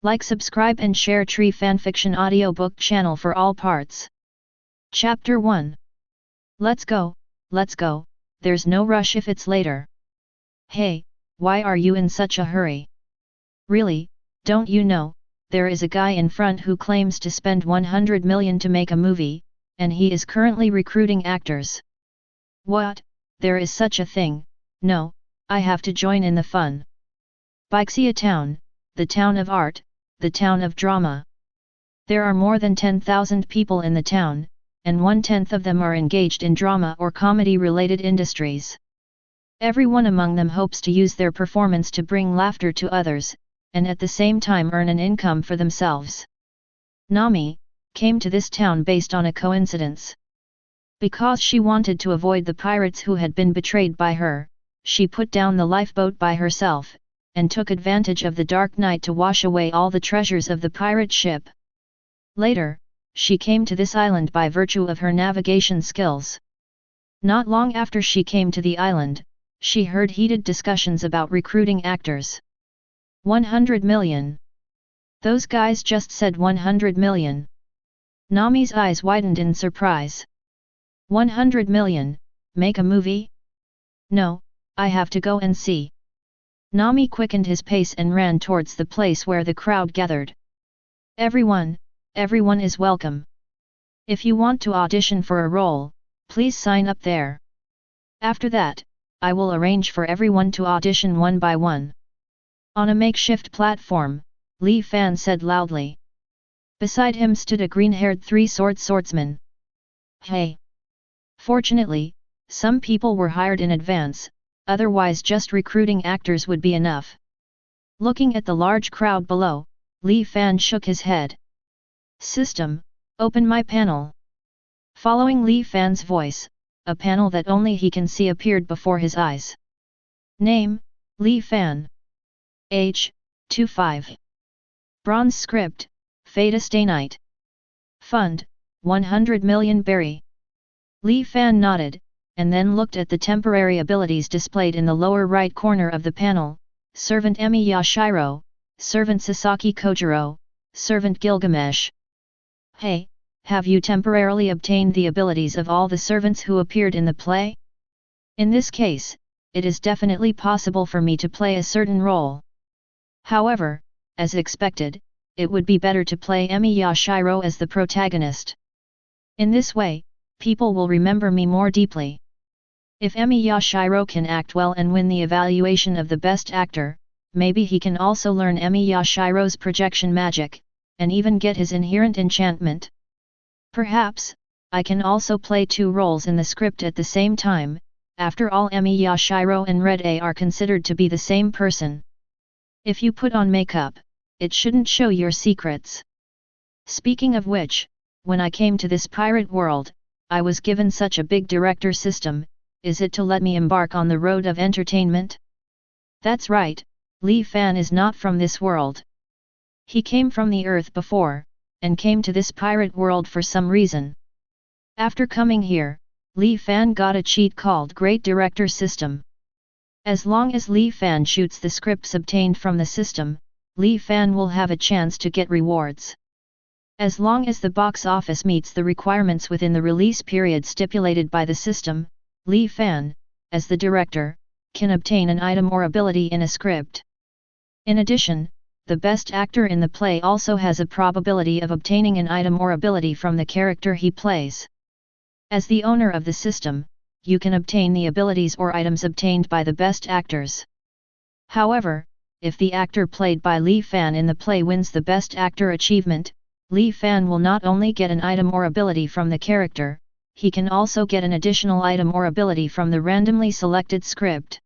Like, subscribe and share Tree Fanfiction audiobook channel for all parts. Chapter 1. Let's go, there's no rush if it's later. Hey, why are you in such a hurry? Really, don't you know, there is a guy in front who claims to spend 100 million to make a movie, and he is currently recruiting actors. What, there is such a thing? No, I have to join in the fun. Baixia Town, the town of art, the town of drama. There are more than 10,000 people in the town, and 1/10 of them are engaged in drama or comedy-related industries. Everyone among them hopes to use their performance to bring laughter to others, and at the same time earn an income for themselves. Nami came to this town based on a coincidence. Because she wanted to avoid the pirates who had been betrayed by her, she put down the lifeboat by herself, and took advantage of the dark night to wash away all the treasures of the pirate ship. Later, she came to this island by virtue of her navigation skills. Not long after she came to the island, she heard heated discussions about recruiting actors. 100 million. Those guys just said 100 million. Nami's eyes widened in surprise. 100 million, make a movie? No, I have to go and see. Nami quickened his pace and ran towards the place where the crowd gathered. Everyone is welcome. If you want to audition for a role, please sign up there. After that, I will arrange for everyone to audition one by one. On a makeshift platform, Li Fan said loudly. Beside him stood a green-haired three-sword swordsman. Hey! Fortunately, some people were hired in advance, otherwise just recruiting actors would be enough. Looking at the large crowd below, Li Fan shook his head. System, open my panel. Following Li Fan's voice, a panel that only he can see appeared before his eyes. Name, Li Fan. Age, 25. Bronze script, Fata Stay Night. Fund, 100 million berry. Li Fan nodded, and then looked at the temporary abilities displayed in the lower right corner of the panel. Servant Emi Yashiro, Servant Sasaki Kojiro, Servant Gilgamesh. Hey, have you temporarily obtained the abilities of all the servants who appeared in the play? In this case, it is definitely possible for me to play a certain role. However, as expected, it would be better to play Emi Yashiro as the protagonist. In this way, people will remember me more deeply. If Emi Yashiro can act well and win the evaluation of the best actor, maybe he can also learn Emi Yashiro's projection magic, and even get his inherent enchantment. Perhaps, I can also play two roles in the script at the same time. After all, Emi Yashiro and Red A are considered to be the same person. If you put on makeup, it shouldn't show your secrets. Speaking of which, when I came to this pirate world, I was given such a big director system. Is it to let me embark on the road of entertainment? That's right, Li Fan is not from this world. He came from the earth before, and came to this pirate world for some reason. After coming here, Li Fan got a cheat called Great Director System. As long as Li Fan shoots the scripts obtained from the system, Li Fan will have a chance to get rewards. As long as the box office meets the requirements within the release period stipulated by the system, Li Fan, as the director, can obtain an item or ability in a script. In addition, the best actor in the play also has a probability of obtaining an item or ability from the character he plays. As the owner of the system, you can obtain the abilities or items obtained by the best actors. However, if the actor played by Li Fan in the play wins the best actor achievement, Li Fan will not only get an item or ability from the character, he can also get an additional item or ability from the randomly selected script.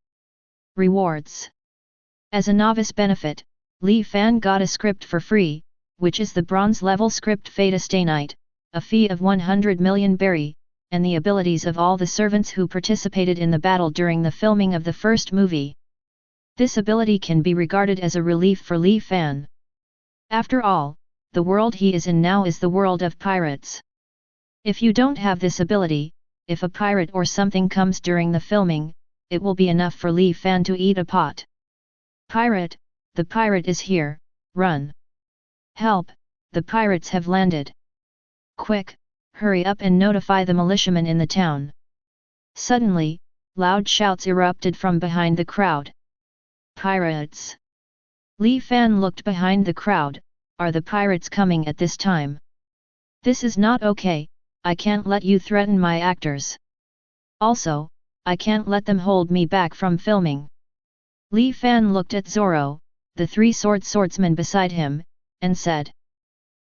Rewards. As a novice benefit, Li Fan got a script for free, which is the bronze level script Fata Stay Night, a fee of 100 million berry, and the abilities of all the servants who participated in the battle during the filming of the first movie. This ability can be regarded as a relief for Li Fan. After all, the world he is in now is the world of pirates. If you don't have this ability, if a pirate or something comes during the filming, it will be enough for Li Fan to eat a pot. Pirate, the pirate is here, run. Help, the pirates have landed. Quick, hurry up and notify the militiamen in the town. Suddenly, loud shouts erupted from behind the crowd. Pirates! Li Fan looked behind the crowd. Are the pirates coming at this time? This is not okay, I can't let you threaten my actors. Also, I can't let them hold me back from filming. Li Fan looked at Zoro, the three swordsmen beside him, and said.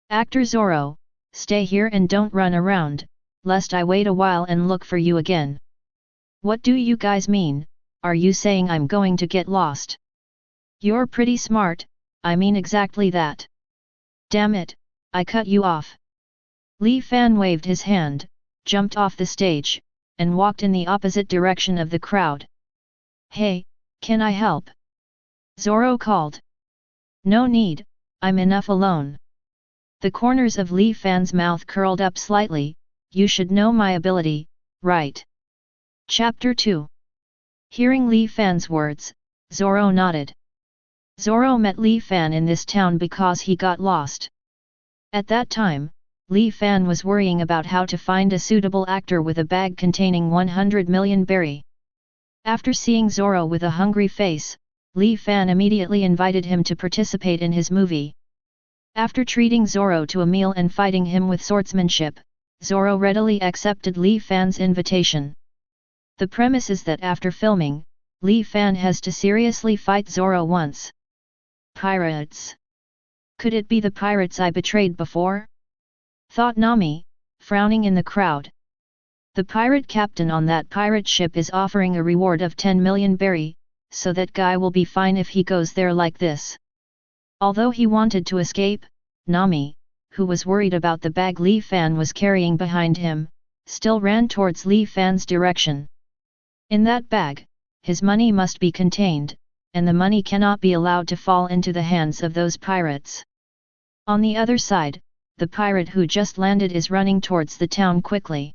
Actor Zoro, stay here and don't run around, lest I wait a while and look for you again. What do you guys mean, are you saying I'm going to get lost? You're pretty smart, I mean exactly that. Damn it, I cut you off. Li Fan waved his hand, jumped off the stage, and walked in the opposite direction of the crowd. Hey, can I help? Zoro called. No need, I'm enough alone. The corners of Li Fan's mouth curled up slightly, you should know my ability, right? Chapter 2. Hearing Li Fan's words, Zoro nodded. Zoro met Li Fan in this town because he got lost. At that time, Li Fan was worrying about how to find a suitable actor with a bag containing 100 million berry. After seeing Zoro with a hungry face, Li Fan immediately invited him to participate in his movie. After treating Zoro to a meal and fighting him with swordsmanship, Zoro readily accepted Li Fan's invitation. The premise is that after filming, Li Fan has to seriously fight Zoro once. Pirates! Could it be the pirates I betrayed before? Thought Nami, frowning in the crowd. The pirate captain on that pirate ship is offering a reward of 10 million berry, so that guy will be fine if he goes there like this. Although he wanted to escape, Nami, who was worried about the bag Li Fan was carrying behind him, still ran towards Li Fan's direction. In that bag, his money must be contained, and the money cannot be allowed to fall into the hands of those pirates. On the other side, the pirate who just landed is running towards the town quickly.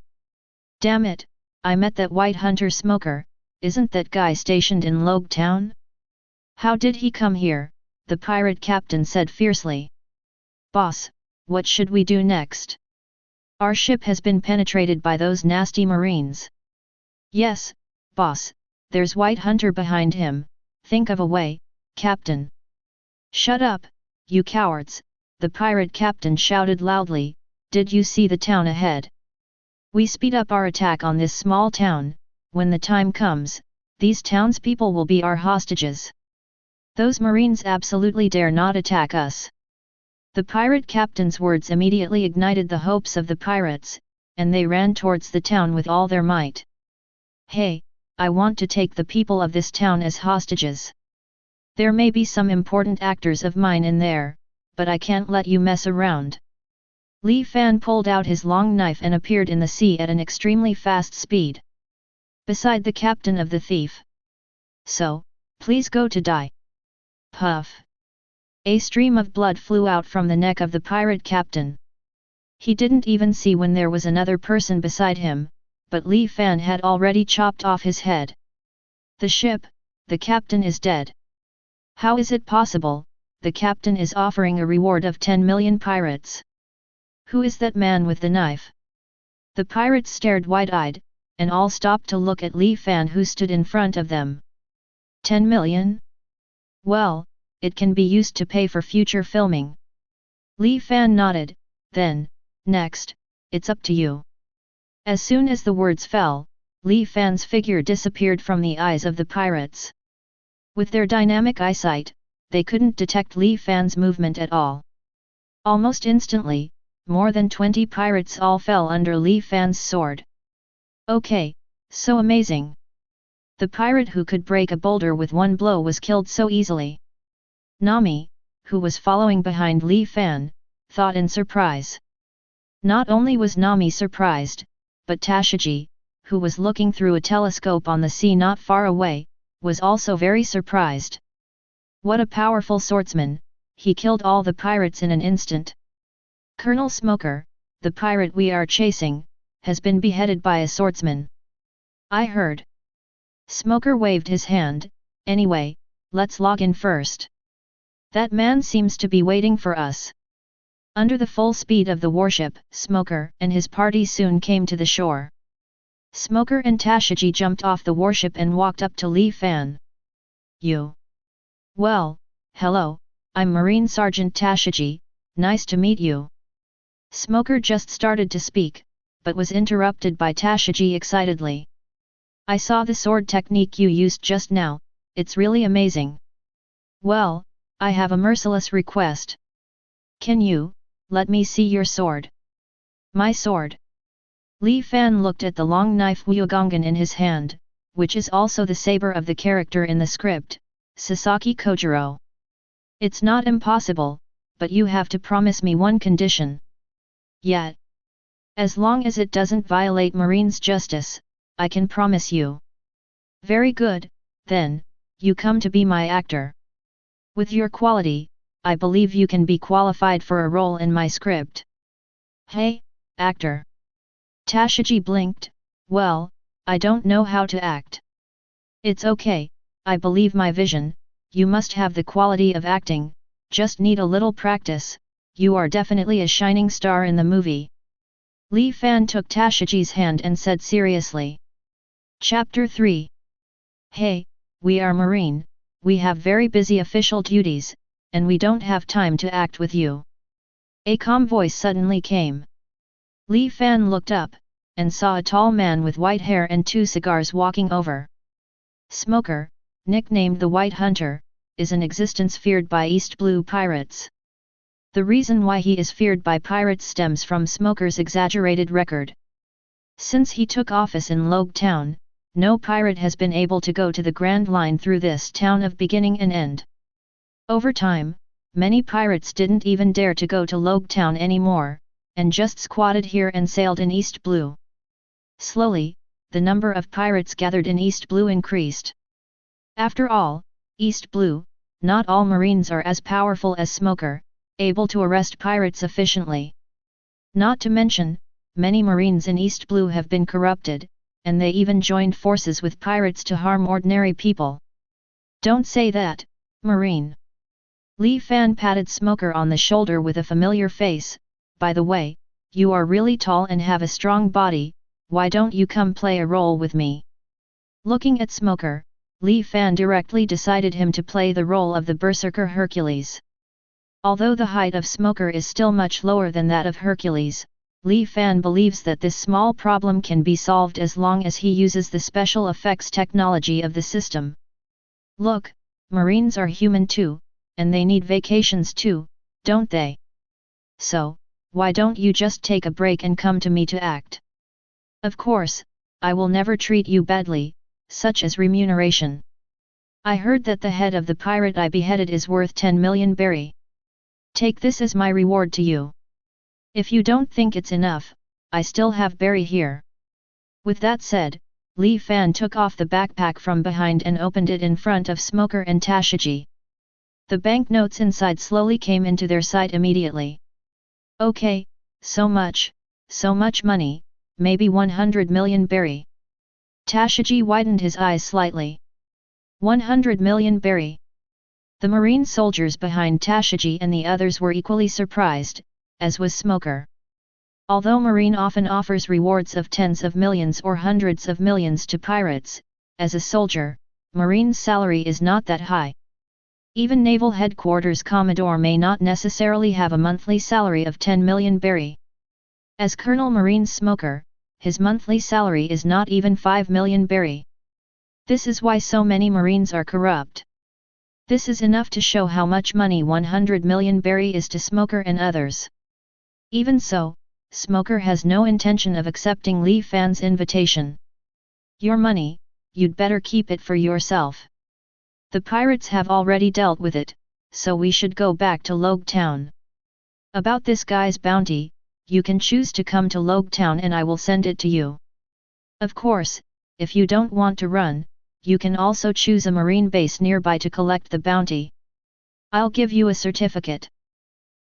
Damn it, I met that white hunter smoker, isn't that guy stationed in Logue Town? How did he come here? The pirate captain said fiercely. Boss, what should we do next? Our ship has been penetrated by those nasty marines. Yes, boss, there's white hunter behind him, think of a way, captain. Shut up, you cowards, the pirate captain shouted loudly, did you see the town ahead? We speed up our attack on this small town, when the time comes, these townspeople will be our hostages. Those marines absolutely dare not attack us. The pirate captain's words immediately ignited the hopes of the pirates, and they ran towards the town with all their might. Hey, I want to take the people of this town as hostages. There may be some important actors of mine in there, but I can't let you mess around. Li Fan pulled out his long knife and appeared in the sea at an extremely fast speed. Beside the captain of the thief. So, please go to die. Puff. A stream of blood flew out from the neck of the pirate captain. He didn't even see when there was another person beside him, but Li Fan had already chopped off his head. The ship, the captain is dead. How is it possible? The captain is offering a reward of 10 million pirates. Who is that man with the knife? The pirates stared wide-eyed, and all stopped to look at Li Fan who stood in front of them. 10 million? Well, it can be used to pay for future filming. Li Fan nodded, then, next, it's up to you. As soon as the words fell, Li Fan's figure disappeared from the eyes of the pirates. With their dynamic eyesight, they couldn't detect Li Fan's movement at all. Almost instantly, more than 20 pirates all fell under Li Fan's sword. Okay, so amazing. The pirate who could break a boulder with one blow was killed so easily. Nami, who was following behind Li Fan, thought in surprise. Not only was Nami surprised, but Tashiji, who was looking through a telescope on the sea not far away, was also very surprised. What a powerful swordsman, he killed all the pirates in an instant. Colonel Smoker, the pirate we are chasing, has been beheaded by a swordsman. I heard. Smoker waved his hand, anyway, let's log in first. That man seems to be waiting for us. Under the full speed of the warship, Smoker and his party soon came to the shore. Smoker and Tashigi jumped off the warship and walked up to Li Fan. You. Well, hello, I'm Marine Sergeant Tashigi, nice to meet you. Smoker just started to speak, but was interrupted by Tashigi excitedly. I saw the sword technique you used just now, it's really amazing. Well, I have a merciless request. Can you, let me see your sword? My sword? Li Fan looked at the long knife Wugongan in his hand, which is also the saber of the character in the script, Sasaki Kojiro. It's not impossible, but you have to promise me one condition. Yet. As long as it doesn't violate Marine's justice, I can promise you. Very good, then, you come to be my actor. With your quality, I believe you can be qualified for a role in my script. Hey, actor. Tashigi blinked, well, I don't know how to act. It's okay, I believe my vision, you must have the quality of acting, just need a little practice, you are definitely a shining star in the movie. Li Fan took Tashigi's hand and said seriously. Chapter 3. Hey, we are Marine, we have very busy official duties, and we don't have time to act with you. A calm voice suddenly came. Li Fan looked up, and saw a tall man with white hair and 2 cigars walking over. Smoker, nicknamed the White Hunter, is an existence feared by East Blue pirates. The reason why he is feared by pirates stems from Smoker's exaggerated record. Since he took office in Logue Town, no pirate has been able to go to the Grand Line through this town of beginning and end. Over time, many pirates didn't even dare to go to Logue Town anymore, and just squatted here and sailed in East Blue. Slowly, the number of pirates gathered in East Blue increased. After all, East Blue, not all Marines are as powerful as Smoker, able to arrest pirates efficiently. Not to mention, many Marines in East Blue have been corrupted, and they even joined forces with pirates to harm ordinary people. Don't say that, Marine. Li Fan patted Smoker on the shoulder with a familiar face, by the way, you are really tall and have a strong body, why don't you come play a role with me? Looking at Smoker, Li Fan directly decided him to play the role of the Berserker Hercules. Although the height of Smoker is still much lower than that of Hercules, Li Fan believes that this small problem can be solved as long as he uses the special effects technology of the system. Look, Marines are human too, and they need vacations too, don't they? So, why don't you just take a break and come to me to act? Of course, I will never treat you badly, such as remuneration. I heard that the head of the pirate I beheaded is worth 10 million berry. Take this as my reward to you. If you don't think it's enough, I still have berry here. With that said, Li Fan took off the backpack from behind and opened it in front of Smoker and Tashigi. The banknotes inside slowly came into their sight immediately. Okay, so much money, maybe 100 million berry. Tashigi widened his eyes slightly. 100 million berry. The Marine soldiers behind Tashigi and the others were equally surprised, as was Smoker. Although Marine often offers rewards of tens of millions or hundreds of millions to pirates, as a soldier, Marine's salary is not that high. Even Naval Headquarters Commodore may not necessarily have a monthly salary of 10 million berry. As Colonel Marine Smoker, his monthly salary is not even 5 million berry. This is why so many Marines are corrupt. This is enough to show how much money 100 million berry is to Smoker and others. Even so, Smoker has no intention of accepting Li Fan's invitation. Your money, you'd better keep it for yourself. The pirates have already dealt with it, so we should go back to Logue Town. About this guy's bounty, you can choose to come to Logue Town and I will send it to you. Of course, if you don't want to run, you can also choose a marine base nearby to collect the bounty. I'll give you a certificate.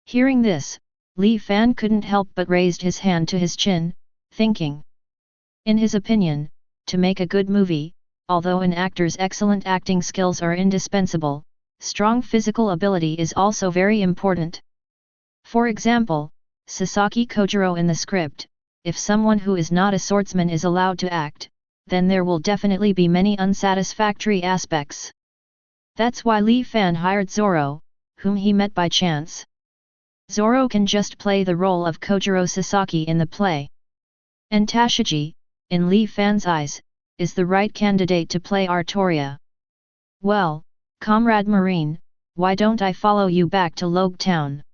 Hearing this, Li Fan couldn't help but raised his hand to his chin, thinking. In his opinion, to make a good movie, although an actor's excellent acting skills are indispensable, strong physical ability is also very important. For example, Sasaki Kojiro in the script, if someone who is not a swordsman is allowed to act, then there will definitely be many unsatisfactory aspects. That's why Lee Fan hired Zoro, whom he met by chance. Zoro can just play the role of Kojiro Sasaki in the play. And Tashigi, in Lee Fan's eyes, is the right candidate to play Artoria. Well, Comrade Marine, why don't I follow you back to Logue Town?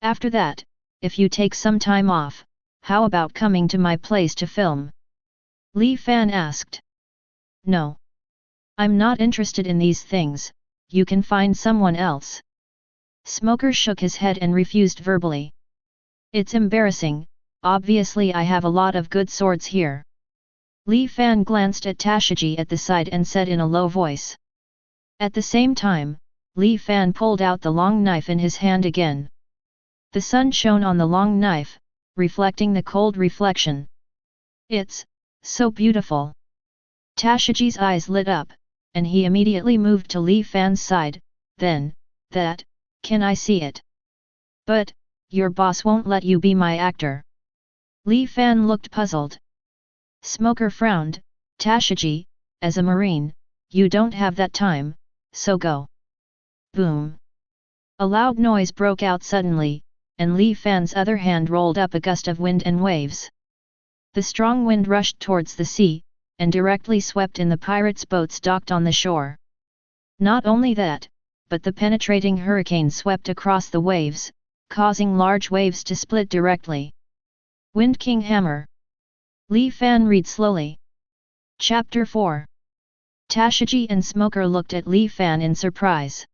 After that, if you take some time off, how about coming to my place to film? Lee Fan asked. No. I'm not interested in these things, you can find someone else. Smoker shook his head and refused verbally. It's embarrassing, obviously I have a lot of good swords here. Lee Fan glanced at Tashigi at the side and said in a low voice. At the same time, Lee Fan pulled out the long knife in his hand again. The sun shone on the long knife, reflecting the cold reflection. It's so beautiful. Tashigi's eyes lit up, and he immediately moved to Lee Fan's side. Then, can I see it? But, your boss won't let you be my actor. Lee Fan looked puzzled. Smoker frowned. Tashigi, as a marine, you don't have that time, so go. Boom. A loud noise broke out suddenly, and Lee Fan's other hand rolled up a gust of wind and waves. The strong wind rushed towards the sea, and directly swept in the pirates' boats docked on the shore. Not only that, but the penetrating hurricane swept across the waves, causing large waves to split directly. Wind King Hammer. Lee Fan read slowly. Chapter 4. Tashigi and Smoker looked at Lee Fan in surprise.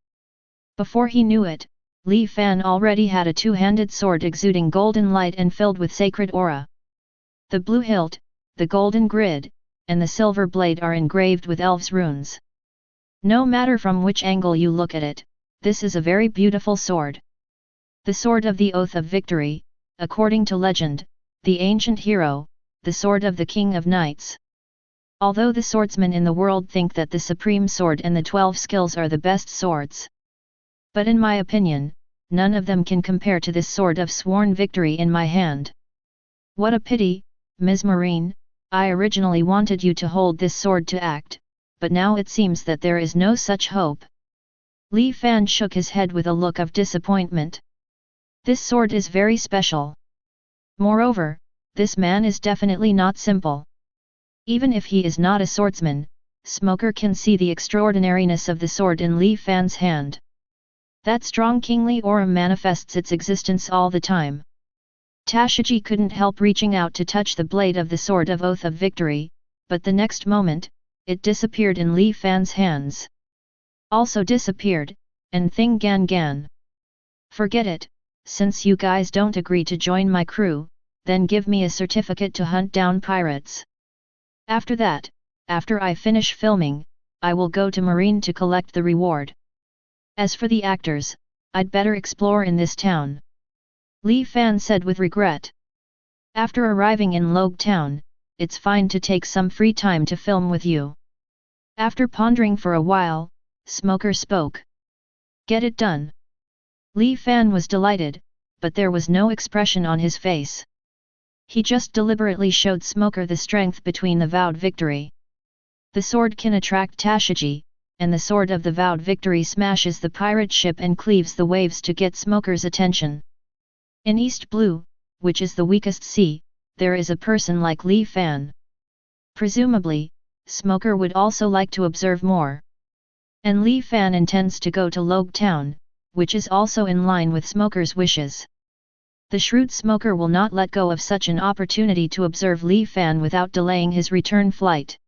Before he knew it, Lee Fan already had a two-handed sword exuding golden light and filled with sacred aura. The blue hilt, the golden grid, and the silver blade are engraved with elves' runes. No matter from which angle you look at it, this is a very beautiful sword. The sword of the Oath of Victory, according to legend, the ancient hero, the sword of the King of Knights. Although the swordsmen in the world think that the Supreme Sword and the 12 skills are the best swords. But in my opinion, none of them can compare to this sword of sworn victory in my hand. What a pity, Ms. Marine, I originally wanted you to hold this sword to act, but now it seems that there is no such hope. Lee Fan shook his head with a look of disappointment. This sword is very special. Moreover, this man is definitely not simple. Even if he is not a swordsman, Smoker can see the extraordinariness of the sword in Lee Fan's hand. That strong kingly aura manifests its existence all the time. Tashigi couldn't help reaching out to touch the blade of the sword of Oath of Victory, but the next moment, it disappeared in Lee Fan's hands. Also disappeared, and Thing Gan Gan. Forget it, since you guys don't agree to join my crew, then give me a certificate to hunt down pirates. After that, after I finish filming, I will go to Marine to collect the reward. As for the actors, I'd better explore in this town. Lee Fan said with regret. After arriving in Logue Town, it's fine to take some free time to film with you. After pondering for a while, Smoker spoke. Get it done. Lee Fan was delighted, but there was no expression on his face. He just deliberately showed Smoker the strength between the vowed victory. The sword can attract Tashigi, and the sword of the vowed victory smashes the pirate ship and cleaves the waves to get Smoker's attention. In East Blue, which is the weakest sea, there is a person like Lee Fan. Presumably, Smoker would also like to observe more. And Lee Fan intends to go to Logue Town, which is also in line with Smoker's wishes. The shrewd Smoker will not let go of such an opportunity to observe Lee Fan without delaying his return flight.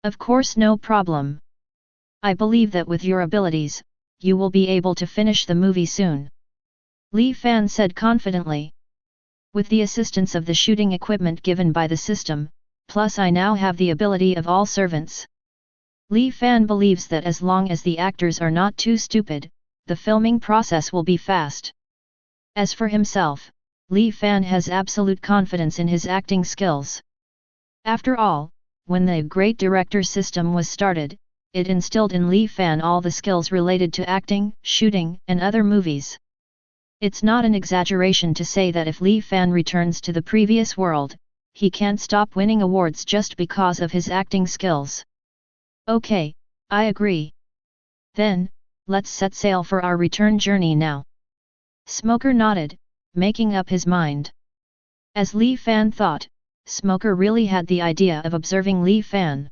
Of course, no problem. I believe that with your abilities, you will be able to finish the movie soon. Lee Fan said confidently. With the assistance of the shooting equipment given by the system, plus I now have the ability of all servants. Lee Fan believes that as long as the actors are not too stupid, the filming process will be fast. As for himself, Lee Fan has absolute confidence in his acting skills. After all, when the Great Director system was started, it instilled in Lee Fan all the skills related to acting, shooting, and other movies. It's not an exaggeration to say that if Li Fan returns to the previous world, he can't stop winning awards just because of his acting skills. Okay, I agree. Then, let's set sail for our return journey now. Smoker nodded, making up his mind. As Li Fan thought, Smoker really had the idea of observing Li Fan.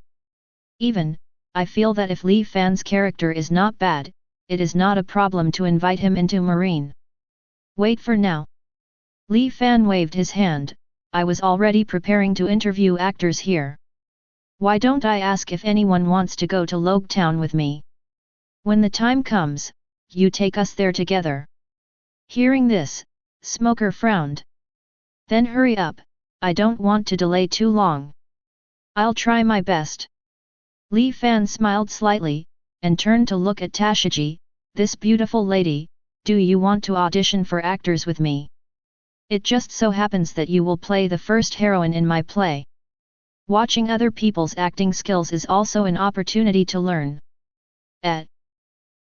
Even, I feel that if Li Fan's character is not bad, it is not a problem to invite him into Marine. Wait for now. Li Fan waved his hand, I was already preparing to interview actors here. Why don't I ask if anyone wants to go to Logue Town with me? When the time comes, you take us there together. Hearing this, Smoker frowned. Then hurry up, I don't want to delay too long. I'll try my best. Li Fan smiled slightly, and turned to look at Tashiji, this beautiful lady, do you want to audition for actors with me? It just so happens that you will play the first heroine in my play. Watching other people's acting skills is also an opportunity to learn.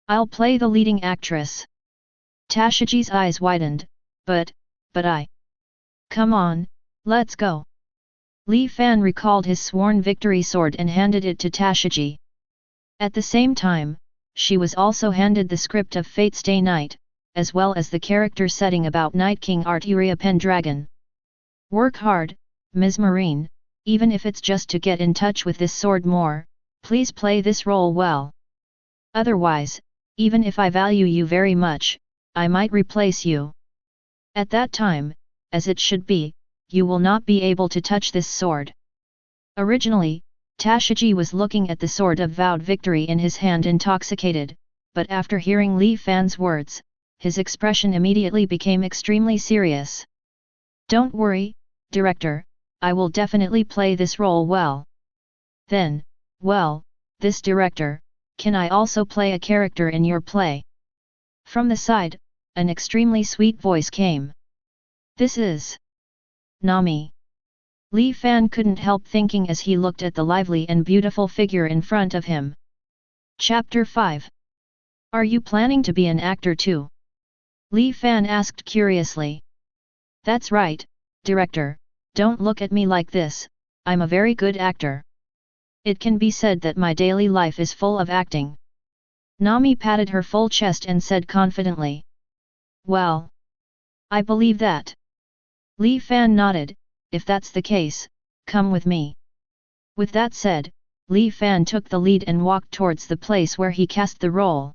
I'll play the leading actress. Tashiji's eyes widened, but I. Come on, let's go. Li Fan recalled his sworn victory sword and handed it to Tashiji. At the same time, she was also handed the script of Fate's Day Night, as well as the character setting about Night King Arturia Pendragon. Work hard, Ms. Marine, even if it's just to get in touch with this sword more, please play this role well. Otherwise, even if I value you very much, I might replace you. At that time, as it should be, you will not be able to touch this sword. Originally, Tashiji was looking at the sword of vowed victory in his hand intoxicated, but after hearing Li Fan's words, his expression immediately became extremely serious. Don't worry, director, I will definitely play this role well. Then, well, this director, can I also play a character in your play? From the side, an extremely sweet voice came. This is Nami. Li Fan couldn't help thinking as he looked at the lively and beautiful figure in front of him. Chapter 5. Are you planning to be an actor too? Li Fan asked curiously. That's right, director, don't look at me like this, I'm a very good actor. It can be said that my daily life is full of acting. Nami patted her full chest and said confidently. Well, I believe that. Li Fan nodded, if that's the case, come with me. With that said, Li Fan took the lead and walked towards the place where he cast the role.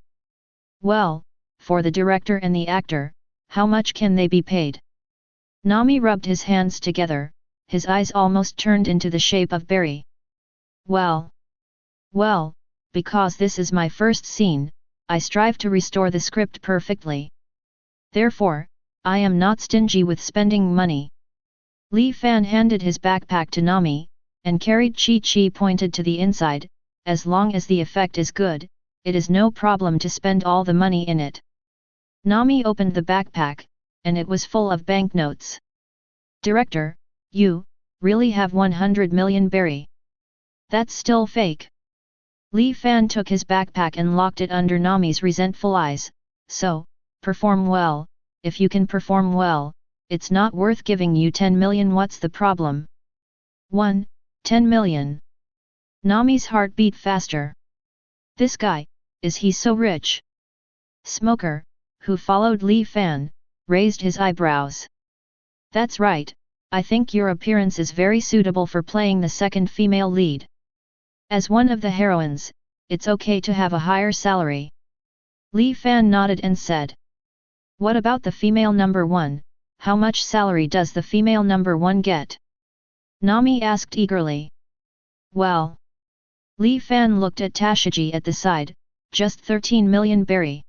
Well, for the director and the actor, how much can they be paid? Nami rubbed his hands together, his eyes almost turned into the shape of berry. Well, because this is my first scene, I strive to restore the script perfectly. Therefore, I am not stingy with spending money. Li Fan handed his backpack to Nami, and carried Chi pointed to the inside, as long as the effect is good, it is no problem to spend all the money in it. Nami opened the backpack, and it was full of banknotes. Director, you really have 100 million berry. That's still fake. Li Fan took his backpack and locked it under Nami's resentful eyes, so, perform well, if you can perform well, it's not worth giving you 10 million. What's the problem? 10 million. Nami's heart beat faster. This guy, is he so rich? Smoker, who followed Li Fan, raised his eyebrows. That's right, I think your appearance is very suitable for playing the second female lead. As one of the heroines, it's okay to have a higher salary. Li Fan nodded and said. What about the female number 1, how much salary does the female number 1 get? Nami asked eagerly. Well. Li Fan looked at Tashiji at the side, just 13 million berry.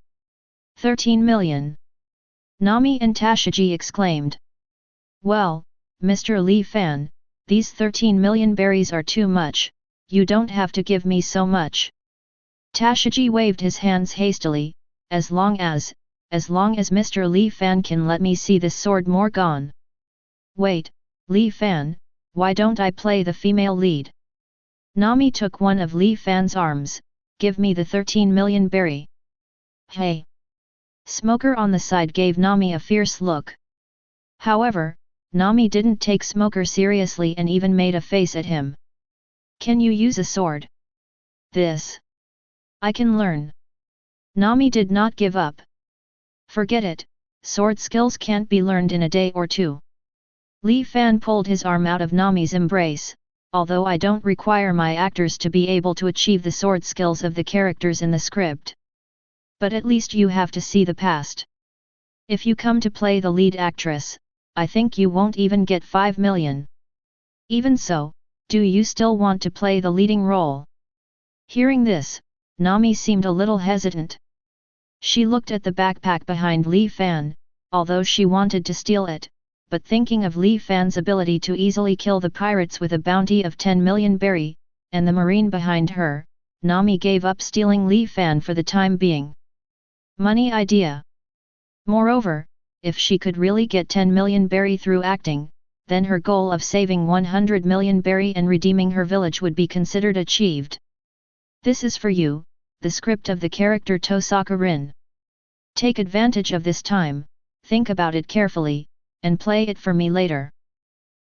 13 million. Nami and Tashiji exclaimed. Well, Mr. Li Fan, these 13 million berries are too much, you don't have to give me so much. Tashiji waved his hands hastily, as long as Mr. Li Fan can let me see this sword more gone. Wait, Li Fan, why don't I play the female lead? Nami took one of Li Fan's arms, give me the 13 million berry. Hey! Smoker on the side gave Nami a fierce look. However, Nami didn't take Smoker seriously and even made a face at him. Can you use a sword? This I can learn. Nami did not give up. Forget it, sword skills can't be learned in a day or two. Li Fan pulled his arm out of Nami's embrace. Although I don't require my actors to be able to achieve the sword skills of the characters in the script. But at least you have to see the past. If you come to play the lead actress, I think you won't even get 5 million. Even so, do you still want to play the leading role? Hearing this, Nami seemed a little hesitant. She looked at the backpack behind Li Fan, although she wanted to steal it, but thinking of Li Fan's ability to easily kill the pirates with a bounty of 10 million berry, and the marine behind her, Nami gave up stealing Li Fan for the time being. Money idea. Moreover, if she could really get 10 million berry through acting, then her goal of saving 100 million berry and redeeming her village would be considered achieved. This is for you, the script of the character Tosaka Rin. Take advantage of this time, think about it carefully, and play it for me later.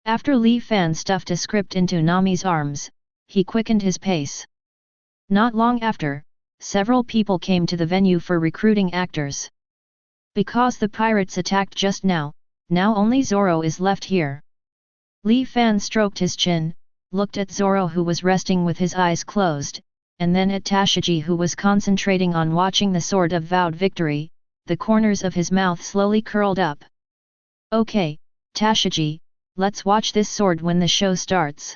After Li Fan stuffed a script into Nami's arms, he quickened his pace. Not long after, several people came to the venue for recruiting actors. Because the pirates attacked just now only Zoro is left here. Li Fan stroked his chin, looked at Zoro who was resting with his eyes closed, and then at Tashigi who was concentrating on watching the Sword of Vowed Victory. The corners of his mouth slowly curled up. Okay, Tashigi, let's watch this sword when the show starts.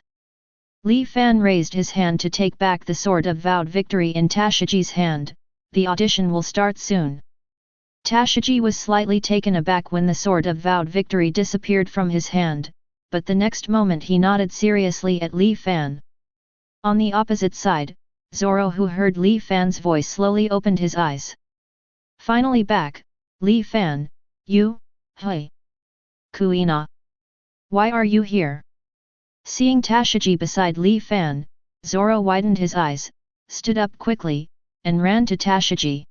Li Fan raised his hand to take back the Sword of Vowed Victory in Tashigi's hand. The audition will start soon. Tashigi was slightly taken aback when the Sword of Vowed Victory disappeared from his hand, but the next moment he nodded seriously at Li Fan. On the opposite side, Zoro, who heard Li Fan's voice, slowly opened his eyes. Finally back, Li Fan, you, hey. Kuina. Why are you here? Seeing Tashigi beside Li Fan, Zoro widened his eyes, stood up quickly, and ran to Tashigi.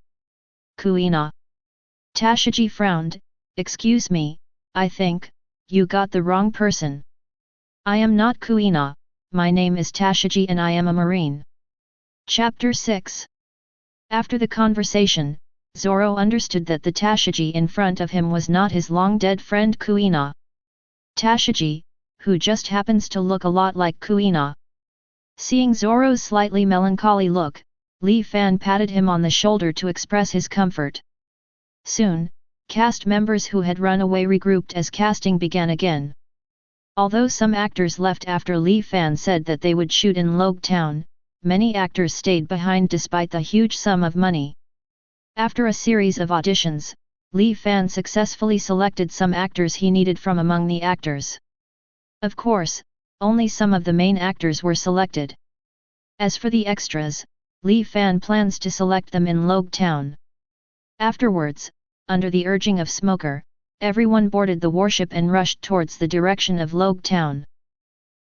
Kuina. Tashigi frowned, excuse me, I think you got the wrong person. I am not Kuina, my name is Tashigi and I am a marine. Chapter 6. After the conversation, Zoro understood that the Tashigi in front of him was not his long-dead friend Kuina. Tashigi, who just happens to look a lot like Kuina. Seeing Zoro's slightly melancholy look, Li Fan patted him on the shoulder to express his comfort. Soon, cast members who had run away regrouped as casting began again. Although some actors left after Li Fan said that they would shoot in Logue Town, many actors stayed behind despite the huge sum of money. After a series of auditions, Li Fan successfully selected some actors he needed from among the actors. Of course, only some of the main actors were selected. As for the extras, Li Fan plans to select them in Logue Town. Afterwards, under the urging of Smoker, everyone boarded the warship and rushed towards the direction of Logue Town.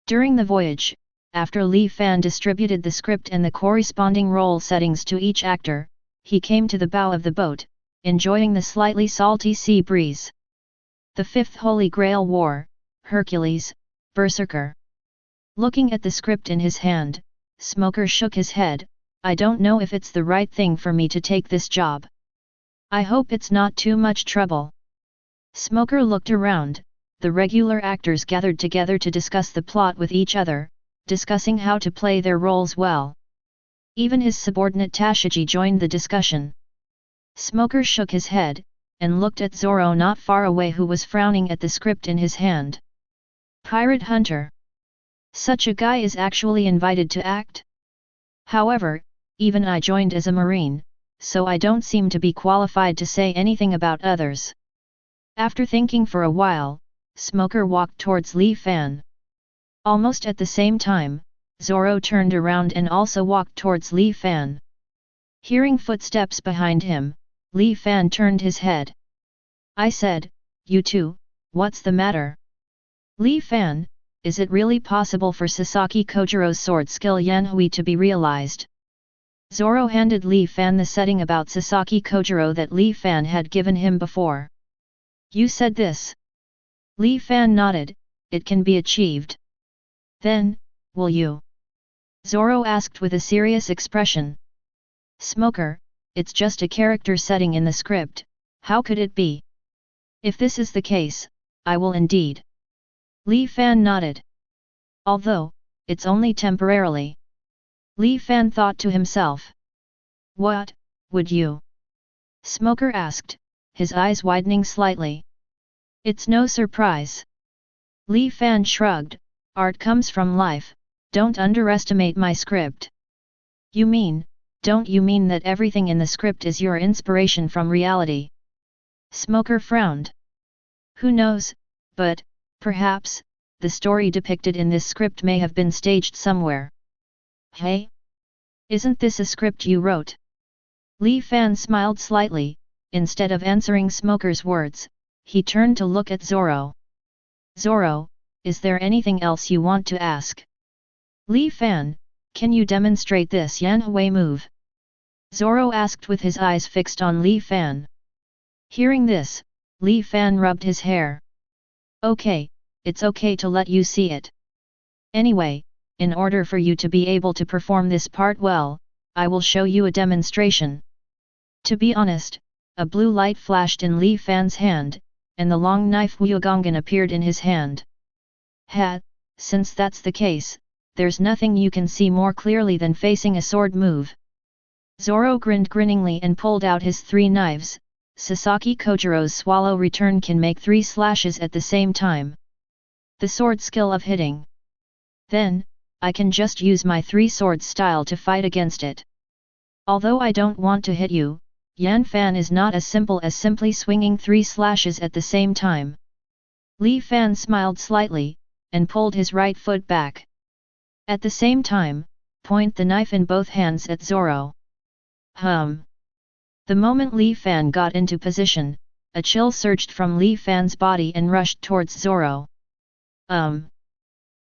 During the voyage, after Li Fan distributed the script and the corresponding role settings to each actor, he came to the bow of the boat, enjoying the slightly salty sea breeze. The Fifth Holy Grail War, Hercules, Berserker. Looking at the script in his hand, Smoker shook his head. I don't know if it's the right thing for me to take this job. I hope it's not too much trouble. Smoker looked around. The regular actors gathered together to discuss the plot with each other, discussing how to play their roles well. Even his subordinate Tashigi joined the discussion. Smoker shook his head, and looked at Zoro not far away who was frowning at the script in his hand. Pirate Hunter. Such a guy is actually invited to act? However, even I joined as a marine, so I don't seem to be qualified to say anything about others. After thinking for a while, Smoker walked towards Li Fan. Almost at the same time, Zoro turned around and also walked towards Li Fan. Hearing footsteps behind him, Li Fan turned his head. I said, you two, what's the matter? Li Fan, is it really possible for Sasaki Kojiro's sword skill Yanhui to be realized? Zoro handed Li Fan the setting about Sasaki Kojiro that Li Fan had given him before. You said this. Li Fan nodded, it can be achieved. Then, will you? Zoro asked with a serious expression. Smoker, it's just a character setting in the script, how could it be? If this is the case, I will indeed. Li Fan nodded. Although, it's only temporarily. Li Fan thought to himself. What, would you? Smoker asked, his eyes widening slightly. It's no surprise. Li Fan shrugged, art comes from life, don't underestimate my script. Don't you mean that everything in the script is your inspiration from reality? Smoker frowned. Who knows, but, perhaps, the story depicted in this script may have been staged somewhere. Hey? Isn't this a script you wrote? Li Fan smiled slightly, instead of answering Smoker's words, he turned to look at Zoro. Zoro, is there anything else you want to ask? Li Fan, can you demonstrate this Yanhui move? Zoro asked with his eyes fixed on Li Fan. Hearing this, Li Fan rubbed his hair. Okay, it's okay to let you see it. Anyway, in order for you to be able to perform this part well, I will show you a demonstration. To be honest, a blue light flashed in Li Fan's hand, and the long knife Wugongan appeared in his hand. Since that's the case, there's nothing you can see more clearly than facing a sword move. Zoro grinned grinningly and pulled out his 3 knives. Sasaki Kojiro's swallow return can make 3 slashes at the same time. The sword skill of hitting. Then, I can just use my 3 swords style to fight against it. Although I don't want to hit you, Yan Fan is not as simple as simply swinging 3 slashes at the same time. Li Fan smiled slightly, and pulled his right foot back. At the same time, point the knife in both hands at Zoro. The moment Li Fan got into position, a chill surged from Li Fan's body and rushed towards Zoro.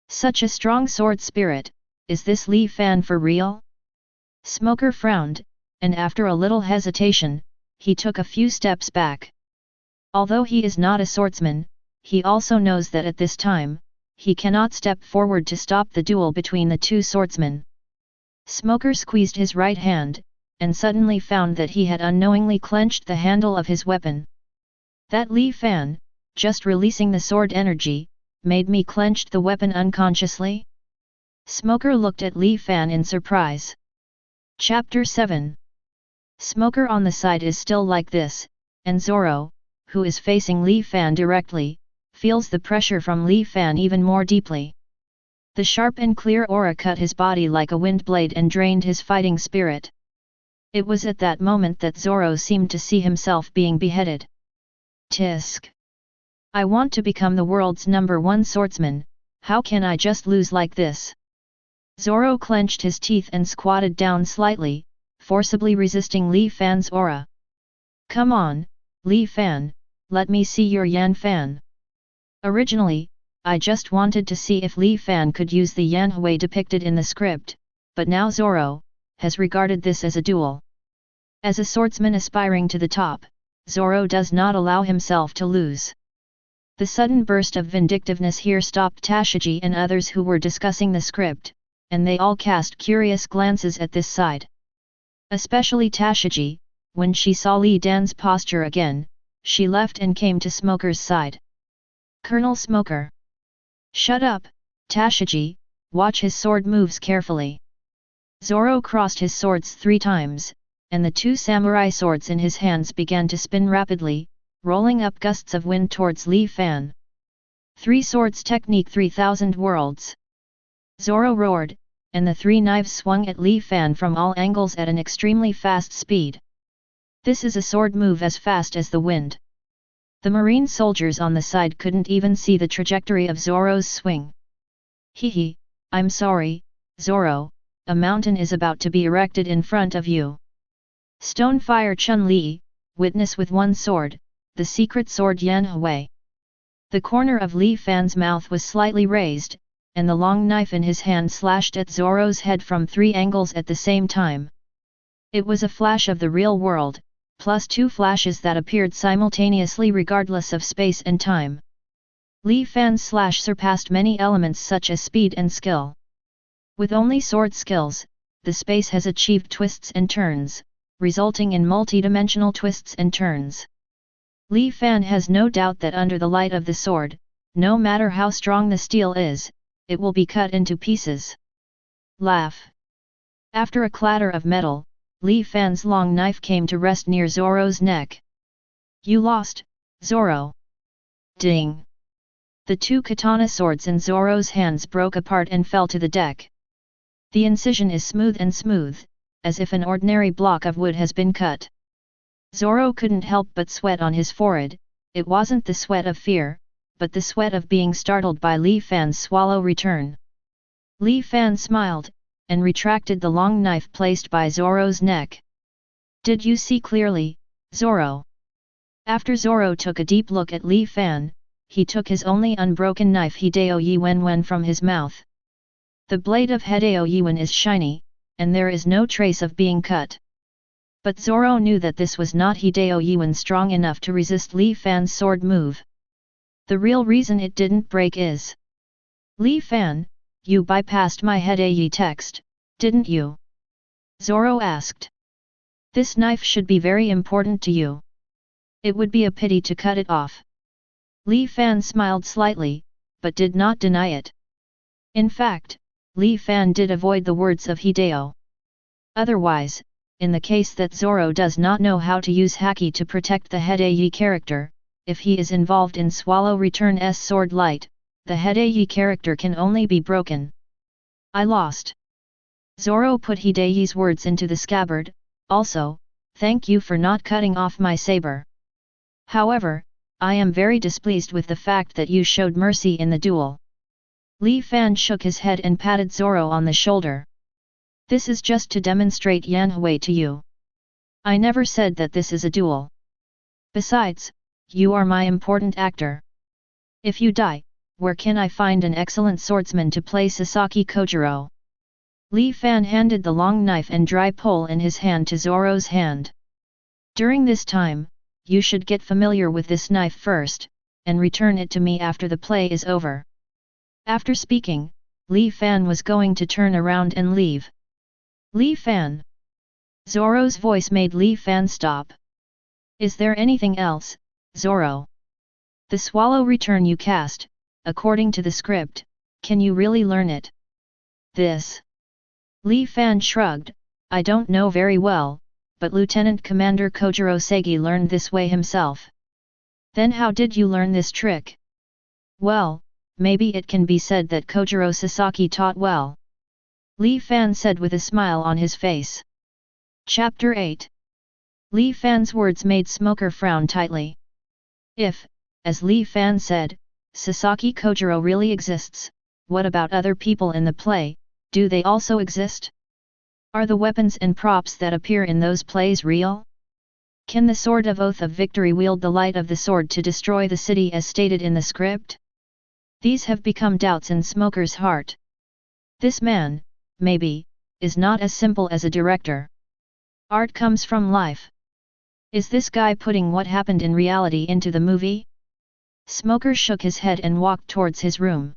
Such a strong sword spirit, is this Li Fan for real? Smoker frowned, and after a little hesitation, he took a few steps back. Although he is not a swordsman, he also knows that at this time, he cannot step forward to stop the duel between the 2 swordsmen. Smoker squeezed his right hand, and suddenly found that he had unknowingly clenched the handle of his weapon. That Li Fan, just releasing the sword energy, made me clench the weapon unconsciously? Smoker looked at Li Fan in surprise. Chapter 7. Smoker on the side is still like this, and Zoro, who is facing Li Fan directly, feels the pressure from Li Fan even more deeply. The sharp and clear aura cut his body like a wind blade and drained his fighting spirit. It was at that moment that Zoro seemed to see himself being beheaded. Tisk. I want to become the world's #1 swordsman, how can I just lose like this? Zoro clenched his teeth and squatted down slightly, forcibly resisting Li Fan's aura. Come on, Li Fan, let me see your Yan Fan. Originally, I just wanted to see if Li Fan could use the Yanhui depicted in the script, but now Zoro has regarded this as a duel. As a swordsman aspiring to the top, Zoro does not allow himself to lose. The sudden burst of vindictiveness here stopped Tashigi and others who were discussing the script, and they all cast curious glances at this side. Especially Tashigi, when she saw Li Dan's posture again, she left and came to Smoker's side. Colonel Smoker. Shut up, Tashigi, watch his sword moves carefully. Zoro crossed his swords 3 times, and the 2 samurai swords in his hands began to spin rapidly, rolling up gusts of wind towards Li Fan. 3 swords technique 3000 worlds. Zoro roared, and the 3 knives swung at Li Fan from all angles at an extremely fast speed. This is a sword move as fast as the wind. The marine soldiers on the side couldn't even see the trajectory of Zoro's swing. Hehe, I'm sorry, Zoro, a mountain is about to be erected in front of you. Stonefire Chun-Li, witness with 1 sword, the secret sword Yanhui. The corner of Li Fan's mouth was slightly raised, and the long knife in his hand slashed at Zoro's head from 3 angles at the same time. It was a flash of the real world, plus 2 flashes that appeared simultaneously regardless of space and time. Li Fan's slash surpassed many elements such as speed and skill. With only sword skills, the space has achieved twists and turns, resulting in multi-dimensional twists and turns. Li Fan has no doubt that under the light of the sword, no matter how strong the steel is, it will be cut into pieces. Laugh. After a clatter of metal, Li Fan's long knife came to rest near Zoro's neck. You lost, Zoro. Ding. The 2 katana swords in Zoro's hands broke apart and fell to the deck. The incision is smooth, as if an ordinary block of wood has been cut. Zoro couldn't help but sweat on his forehead. It wasn't the sweat of fear, but the sweat of being startled by Li Fan's swallow return. Li Fan smiled, and retracted the long knife placed by Zoro's neck. Did you see clearly, Zoro? After Zoro took a deep look at Li Fan, he took his only unbroken knife Hideo Yiwen from his mouth. The blade of Hideo Yiwen is shiny, and there is no trace of being cut. But Zoro knew that this was not Hideo Yiwen strong enough to resist Li Fan's sword move. The real reason it didn't break is... Li Fan, you bypassed my Hideo text, didn't you? Zoro asked. This knife should be very important to you. It would be a pity to cut it off. Li Fan smiled slightly, but did not deny it. In fact, Li Fan did avoid the words of Hideo. Otherwise, in the case that Zoro does not know how to use Haki to protect the Hideo character, if he is involved in Swallow Return's sword light, the Hideo character can only be broken. I lost. Zoro put Hideo's words into the scabbard. Also, thank you for not cutting off my saber. However, I am very displeased with the fact that you showed mercy in the duel. Li Fan shook his head and patted Zoro on the shoulder. This is just to demonstrate Yanhui to you. I never said that this is a duel. Besides, you are my important actor. If you die, where can I find an excellent swordsman to play Sasaki Kojiro? Li Fan handed the long knife and dry pole in his hand to Zoro's hand. During this time, you should get familiar with this knife first, and return it to me after the play is over. After speaking, Li Fan was going to turn around and leave. Li Fan. Zoro's voice made Li Fan stop. Is there anything else, Zoro? The swallow return you cast, according to the script, can you really learn it? This. Li Fan shrugged, I don't know very well, but Lieutenant Commander Kojiro Segi learned this way himself. Then how did you learn this trick? Well, maybe it can be said that Kojiro Sasaki taught well. Li Fan said with a smile on his face. Chapter 8. Li Fan's words made Smoker frown tightly. If, as Li Fan said, Sasaki Kojiro really exists, what about other people in the play, do they also exist? Are the weapons and props that appear in those plays real? Can the Sword of Oath of Victory wield the light of the sword to destroy the city as stated in the script? These have become doubts in Smoker's heart. This man, maybe, is not as simple as a director. Art comes from life. Is this guy putting what happened in reality into the movie? Smoker shook his head and walked towards his room.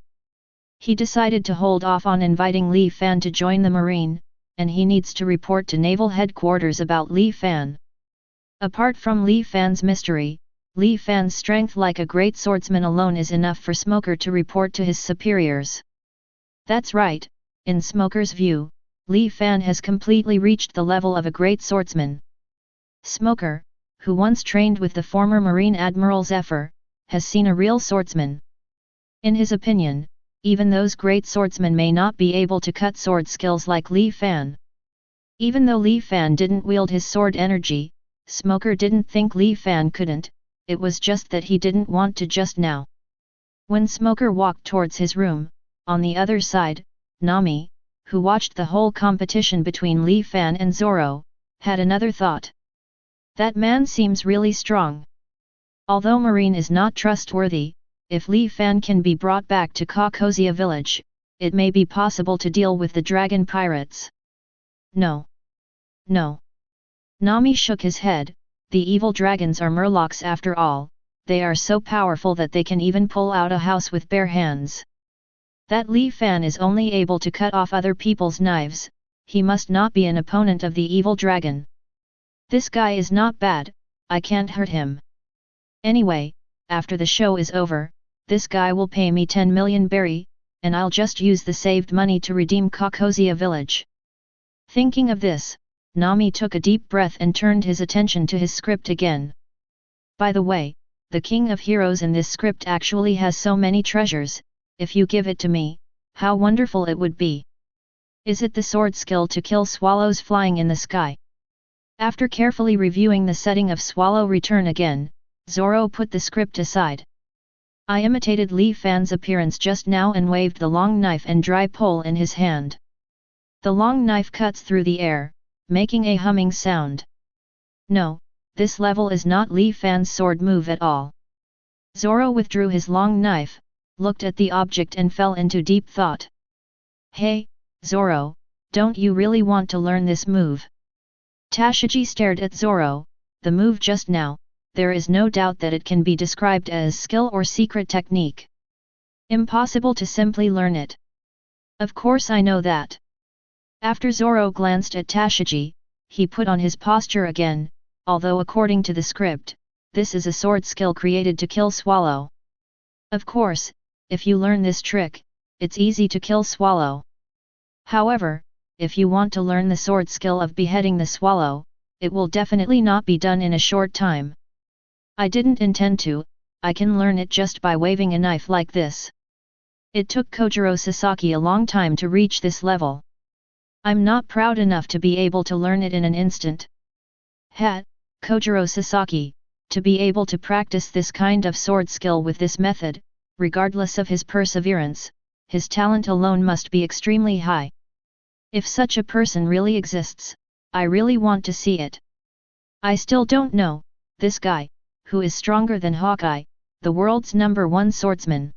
He decided to hold off on inviting Li Fan to join the Marine, and he needs to report to Naval Headquarters about Li Fan. Apart from Li Fan's mystery, Li Fan's strength like a great swordsman alone is enough for Smoker to report to his superiors. That's right, in Smoker's view, Li Fan has completely reached the level of a great swordsman. Smoker, who once trained with the former Marine Admiral Zephyr, has seen a real swordsman. In his opinion, even those great swordsmen may not be able to cut sword skills like Li Fan. Even though Li Fan didn't wield his sword energy, Smoker didn't think Li Fan couldn't, it was just that he didn't want to just now. When Smoker walked towards his room, on the other side, Nami, who watched the whole competition between Li Fan and Zoro, had another thought. That man seems really strong. Although Marine is not trustworthy, if Li Fan can be brought back to Kakosia village, it may be possible to deal with the dragon pirates. No. No. Nami shook his head. The evil dragons are murlocs after all, they are so powerful that they can even pull out a house with bare hands. That Li Fan is only able to cut off other people's knives, he must not be an opponent of the evil dragon. This guy is not bad, I can't hurt him. Anyway, after the show is over, this guy will pay me 10 million berry, and I'll just use the saved money to redeem Kokozia village. Thinking of this, Nami took a deep breath and turned his attention to his script again. By the way, the king of heroes in this script actually has so many treasures, if you give it to me, how wonderful it would be. Is it the sword skill to kill swallows flying in the sky? After carefully reviewing the setting of Swallow Return again, Zoro put the script aside. I imitated Li Fan's appearance just now and waved the long knife and dry pole in his hand. The long knife cuts through the air, making a humming sound. No, this level is not Li Fan's sword move at all. Zoro withdrew his long knife, looked at the object and fell into deep thought. Hey, Zoro, don't you really want to learn this move? Tashigi stared at Zoro. The move just now, there is no doubt that it can be described as skill or secret technique. Impossible to simply learn it. Of course I know that. After Zoro glanced at Tashigi, he put on his posture again, although according to the script, this is a sword skill created to kill Swallow. Of course, if you learn this trick, it's easy to kill Swallow. However, if you want to learn the sword skill of beheading the Swallow, it will definitely not be done in a short time. I didn't intend to, I can learn it just by waving a knife like this. It took Kojiro Sasaki a long time to reach this level. I'm not proud enough to be able to learn it in an instant. Kojiro Sasaki, to be able to practice this kind of sword skill with this method, regardless of his perseverance, his talent alone must be extremely high. If such a person really exists, I really want to see it. I still don't know, this guy, who is stronger than Hawkeye, the world's #1 swordsman.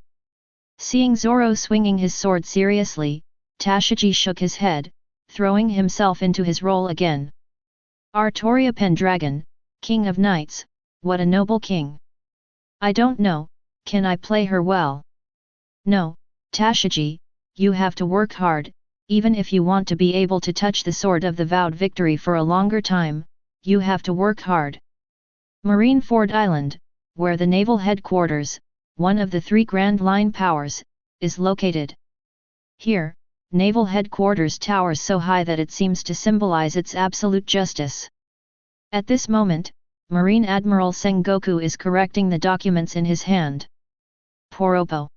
Seeing Zoro swinging his sword seriously, Tashigi shook his head, throwing himself into his role again. Artoria Pendragon, King of Knights, what a noble king. I don't know, can I play her well? No, Tashigi, you have to work hard, even if you want to be able to touch the sword of the vowed victory for a longer time, you have to work hard. Marineford Island, where the naval headquarters, one of the 3 Grand Line powers, is located. Here, naval headquarters towers so high that it seems to symbolize its absolute justice. At this moment, Marine Admiral Sengoku is correcting the documents in his hand. Poropo.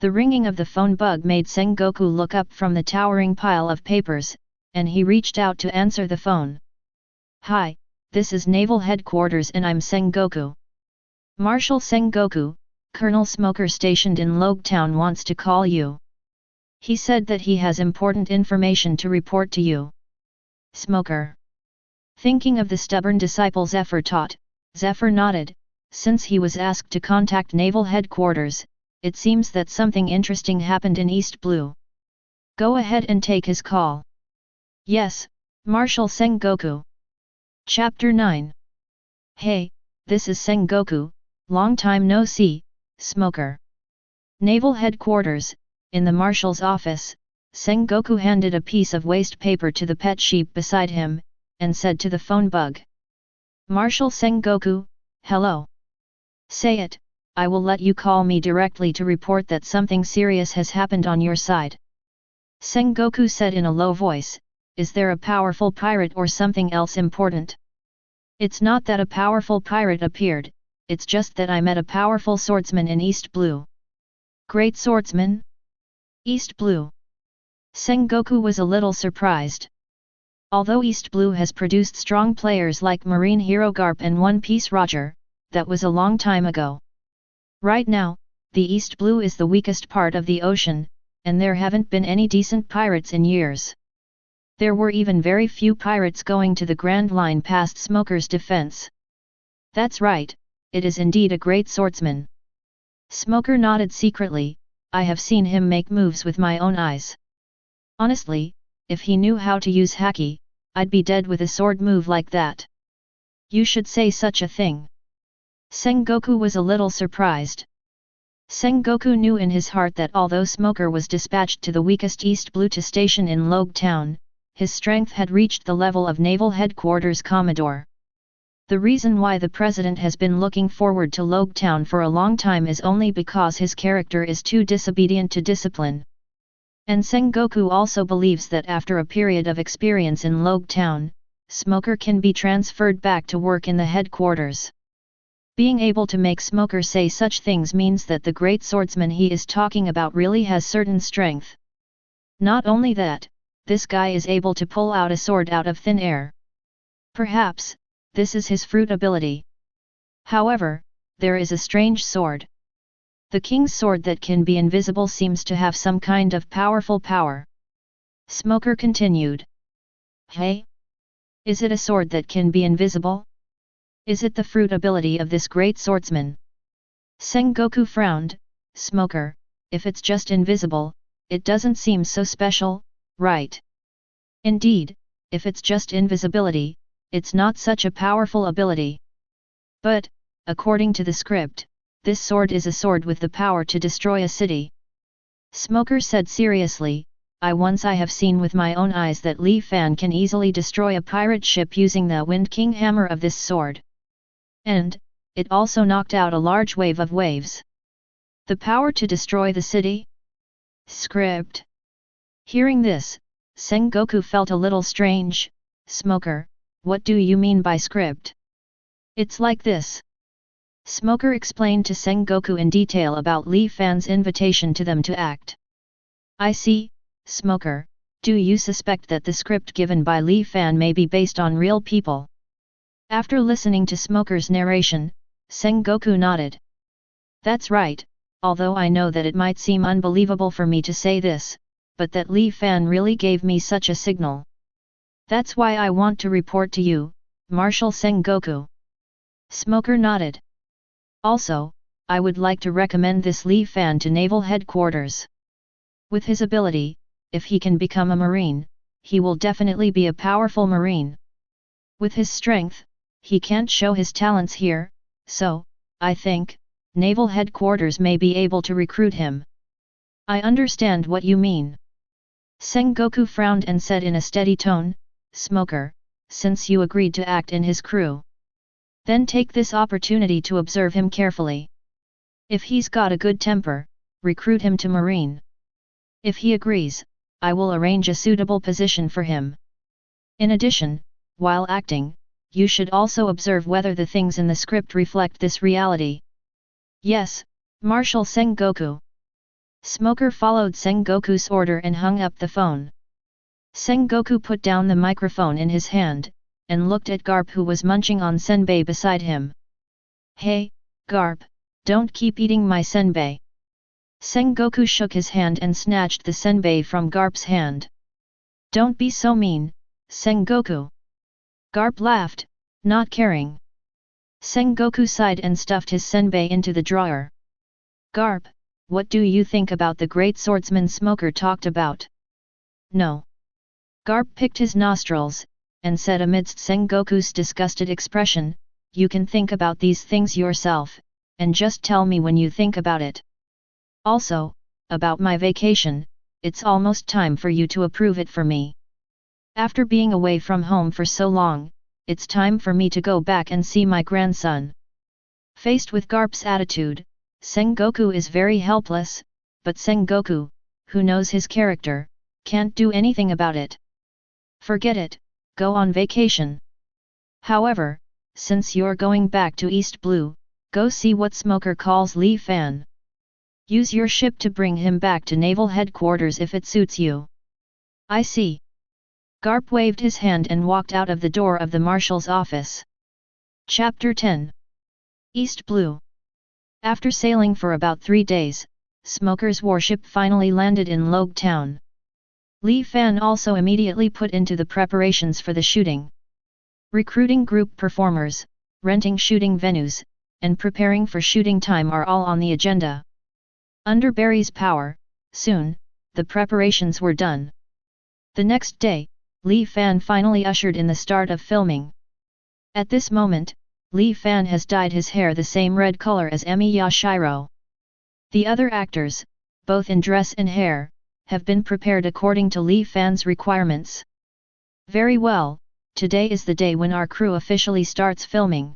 The ringing of the phone bug made Sengoku look up from the towering pile of papers, and he reached out to answer the phone. Hi, this is Naval Headquarters and I'm Sengoku. Marshal Sengoku, Colonel Smoker stationed in Logetown wants to call you. He said that he has important information to report to you. Smoker. Thinking of the stubborn disciple Zephyr taught, Zephyr nodded. Since he was asked to contact Naval Headquarters, it seems that something interesting happened in East Blue. Go ahead and take his call. Yes, Marshal Sengoku. Chapter 9. Hey, this is Sengoku, long time no see, Smoker. Naval Headquarters, in the Marshal's office, Sengoku handed a piece of waste paper to the pet sheep beside him, and said to the phone bug. Marshal Sengoku, hello. Say it, I will let you call me directly to report that something serious has happened on your side. Sengoku said in a low voice, is there a powerful pirate or something else important? It's not that a powerful pirate appeared, it's just that I met a powerful swordsman in East Blue. Great swordsman? East Blue. Sengoku was a little surprised. Although East Blue has produced strong players like Marine Hero Garp and One Piece Roger, that was a long time ago. Right now, the East Blue is the weakest part of the ocean, and there haven't been any decent pirates in years. There were even very few pirates going to the Grand Line past Smoker's defense. That's right, it is indeed a great swordsman. Smoker nodded secretly, I have seen him make moves with my own eyes. Honestly, if he knew how to use haki, I'd be dead with a sword move like that. You should say such a thing. Sengoku was a little surprised. Sengoku knew in his heart that although Smoker was dispatched to the weakest East Blue station in Logue Town, his strength had reached the level of Naval Headquarters Commodore. The reason why the President has been looking forward to Logue Town for a long time is only because his character is too disobedient to discipline. And Sengoku also believes that after a period of experience in Logue Town, Smoker can be transferred back to work in the headquarters. Being able to make Smoker say such things means that the great swordsman he is talking about really has certain strength. Not only that, this guy is able to pull out a sword out of thin air. Perhaps, this is his fruit ability. However, there is a strange sword. The king's sword that can be invisible seems to have some kind of powerful power. Smoker continued. Hey? Is it a sword that can be invisible? Is it the fruit ability of this great swordsman? Sengoku frowned. Smoker, if it's just invisible, it doesn't seem so special, right? Indeed, if it's just invisibility, it's not such a powerful ability. But, according to the script, this sword is a sword with the power to destroy a city. Smoker said seriously, I have seen with my own eyes that Li Fan can easily destroy a pirate ship using the Wind King hammer of this sword. And, it also knocked out a large wave of waves. The power to destroy the city? Script. Hearing this, Sengoku felt a little strange. Smoker, what do you mean by script? It's like this. Smoker explained to Sengoku in detail about Li Fan's invitation to them to act. I see, Smoker, do you suspect that the script given by Li Fan may be based on real people? After listening to Smoker's narration, Sengoku nodded. That's right, although I know that it might seem unbelievable for me to say this, but that Li Fan really gave me such a signal. That's why I want to report to you, Marshal Sengoku. Smoker nodded. Also, I would like to recommend this Li Fan to Naval Headquarters. With his ability, if he can become a Marine, he will definitely be a powerful Marine. With his strength, he can't show his talents here, so, I think, Naval Headquarters may be able to recruit him. I understand what you mean. Sengoku frowned and said in a steady tone, Smoker, since you agreed to act in his crew, then take this opportunity to observe him carefully. If he's got a good temper, recruit him to Marine. If he agrees, I will arrange a suitable position for him. In addition, while acting, you should also observe whether the things in the script reflect this reality. Yes, Marshal Sengoku. Smoker followed Sengoku's order and hung up the phone. Sengoku put down the microphone in his hand, and looked at Garp who was munching on senbei beside him. Hey, Garp, don't keep eating my senbei. Sengoku shook his hand and snatched the senbei from Garp's hand. Don't be so mean, Sengoku. Garp laughed, not caring. Sengoku sighed and stuffed his senbei into the drawer. Garp, what do you think about the great swordsman Smoker talked about? No. Garp picked his nostrils, and said amidst Sengoku's disgusted expression, you can think about these things yourself, and just tell me when you think about it. Also, about my vacation, it's almost time for you to approve it for me. After being away from home for so long, it's time for me to go back and see my grandson. Faced with Garp's attitude, Sengoku is very helpless, but Sengoku, who knows his character, can't do anything about it. Forget it, go on vacation. However, since you're going back to East Blue, go see what Smoker calls Li Fan. Use your ship to bring him back to Naval Headquarters if it suits you. I see. Garp waved his hand and walked out of the door of the Marshal's office. Chapter 10. East Blue. After sailing for about 3 days, Smoker's warship finally landed in Logue Town. Li Fan also immediately put into the preparations for the shooting. Recruiting group performers, renting shooting venues, and preparing for shooting time are all on the agenda. Under Barry's power, soon, the preparations were done. The next day, Li Fan finally ushered in the start of filming. At this moment, Li Fan has dyed his hair the same red color as Emi Yashiro. The other actors, both in dress and hair, have been prepared according to Li Fan's requirements. Very well, today is the day when our crew officially starts filming.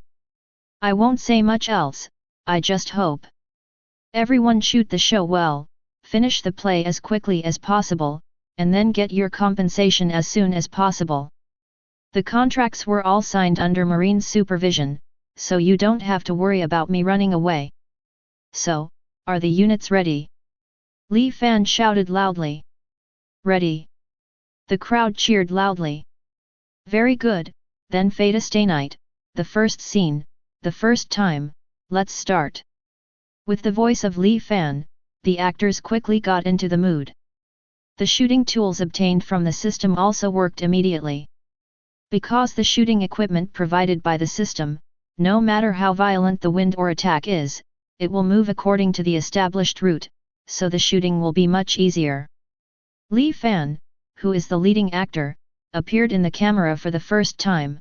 I won't say much else, I just hope everyone shoot the show well, finish the play as quickly as possible, and then get your compensation as soon as possible. The contracts were all signed under Marine's supervision, so you don't have to worry about me running away. So, are the units ready? Li Fan shouted loudly. Ready. The crowd cheered loudly. Very good, then Fata Stay Night, the first scene, the first time, let's start. With the voice of Li Fan, the actors quickly got into the mood. The shooting tools obtained from the system also worked immediately. Because the shooting equipment provided by the system, no matter how violent the wind or attack is, it will move according to the established route, so the shooting will be much easier. Li Fan, who is the leading actor, appeared in the camera for the first time.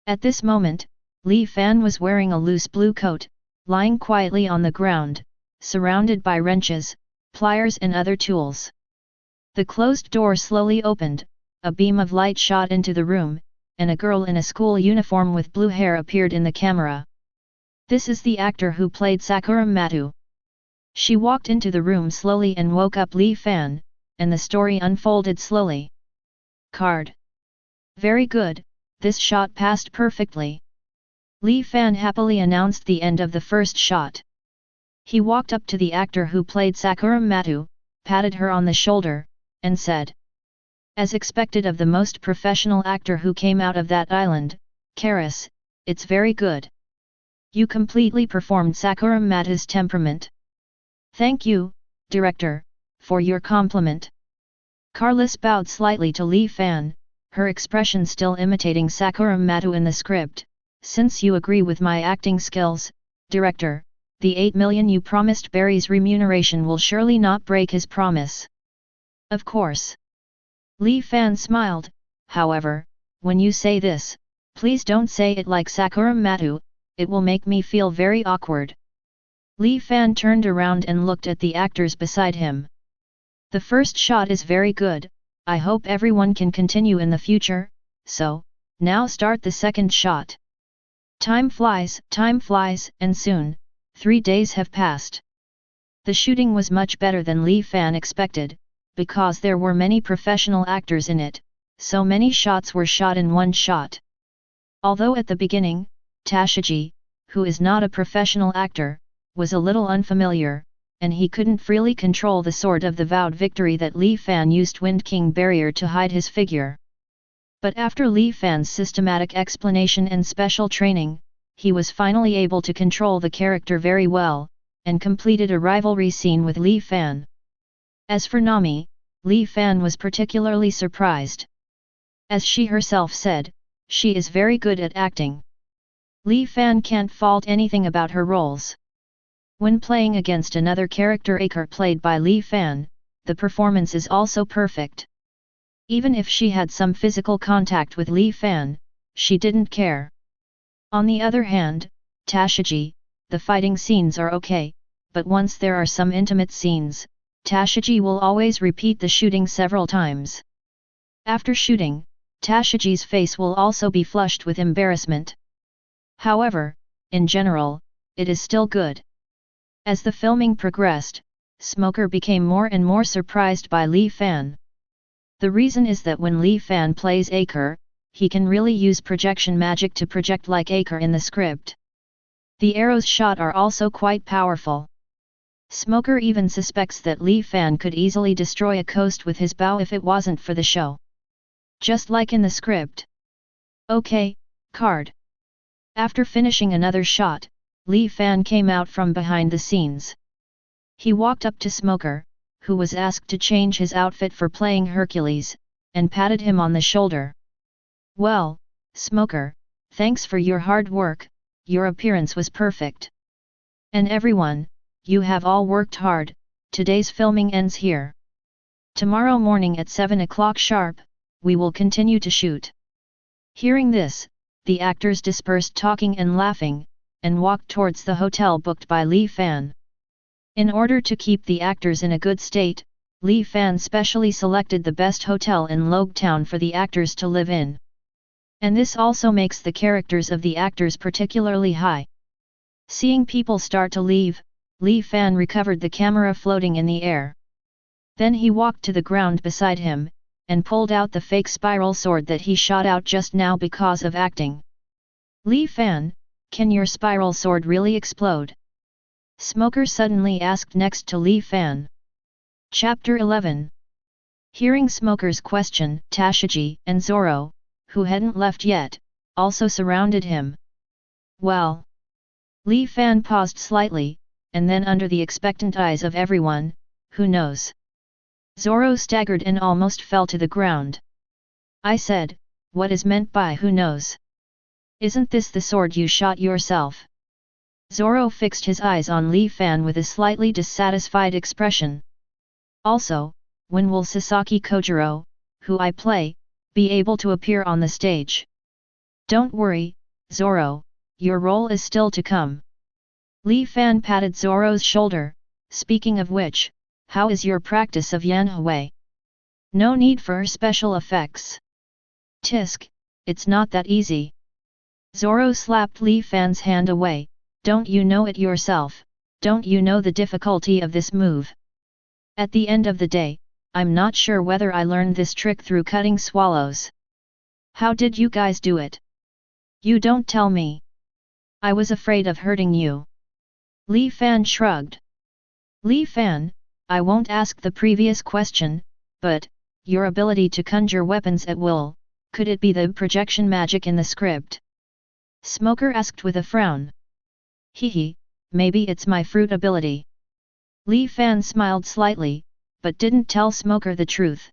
At this moment, Li Fan was wearing a loose blue coat, lying quietly on the ground, surrounded by wrenches, pliers and other tools. The closed door slowly opened, a beam of light shot into the room, and a girl in a school uniform with blue hair appeared in the camera. This is the actor who played Sakura Matu. She walked into the room slowly and woke up Li Fan, and the story unfolded slowly. Card. Very good, this shot passed perfectly. Li Fan happily announced the end of the first shot. He walked up to the actor who played Sakura Matu, patted her on the shoulder, and said, as expected of the most professional actor who came out of that island, Karis, it's very good. You completely performed Sakura Matu's temperament. Thank you, director, for your compliment. Carlos bowed slightly to Li Fan, her expression still imitating Sakura Matu in the script. Since you agree with my acting skills, director, the 8 million you promised Barry's remuneration will surely not break his promise. Of course. Li Fan smiled, however, when you say this, please don't say it like Sakura Matu, it will make me feel very awkward. Li Fan turned around and looked at the actors beside him. The first shot is very good, I hope everyone can continue in the future, so, now start the second shot. Time flies, and soon, 3 days have passed. The shooting was much better than Li Fan expected, because there were many professional actors in it, so many shots were shot in one shot. Although at the beginning, Tashiji, who is not a professional actor, was a little unfamiliar, and he couldn't freely control the sword of the vowed victory that Li Fan used Wind King Barrier to hide his figure. But after Li Fan's systematic explanation and special training, he was finally able to control the character very well, and completed a rivalry scene with Li Fan. As for Nami, Li Fan was particularly surprised. As she herself said, she is very good at acting. Li Fan can't fault anything about her roles. When playing against another character actor played by Li Fan, the performance is also perfect. Even if she had some physical contact with Li Fan, she didn't care. On the other hand, Tashiji, the fighting scenes are okay, but once there are some intimate scenes, Tashiji will always repeat the shooting several times. After shooting, Tashiji's face will also be flushed with embarrassment. However, in general, it is still good. As the filming progressed, Smoker became more and more surprised by Li Fan. The reason is that when Li Fan plays Aker, he can really use projection magic to project like Aker in the script. The arrows shot are also quite powerful. Smoker even suspects that Li Fan could easily destroy a coast with his bow if it wasn't for the show. Just like in the script. Okay, card. After finishing another shot, Li Fan came out from behind the scenes. He walked up to Smoker, who was asked to change his outfit for playing Hercules, and patted him on the shoulder. Well, Smoker, thanks for your hard work, your appearance was perfect. And everyone, you have all worked hard, today's filming ends here. Tomorrow morning at 7 o'clock sharp, we will continue to shoot." Hearing this, the actors dispersed talking and laughing, and walked towards the hotel booked by Li Fan. In order to keep the actors in a good state, Li Fan specially selected the best hotel in Logue Town for the actors to live in. And this also makes the characters of the actors particularly high. Seeing people start to leave, Li Fan recovered the camera floating in the air. Then he walked to the ground beside him, and pulled out the fake spiral sword that he shot out just now because of acting. "Li Fan, can your spiral sword really explode?" Smoker suddenly asked next to Li Fan. Chapter 11. Hearing Smoker's question, Tashigi and Zoro, who hadn't left yet, also surrounded him. "Well." Li Fan paused slightly, and then under the expectant eyes of everyone, "Who knows?" Zoro staggered and almost fell to the ground. "I said, what is meant by who knows? Isn't this the sword you shot yourself?" Zoro fixed his eyes on Li Fan with a slightly dissatisfied expression. "Also, when will Sasaki Kojiro, who I play, be able to appear on the stage?" "Don't worry, Zoro, your role is still to come." Li Fan patted Zoro's shoulder, "Speaking of which, how is your practice of Yanhui? No need for special effects." "Tisk, it's not that easy." Zoro slapped Li Fan's hand away, "Don't you know it yourself? Don't you know the difficulty of this move? At the end of the day, I'm not sure whether I learned this trick through cutting swallows. How did you guys do it? You don't tell me. I was afraid of hurting you." Li Fan shrugged. "Li Fan, I won't ask the previous question, but, your ability to conjure weapons at will, could it be the projection magic in the script?" Smoker asked with a frown. "Hehe, maybe it's my fruit ability." Li Fan smiled slightly, but didn't tell Smoker the truth.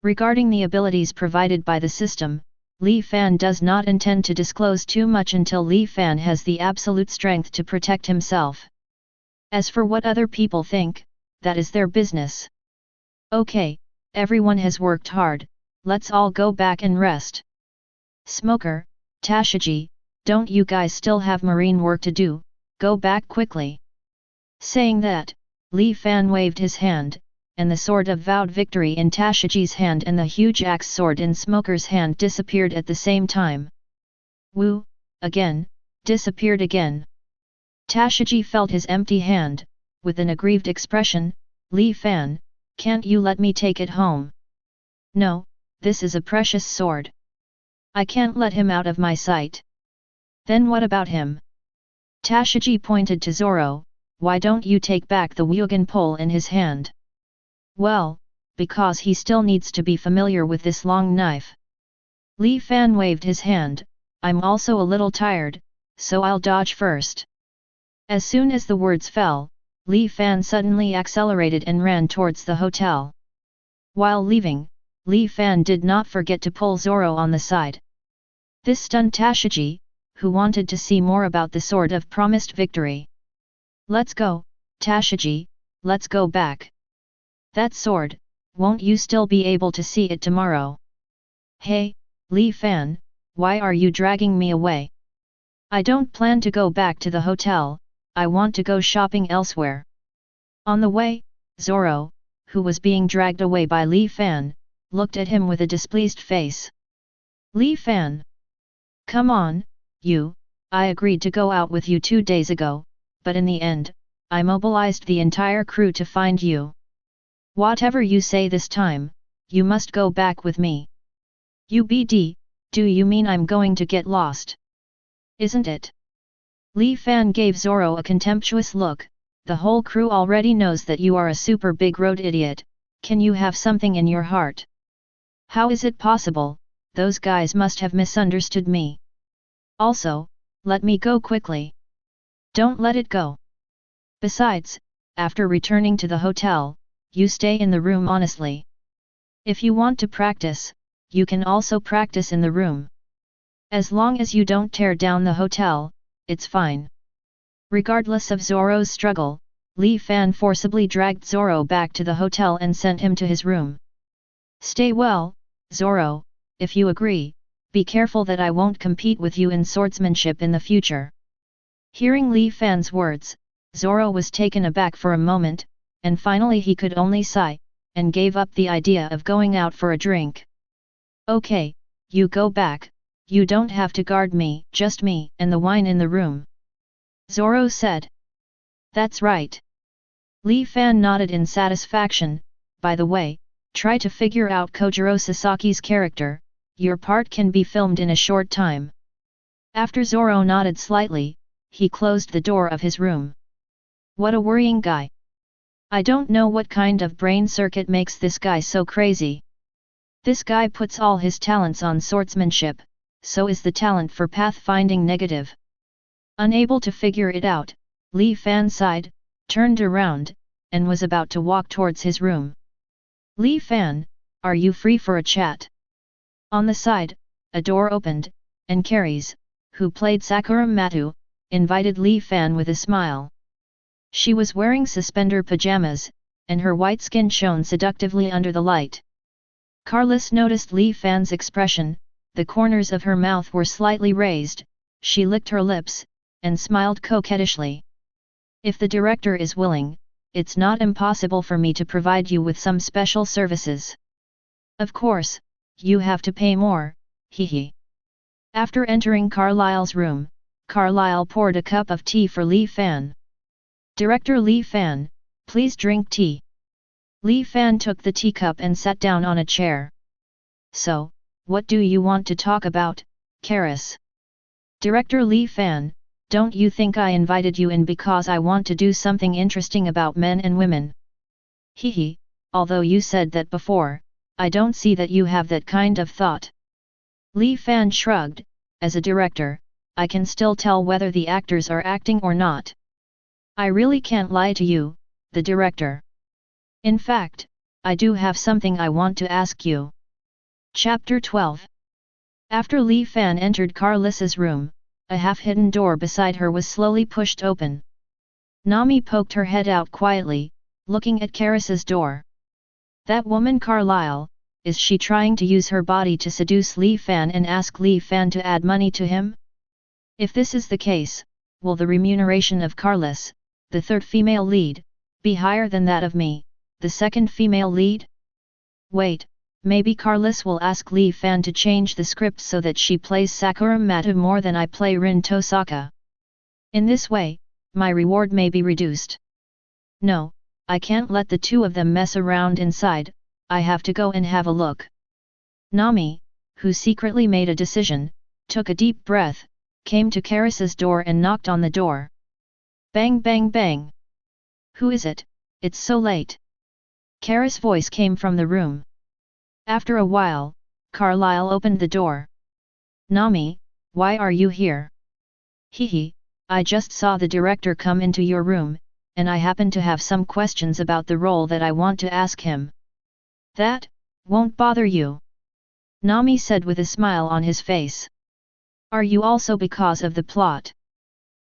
Regarding the abilities provided by the system, Li Fan does not intend to disclose too much until Li Fan has the absolute strength to protect himself. As for what other people think, that is their business. "Okay, everyone has worked hard, let's all go back and rest." "Smoker, Tashigi, don't you guys still have marine work to do? Go back quickly." Saying that, Li Fan waved his hand, and the sword of vowed victory in Tashigi's hand and the huge axe sword in Smoker's hand disappeared at the same time. "Woo, again, disappeared again." Tashigi felt his empty hand, with an aggrieved expression. "Li Fan, can't you let me take it home?" "No, this is a precious sword. I can't let him out of my sight." "Then what about him?" Tashigi pointed to Zoro. "Why don't you take back the Wugen pole in his hand?" "Well, because he still needs to be familiar with this long knife." Li Fan waved his hand. "I'm also a little tired, so I'll dodge first." As soon as the words fell, Li Fan suddenly accelerated and ran towards the hotel. While leaving, Li Fan did not forget to pull Zoro on the side. This stunned Tashigi, who wanted to see more about the sword of promised victory. "Let's go, Tashigi, let's go back. That sword, won't you still be able to see it tomorrow?" "Hey, Li Fan, why are you dragging me away? I don't plan to go back to the hotel, I want to go shopping elsewhere." On the way, Zoro, who was being dragged away by Li Fan, looked at him with a displeased face. "Li Fan! Come on, I agreed to go out with you 2 days ago, but in the end, I mobilized the entire crew to find you. Whatever you say this time, you must go back with me." "UBD, do you mean I'm going to get lost? Isn't it?" Li Fan gave Zoro a contemptuous look. "The whole crew already knows that you are a super big road idiot, can you have something in your heart? How is it possible? Those guys must have misunderstood me. Also, let me go quickly. Don't let it go. Besides, after returning to the hotel, you stay in the room honestly. If you want to practice, you can also practice in the room. As long as you don't tear down the hotel, it's fine." Regardless of Zoro's struggle, Li Fan forcibly dragged Zoro back to the hotel and sent him to his room. "Stay well, Zoro, if you agree, be careful that I won't compete with you in swordsmanship in the future. Hearing Li Fan's words, Zoro was taken aback for a moment, and finally he could only sigh, and gave up the idea of going out for a drink. Okay, you go back, you don't have to guard me, just me and the wine in the room. Zoro said. That's right. Li Fan nodded in satisfaction. By the way, try to figure out Kojiro Sasaki's character, your part can be filmed in a short time. After Zoro nodded slightly, he closed the door of his room. What a worrying guy. I don't know what kind of brain circuit makes this guy so crazy. This guy puts all his talents on swordsmanship, so is the talent for pathfinding negative. Unable to figure it out, Li Fan sighed, turned around, and was about to walk towards his room. Li Fan, are you free for a chat? On the side, a door opened, and Carries, who played Sakura Matu, invited Li Fan with a smile. She was wearing suspender pajamas, and her white skin shone seductively under the light. Carlos noticed Li Fan's expression, the corners of her mouth were slightly raised, she licked her lips, and smiled coquettishly. If the director is willing, it's not impossible for me to provide you with some special services. Of course, you have to pay more, hee. After entering Carlyle's room, Carlyle poured a cup of tea for Li Fan. Director Li Fan, please drink tea. Li Fan took the teacup and sat down on a chair. So, what do you want to talk about, Karis? Director Li Fan, don't you think I invited you in because I want to do something interesting about men and women? Hee, although you said that before, I don't see that you have that kind of thought. Li Fan shrugged, as a director, I can still tell whether the actors are acting or not. I really can't lie to you, the director. In fact, I do have something I want to ask you. Chapter 12. After Li Fan entered Carlis's room, a half-hidden door beside her was slowly pushed open. Nami poked her head out quietly, looking at Karis's door. That woman Carlyle, is she trying to use her body to seduce Li Fan and ask Li Fan to add money to him? If this is the case, will the remuneration of Carlis, the third female lead, be higher than that of me, the second female lead? Wait, maybe Carlis will ask Li Fan to change the script so that she plays Sakura Matu more than I play Rin Tosaka. In this way, my reward may be reduced. No, I can't let the two of them mess around inside, I have to go and have a look. Nami, who secretly made a decision, took a deep breath, came to Karis's door and knocked on the door. Bang bang bang. Who is it? It's so late. Karis' voice came from the room. After a while, Carlyle opened the door. Nami, why are you here? Hee, I just saw the director come into your room, and I happen to have some questions about the role that I want to ask him. That won't bother you? Nami said with a smile on his face. Are you also because of the plot?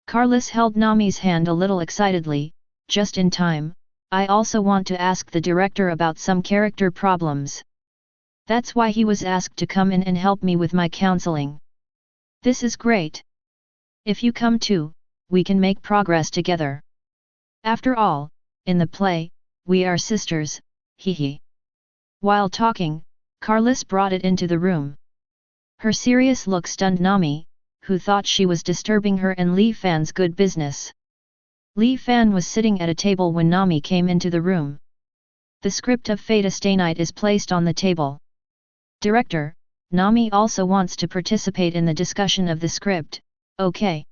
Carlis held Nami's hand a little excitedly, just in time, I also want to ask the director about some character problems. That's why he was asked to come in and help me with my counseling. This is great. If you come too, we can make progress together. After all, in the play, we are sisters, hee. While talking, Carlis brought it into the room. Her serious look stunned Nami, who thought she was disturbing her and Li Fan's good business. Li Fan was sitting at a table when Nami came into the room. The script of Fate Stay Night is placed on the table. Director, Nami also wants to participate in the discussion of the script, okay.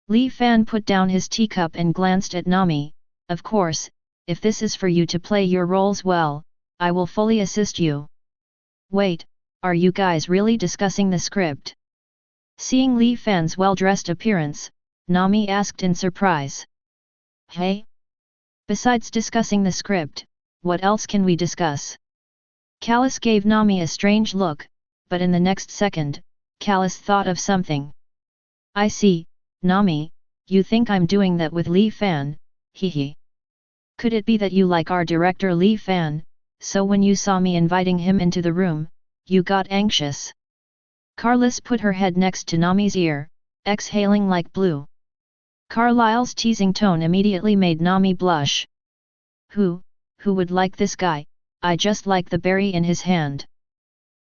Li Fan put down his teacup and glanced at Nami, of course, if this is for you to play your roles well, I will fully assist you. Wait, are you guys really discussing the script? Seeing Li Fan's well-dressed appearance, Nami asked in surprise. Hey? Besides discussing the script, what else can we discuss? Callis gave Nami a strange look, but in the next second, Callis thought of something. I see, Nami, you think I'm doing that with Li Fan, hee. Could it be that you like our director Li Fan, so when you saw me inviting him into the room, you got anxious. Carlos put her head next to Nami's ear, exhaling like blue. Carlyle's teasing tone immediately made Nami blush. Who would like this guy? I just like the berry in his hand.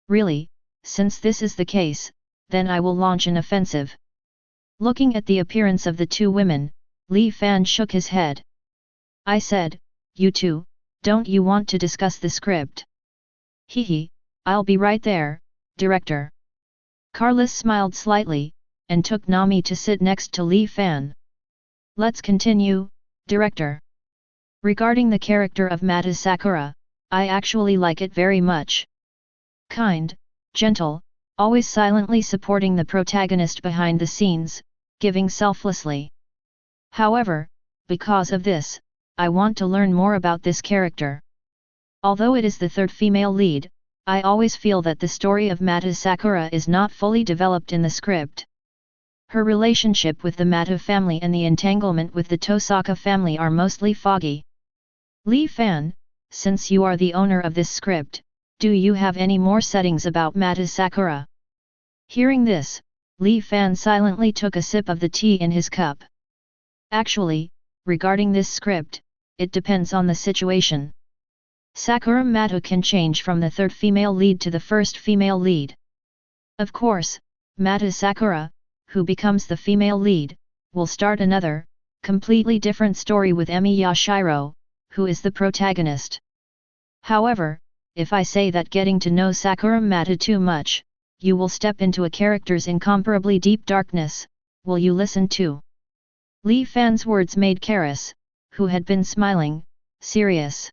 Really, since this is the case, then I will launch an offensive. Looking at the appearance of the two women, Li Fan shook his head. I said, you two, don't you want to discuss the script? Hehe, I'll be right there, director. Carlos smiled slightly, and took Nami to sit next to Li Fan. Let's continue, director. Regarding the character of Mata Sakura, I actually like it very much. Kind, gentle, always silently supporting the protagonist behind the scenes, giving selflessly. However, because of this, I want to learn more about this character. Although it is the third female lead, I always feel that the story of Mata Sakura is not fully developed in the script. Her relationship with the Mata family and the entanglement with the Tosaka family are mostly foggy. Li Fan, since you are the owner of this script, do you have any more settings about Mata Sakura? Hearing this, Li Fan silently took a sip of the tea in his cup. Actually, regarding this script, it depends on the situation. Sakura Mata can change from the third female lead to the first female lead. Of course, Mata Sakura, who becomes the female lead, will start another, completely different story with Emi Yashiro, who is the protagonist. However, if I say that getting to know Sakura Mata too much, you will step into a character's incomparably deep darkness, will you listen to? Li Fan's words made Karis, who had been smiling, serious.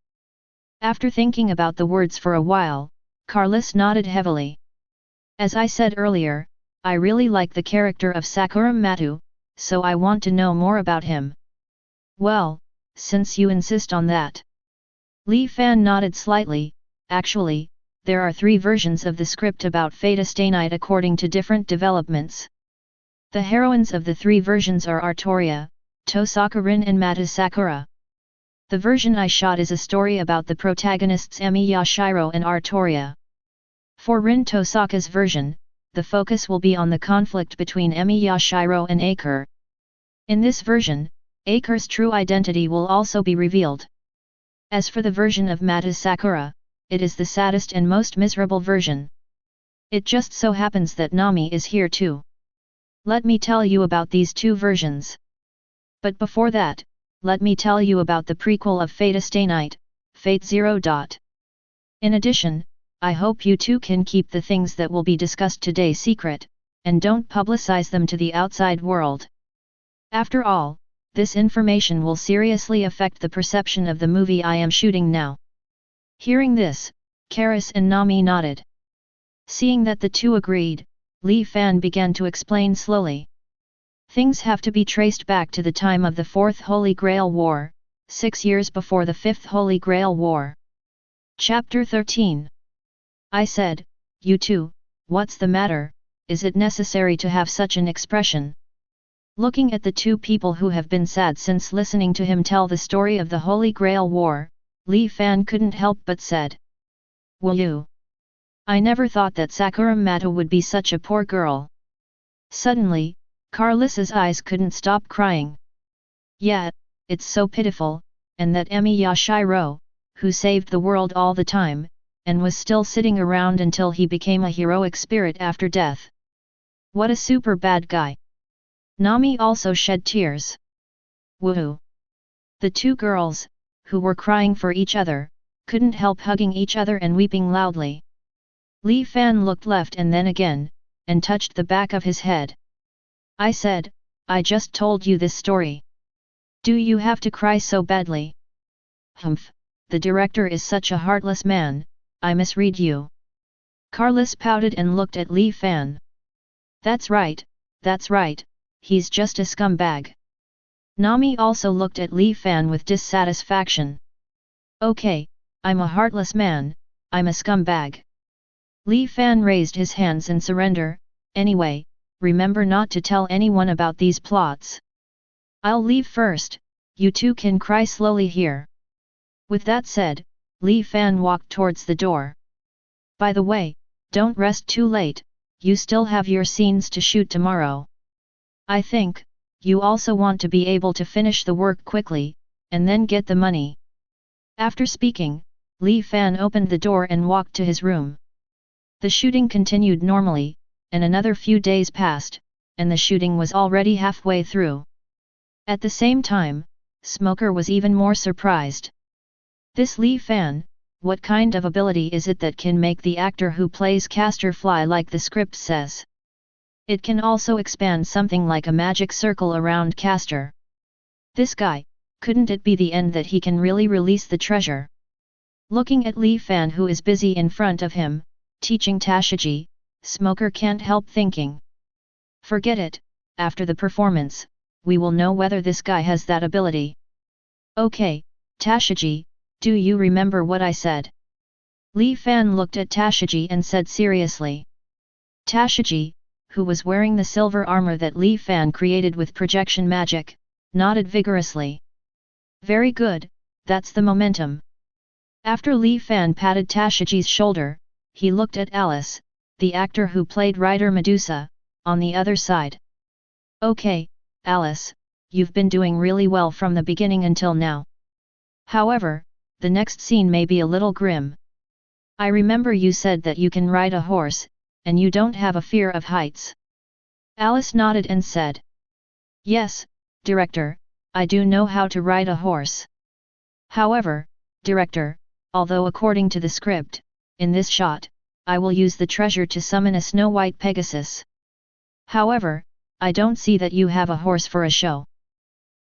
After thinking about the words for a while, Carlos nodded heavily. As I said earlier, I really like the character of Sakura Mata, so I want to know more about him. Well, since you insist on that. Li Fan nodded slightly. Actually, there are 3 versions of the script about Fata Stay Night according to different developments. The heroines of the 3 versions are Artoria, Tosaka Rin and Mata Sakura. The version I shot is a story about the protagonists Emi Yashiro and Artoria. For Rin Tosaka's version, the focus will be on the conflict between Emi Yashiro and Aker. In this version, Aker's true identity will also be revealed. As for the version of Mata Sakura, it is the saddest and most miserable version. It just so happens that Nami is here too. Let me tell you about these 2 versions. But before that, let me tell you about the prequel of Fata Stay Night, Fate 0. In addition, I hope you two can keep the things that will be discussed today secret, and don't publicize them to the outside world. After all, this information will seriously affect the perception of the movie I am shooting now. Hearing this, Karis and Nami nodded. Seeing that the two agreed, Li Fan began to explain slowly. Things have to be traced back to the time of the Fourth Holy Grail War, 6 years before the Fifth Holy Grail War. Chapter 13. I said, you two, what's the matter, is it necessary to have such an expression? Looking at the 2 people who have been sad since listening to him tell the story of the Holy Grail War, Li Fan couldn't help but said. Will you? I never thought that Sakura Mata would be such a poor girl. Suddenly, Carlos's eyes couldn't stop crying. Yeah, it's so pitiful, and that Emi Yashiro, who saved the world all the time, and was still sitting around until he became a heroic spirit after death. What a super bad guy. Nami also shed tears. Woohoo! The 2 girls, who were crying for each other, couldn't help hugging each other and weeping loudly. Li Fan looked left and then again, and touched the back of his head. I said, I just told you this story. Do you have to cry so badly? Humph, the director is such a heartless man, I misread you. Carlos pouted and looked at Li Fan. That's right, he's just a scumbag. Nami also looked at Li Fan with dissatisfaction. Okay, I'm a heartless man, I'm a scumbag. Li Fan raised his hands in surrender. Anyway, remember not to tell anyone about these plots. I'll leave first, you two can cry slowly here. With that said, Li Fan walked towards the door. By the way, Don't rest too late, you still have your scenes to shoot tomorrow. I think, you also want to be able to finish the work quickly, and then get the money. After speaking, Li Fan opened the door and walked to his room. The shooting continued normally, and another few days passed, and the shooting was already halfway through. At the same time, Smoker was even more surprised. This Li Fan, what kind of ability is it that can make the actor who plays caster fly like the script says? It can also expand something like a magic circle around caster. This guy, couldn't it be the end that he can really release the treasure? Looking at Li Fan who is busy in front of him, teaching Tashiji, Smoker can't help thinking. Forget it, after the performance, we will know whether this guy has that ability. Okay, Tashiji, do you remember what I said? Li Fan looked at Tashiji and said seriously. Tashiji, who was wearing the silver armor that Li Fan created with projection magic, nodded vigorously. Very good, that's the momentum. After Li Fan patted Tashiji's shoulder, he looked at Alice, the actor who played Rider Medusa, on the other side. Okay, Alice, you've been doing really well from the beginning until now. However, the next scene may be a little grim. I remember you said that you can ride a horse, and you don't have a fear of heights. Alice nodded and said. Yes, director, I do know how to ride a horse. However, director, although according to the script, in this shot, I will use the treasure to summon a snow-white Pegasus. However, I don't see that you have a horse for a show.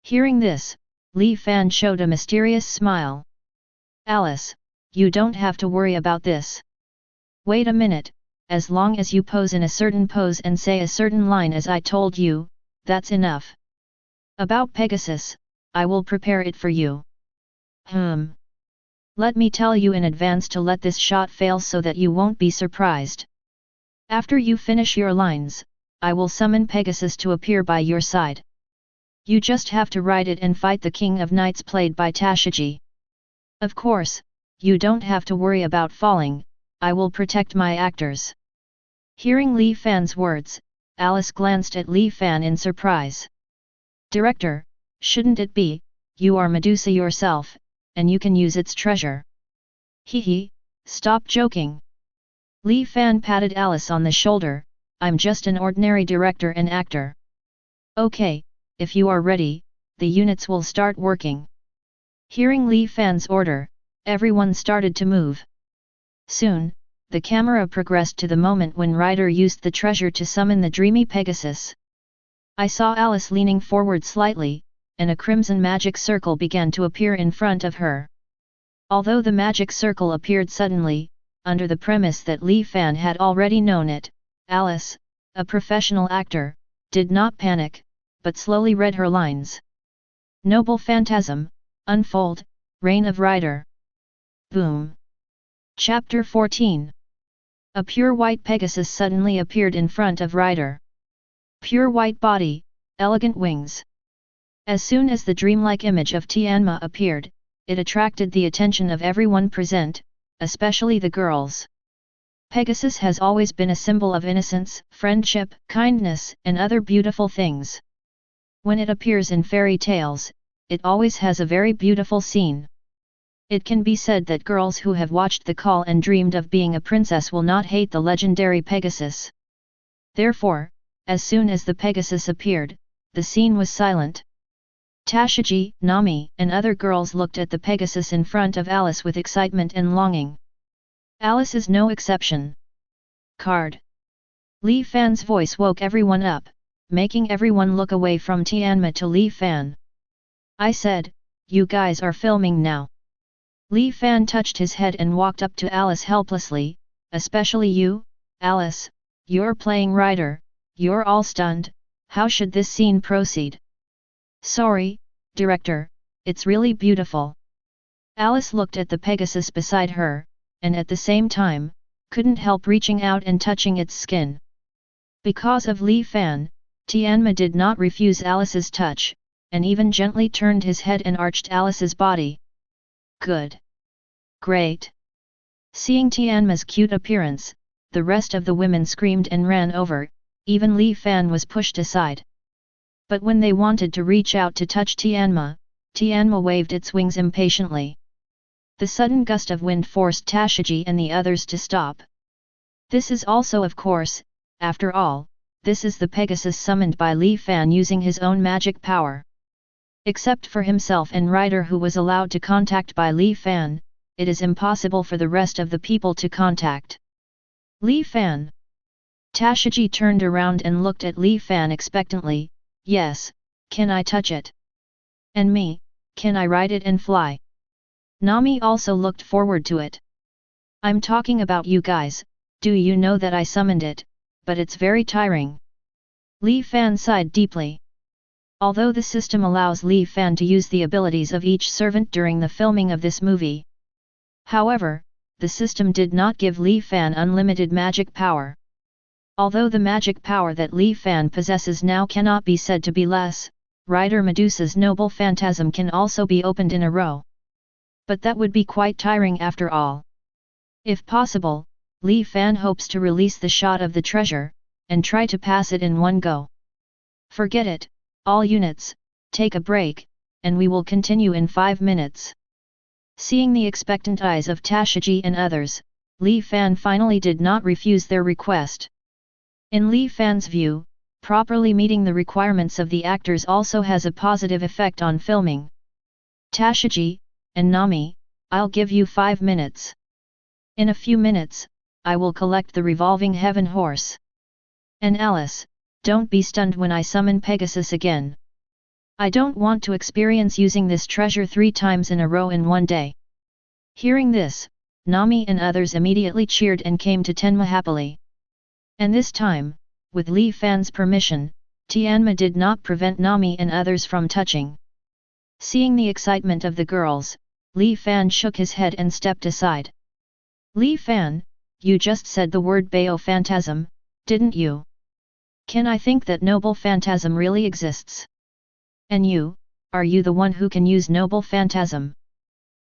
Hearing this, Li Fan showed a mysterious smile. Alice, you don't have to worry about this. Wait a minute, as long as you pose in a certain pose and say a certain line as I told you, that's enough. About Pegasus, I will prepare it for you. Let me tell you in advance to let this shot fail so that you won't be surprised. After you finish your lines, I will summon Pegasus to appear by your side. You just have to ride it and fight the King of Knights played by Tashiji. Of course, you don't have to worry about falling, I will protect my actors. Hearing Li Fan's words, Alice glanced at Li Fan in surprise. Director, shouldn't it be, you are Medusa yourself, and you can use its treasure. Hee, stop joking. Li Fan patted Alice on the shoulder, I'm just an ordinary director and actor. Okay, if you are ready, the units will start working. Hearing Li Fan's order, everyone started to move. Soon, the camera progressed to the moment when Ryder used the treasure to summon the dreamy Pegasus. I saw Alice leaning forward slightly, and a crimson magic circle began to appear in front of her. Although the magic circle appeared suddenly, under the premise that Li Fan had already known it, Alice, a professional actor, did not panic, but slowly read her lines. Noble Phantasm, unfold, Reign of Ryder. Boom. Chapter 14. A pure white Pegasus suddenly appeared in front of Ryder. Pure white body, elegant wings. As soon as the dreamlike image of Tianma appeared, it attracted the attention of everyone present, especially the girls. Pegasus has always been a symbol of innocence, friendship, kindness, and other beautiful things. When it appears in fairy tales, it always has a very beautiful scene. It can be said that girls who have watched The Call and dreamed of being a princess will not hate the legendary Pegasus. Therefore, as soon as the Pegasus appeared, the scene was silent. Tashiji, Nami, and other girls looked at the Pegasus in front of Alice with excitement and longing. Alice is no exception. Card. Li Fan's voice woke everyone up, making everyone look away from Tianma to Li Fan. I said, you guys are filming now. Li Fan touched his head and walked up to Alice helplessly, especially you, Alice, you're playing Ryder, you're all stunned, how should this scene proceed? Sorry, director, it's really beautiful. Alice looked at the Pegasus beside her, and at the same time, couldn't help reaching out and touching its skin. Because of Li Fan, Tianma did not refuse Alice's touch, and even gently turned his head and arched Alice's body. Good. Great. Seeing Tianma's cute appearance, the rest of the women screamed and ran over, even Li Fan was pushed aside. But when they wanted to reach out to touch Tianma, Tianma waved its wings impatiently. The sudden gust of wind forced Tashiji and the others to stop. This is also of course, after all, this is the Pegasus summoned by Li Fan using his own magic power. Except for himself and Rider who was allowed to contact by Li Fan, it is impossible for the rest of the people to contact. Li Fan. Tashiji turned around and looked at Li Fan expectantly. Yes, can I touch it? And me, can I ride it and fly? Nami also looked forward to it. I'm talking about you guys, do you know that I summoned it, but it's very tiring. Li Fan sighed deeply. Although the system allows Li Fan to use the abilities of each servant during the filming of this movie. However, the system did not give Li Fan unlimited magic power. Although the magic power that Li Fan possesses now cannot be said to be less, Rider Medusa's noble phantasm can also be opened in a row. But that would be quite tiring after all. If possible, Li Fan hopes to release the shot of the treasure, and try to pass it in one go. Forget it, all units, take a break, and we will continue in 5 minutes. Seeing the expectant eyes of Tashiji and others, Li Fan finally did not refuse their request. In Li Fan's view, properly meeting the requirements of the actors also has a positive effect on filming. Tashiji and Nami, I'll give you 5 minutes. In a few minutes, I will collect the revolving heaven horse. And Alice, don't be stunned when I summon Pegasus again. I don't want to experience using this treasure 3 times in a row in one day. Hearing this, Nami and others immediately cheered and came to Tenma happily. And this time, with Li Fan's permission, Tianma did not prevent Nami and others from touching. Seeing the excitement of the girls, Li Fan shook his head and stepped aside. Li Fan, you just said the word Bao Phantasm, didn't you? Can I think that noble phantasm really exists? And you, are you the one who can use noble phantasm?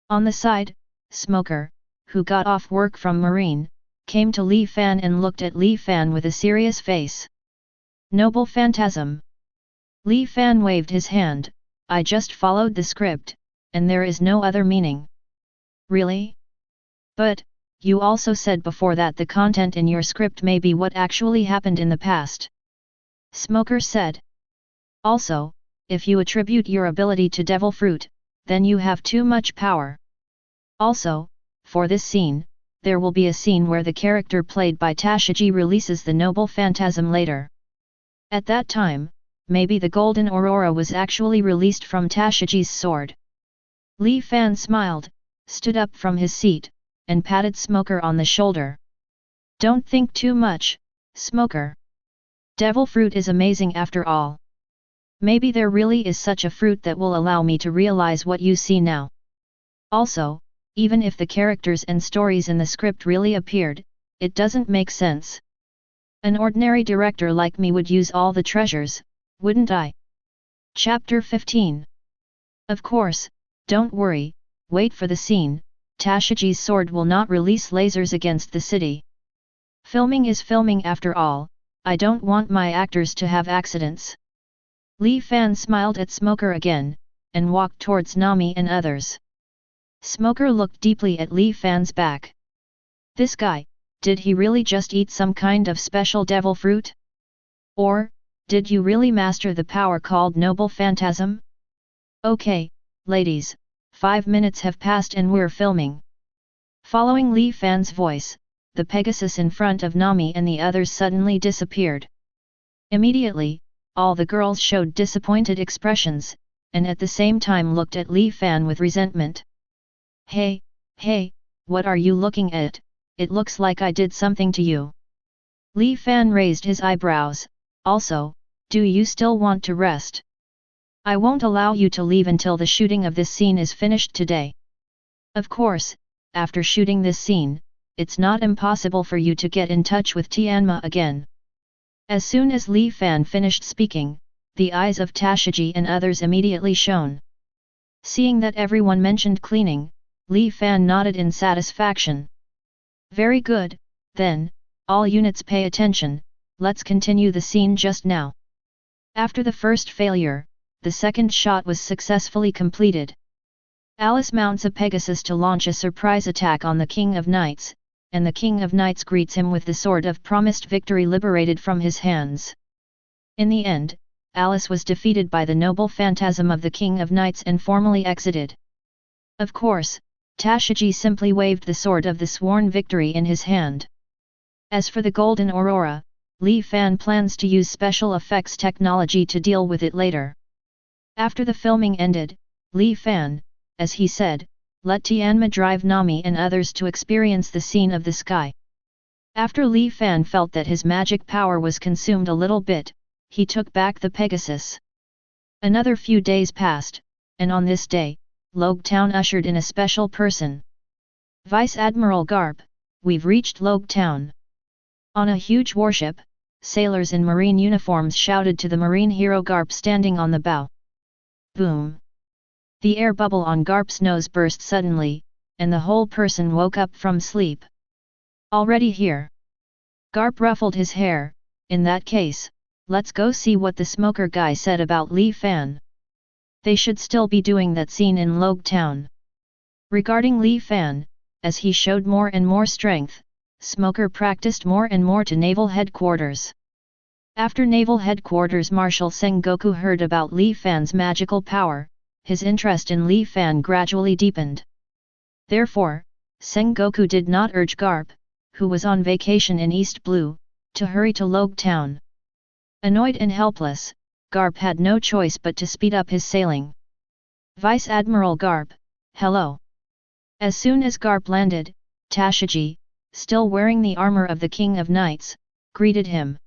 On the side, Smoker, who got off work from Marine, came to Li Fan and looked at Li Fan with a serious face. Noble phantasm. Li Fan waved his hand, I just followed the script, and there is no other meaning. Really? But, you also said before that the content in your script may be what actually happened in the past. Smoker said. Also, if you attribute your ability to devil fruit, then you have too much power. Also, for this scene, there will be a scene where the character played by Tashiji releases the noble phantasm later. At that time, maybe the golden aurora was actually released from Tashiji's sword. Li Fan smiled, stood up from his seat, and patted Smoker on the shoulder. Don't think too much, Smoker. Devil fruit is amazing after all. Maybe there really is such a fruit that will allow me to realize what you see now. Also, even if the characters and stories in the script really appeared, it doesn't make sense. An ordinary director like me would use all the treasures, wouldn't I? Chapter 15. Of course, don't worry, wait for the scene, Tashiji's sword will not release lasers against the city. Filming is filming after all, I don't want my actors to have accidents. Li Fan smiled at Smoker again, and walked towards Nami and others. Smoker looked deeply at Li Fan's back. This guy, did he really just eat some kind of special devil fruit? Or, did you really master the power called noble phantasm? Okay, ladies, 5 minutes have passed and we're filming. Following Li Fan's voice, the Pegasus in front of Nami and the others suddenly disappeared. Immediately, all the girls showed disappointed expressions, and at the same time looked at Li Fan with resentment. Hey, what are you looking at? It looks like I did something to you. Li Fan raised his eyebrows. Also, do you still want to rest? I won't allow you to leave until the shooting of this scene is finished today. Of course, after shooting this scene, it's not impossible for you to get in touch with Tianma again. As soon as Li Fan finished speaking, the eyes of Tashiji and others immediately shone. Seeing that everyone mentioned cleaning, Li Fan nodded in satisfaction. Very good, then, All units pay attention, let's continue the scene just now. After the first failure, the second shot was successfully completed. Alice mounts a Pegasus to launch a surprise attack on the King of Knights, and the King of Knights greets him with the sword of promised victory liberated from his hands. In the end, Alice was defeated by the noble phantasm of the King of Knights and formally exited. Of course, Tashigi simply waved the sword of the sworn victory in his hand. As for the Golden Aurora, Li Fan plans to use special effects technology to deal with it later. After the filming ended, Li Fan, as he said, let Tianma drive Nami and others to experience the scene of the sky. After Li Fan felt that his magic power was consumed a little bit, he took back the Pegasus. Another few days passed, and on this day, Logue Town ushered in a special person. Vice Admiral Garp, we've reached Logue Town. On a huge warship, sailors in marine uniforms shouted to the marine hero Garp standing on the bow. Boom! The air bubble on Garp's nose burst suddenly, and the whole person woke up from sleep. Already here? Garp ruffled his hair. In that case, let's go see what the smoker guy said about Li Fan. They should still be doing that scene in Logue Town. Regarding Li Fan, as he showed more and more strength, Smoker practiced more and more to Naval Headquarters. After Naval Headquarters Marshal Sengoku heard about Li Fan's magical power, his interest in Li Fan gradually deepened. Therefore, Sengoku did not urge Garp, who was on vacation in East Blue, to hurry to Logue Town. Annoyed and helpless, Garp had no choice but to speed up his sailing. Vice Admiral Garp, hello. As soon as Garp landed, Tashigi, still wearing the armor of the King of Knights, greeted him.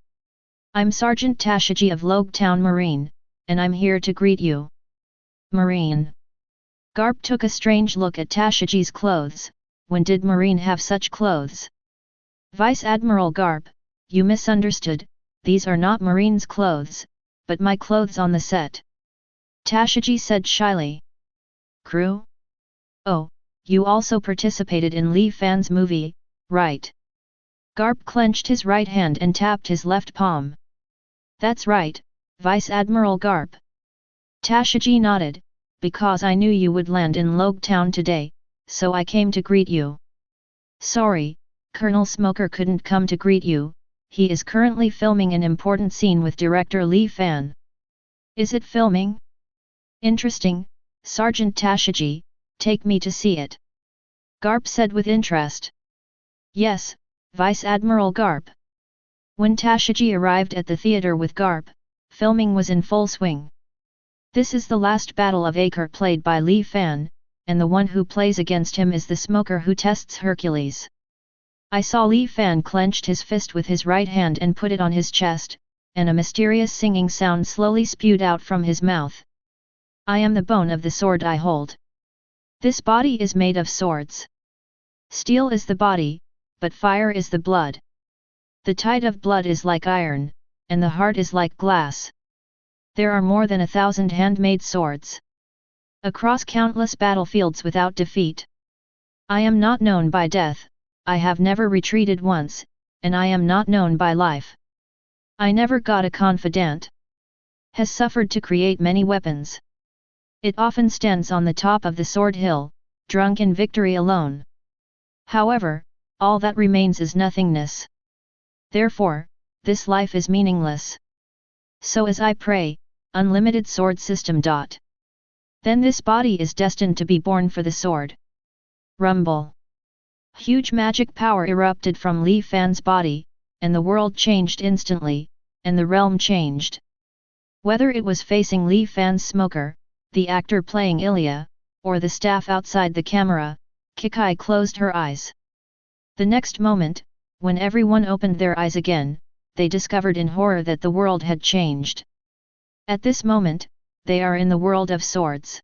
I'm Sergeant Tashigi of Logue Town Marine, and I'm here to greet you. Marine. Garp took a strange look at Tashigi's clothes. When did Marine have such clothes? Vice Admiral Garp, you misunderstood, these are not Marine's clothes, but my clothes on the set. Tashigi said shyly. Crew? Oh, you also participated in Li Fan's movie, right? Garp clenched his right hand and tapped his left palm. That's right, Vice Admiral Garp. Tashigi nodded, because I knew you would land in Logue Town today, so I came to greet you. Sorry, Colonel Smoker couldn't come to greet you, he is currently filming an important scene with director Li Fan. Is it filming? Interesting, Sergeant Tashigi, take me to see it. Garp said with interest. Yes, Vice Admiral Garp. When Tashigi arrived at the theater with Garp, filming was in full swing. This is the last battle of Acre played by Li Fan, and the one who plays against him is the smoker who tests Hercules. I saw Li Fan clenched his fist with his right hand and put it on his chest, and a mysterious singing sound slowly spewed out from his mouth. I am the bone of the sword I hold. This body is made of swords. Steel is the body, but fire is the blood. The tide of blood is like iron, and the heart is like glass. There are more than 1,000 handmade swords. Across countless battlefields without defeat. I am not known by death, I have never retreated once, and I am not known by life. I never got a confidant. Has suffered to create many weapons. It often stands on the top of the sword hill, drunk in victory alone. However, all that remains is nothingness. Therefore, this life is meaningless. So as I pray, unlimited sword system. Then this body is destined to be born for the sword. Rumble. Huge magic power erupted from Li Fan's body, and the world changed instantly, and the realm changed. Whether it was facing Li Fan's smoker, the actor playing Ilya, or the staff outside the camera, Kikai closed her eyes. The next moment, when everyone opened their eyes again, they discovered in horror that the world had changed. At this moment, they are in the world of swords.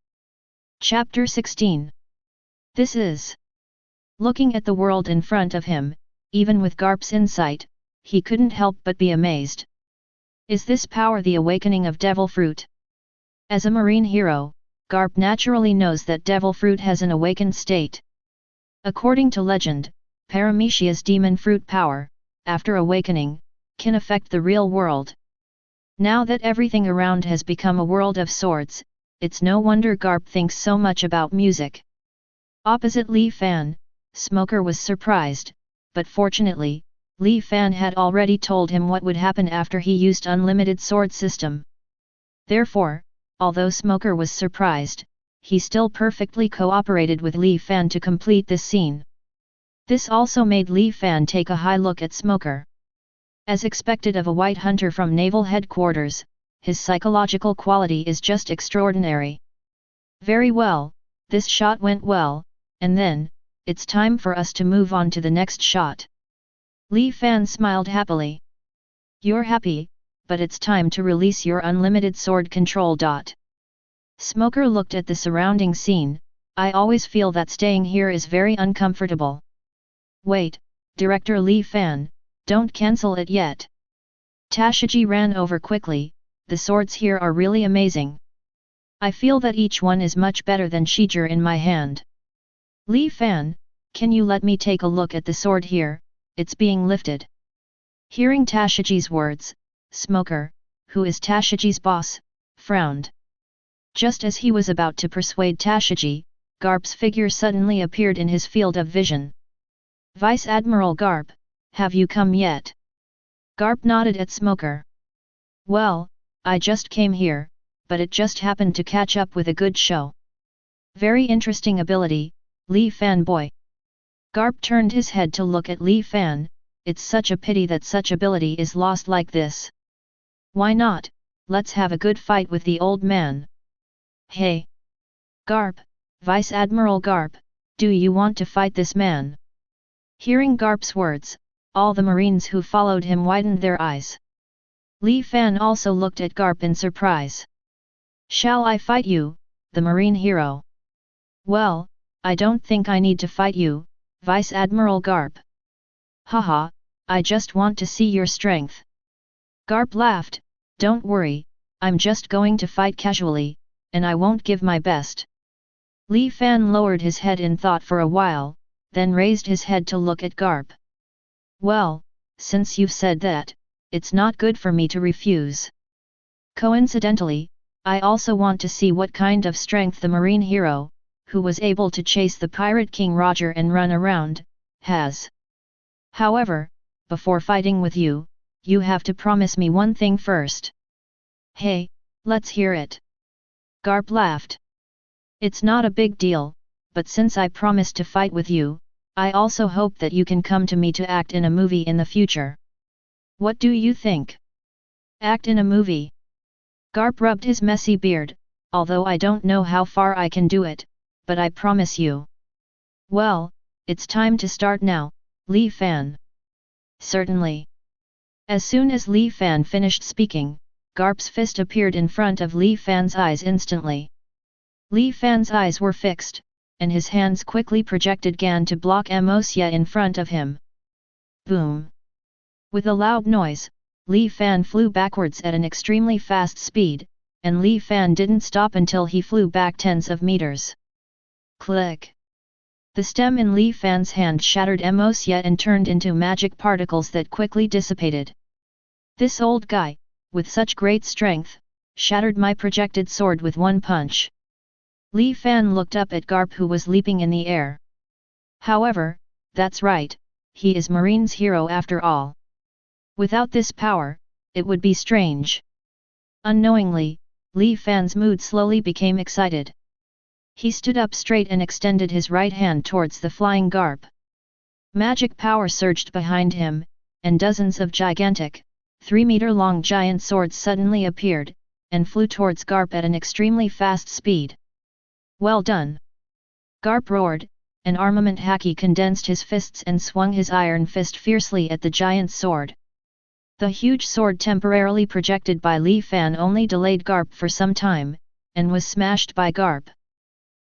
Chapter 16. This is. Looking at the world in front of him, even with Garp's insight, he couldn't help but be amazed. Is this power the awakening of Devil Fruit? As a marine hero, Garp naturally knows that Devil Fruit has an awakened state. According to legend, Paramecia's demon fruit power, after awakening, can affect the real world. Now that everything around has become a world of swords, it's no wonder Garp thinks so much about music. Opposite Li Fan, Smoker was surprised, but fortunately, Li Fan had already told him what would happen after he used unlimited sword system. Therefore, although Smoker was surprised, he still perfectly cooperated with Li Fan to complete this scene. This also made Li Fan take a high look at Smoker. As expected of a white hunter from naval headquarters, his psychological quality is just extraordinary. Very well, this shot went well, and then, it's time for us to move on to the next shot. Li Fan smiled happily. You're happy, but it's time to release your unlimited sword control. Smoker looked at the surrounding scene. I always feel that staying here is very uncomfortable. Wait, Director Li Fan, don't cancel it yet. Tashiji ran over quickly. The swords here are really amazing. I feel that each one is much better than Shijir in my hand. Li Fan, can you let me take a look at the sword here? It's being lifted. Hearing Tashiji's words, Smoker, who is Tashiji's boss, frowned. Just as he was about to persuade Tashiji, Garp's figure suddenly appeared in his field of vision. Vice Admiral Garp, have you come yet? Garp nodded at Smoker. Well, I just came here, but it just happened to catch up with a good show. Very interesting ability, Li Fan boy. Garp turned his head to look at Li Fan. It's such a pity that such ability is lost like this. Why not, let's have a good fight with the old man. Hey! Garp, Vice Admiral Garp, do you want to fight this man? Hearing Garp's words, all the Marines who followed him widened their eyes. Li Fan also looked at Garp in surprise. Shall I fight you, the Marine hero? Well, I don't think I need to fight you, Vice Admiral Garp. Haha, I just want to see your strength. Garp laughed, don't worry, I'm just going to fight casually, and I won't give my best. Li Fan lowered his head in thought for a while, then raised his head to look at Garp. Well, since you've said that, it's not good for me to refuse. Coincidentally, I also want to see what kind of strength the Marine hero, who was able to chase the Pirate King Roger and run around, has. However, before fighting with you, you have to promise me one thing first. Hey, let's hear it. Garp laughed. It's not a big deal, but since I promised to fight with you, I also hope that you can come to me to act in a movie in the future. What do you think? Act in a movie? Garp rubbed his messy beard, although I don't know how far I can do it, but I promise you. Well, it's time to start now, Li Fan. Certainly. As soon as Li Fan finished speaking, Garp's fist appeared in front of Li Fan's eyes instantly. Li Fan's eyes were fixed, and his hands quickly projected Gan to block Mihawk in front of him. Boom! With a loud noise, Li Fan flew backwards at an extremely fast speed, and Li Fan didn't stop until he flew back tens of meters. Click! The stem in Li Fan's hand shattered Mihawk and turned into magic particles that quickly dissipated. This old guy, with such great strength, shattered my projected sword with one punch. Li Fan looked up at Garp, who was leaping in the air. However, that's right, he is Marine's hero after all. Without this power, it would be strange. Unknowingly, Li Fan's mood slowly became excited. He stood up straight and extended his right hand towards the flying Garp. Magic power surged behind him, and dozens of gigantic, 3-meter-long giant swords suddenly appeared, and flew towards Garp at an extremely fast speed. Well done! Garp roared, and armament Haki condensed his fists and swung his iron fist fiercely at the giant sword. The huge sword temporarily projected by Li Fan only delayed Garp for some time, and was smashed by Garp.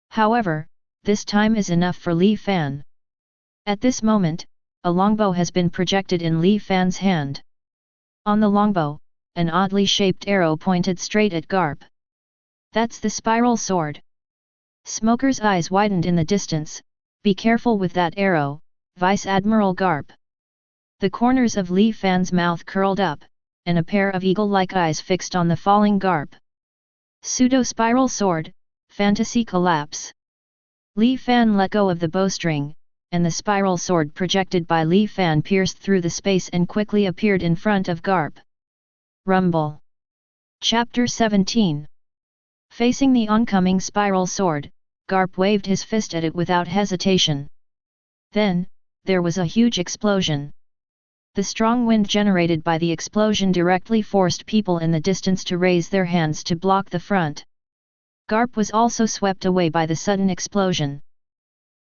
However, this time is enough for Li Fan. At this moment, a longbow has been projected in Li Fan's hand. On the longbow, an oddly shaped arrow pointed straight at Garp. That's the spiral sword. Smoker's eyes widened in the distance. Be careful with that arrow, Vice Admiral Garp. The corners of Li Fan's mouth curled up, and a pair of eagle-like eyes fixed on the falling Garp. Pseudo-spiral sword, fantasy collapse. Li Fan let go of the bowstring, and the spiral sword projected by Li Fan pierced through the space and quickly appeared in front of Garp. Rumble. Chapter 17. Facing the oncoming spiral sword, Garp waved his fist at it without hesitation. Then, there was a huge explosion. The strong wind generated by the explosion directly forced people in the distance to raise their hands to block the front. Garp was also swept away by the sudden explosion.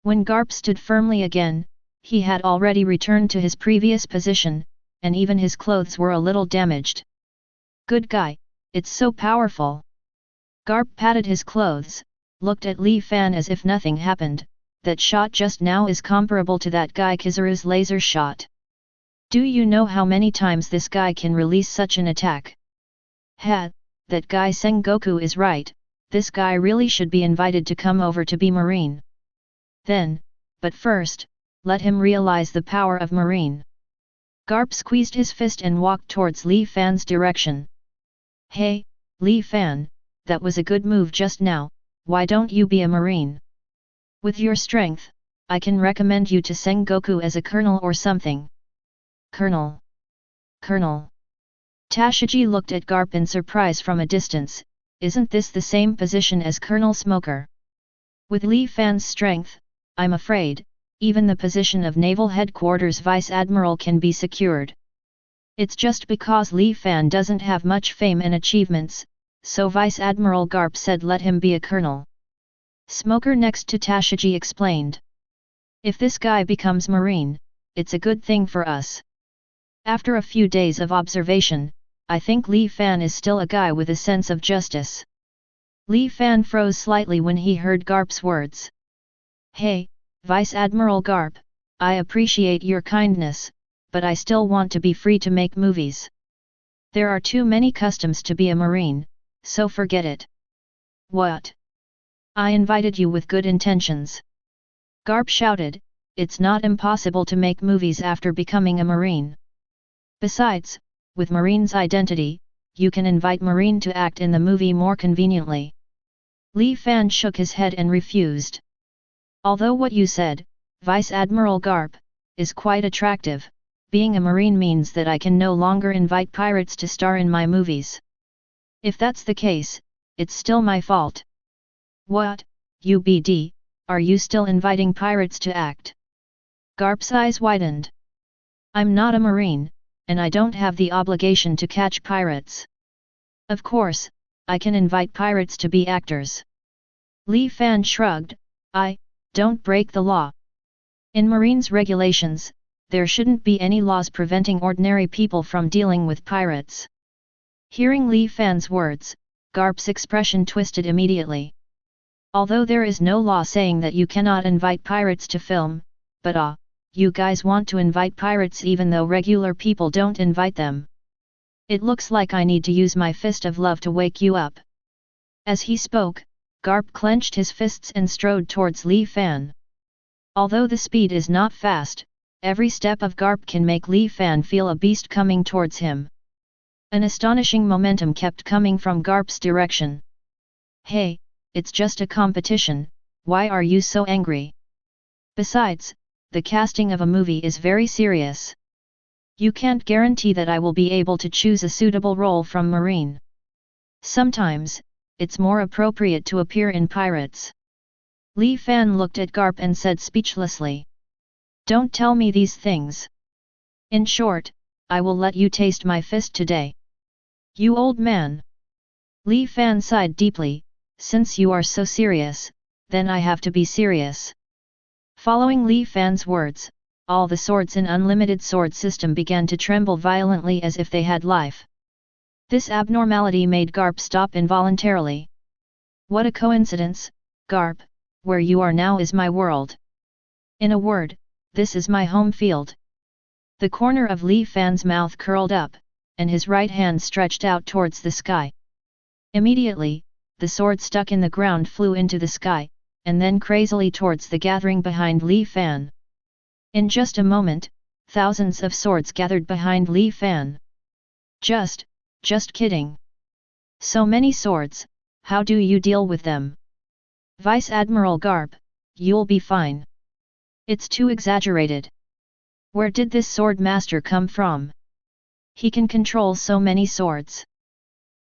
When Garp stood firmly again, he had already returned to his previous position, and even his clothes were a little damaged. Good guy, it's so powerful. Garp patted his clothes, looked at Li Fan as if nothing happened. That shot just now is comparable to that guy Kizaru's laser shot. Do you know how many times this guy can release such an attack? Ha, that guy Sengoku is right, this guy really should be invited to come over to be Marine. Then, but first, let him realize the power of Marine. Garp squeezed his fist and walked towards Li Fan's direction. Hey, Li Fan, that was a good move just now, why don't you be a Marine? With your strength, I can recommend you to Sengoku as a colonel or something. Colonel. Colonel. Tashigi looked at Garp in surprise from a distance. Isn't this the same position as Colonel Smoker? With Li Fan's strength, I'm afraid, even the position of Naval Headquarters Vice Admiral can be secured. It's just because Li Fan doesn't have much fame and achievements, so Vice Admiral Garp said let him be a colonel. Smoker next to Tashigi explained. If this guy becomes Marine, it's a good thing for us. After a few days of observation, I think Li Fan is still a guy with a sense of justice. Li Fan froze slightly when he heard Garp's words. Hey, Vice Admiral Garp, I appreciate your kindness, but I still want to be free to make movies. There are too many customs to be a Marine, so forget it. What? I invited you with good intentions. Garp shouted, it's not impossible to make movies after becoming a Marine. Besides, with Marine's identity, you can invite Marine to act in the movie more conveniently. Li Fan shook his head and refused. Although what you said, Vice Admiral Garp, is quite attractive, being a Marine means that I can no longer invite pirates to star in my movies. If that's the case, it's still my fault. What, UBD, are you still inviting pirates to act? Garp's eyes widened. I'm not a Marine, and I don't have the obligation to catch pirates. Of course, I can invite pirates to be actors. Li Fan shrugged, don't break the law. In Marines regulations, there shouldn't be any laws preventing ordinary people from dealing with pirates. Hearing Li Fan's words, Garp's expression twisted immediately. Although there is no law saying that you cannot invite pirates to film, but you guys want to invite pirates even though regular people don't invite them. It looks like I need to use my fist of love to wake you up. As he spoke, Garp clenched his fists and strode towards Li Fan. Although the speed is not fast, every step of Garp can make Li Fan feel a beast coming towards him. An astonishing momentum kept coming from Garp's direction. Hey, it's just a competition, why are you so angry? Besides, the casting of a movie is very serious. You can't guarantee that I will be able to choose a suitable role from Marine. Sometimes, it's more appropriate to appear in pirates. Li Fan looked at Garp and said speechlessly. Don't tell me these things. In short, I will let you taste my fist today. You old man. Li Fan sighed deeply, since you are so serious, then I have to be serious. Following Li Fan's words, all the swords in Unlimited Sword System began to tremble violently as if they had life. This abnormality made Garp stop involuntarily. What a coincidence, Garp, where you are now is my world. In a word, this is my home field. The corner of Li Fan's mouth curled up, and his right hand stretched out towards the sky. Immediately, the sword stuck in the ground flew into the sky, and then crazily towards the gathering behind Li Fan. In just a moment, thousands of swords gathered behind Li Fan. Just kidding. So many swords, how do you deal with them? Vice Admiral Garp, you'll be fine. It's too exaggerated. Where did this sword master come from? He can control so many swords.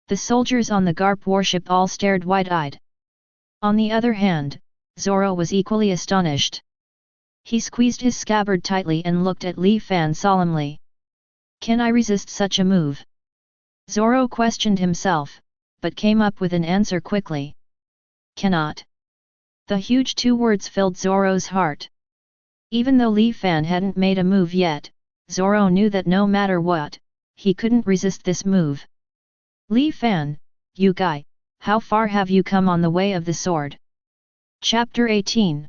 The soldiers on the Garp warship all stared wide-eyed. On the other hand, Zoro was equally astonished. He squeezed his scabbard tightly and looked at Li Fan solemnly. Can I resist such a move? Zoro questioned himself, but came up with an answer quickly. Cannot. The huge two words filled Zoro's heart. Even though Li Fan hadn't made a move yet, Zoro knew that no matter what, he couldn't resist this move. Li Fan, you guy, how far have you come on the way of the sword? Chapter 18.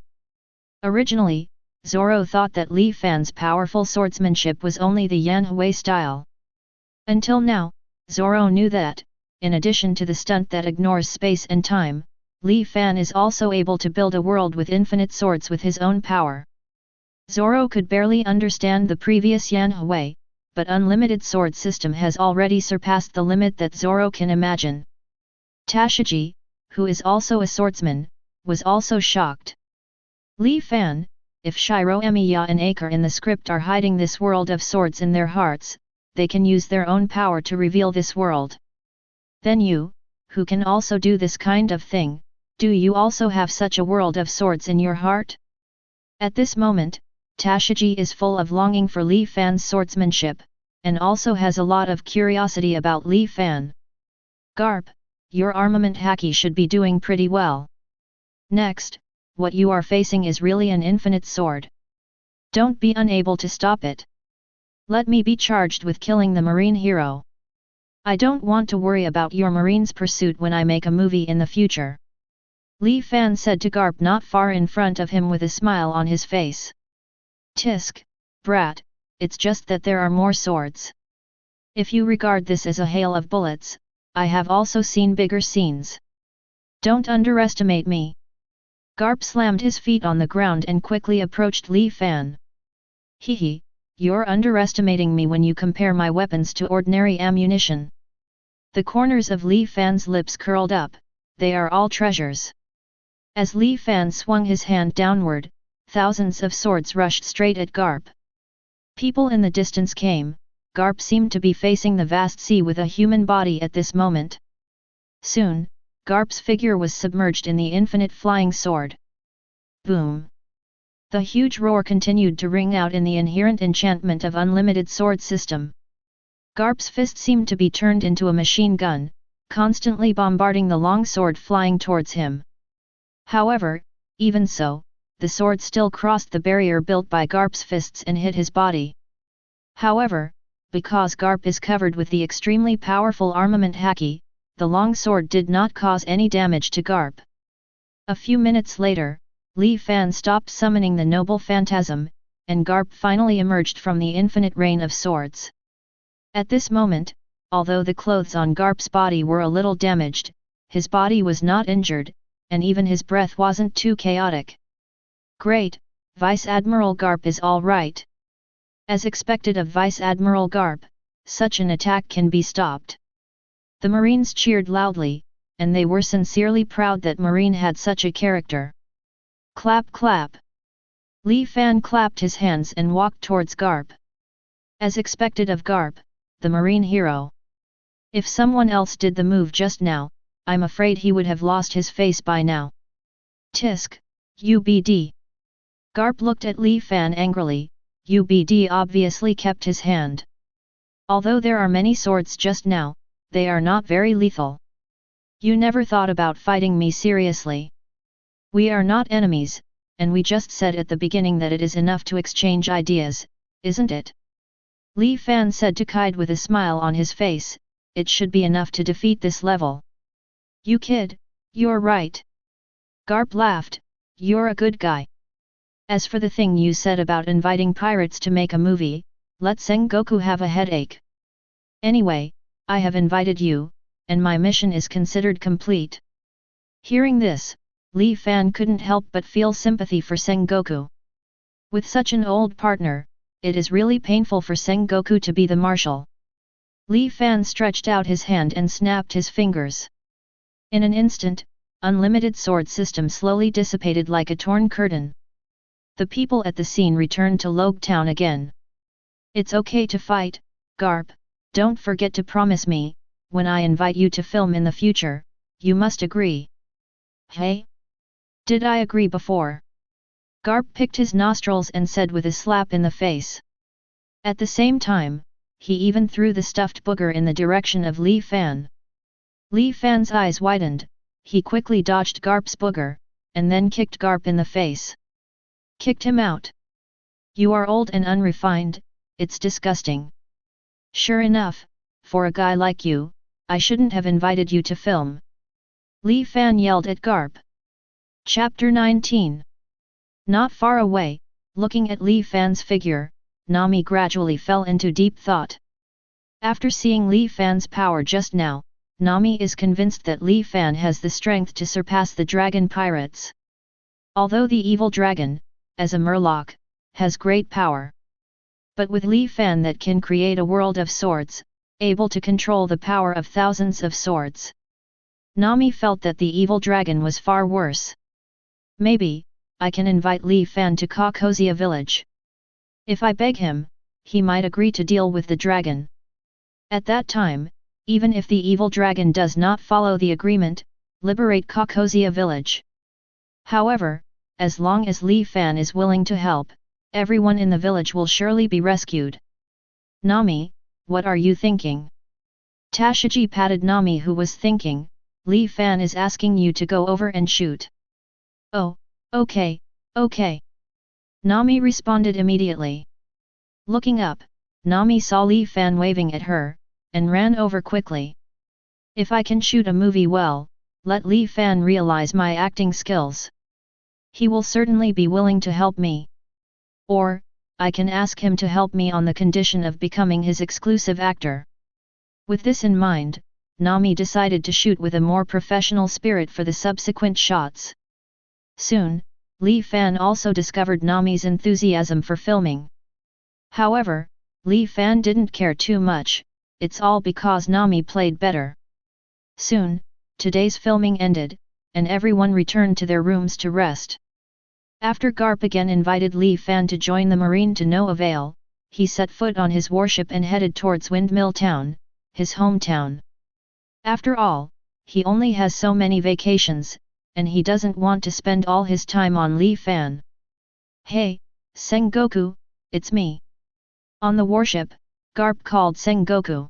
Originally, Zoro thought that Li Fan's powerful swordsmanship was only the Yanhui style. Until now, Zoro knew that, in addition to the stunt that ignores space and time, Li Fan is also able to build a world with infinite swords with his own power. Zoro could barely understand the previous Yanhui, but unlimited sword system has already surpassed the limit that Zoro can imagine. Tashiji, who is also a swordsman, was also shocked. Li Fan, if Shiro Emiya and Akar in the script are hiding this world of swords in their hearts, they can use their own power to reveal this world. Then you, who can also do this kind of thing, do you also have such a world of swords in your heart? At this moment, Tashiji is full of longing for Li Fan's swordsmanship, and also has a lot of curiosity about Li Fan. Garp, your armament haki should be doing pretty well. Next, what you are facing is really an infinite sword. Don't be unable to stop it. Let me be charged with killing the marine hero. I don't want to worry about your marine's pursuit when I make a movie in the future. Li Fan said to Garp not far in front of him with a smile on his face. Tisk, brat, it's just that there are more swords. If you regard this as a hail of bullets, I have also seen bigger scenes. Don't underestimate me. Garp slammed his feet on the ground and quickly approached Li Fan. Hehe, you're underestimating me when you compare my weapons to ordinary ammunition. The corners of Li Fan's lips curled up, they are all treasures. As Li Fan swung his hand downward, thousands of swords rushed straight at Garp. People in the distance came. Garp seemed to be facing the vast sea with a human body at this moment. Soon, Garp's figure was submerged in the infinite flying sword. Boom! The huge roar continued to ring out in the inherent enchantment of unlimited sword system. Garp's fist seemed to be turned into a machine gun, constantly bombarding the long sword flying towards him. However, even so, the sword still crossed the barrier built by Garp's fists and hit his body. However, because Garp is covered with the extremely powerful armament haki, the long sword did not cause any damage to Garp. A few minutes later, Li Fan stopped summoning the noble phantasm, and Garp finally emerged from the infinite rain of swords. At this moment, although the clothes on Garp's body were a little damaged, his body was not injured, and even his breath wasn't too chaotic. Great, Vice Admiral Garp is all right. As expected of Vice Admiral Garp, such an attack can be stopped. The Marines cheered loudly, and they were sincerely proud that Marine had such a character. Clap clap. Li Fan clapped his hands and walked towards Garp. As expected of Garp, the Marine hero. If someone else did the move just now, I'm afraid he would have lost his face by now. Tisk, UBD. Garp looked at Li Fan angrily. UBD obviously kept his hand. Although there are many swords just now, they are not very lethal. You never thought about fighting me seriously. We are not enemies, and we just said at the beginning that it is enough to exchange ideas, isn't it? Li Fan said to Kide with a smile on his face, it should be enough to defeat this level. You kid, you're right. Garp laughed, you're a good guy. As for the thing you said about inviting pirates to make a movie, let Sengoku have a headache. Anyway, I have invited you, and my mission is considered complete. Hearing this, Li Fan couldn't help but feel sympathy for Sengoku. With such an old partner, it is really painful for Sengoku to be the marshal. Li Fan stretched out his hand and snapped his fingers. In an instant, unlimited sword system slowly dissipated like a torn curtain. The people at the scene returned to Logue Town again. It's okay to fight, Garp, don't forget to promise me, when I invite you to film in the future, you must agree. Hey? Did I agree before? Garp picked his nostrils and said with a slap in the face. At the same time, he even threw the stuffed booger in the direction of Li Fan. Li Fan's eyes widened, he quickly dodged Garp's booger, and then kicked Garp in the face. Kicked him out. You are old and unrefined, it's disgusting. Sure enough, for a guy like you, I shouldn't have invited you to film. Li Fan yelled at Garp. Chapter 19. Not far away, looking at Li Fan's figure, Nami gradually fell into deep thought. After seeing Li Fan's power just now, Nami is convinced that Li Fan has the strength to surpass the dragon pirates. Although the evil dragon, as a murloc, has great power. But with Li Fan that can create a world of swords, able to control the power of thousands of swords. Nami felt that the evil dragon was far worse. Maybe, I can invite Li Fan to Kakozia village. If I beg him, he might agree to deal with the dragon. At that time, even if the evil dragon does not follow the agreement, liberate Kakozia village. However, as long as Li Fan is willing to help, everyone in the village will surely be rescued. Nami, what are you thinking? Tashiji patted Nami, who was thinking, Li Fan is asking you to go over and shoot. Oh, okay, okay. Nami responded immediately. Looking up, Nami saw Li Fan waving at her, and ran over quickly. If I can shoot a movie well, let Li Fan realize my acting skills. He will certainly be willing to help me. Or, I can ask him to help me on the condition of becoming his exclusive actor. With this in mind, Nami decided to shoot with a more professional spirit for the subsequent shots. Soon, Li Fan also discovered Nami's enthusiasm for filming. However, Li Fan didn't care too much, it's all because Nami played better. Soon, today's filming ended, and everyone returned to their rooms to rest. After Garp again invited Li Fan to join the Marine to no avail, he set foot on his warship and headed towards Windmill Town, his hometown. After all, he only has so many vacations, and he doesn't want to spend all his time on Li Fan. Hey, Sengoku, it's me. On the warship, Garp called Sengoku.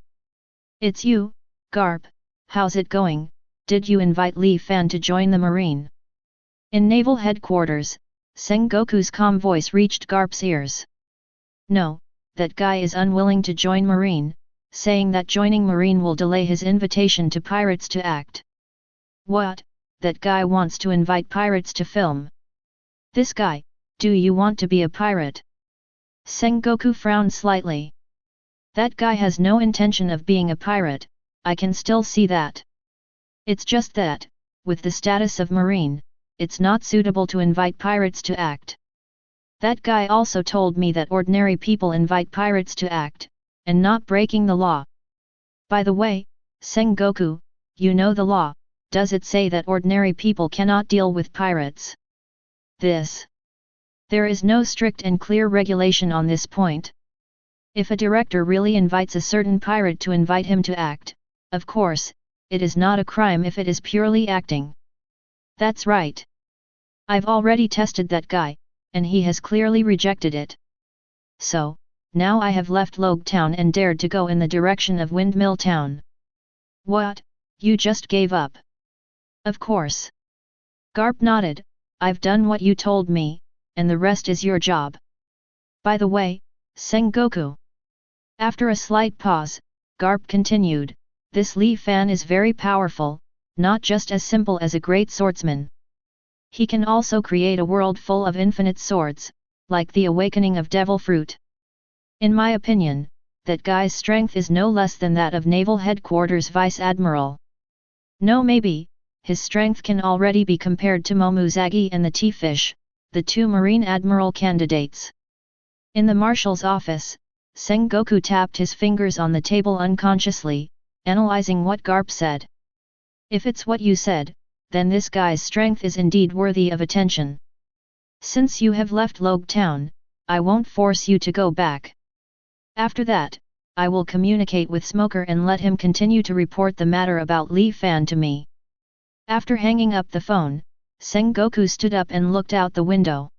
It's you, Garp, how's it going, did you invite Li Fan to join the Marine? In naval headquarters, Sengoku's calm voice reached Garp's ears. No, that guy is unwilling to join Marine, saying that joining Marine will delay his invitation to pirates to act. What? That guy wants to invite pirates to film. This guy, do you want to be a pirate? Sengoku frowned slightly. That guy has no intention of being a pirate, I can still see that. It's just that, with the status of Marine, it's not suitable to invite pirates to act. That guy also told me that ordinary people invite pirates to act, and not breaking the law. By the way, Sengoku, you know the law. Does it say that ordinary people cannot deal with pirates? There is no strict and clear regulation on this point. If a director really invites a certain pirate to invite him to act, of course, it is not a crime if it is purely acting. That's right. I've already tested that guy, and he has clearly rejected it. So, now I have left Logue Town and dared to go in the direction of Windmill Town. What, you just gave up? Of course. Garp nodded, I've done what you told me, and the rest is your job. By the way, Sengoku. After a slight pause, Garp continued, this Li Fan is very powerful, not just as simple as a great swordsman. He can also create a world full of infinite swords, like the awakening of Devil Fruit. In my opinion, that guy's strength is no less than that of Naval Headquarters Vice Admiral. No, maybe. His strength can already be compared to Momuzagi and the T-Fish, the two Marine Admiral candidates. In the marshal's office, Sengoku tapped his fingers on the table unconsciously, analyzing what Garp said. If it's what you said, then this guy's strength is indeed worthy of attention. Since you have left Logue Town, I won't force you to go back. After that, I will communicate with Smoker and let him continue to report the matter about Li Fan to me. After hanging up the phone, Sengoku stood up and looked out the window.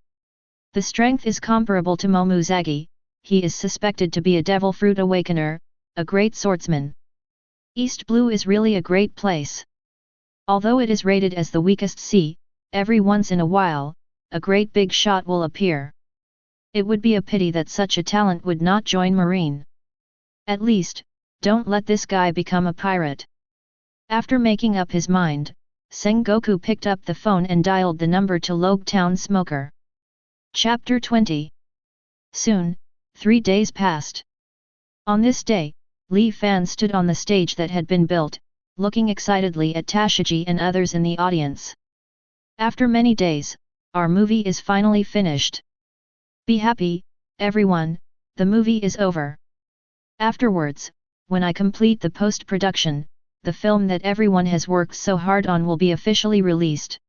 The strength is comparable to Momuzagi. He is suspected to be a devil fruit awakener, a great swordsman. East Blue is really a great place. Although it is rated as the weakest sea, every once in a while, a great big shot will appear. It would be a pity that such a talent would not join Marine. At least, don't let this guy become a pirate. After making up his mind, Sengoku picked up the phone and dialed the number to Logue Town Smoker. Chapter 20. Soon, 3 days passed. On this day, Li Fan stood on the stage that had been built, looking excitedly at Tashiji and others in the audience. After many days, our movie is finally finished. Be happy, everyone, the movie is over. Afterwards, when I complete the post-production, the film that everyone has worked so hard on will be officially released.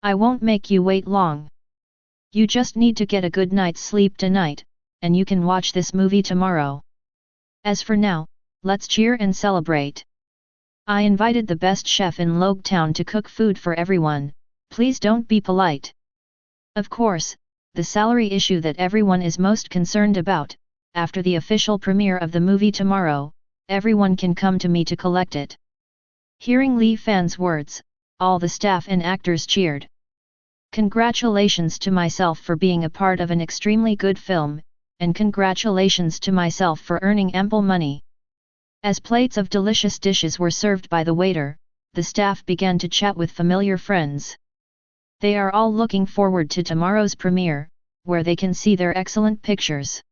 I won't make you wait long. You just need to get a good night's sleep tonight, and you can watch this movie tomorrow. As for now, let's cheer and celebrate. I invited the best chef in Logue Town to cook food for everyone, please don't be polite. Of course, the salary issue that everyone is most concerned about, after the official premiere of the movie tomorrow, everyone can come to me to collect it. Hearing Li Fan's words, all the staff and actors cheered. Congratulations to myself for being a part of an extremely good film, and congratulations to myself for earning ample money. As plates of delicious dishes were served by the waiter, the staff began to chat with familiar friends. They are all looking forward to tomorrow's premiere, where they can see their excellent pictures.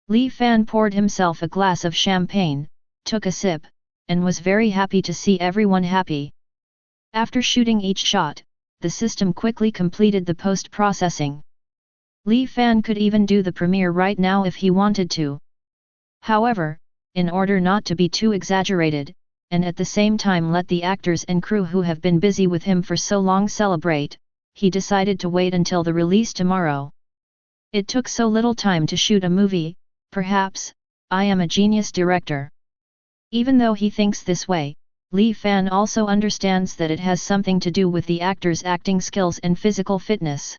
Li Fan poured himself a glass of champagne, took a sip, and was very happy to see everyone happy. After shooting each shot, the system quickly completed the post-processing. Li Fan could even do the premiere right now if he wanted to. However, in order not to be too exaggerated, and at the same time let the actors and crew who have been busy with him for so long celebrate, he decided to wait until the release tomorrow. It took so little time to shoot a movie, perhaps, I am a genius director. Even though he thinks this way, Li Fan also understands that it has something to do with the actors' acting skills and physical fitness.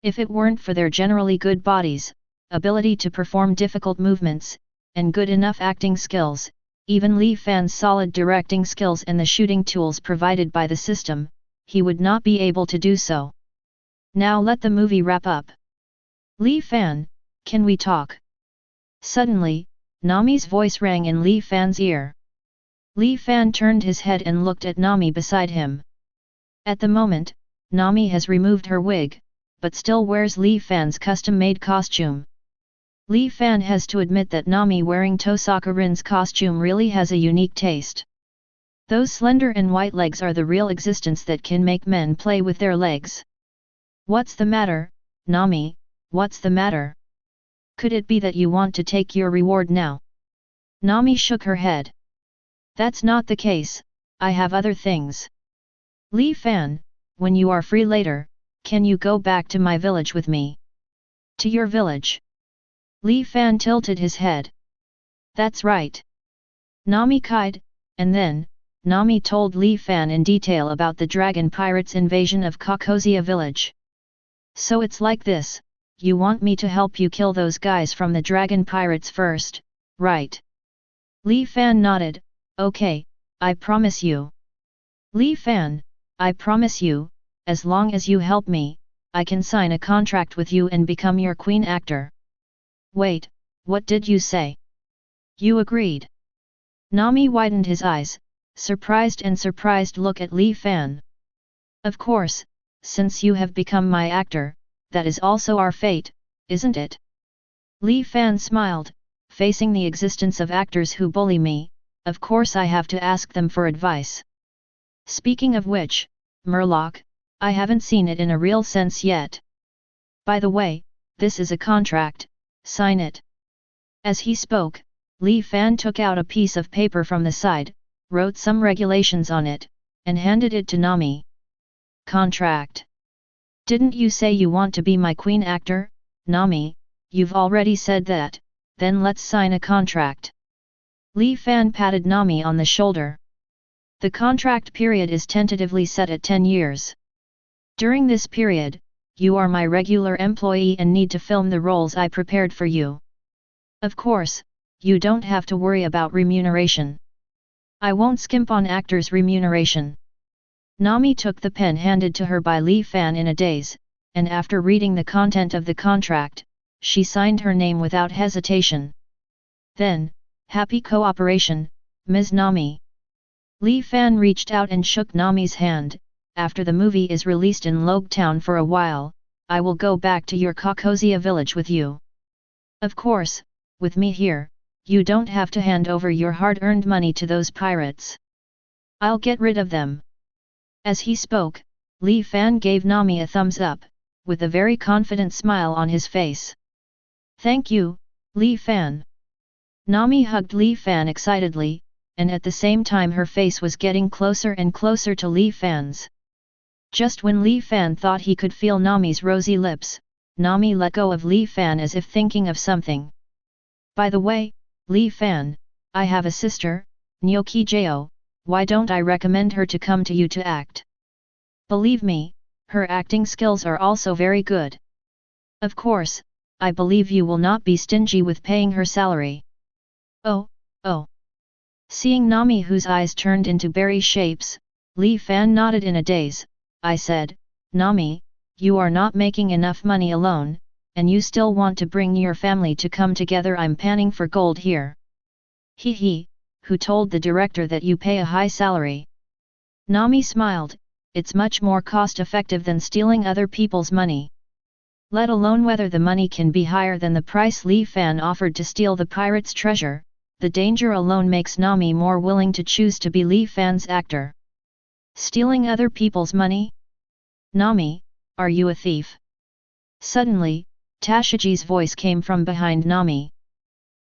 If it weren't for their generally good bodies, ability to perform difficult movements, and good enough acting skills, even Li Fan's solid directing skills and the shooting tools provided by the system, he would not be able to do so. Now let the movie wrap up. Li Fan, can we talk? Suddenly, Nami's voice rang in Li Fan's ear. Li Fan turned his head and looked at Nami beside him. At the moment, Nami has removed her wig, but still wears Li Fan's custom-made costume. Li Fan has to admit that Nami wearing Tosaka Rin's costume really has a unique taste. Those slender and white legs are the real existence that can make men play with their legs. What's the matter, Nami, what's the matter? Could it be that you want to take your reward now? Nami shook her head. That's not the case, I have other things. Li Fan, when you are free later, can you go back to my village with me? To your village? Li Fan tilted his head. That's right. Nami cried, and then, Nami told Li Fan in detail about the dragon pirates' invasion of Kakosia village. So it's like this, you want me to help you kill those guys from the dragon pirates first, right? Li Fan nodded, okay, I promise you. Li Fan, I promise you, as long as you help me, I can sign a contract with you and become your queen actor. Wait, what did you say? You agreed. Nami widened his eyes, surprised look at Li Fan. Of course, since you have become my actor, that is also our fate, isn't it? Li Fan smiled, facing the existence of actors who bully me, of course I have to ask them for advice. Speaking of which, Murloc, I haven't seen it in a real sense yet. By the way, this is a contract, sign it. As he spoke, Li Fan took out a piece of paper from the side, wrote some regulations on it, and handed it to Nami. Contract. Didn't you say you want to be my queen actor, Nami? You've already said that, then let's sign a contract. Li Fan patted Nami on the shoulder. The contract period is tentatively set at 10 years. During this period, you are my regular employee and need to film the roles I prepared for you. Of course, you don't have to worry about remuneration. I won't skimp on actors' remuneration. Nami took the pen handed to her by Li Fan in a daze, and after reading the content of the contract, she signed her name without hesitation. Then, happy cooperation, Ms. Nami. Li Fan reached out and shook Nami's hand. After the movie is released in Logetown for a while, I will go back to your Kakosia village with you. Of course, with me here, you don't have to hand over your hard-earned money to those pirates. I'll get rid of them. As he spoke, Li Fan gave Nami a thumbs up, with a very confident smile on his face. Thank you, Li Fan. Nami hugged Li Fan excitedly, and at the same time her face was getting closer and closer to Li Fan's. Just when Li Fan thought he could feel Nami's rosy lips, Nami let go of Li Fan as if thinking of something. By the way, Li Fan, I have a sister, Nyoki Jo, why don't I recommend her to come to you to act? Believe me, her acting skills are also very good. Of course, I believe you will not be stingy with paying her salary. Oh. Seeing Nami whose eyes turned into berry shapes, Li Fan nodded in a daze. I said, Nami, you are not making enough money alone, and you still want to bring your family to come together. I'm panning for gold here. He, who told the director that you pay a high salary? Nami smiled, it's much more cost-effective than stealing other people's money. Let alone whether the money can be higher than the price Li Fan offered to steal the pirate's treasure, the danger alone makes Nami more willing to choose to be Li Fan's actor. Stealing other people's money? Nami, are you a thief? Suddenly, Tashiji's voice came from behind Nami.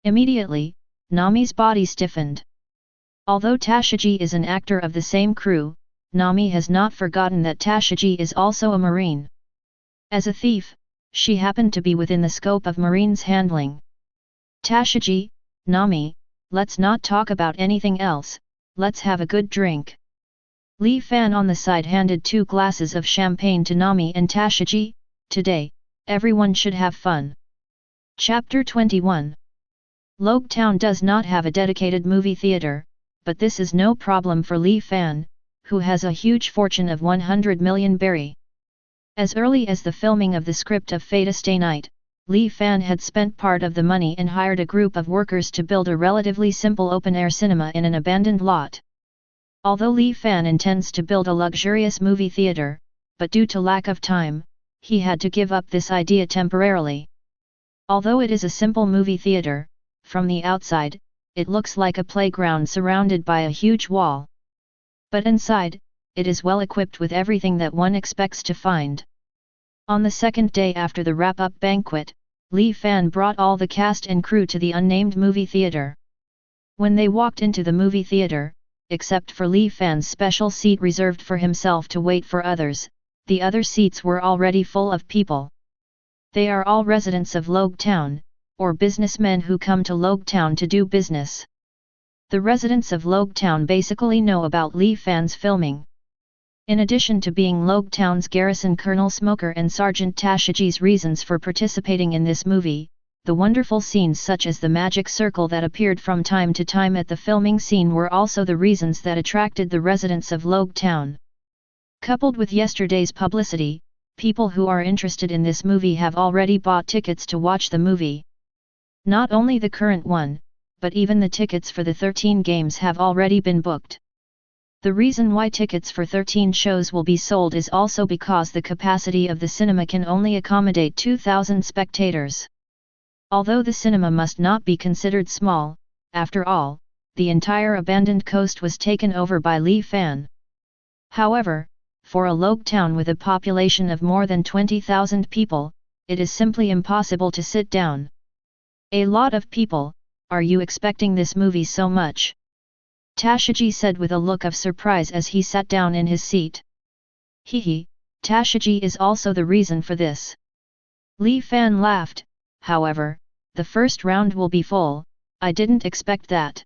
Immediately, Nami's body stiffened. Although Tashiji is an actor of the same crew, Nami has not forgotten that Tashiji is also a marine. As a thief, she happened to be within the scope of Marine's handling. Tashiji, Nami, let's not talk about anything else, let's have a good drink. Li Fan on the side handed 2 glasses of champagne to Nami and Tashiji. Today, everyone should have fun. Chapter 21. Logetown does not have a dedicated movie theater, but this is no problem for Li Fan, who has a huge fortune of 100 million berry. As early as the filming of the script of Fate Stay Night, Li Fan had spent part of the money and hired a group of workers to build a relatively simple open-air cinema in an abandoned lot. Although Li Fan intends to build a luxurious movie theater, but due to lack of time, he had to give up this idea temporarily. Although it is a simple movie theater, from the outside, it looks like a playground surrounded by a huge wall. But inside, it is well equipped with everything that one expects to find. On the second day after the wrap-up banquet, Li Fan brought all the cast and crew to the unnamed movie theater. When they walked into the movie theater, except for Li Fan's special seat reserved for himself to wait for others, the other seats were already full of people. They are all residents of Logetown, or businessmen who come to Logetown to do business. The residents of Logetown basically know about Li Fan's filming. In addition to being Logetown's garrison, Colonel Smoker and Sergeant Tashiji's reasons for participating in this movie, the wonderful scenes such as the magic circle that appeared from time to time at the filming scene were also the reasons that attracted the residents of Logetown. Coupled with yesterday's publicity, people who are interested in this movie have already bought tickets to watch the movie. Not only the current one, but even the tickets for the 13 games have already been booked. The reason why tickets for 13 shows will be sold is also because the capacity of the cinema can only accommodate 2,000 spectators. Although the cinema must not be considered small, after all, the entire abandoned coast was taken over by Li Fan. However, for a Logetown with a population of more than 20,000 people, it is simply impossible to sit down. A lot of people, are you expecting this movie so much? Tashiji said with a look of surprise as he sat down in his seat. Hehe, Tashiji is also the reason for this. Li Fan laughed, however, the first round will be full, I didn't expect that.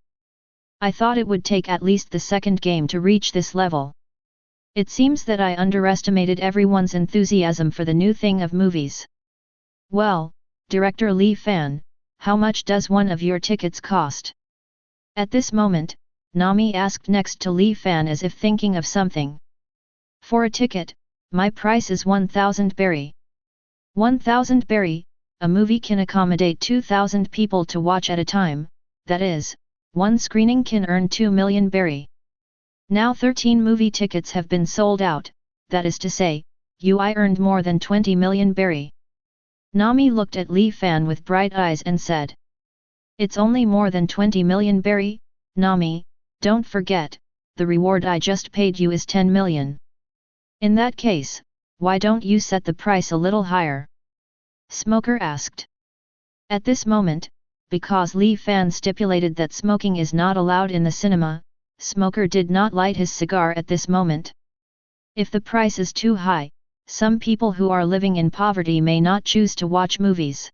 I thought it would take at least the second game to reach this level. It seems that I underestimated everyone's enthusiasm for the new thing of movies. Well, Director Li Fan, how much does one of your tickets cost? At this moment, Nami asked next to Li Fan as if thinking of something. For a ticket, my price is 1,000 berry. 1,000 berry, a movie can accommodate 2,000 people to watch at a time, that is, one screening can earn 2 million berry. Now 13 movie tickets have been sold out, that is to say, I earned more than 20 million berry. Nami looked at Li Fan with bright eyes and said. It's only more than 20 million berry, Nami, don't forget, the reward I just paid you is 10 million. In that case, why don't you set the price a little higher? Smoker asked. At this moment, because Li Fan stipulated that smoking is not allowed in the cinema, Smoker did not light his cigar at this moment. If the price is too high, some people who are living in poverty may not choose to watch movies.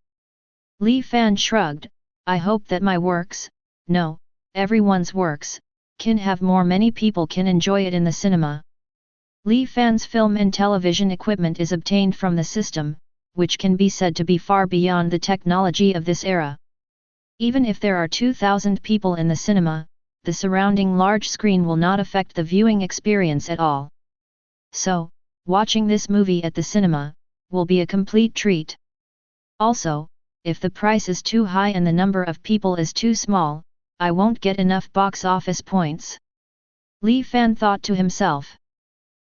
Li Fan shrugged, I hope that my works, no, everyone's works, can have many people can enjoy it in the cinema. Li Fan's film and television equipment is obtained from the system, which can be said to be far beyond the technology of this era. Even if there are 2,000 people in the cinema, the surrounding large screen will not affect the viewing experience at all. So, watching this movie at the cinema will be a complete treat. Also, if the price is too high and the number of people is too small, I won't get enough box office points. Li Fan thought to himself.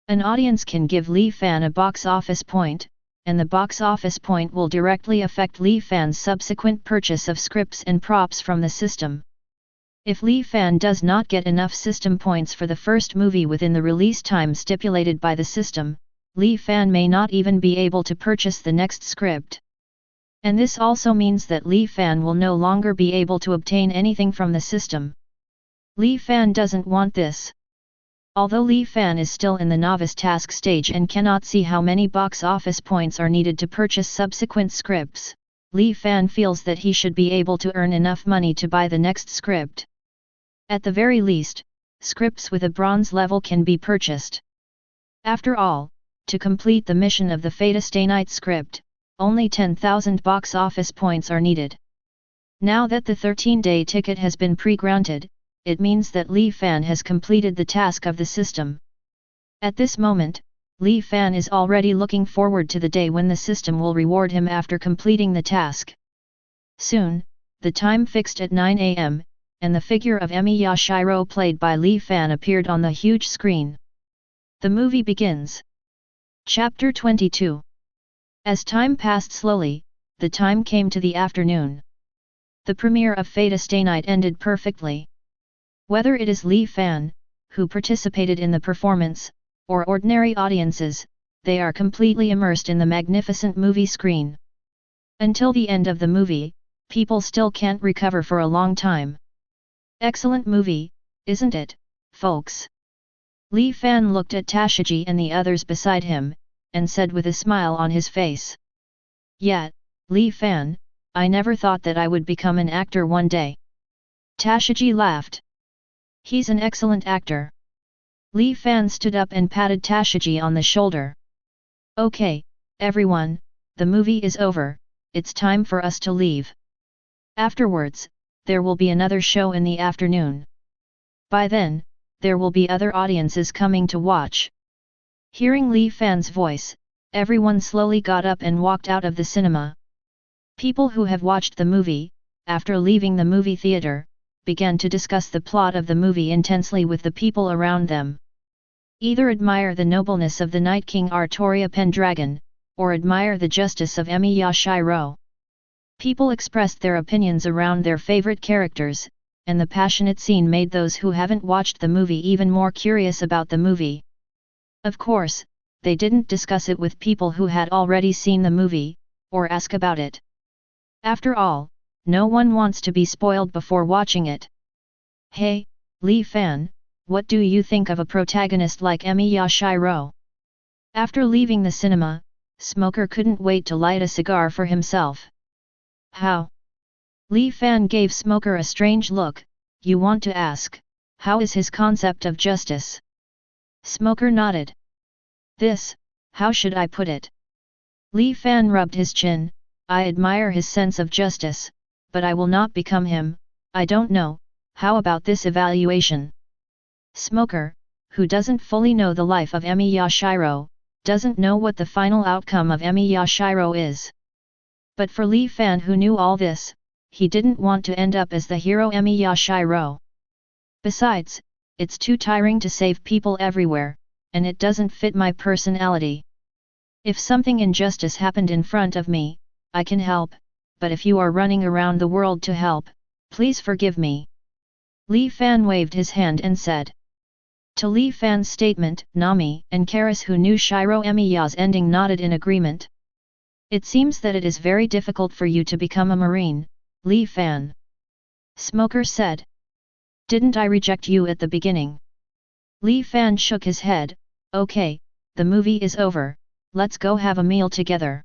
An audience can give Li Fan a box office point, and the box office point will directly affect Li Fan's subsequent purchase of scripts and props from the system. If Li Fan does not get enough system points for the first movie within the release time stipulated by the system, Li Fan may not even be able to purchase the next script. And this also means that Li Fan will no longer be able to obtain anything from the system. Li Fan doesn't want this. Although Li Fan is still in the novice task stage and cannot see how many box office points are needed to purchase subsequent scripts, Li Fan feels that he should be able to earn enough money to buy the next script. At the very least, scripts with a bronze level can be purchased. After all, to complete the mission of the Fate Stay Night script, only 10,000 box office points are needed. Now that the 13-day ticket has been pre-granted, it means that Li Fan has completed the task of the system. At this moment, Li Fan is already looking forward to the day when the system will reward him after completing the task. Soon, the time fixed at 9 a.m., and the figure of Emi Yashiro played by Li Fan appeared on the huge screen. The movie begins. Chapter 22. As time passed slowly, the time came to the afternoon. The premiere of Fate Stay Night ended perfectly. Whether it is Li Fan, who participated in the performance, or ordinary audiences, they are completely immersed in the magnificent movie screen. Until the end of the movie, people still can't recover for a long time. Excellent movie, isn't it, folks? Li Fan looked at Tashiji and the others beside him, and said with a smile on his face. Yeah, Li Fan, I never thought that I would become an actor one day. Tashiji laughed. He's an excellent actor. Li Fan stood up and patted Tashiji on the shoulder. Okay, everyone, the movie is over, it's time for us to leave. Afterwards, there will be another show in the afternoon. By then, there will be other audiences coming to watch. Hearing Li Fan's voice, everyone slowly got up and walked out of the cinema. People who have watched the movie, after leaving the movie theater, began to discuss the plot of the movie intensely with the people around them. Either admire the nobleness of the Night King Artoria Pendragon, or admire the justice of Emi Yashiro. People expressed their opinions around their favorite characters, and the passionate scene made those who haven't watched the movie even more curious about the movie. Of course, they didn't discuss it with people who had already seen the movie, or ask about it. After all, no one wants to be spoiled before watching it. Hey, Lee Fan, what do you think of a protagonist like Emi Yashiro? After leaving the cinema, Smoker couldn't wait to light a cigar for himself. How? Lee Fan gave Smoker a strange look. You want to ask, how is his concept of justice? Smoker nodded. How should I put it? Lee Fan rubbed his chin. I admire his sense of justice, but I will not become him. I don't know, how about this evaluation? Smoker, who doesn't fully know the life of Emi Yashiro, doesn't know what the final outcome of Emi Yashiro is. But for Lee Fan, who knew all this, he didn't want to end up as the hero Emi Yashiro. Besides, it's too tiring to save people everywhere, and it doesn't fit my personality. If something injustice happened in front of me, I can help, but if you are running around the world to help, please forgive me. Lee Fan waved his hand and said. To Lee Fan's statement, Nami and Karis, who knew Shiro Emiya's ending, nodded in agreement. It seems that it is very difficult for you to become a Marine, Lee Fan. Smoker said. Didn't I reject you at the beginning? Lee Fan shook his head. Okay, the movie is over, let's go have a meal together.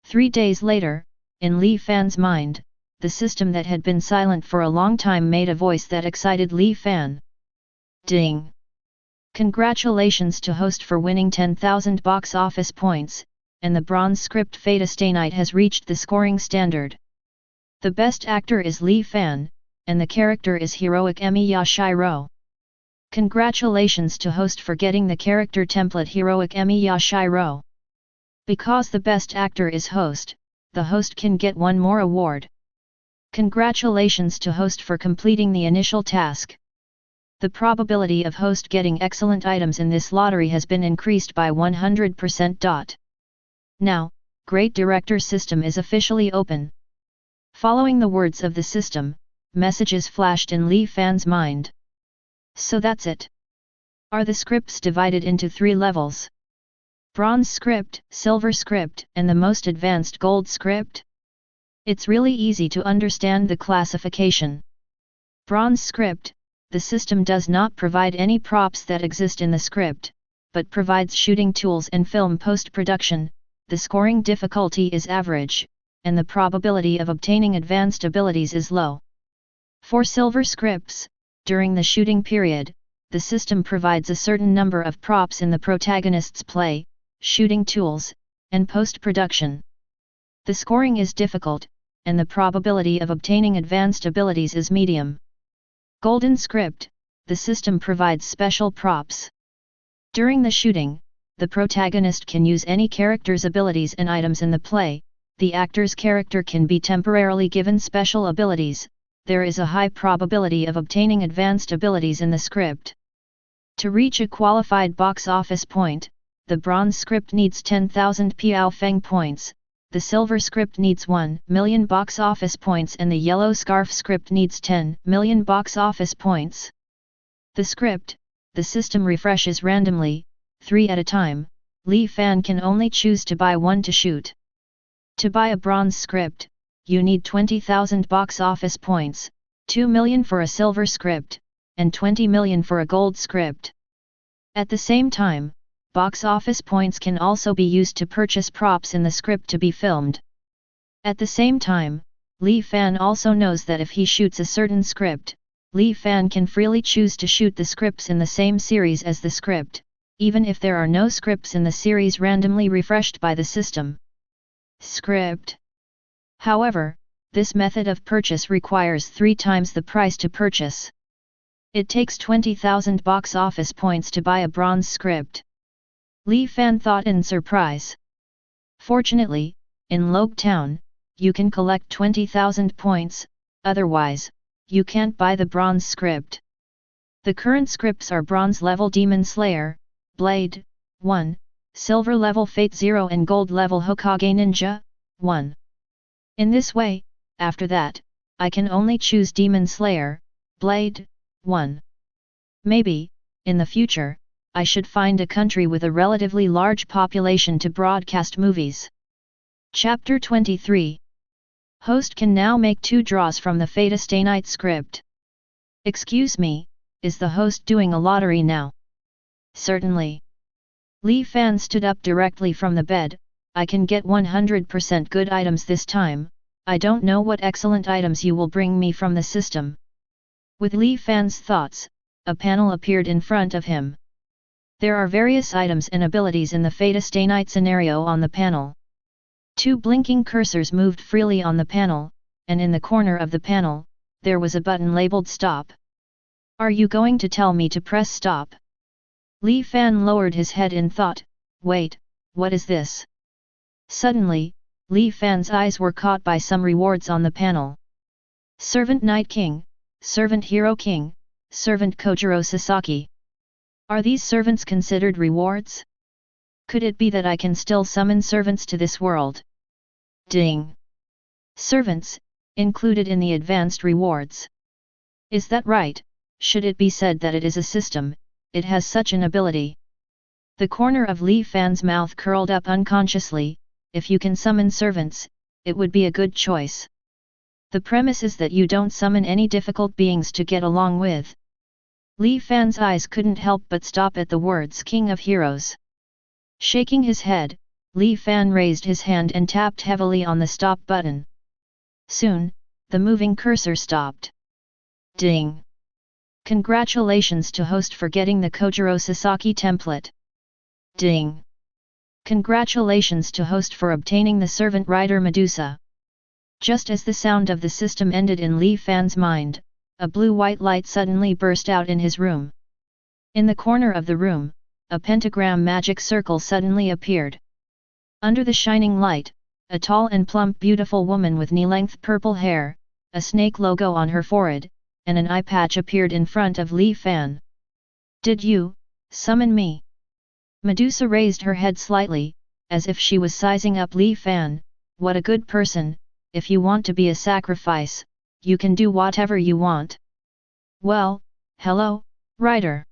3 days later, in Lee Fan's mind, the system that had been silent for a long time made a voice that excited Lee Fan. Ding! Congratulations to host for winning 10,000 box office points, and the bronze script Fata Stay Night has reached the scoring standard. The best actor is Lee Fan, and the character is heroic Emi Yashiro. Congratulations to host for getting the character template heroic Emi Yashiro. Because the best actor is host, the host can get one more award. Congratulations to host for completing the initial task. The probability of host getting excellent items in this lottery has been increased by 100%. Now, Great Director System is officially open. Following the words of the system, messages flashed in Lee Fan's mind. So that's it. Are the scripts divided into 3 levels? Bronze script, silver script, and the most advanced gold script? It's really easy to understand the classification. Bronze script, the system does not provide any props that exist in the script, but provides shooting tools and film post-production. The scoring difficulty is average, and the probability of obtaining advanced abilities is low. For silver scripts, during the shooting period, the system provides a certain number of props in the protagonist's play, shooting tools, and post-production. The scoring is difficult, and the probability of obtaining advanced abilities is medium. Golden script, the system provides special props. During the shooting, the protagonist can use any character's abilities and items in the play. The actor's character can be temporarily given special abilities. There is a high probability of obtaining advanced abilities in the script. To reach a qualified box office point, the bronze script needs 10,000 Piao Feng points, the silver script needs 1 million box office points, and the yellow scarf script needs 10 million box office points. The script, the system refreshes randomly, 3 at a time. Lee Fan can only choose to buy 1 to shoot. To buy a bronze script, you need 20,000 box office points, 2 million for a silver script, and 20 million for a gold script. At the same time, box office points can also be used to purchase props in the script to be filmed. At the same time, Lee Fan also knows that if he shoots a certain script, Lee Fan can freely choose to shoot the scripts in the same series as the script, even if there are no scripts in the series randomly refreshed by the system. Script. However, this method of purchase requires 3 times the price to purchase. It takes 20,000 box office points to buy a bronze script. Lee Fan thought in surprise. Fortunately, in Logue Town, you can collect 20,000 points, otherwise, you can't buy the bronze script. The current scripts are bronze level Demon Slayer, Blade, 1, silver level Fate 0 and gold level Hokage Ninja, 1. In this way, after that, I can only choose Demon Slayer, Blade, 1. Maybe, in the future, I should find a country with a relatively large population to broadcast movies. Chapter 23. Host can now make 2 draws from the Fate Night script. Excuse me, is the host doing a lottery now? Certainly. Li Fan stood up directly from the bed. I can get 100% good items this time. I don't know what excellent items you will bring me from the system. With Li Fan's thoughts, a panel appeared in front of him. There are various items and abilities in the Fate Stay Night scenario on the panel. 2 blinking cursors moved freely on the panel, and in the corner of the panel, there was a button labeled Stop. Are you going to tell me to press Stop? Li Fan lowered his head in thought. Wait, what is this? Suddenly, Li Fan's eyes were caught by some rewards on the panel. Servant Knight King, Servant Hero King, Servant Kojiro Sasaki. Are these servants considered rewards? Could it be that I can still summon servants to this world? Ding! Servants, included in the advanced rewards. Is that right? Should it be said that it is a system, it has such an ability? The corner of Li Fan's mouth curled up unconsciously. If you can summon servants, it would be a good choice. The premise is that you don't summon any difficult beings to get along with. Li Fan's eyes couldn't help but stop at the words King of Heroes. Shaking his head, Li Fan raised his hand and tapped heavily on the stop button. Soon, the moving cursor stopped. Ding! Congratulations to host for getting the Kojiro Sasaki template. Ding! Congratulations to host for obtaining the servant rider Medusa. Just as the sound of the system ended in Li Fan's mind, a blue-white light suddenly burst out in his room. In the corner of the room, a pentagram magic circle suddenly appeared. Under the shining light, a tall and plump beautiful woman with knee-length purple hair, a snake logo on her forehead, and an eye patch appeared in front of Li Fan. Did you summon me? Medusa raised her head slightly, as if she was sizing up Li Fan. What a good person. If you want to be a sacrifice, you can do whatever you want. Well, hello, Rider.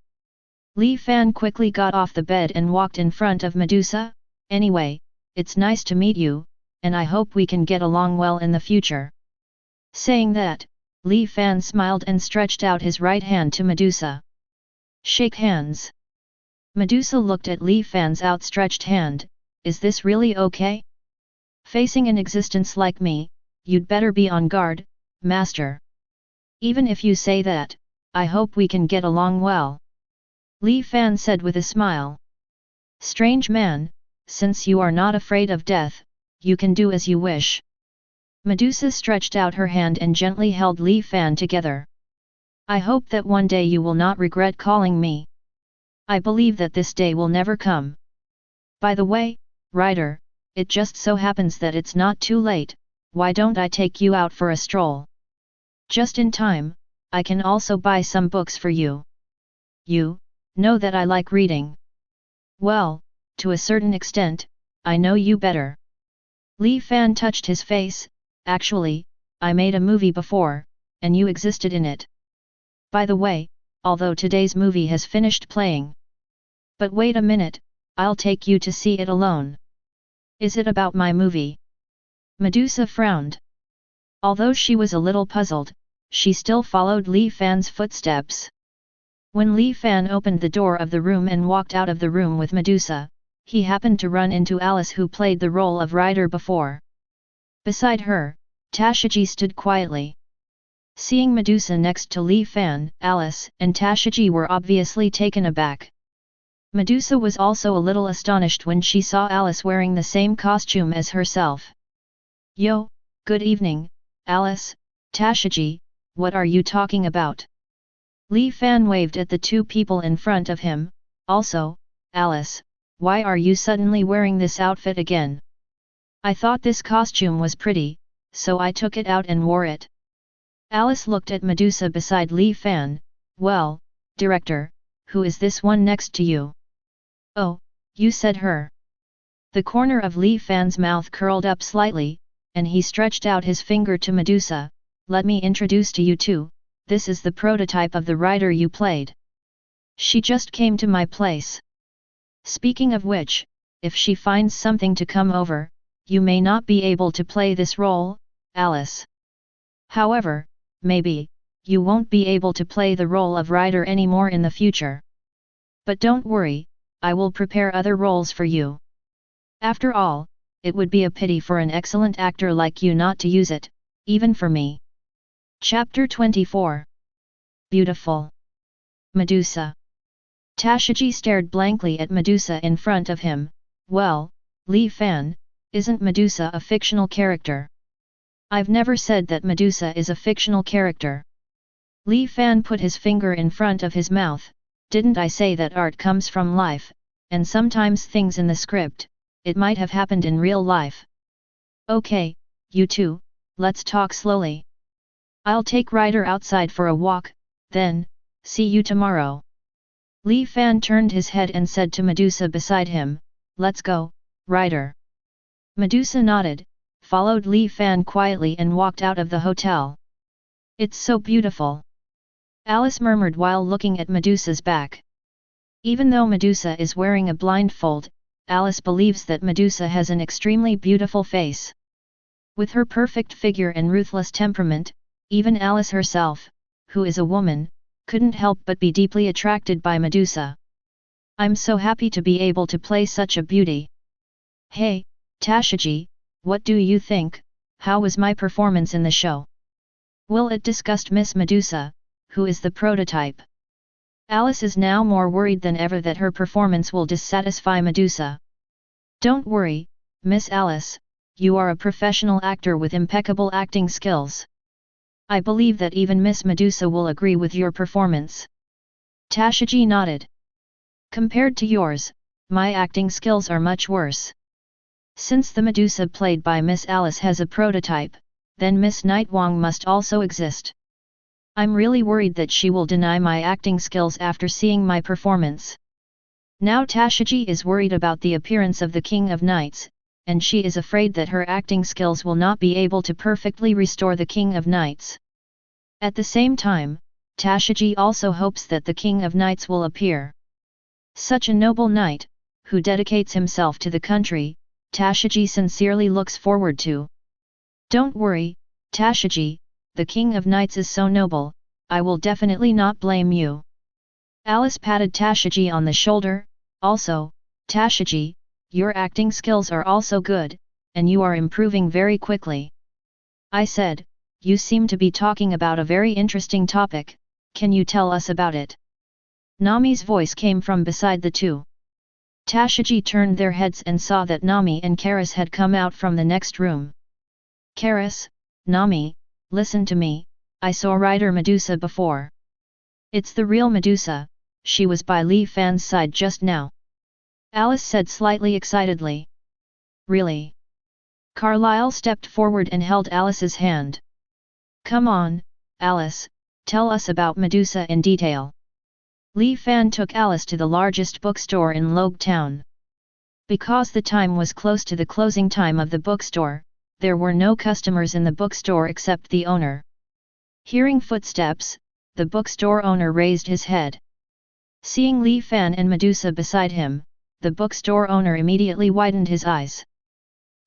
Li Fan quickly got off the bed and walked in front of Medusa. Anyway, it's nice to meet you, and I hope we can get along well in the future. Saying that, Li Fan smiled and stretched out his right hand to Medusa. Shake hands. Medusa looked at Li Fan's outstretched hand. Is this really okay? Facing an existence like me, you'd better be on guard, Master. Even if you say that, I hope we can get along well. Li Fan said with a smile. Strange man, since you are not afraid of death, you can do as you wish. Medusa stretched out her hand and gently held Li Fan together. I hope that one day you will not regret calling me. I believe that this day will never come. By the way, Rider, it just so happens that it's not too late. Why don't I take you out for a stroll? Just in time, I can also buy some books for you. You know that I like reading. Well, to a certain extent, I know you better. Li Fan touched his face. Actually, I made a movie before, and you existed in it. By the way, although today's movie has finished playing. But wait a minute, I'll take you to see it alone. Is it about my movie? Medusa frowned. Although she was a little puzzled, she still followed Li Fan's footsteps. When Li Fan opened the door of the room and walked out of the room with Medusa, he happened to run into Alice, who played the role of Rider before. Beside her, Tashiji stood quietly. Seeing Medusa next to Li Fan, Alice and Tashiji were obviously taken aback. Medusa was also a little astonished when she saw Alice wearing the same costume as herself. Yo, good evening, Alice, Tashiji, what are you talking about? Li Fan waved at the 2 people in front of him. Also, Alice, why are you suddenly wearing this outfit again? I thought this costume was pretty, so I took it out and wore it. Alice looked at Medusa beside Li Fan. Well, director, who is this one next to you? Oh, you said her. The corner of Li Fan's mouth curled up slightly, and he stretched out his finger to Medusa. Let me introduce to you two, this is the prototype of the rider you played. She just came to my place. Speaking of which, if she finds something to come over, you may not be able to play this role, Alice. However, maybe, you won't be able to play the role of writer anymore in the future. But don't worry, I will prepare other roles for you. After all, it would be a pity for an excellent actor like you not to use it, even for me. Chapter 24. Beautiful. Medusa. Tashigi stared blankly at Medusa in front of him. Well, Li Fan, isn't Medusa a fictional character? I've never said that Medusa is a fictional character. Li Fan put his finger in front of his mouth. Didn't I say that art comes from life, and sometimes things in the script, it might have happened in real life. Okay, you two, let's talk slowly. I'll take Ryder outside for a walk, then, see you tomorrow. Li Fan turned his head and said to Medusa beside him, let's go, Ryder. Medusa nodded, followed Li Fan quietly and walked out of the hotel. It's so beautiful. Alice murmured while looking at Medusa's back. Even though Medusa is wearing a blindfold, Alice believes that Medusa has an extremely beautiful face. With her perfect figure and ruthless temperament, even Alice herself, who is a woman, couldn't help but be deeply attracted by Medusa. I'm so happy to be able to play such a beauty. Hey, Tashigi, what do you think? How was my performance in the show? Will it disgust Miss Medusa, who is the prototype? Alice is now more worried than ever that her performance will dissatisfy Medusa. Don't worry, Miss Alice, you are a professional actor with impeccable acting skills. I believe that even Miss Medusa will agree with your performance. Tashigi nodded. Compared to yours, my acting skills are much worse. Since the Medusa played by Miss Alice has a prototype, then Miss Nightwang must also exist. I'm really worried that she will deny my acting skills after seeing my performance. Now Tashigi is worried about the appearance of the King of Knights, and she is afraid that her acting skills will not be able to perfectly restore the King of Knights. At the same time, Tashigi also hopes that the King of Knights will appear. Such a noble knight, who dedicates himself to the country, Tashigi sincerely looks forward to. Don't worry, Tashigi, the King of Knights is so noble, I will definitely not blame you. Alice patted Tashigi on the shoulder. Also, Tashigi, your acting skills are also good, and you are improving very quickly. I said, you seem to be talking about a very interesting topic, can you tell us about it? Nami's voice came from beside the two. Tashigi turned their heads and saw that Nami and Karis had come out from the next room. Karis, Nami, listen to me, I saw Rider Medusa before. It's the real Medusa, she was by Li Fan's side just now. Alice said slightly excitedly. Really? Carlyle stepped forward and held Alice's hand. Come on, Alice, tell us about Medusa in detail. Li Fan took Alice to the largest bookstore in Logue Town. Because the time was close to the closing time of the bookstore, there were no customers in the bookstore except the owner. Hearing footsteps, the bookstore owner raised his head. Seeing Li Fan and Medusa beside him, the bookstore owner immediately widened his eyes.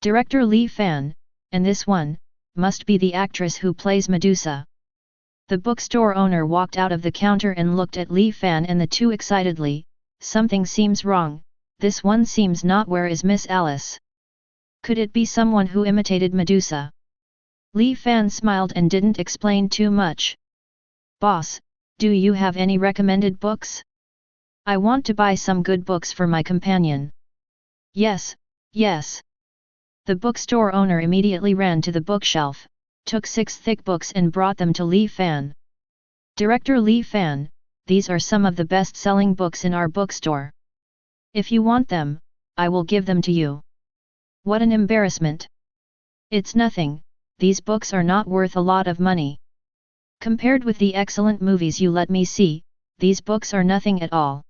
Director Li Fan, and this one, must be the actress who plays Medusa. The bookstore owner walked out of the counter and looked at Li Fan and the two excitedly. Something seems wrong, this one seems not. Where is Miss Alice? Could it be someone who imitated Medusa? Li Fan smiled and didn't explain too much. Boss, do you have any recommended books? I want to buy some good books for my companion. Yes, yes. The bookstore owner immediately ran to the bookshelf, took 6 thick books and brought them to Li Fan. Director Li Fan, these are some of the best-selling books in our bookstore. If you want them, I will give them to you. What an embarrassment. It's nothing, these books are not worth a lot of money. Compared with the excellent movies you let me see, these books are nothing at all.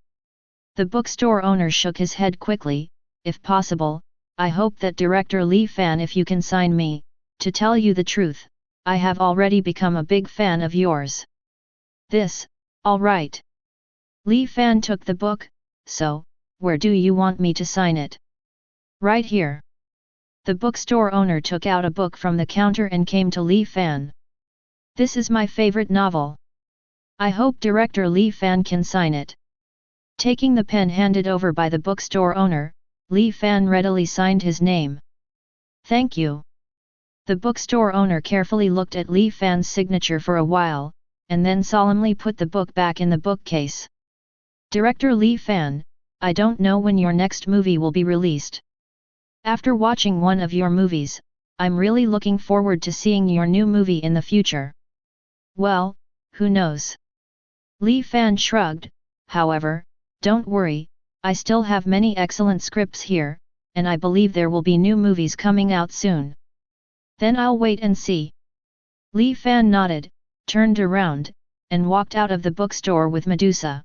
The bookstore owner shook his head quickly. If possible, I hope that Director Li Fan, if you can sign me. To tell you the truth, I have already become a big fan of yours. This, all right. Li Fan took the book. So, where do you want me to sign it? Right here. The bookstore owner took out a book from the counter and came to Li Fan. This is my favorite novel. I hope director Li Fan can sign it. Taking the pen handed over by the bookstore owner, Li Fan readily signed his name. Thank you. The bookstore owner carefully looked at Li Fan's signature for a while, and then solemnly put the book back in the bookcase. Director Li Fan, I don't know when your next movie will be released. After watching one of your movies, I'm really looking forward to seeing your new movie in the future. Well, who knows? Li Fan shrugged, however, don't worry, I still have many excellent scripts here, and I believe there will be new movies coming out soon. Then I'll wait and see. Li Fan nodded, turned around, and walked out of the bookstore with Medusa.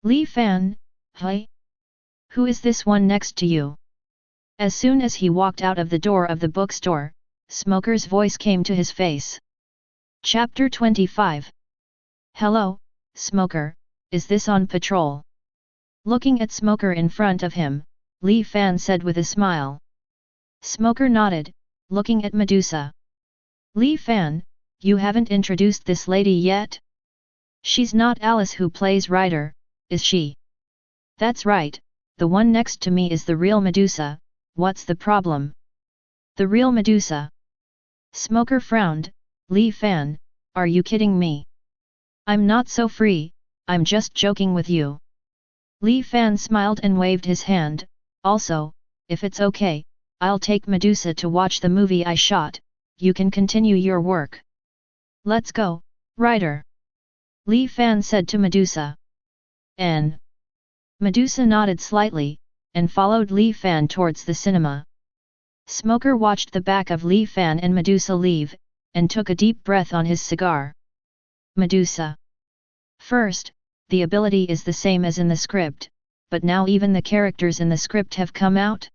Li Fan, hi? Who is this one next to you? As soon as he walked out of the door of the bookstore, Smoker's voice came to his face. Chapter 25. Hello, Smoker, is this on patrol? Looking at Smoker in front of him, Li Fan said with a smile. Smoker nodded, looking at Medusa. Li Fan, you haven't introduced this lady yet? She's not Alice who plays Ryder, is she? That's right, the one next to me is the real Medusa. What's the problem? The real Medusa? Smoker frowned. Li Fan, are you kidding me? I'm not so free, I'm just joking with you. Li Fan smiled and waved his hand. Also, if it's okay, I'll take Medusa to watch the movie I shot, you can continue your work. Let's go, Ryder. Li Fan said to Medusa. N. Medusa nodded slightly, and followed Li Fan towards the cinema. Smoker watched the back of Li Fan and Medusa leave, and took a deep breath on his cigar. Medusa. First, the ability is the same as in the script, but now even the characters in the script have come out?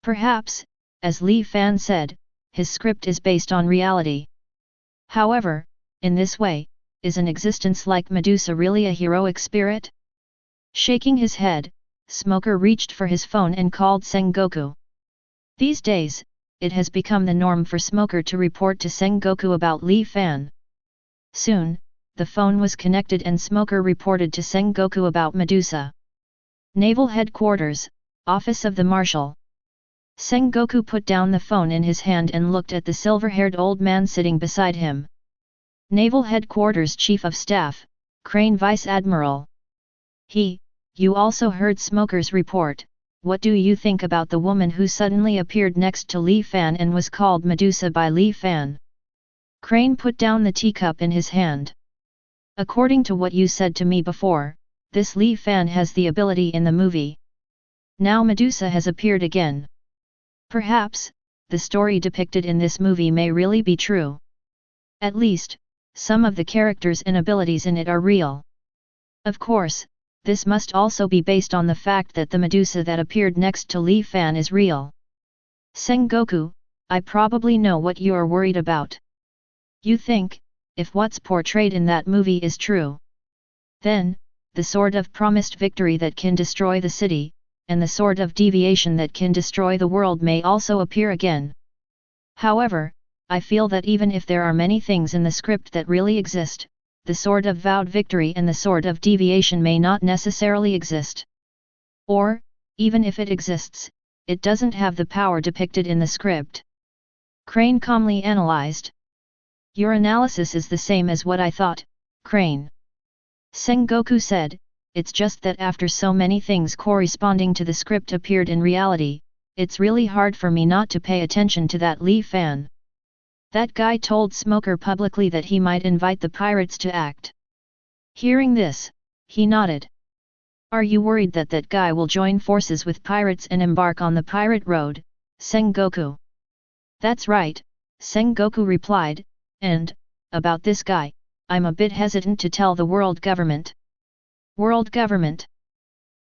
Perhaps, as Li Fan said, his script is based on reality. However, in this way, is an existence like Medusa really a heroic spirit? Shaking his head, Smoker reached for his phone and called Sengoku. These days, it has become the norm for Smoker to report to Sengoku about Li Fan. Soon, the phone was connected and Smoker reported to Sengoku about Medusa. Naval Headquarters, Office of the Marshal. Sengoku put down the phone in his hand and looked at the silver-haired old man sitting beside him. Naval Headquarters Chief of Staff, Crane Vice Admiral. You also heard Smoker's report. What do you think about the woman who suddenly appeared next to Li Fan and was called Medusa by Li Fan? Crane put down the teacup in his hand. According to what you said to me before, this Li Fan has the ability in the movie. Now Medusa has appeared again. Perhaps, the story depicted in this movie may really be true. At least, some of the characters and abilities in it are real. Of course, this must also be based on the fact that the Medusa that appeared next to Li Fan is real. Sengoku, I probably know what you are worried about. You think, if what's portrayed in that movie is true, then, the sword of promised victory that can destroy the city, and the sword of deviation that can destroy the world may also appear again. However, I feel that even if there are many things in the script that really exist, the sword of vowed victory and the sword of deviation may not necessarily exist. Or, even if it exists, it doesn't have the power depicted in the script. Crane calmly analyzed. Your analysis is the same as what I thought, Crane. Sengoku said, it's just that after so many things corresponding to the script appeared in reality, it's really hard for me not to pay attention to that Li Fan. That guy told Smoker publicly that he might invite the pirates to act. Hearing this, he nodded. Are you worried that that guy will join forces with pirates and embark on the pirate road, Sengoku? That's right, Sengoku replied, and, about this guy, I'm a bit hesitant to tell the world government. World government?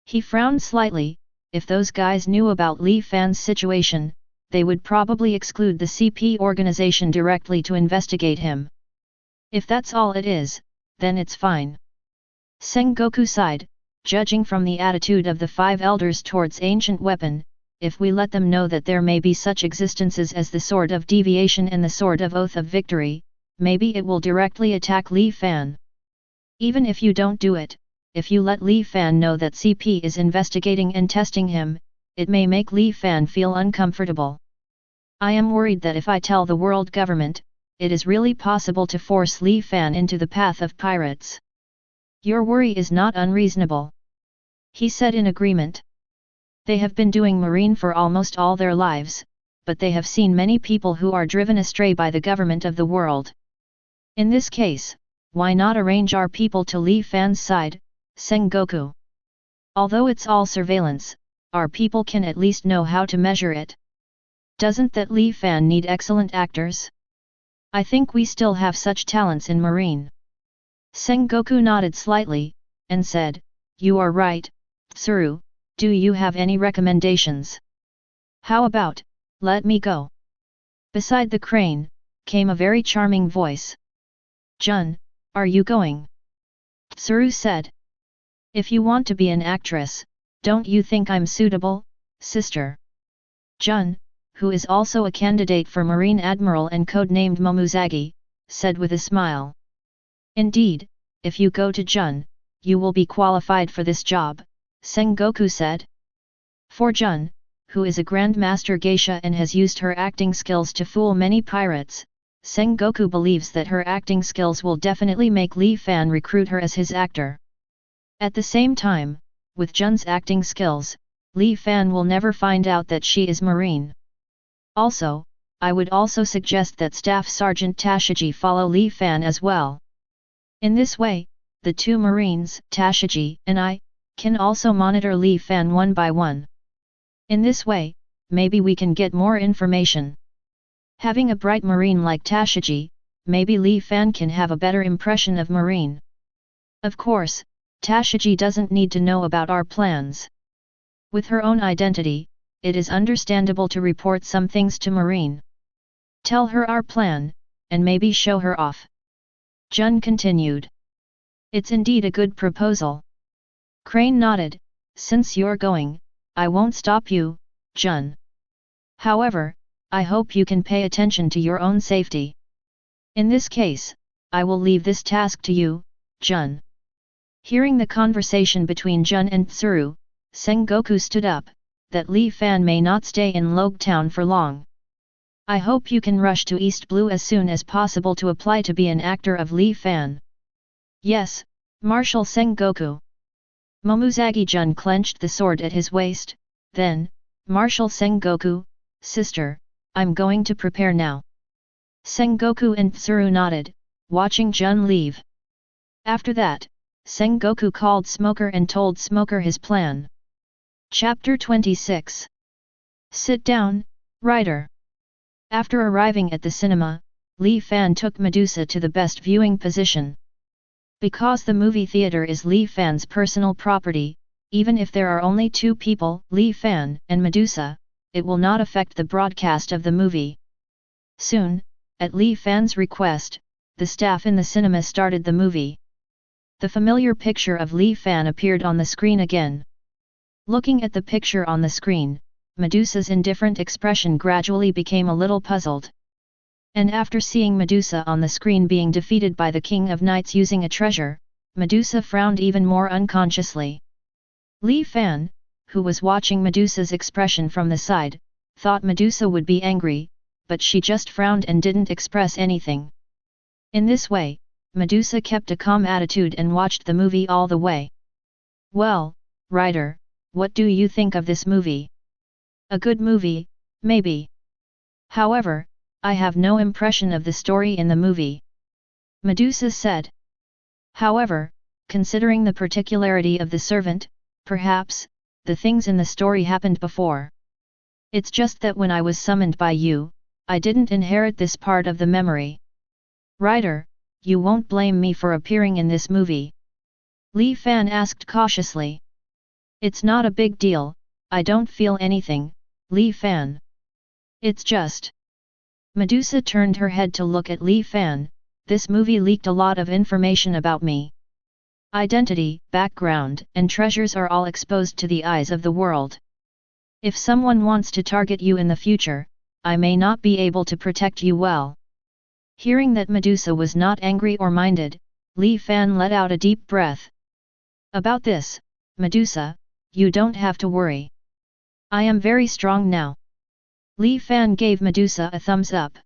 He frowned slightly. If those guys knew about Li Fan's situation, they would probably exclude the CP organization directly to investigate him. If that's all it is, then it's fine. Sengoku sighed, judging from the attitude of the five elders towards ancient weapon, if we let them know that there may be such existences as the Sword of Deviation and the Sword of Oath of Victory, maybe it will directly attack Li Fan. Even if you don't do it, if you let Li Fan know that CP is investigating and testing him, it may make Li Fan feel uncomfortable. I am worried that if I tell the world government, it is really possible to force Li Fan into the path of pirates. Your worry is not unreasonable, he said in agreement. They have been doing marine for almost all their lives, but they have seen many people who are driven astray by the government of the world. In this case, why not arrange our people to Li Fan's side, Sengoku? Although it's all surveillance, our people can at least know how to measure it. Doesn't that Li Fan need excellent actors? I think we still have such talents in marine. Sengoku nodded slightly, and said, you are right, Tsuru, do you have any recommendations? How about, let me go? Beside the crane, came a very charming voice. Jun, are you going? Tsuru said. If you want to be an actress, don't you think I'm suitable, sister? Jun, who is also a candidate for Marine Admiral and codenamed Momuzagi, said with a smile. Indeed, if you go to Jun, you will be qualified for this job, Sengoku said. For Jun, who is a grandmaster geisha and has used her acting skills to fool many pirates, Sengoku believes that her acting skills will definitely make Li Fan recruit her as his actor. At the same time, with Jun's acting skills, Li Fan will never find out that she is marine. Also, I would also suggest that Staff Sergeant Tashigi follow Li Fan as well. In this way, the two marines, Tashigi and I, can also monitor Li Fan one by one. In this way, maybe we can get more information. Having a bright marine like Tashigi, maybe Li Fan can have a better impression of marine. Of course, Tashigi doesn't need to know about our plans. With her own identity, it is understandable to report some things to Marine. Tell her our plan, and maybe show her off. Jun continued. It's indeed a good proposal. Crane nodded, since you're going, I won't stop you, Jun. However, I hope you can pay attention to your own safety. In this case, I will leave this task to you, Jun. Hearing the conversation between Jun and Tsuru, Sengoku stood up, that Li Fan may not stay in Logue Town for long. I hope you can rush to East Blue as soon as possible to apply to be an actor of Li Fan. Yes, Marshal Sengoku. Momuzagi Jun clenched the sword at his waist, then, Marshal Sengoku, sister, I'm going to prepare now. Sengoku and Tsuru nodded, watching Jun leave. After that, Sengoku called Smoker and told Smoker his plan. Chapter 26. Sit down, writer. After arriving at the cinema, Li Fan took Medusa to the best viewing position. Because the movie theater is Li Fan's personal property, even if there are only two people, Li Fan and Medusa, it will not affect the broadcast of the movie. Soon, at Li Fan's request, the staff in the cinema started the movie. The familiar picture of Li Fan appeared on the screen again. Looking at the picture on the screen, Medusa's indifferent expression gradually became a little puzzled. And after seeing Medusa on the screen being defeated by the King of Knights using a treasure, Medusa frowned even more unconsciously. Li Fan, who was watching Medusa's expression from the side, thought Medusa would be angry, but she just frowned and didn't express anything. In this way, Medusa kept a calm attitude and watched the movie all the way. Well, writer, what do you think of this movie? A good movie, maybe. However, I have no impression of the story in the movie. Medusa said. However, considering the particularity of the servant, perhaps, the things in the story happened before. It's just that when I was summoned by you, I didn't inherit this part of the memory. Writer, you won't blame me for appearing in this movie? Li Fan asked cautiously. It's not a big deal, I don't feel anything, Li Fan. It's just. Medusa turned her head to look at Li Fan. This movie leaked a lot of information about me. Identity, background, and treasures are all exposed to the eyes of the world. If someone wants to target you in the future, I may not be able to protect you well. Hearing that Medusa was not angry or minded, Li Fan let out a deep breath. About this, Medusa, you don't have to worry. I am very strong now. Li Fan gave Medusa a thumbs up.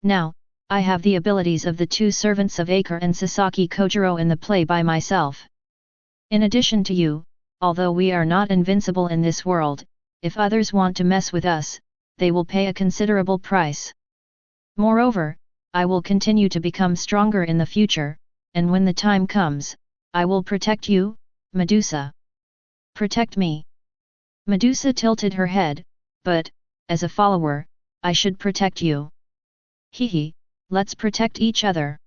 Now, I have the abilities of the two servants of Akar and Sasaki Kojiro in the play by myself. In addition to you, although we are not invincible in this world, if others want to mess with us, they will pay a considerable price. Moreover, I will continue to become stronger in the future, and when the time comes, I will protect you, Medusa. Protect me. Medusa tilted her head, but, as a follower, I should protect you. Hehe, let's protect each other.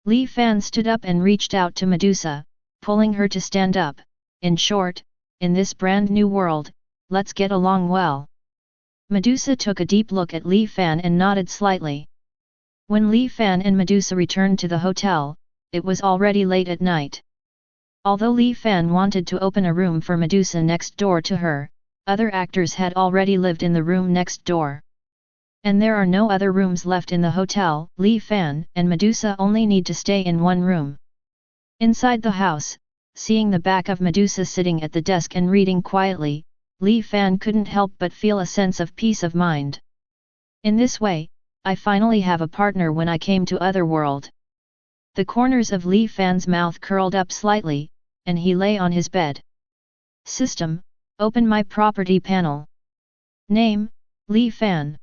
Li Fan stood up and reached out to Medusa, pulling her to stand up. In short, in this brand new world, let's get along well. Medusa took a deep look at Li Fan and nodded slightly. When Li Fan and Medusa returned to the hotel, it was already late at night. Although Li Fan wanted to open a room for Medusa next door to her, other actors had already lived in the room next door. And there are no other rooms left in the hotel. Li Fan and Medusa only need to stay in one room. Inside the house, seeing the back of Medusa sitting at the desk and reading quietly, Li Fan couldn't help but feel a sense of peace of mind. In this way, I finally have a partner when I came to Otherworld. The corners of Li Fan's mouth curled up slightly, and he lay on his bed. System, open my property panel. Name, Li Fan.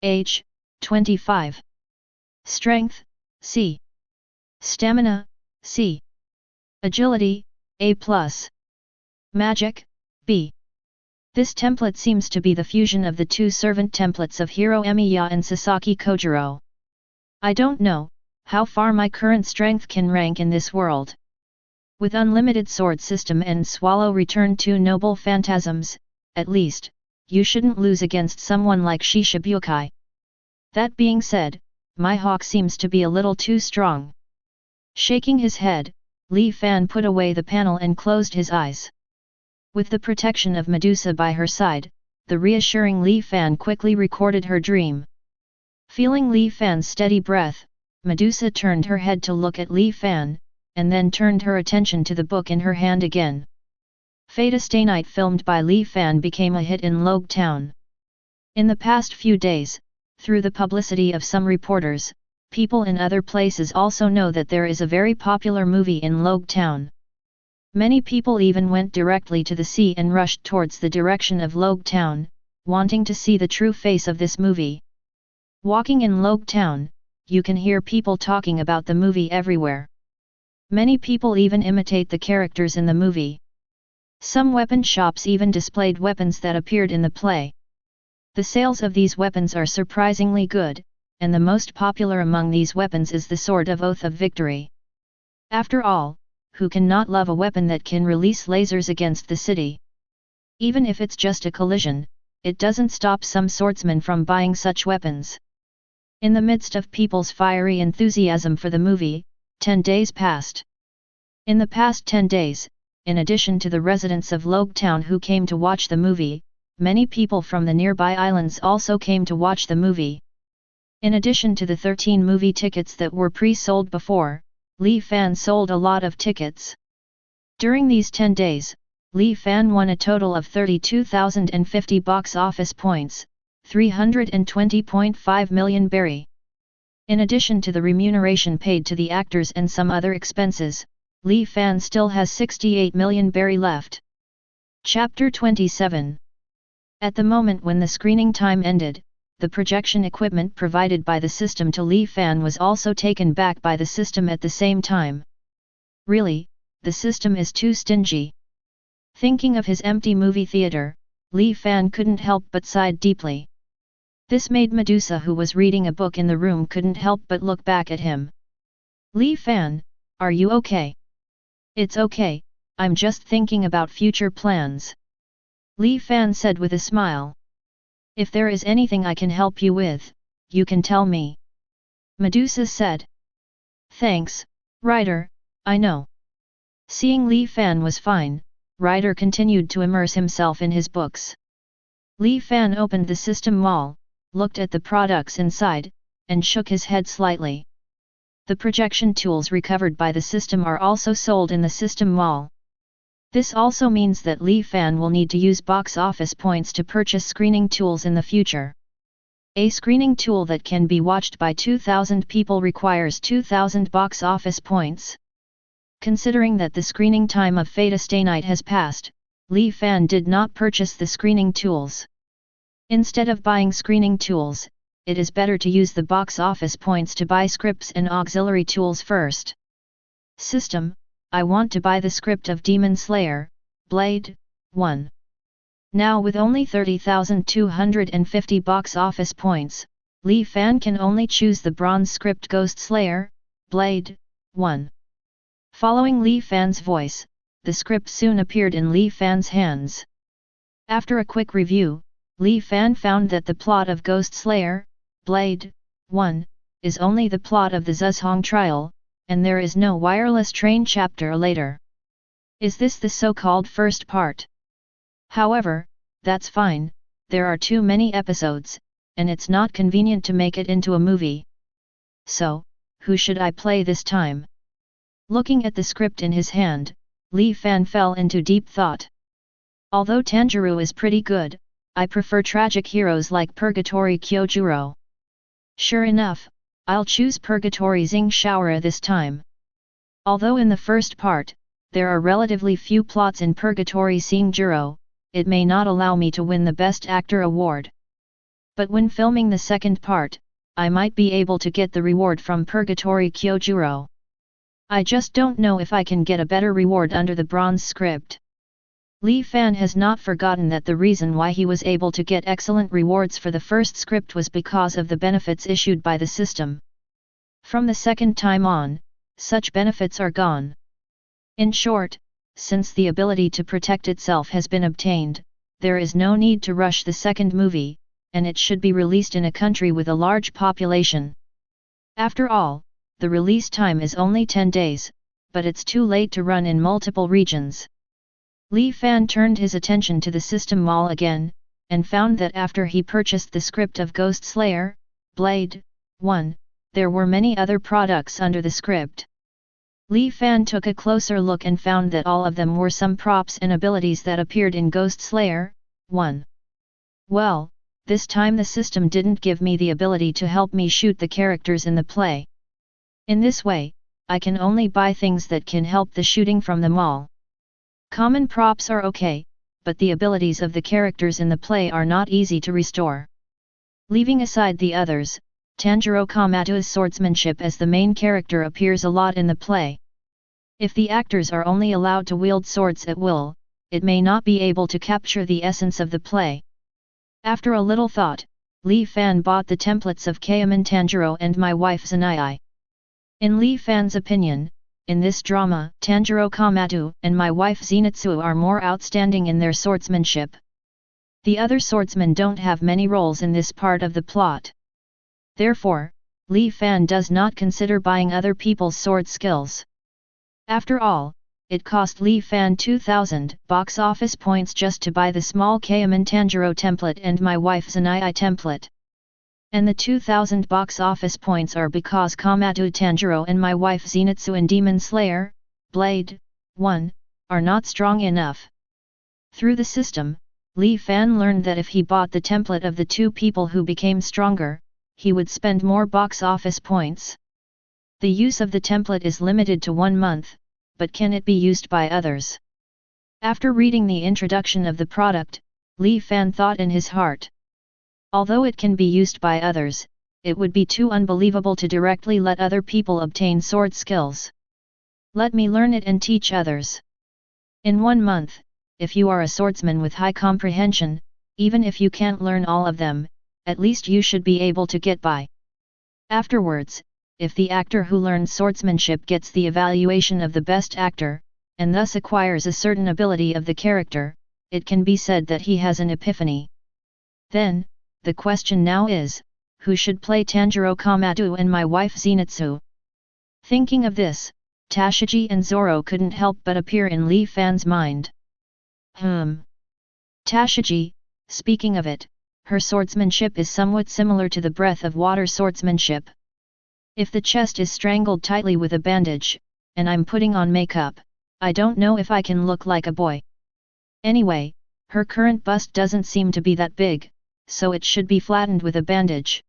Age, 25. Strength, C. Stamina, C. Agility, A+. Magic, B. This template seems to be the fusion of the two servant templates of Hiro Emiya and Sasaki Kojiro. I don't know how far my current strength can rank in this world. With unlimited sword system and swallow return two noble phantasms, at least, you shouldn't lose against someone like Shishibukai. That being said, Mihawk seems to be a little too strong. Shaking his head, Li Fan put away the panel and closed his eyes. With the protection of Medusa by her side, the reassuring Li Fan quickly recorded her dream. Feeling Li Fan's steady breath, Medusa turned her head to look at Li Fan, and then turned her attention to the book in her hand again. Fate Stay Night filmed by Li Fan became a hit in Logue Town. In the past few days, through the publicity of some reporters, people in other places also know that there is a very popular movie in Logue Town. Many people even went directly to the sea and rushed towards the direction of Logue Town, wanting to see the true face of this movie. Walking in Logue Town, you can hear people talking about the movie everywhere. Many people even imitate the characters in the movie. Some weapon shops even displayed weapons that appeared in the play. The sales of these weapons are surprisingly good, and the most popular among these weapons is the Sword of Oath of Victory. After all, who can not love a weapon that can release lasers against the city? Even if it's just a collision, it doesn't stop some swordsmen from buying such weapons. In the midst of people's fiery enthusiasm for the movie, 10 days passed. In the past 10 days, in addition to the residents of Logue Town who came to watch the movie, many people from the nearby islands also came to watch the movie. In addition to the 13 movie tickets that were pre-sold before, Li Fan sold a lot of tickets. During these 10 days, Li Fan won a total of 32,050 box office points, 320.5 million berry. In addition to the remuneration paid to the actors and some other expenses, Li Fan still has 68 million berry left. Chapter 27. At the moment when the screening time ended, the projection equipment provided by the system to Li Fan was also taken back by the system at the same time. Really, the system is too stingy. Thinking of his empty movie theater, Li Fan couldn't help but sigh deeply. This made Medusa, who was reading a book in the room, couldn't help but look back at him. Li Fan, are you okay? It's okay, I'm just thinking about future plans. Li Fan said with a smile. If there is anything I can help you with, you can tell me. Medusa said. Thanks, writer, I know. Seeing Li Fan was fine, writer continued to immerse himself in his books. Li Fan opened the system mall, looked at the products inside, and shook his head slightly. The projection tools recovered by the system are also sold in the system mall. This also means that Li Fan will need to use box office points to purchase screening tools in the future. A screening tool that can be watched by 2,000 people requires 2,000 box office points. Considering that the screening time of Fate Stay Night has passed, Li Fan did not purchase the screening tools. Instead of buying screening tools, it is better to use the box office points to buy scripts and auxiliary tools first. System, I want to buy the script of Demon Slayer, Blade 1. Now with only 30,250 box office points, Li Fan can only choose the bronze script Ghost Slayer, Blade 1. Following Li Fan's voice, the script soon appeared in Li Fan's hands. After a quick review, Li Fan found that the plot of Ghost Slayer, Blade 1, is only the plot of the Zuzhong trial, and there is no wireless train chapter later. Is this the so-called first part? However, that's fine, there are too many episodes, and it's not convenient to make it into a movie. So, who should I play this time? Looking at the script in his hand, Li Fan fell into deep thought. Although Tanjiro is pretty good, I prefer tragic heroes like Purgatory Kyojuro. Sure enough, I'll choose Purgatory Xing Shaora this time. Although in the first part, there are relatively few plots in Purgatory Xing Juro, it may not allow me to win the Best Actor award. But when filming the second part, I might be able to get the reward from Purgatory Kyojuro. I just don't know if I can get a better reward under the bronze script. Li Fan has not forgotten that the reason why he was able to get excellent rewards for the first script was because of the benefits issued by the system. From the second time on, such benefits are gone. In short, since the ability to protect itself has been obtained, there is no need to rush the second movie, and it should be released in a country with a large population. After all, the release time is only 10 days, but it's too late to run in multiple regions. Li Fan turned his attention to the system mall again, and found that after he purchased the script of Ghost Slayer, Blade 1, there were many other products under the script. Li Fan took a closer look and found that all of them were some props and abilities that appeared in Ghost Slayer 1. Well, this time the system didn't give me the ability to help me shoot the characters in the play. In this way, I can only buy things that can help the shooting from the mall. Common props are okay, but the abilities of the characters in the play are not easy to restore. Leaving aside the others, Tanjiro Kamato's swordsmanship as the main character appears a lot in the play. If the actors are only allowed to wield swords at will, it may not be able to capture the essence of the play. After a little thought, Li Fan bought the templates of Keiiman Tanjiro and My Wife Zanai. In Li Fan's opinion, in this drama, Tanjiro Kamado and My Wife Zenitsu are more outstanding in their swordsmanship. The other swordsmen don't have many roles in this part of the plot. Therefore, Li Fan does not consider buying other people's sword skills. After all, it cost Li Fan 2,000 box office points just to buy the small Keiiman Tanjiro template and My Wife Zanai template. And the 2,000 box office points are because Kamado Tanjiro and My Wife Zenitsu and Demon Slayer, Blade 1, are not strong enough. Through the system, Li Fan learned that if he bought the template of the two people who became stronger, he would spend more box office points. The use of the template is limited to 1 month, but can it be used by others? After reading the introduction of the product, Li Fan thought in his heart. Although it can be used by others, it would be too unbelievable to directly let other people obtain sword skills. Let me learn it and teach others. In 1 month, if you are a swordsman with high comprehension, even if you can't learn all of them, at least you should be able to get by. Afterwards, if the actor who learns swordsmanship gets the evaluation of the best actor, and thus acquires a certain ability of the character, it can be said that he has an epiphany. Then, the question now is, who should play Tanjiro Kamado and My Wife Zenitsu? Thinking of this, Tashigi and Zoro couldn't help but appear in Li Fan's mind. Tashigi, speaking of it, her swordsmanship is somewhat similar to the breath of water swordsmanship. If the chest is strangled tightly with a bandage, and I'm putting on makeup, I don't know if I can look like a boy. Anyway, her current bust doesn't seem to be that big, so it should be flattened with a bandage.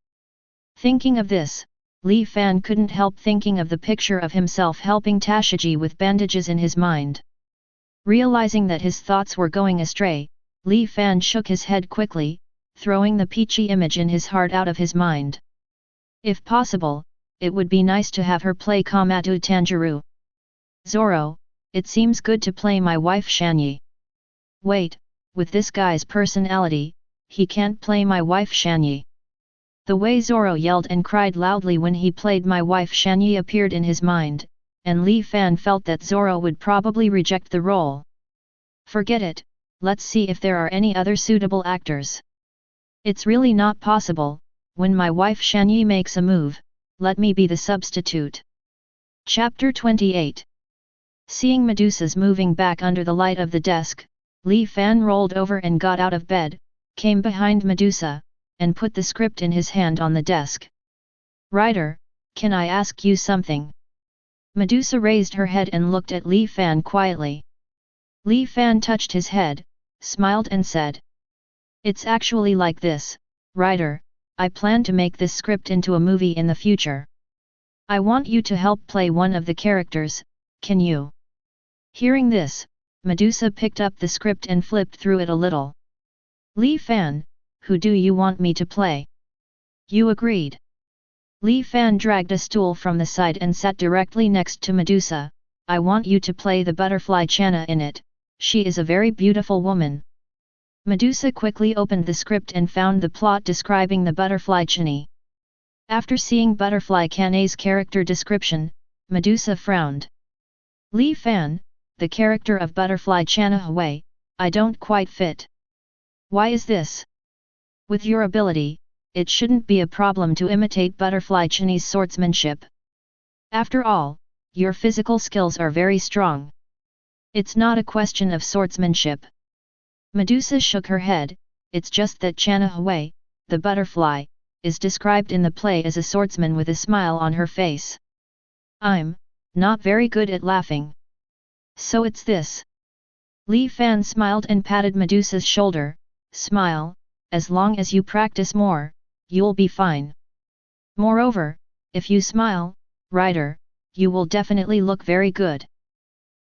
Thinking of this, Li Fan couldn't help thinking of the picture of himself helping Tashiji with bandages in his mind. Realizing that his thoughts were going astray, Li Fan shook his head quickly, throwing the peachy image in his heart out of his mind. If possible, it would be nice to have her play Kamado Tanjiro. Zoro, it seems good to play my wife Shanyi. Wait, with this guy's personality, he can't play my wife Shanyi. The way Zoro yelled and cried loudly when he played my wife Shanyi appeared in his mind, and Li Fan felt that Zoro would probably reject the role. Forget it, let's see if there are any other suitable actors. It's really not possible, when my wife Shanyi makes a move, let me be the substitute. Chapter 28. Seeing Medusa's moving back under the light of the desk, Li Fan rolled over and got out of bed, came behind Medusa, and put the script in his hand on the desk. "Writer, can I ask you something?" Medusa raised her head and looked at Li Fan quietly. Li Fan touched his head, smiled and said, "It's actually like this, writer, I plan to make this script into a movie in the future. I want you to help play one of the characters, can you?" Hearing this, Medusa picked up the script and flipped through it a little. "Li Fan, who do you want me to play?" "You agreed." Li Fan dragged a stool from the side and sat directly next to Medusa. "I want you to play the butterfly Channa in it, she is a very beautiful woman." Medusa quickly opened the script and found the plot describing the butterfly Channy. After seeing butterfly Channa's character description, Medusa frowned. "Li Fan, the character of butterfly Channa Hui, I don't quite fit. Why is this? With your ability, it shouldn't be a problem to imitate butterfly Channy's swordsmanship. After all, your physical skills are very strong. It's not a question of swordsmanship." Medusa shook her head. "It's just that Channa Hui, the butterfly, is described in the play as a swordsman with a smile on her face. I'm not very good at laughing. So it's this." Li Fan smiled and patted Medusa's shoulder. "Smile, as long as you practice more, you'll be fine. Moreover, if you smile, writer, you will definitely look very good."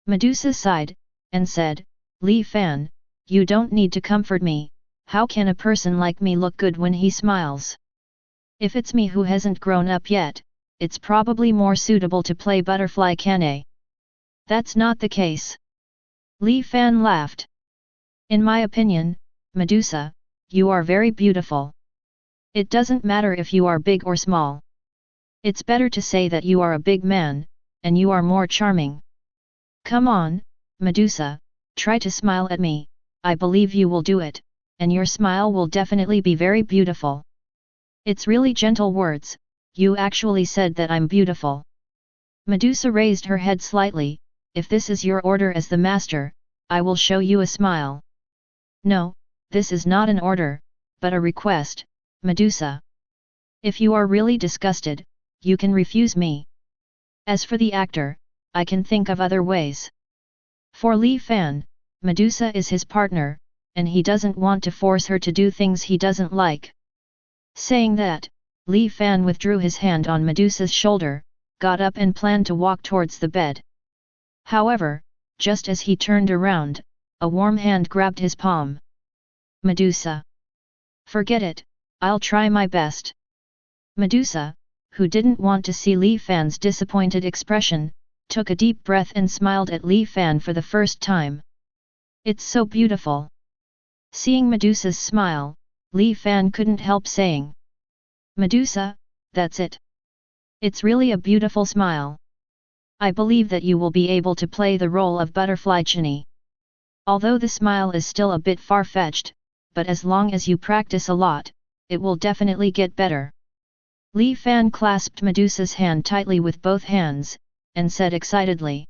Medusa sighed, and said, "Li Fan, you don't need to comfort me, how can a person like me look good when he smiles? If it's me who hasn't grown up yet, it's probably more suitable to play butterfly Channa." "That's not the case." Li Fan laughed. "In my opinion, Medusa, you are very beautiful. It doesn't matter if you are big or small. It's better to say that you are a big man, and you are more charming. Come on, Medusa, try to smile at me, I believe you will do it, and your smile will definitely be very beautiful." "It's really gentle words, you actually said that I'm beautiful." Medusa raised her head slightly. "If this is your order as the master, I will show you a smile." "No, this is not an order, but a request, Medusa. If you are really disgusted, you can refuse me. As for the actor, I can think of other ways." For Li Fan, Medusa is his partner, and he doesn't want to force her to do things he doesn't like. Saying that, Li Fan withdrew his hand on Medusa's shoulder, got up and planned to walk towards the bed. However, just as he turned around, a warm hand grabbed his palm. "Medusa. Forget it, I'll try my best." Medusa, who didn't want to see Li Fan's disappointed expression, took a deep breath and smiled at Li Fan for the first time. "It's so beautiful." Seeing Medusa's smile, Li Fan couldn't help saying, "Medusa, that's it. It's really a beautiful smile. I believe that you will be able to play the role of butterfly Channy. Although the smile is still a bit far-fetched, but as long as you practice a lot, it will definitely get better." Li Fan clasped Medusa's hand tightly with both hands, and said excitedly,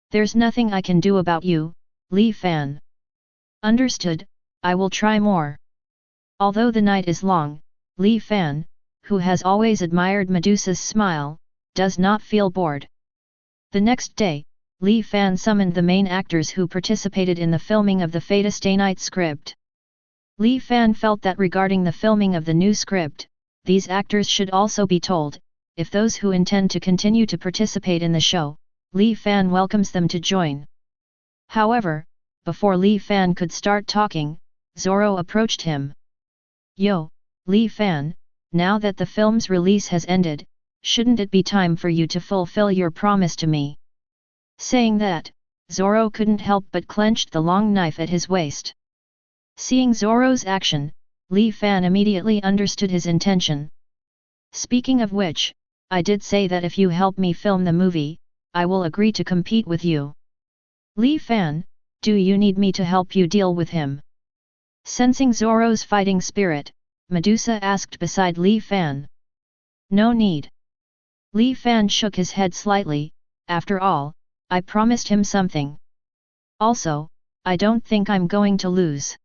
"There's nothing I can do about you, Li Fan." "Understood, I will try more." Although the night is long, Li Fan, who has always admired Medusa's smile, does not feel bored. The next day, Li Fan summoned the main actors who participated in the filming of the Fate Stay Night script. Li Fan felt that regarding the filming of the new script, these actors should also be told, if those who intend to continue to participate in the show, Li Fan welcomes them to join. However, before Li Fan could start talking, Zoro approached him. Yo, Li Fan, now that the film's release has ended, shouldn't it be time for you to fulfill your promise to me? Saying that, Zoro couldn't help but clenched the long knife at his waist. Seeing Zoro's action, Li Fan immediately understood his intention. Speaking of which, I did say that if you help me film the movie, I will agree to compete with you. Li Fan, do you need me to help you deal with him? Sensing Zoro's fighting spirit, Medusa asked beside Li Fan. No need. Li Fan shook his head slightly, after all, I promised him something. Also, I don't think I'm going to lose.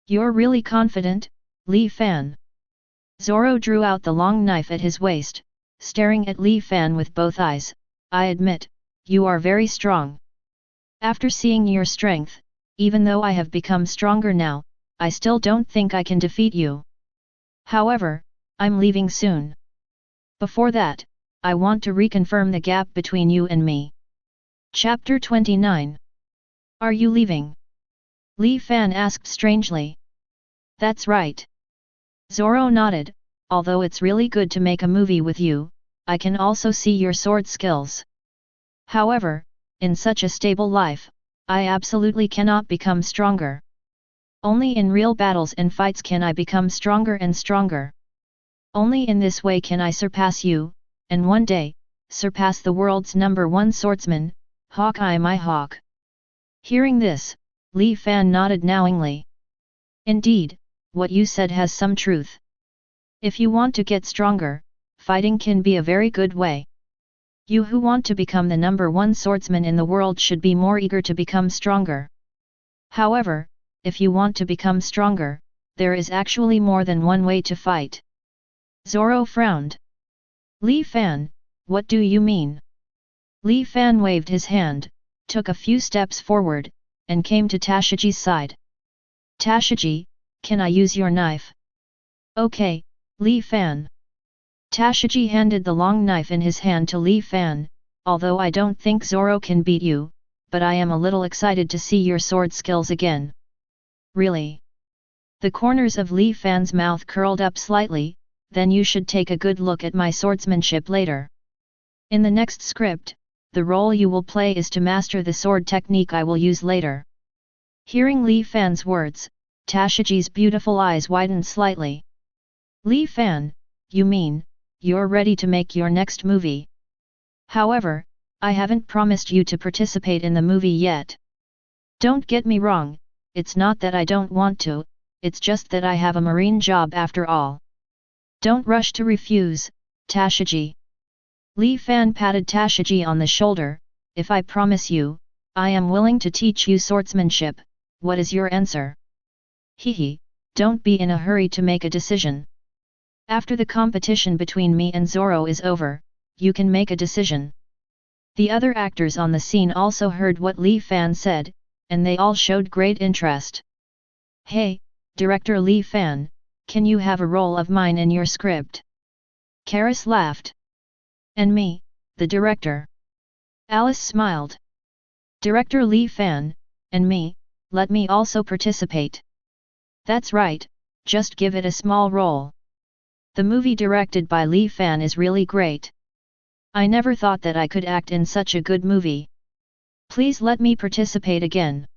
You're really confident, Li Fan? Zoro drew out the long knife at his waist, staring at Li Fan with both eyes. I admit, you are very strong. After seeing your strength, even though I have become stronger now, I still don't think I can defeat you. However, I'm leaving soon. Before that, I want to reconfirm the gap between you and me. Chapter 29. Are you leaving? Li Fan asked strangely. That's right. Zoro nodded, although it's really good to make a movie with you, I can also see your sword skills. However, in such a stable life, I absolutely cannot become stronger. Only in real battles and fights can I become stronger and stronger. Only in this way can I surpass you, and one day, surpass the world's #1 swordsman, Hawkeye Mihawk. Hearing this, Li Fan nodded knowingly. Indeed, what you said has some truth. If you want to get stronger, fighting can be a very good way. You who want to become the #1 swordsman in the world should be more eager to become stronger. However, if you want to become stronger, there is actually more than one way to fight. Zoro frowned. Li Fan, what do you mean? Li Fan waved his hand, took a few steps forward, and came to Tashiji's side. Tashiji, can I use your knife? Okay, Li Fan. Tashiji handed the long knife in his hand to Li Fan. Although I don't think Zoro can beat you, but I am a little excited to see your sword skills again. Really? The corners of Li Fan's mouth curled up slightly. Then you should take a good look at my swordsmanship later. In the next script, the role you will play is to master the sword technique I will use later. Hearing Li Fan's words, Tashiji's beautiful eyes widened slightly. Li Fan, you mean, you're ready to make your next movie? However, I haven't promised you to participate in the movie yet. Don't get me wrong, it's not that I don't want to, it's just that I have a marine job after all. Don't rush to refuse, Tashiji. Li Fan patted Tashiji on the shoulder. If I promise you, I am willing to teach you swordsmanship. What is your answer? Hehe, don't be in a hurry to make a decision. After the competition between me and Zoro is over, you can make a decision. The other actors on the scene also heard what Li Fan said, and they all showed great interest. Hey, Director Li Fan, can you have a role of mine in your script? Karis laughed. And me, the director. Alice smiled. Director Li Fan, and me, let me also participate. That's right, just give it a small role. The movie directed by Li Fan is really great. I never thought that I could act in such a good movie. Please let me participate again.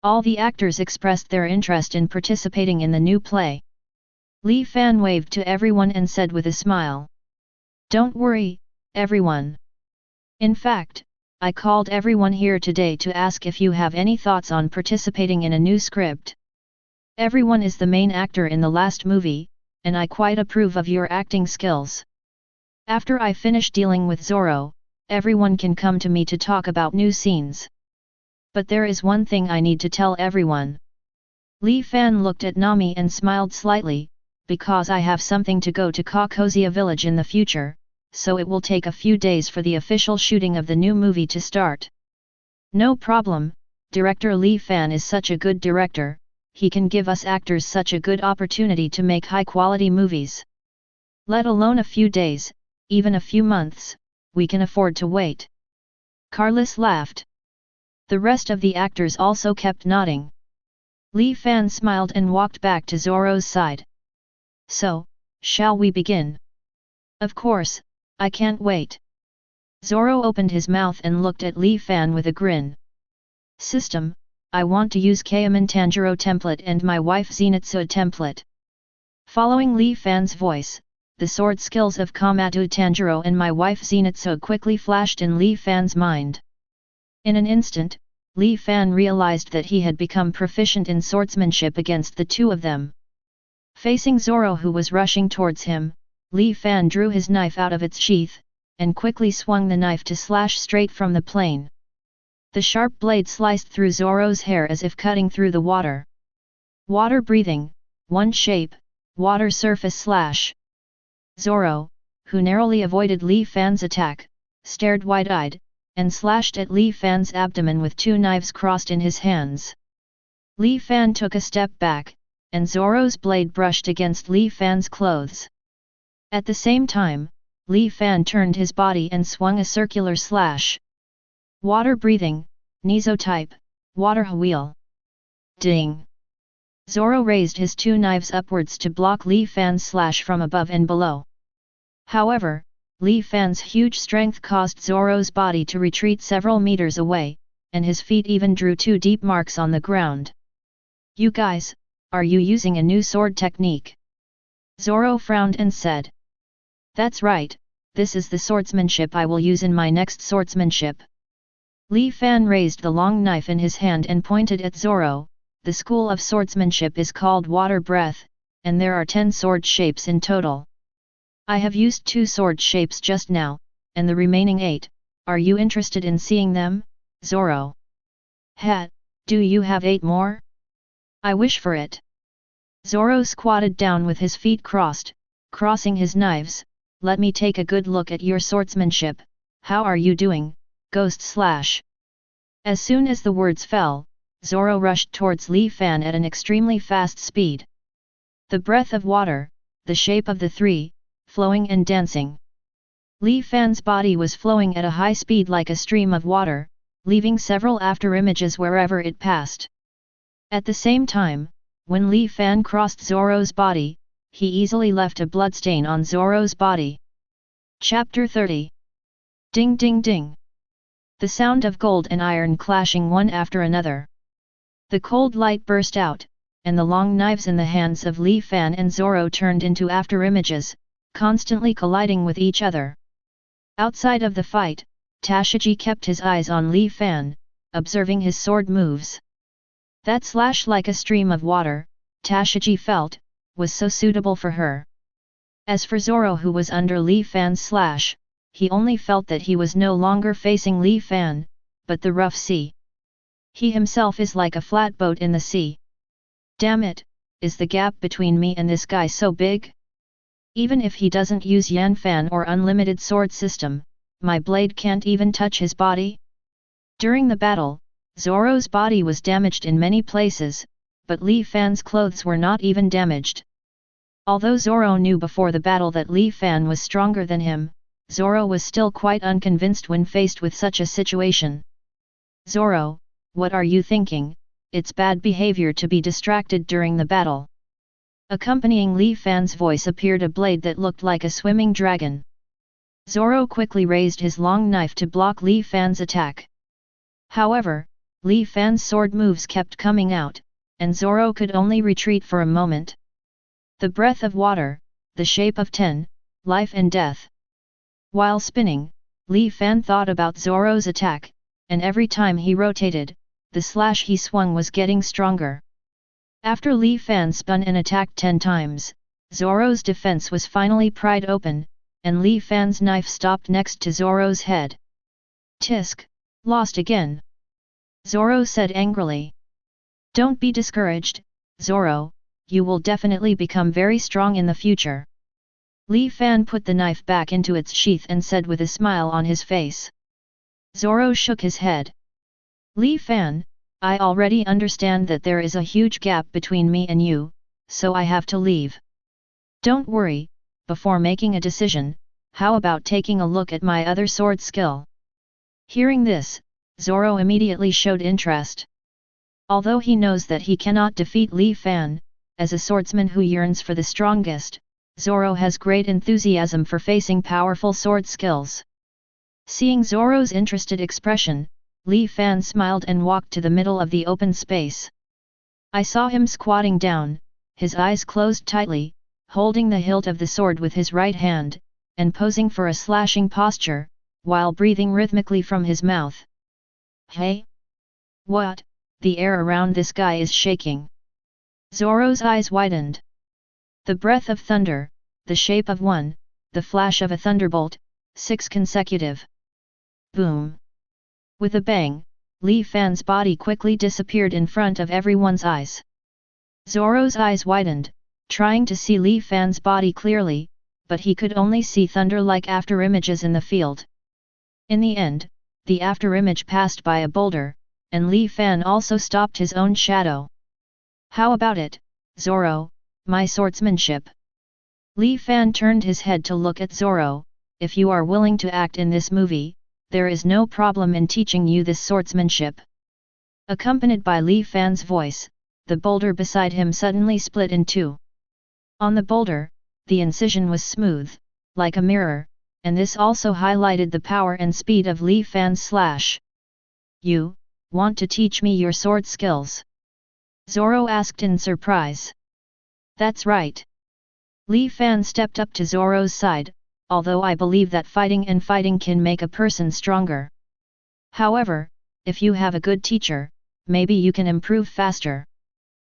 All the actors expressed their interest in participating in the new play. Li Fan waved to everyone and said with a smile. Don't worry, everyone. In fact, I called everyone here today to ask if you have any thoughts on participating in a new script. Everyone is the main actor in the last movie, and I quite approve of your acting skills. After I finish dealing with Zoro, everyone can come to me to talk about new scenes. But there is one thing I need to tell everyone. Li Fan looked at Nami and smiled slightly, because I have something to go to Kakosia village in the future, so it will take a few days for the official shooting of the new movie to start. No problem, director Li Fan is such a good director, he can give us actors such a good opportunity to make high-quality movies. Let alone a few days, even a few months, we can afford to wait. Carlos laughed. The rest of the actors also kept nodding. Li Fan smiled and walked back to Zoro's side. So, shall we begin? Of course, I can't wait. Zoro opened his mouth and looked at Li Fan with a grin. System, I want to use Keiaman Tanjiro template and my wife Zenitsu template. Following Li Fan's voice, the sword skills of Kamatu Tanjiro and my wife Zenitsu quickly flashed in Li Fan's mind. In an instant, Li Fan realized that he had become proficient in swordsmanship against the two of them. Facing Zoro who was rushing towards him, Li Fan drew his knife out of its sheath, and quickly swung the knife to slash straight from the plane. The sharp blade sliced through Zoro's hair as if cutting through the water. Water breathing, one shape, water surface slash. Zoro, who narrowly avoided Li Fan's attack, stared wide-eyed, and slashed at Li Fan's abdomen with two knives crossed in his hands. Li Fan took a step back, and Zoro's blade brushed against Li Fan's clothes. At the same time, Li Fan turned his body and swung a circular slash. Water breathing, Nizo type, water wheel. Ding! Zoro raised his two knives upwards to block Li Fan's slash from above and below. However, Li Fan's huge strength caused Zoro's body to retreat several meters away, and his feet even drew two deep marks on the ground. You guys, are you using a new sword technique? Zoro frowned and said. That's right, this is the swordsmanship I will use in my next swordsmanship. Li Fan raised the long knife in his hand and pointed at Zoro. The school of swordsmanship is called water breath, and there are 10 sword shapes in total. I have used 2 sword shapes just now, and the remaining 8, are you interested in seeing them, Zoro? Do you have 8 more? I wish for it. Zoro squatted down with his feet crossed, crossing his knives. Let me take a good look at your swordsmanship. How are you doing, Ghost Slash? As soon as the words fell, Zoro rushed towards Li Fan at an extremely fast speed. The breath of water, the shape of the 3, flowing and dancing. Li Fan's body was flowing at a high speed like a stream of water, leaving several afterimages wherever it passed. At the same time, when Li Fan crossed Zoro's body, he easily left a bloodstain on Zoro's body. Chapter 30. Ding ding ding. The sound of gold and iron clashing one after another. The cold light burst out, and the long knives in the hands of Li Fan and Zoro turned into afterimages, constantly colliding with each other. Outside of the fight, Tashiji kept his eyes on Li Fan, observing his sword moves. That slash like a stream of water, Tashiji felt, was so suitable for her. As for Zoro who was under Li Fan's slash, he only felt that he was no longer facing Li Fan, but the rough sea. He himself is like a flat boat in the sea. Damn it, is the gap between me and this guy so big? Even if he doesn't use Yan Fan or unlimited sword system, my blade can't even touch his body? During the battle, Zoro's body was damaged in many places, but Li Fan's clothes were not even damaged. Although Zoro knew before the battle that Li Fan was stronger than him, Zoro was still quite unconvinced when faced with such a situation. Zoro, what are you thinking? It's bad behavior to be distracted during the battle. Accompanying Li Fan's voice appeared a blade that looked like a swimming dragon. Zoro quickly raised his long knife to block Li Fan's attack. However, Li Fan's sword moves kept coming out, and Zoro could only retreat for a moment. The breath of water, the shape of 10, life and death. While spinning, Li Fan thought about Zoro's attack, and every time he rotated, the slash he swung was getting stronger. After Li Fan spun and attacked 10 times, Zoro's defense was finally pried open, and Li Fan's knife stopped next to Zoro's head. Tisk, lost again. Zoro said angrily. Don't be discouraged, Zoro, you will definitely become very strong in the future. Li Fan put the knife back into its sheath and said with a smile on his face. Zoro shook his head. Li Fan, I already understand that there is a huge gap between me and you, so I have to leave. Don't worry, before making a decision, how about taking a look at my other sword skill? Hearing this, Zoro immediately showed interest. Although he knows that he cannot defeat Li Fan, as a swordsman who yearns for the strongest, Zoro has great enthusiasm for facing powerful sword skills. Seeing Zoro's interested expression, Li Fan smiled and walked to the middle of the open space. I saw him squatting down, his eyes closed tightly, holding the hilt of the sword with his right hand, and posing for a slashing posture, while breathing rhythmically from his mouth. Hey? What? The air around this guy is shaking. Zoro's eyes widened. The breath of thunder, the shape of one, the flash of a thunderbolt, 6 consecutive. Boom! With a bang, Li Fan's body quickly disappeared in front of everyone's eyes. Zoro's eyes widened, trying to see Li Fan's body clearly, but he could only see thunder-like afterimages in the field. In the end, the afterimage passed by a boulder, and Li Fan also stopped his own shadow. How about it, Zoro, my swordsmanship? Li Fan turned his head to look at Zoro. If you are willing to act in this movie, there is no problem in teaching you this swordsmanship. Accompanied by Li Fan's voice, the boulder beside him suddenly split in two. On the boulder, the incision was smooth, like a mirror, and this also highlighted the power and speed of Li Fan's slash. You want to teach me your sword skills? Zoro asked in surprise. That's right. Li Fan stepped up to Zoro's side, although I believe that fighting can make a person stronger. However, if you have a good teacher, maybe you can improve faster.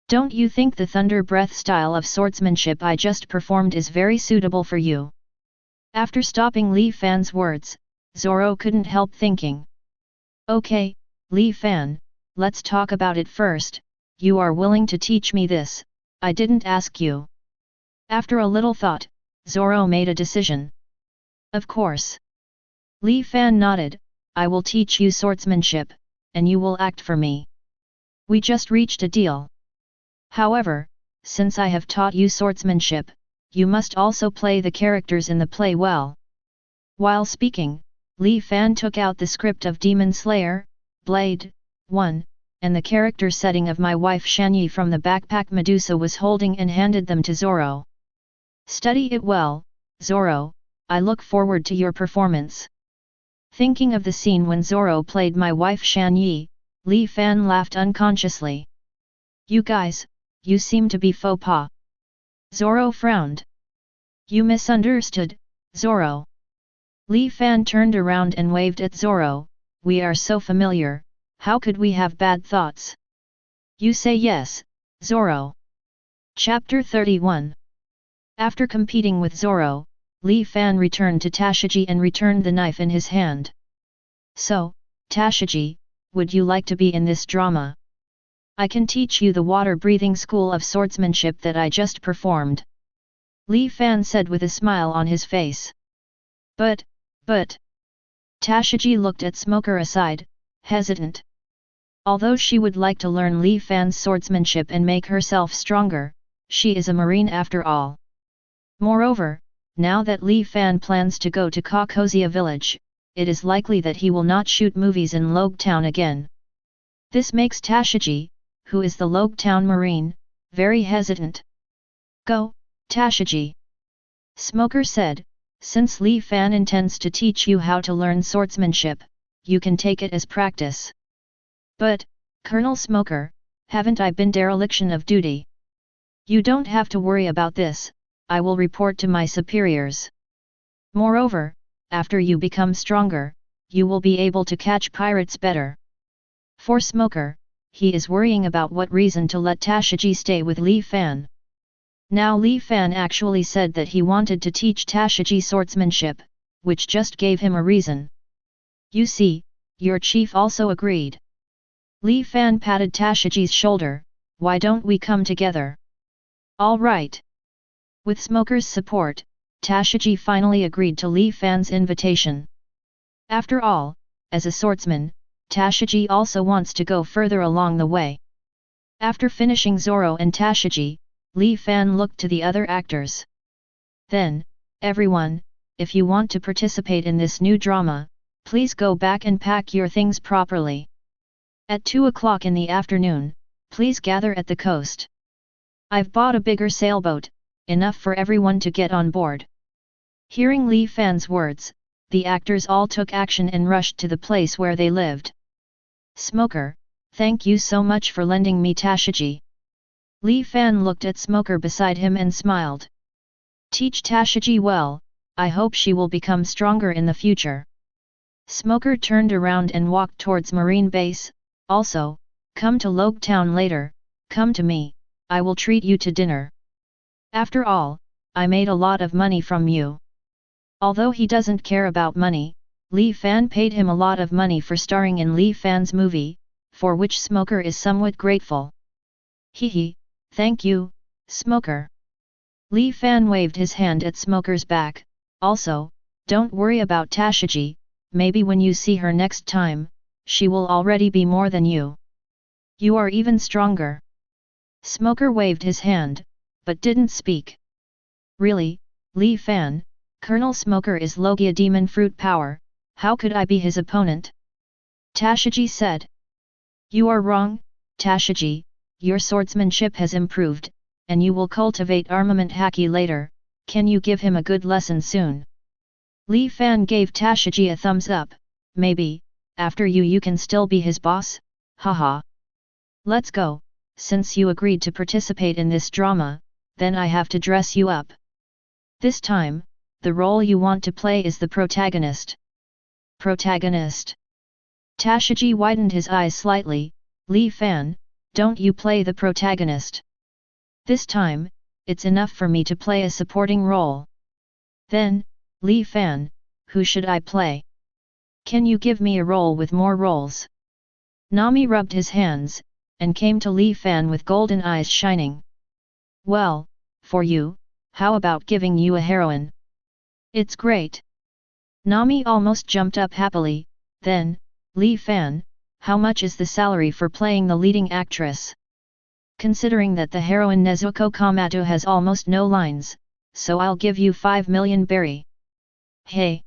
Don't you think the thunder breath style of swordsmanship I just performed is very suitable for you? After stopping Li Fan's words, Zoro couldn't help thinking. Okay, Li Fan, let's talk about it first. You are willing to teach me this, I didn't ask you. After a little thought, Zoro made a decision. Of course. Li Fan nodded, I will teach you swordsmanship, and you will act for me. We just reached a deal. However, since I have taught you swordsmanship, you must also play the characters in the play well. While speaking, Li Fan took out the script of Demon Slayer, Blade 1, and the character setting of my wife Shanyi from the backpack Medusa was holding and handed them to Zoro. Study it well, Zoro, I look forward to your performance. Thinking of the scene when Zoro played my wife Shanyi, Li Fan laughed unconsciously. You guys, you seem to be faux pas. Zoro frowned. You misunderstood, Zoro. Li Fan turned around and waved at Zoro. We are so familiar, how could we have bad thoughts? You say yes, Zoro. Chapter 31. After competing with Zoro, Li Fan returned to Tashigi and returned the knife in his hand. So, Tashigi, would you like to be in this drama? I can teach you the water-breathing school of swordsmanship that I just performed. Li Fan said with a smile on his face. But... Tashigi looked at Smoker aside, hesitant. Although she would like to learn Li Fan's swordsmanship and make herself stronger, she is a marine after all. Moreover, now that Li Fan plans to go to Kakozia village, it is likely that he will not shoot movies in Logue Town again. This makes Tashigi, who is the Logue Town Marine, very hesitant. Go, Tashigi. Smoker said, since Li Fan intends to teach you how to learn swordsmanship, you can take it as practice. But, Colonel Smoker, haven't I been dereliction of duty? You don't have to worry about this, I will report to my superiors. Moreover, after you become stronger, you will be able to catch pirates better. For Smoker, he is worrying about what reason to let Tashigi stay with Li Fan. Now Li Fan actually said that he wanted to teach Tashigi swordsmanship, which just gave him a reason. You see, your chief also agreed. Li Fan patted Tashigi's shoulder, why don't we come together? All right. With Smoker's support, Tashiji finally agreed to Li Fan's invitation. After all, as a swordsman, Tashiji also wants to go further along the way. After finishing Zoro and Tashiji, Li Fan looked to the other actors. Then, everyone, if you want to participate in this new drama, please go back and pack your things properly. At 2 o'clock in the afternoon, please gather at the coast. I've bought a bigger sailboat, enough for everyone to get on board. Hearing Li Fan's words, the actors all took action and rushed to the place where they lived. Smoker, thank you so much for lending me Tashiji. Li Fan looked at Smoker beside him and smiled. Teach Tashiji well, I hope she will become stronger in the future. Smoker turned around and walked towards Marine Base. Also, come to Logue Town later, come to me, I will treat you to dinner. After all, I made a lot of money from you. Although he doesn't care about money, Li Fan paid him a lot of money for starring in Li Fan's movie, for which Smoker is somewhat grateful. Hehe, thank you, Smoker. Li Fan waved his hand at Smoker's back. Also, don't worry about Tashiji, maybe when you see her next time, she will already be more than you. You are even stronger. Smoker waved his hand, but didn't speak. Really, Li Fan, Colonel Smoker is Logia Demon Fruit Power, how could I be his opponent? Tashiji said. You are wrong, Tashiji, your swordsmanship has improved, and you will cultivate armament haki later, can you give him a good lesson soon? Li Fan gave Tashiji a thumbs up, maybe, after you can still be his boss, haha. Let's go, since you agreed to participate in this drama, then I have to dress you up. This time, the role you want to play is the protagonist. Protagonist. Tashiji widened his eyes slightly, Li Fan, don't you play the protagonist. This time, it's enough for me to play a supporting role. Then, Li Fan, who should I play? Can you give me a role with more roles? Nami rubbed his hands, and came to Li Fan with golden eyes shining. Well, for you, how about giving you a heroine? It's great. Nami almost jumped up happily, then, Li Fan, how much is the salary for playing the leading actress? Considering that the heroine Nezuko Komato has almost no lines, so I'll give you 5 million berry. Hey!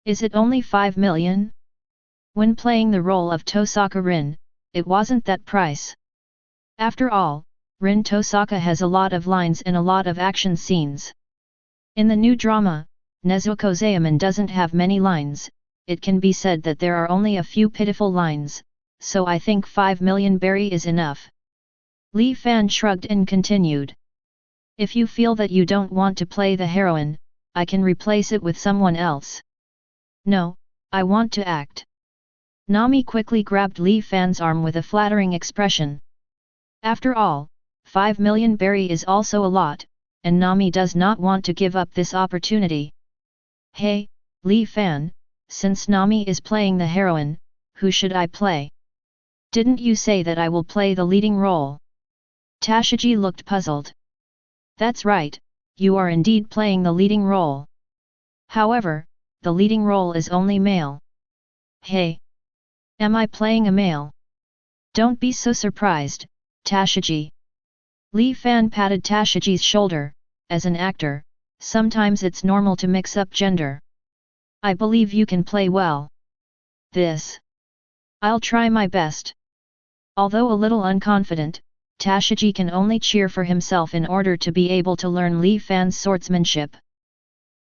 Is it only 5 million? When playing the role of Tosaka Rin, it wasn't that price. After all, Rin Tosaka has a lot of lines and a lot of action scenes. In the new drama, Nezuko Zaemon doesn't have many lines, it can be said that there are only a few pitiful lines, so I think 5 million berry is enough. Li Fan shrugged and continued. If you feel that you don't want to play the heroine, I can replace it with someone else. No, I want to act. Nami quickly grabbed Li Fan's arm with a flattering expression. After all, 5 million berry is also a lot, and Nami does not want to give up this opportunity. Hey, Li Fan, since Nami is playing the heroine, who should I play? Didn't you say that I will play the leading role? Tashiji looked puzzled. That's right, you are indeed playing the leading role. However, the leading role is only male. Hey! Am I playing a male? Don't be so surprised, Tashiji. Li Fan patted Tashiji's shoulder, as an actor, sometimes it's normal to mix up gender. I believe you can play well. This. I'll try my best. Although a little unconfident, Tashiji can only cheer for himself in order to be able to learn Li Fan's swordsmanship.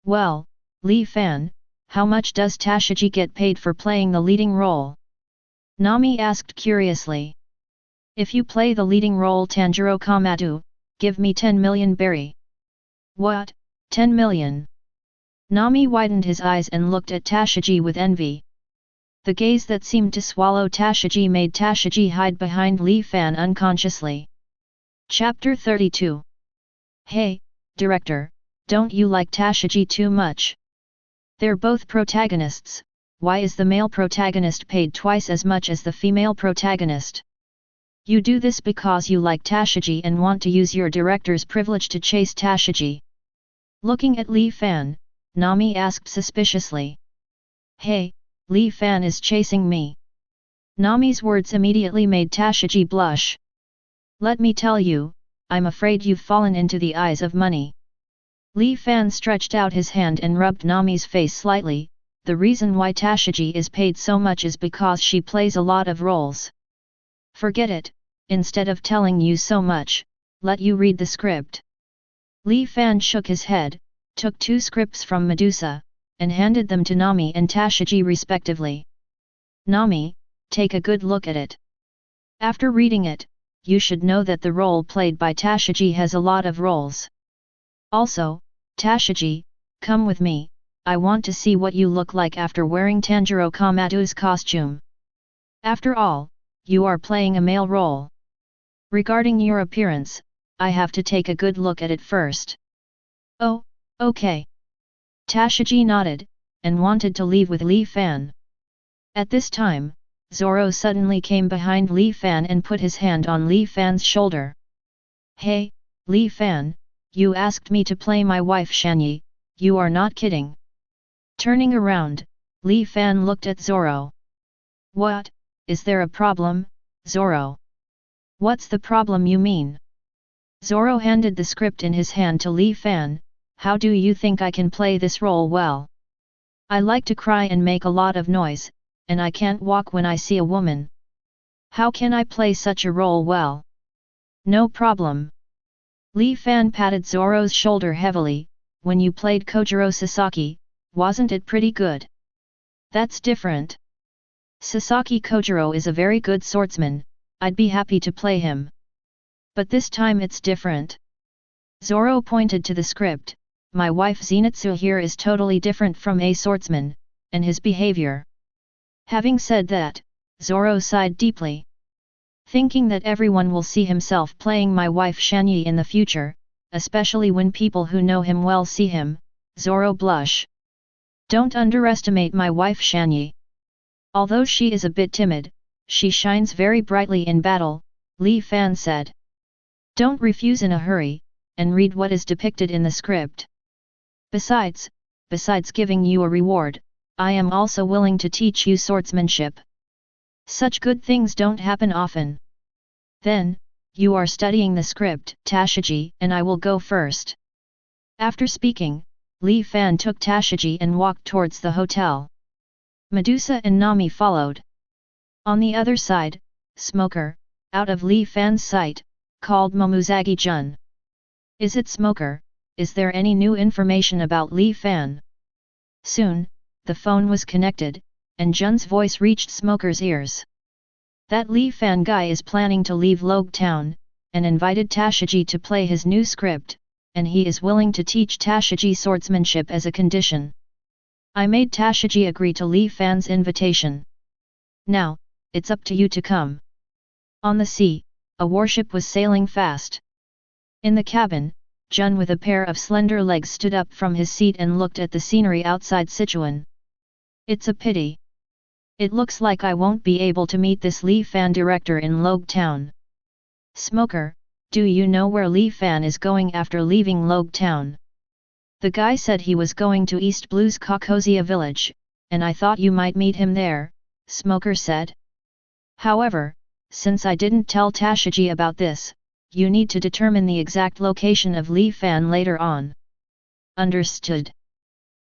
Well, Li Fan, how much does Tashiji get paid for playing the leading role? Nami asked curiously. If you play the leading role Tanjiro Kamado, give me 10 million berry. What, 10 million? Nami widened his eyes and looked at Tashiji with envy. The gaze that seemed to swallow Tashiji made Tashiji hide behind Li Fan unconsciously. Chapter 32. Hey, director, don't you like Tashiji too much? They're both protagonists, why is the male protagonist paid twice as much as the female protagonist? You do this because you like Tashigi and want to use your director's privilege to chase Tashigi. Looking at Li Fan, Nami asked suspiciously. Hey, Li Fan is chasing me. Nami's words immediately made Tashigi blush. Let me tell you, I'm afraid you've fallen into the eyes of money. Li Fan stretched out his hand and rubbed Nami's face slightly. The reason why Tashigi is paid so much is because she plays a lot of roles. Forget it, instead of telling you so much, let you read the script. Li Fan shook his head, took 2 scripts from Medusa, and handed them to Nami and Tashigi respectively. Nami, take a good look at it. After reading it, you should know that the role played by Tashigi has a lot of roles. Also, Tashigi, come with me, I want to see what you look like after wearing Tanjiro Kamado's costume. After all, you are playing a male role. Regarding your appearance, I have to take a good look at it first. Oh, okay. Tashigi nodded, and wanted to leave with Li Fan. At this time, Zoro suddenly came behind Li Fan and put his hand on Li Fan's shoulder. Hey, Li Fan, you asked me to play my wife Shanyi, you are not kidding. Turning around, Li Fan looked at Zoro. What, is there a problem, Zoro? What's the problem you mean? Zoro handed the script in his hand to Li Fan. How do you think I can play this role well? I like to cry and make a lot of noise, and I can't walk when I see a woman. How can I play such a role well? No problem. Li Fan patted Zoro's shoulder heavily. When you played Kojiro Sasaki, wasn't it pretty good? That's different. Sasaki Kojiro is a very good swordsman, I'd be happy to play him. But this time it's different. Zoro pointed to the script. My wife Zenitsu here is totally different from a swordsman, and his behavior. Having said that, Zoro sighed deeply. Thinking that everyone will see himself playing my wife Shanyi in the future, especially when people who know him well see him, Zoro blush. Don't underestimate my wife Shanyi. Although she is a bit timid, she shines very brightly in battle, Li Fan said. Don't refuse in a hurry, and read what is depicted in the script. Besides giving you a reward, I am also willing to teach you swordsmanship. Such good things don't happen often. Then, you are studying the script, Tashigi, and I will go first. After speaking, Li Fan took Tashigi and walked towards the hotel. Medusa and Nami followed. On the other side, Smoker, out of Li Fan's sight, called Momuzagi-jun. Is it Smoker? Is there any new information about Li Fan? Soon, the phone was connected, and Jun's voice reached Smoker's ears. That Li Fan guy is planning to leave Logue Town, and invited Tashigi to play his new script, and he is willing to teach Tashigi swordsmanship as a condition. I made Tashigi agree to Li Fan's invitation. Now, it's up to you to come. On the sea, a warship was sailing fast. In the cabin, Jun with a pair of slender legs stood up from his seat and looked at the scenery outside Sichuan. It's a pity. It looks like I won't be able to meet this Li Fan director in Logue Town. Smoker, do you know where Li Fan is going after leaving Logue Town? The guy said he was going to East Blue's Kokozia village, and I thought you might meet him there, Smoker said. However, since I didn't tell Tashigi about this, you need to determine the exact location of Li Fan later on. Understood.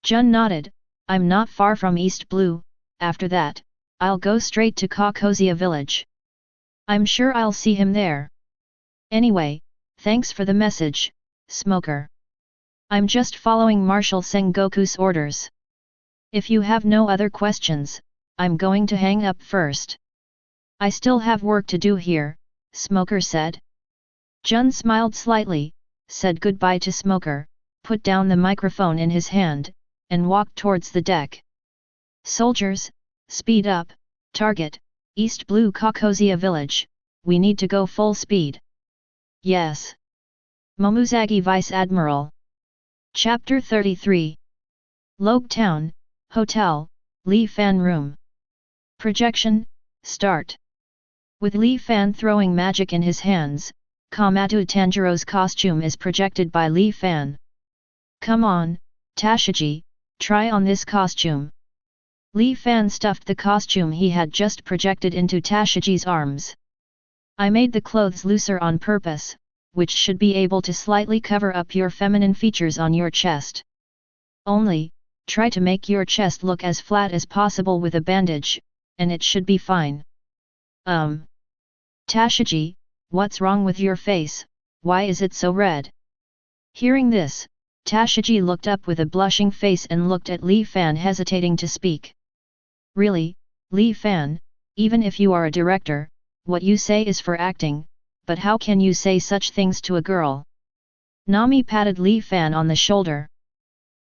Jun nodded. I'm not far from East Blue. After that, I'll go straight to Kokozia village. I'm sure I'll see him there. Anyway, thanks for the message, Smoker. I'm just following Marshal Sengoku's orders. If you have no other questions, I'm going to hang up first. I still have work to do here, Smoker said. Jun smiled slightly, said goodbye to Smoker, put down the microphone in his hand, and walked towards the deck. Soldiers, speed up, target, East Blue Kokozia village, we need to go full speed. Yes. Momuzagi Vice Admiral. Chapter 33. Logue Town, Hotel, Li Fan Room. Projection, start. With Li Fan throwing magic in his hands, Komatsu Tanjiro's costume is projected by Li Fan. Come on, Tashiji, try on this costume. Li Fan stuffed the costume he had just projected into Tashiji's arms. I made the clothes looser on purpose, which should be able to slightly cover up your feminine features on your chest. Only, try to make your chest look as flat as possible with a bandage, and it should be fine. Tashiji, what's wrong with your face, why is it so red? Hearing this, Tashiji looked up with a blushing face and looked at Li Fan hesitating to speak. Really, Li Fan, even if you are a director, what you say is for acting, but how can you say such things to a girl? Nami patted Li Fan on the shoulder.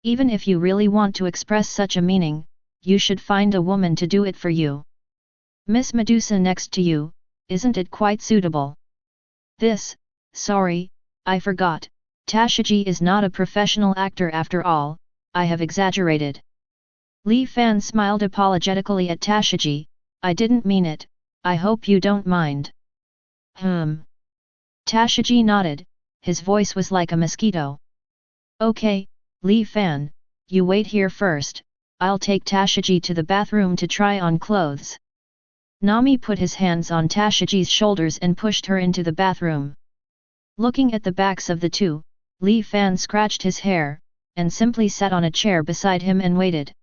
Even if you really want to express such a meaning, you should find a woman to do it for you. Miss Medusa next to you, isn't it quite suitable? Sorry, I forgot, Tashiji is not a professional actor after all, I have exaggerated. Li Fan smiled apologetically at Tashiji, I didn't mean it, I hope you don't mind. Tashiji nodded, his voice was like a mosquito. Okay, Li Fan, you wait here first, I'll take Tashiji to the bathroom to try on clothes. Nami put his hands on Tashiji's shoulders and pushed her into the bathroom. Looking at the backs of the two, Li Fan scratched his hair, and simply sat on a chair beside him and waited.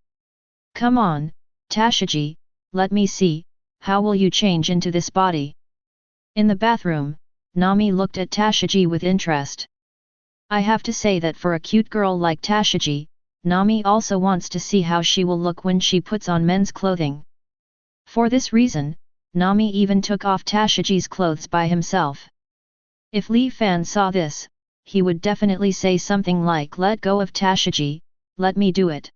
Come on, Tashiji, let me see, how will you change into this body? In the bathroom, Nami looked at Tashiji with interest. I have to say that for a cute girl like Tashiji, Nami also wants to see how she will look when she puts on men's clothing. For this reason, Nami even took off Tashiji's clothes by himself. If Li Fan saw this, he would definitely say something like let go of Tashiji, let me do it.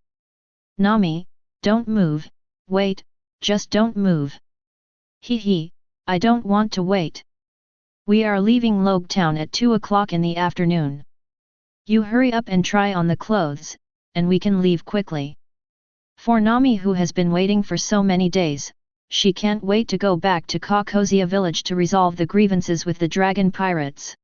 Nami, don't move, wait, just don't move. Hee, I don't want to wait. We are leaving Logue Town at 2 o'clock in the afternoon. You hurry up and try on the clothes, and we can leave quickly. For Nami, who has been waiting for so many days, she can't wait to go back to Kakosia village to resolve the grievances with the dragon pirates.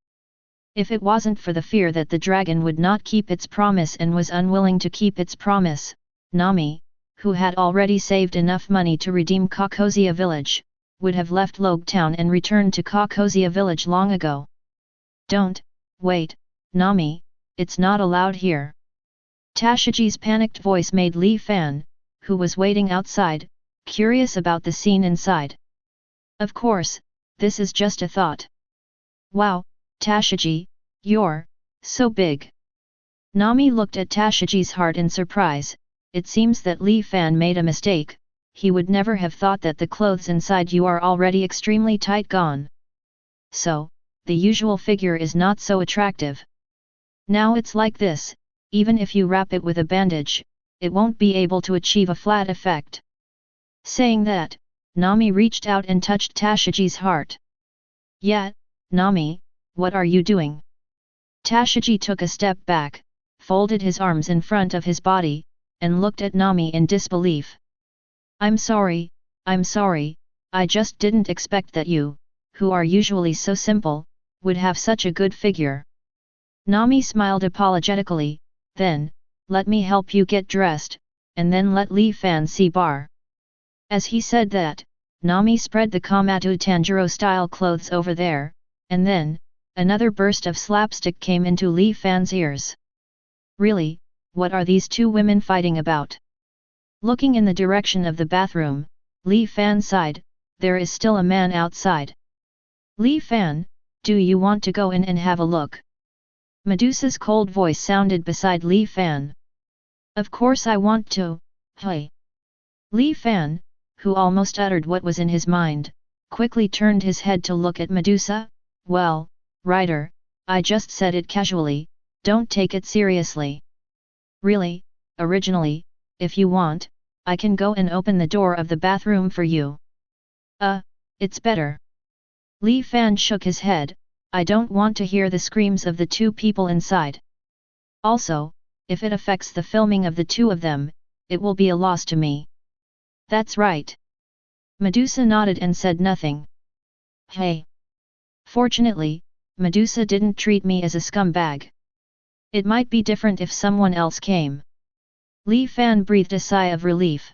If it wasn't for the fear that the dragon would not keep its promise and was unwilling to keep its promise, Nami, who had already saved enough money to redeem Kakosia village, would have left Logue Town and returned to Kakosia village long ago. Don't, wait, Nami, it's not allowed here. Tashiji's panicked voice made Li Fan, who was waiting outside, curious about the scene inside. Of course, this is just a thought. Wow, Tashiji, you're so big. Nami looked at Tashiji's heart in surprise. It seems that Li Fan made a mistake, he would never have thought that the clothes inside you are already extremely tight gone. So, the usual figure is not so attractive. Now it's like this, even if you wrap it with a bandage, it won't be able to achieve a flat effect. Saying that, Nami reached out and touched Tashiji's heart. Yeah, Nami, what are you doing? Tashiji took a step back, folded his arms in front of his body, and looked at Nami in disbelief. I'm sorry, I just didn't expect that you, who are usually so simple, would have such a good figure. Nami smiled apologetically, then, let me help you get dressed, and then let Li Fan see bar. As he said that, Nami spread the Komatsu Tanjiro style clothes over there, and then, another burst of slapstick came into Li Fan's ears. Really, what are these two women fighting about? Looking in the direction of the bathroom, Li Fan sighed, there is still a man outside. Li Fan, do you want to go in and have a look? Medusa's cold voice sounded beside Li Fan. Of course I want to, hey. Li Fan, who almost uttered what was in his mind, quickly turned his head to look at Medusa. Well, Ryder, I just said it casually, don't take it seriously. Really, originally, if you want, I can go and open the door of the bathroom for you. It's better. Li Fan shook his head, I don't want to hear the screams of the two people inside. Also, if it affects the filming of the two of them, it will be a loss to me. That's right. Medusa nodded and said nothing. Hey! Fortunately, Medusa didn't treat me as a scumbag. It might be different if someone else came. Li Fan breathed a sigh of relief.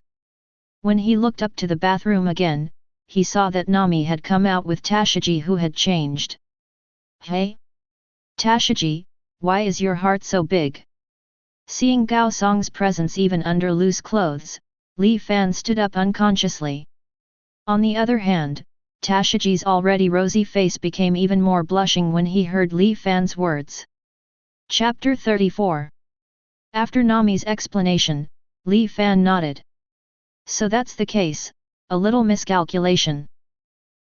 When he looked up to the bathroom again, he saw that Nami had come out with Tashigi, who had changed. Hey? Tashigi, why is your heart so big? Seeing Gao Song's presence even under loose clothes, Li Fan stood up unconsciously. On the other hand, Tashiji's already rosy face became even more blushing when he heard Li Fan's words. Chapter 34. After Nami's explanation, Li Fan nodded. So that's the case, a little miscalculation.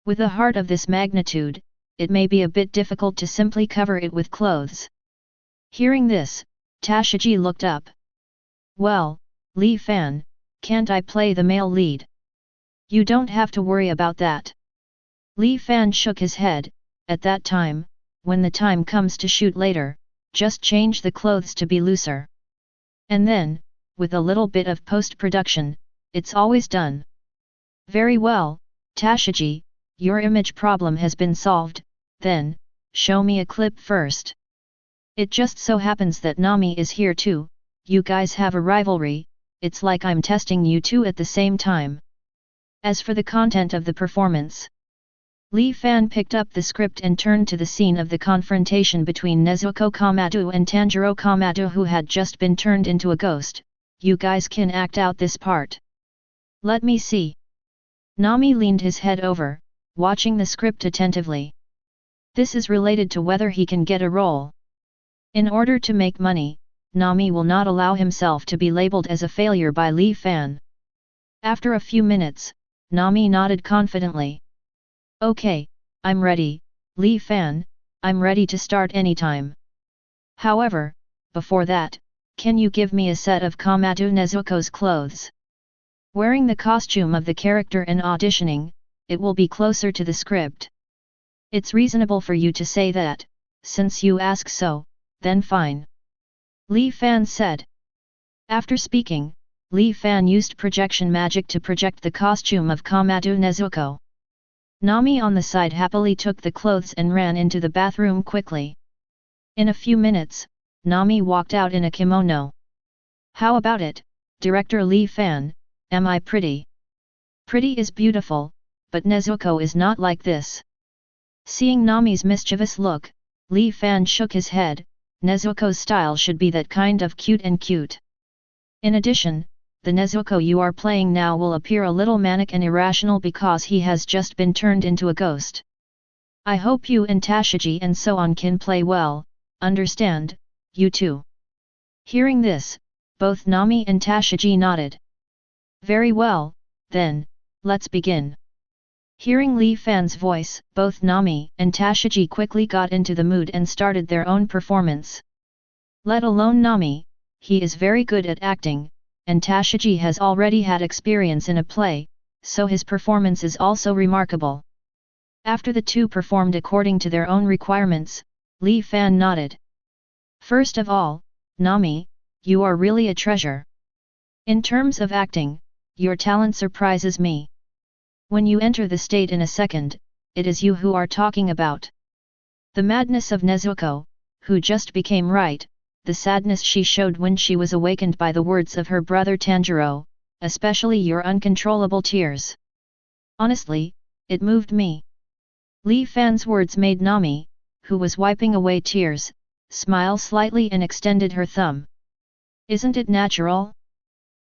With a heart of this magnitude, it may be a bit difficult to simply cover it with clothes. Hearing this, Tashigi looked up. Well, Li Fan, can't I play the male lead? You don't have to worry about that. Li Fan shook his head. At that time, when the time comes to shoot later, just change the clothes to be looser. And then, with a little bit of post-production, it's always done. Very well, Tashigi, your image problem has been solved. Then, show me a clip first. It just so happens that Nami is here too. You guys have a rivalry, it's like I'm testing you two at the same time. As for the content of the performance, Li Fan picked up the script and turned to the scene of the confrontation between Nezuko Kamado and Tanjiro Kamado, who had just been turned into a ghost. You guys can act out this part. Let me see. Nami leaned his head over, watching the script attentively. This is related to whether he can get a role. In order to make money, Nami will not allow himself to be labeled as a failure by Li Fan. After a few minutes, Nami nodded confidently. Okay, I'm ready, Li Fan, I'm ready to start anytime. However, before that, can you give me a set of Kamado Nezuko's clothes? Wearing the costume of the character and auditioning, it will be closer to the script. It's reasonable for you to say that, since you ask so, then fine. Li Fan said. After speaking, Li Fan used projection magic to project the costume of Kamado Nezuko. Nami on the side happily took the clothes and ran into the bathroom quickly. In a few minutes, Nami walked out in a kimono. How about it, Director Li Fan, am I pretty? Pretty is beautiful, but Nezuko is not like this. Seeing Nami's mischievous look, Li Fan shook his head. Nezuko's style should be that kind of cute and cute. In addition, the Nezuko you are playing now will appear a little manic and irrational because he has just been turned into a ghost. I hope you and Tashigi and so on can play well, understand, you two. Hearing this, both Nami and Tashigi nodded. Very well, then, let's begin. Hearing Li Fan's voice, both Nami and Tashigi quickly got into the mood and started their own performance. Let alone Nami, he is very good at acting, and Tashigi has already had experience in a play, so his performance is also remarkable. After the two performed according to their own requirements, Li Fan nodded. First of all, Nami, you are really a treasure. In terms of acting, your talent surprises me. When you enter the state in a second, it is you who are talking about. The madness of Nezuko, who just became right, the sadness she showed when she was awakened by the words of her brother Tanjiro, especially your uncontrollable tears. Honestly, it moved me. Li Fan's words made Nami, who was wiping away tears, smile slightly and extended her thumb. Isn't it natural?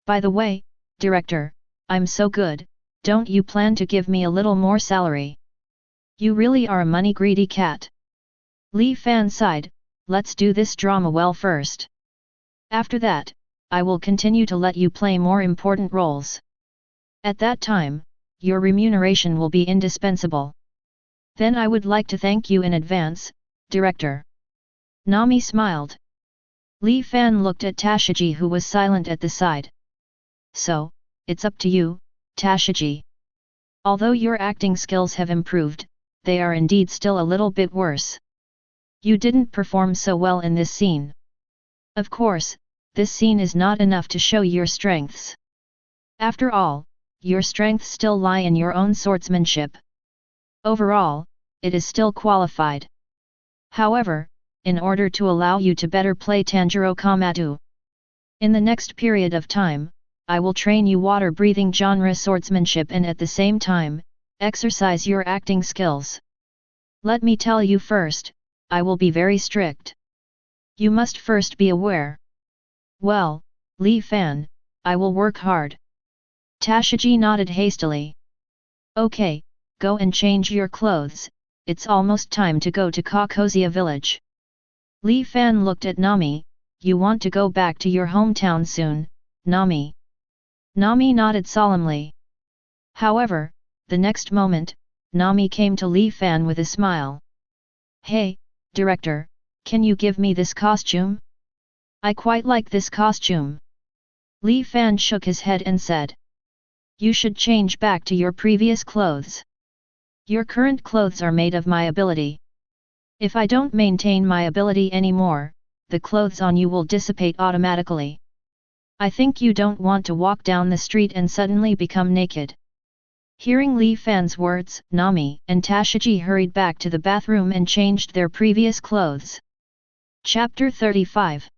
By the way, Director, I'm so good, don't you plan to give me a little more salary? You really are a money-greedy cat. Li Fan sighed. Let's do this drama well first. After that, I will continue to let you play more important roles. At that time, your remuneration will be indispensable. Then I would like to thank you in advance, Director. Nami smiled. Li Fan looked at Tashigi, who was silent at the side. So, it's up to you, Tashigi. Although your acting skills have improved, they are indeed still a little bit worse. You didn't perform so well in this scene. Of course, this scene is not enough to show your strengths. After all, your strengths still lie in your own swordsmanship. Overall, it is still qualified. However, in order to allow you to better play Tanjiro Kamado, in the next period of time, I will train you water-breathing genre swordsmanship and at the same time, exercise your acting skills. Let me tell you first, I will be very strict. You must first be aware. Well, Li Fan, I will work hard. Tashigi nodded hastily. Okay, go and change your clothes, it's almost time to go to Kakozia village. Li Fan looked at Nami, you want to go back to your hometown soon, Nami? Nami nodded solemnly. However, the next moment, Nami came to Li Fan with a smile. Hey, director, can you give me this costume? I quite like this costume. Li Fan shook his head and said. You should change back to your previous clothes. Your current clothes are made of my ability. If I don't maintain my ability anymore, the clothes on you will dissipate automatically. I think you don't want to walk down the street and suddenly become naked. Hearing Li Fan's words, Nami and Tashigi hurried back to the bathroom and changed their previous clothes. Chapter 35.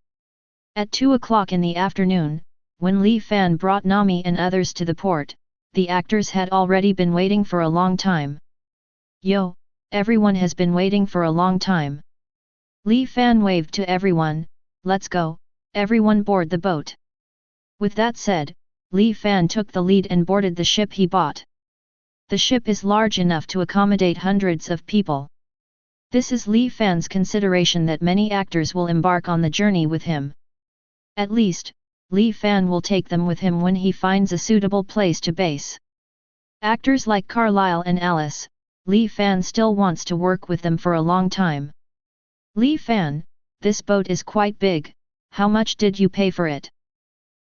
At 2 o'clock in the afternoon, when Li Fan brought Nami and others to the port, the actors had already been waiting for a long time. Yo, everyone has been waiting for a long time. Li Fan waved to everyone, let's go, everyone board the boat. With that said, Li Fan took the lead and boarded the ship he bought. The ship is large enough to accommodate hundreds of people. This is Li Fan's consideration that many actors will embark on the journey with him. At least, Li Fan will take them with him when he finds a suitable place to base. Actors like Carlyle and Alice, Li Fan still wants to work with them for a long time. Li Fan, this boat is quite big, how much did you pay for it?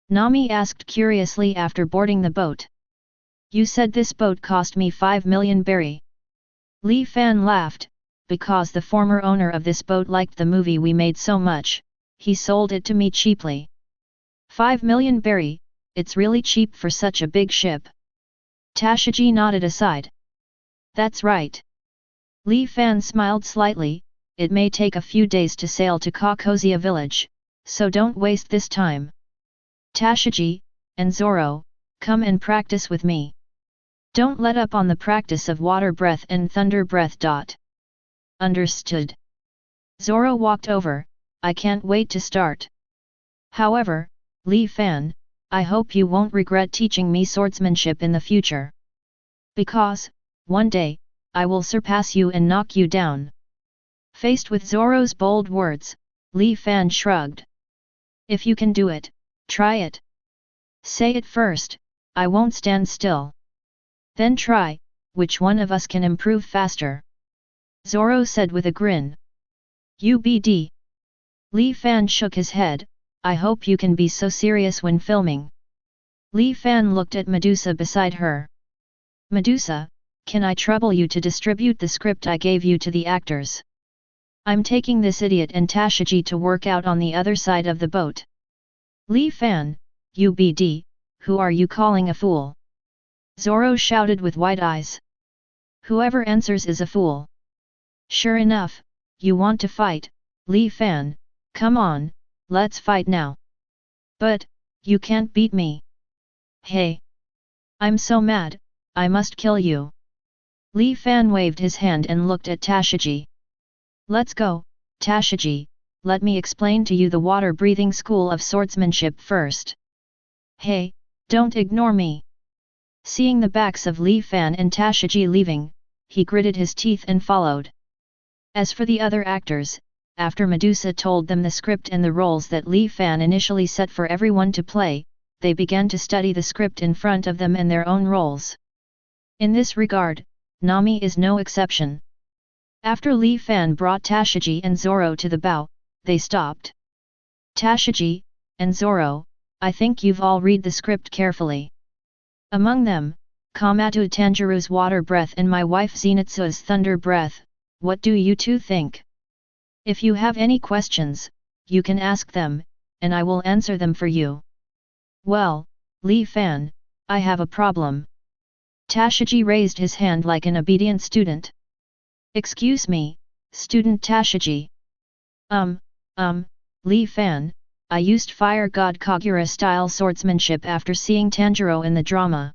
Nami asked curiously after boarding the boat. You said this boat cost me 5 million berry. Li Fan laughed, because the former owner of this boat liked the movie we made so much, he sold it to me cheaply. 5 million berry, it's really cheap for such a big ship. Tashigi nodded aside. That's right. Li Fan smiled slightly, it may take a few days to sail to Kakozia village, so don't waste this time. Tashigi, and Zoro, come and practice with me. Don't let up on the practice of water breath and thunder breath. Understood. Zoro walked over, I can't wait to start. However, Li Fan, I hope you won't regret teaching me swordsmanship in the future. Because, one day, I will surpass you and knock you down. Faced with Zoro's bold words, Li Fan shrugged. If you can do it, try it. Say it first, I won't stand still. Then try, which one of us can improve faster? Zoro said with a grin. UBD. Li Fan shook his head, I hope you can be so serious when filming. Li Fan looked at Medusa beside her. Medusa, can I trouble you to distribute the script I gave you to the actors? I'm taking this idiot and Tashigi to work out on the other side of the boat. Li Fan, UBD, who are you calling a fool? Zoro shouted with wide eyes. Whoever answers is a fool. Sure enough, you want to fight, Li Fan, come on, let's fight now. But, you can't beat me. Hey! I'm so mad, I must kill you. Li Fan waved his hand and looked at Tashigi. Let's go, Tashigi, let me explain to you the water-breathing school of swordsmanship first. Hey, don't ignore me. Seeing the backs of Li Fan and Tashigi leaving, he gritted his teeth and followed. As for the other actors, after Medusa told them the script and the roles that Li Fan initially set for everyone to play, they began to study the script in front of them and their own roles. In this regard, Nami is no exception. After Li Fan brought Tashigi and Zoro to the bow, they stopped. Tashigi, and Zoro, I think you've all read the script carefully. Among them, Kamado Tanjiro's water breath and my wife Zenitsu's thunder breath, what do you two think? If you have any questions, you can ask them, and I will answer them for you. Well, Li Fan, I have a problem. Tashigi raised his hand like an obedient student. Excuse me, student Tashiji. Li Fan, I used fire god Kagura-style swordsmanship after seeing Tanjiro in the drama.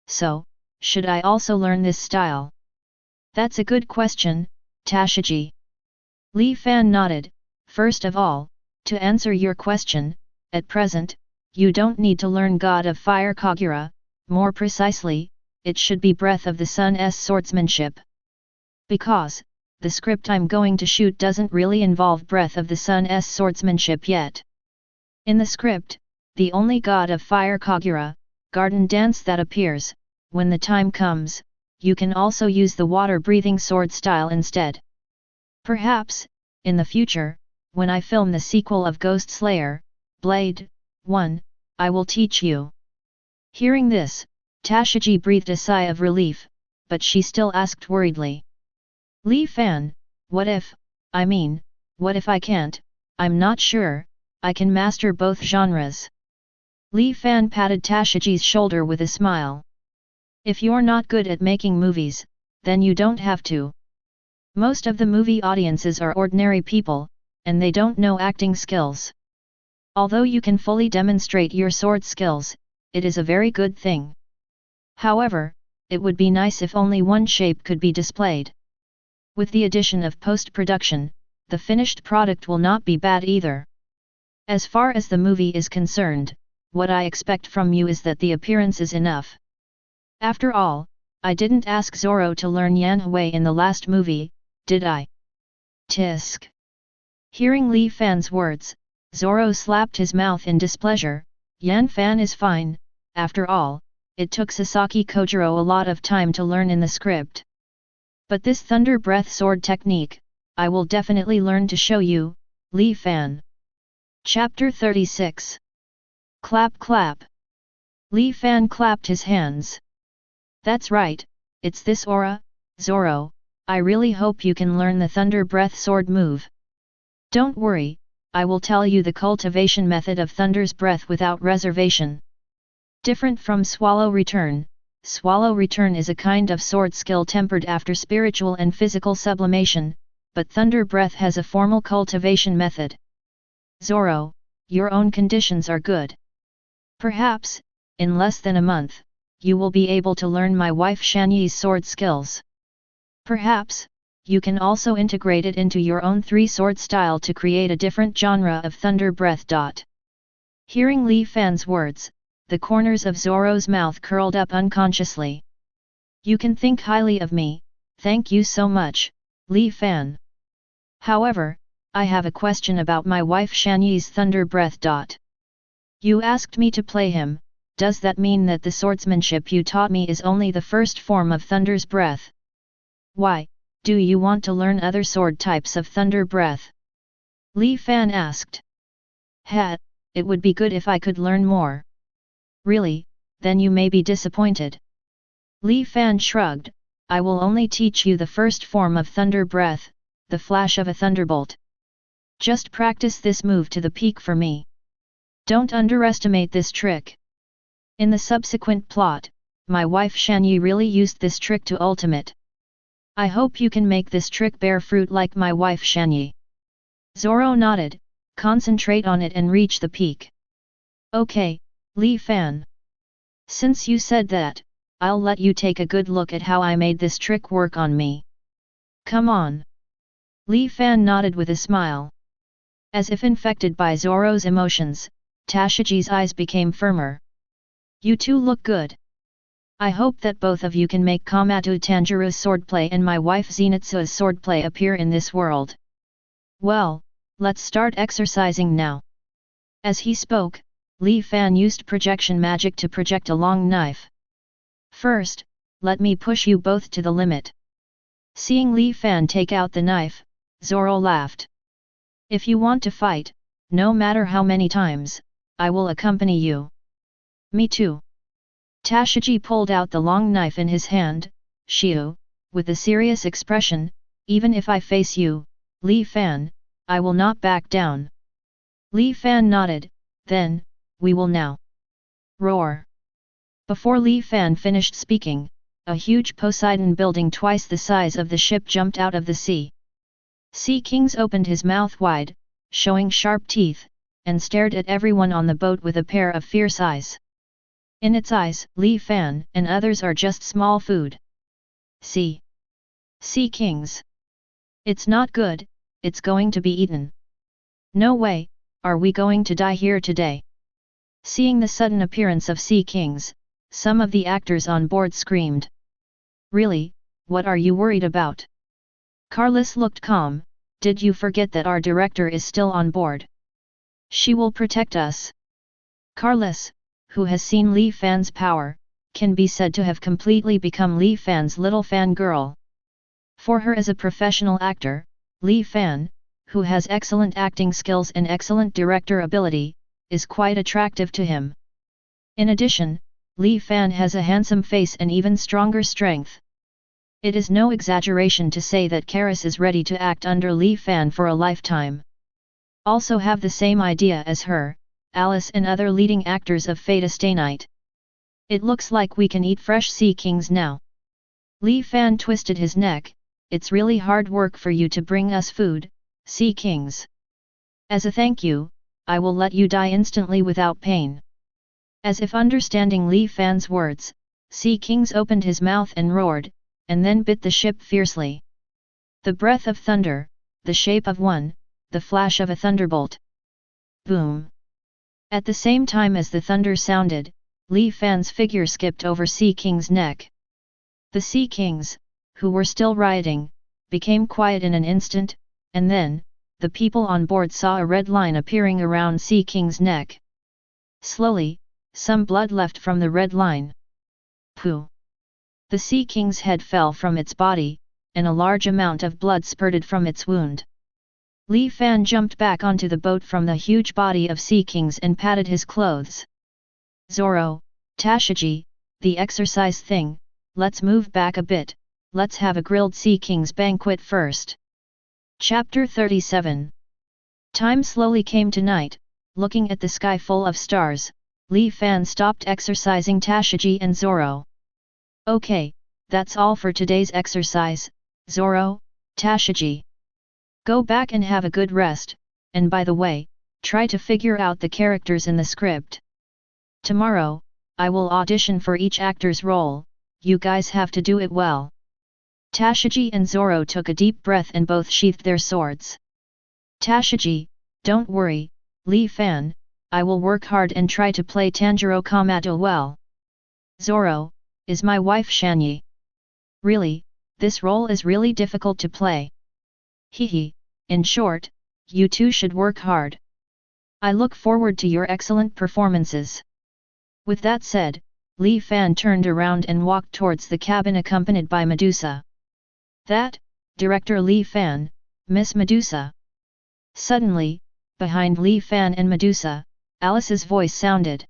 So, should I also learn this style? That's a good question, Tashiji. Li Fan nodded. First of all, to answer your question, at present, you don't need to learn God of Fire Kagura, more precisely, it should be Breath of the Sun's swordsmanship. Because, the script I'm going to shoot doesn't really involve Breath of the Sun's swordsmanship yet. In the script, the only God of Fire Kagura, garden dance that appears, when the time comes, you can also use the water-breathing sword style instead. Perhaps, in the future, when I film the sequel of Ghost Slayer, Blade 1, I will teach you. Hearing this, Tashiji breathed a sigh of relief, but she still asked worriedly. Li Fan, what if I can't, I'm not sure, I can master both genres. Li Fan patted Tashiji's shoulder with a smile. If you're not good at making movies, then you don't have to. Most of the movie audiences are ordinary people, and they don't know acting skills. Although you can fully demonstrate your sword skills, it is a very good thing. However, it would be nice if only one shape could be displayed. With the addition of post-production, the finished product will not be bad either. As far as the movie is concerned, what I expect from you is that the appearance is enough. After all, I didn't ask Zoro to learn Yanhui in the last movie, did I? Tisk. Hearing Li Fan's words, Zoro slapped his mouth in displeasure. Yan Fan is fine, after all, it took Sasaki Kojiro a lot of time to learn in the script. But this thunder breath sword technique, I will definitely learn to show you, Li Fan. Chapter 36. Clap clap. Li Fan clapped his hands. That's right, it's this aura, Zoro, I really hope you can learn the thunder breath sword move. Don't worry, I will tell you the cultivation method of thunder's breath without reservation. Different from swallow return is a kind of sword skill tempered after spiritual and physical sublimation, but thunder breath has a formal cultivation method. Zoro, your own conditions are good. Perhaps, in less than a month, you will be able to learn my wife Shanyi's sword skills. Perhaps, you can also integrate it into your own three-sword style to create a different genre of thunder breath. Hearing Li Fan's words, the corners of Zoro's mouth curled up unconsciously. You can think highly of me, thank you so much, Li Fan. However, I have a question about my wife Shanyi's thunder breath. You asked me to play him, does that mean that the swordsmanship you taught me is only the first form of thunder's breath? Why, do you want to learn other sword types of thunder breath? Li Fan asked. It would be good if I could learn more. Really, then you may be disappointed. Li Fan shrugged, I will only teach you the first form of thunder breath, the flash of a thunderbolt. Just practice this move to the peak for me. Don't underestimate this trick. In the subsequent plot, my wife Shanyi really used this trick to ultimate. I hope you can make this trick bear fruit like my wife Shanyi. Zoro nodded, concentrate on it and reach the peak. Okay, Li Fan. Since you said that, I'll let you take a good look at how I made this trick work on me. Come on. Li Fan nodded with a smile. As if infected by Zoro's emotions, Tashiji's eyes became firmer. You two look good. I hope that both of you can make Komatsu Tanjiro's swordplay and my wife Zenitsu's swordplay appear in this world. Well, let's start exercising now. As he spoke, Li Fan used projection magic to project a long knife. First, let me push you both to the limit. Seeing Li Fan take out the knife, Zoro laughed. If you want to fight, no matter how many times, I will accompany you. Me too. Tashiji pulled out the long knife in his hand, Shiu, with a serious expression, even if I face you, Li Fan, I will not back down. Li Fan nodded, then, we will now. Roar. Before Li Fan finished speaking, a huge Poseidon building twice the size of the ship jumped out of the sea. Sea Kings opened his mouth wide, showing sharp teeth, and stared at everyone on the boat with a pair of fierce eyes. In its eyes, Li Fan and others are just small food. Sea Kings. It's not good, it's going to be eaten. No way, are we going to die here today? Seeing the sudden appearance of Sea Kings, some of the actors on board screamed. Really, what are you worried about? Carlos looked calm. Did you forget that our director is still on board? She will protect us. Carlos, who has seen Li Fan's power, can be said to have completely become Li Fan's little fangirl. For her as a professional actor, Li Fan, who has excellent acting skills and excellent director ability, is quite attractive to him. In addition, Li Fan has a handsome face and even stronger strength. It is no exaggeration to say that Karis is ready to act under Li Fan for a lifetime. Also have the same idea as her, Alice and other leading actors of Fate Stay Night. It looks like we can eat fresh Sea Kings now. Li Fan twisted his neck. It's really hard work for you to bring us food, Sea Kings. As a thank you, I will let you die instantly without pain. As if understanding Li Fan's words, Sea Kings opened his mouth and roared, and then bit the ship fiercely. The breath of thunder, the shape of one, the flash of a thunderbolt. Boom! At the same time as the thunder sounded, Li Fan's figure skipped over Sea King's neck. The Sea Kings, who were still rioting, became quiet in an instant, and then, the people on board saw a red line appearing around Sea King's neck. Slowly, some blood left from the red line. Pooh! The Sea King's head fell from its body, and a large amount of blood spurted from its wound. Li Fan jumped back onto the boat from the huge body of Sea Kings and patted his clothes. Zoro, Tashigi, the exercise thing, let's move back a bit, let's have a grilled Sea Kings banquet first. Chapter 37. Time slowly came to night. Looking at the sky full of stars, Li Fan stopped exercising Tashigi and Zoro. Okay, that's all for today's exercise, Zoro, Tashigi. Go back and have a good rest, and by the way, try to figure out the characters in the script. Tomorrow, I will audition for each actor's role, you guys have to do it well. Tashigi and Zoro took a deep breath and both sheathed their swords. Tashigi, don't worry, Li Fan, I will work hard and try to play Tanjiro Kamado well. Zoro, is my wife Shanyi. Really, this role is really difficult to play. Hehe, in short, you two should work hard. I look forward to your excellent performances. With that said, Li Fan turned around and walked towards the cabin accompanied by Medusa. That, Director Li Fan, Miss Medusa. Suddenly, behind Li Fan and Medusa, Alice's voice sounded.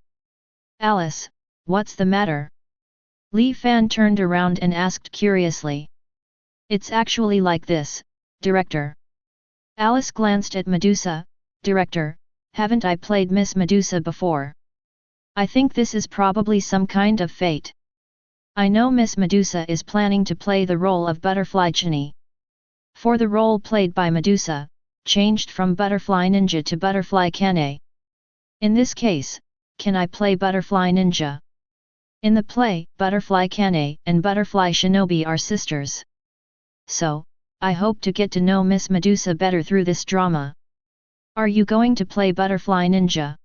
Alice, what's the matter? Li Fan turned around and asked curiously. It's actually like this, Director. Alice glanced at Medusa. Director, haven't I played Miss Medusa before? I think this is probably some kind of fate. I know Miss Medusa is planning to play the role of Butterfly Chini. For the role played by Medusa, changed from Butterfly Ninja to Butterfly Kane. In this case, can I play Butterfly Ninja? In the play, Butterfly Kane and Butterfly Shinobi are sisters. So, I hope to get to know Miss Medusa better through this drama. Are you going to play Butterfly Ninja?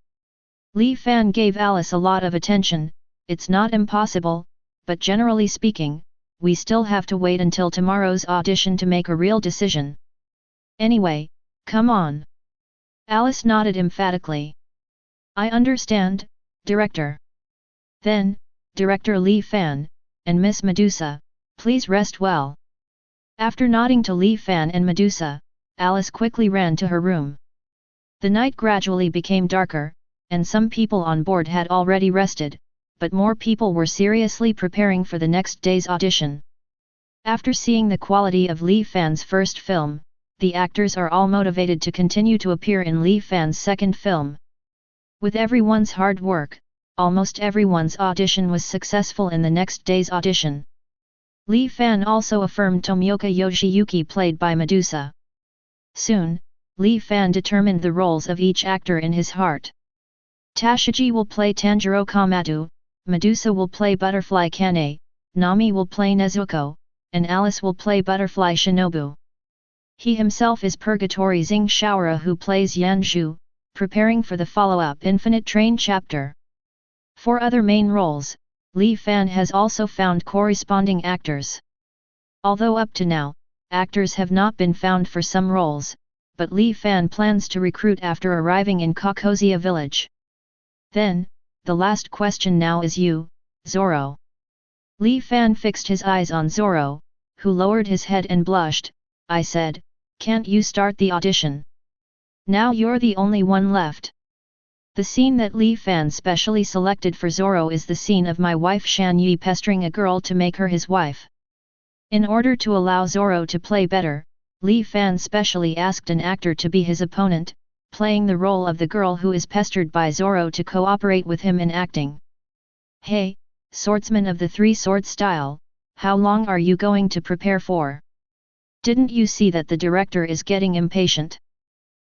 Li Fan gave Alice a lot of attention. It's not impossible, but generally speaking, we still have to wait until tomorrow's audition to make a real decision. Anyway, come on. Alice nodded emphatically. I understand, Director. Then, Director Li Fan, and Miss Medusa, please rest well. After nodding to Li Fan and Medusa, Alice quickly ran to her room. The night gradually became darker, and some people on board had already rested, but more people were seriously preparing for the next day's audition. After seeing the quality of Li Fan's first film, the actors are all motivated to continue to appear in Li Fan's second film. With everyone's hard work, almost everyone's audition was successful in the next day's audition. Li Fan also affirmed Tomioka Yoshiyuki played by Medusa. Soon, Li Fan determined the roles of each actor in his heart. Tashiji will play Tanjiro Kamado, Medusa will play Butterfly Kane, Nami will play Nezuko, and Alice will play Butterfly Shinobu. He himself is Purgatory Xing Shaora who plays Yanzhu, preparing for the follow-up Infinite Train chapter. For other main roles, Li Fan has also found corresponding actors. Although up to now, actors have not been found for some roles, but Li Fan plans to recruit after arriving in Kakosia village. Then, the last question now is you, Zoro. Li Fan fixed his eyes on Zoro, who lowered his head and blushed. I said, can't you start the audition? Now you're the only one left. The scene that Li Fan specially selected for Zoro is the scene of my wife Shan Yi pestering a girl to make her his wife. In order to allow Zoro to play better, Li Fan specially asked an actor to be his opponent, playing the role of the girl who is pestered by Zoro to cooperate with him in acting. Hey, swordsman of the three sword style, how long are you going to prepare for? Didn't you see that the director is getting impatient?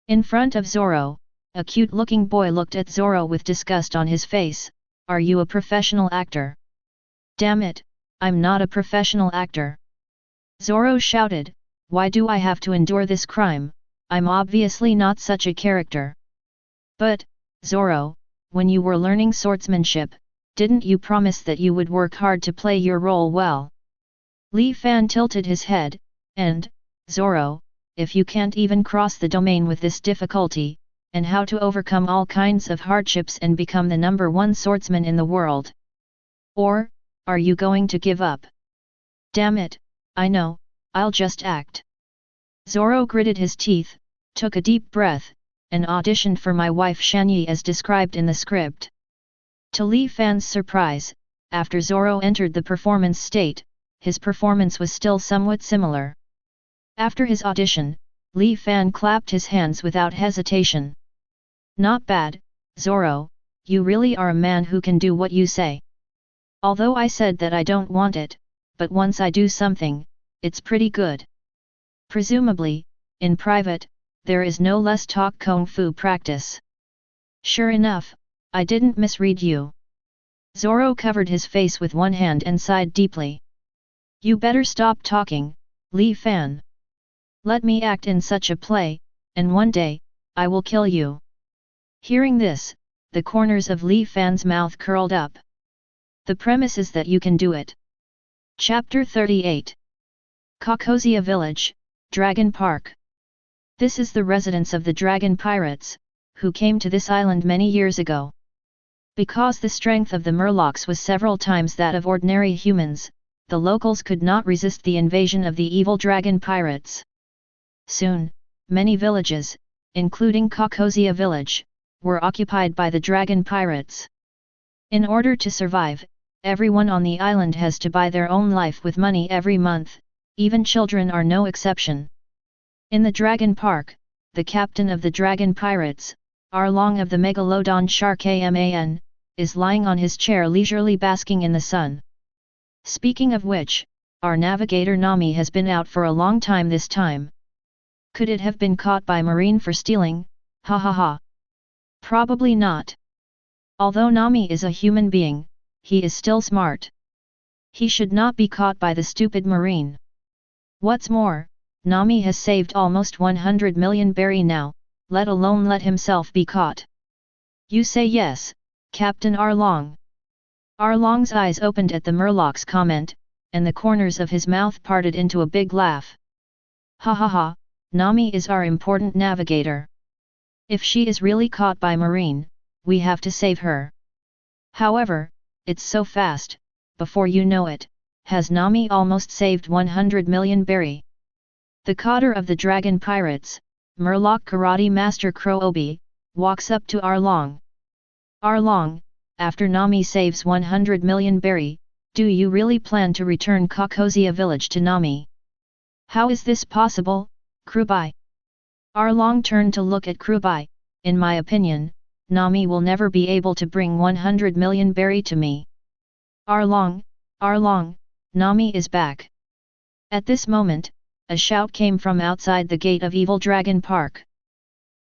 In front of Zoro, a cute-looking boy looked at Zoro with disgust on his face. Are you a professional actor? Damn it, I'm not a professional actor. Zoro shouted, why do I have to endure this crime? I'm obviously not such a character. But, Zoro, when you were learning swordsmanship, didn't you promise that you would work hard to play your role well? Li Fan tilted his head, and, Zoro, if you can't even cross the domain with this difficulty, and how to overcome all kinds of hardships and become the #1 swordsman in the world? Or, are you going to give up? Damn it, I know, I'll just act. Zoro gritted his teeth, took a deep breath, and auditioned for my wife Shanyi as described in the script. To Li Fan's surprise, after Zoro entered the performance state, his performance was still somewhat similar. After his audition, Li Fan clapped his hands without hesitation. Not bad, Zoro, you really are a man who can do what you say. Although I said that I don't want it, but once I do something, it's pretty good. Presumably, in private, there is no less talk kung fu practice. Sure enough, I didn't misread you. Zoro covered his face with one hand and sighed deeply. You better stop talking, Li Fan. Let me act in such a play, and one day, I will kill you. Hearing this, the corners of Li Fan's mouth curled up. The premise is that you can do it. Chapter 38. Kakosia Village, Dragon Park. This is the residence of the dragon pirates, who came to this island many years ago. Because the strength of the Murlocs was several times that of ordinary humans, the locals could not resist the invasion of the evil dragon pirates. Soon, many villages, including Kakosia village, were occupied by the dragon pirates. In order to survive, everyone on the island has to buy their own life with money every month, even children are no exception. In the Dragon Park, the captain of the dragon pirates, Arlong of the Megalodon Shark Man, is lying on his chair leisurely basking in the sun. Speaking of which, our navigator Nami has been out for a long time this time. Could it have been caught by Marine for stealing? Ha ha ha. Probably not. Although Nami is a human being, he is still smart. He should not be caught by the stupid Marine. What's more, Nami has saved almost 100 million berry now, let alone let himself be caught. You say yes, Captain Arlong. Arlong's eyes opened at the Murloc's comment, and the corners of his mouth parted into a big laugh. Ha ha ha, Nami is our important navigator. If she is really caught by Marine, we have to save her. However, it's so fast, before you know it, has Nami almost saved 100 million berry. The cotter of the dragon pirates, Murloc Karate Master Crow Obi, walks up to Arlong. Arlong, after Nami saves 100 million berry, do you really plan to return Kakosia village to Nami? How is this possible, Krubai? Arlong turned to look at Krubai. In my opinion, Nami will never be able to bring 100 million berry to me. Arlong, Nami is back. At this moment, a shout came from outside the gate of Evil Dragon Park.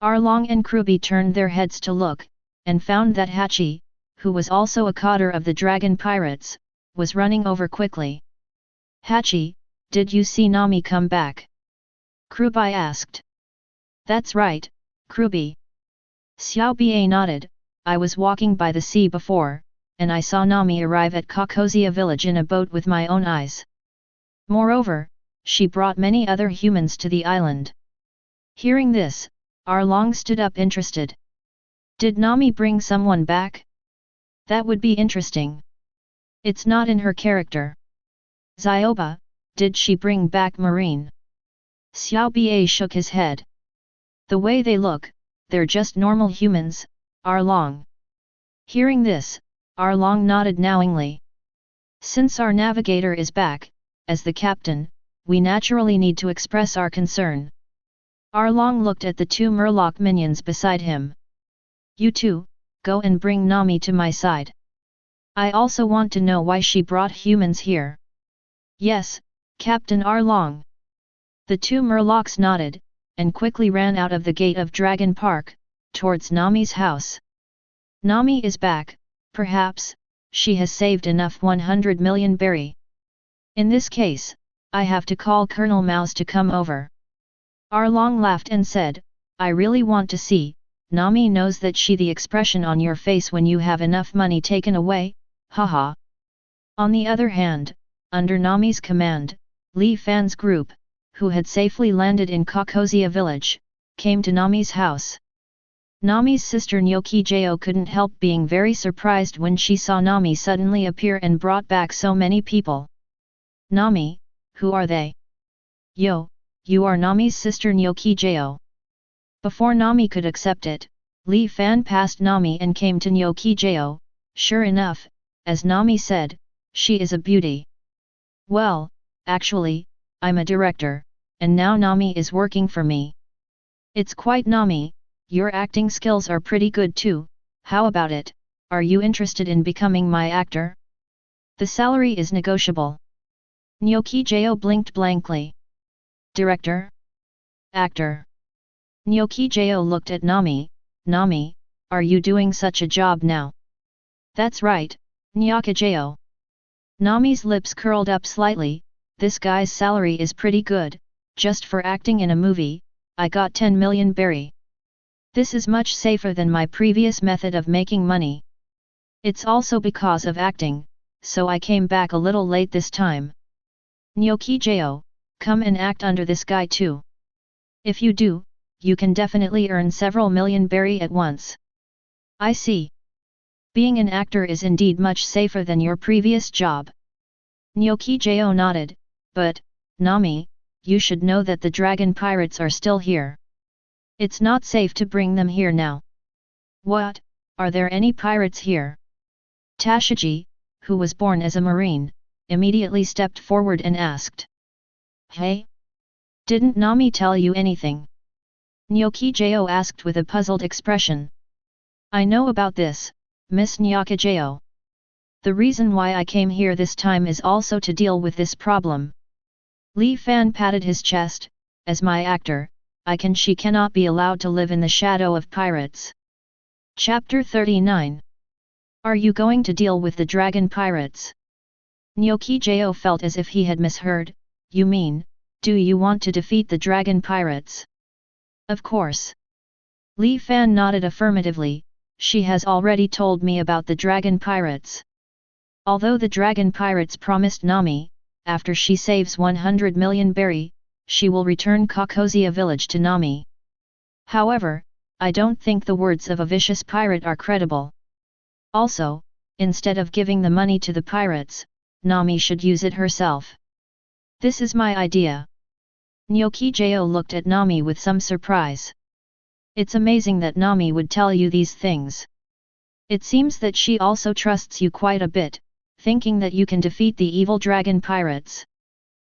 Arlong and Kruby turned their heads to look, and found that Hachi, who was also a coder of the Dragon Pirates, was running over quickly. Hachi, did you see Nami come back? Kruby asked. That's right, Kruby. Xiao Ba nodded, I was walking by the sea before, and I saw Nami arrive at Kokozia village in a boat with my own eyes. Moreover, she brought many other humans to the island. Hearing this, Arlong stood up interested. Did Nami bring someone back? That would be interesting. It's not in her character. Zioba, did she bring back Marine? Xiao Ba shook his head. The way they look, they're just normal humans, Arlong. Hearing this, Arlong nodded knowingly. Since our navigator is back, as the captain, we naturally need to express our concern. Arlong looked at the two Murloc minions beside him. You two, go and bring Nami to my side. I also want to know why she brought humans here. Yes, Captain Arlong. The two Murlocs nodded, and quickly ran out of the gate of Dragon Park, towards Nami's house. Nami is back, perhaps, she has saved enough 100 million berry. In this case, I have to call Colonel Mouse to come over. Arlong laughed and said, I really want to see, Nami knows that she the expression on your face when you have enough money taken away, haha. On the other hand, under Nami's command, Li Fan's group, who had safely landed in Kokozia village, came to Nami's house. Nami's sister Nyoki-Jo couldn't help being very surprised when she saw Nami suddenly appear and brought back so many people. Nami, who are they? Yo, you are Nami's sister Nyoki-Jo. Before Nami could accept it, Li Fan passed Nami and came to Nyoki-Jo. Sure enough, as Nami said, she is a beauty. Well, actually, I'm a director, and now Nami is working for me. It's quite Nami, your acting skills are pretty good too, how about it, are you interested in becoming my actor? The salary is negotiable. Nyoki-Jo blinked blankly. Director? Actor? Nyoki-Jo looked at Nami. Nami, are you doing such a job now? That's right, Nyoki-Jo. Nami's lips curled up slightly. This guy's salary is pretty good, just for acting in a movie, I got 10 million berry. This is much safer than my previous method of making money. It's also because of acting, so I came back a little late this time. Nyoki-Jo, come and act under this guy too. If you do, you can definitely earn several million berry at once. I see. Being an actor is indeed much safer than your previous job. Nyoki-Jo nodded, but, Nami, you should know that the dragon pirates are still here. It's not safe to bring them here now. What, are there any pirates here? Tashiji, who was born as a marine, immediately stepped forward and asked. Hey? Didn't Nami tell you anything? Nyoki-Jo asked with a puzzled expression. I know about this, Miss Nyoki-Jo. The reason why I came here this time is also to deal with this problem. Li Fan patted his chest, as my actor, she cannot be allowed to live in the shadow of pirates. Chapter 39. Are you going to deal with the dragon pirates? Nyoki-Jo felt as if he had misheard. You mean, do you want to defeat the dragon pirates? Of course. Li Fan nodded affirmatively, she has already told me about the dragon pirates. Although the dragon pirates promised Nami, after she saves 100 million berry, she will return Kokozia village to Nami. However, I don't think the words of a vicious pirate are credible. Also, instead of giving the money to the pirates, Nami should use it herself. This is my idea. Nyoki-Jo looked at Nami with some surprise. It's amazing that Nami would tell you these things. It seems that she also trusts you quite a bit, thinking that you can defeat the evil dragon pirates.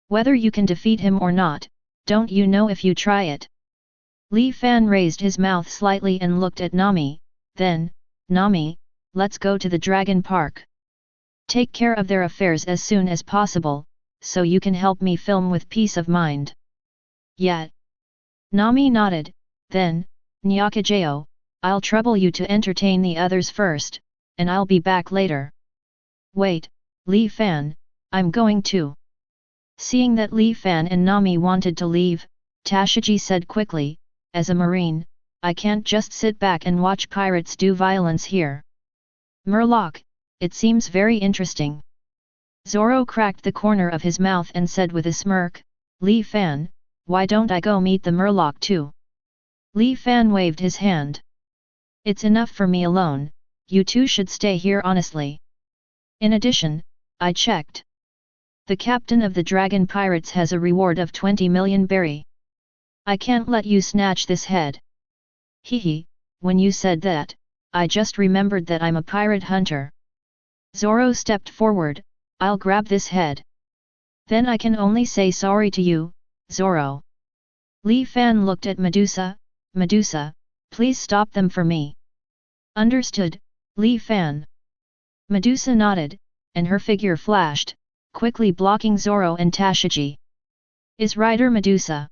Whether you can defeat him or not, don't you know if you try it? Li Fan raised his mouth slightly and looked at Nami, then, Nami, let's go to the dragon park. Take care of their affairs as soon as possible, so you can help me film with peace of mind. Yet. Nami nodded, then, Nyakajeo, I'll trouble you to entertain the others first, and I'll be back later. Wait, Li Fan, I'm going too. Seeing that Li Fan and Nami wanted to leave, Tashiji said quickly, as a marine, I can't just sit back and watch pirates do violence here. Murloc, it seems very interesting. Zoro cracked the corner of his mouth and said with a smirk, Li Fan, why don't I go meet the Murloc too? Li Fan waved his hand. It's enough for me alone, you two should stay here honestly. In addition, I checked. The captain of the dragon pirates has a reward of 20 million berry. I can't let you snatch this head. Hehe, when you said that, I just remembered that I'm a pirate hunter. Zoro stepped forward, I'll grab this head. Then I can only say sorry to you, Zoro. Li Fan looked at Medusa, Medusa, please stop them for me. Understood, Li Fan. Medusa nodded, and her figure flashed, quickly blocking Zoro and Tashiji. Is Rider Medusa?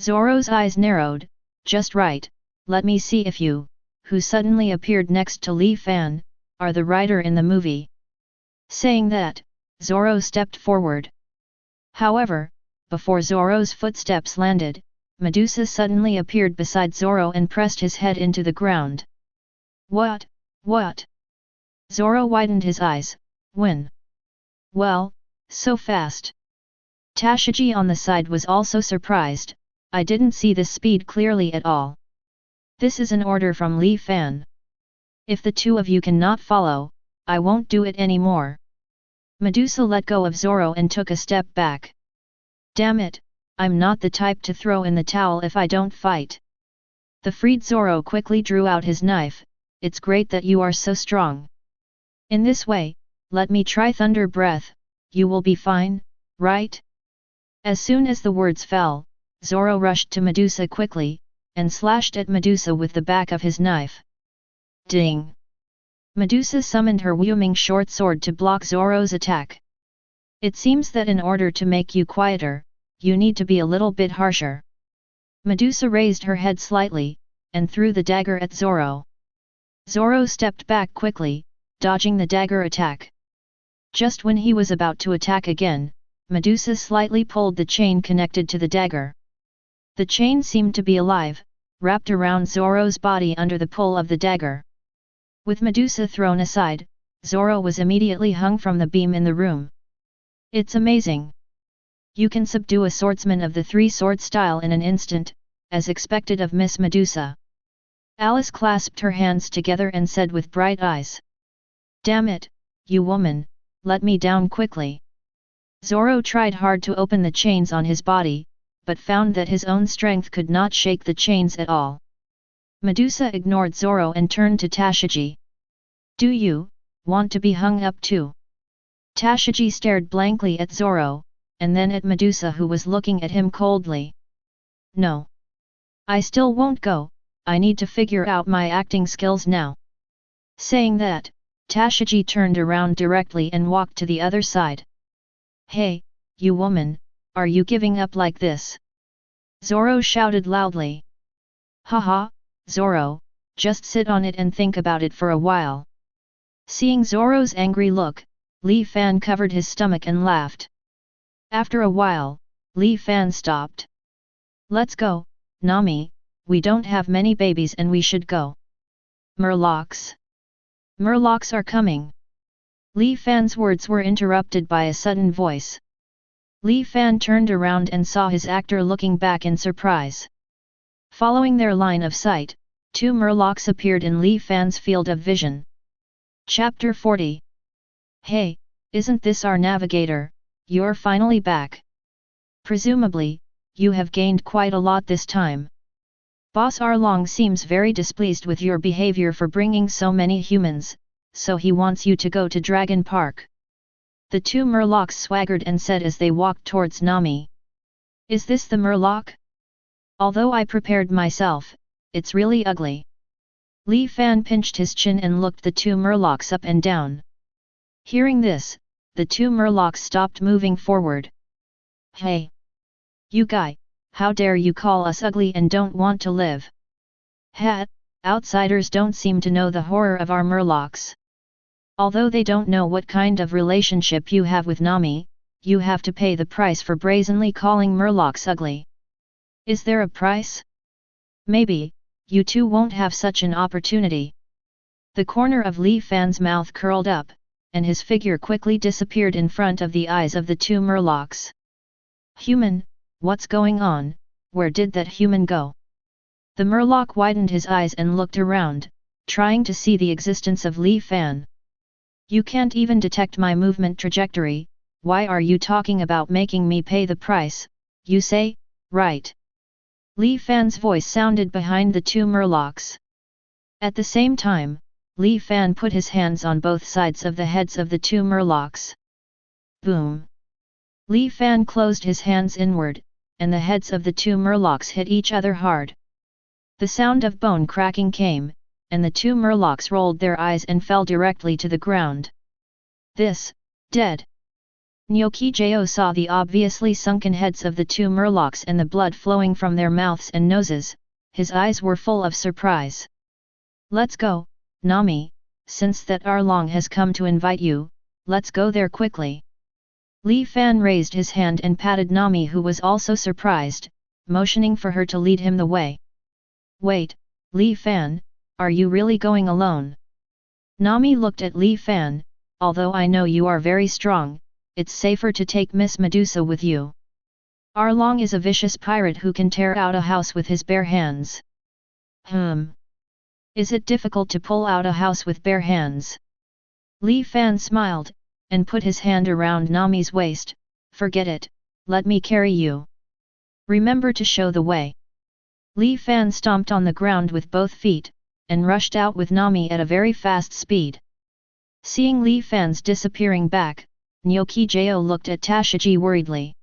Zoro's eyes narrowed, just right, let me see if you, who suddenly appeared next to Li Fan, are the rider in the movie. Saying that, Zoro stepped forward. However, before Zoro's footsteps landed, Medusa suddenly appeared beside Zoro and pressed his head into the ground. What? What? Zoro widened his eyes, when? Well, so fast. Tashiji on the side was also surprised, I didn't see this speed clearly at all. This is an order from Li Fan. If the two of you cannot follow, I won't do it anymore. Medusa let go of Zoro and took a step back. Damn it, I'm not the type to throw in the towel if I don't fight. The freed Zoro quickly drew out his knife, it's great that you are so strong. In this way, let me try Thunder Breath, you will be fine, right? As soon as the words fell, Zoro rushed to Medusa quickly, and slashed at Medusa with the back of his knife. Ding! Medusa summoned her Wuming short sword to block Zoro's attack. It seems that in order to make you quieter, you need to be a little bit harsher. Medusa raised her head slightly, and threw the dagger at Zoro. Zoro stepped back quickly, dodging the dagger attack. Just when he was about to attack again, Medusa slightly pulled the chain connected to the dagger. The chain seemed to be alive, wrapped around Zoro's body under the pull of the dagger. With Medusa thrown aside, Zoro was immediately hung from the beam in the room. It's amazing. You can subdue a swordsman of the three-sword style in an instant, as expected of Miss Medusa. Alice clasped her hands together and said with bright eyes. Damn it, you woman, let me down quickly. Zoro tried hard to open the chains on his body, but found that his own strength could not shake the chains at all. Medusa ignored Zoro and turned to Tashiji. Do you want to be hung up too? Tashiji stared blankly at Zoro, and then at Medusa who was looking at him coldly. No. I still won't go, I need to figure out my acting skills now. Saying that, Tashiji turned around directly and walked to the other side. Hey, you woman, are you giving up like this? Zoro shouted loudly. Haha, Zoro, just sit on it and think about it for a while. Seeing Zoro's angry look, Li Fan covered his stomach and laughed. After a while, Li Fan stopped. Let's go, Nami, we don't have many babies and we should go. Murlocs. Murlocs are coming. Li Fan's words were interrupted by a sudden voice. Li Fan turned around and saw his actor looking back in surprise. Following their line of sight, two Murlocs appeared in Li Fan's field of vision. Chapter 40. Hey, isn't this our navigator, you're finally back. Presumably, you have gained quite a lot this time. Boss Arlong seems very displeased with your behavior for bringing so many humans, so he wants you to go to Dragon Park. The two Murlocs swaggered and said as they walked towards Nami. Is this the Murloc? Although I prepared myself, it's really ugly. Li Fan pinched his chin and looked the two Murlocs up and down. Hearing this, the two murlocs stopped moving forward. Hey! You guy, how dare you call us ugly and don't want to live? Ha! Outsiders don't seem to know the horror of our murlocs. Although they don't know what kind of relationship you have with Nami, you have to pay the price for brazenly calling murlocs ugly. Is there a price? Maybe, you two won't have such an opportunity. The corner of Li Fan's mouth curled up, and his figure quickly disappeared in front of the eyes of the two murlocs. Human, what's going on? Where did that human go? The murloc widened his eyes and looked around, trying to see the existence of Li Fan. You can't even detect my movement trajectory, why are you talking about making me pay the price, you say, right? Li Fan's voice sounded behind the two murlocs. At the same time, Li Fan put his hands on both sides of the heads of the two murlocs. Boom! Li Fan closed his hands inward, and the heads of the two murlocs hit each other hard. The sound of bone cracking came, and the two murlocs rolled their eyes and fell directly to the ground. This, dead. Nyokijo saw the obviously sunken heads of the two murlocs and the blood flowing from their mouths and noses, his eyes were full of surprise. Let's go, Nami, since that Arlong has come to invite you, let's go there quickly. Li Fan raised his hand and patted Nami, who was also surprised, motioning for her to lead him the way. Wait, Li Fan, are you really going alone? Nami looked at Li Fan, although I know you are very strong, it's safer to take Miss Medusa with you. Arlong is a vicious pirate who can tear out a house with his bare hands. Is it difficult to pull out a house with bare hands? Li Fan smiled, and put his hand around Nami's waist. Forget it, let me carry you. Remember to show the way. Li Fan stomped on the ground with both feet, and rushed out with Nami at a very fast speed. Seeing Li Fan's disappearing back, Nyokijo looked at Tashiji worriedly.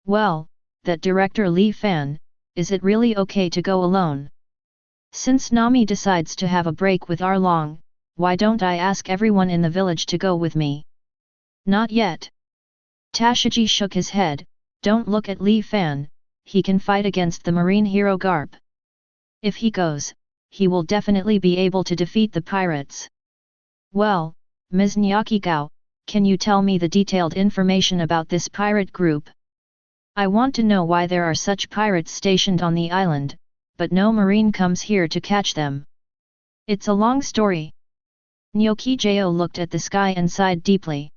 Well, that director Li Fan, is it really okay to go alone? Since Nami decides to have a break with Arlong, why don't I ask everyone in the village to go with me? Not yet. Tashiji shook his head, don't look at Li Fan, he can fight against the marine hero Garp. If he goes, he will definitely be able to defeat the pirates. Well, Ms. Nyakigao, can you tell me the detailed information about this pirate group? I want to know why there are such pirates stationed on the island, but no marine comes here to catch them. It's a long story. Nyokijo looked at the sky and sighed deeply.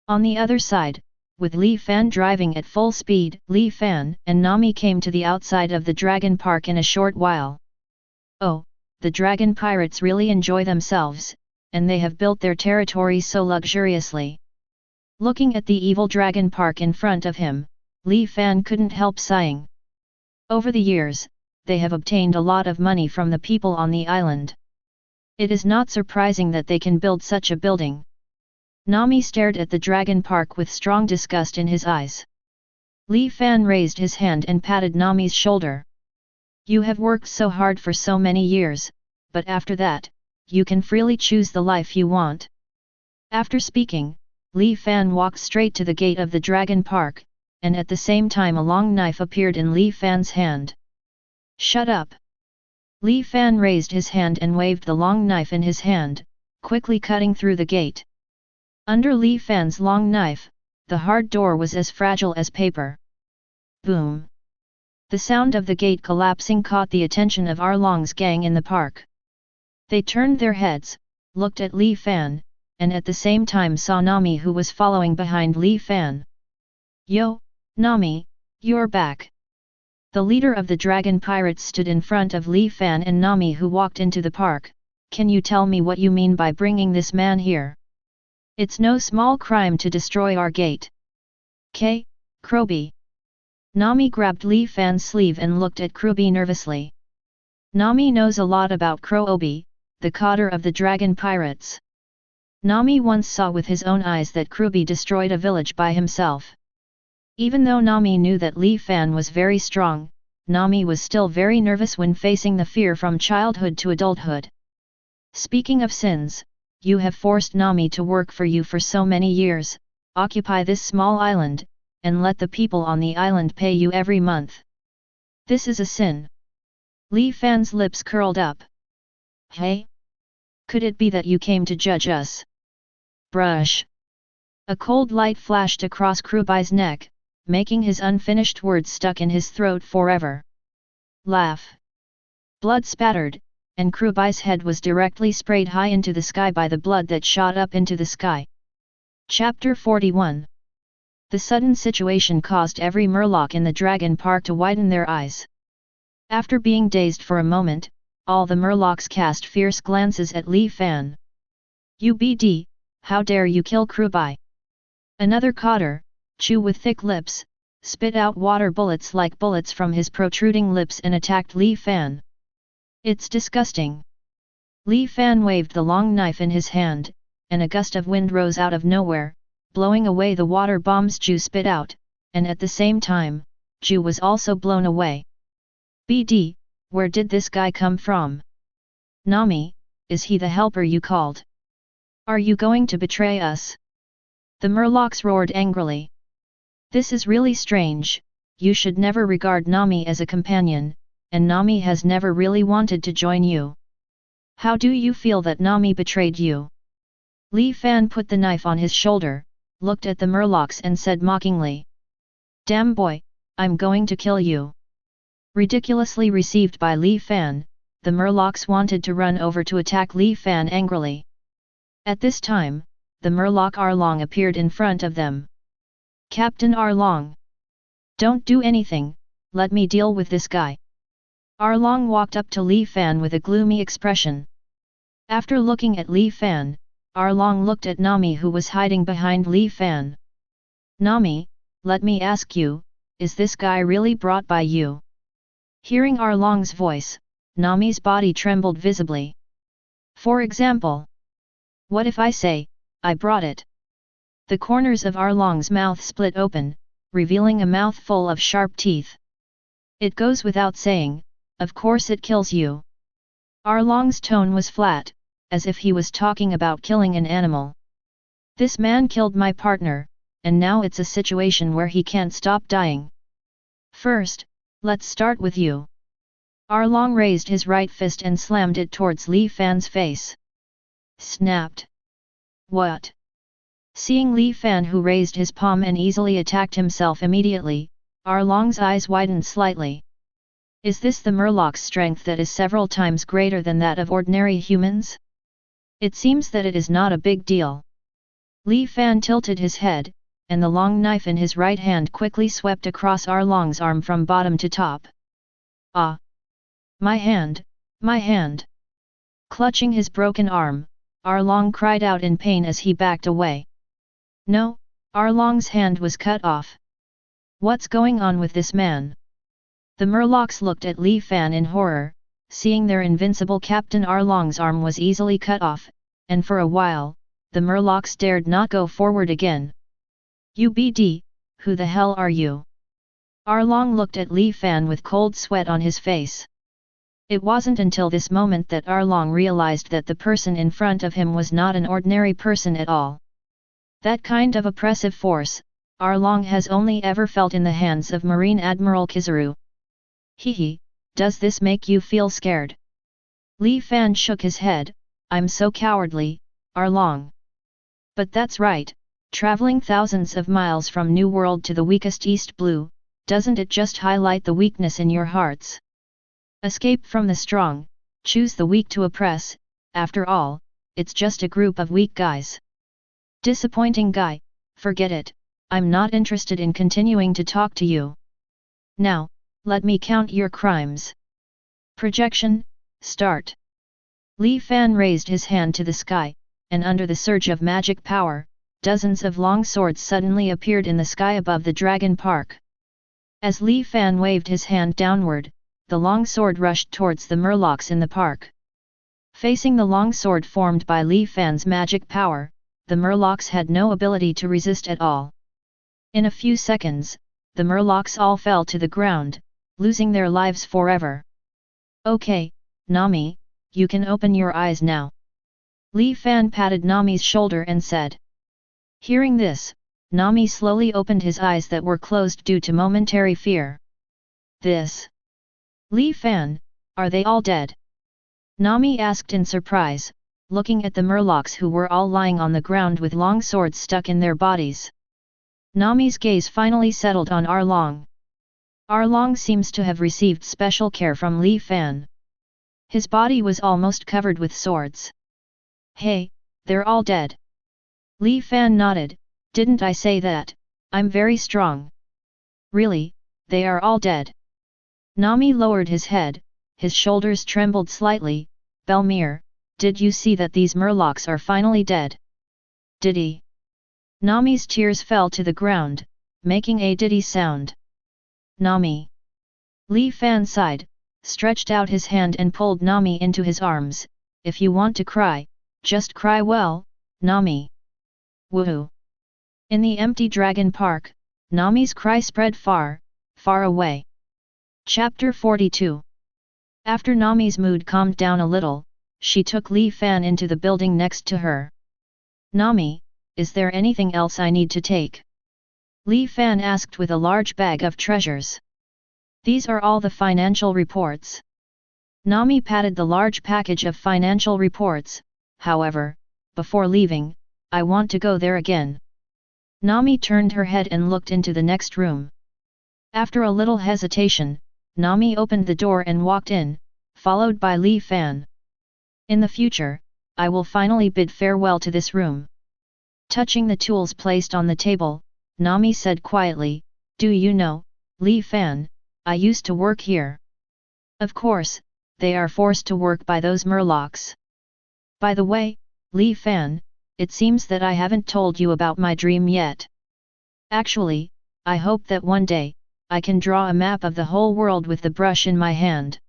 On the other side, with Li Fan driving at full speed, Li Fan and Nami came to the outside of the Dragon Park in a short while. Oh, the dragon pirates really enjoy themselves, and they have built their territory so luxuriously. Looking at the evil Dragon Park in front of him, Li Fan couldn't help sighing. Over the years, they have obtained a lot of money from the people on the island. It is not surprising that they can build such a building. Nami stared at the Dragon Park with strong disgust in his eyes. Li Fan raised his hand and patted Nami's shoulder. You have worked so hard for so many years, but after that, you can freely choose the life you want. After speaking, Li Fan walked straight to the gate of the Dragon Park, and at the same time a long knife appeared in Li Fan's hand. Shut up! Li Fan raised his hand and waved the long knife in his hand, quickly cutting through the gate. Under Li Fan's long knife, the hard door was as fragile as paper. Boom! The sound of the gate collapsing caught the attention of Arlong's gang in the park. They turned their heads, looked at Li Fan, and at the same time saw Nami, who was following behind Li Fan. Yo, Nami, you're back! The leader of the dragon pirates stood in front of Li Fan and Nami, who walked into the park. Can you tell me what you mean by bringing this man here? It's no small crime to destroy our gate. K. Krobi. Nami grabbed Li Fan's sleeve and looked at Krobi nervously. Nami knows a lot about Krobi, the coder of the dragon pirates. Nami once saw with his own eyes that Krobi destroyed a village by himself. Even though Nami knew that Li Fan was very strong, Nami was still very nervous when facing the fear from childhood to adulthood. Speaking of sins, you have forced Nami to work for you for so many years, occupy this small island, and let the people on the island pay you every month. This is a sin. Li Fan's lips curled up. Hey? Could it be that you came to judge us? Brush. A cold light flashed across Crobai's neck, making his unfinished words stuck in his throat forever. Laugh. Blood spattered, and Crobai's head was directly sprayed high into the sky by the blood that shot up into the sky. Chapter 41. The sudden situation caused every Murloc in the Dragon Park to widen their eyes. After being dazed for a moment, all the Murlocs cast fierce glances at Li Fan. UBD, how dare you kill Crobai? Another cotter, Chu with thick lips, spit out water bullets like bullets from his protruding lips and attacked Li Fan. It's disgusting. Li Fan waved the long knife in his hand, and a gust of wind rose out of nowhere, blowing away the water bombs Chu spit out, and at the same time, Chu was also blown away. BD, where did this guy come from? Nami, is he the helper you called? Are you going to betray us? The Murlocs roared angrily. This is really strange, you should never regard Nami as a companion, and Nami has never really wanted to join you. How do you feel that Nami betrayed you? Li Fan put the knife on his shoulder, looked at the Murlocs and said mockingly. Damn boy, I'm going to kill you. Ridiculously received by Li Fan, the Murlocs wanted to run over to attack Li Fan angrily. At this time, the Murloc Arlong appeared in front of them. Captain Arlong. Don't do anything, let me deal with this guy. Arlong walked up to Li Fan with a gloomy expression. After looking at Li Fan, Arlong looked at Nami who was hiding behind Li Fan. Nami, let me ask you, is this guy really brought by you? Hearing Arlong's voice, Nami's body trembled visibly. For example, what if I say, I brought it? The corners of Arlong's mouth split open, revealing a mouth full of sharp teeth. It goes without saying, of course it kills you. Arlong's tone was flat, as if he was talking about killing an animal. This man killed my partner, and now it's a situation where he can't stop dying. First, let's start with you. Arlong raised his right fist and slammed it towards Li Fan's face. Snapped. What? Seeing Li Fan who raised his palm and easily attacked himself immediately, Arlong's eyes widened slightly. Is this the Murloc's strength that is several times greater than that of ordinary humans? It seems that it is not a big deal. Li Fan tilted his head, and the long knife in his right hand quickly swept across Arlong's arm from bottom to top. Ah! My hand, my hand! Clutching his broken arm, Arlong cried out in pain as he backed away. No, Arlong's hand was cut off. What's going on with this man? The Murlocs looked at Li Fan in horror, seeing their invincible Captain Arlong's arm was easily cut off, and for a while, the Murlocs dared not go forward again. UBD, who the hell are you? Arlong looked at Li Fan with cold sweat on his face. It wasn't until this moment that Arlong realized that the person in front of him was not an ordinary person at all. That kind of oppressive force, Arlong has only ever felt in the hands of Marine Admiral Kizaru. Hehe, does this make you feel scared? Li Fan shook his head, I'm so cowardly, Arlong. But that's right, traveling thousands of miles from New World to the weakest East Blue, doesn't it just highlight the weakness in your hearts? Escape from the strong, choose the weak to oppress, after all, it's just a group of weak guys. Disappointing guy, forget it, I'm not interested in continuing to talk to you. Now, let me count your crimes. Projection, start. Li Fan raised his hand to the sky, and under the surge of magic power, dozens of long swords suddenly appeared in the sky above the Dragon Park. As Li Fan waved his hand downward, the long sword rushed towards the Murlocs in the park. Facing the long sword formed by Li Fan's magic power, the Murlocs had no ability to resist at all. In a few seconds, the Murlocs all fell to the ground, losing their lives forever. Okay, Nami, you can open your eyes now. Li Fan patted Nami's shoulder and said. Hearing this, Nami slowly opened his eyes that were closed due to momentary fear. This. Li Fan, are they all dead? Nami asked in surprise, looking at the murlocs who were all lying on the ground with long swords stuck in their bodies. Nami's gaze finally settled on Arlong. Arlong seems to have received special care from Li Fan. His body was almost covered with swords. Hey, they're all dead. Li Fan nodded, didn't I say that, I'm very strong. Really, they are all dead. Nami lowered his head, his shoulders trembled slightly. Belmir, did you see that these murlocs are finally dead? Did he? Nami's tears fell to the ground, making a diddy sound. Nami. Li Fan sighed, stretched out his hand and pulled Nami into his arms. If you want to cry, just cry well, Nami. Woohoo! In the empty dragon park, Nami's cry spread far, far away. Chapter 42. After Nami's mood calmed down a little, she took Li Fan into the building next to her. Nami, is there anything else I need to take? Li Fan asked with a large bag of treasures. These are all the financial reports. Nami patted the large package of financial reports. However, before leaving, I want to go there again. Nami turned her head and looked into the next room. After a little hesitation, Nami opened the door and walked in, followed by Li Fan. In the future, I will finally bid farewell to this room. Touching the tools placed on the table, Nami said quietly, do you know, Li Fan, I used to work here. Of course, they are forced to work by those murlocs. By the way, Li Fan, it seems that I haven't told you about my dream yet. Actually, I hope that one day, I can draw a map of the whole world with the brush in my hand.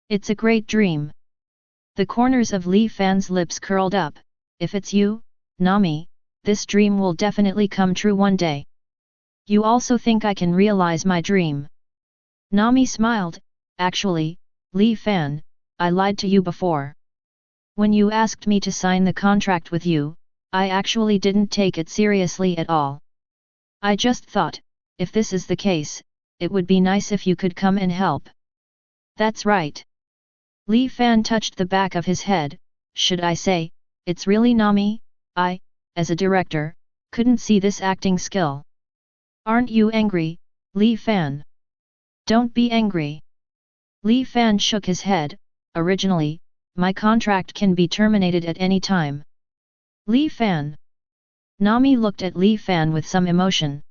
It's a great dream. The corners of Li Fan's lips curled up. If it's you, Nami, this dream will definitely come true one day. You also think I can realize my dream? Nami smiled. Actually, Li Fan, I lied to you before. When you asked me to sign the contract with you, I actually didn't take it seriously at all. I just thought, if this is the case, it would be nice if you could come and help. That's right. Li Fan touched the back of his head. Should I say, it's really Nami? I, as a director, couldn't see this acting skill. Aren't you angry, Li Fan? Don't be angry. Li Fan shook his head. Originally, my contract can be terminated at any time. Li Fan. Nami looked at Li Fan with some emotion.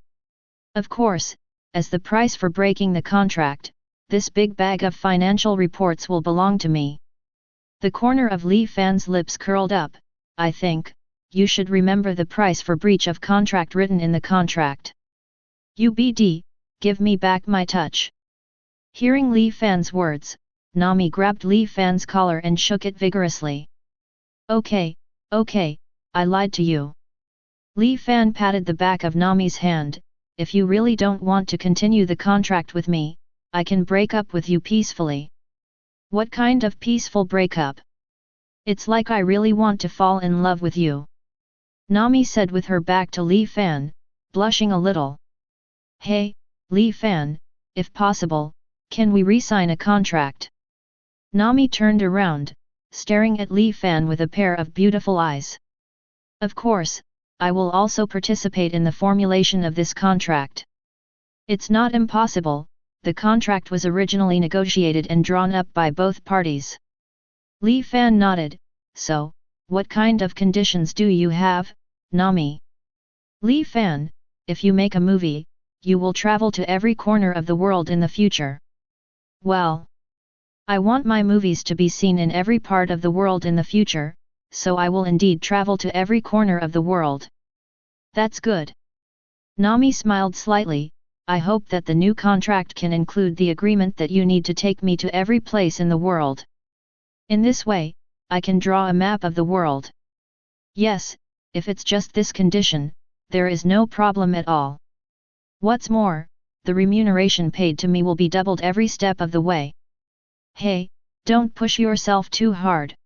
Of course, as the price for breaking the contract, this big bag of financial reports will belong to me. The corner of Li Fan's lips curled up. I think, you should remember the price for breach of contract written in the contract. UBD, give me back my touch. Hearing Li Fan's words, Nami grabbed Li Fan's collar and shook it vigorously. Okay, I lied to you. Li Fan patted the back of Nami's hand. If you really don't want to continue the contract with me, I can break up with you peacefully. What kind of peaceful breakup? It's like I really want to fall in love with you. Nami said with her back to Li Fan, blushing a little. Hey, Li Fan, if possible, can we re-sign a contract? Nami turned around, staring at Li Fan with a pair of beautiful eyes. Of course, I will also participate in the formulation of this contract. It's not impossible, the contract was originally negotiated and drawn up by both parties. Li Fan nodded. So, what kind of conditions do you have, Nami? Li Fan, if you make a movie, you will travel to every corner of the world in the future. Well, I want my movies to be seen in every part of the world in the future, so I will indeed travel to every corner of the world. That's good. Nami smiled slightly. I hope that the new contract can include the agreement that you need to take me to every place in the world. In this way, I can draw a map of the world. Yes, if it's just this condition, there is no problem at all. What's more, the remuneration paid to me will be doubled every step of the way. Hey, don't push yourself too hard.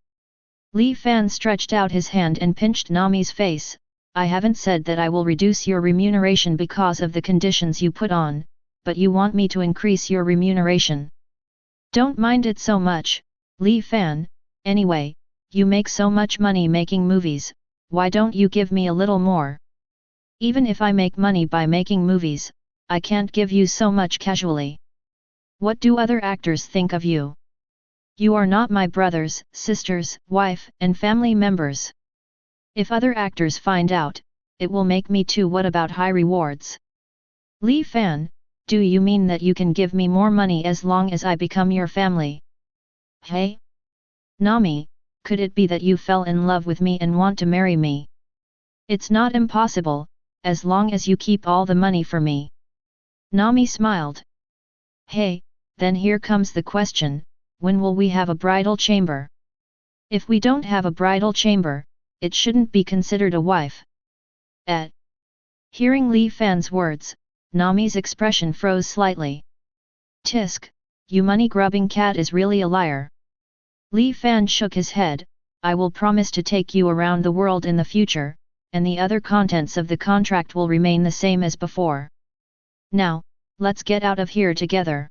Li Fan stretched out his hand and pinched Nami's face. I haven't said that I will reduce your remuneration because of the conditions you put on, but you want me to increase your remuneration. Don't mind it so much, Li Fan. Anyway, you make so much money making movies, why don't you give me a little more? Even if I make money by making movies, I can't give you so much casually. What do other actors think of you? You are not my brothers, sisters, wife, and family members. If other actors find out, it will make me too. What about high rewards? Li Fan, do you mean that you can give me more money as long as I become your family? Hey? Nami, could it be that you fell in love with me and want to marry me? It's not impossible, as long as you keep all the money for me. Nami smiled. Hey, then here comes the question, when will we have a bridal chamber? If we don't have a bridal chamber, it shouldn't be considered a wife. Hearing Li Fan's words, Nami's expression froze slightly. Tisk, you money-grubbing cat is really a liar. Li Fan shook his head. I will promise to take you around the world in the future, and the other contents of the contract will remain the same as before. Now, let's get out of here together.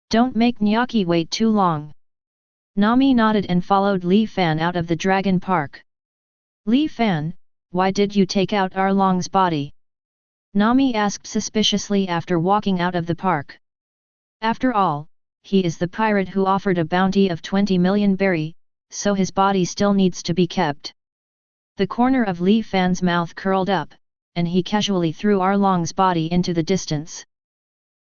Don't make Nyaki wait too long. Nami nodded and followed Li Fan out of the Dragon Park. Li Fan, why did you take out Arlong's body? Nami asked suspiciously after walking out of the park. After all, he is the pirate who offered a bounty of 20 million berry, so his body still needs to be kept. The corner of Li Fan's mouth curled up, and he casually threw Arlong's body into the distance.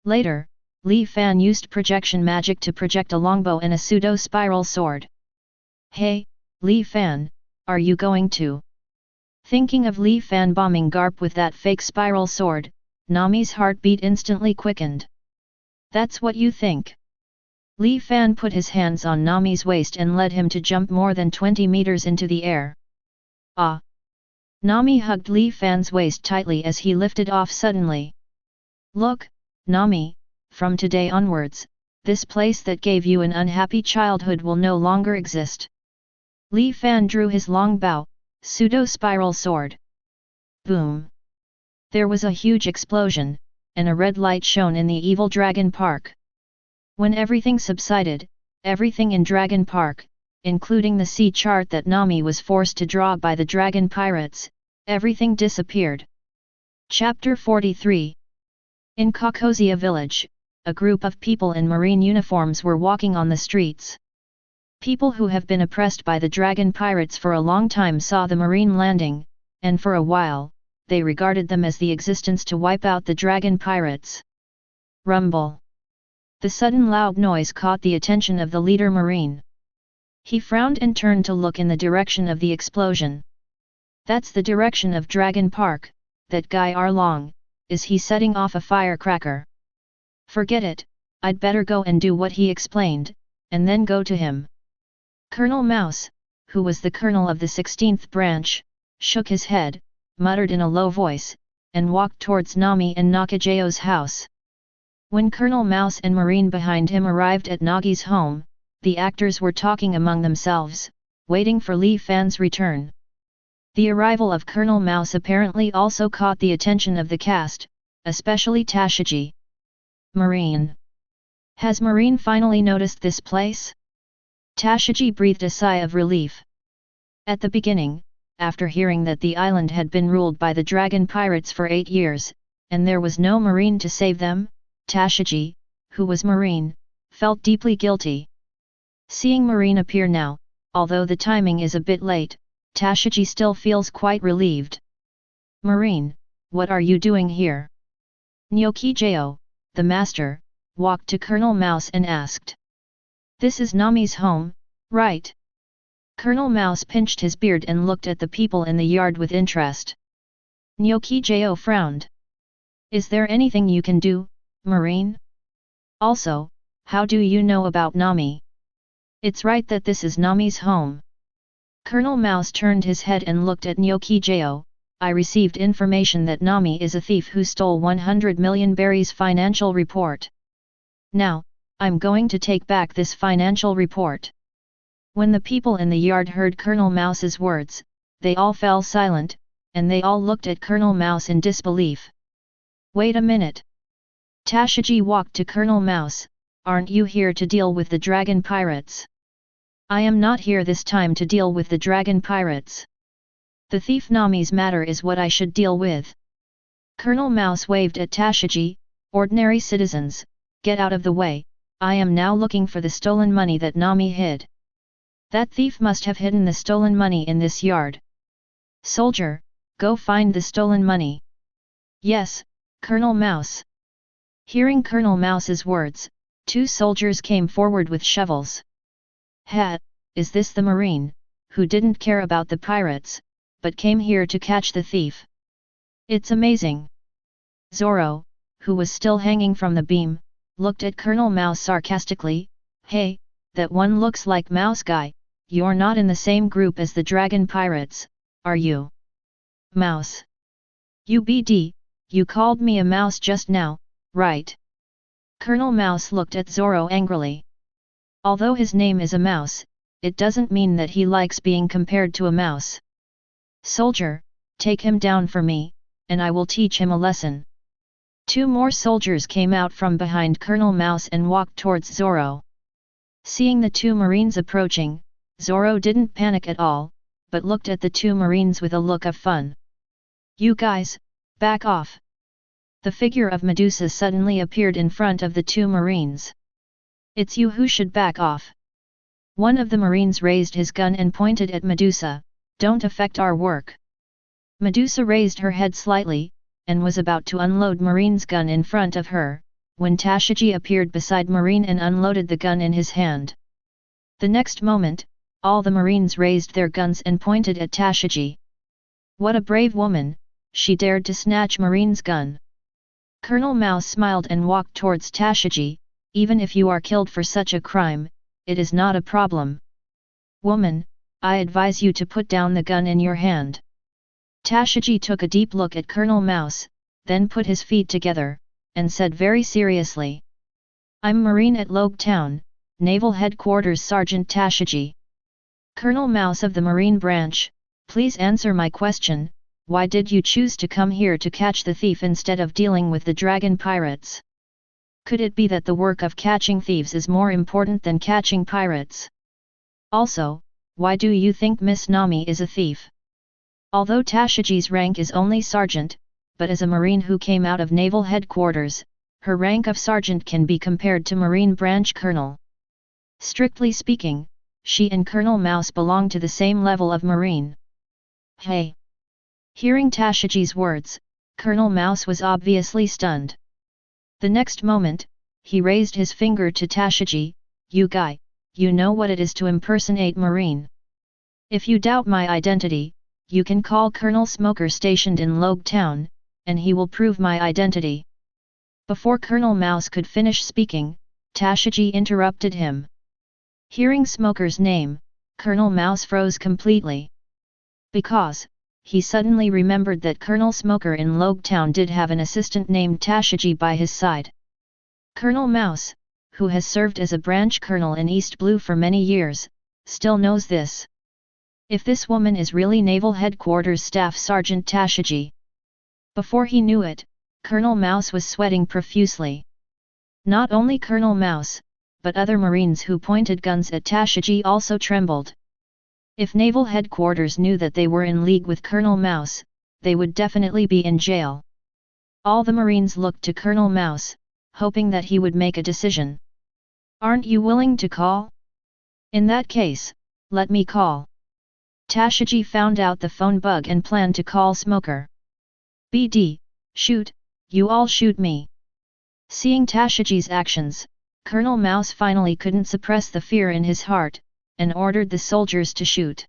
Later, Li Fan used projection magic to project a longbow and a pseudo-spiral sword. Hey, Li Fan, are you going to? Thinking of Li Fan bombing Garp with that fake spiral sword, Nami's heartbeat instantly quickened. That's what you think? Li Fan put his hands on Nami's waist and led him to jump more than 20 meters into the air. Ah! Nami hugged Li Fan's waist tightly as he lifted off suddenly. Look, Nami, from today onwards, this place that gave you an unhappy childhood will no longer exist. Li Fan drew his long bow, pseudo-spiral sword. Boom! There was a huge explosion, and a red light shone in the evil Dragon Park. When everything subsided, everything in Dragon Park, including the sea chart that Nami was forced to draw by the dragon pirates, everything disappeared. Chapter 43. In Kokosia village, a group of people in marine uniforms were walking on the streets. People who have been oppressed by the dragon pirates for a long time saw the marine landing, and for a while, they regarded them as the existence to wipe out the dragon pirates. Rumble. The sudden loud noise caught the attention of the leader marine. He frowned and turned to look in the direction of the explosion. That's the direction of Dragon Park, that guy Arlong, is he setting off a firecracker? Forget it, I'd better go and do what he explained, and then go to him. Colonel Mouse, who was the colonel of the 16th branch, shook his head, muttered in a low voice, and walked towards Nami and Nakajao's house. When Colonel Mouse and Marine behind him arrived at Nagi's home, the actors were talking among themselves, waiting for Li Fan's return. The arrival of Colonel Mouse apparently also caught the attention of the cast, especially Tashiji. Marine. Has Marine finally noticed this place? Tashiji breathed a sigh of relief. At the beginning, after hearing that the island had been ruled by the dragon pirates for 8 years, and there was no Marine to save them, Tashiji, who was Marine, felt deeply guilty. Seeing Marine appear now, although the timing is a bit late, Tashiji still feels quite relieved. Marine, what are you doing here? Nyokijao, the master, walked to Colonel Mouse and asked. This is Nami's home, right? Colonel Mouse pinched his beard and looked at the people in the yard with interest. Nyokijao frowned. Is there anything you can do, Marine? Also, how do you know about Nami? It's right that this is Nami's home. Colonel Mouse turned his head and looked at Nyokijao. I received information that Nami is a thief who stole 100 million berries financial report. Now, I'm going to take back this financial report. When the people in the yard heard Colonel Mouse's words, they all fell silent, and they all looked at Colonel Mouse in disbelief. Wait a minute. Tashigi walked to Colonel Mouse. Aren't you here to deal with the dragon pirates? I am not here this time to deal with the dragon pirates. The thief Nami's matter is what I should deal with. Colonel Mouse waved at Tashigi. Ordinary citizens, get out of the way, I am now looking for the stolen money that Nami hid. That thief must have hidden the stolen money in this yard. Soldier, go find the stolen money. Yes, Colonel Mouse. Hearing Colonel Mouse's words, 2 soldiers came forward with shovels. Ha, is this the Marine, who didn't care about the pirates, but came here to catch the thief? It's amazing. Zoro, who was still hanging from the beam, looked at Colonel Mouse sarcastically. Hey, that one looks like Mouse Guy, you're not in the same group as the dragon pirates, are you? Mouse. UBD, you called me a mouse just now, right? Colonel Mouse looked at Zoro angrily. Although his name is a mouse, it doesn't mean that he likes being compared to a mouse. Soldier, take him down for me, and I will teach him a lesson. 2 more soldiers came out from behind Colonel Mouse and walked towards Zoro. Seeing the 2 Marines approaching, Zoro didn't panic at all, but looked at the 2 Marines with a look of fun. You guys, back off. The figure of Medusa suddenly appeared in front of the 2 Marines. It's you who should back off. One of the Marines raised his gun and pointed at Medusa. Don't affect our work. Medusa raised her head slightly, and was about to unload Marine's gun in front of her, when Tashigi appeared beside Marine and unloaded the gun in his hand. The next moment, all the Marines raised their guns and pointed at Tashigi. What a brave woman, she dared to snatch Marine's gun. Colonel Mouse smiled and walked towards Tashigi. Even if you are killed for such a crime, it is not a problem. Woman, I advise you to put down the gun in your hand. Tashigi took a deep look at Colonel Mouse, then put his feet together, and said very seriously. I'm Marine at Logue Town, Naval Headquarters Sergeant Tashigi. Colonel Mouse of the Marine Branch, please answer my question, why did you choose to come here to catch the thief instead of dealing with the dragon pirates? Could it be that the work of catching thieves is more important than catching pirates? Also, why do you think Miss Nami is a thief? Although Tashigi's rank is only sergeant, but as a Marine who came out of Naval Headquarters, her rank of sergeant can be compared to Marine Branch Colonel. Strictly speaking, she and Colonel Mouse belong to the same level of Marine. Hey! Hearing Tashigi's words, Colonel Mouse was obviously stunned. The next moment, he raised his finger to Tashigi. You guy, you know what it is to impersonate Marine. If you doubt my identity, you can call Colonel Smoker stationed in Logue Town, and he will prove my identity. Before Colonel Mouse could finish speaking, Tashigi interrupted him. Hearing Smoker's name, Colonel Mouse froze completely. Because, he suddenly remembered that Colonel Smoker in Logue Town did have an assistant named Tashigi by his side. Colonel Mouse, who has served as a branch colonel in East Blue for many years, still knows this. If this woman is really Naval Headquarters Staff Sergeant Tashigi. Before he knew it, Colonel Mouse was sweating profusely. Not only Colonel Mouse, but other Marines who pointed guns at Tashigi also trembled. If Naval Headquarters knew that they were in league with Colonel Mouse, they would definitely be in jail. All the Marines looked to Colonel Mouse, hoping that he would make a decision. Aren't you willing to call? In that case, let me call. Tashigi found out the phone bug and planned to call Smoker. BD, shoot, you all shoot me. Seeing Tashigi's actions, Colonel Mouse finally couldn't suppress the fear in his heart, and ordered the soldiers to shoot.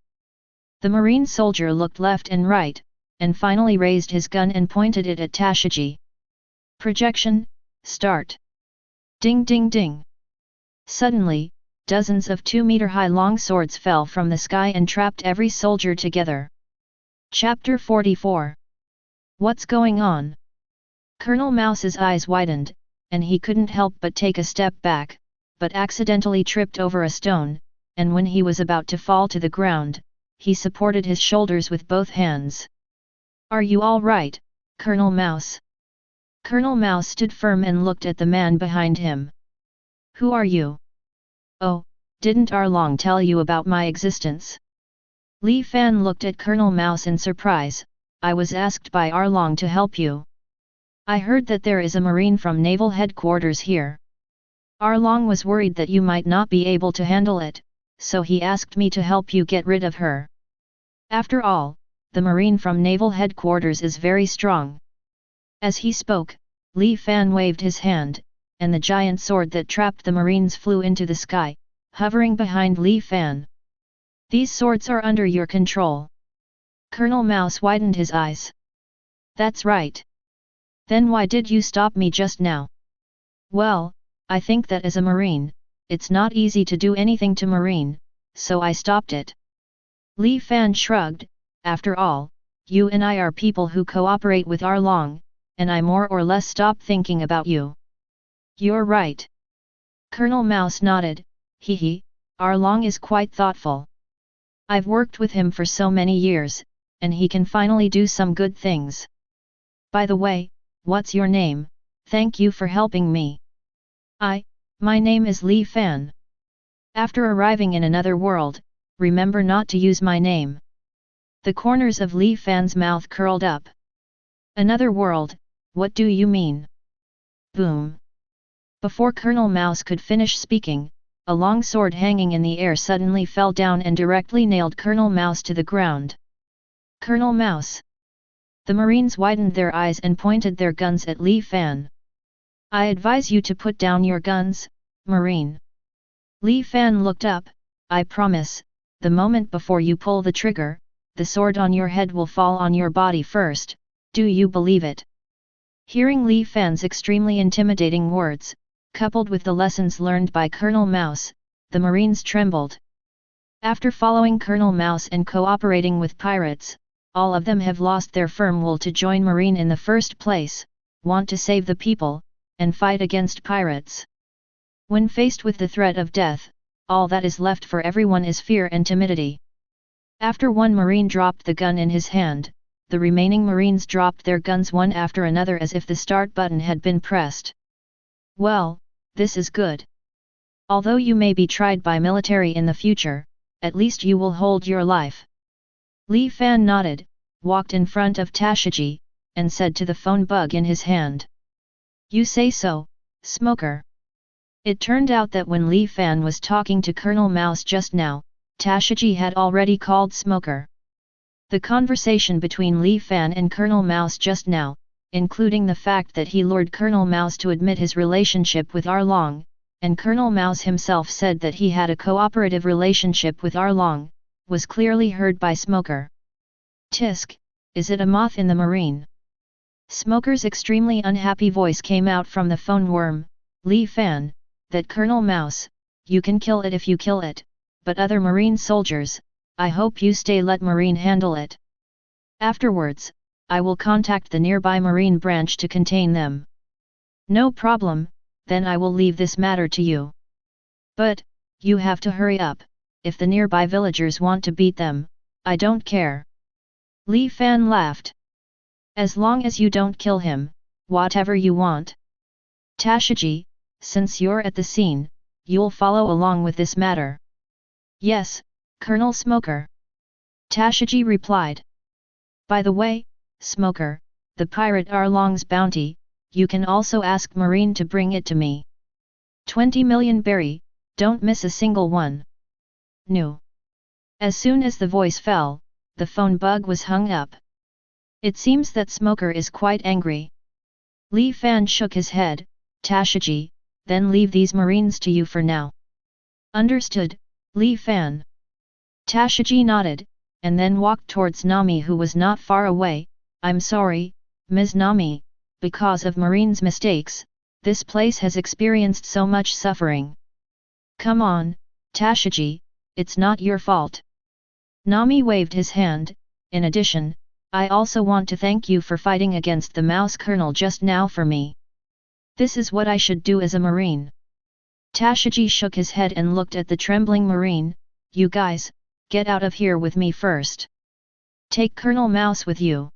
The Marine soldier looked left and right, and finally raised his gun and pointed it at Tashigi. Projection, start. Ding ding ding. Suddenly, dozens of 2-meter-high long swords fell from the sky and trapped every soldier together. Chapter 44. What's going on? Colonel Mouse's eyes widened, and he couldn't help but take a step back, but accidentally tripped over a stone, and when he was about to fall to the ground, he supported his shoulders with both hands. "Are you all right, Colonel Mouse?" Colonel Mouse stood firm and looked at the man behind him. "Who are you?" "Oh, didn't Arlong tell you about my existence?" Li Fan looked at Colonel Mouse in surprise. "I was asked by Arlong to help you. I heard that there is a marine from naval headquarters here. Arlong was worried that you might not be able to handle it, so he asked me to help you get rid of her. After all, the marine from naval headquarters is very strong." As he spoke, Li Fan waved his hand, and the giant sword that trapped the marines flew into the sky, hovering behind Li Fan. "These swords are under your control." Colonel Mouse widened his eyes. "That's right. Then why did you stop me just now?" "Well, I think that as a marine, it's not easy to do anything to marine, so I stopped it." Li Fan shrugged. "After all, you and I are people who cooperate with Arlong, and I more or less stopped thinking about you." "You're right." Colonel Mouse nodded. "Hee, Arlong is quite thoughtful. I've worked with him for so many years, and he can finally do some good things. By the way, what's your name? Thank you for helping me." My name is Li Fan. After arriving in another world, remember not to use my name." The corners of Li Fan's mouth curled up. "Another world, what do you mean?" Boom! Before Colonel Mouse could finish speaking, a long sword hanging in the air suddenly fell down and directly nailed Colonel Mouse to the ground. "Colonel Mouse!" The Marines widened their eyes and pointed their guns at Li Fan. "I advise you to put down your guns, Marine." Li Fan looked up. "I promise, the moment before you pull the trigger, the sword on your head will fall on your body first, do you believe it?" Hearing Li Fan's extremely intimidating words, coupled with the lessons learned by Colonel Mouse, the Marines trembled. After following Colonel Mouse and cooperating with pirates, all of them have lost their firm will to join Marine in the first place, want to save the people, and fight against pirates. When faced with the threat of death, all that is left for everyone is fear and timidity. After one Marine dropped the gun in his hand, the remaining Marines dropped their guns one after another as if the start button had been pressed. "Well, this is good. Although you may be tried by military in the future, at least you will hold your life." Li Fan nodded, walked in front of Tashiji, and said to the phone bug in his hand. "You say so, Smoker." It turned out that when Li Fan was talking to Colonel Mouse just now, Tashiji had already called Smoker. The conversation between Li Fan and Colonel Mouse just now, including the fact that he lured Colonel Mouse to admit his relationship with Arlong, and Colonel Mouse himself said that he had a cooperative relationship with Arlong, was clearly heard by Smoker. "Tisk, is it a moth in the marine?" Smoker's extremely unhappy voice came out from the phone worm. "Li Fan, that Colonel Mouse, you can kill it if you kill it, but other marine soldiers, I hope you stay, let Marine handle it. Afterwards, I will contact the nearby Marine branch to contain them." "No problem, then I will leave this matter to you. But, you have to hurry up, if the nearby villagers want to beat them, I don't care." Li Fan laughed. "As long as you don't kill him, whatever you want." "Tashiji, since you're at the scene, you'll follow along with this matter." "Yes, Colonel Smoker." Tashiji replied. "By the way, Smoker, the pirate Arlong's bounty, you can also ask Marine to bring it to me. 20 million berry, don't miss a single one." "No." As soon as the voice fell, the phone bug was hung up. It seems that Smoker is quite angry. Li Fan shook his head. "Tashiji, then leave these Marines to you for now." "Understood, Li Fan." Tashiji nodded, and then walked towards Nami, who was not far away. "I'm sorry, Ms. Nami, because of Marine's mistakes, this place has experienced so much suffering." "Come on, Tashiji, it's not your fault." Nami waved his hand. "In addition, I also want to thank you for fighting against the Mouse Colonel just now for me. This is what I should do as a Marine." Tashiji shook his head and looked at the trembling Marine. You guys, get out of here with me first. Take Colonel Mouse with you.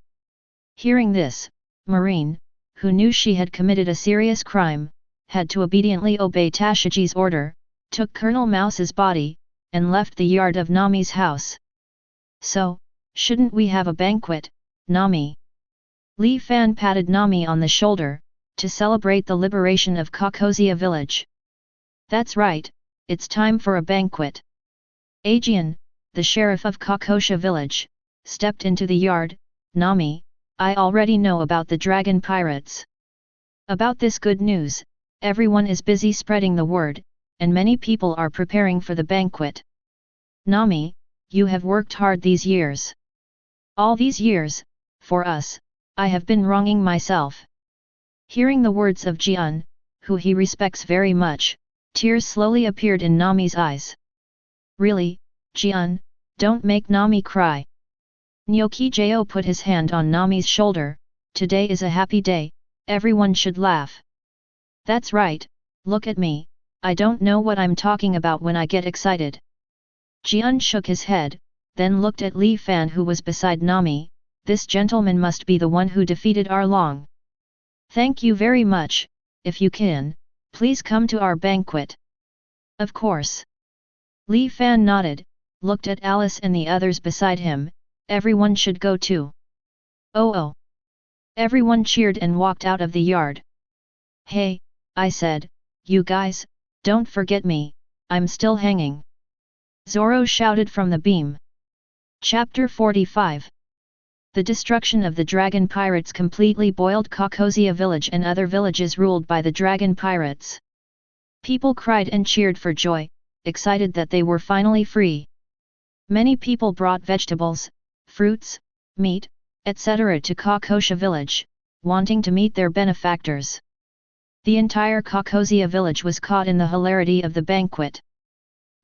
Hearing this, Marine, who knew she had committed a serious crime, had to obediently obey Tashiji's order, took Colonel Mouse's body, and left the yard of Nami's house. So, shouldn't we have a banquet, Nami? Li Fan patted Nami on the shoulder, to celebrate the liberation of Kokosia village. That's right, it's time for a banquet. Aegeon, the sheriff of Kokosia village, stepped into the yard. Nami, I already know about the dragon pirates. About this good news, everyone is busy spreading the word, and many people are preparing for the banquet. Nami, you have worked hard these years. All these years, for us, I have been wronging myself. Hearing the words of Jian, who he respects very much, tears slowly appeared in Nami's eyes. Really, Jian, don't make Nami cry. Nyoki-jo put his hand on Nami's shoulder. Today is a happy day, everyone should laugh. That's right, look at me, I don't know what I'm talking about when I get excited. Jian shook his head, then looked at Li Fan who was beside Nami. This gentleman must be the one who defeated Arlong. Thank you very much, if you can, please come to our banquet. Of course. Li Fan nodded, looked at Alice and the others beside him. Everyone should go too. Oh. Everyone cheered and walked out of the yard. Hey, I said, you guys, don't forget me, I'm still hanging. Zoro shouted from the beam. Chapter 45. The destruction of the dragon pirates completely boiled Kokosia village and other villages ruled by the dragon pirates. People cried and cheered for joy, excited that they were finally free. Many people brought vegetables, fruits, meat, etc. to Kokosia village, wanting to meet their benefactors. The entire Kokosia village was caught in the hilarity of the banquet.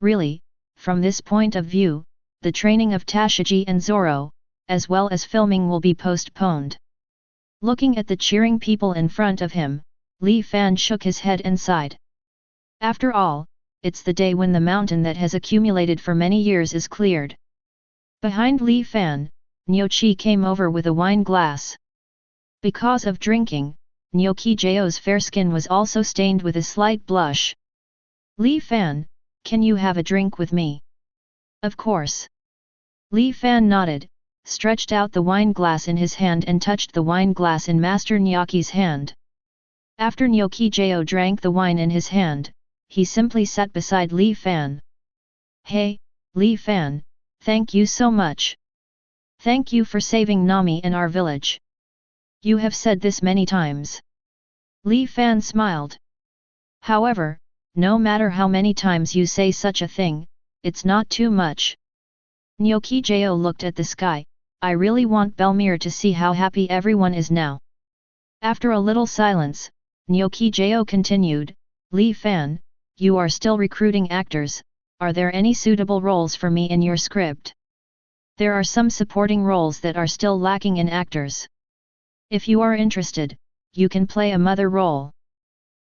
Really, from this point of view, the training of Tashigi and Zoro, as well as filming will be postponed. Looking at the cheering people in front of him, Li Fan shook his head and sighed. After all, it's the day when the mountain that has accumulated for many years is cleared. Behind Li Fan, Nyochi came over with a wine glass. Because of drinking, Nyoki-jo's fair skin was also stained with a slight blush. Li Fan, can you have a drink with me? Of course. Li Fan nodded, stretched out the wine glass in his hand and touched the wine glass in Master Nyoki's hand. After Nyoki-jo drank the wine in his hand, he simply sat beside Li Fan. Hey, Li Fan, thank you so much. Thank you for saving Nami and our village. You have said this many times. Li Fan smiled. However, no matter how many times you say such a thing, it's not too much. Nyoki-jo looked at the sky. I really want Belmere to see how happy everyone is now. After a little silence, Nyoki-jo continued, Li Fan, you are still recruiting actors, are there any suitable roles for me in your script? There are some supporting roles that are still lacking in actors. If you are interested, you can play a mother role.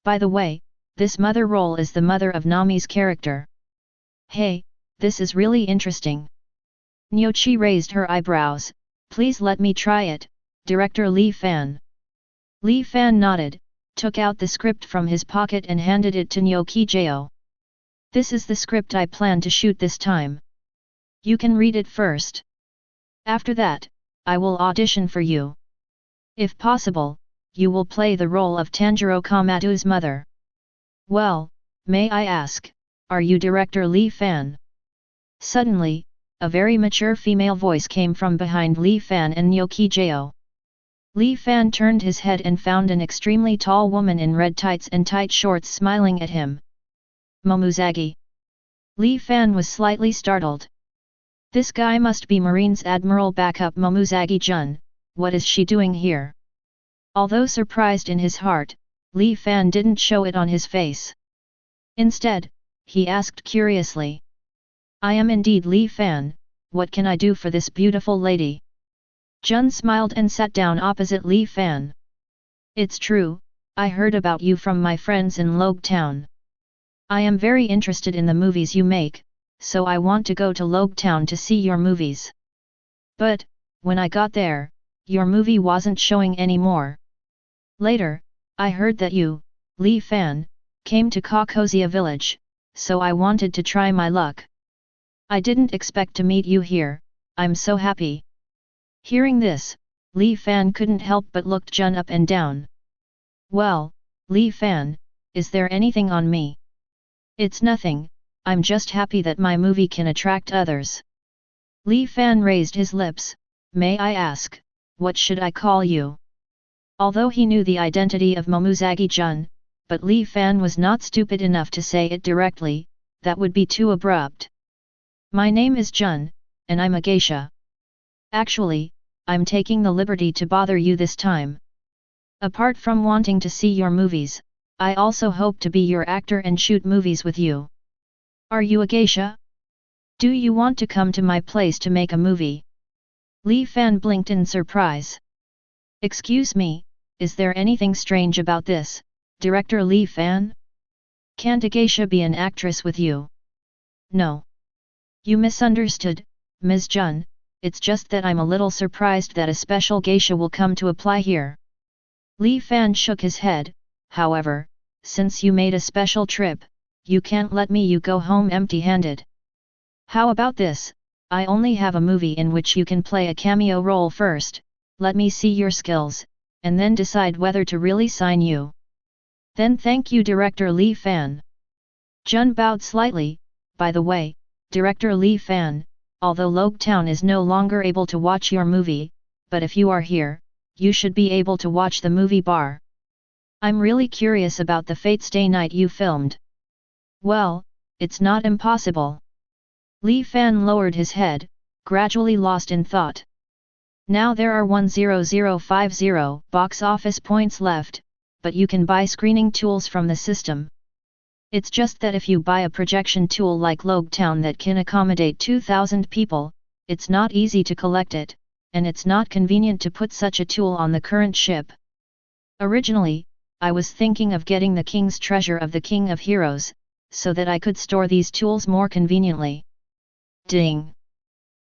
By the way, this mother role is the mother of Nami's character. Hey, this is really interesting. Nyochi raised her eyebrows. Please let me try it, Director Li Fan. Li Fan nodded, took out the script from his pocket and handed it to Nyoki-jo. This is the script I plan to shoot this time. You can read it first. After that, I will audition for you. If possible, you will play the role of Tanjiro Kamatu's mother. Well, may I ask, are you Director Li Fan? Suddenly, a very mature female voice came from behind Li Fan and Nyoki-jo. Li Fan turned his head and found an extremely tall woman in red tights and tight shorts smiling at him. Momuzagi. Li Fan was slightly startled. This guy must be Marine's Admiral Backup Momuzagi-jun, what is she doing here? Although surprised in his heart, Li Fan didn't show it on his face. Instead, he asked curiously. I am indeed Li Fan, what can I do for this beautiful lady? Jun smiled and sat down opposite Li Fan. It's true, I heard about you from my friends in Logue Town. I am very interested in the movies you make, so I want to go to Logetown to see your movies. But, when I got there, your movie wasn't showing anymore. Later, I heard that you, Li Fan, came to Caucosia village, so I wanted to try my luck. I didn't expect to meet you here, I'm so happy. Hearing this, Li Fan couldn't help but looked Jun up and down. Well, Li Fan, is there anything on me? It's nothing, I'm just happy that my movie can attract others. Li Fan raised his lips, may I ask, what should I call you? Although he knew the identity of Momuzagi Jun, but Li Fan was not stupid enough to say it directly, that would be too abrupt. My name is Jun, and I'm a geisha. Actually, I'm taking the liberty to bother you this time. Apart from wanting to see your movies, I also hope to be your actor and shoot movies with you. Are you a geisha? Do you want to come to my place to make a movie? Li Fan blinked in surprise. Excuse me, is there anything strange about this, Director Li Fan? Can't a geisha be an actress with you? No. You misunderstood, Ms. Jun, it's just that I'm a little surprised that a special geisha will come to apply here. Li Fan shook his head, however, since you made a special trip, you can't let you go home empty-handed. How about this, I only have a movie in which you can play a cameo role first, let me see your skills, and then decide whether to really sign you. Then thank you Director Li Fan. Jun bowed slightly, by the way, Director Li Fan, although Logetown is no longer able to watch your movie, but if you are here, you should be able to watch the movie bar. I'm really curious about the Fate's Day night you filmed. Well, it's not impossible. Li Fan lowered his head, gradually lost in thought. Now there are 10050 box office points left, but you can buy screening tools from the system. It's just that if you buy a projection tool like Logetown that can accommodate 2,000 people, it's not easy to collect it, and it's not convenient to put such a tool on the current ship. Originally, I was thinking of getting the King's Treasure of the King of Heroes, so that I could store these tools more conveniently. Ding!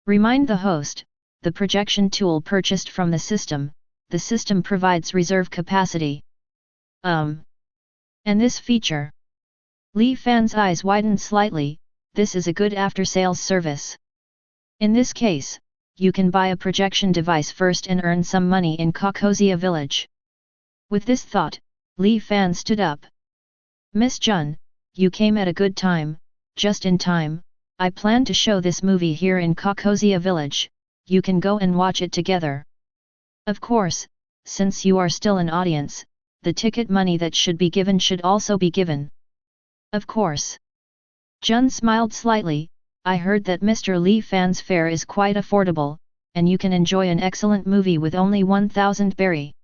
Remind the host, the projection tool purchased from the system provides reserve capacity. And this feature? Li Fan's eyes widened slightly, this is a good after-sales service. In this case, you can buy a projection device first and earn some money in Caucosia village. With this thought, Li Fan stood up. Miss Jun, you came at a good time, just in time, I plan to show this movie here in Caucosia village, you can go and watch it together. Of course, since you are still an audience, the ticket money that should be given should also be given. Of course. Jun smiled slightly, I heard that Mr. Li Fan's fare is quite affordable, and you can enjoy an excellent movie with only 1,000 berry.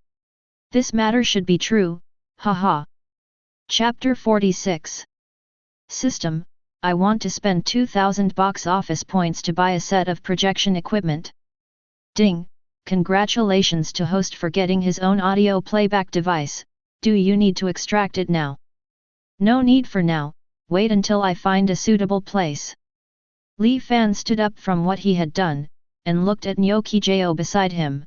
This matter should be true, haha. Chapter 46. System, I want to spend 2,000 box office points to buy a set of projection equipment. Ding, congratulations to host for getting his own audio playback device, do you need to extract it now? No need for now, wait until I find a suitable place. Li Fan stood up from what he had done, and looked at Nyokijo beside him.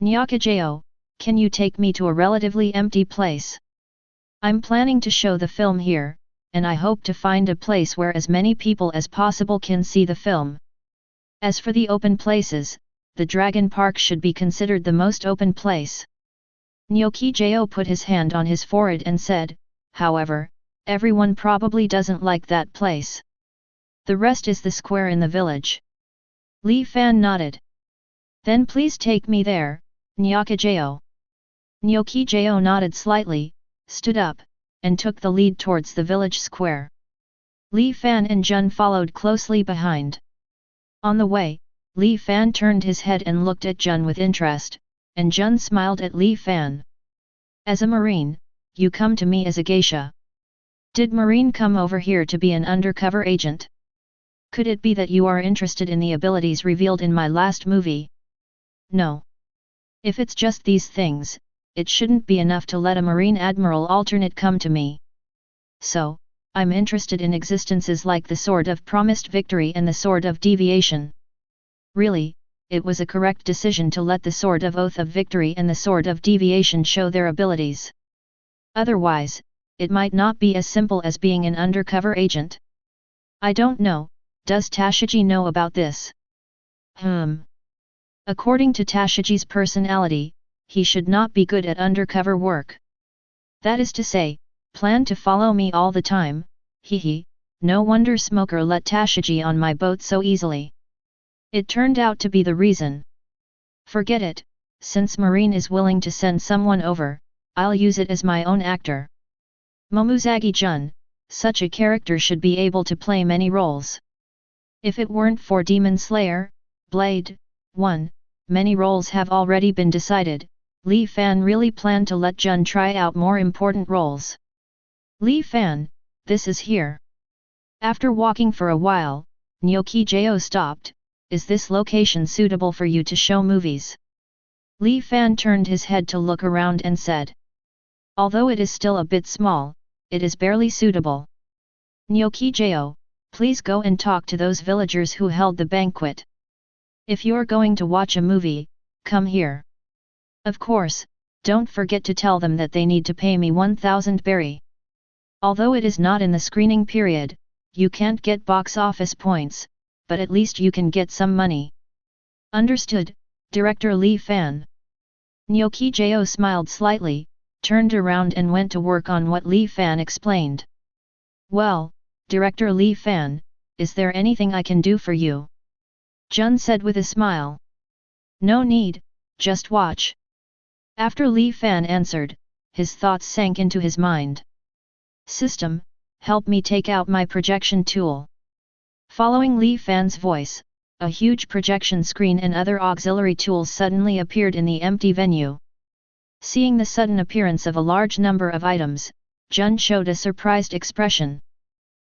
Nyokijo, can you take me to a relatively empty place? I'm planning to show the film here, and I hope to find a place where as many people as possible can see the film. As for the open places, the Dragon Park should be considered the most open place. Nyokijo put his hand on his forehead and said, however, everyone probably doesn't like that place. The rest is the square in the village. Li Fan nodded. Then please take me there, Nyokijo. Nyokijo nodded slightly, stood up, and took the lead towards the village square. Li Fan and Jun followed closely behind. On the way, Li Fan turned his head and looked at Jun with interest, and Jun smiled at Li Fan. As a marine, you come to me as a geisha. Did Marine come over here to be an undercover agent? Could it be that you are interested in the abilities revealed in my last movie? No. If it's just these things, it shouldn't be enough to let a Marine Admiral alternate come to me. So, I'm interested in existences like the Sword of Promised Victory and the Sword of Deviation. Really, it was a correct decision to let the Sword of Oath of Victory and the Sword of Deviation show their abilities. Otherwise, it might not be as simple as being an undercover agent. I don't know, does Tashigi know about this? According to Tashigi's personality, he should not be good at undercover work. That is to say, plan to follow me all the time, no wonder Smoker let Tashigi on my boat so easily. It turned out to be the reason. Forget it, since Marine is willing to send someone over, I'll use it as my own actor. Momuzagi-jun, such a character should be able to play many roles. If it weren't for Demon Slayer, Blade, 1, many roles have already been decided. Li Fan really planned to let Jun try out more important roles. Li Fan, this is here. After walking for a while, Nyoki-jo stopped. Is this location suitable for you to show movies? Li Fan turned his head to look around and said. Although it is still a bit small, it is barely suitable. Nyoki-jo, please go and talk to those villagers who held the banquet. If you're going to watch a movie, come here. Of course, don't forget to tell them that they need to pay me 1,000 berry. Although it is not in the screening period, you can't get box office points, but at least you can get some money. Understood, Director Li Fan. Nyoki-jo smiled slightly, turned around and went to work on what Li Fan explained. Well, Director Li Fan, is there anything I can do for you? Jun said with a smile. No need, just watch. After Li Fan answered, his thoughts sank into his mind. System, help me take out my projection tool. Following Li Fan's voice, a huge projection screen and other auxiliary tools suddenly appeared in the empty venue. Seeing the sudden appearance of a large number of items, Jun showed a surprised expression.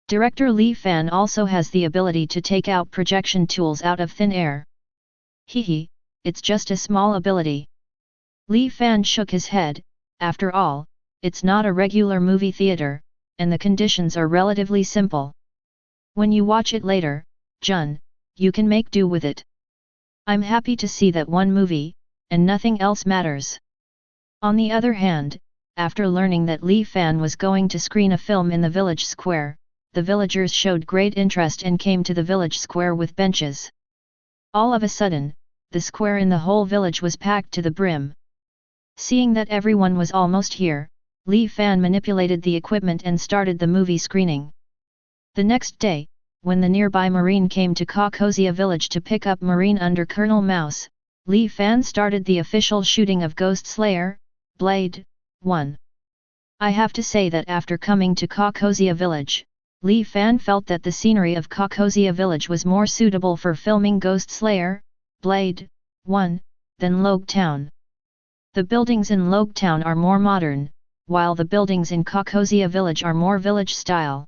Director Li Fan also has the ability to take out projection tools out of thin air. It's just a small ability. Li Fan shook his head. After all, it's not a regular movie theater, and the conditions are relatively simple. When you watch it later, Jun, you can make do with it. I'm happy to see that one movie, and nothing else matters. On the other hand, after learning that Li Fan was going to screen a film in the village square, the villagers showed great interest and came to the village square with benches. All of a sudden, the square in the whole village was packed to the brim. Seeing that everyone was almost here, Li Fan manipulated the equipment and started the movie screening. The next day, when the nearby Marine came to Kakozia village to pick up Marine under Colonel Mouse, Li Fan started the official shooting of Ghost Slayer, Blade, 1. I have to say that after coming to Kakozia village, Li Fan felt that the scenery of Kakozia village was more suitable for filming Ghost Slayer, Blade, 1, than Logue Town. The buildings in Logue Town are more modern, while the buildings in Kakozia village are more village style.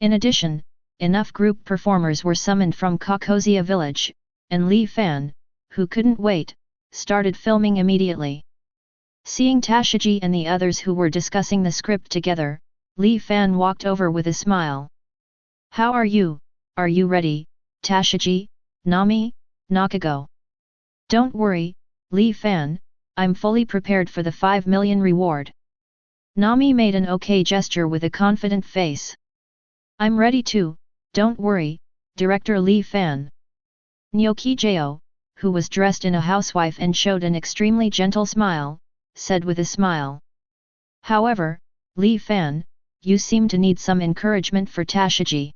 In addition, enough group performers were summoned from Kakozia village, and Li Fan, who couldn't wait, started filming immediately. Seeing Tashigi and the others who were discussing the script together, Li Fan walked over with a smile. How are you ready, Tashigi, Nami, Nakago? Don't worry, Li Fan, I'm fully prepared for the 5 million reward. Nami made an okay gesture with a confident face. I'm ready too, don't worry, Director Li Fan. Nyoki-jo, who was dressed in a housewife and showed an extremely gentle smile, said with a smile. However, Li Fan, you seem to need some encouragement for Tashigi.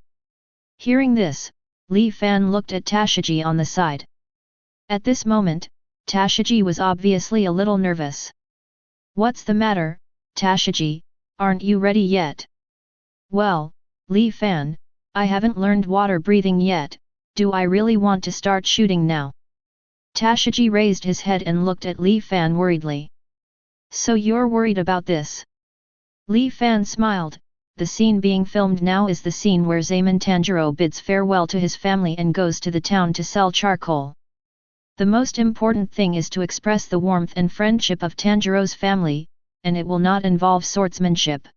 Hearing this, Li Fan looked at Tashigi on the side. At this moment, Tashigi was obviously a little nervous. What's the matter, Tashigi, aren't you ready yet? Well, Li Fan, I haven't learned water breathing yet, do I really want to start shooting now? Tashigi raised his head and looked at Li Fan worriedly. So you're worried about this? Li Fan smiled. The scene being filmed now is the scene where Zaman Tanjiro bids farewell to his family and goes to the town to sell charcoal. The most important thing is to express the warmth and friendship of Tanjiro's family, and it will not involve swordsmanship.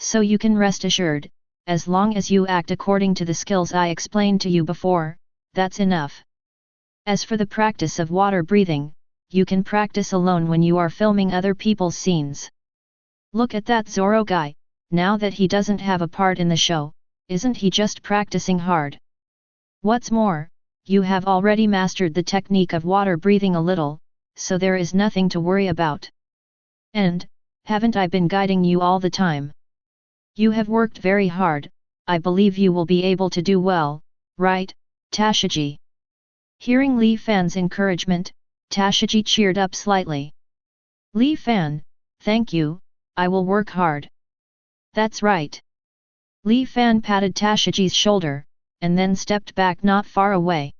So you can rest assured, as long as you act according to the skills I explained to you before, that's enough. As for the practice of water breathing, you can practice alone when you are filming other people's scenes. Look at that Zoro guy, now that he doesn't have a part in the show, isn't he just practicing hard? What's more, you have already mastered the technique of water breathing a little, so there is nothing to worry about. And, haven't I been guiding you all the time? You have worked very hard, I believe you will be able to do well, right, Tashigi? Hearing Li Fan's encouragement, Tashigi cheered up slightly. Li Fan, thank you, I will work hard. That's right. Li Fan patted Tashigi's shoulder, and then stepped back not far away.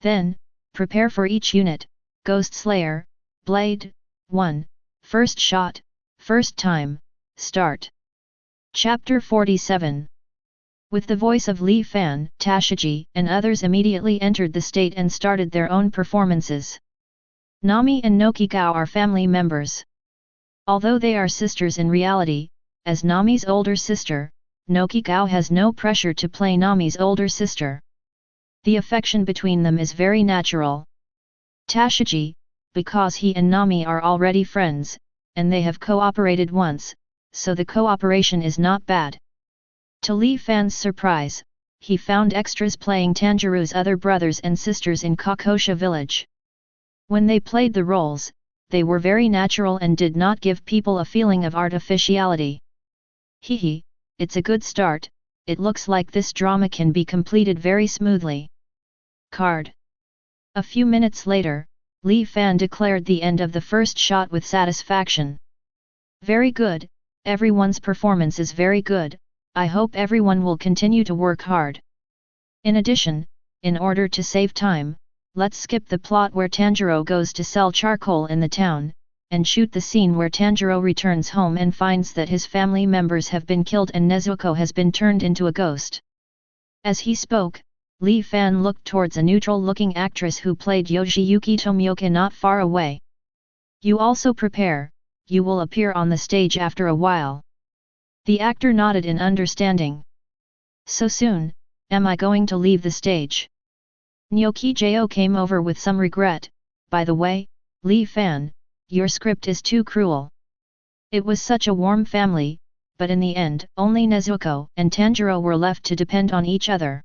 Then, prepare for each unit, Ghost Slayer, Blade, 1, first shot, first time, start. Chapter 47. With the voice of Li Fan, Tashigi and others immediately entered the state and started their own performances. Nami and Nokikao are family members. Although they are sisters in reality, as Nami's older sister, Nokikao has no pressure to play Nami's older sister. The affection between them is very natural. Tashigi, because he and Nami are already friends, and they have cooperated once, so the cooperation is not bad. To Li Fan's surprise, he found extras playing Tanjiro's other brothers and sisters in Kakosha village. When they played the roles, they were very natural and did not give people a feeling of artificiality. Hehe, it's a good start, it looks like this drama can be completed very smoothly. Card. A few minutes later, Li Fan declared the end of the first shot with satisfaction. Very good, everyone's performance is very good, I hope everyone will continue to work hard. In addition, in order to save time, let's skip the plot where Tanjiro goes to sell charcoal in the town, and shoot the scene where Tanjiro returns home and finds that his family members have been killed and Nezuko has been turned into a ghost. As he spoke, Li Fan looked towards a neutral-looking actress who played Yoshiyuki Tomioka not far away. You also prepare, you will appear on the stage after a while. The actor nodded in understanding. So soon, am I going to leave the stage? Nyokijo came over with some regret. By the way, Li Fan, your script is too cruel. It was such a warm family, but in the end, only Nezuko and Tanjiro were left to depend on each other.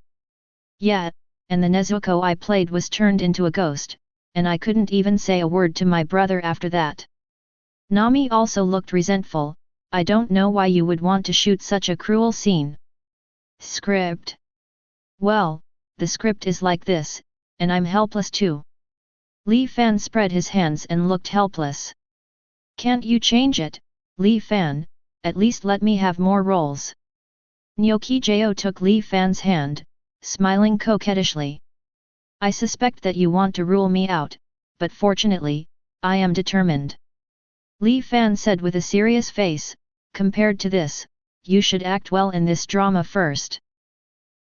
Yeah, and the Nezuko I played was turned into a ghost, and I couldn't even say a word to my brother after that. Nami also looked resentful. I don't know why you would want to shoot such a cruel scene. Script. Well, the script is like this, and I'm helpless too. Li Fan spread his hands and looked helpless. Can't you change it, Li Fan, at least let me have more roles. Nyokijo took Li Fan's hand, smiling coquettishly. I suspect that you want to rule me out, but fortunately, I am determined. Li Fan said with a serious face, compared to this, you should act well in this drama first.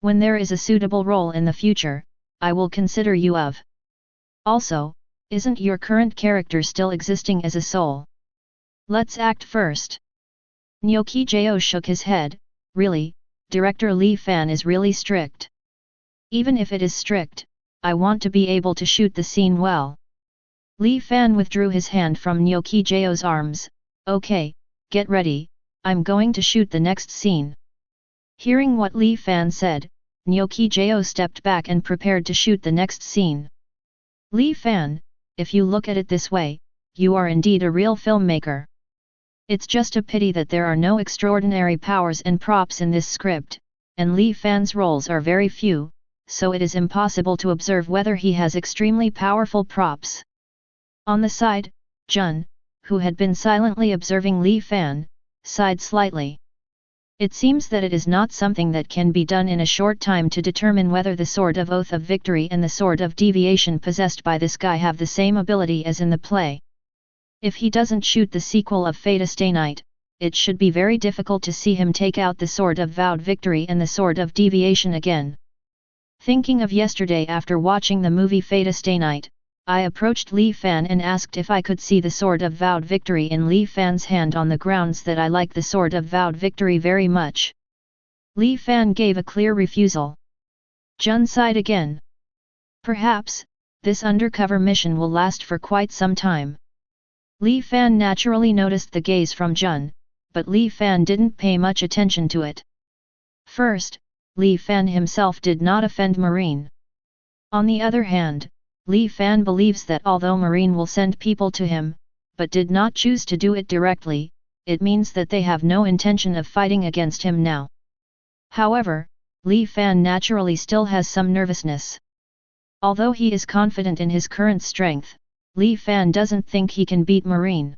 When there is a suitable role in the future, I will consider you of. Also, isn't your current character still existing as a soul? Let's act first. Nyokijo shook his head, really, director Li Fan is really strict. Even if it is strict, I want to be able to shoot the scene well. Li Fan withdrew his hand from Nyokijo's arms. Okay, get ready, I'm going to shoot the next scene. Hearing what Li Fan said, Nyokijo stepped back and prepared to shoot the next scene. Li Fan, if you look at it this way, you are indeed a real filmmaker. It's just a pity that there are no extraordinary powers and props in this script, and Li Fan's roles are very few, so it is impossible to observe whether he has extremely powerful props. On the side, Jun, who had been silently observing Li Fan, sighed slightly. It seems that it is not something that can be done in a short time to determine whether the Sword of Oath of Victory and the Sword of Deviation possessed by this guy have the same ability as in the play. If he doesn't shoot the sequel of Fate Stay Night, it should be very difficult to see him take out the Sword of Vowed Victory and the Sword of Deviation again. Thinking of yesterday after watching the movie Fate Stay Night, I approached Li Fan and asked if I could see the Sword of Vowed Victory in Li Fan's hand on the grounds that I like the Sword of Vowed Victory very much. Li Fan gave a clear refusal. Jun sighed again. Perhaps, this undercover mission will last for quite some time. Li Fan naturally noticed the gaze from Jun, but Li Fan didn't pay much attention to it. First, Li Fan himself did not offend Marine. On the other hand, Li Fan believes that although Marine will send people to him, but did not choose to do it directly, it means that they have no intention of fighting against him now. However, Li Fan naturally still has some nervousness. Although he is confident in his current strength, Li Fan doesn't think he can beat Marine.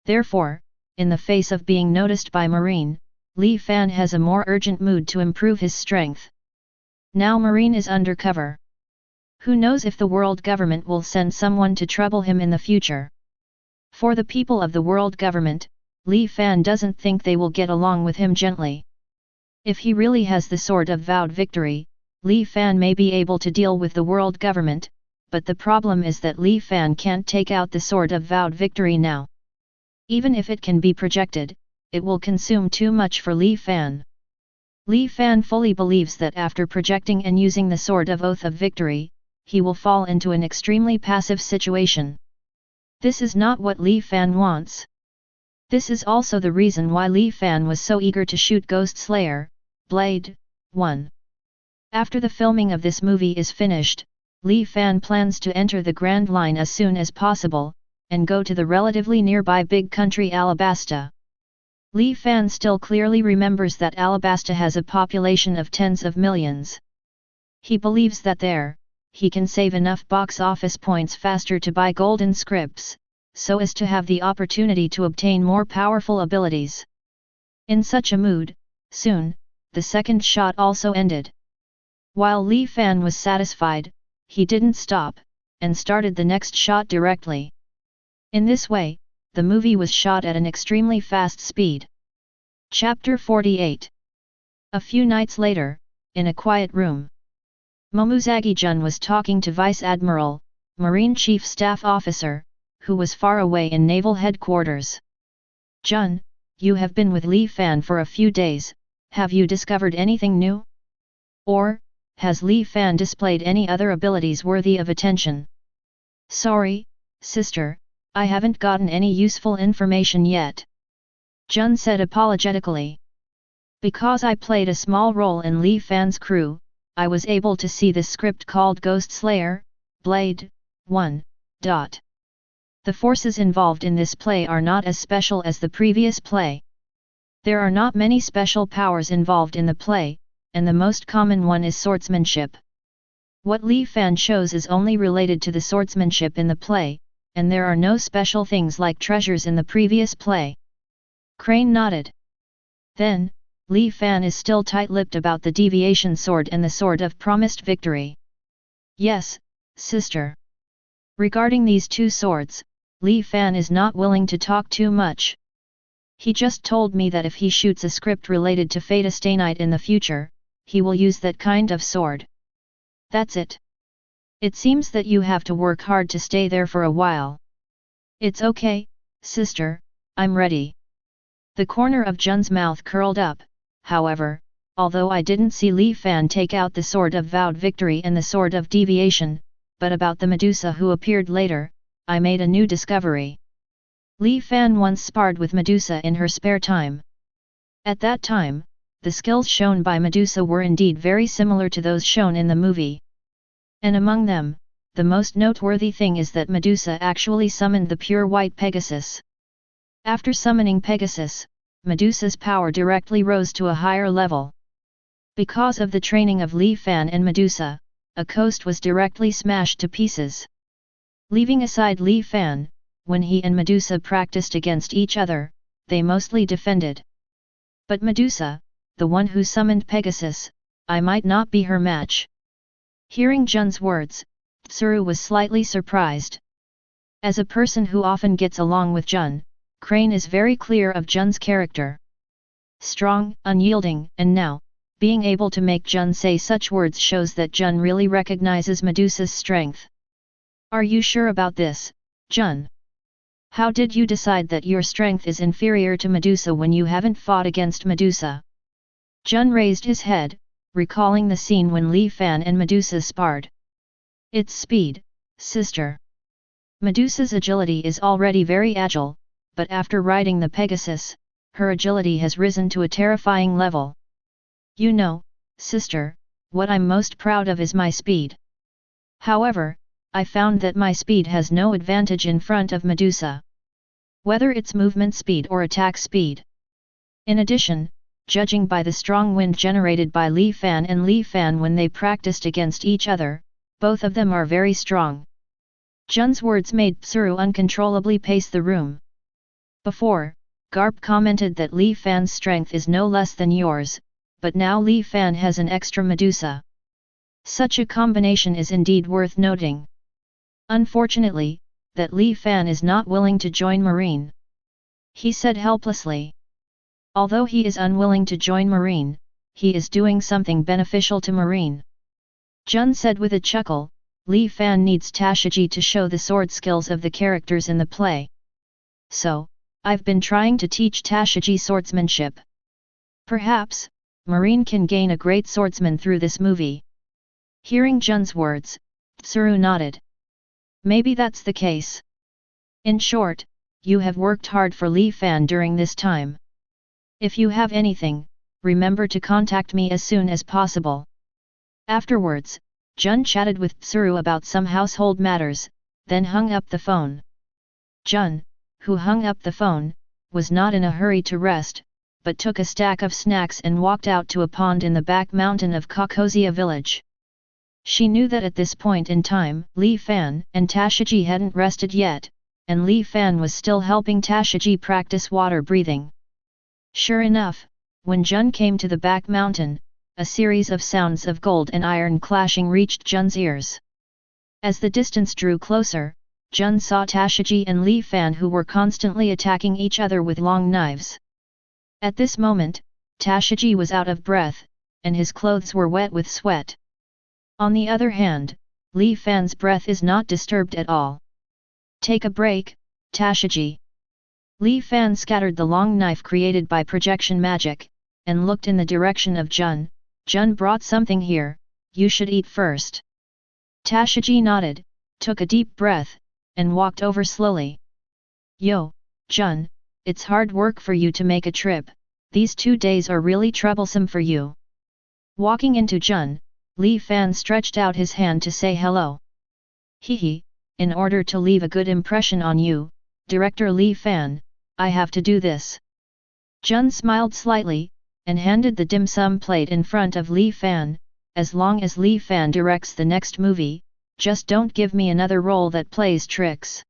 Therefore, in the face of being noticed by Marine, Li Fan has a more urgent mood to improve his strength. Now Marine is undercover. Who knows if the world government will send someone to trouble him in the future? For the people of the world government, Li Fan doesn't think they will get along with him gently. If he really has the Sword of Vowed Victory, Li Fan may be able to deal with the world government, but the problem is that Li Fan can't take out the Sword of Vowed Victory now. Even if it can be projected, it will consume too much for Li Fan. Li Fan fully believes that after projecting and using the Sword of Oath of Victory, he will fall into an extremely passive situation. This is not what Li Fan wants. This is also the reason why Li Fan was so eager to shoot Ghost Slayer, Blade 1. After the filming of this movie is finished, Li Fan plans to enter the Grand Line as soon as possible, and go to the relatively nearby big country Alabasta. Li Fan still clearly remembers that Alabasta has a population of tens of millions. He believes that there, he can save enough box office points faster to buy golden scripts, so as to have the opportunity to obtain more powerful abilities. In such a mood, soon, the second shot also ended. While Li Fan was satisfied, he didn't stop, and started the next shot directly. In this way, the movie was shot at an extremely fast speed. Chapter 48. A few nights later, in a quiet room, Momuzagi-jun was talking to Vice Admiral, Marine Chief Staff Officer, who was far away in Naval Headquarters. Jun, you have been with Li Fan for a few days, have you discovered anything new? Or, has Li Fan displayed any other abilities worthy of attention? Sorry, sister, I haven't gotten any useful information yet. Jun said apologetically. Because I played a small role in Li Fan's crew, I was able to see this script called Ghost Slayer, Blade 1. The forces involved in this play are not as special as the previous play. There are not many special powers involved in the play, and the most common one is swordsmanship. What Li Fan shows is only related to the swordsmanship in the play, and there are no special things like treasures in the previous play. Crane nodded. Then, Li Fan is still tight-lipped about the Deviation Sword and the Sword of Promised Victory. Yes, sister. Regarding these two swords, Li Fan is not willing to talk too much. He just told me that if he shoots a script related to Fata Stay Night in the future, he will use that kind of sword. That's it. It seems that you have to work hard to stay there for a while. It's okay, sister, I'm ready. The corner of Jun's mouth curled up. However, although I didn't see Li Fan take out the Sword of Vowed Victory and the Sword of Deviation, but about the Medusa who appeared later, I made a new discovery. Li Fan once sparred with Medusa in her spare time. At that time, the skills shown by Medusa were indeed very similar to those shown in the movie. And among them, the most noteworthy thing is that Medusa actually summoned the pure white Pegasus. After summoning Pegasus, Medusa's power directly rose to a higher level. Because of the training of Li Fan and Medusa, a coast was directly smashed to pieces. Leaving aside Li Fan, when he and Medusa practiced against each other, they mostly defended. But Medusa, the one who summoned Pegasus, I might not be her match. Hearing Jun's words, Tsuru was slightly surprised. As a person who often gets along with Jun, Crane is very clear of Jun's character. Strong, unyielding, and now, being able to make Jun say such words shows that Jun really recognizes Medusa's strength. Are you sure about this, Jun? How did you decide that your strength is inferior to Medusa when you haven't fought against Medusa? Jun raised his head, recalling the scene when Li Fan and Medusa sparred. It's speed, sister. Medusa's agility is already very agile, but after riding the Pegasus, her agility has risen to a terrifying level. You know, sister, what I'm most proud of is my speed. However, I found that my speed has no advantage in front of Medusa. Whether it's movement speed or attack speed. In addition, judging by the strong wind generated by Li Fan and Li Fan when they practiced against each other, both of them are very strong. Jun's words made Zoro uncontrollably pace the room. Before, Garp commented that Li Fan's strength is no less than yours, but now Li Fan has an extra Medusa. Such a combination is indeed worth noting. Unfortunately, that Li Fan is not willing to join Marine. He said helplessly. Although he is unwilling to join Marine, he is doing something beneficial to Marine. Jun said with a chuckle, Li Fan needs Tashigi to show the sword skills of the characters in the play. So, I've been trying to teach Tashigi swordsmanship. Perhaps, Marine can gain a great swordsman through this movie. Hearing Jun's words, Zoro nodded. Maybe that's the case. In short, you have worked hard for Li Fan during this time. If you have anything, remember to contact me as soon as possible. Afterwards, Jun chatted with Zoro about some household matters, then hung up the phone. Jun, who hung up the phone, was not in a hurry to rest, but took a stack of snacks and walked out to a pond in the back mountain of Kokozia village. She knew that at this point in time, Li Fan and Tashigi hadn't rested yet, and Li Fan was still helping Tashigi practice water breathing. Sure enough, when Jun came to the back mountain, a series of sounds of gold and iron clashing reached Jun's ears. As the distance drew closer, Jun saw Tashigi and Li Fan who were constantly attacking each other with long knives. At this moment, Tashigi was out of breath, and his clothes were wet with sweat. On the other hand, Li Fan's breath is not disturbed at all. Take a break, Tashigi. Li Fan scattered the long knife created by projection magic, and looked in the direction of Jun. Jun brought something here, you should eat first. Tashigi nodded, took a deep breath, and walked over slowly. Yo, Jun, it's hard work for you to make a trip, these 2 days are really troublesome for you. Walking into Jun, Li Fan stretched out his hand to say hello. Hehe, in order to leave a good impression on you, Director Li Fan, I have to do this. Jun smiled slightly, and handed the dim sum plate in front of Li Fan. As long as Li Fan directs the next movie, just don't give me another role that plays tricks.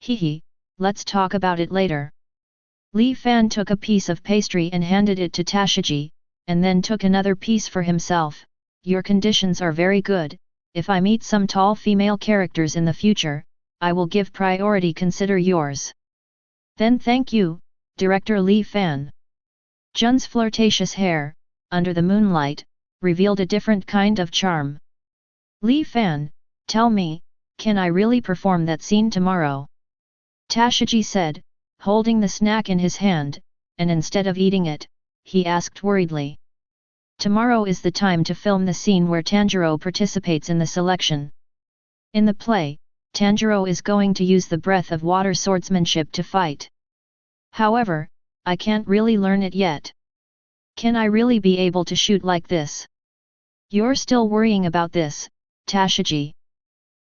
Hehe, let's talk about it later. Li Fan took a piece of pastry and handed it to Tashigi, and then took another piece for himself. Your conditions are very good, if I meet some tall female characters in the future, I will give priority, consider yours. Then thank you, Director Li Fan. Jun's flirtatious hair, under the moonlight, revealed a different kind of charm. Li Fan, tell me, can I really perform that scene tomorrow? Tashigi said, holding the snack in his hand, and instead of eating it, he asked worriedly. Tomorrow is the time to film the scene where Tanjiro participates in the selection. In the play, Tanjiro is going to use the breath of water swordsmanship to fight. However, I can't really learn it yet. Can I really be able to shoot like this? You're still worrying about this, Tashigi.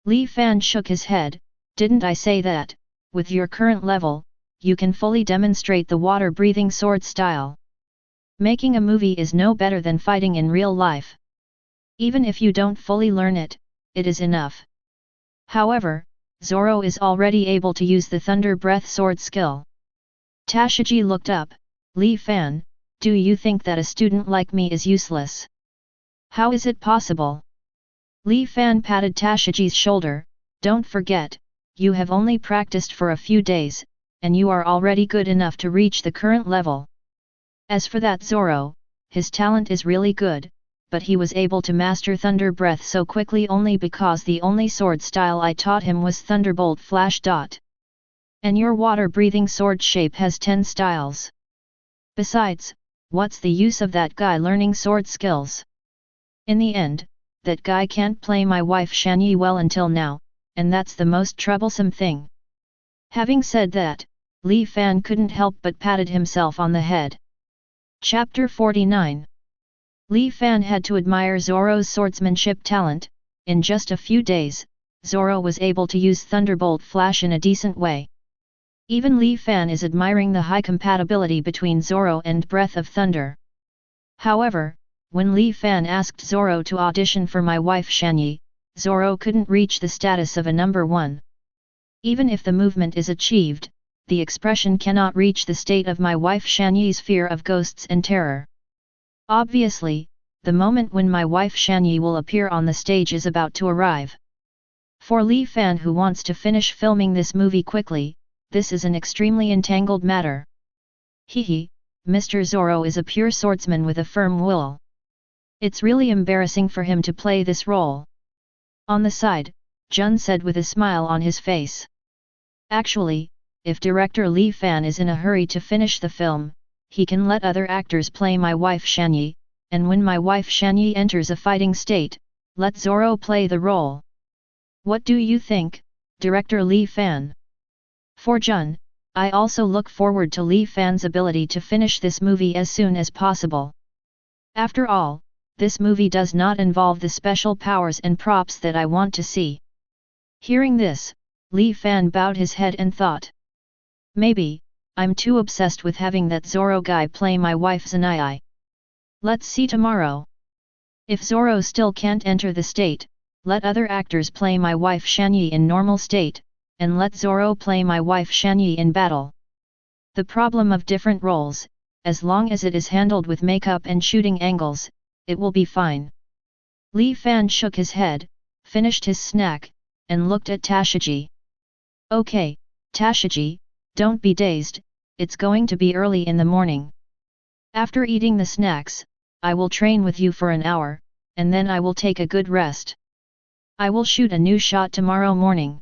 Li Fan shook his head, didn't I say that, with your current level, you can fully demonstrate the water-breathing sword style. Making a movie is no better than fighting in real life. Even if you don't fully learn it, it is enough. However, Zoro is already able to use the thunder breath sword skill. Tashigi looked up. Li Fan, do you think that a student like me is useless? How is it possible? Li Fan patted Tashigi's shoulder, don't forget, you have only practiced for a few days, and you are already good enough to reach the current level. As for that Zoro, his talent is really good, but he was able to master Thunder Breath so quickly only because the only sword style I taught him was Thunderbolt Flash. And your water-breathing sword shape has 10 styles. Besides, what's the use of that guy learning sword skills? In the end, that guy can't play my wife Shanyi well until now, and that's the most troublesome thing. Having said that, Li Fan couldn't help but patted himself on the head. Chapter 49. Li Fan had to admire Zoro's swordsmanship talent. In just a few days, Zoro was able to use Thunderbolt Flash in a decent way. Even Li Fan is admiring the high compatibility between Zoro and Breath of Thunder. However, when Li Fan asked Zoro to audition for My Wife Shanyi, Zoro couldn't reach the status of a number 1. Even if the movement is achieved, the expression cannot reach the state of My Wife Shanyi's fear of ghosts and terror. Obviously, the moment when My Wife Shanyi will appear on the stage is about to arrive. For Li Fan, who wants to finish filming this movie quickly, this is an extremely entangled matter. Hehe, Mr. Zoro is a pure swordsman with a firm will. It's really embarrassing for him to play this role. On the side, Jun said with a smile on his face. Actually, if director Li Fan is in a hurry to finish the film, he can let other actors play My Wife Shanyi, and when My Wife Shanyi enters a fighting state, let Zoro play the role. What do you think, director Li Fan? For Jun, I also look forward to Li Fan's ability to finish this movie as soon as possible. After all, this movie does not involve the special powers and props that I want to see. Hearing this, Li Fan bowed his head and thought. Maybe, I'm too obsessed with having that Zoro guy play my wife Zanai. Let's see tomorrow. If Zoro still can't enter the state, let other actors play my wife Shanyi in normal state, and let Zoro play my wife Shanyi in battle. The problem of different roles, as long as it is handled with makeup and shooting angles, it will be fine. Li Fan shook his head, finished his snack, and looked at Tashiji. Okay, Tashiji, don't be dazed, it's going to be early in the morning. After eating the snacks, I will train with you for an hour, and then I will take a good rest. I will shoot a new shot tomorrow morning.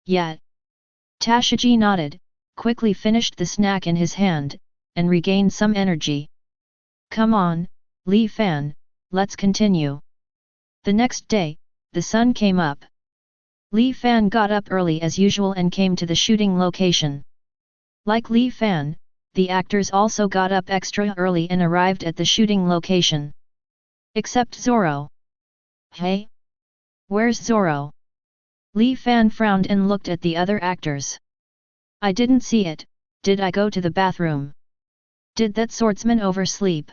Yeah. Tashiji nodded, quickly finished the snack in his hand, and regained some energy. Come on, Li Fan, let's continue. The next day, the sun came up. Li Fan got up early as usual and came to the shooting location. Like Li Fan, the actors also got up extra early and arrived at the shooting location. Except Zoro. Hey? Where's Zoro? Li Fan frowned and looked at the other actors. I didn't see it, did I go to the bathroom? Did that swordsman oversleep?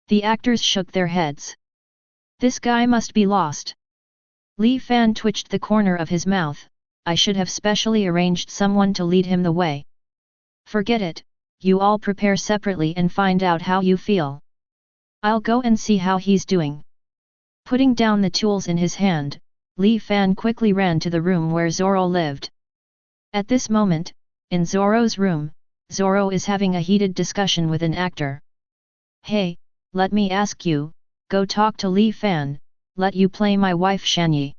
The actors shook their heads. This guy must be lost. Li Fan twitched the corner of his mouth. I should have specially arranged someone to lead him the way. Forget it, you all prepare separately and find out how you feel. I'll go and see how he's doing. Putting down the tools in his hand, Li Fan quickly ran to the room where Zoro lived. At this moment, in Zoro's room, Zoro is having a heated discussion with an actor. Hey, let me ask you, go talk to Li Fan, let you play my wife Shanyi.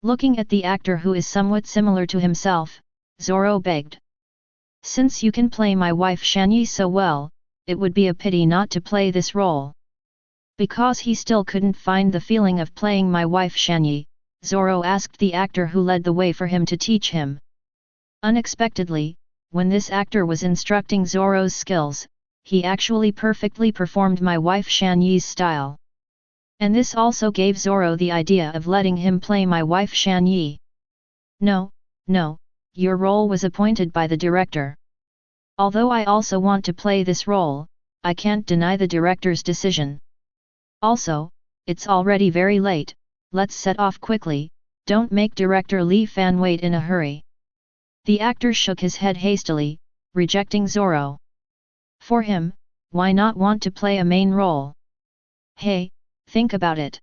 Looking at the actor who is somewhat similar to himself, Zoro begged. Since you can play my wife Shanyi so well, it would be a pity not to play this role. Because he still couldn't find the feeling of playing my wife Shanyi, Zoro asked the actor who led the way for him to teach him. Unexpectedly, when this actor was instructing Zoro's skills, he actually perfectly performed my wife Shanyi's style. And this also gave Zoro the idea of letting him play my wife Shanyi. No, your role was appointed by the director. Although I also want to play this role, I can't deny the director's decision. Also, it's already very late, let's set off quickly, don't make director Li Fan wait in a hurry. The actor shook his head hastily, rejecting Zoro. For him, why not want to play a main role? Hey, think about it.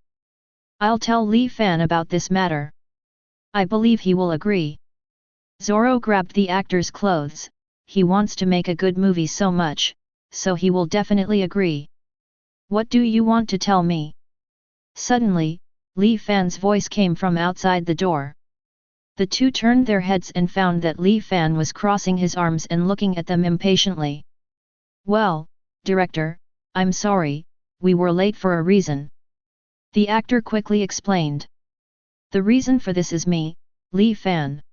I'll tell Li Fan about this matter. I believe he will agree. Zoro grabbed the actor's clothes, he wants to make a good movie so much, so he will definitely agree. What do you want to tell me? Suddenly, Li Fan's voice came from outside the door. The two turned their heads and found that Li Fan was crossing his arms and looking at them impatiently. Well, director, I'm sorry, we were late for a reason. The actor quickly explained. The reason for this is me, Li Fan.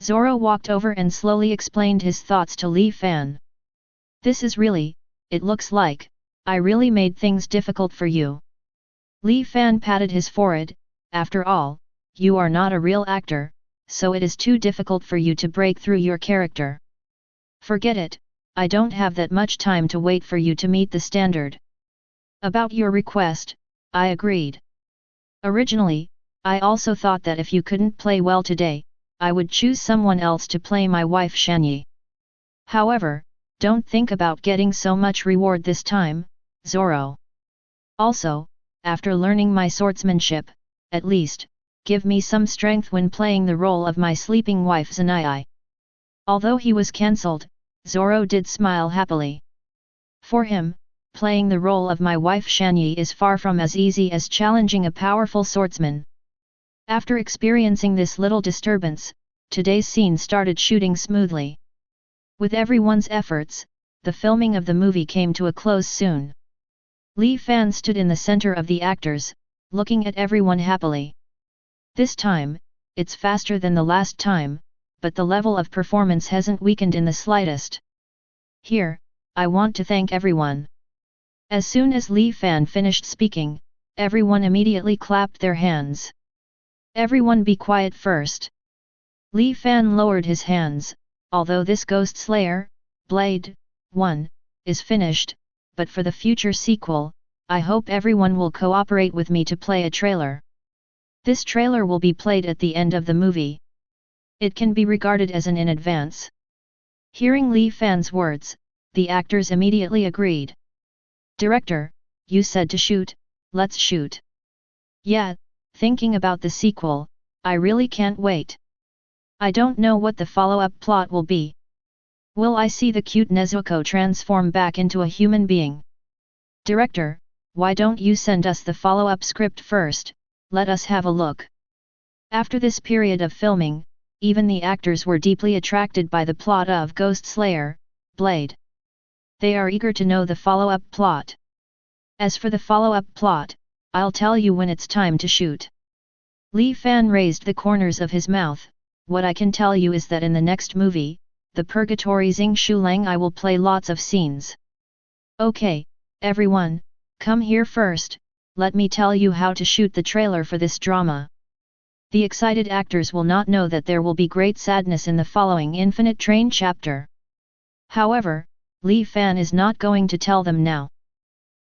Zoro walked over and slowly explained his thoughts to Li Fan. This is really, it looks like, I really made things difficult for you. Li Fan patted his forehead, after all, you are not a real actor, so it is too difficult for you to break through your character. Forget it, I don't have that much time to wait for you to meet the standard. About your request, I agreed. Originally, I also thought that if you couldn't play well today, I would choose someone else to play my wife Shanyi. However, don't think about getting so much reward this time, Zoro. Also, after learning my swordsmanship, at least, give me some strength when playing the role of my sleeping wife Zanai. Although he was cancelled, Zoro did smile happily. For him, playing the role of my wife Shanyi is far from as easy as challenging a powerful swordsman. After experiencing this little disturbance, today's scene started shooting smoothly. With everyone's efforts, the filming of the movie came to a close soon. Li Fan stood in the center of the actors, looking at everyone happily. This time, it's faster than the last time, but the level of performance hasn't weakened in the slightest. Here, I want to thank everyone. As soon as Li Fan finished speaking, everyone immediately clapped their hands. Everyone be quiet first. Li Fan lowered his hands, although this Ghost Slayer, Blade, 1, is finished, but for the future sequel, I hope everyone will cooperate with me to play a trailer. This trailer will be played at the end of the movie. It can be regarded as an in advance. Hearing Li Fan's words, the actors immediately agreed. Director, you said to shoot, let's shoot. Yeah, thinking about the sequel, I really can't wait. I don't know what the follow-up plot will be. Will I see the cute Nezuko transform back into a human being? Director, why don't you send us the follow-up script first, let us have a look. After this period of filming, even the actors were deeply attracted by the plot of Ghost Slayer, Blade. They are eager to know the follow-up plot. As for the follow-up plot, I'll tell you when it's time to shoot. Li Fan raised the corners of his mouth. What I can tell you is that in the next movie, the Purgatory Xing Shu Lang, I will play lots of scenes. Okay, everyone, come here first, let me tell you how to shoot the trailer for this drama. The excited actors will not know that there will be great sadness in the following Infinite Train chapter. However, Li Fan is not going to tell them now.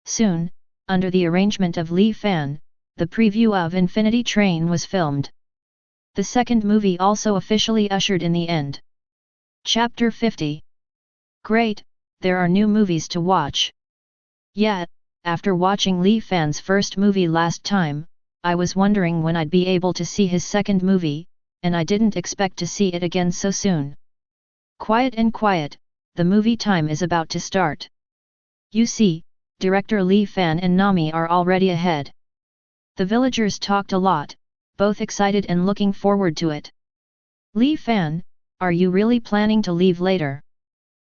Soon, under the arrangement of Li Fan, the preview of Infinity Train was filmed. The second movie also officially ushered in the end. Chapter 50. Great, there are new movies to watch. Yeah, after watching Li Fan's first movie last time, I was wondering when I'd be able to see his second movie, and I didn't expect to see it again so soon. Quiet and quiet, the movie time is about to start. You see, director Li Fan and Nami are already ahead. The villagers talked a lot, both excited and looking forward to it. Li Fan, are you really planning to leave later?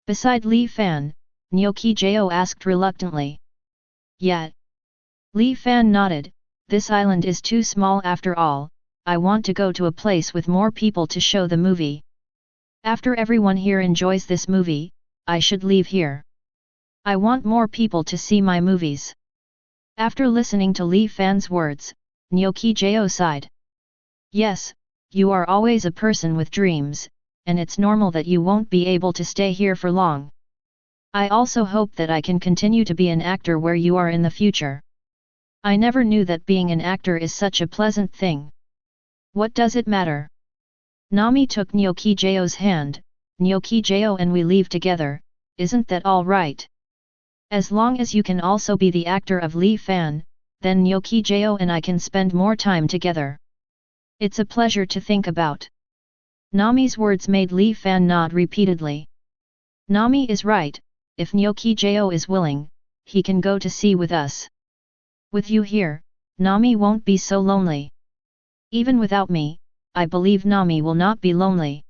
Beside Li Fan, Nyoki-jo asked reluctantly. Yeah. Li Fan nodded, this island is too small after all, I want to go to a place with more people to show the movie. After everyone here enjoys this movie, I should leave here. I want more people to see my movies. After listening to Li Fan's words, Nyoki-jo sighed. Yes, you are always a person with dreams, and it's normal that you won't be able to stay here for long. I also hope that I can continue to be an actor where you are in the future. I never knew that being an actor is such a pleasant thing. What does it matter? Nami took Nyoki-jo's hand. Nyoki-jo and we leave together, isn't that all right? As long as you can also be the actor of Li Fan, then Nyoki-jo and I can spend more time together. It's a pleasure to think about. Nami's words made Li Fan nod repeatedly. Nami is right, if Nyoki-jo is willing, he can go to sea with us. With you here, Nami won't be so lonely. Even without me, I believe Nami will not be lonely.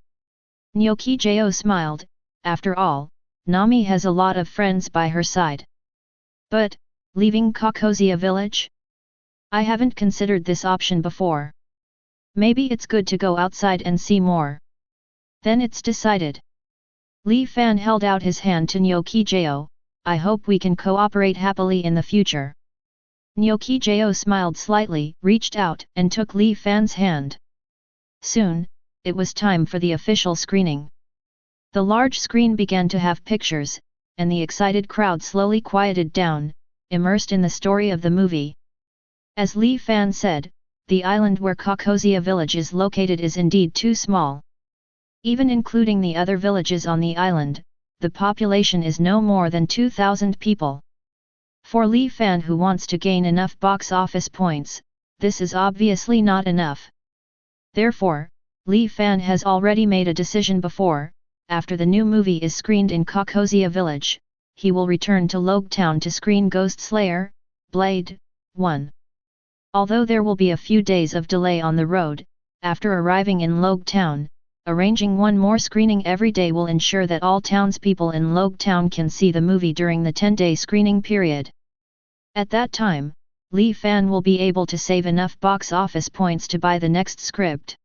Nyokijo smiled, after all, Nami has a lot of friends by her side. But, leaving Kakosia village? I haven't considered this option before. Maybe it's good to go outside and see more. Then it's decided. Li Fan held out his hand to Nyokijo, I hope we can cooperate happily in the future. Nyokijo smiled slightly, reached out and took Li Fan's hand. Soon, it was time for the official screening. The large screen began to have pictures, and the excited crowd slowly quieted down, immersed in the story of the movie. As Li Fan said, the island where Kakosia village is located is indeed too small. Even including the other villages on the island, the population is no more than 2,000 people. For Li Fan, who wants to gain enough box office points, this is obviously not enough. Therefore, Li Fan has already made a decision before, after the new movie is screened in Kakosia village, he will return to Logue Town to screen Ghost Slayer, Blade 1. Although there will be a few days of delay on the road, after arriving in Logue Town, arranging one more screening every day will ensure that all townspeople in Logue Town can see the movie during the 10-day screening period. At that time, Li Fan will be able to save enough box office points to buy the next script.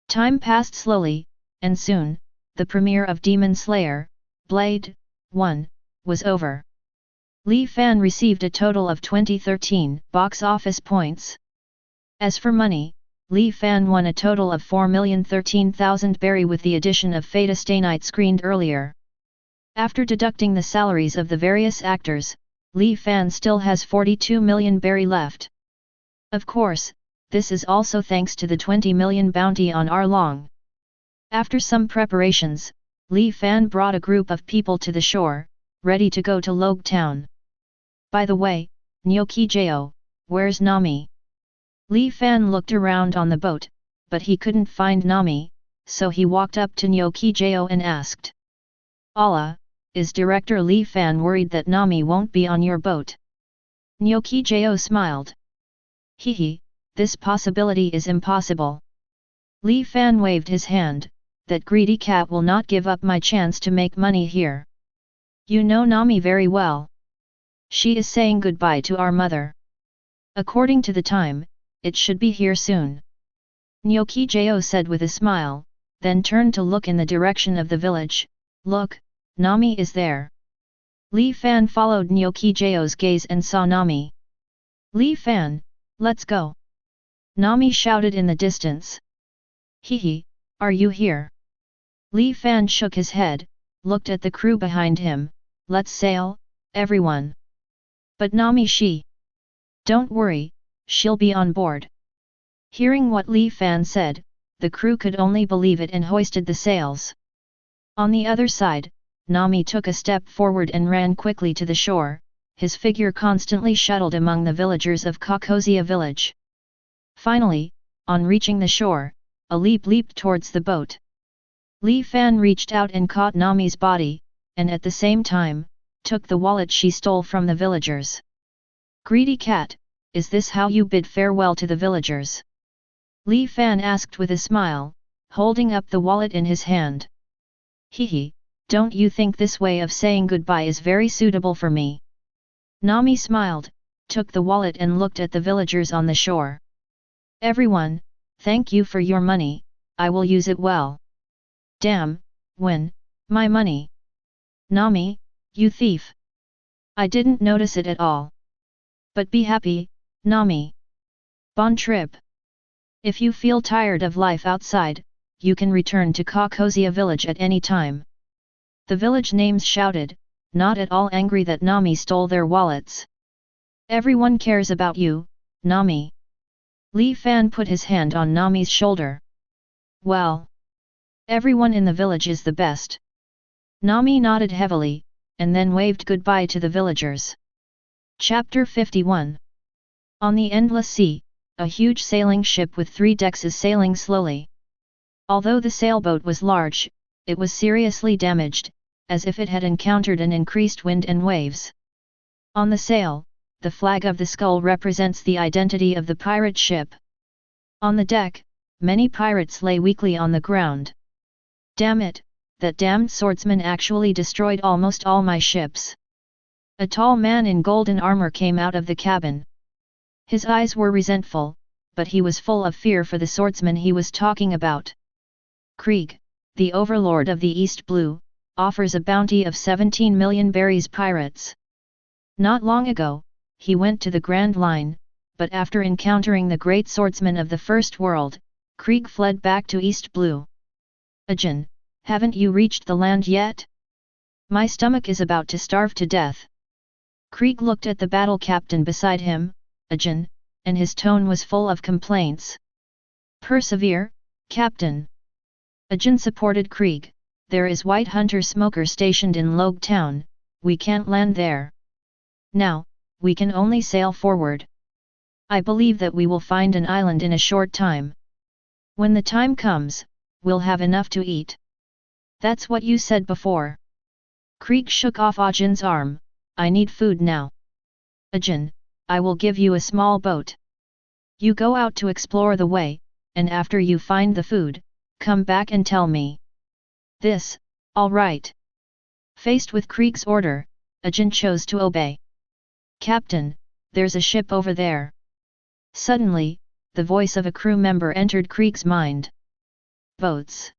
Time passed slowly, and soon, the premiere of Demon Slayer, Blade 1, was over. Li Fan received a total of 2013 box office points. As for money, Li Fan won a total of 4,013,000 berry with the addition of Fate Stay Night screened earlier. After deducting the salaries of the various actors, Li Fan still has 42 million berry left. Of course, this is also thanks to the 20 million bounty on Arlong. After some preparations, Li Fan brought a group of people to the shore, ready to go to Logue Town. By the way, Nyokijo, where's Nami? Li Fan looked around on the boat, but he couldn't find Nami, so he walked up to Nyokijo and asked. Allah, is Director Li Fan worried that Nami won't be on your boat? Nyokijo smiled. Hehe, this possibility is impossible. Li Fan waved his hand, that greedy cat will not give up my chance to make money here. You know Nami very well. She is saying goodbye to our mother. According to the time, it should be here soon. Nyokijo said with a smile, then turned to look in the direction of the village. Look, Nami is there. Li Fan followed Nyokijo's gaze and saw Nami. Li Fan, let's go. Nami shouted in the distance. Hehe, are you here? Li Fan shook his head, looked at the crew behind him. Let's sail, everyone. But Nami Don't worry, she'll be on board. Hearing what Li Fan said, the crew could only believe it and hoisted the sails. On the other side, Nami took a step forward and ran quickly to the shore, his figure constantly shuttled among the villagers of Kakosia village. Finally, on reaching the shore, a leap leaped towards the boat. Li Fan reached out and caught Nami's body, and at the same time, took the wallet she stole from the villagers. Greedy cat, is this how you bid farewell to the villagers? Li Fan asked with a smile, holding up the wallet in his hand. Hehe, don't you think this way of saying goodbye is very suitable for me? Nami smiled, took the wallet and looked at the villagers on the shore. Everyone, thank you for your money, I will use it well. Damn, when, my money? Nami, you thief! I didn't notice it at all. But be happy, Nami. Bon trip. If you feel tired of life outside, you can return to Kakosia village at any time. The village names shouted, not at all angry that Nami stole their wallets. Everyone cares about you, Nami. Li Fan put his hand on Nami's shoulder. Well, everyone in the village is the best. Nami nodded heavily, and then waved goodbye to the villagers. Chapter 51. On the endless sea, a huge sailing ship with 3 decks is sailing slowly. Although the sailboat was large, it was seriously damaged, as if it had encountered an increased wind and waves. On the sail, the flag of the skull represents the identity of the pirate ship. On the deck, many pirates lay weakly on the ground. Damn it, that damned swordsman actually destroyed almost all my ships. A tall man in golden armor came out of the cabin. His eyes were resentful, but he was full of fear for the swordsman he was talking about. Krieg, the overlord of the East Blue, offers a bounty of 17 million berries pirates. Not long ago, he went to the Grand Line, but after encountering the great swordsman of the First World, Krieg fled back to East Blue. Ajin, haven't you reached the land yet? My stomach is about to starve to death. Krieg looked at the battle captain beside him, Ajin, and his tone was full of complaints. Persevere, Captain. Ajin supported Krieg. There is White Hunter Smoker stationed in Logue Town, we can't land there. Now, we can only sail forward. I believe that we will find an island in a short time. When the time comes, we'll have enough to eat. That's what you said before. Krieg shook off Ajin's arm, I need food now. Ajin, I will give you a small boat. You go out to explore the way, and after you find the food, come back and tell me. This, all right. Faced with Krieg's order, Ajin chose to obey. Captain, there's a ship over there. Suddenly, the voice of a crew member entered Krieg's mind. Boats.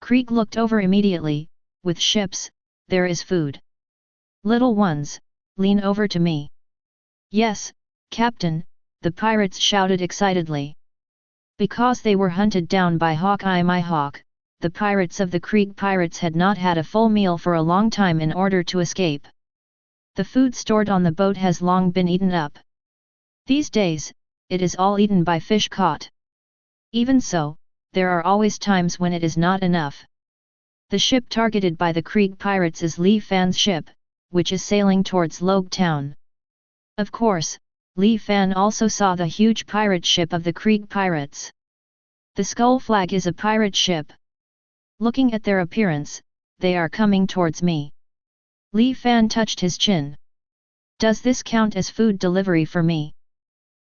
Krieg looked over immediately, with ships, there is food. Little ones, lean over to me. Yes, Captain, the pirates shouted excitedly. Because they were hunted down by Hawkeye Mihawk, the pirates of the Krieg pirates had not had a full meal for a long time in order to escape. The food stored on the boat has long been eaten up. These days, it is all eaten by fish caught. Even so, there are always times when it is not enough. The ship targeted by the Krieg pirates is Li Fan's ship, which is sailing towards Logue Town. Of course, Li Fan also saw the huge pirate ship of the Krieg pirates. The skull flag is a pirate ship. Looking at their appearance, they are coming towards me. Li Fan touched his chin. Does this count as food delivery for me?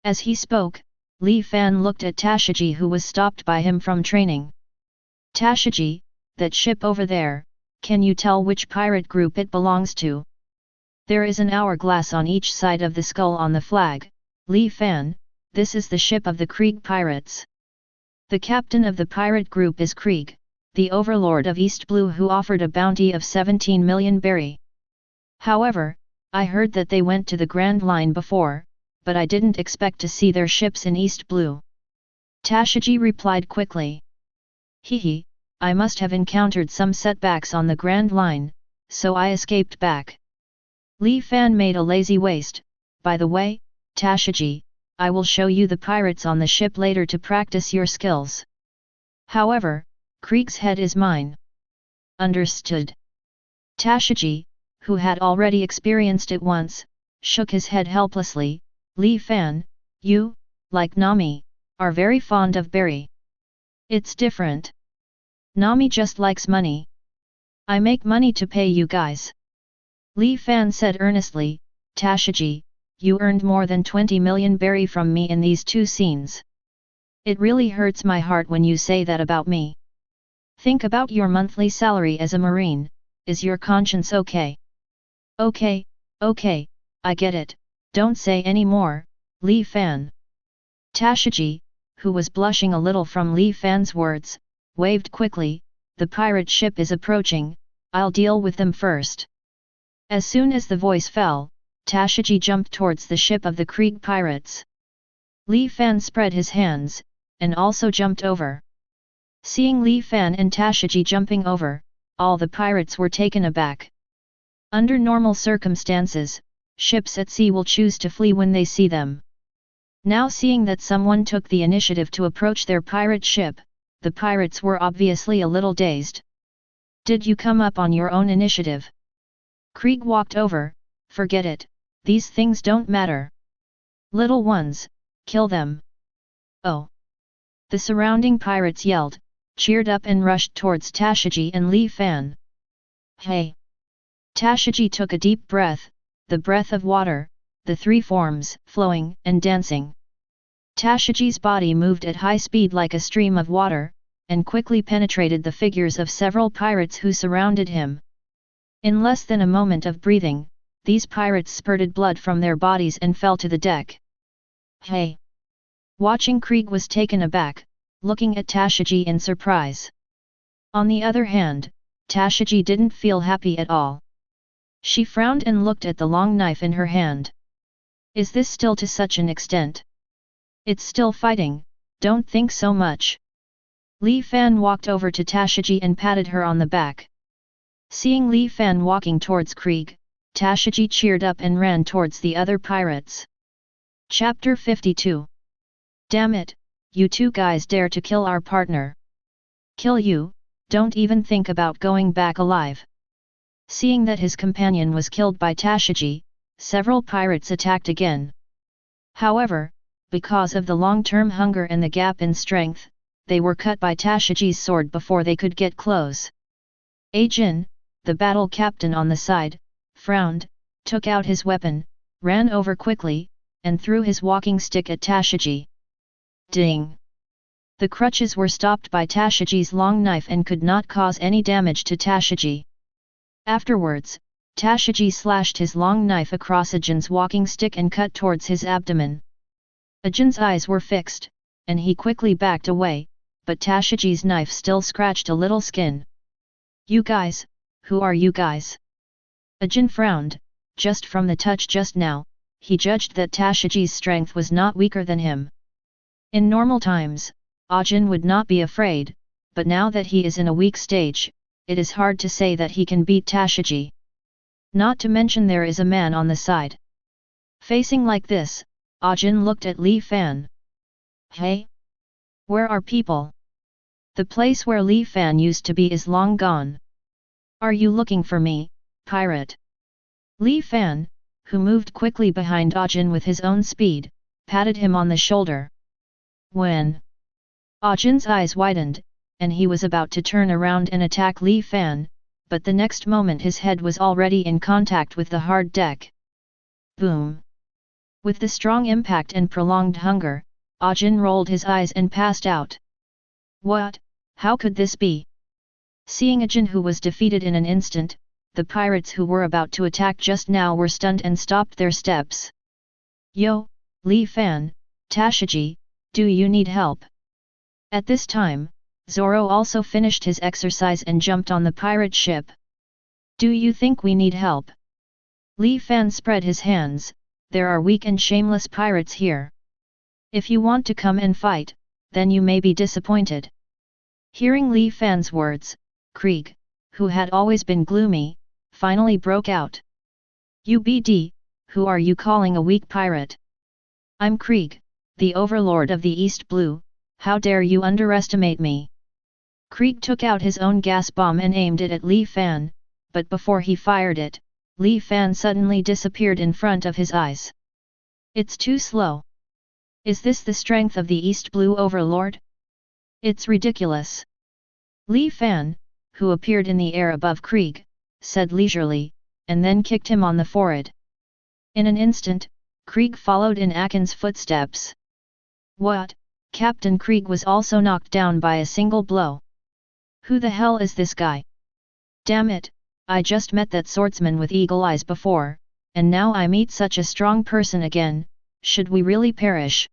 As he spoke, Li Fan looked at Tashiji who was stopped by him from training. Tashiji, that ship over there, can you tell which pirate group it belongs to? There is an hourglass on each side of the skull on the flag. Li Fan, this is the ship of the Krieg pirates. The captain of the pirate group is Krieg, the overlord of East Blue who offered a bounty of 17 million berry. However, I heard that they went to the Grand Line before, but I didn't expect to see their ships in East Blue. Tashiji replied quickly. Hehe, I must have encountered some setbacks on the Grand Line, so I escaped back. Li Fan made a lazy waste. By the way, Tashiji, I will show you the pirates on the ship later to practice your skills. However, Krieg's head is mine. Understood. Tashiji, who had already experienced it once, shook his head helplessly. Li Fan, you, like Nami, are very fond of berry. It's different. Nami just likes money. I make money to pay you guys. Li Fan said earnestly, Tashiji, you earned more than 20 million berry from me in these 2 scenes. It really hurts my heart when you say that about me. Think about your monthly salary as a marine, is your conscience okay? Okay, I get it, don't say any more, Li Fan. Tashiji, who was blushing a little from Li Fan's words, waved quickly, the pirate ship is approaching, I'll deal with them first. As soon as the voice fell, Tashiji jumped towards the ship of the Krieg pirates. Li Fan spread his hands, and also jumped over. Seeing Li Fan and Tashiji jumping over, all the pirates were taken aback. Under normal circumstances, ships at sea will choose to flee when they see them. Now seeing that someone took the initiative to approach their pirate ship, the pirates were obviously a little dazed. Did you come up on your own initiative? Krieg walked over, forget it, these things don't matter. Little ones, kill them. Oh! The surrounding pirates yelled, cheered up and rushed towards Tashiji and Li Fan. Hey! Tashiji took a deep breath, the breath of water, the three forms, flowing and dancing. Tashiji's body moved at high speed like a stream of water, and quickly penetrated the figures of several pirates who surrounded him. In less than a moment of breathing, these pirates spurted blood from their bodies and fell to the deck. Hey! Watching Krieg was taken aback, looking at Tashiji in surprise. On the other hand, Tashiji didn't feel happy at all. She frowned and looked at the long knife in her hand. Is this still to such an extent? It's still fighting, don't think so much. Li Fan walked over to Tashiji and patted her on the back. Seeing Li Fan walking towards Krieg, Tashiji cheered up and ran towards the other pirates. Chapter 52. Damn it, you two guys dare to kill our partner. Kill you, don't even think about going back alive. Seeing that his companion was killed by Tashiji, several pirates attacked again. However, because of the long-term hunger and the gap in strength, they were cut by Tashiji's sword before they could get close. Ajin, the battle captain on the side, frowned, took out his weapon, ran over quickly, and threw his walking stick at Tashiji. Ding! The crutches were stopped by Tashiji's long knife and could not cause any damage to Tashiji. Afterwards, Tashiji slashed his long knife across Ajin's walking stick and cut towards his abdomen. Ajin's eyes were fixed, and he quickly backed away, but Tashiji's knife still scratched a little skin. You guys, who are you guys? Ajin frowned, just from the touch just now, he judged that Tashiji's strength was not weaker than him. In normal times, Ajin would not be afraid, but now that he is in a weak stage, it is hard to say that he can beat Tashiji. Not to mention there is a man on the side. Facing like this, Ajin looked at Li Fan. Hey? Where are people? The place where Li Fan used to be is long gone. Are you looking for me, pirate? Li Fan, who moved quickly behind Ajin with his own speed, patted him on the shoulder. When Ajin's eyes widened, and he was about to turn around and attack Li Fan, but the next moment his head was already in contact with the hard deck. Boom! With the strong impact and prolonged hunger, Ajin rolled his eyes and passed out. What? How could this be? Seeing Ajin who was defeated in an instant, the pirates who were about to attack just now were stunned and stopped their steps. Yo, Li Fan, Tashiji, do you need help? At this time, Zoro also finished his exercise and jumped on the pirate ship. Do you think we need help? Li Fan spread his hands, there are weak and shameless pirates here. If you want to come and fight, then you may be disappointed. Hearing Li Fan's words, Krieg, who had always been gloomy, finally broke out. UBD, who are you calling a weak pirate? I'm Krieg, the overlord of the East Blue, how dare you underestimate me? Krieg took out his own gas bomb and aimed it at Li Fan, but before he fired it, Li Fan suddenly disappeared in front of his eyes. It's too slow. Is this the strength of the East Blue Overlord? It's ridiculous. Li Fan, who appeared in the air above Krieg, said leisurely, and then kicked him on the forehead. In an instant, Krieg followed in Akin's footsteps. What? Captain Krieg was also knocked down by a single blow. Who the hell is this guy? Damn it, I just met that swordsman with eagle eyes before, and now I meet such a strong person again, should we really perish?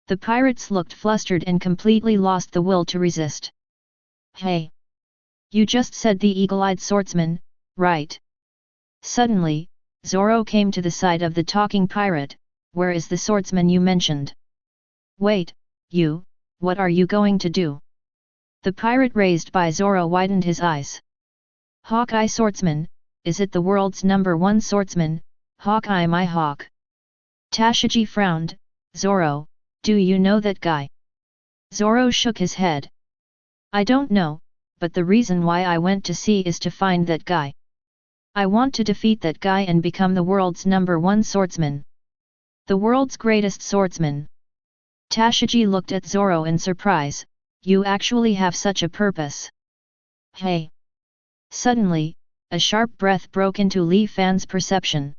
The pirates looked flustered and completely lost the will to resist. Hey! You just said the eagle-eyed swordsman, right? Suddenly, Zoro came to the side of the talking pirate. Where is the swordsman you mentioned? Wait, you, what are you going to do? The pirate raised by Zoro widened his eyes. Hawkeye swordsman, is it the world's #1 swordsman, Hawkeye my hawk? Tashiji frowned. Zoro, do you know that guy? Zoro shook his head. I don't know, but the reason why I went to see is to find that guy. I want to defeat that guy and become the world's #1 swordsman. The world's greatest swordsman. Tashiji looked at Zoro in surprise. You actually have such a purpose. Hey! Suddenly, a sharp breath broke into Li Fan's perception.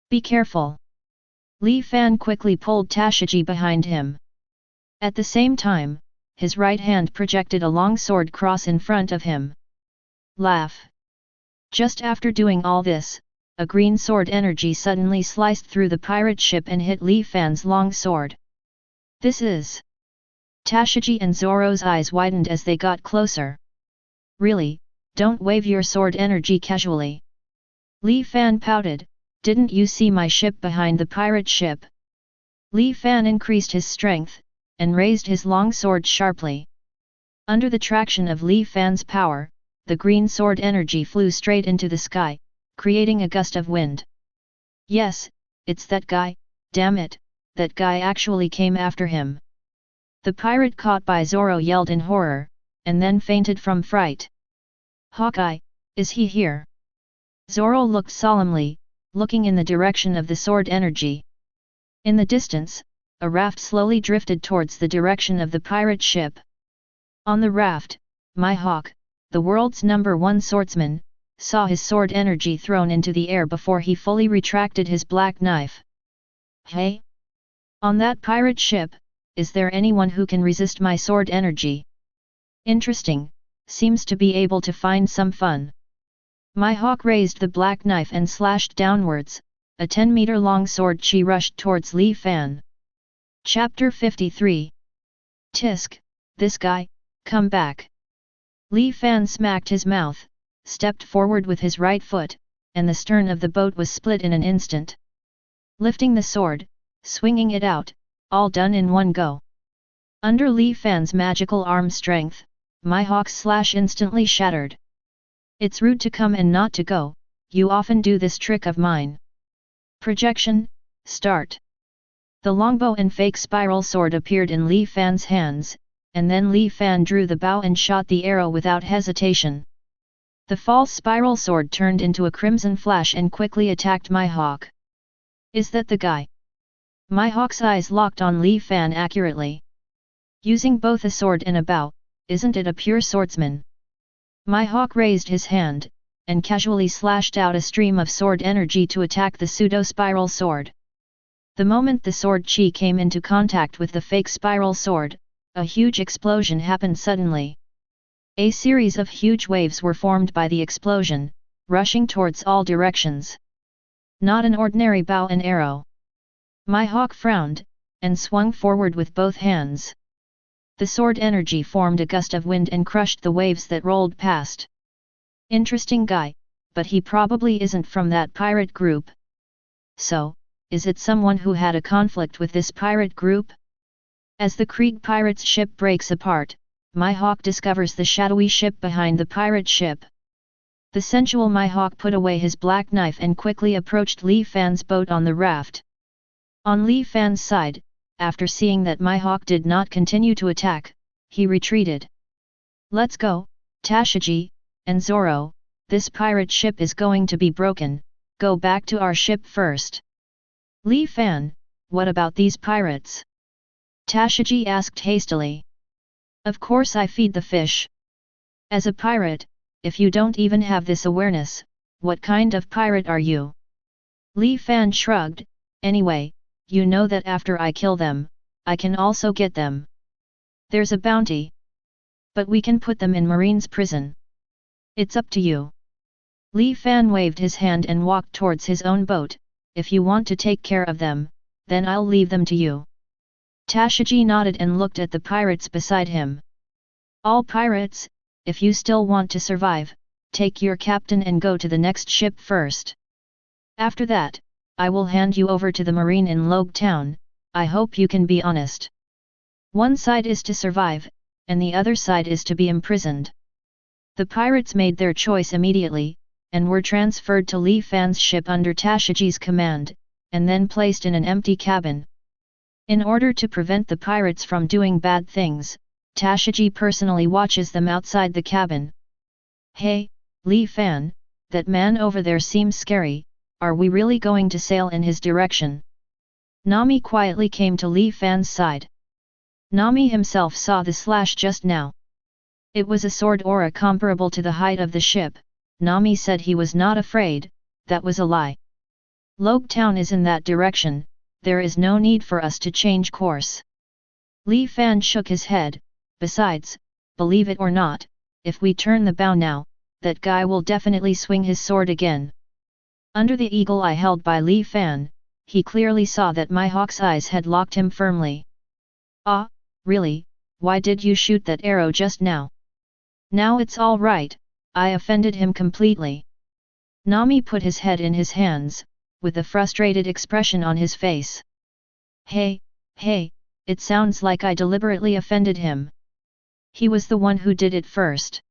Be careful. Li Fan quickly pulled Tashigi behind him. At the same time, his right hand projected a long sword cross in front of him. Laugh. Just after doing all this, a green sword energy suddenly sliced through the pirate ship and hit Li Fan's long sword. This is... Tashigi and Zoro's eyes widened as they got closer. Really, don't wave your sword energy casually. Li Fan pouted, didn't you see my ship behind the pirate ship? Li Fan increased his strength, and raised his long sword sharply. Under the traction of Li Fan's power, the green sword energy flew straight into the sky, creating a gust of wind. Yes, it's that guy, damn it, that guy actually came after him. The pirate caught by Zoro yelled in horror, and then fainted from fright. Hawkeye, is he here? Zoro looked solemnly, looking in the direction of the sword energy. In the distance, a raft slowly drifted towards the direction of the pirate ship. On the raft, Mihawk, the world's #1 swordsman, saw his sword energy thrown into the air before he fully retracted his black knife. Hey? On that pirate ship, is there anyone who can resist my sword energy? Interesting, seems to be able to find some fun. Mihawk raised the black knife and slashed downwards, a 10-meter-long sword chi rushed towards Li Fan. Chapter 53. Tisk, this guy, come back. Li Fan smacked his mouth, stepped forward with his right foot, and the stern of the boat was split in an instant. Lifting the sword, swinging it out, all done in one go. Under Li Fan's magical arm strength, Mihawk's slash instantly shattered. It's rude to come and not to go, you often do this trick of mine. Projection, start. The longbow and fake spiral sword appeared in Li Fan's hands, and then Li Fan drew the bow and shot the arrow without hesitation. The false spiral sword turned into a crimson flash and quickly attacked Mihawk. Is that the guy? Mihawk's eyes locked on Li Fan accurately. Using both a sword and a bow, isn't it a pure swordsman? Mihawk raised his hand, and casually slashed out a stream of sword energy to attack the pseudo-spiral sword. The moment the sword chi came into contact with the fake spiral sword, a huge explosion happened suddenly. A series of huge waves were formed by the explosion, rushing towards all directions. Not an ordinary bow and arrow. Mihawk frowned, and swung forward with both hands. The sword energy formed a gust of wind and crushed the waves that rolled past. Interesting guy, but he probably isn't from that pirate group. So, is it someone who had a conflict with this pirate group? As the Krieg pirate's ship breaks apart, Mihawk discovers the shadowy ship behind the pirate ship. The sensual Mihawk put away his black knife and quickly approached Li Fan's boat on the raft. On Li Fan's side, after seeing that Mihawk did not continue to attack, he retreated. Let's go, Tashigi, and Zoro, this pirate ship is going to be broken, go back to our ship first. Li Fan, what about these pirates? Tashigi asked hastily. Of course I feed the fish. As a pirate, if you don't even have this awareness, what kind of pirate are you? Li Fan shrugged, anyway, you know that after I kill them, I can also get them. There's a bounty. But we can put them in Marine's prison. It's up to you. Li Fan waved his hand and walked towards his own boat, if you want to take care of them, then I'll leave them to you. Tashigi nodded and looked at the pirates beside him. All pirates, if you still want to survive, take your captain and go to the next ship first. After that, I will hand you over to the Marine in Logue Town, I hope you can be honest. One side is to survive, and the other side is to be imprisoned. The pirates made their choice immediately, and were transferred to Li Fan's ship under Tashigi's command, and then placed in an empty cabin. In order to prevent the pirates from doing bad things, Tashigi personally watches them outside the cabin. Hey, Li Fan, that man over there seems scary, are we really going to sail in his direction? Nami quietly came to Li Fan's side. Nami himself saw the slash just now. It was a sword aura comparable to the height of the ship. Nami said he was not afraid, that was a lie. Logue Town is in that direction, there is no need for us to change course. Li Fan shook his head. Besides, believe it or not, if we turn the bow now, that guy will definitely swing his sword again. Under the eagle eye held by Li Fan, he clearly saw that Mihawk's eyes had locked him firmly. Ah, really, why did you shoot that arrow just now? Now it's all right, I offended him completely. Nami put his head in his hands, with a frustrated expression on his face. Hey, it sounds like I deliberately offended him. He was the one who did it first.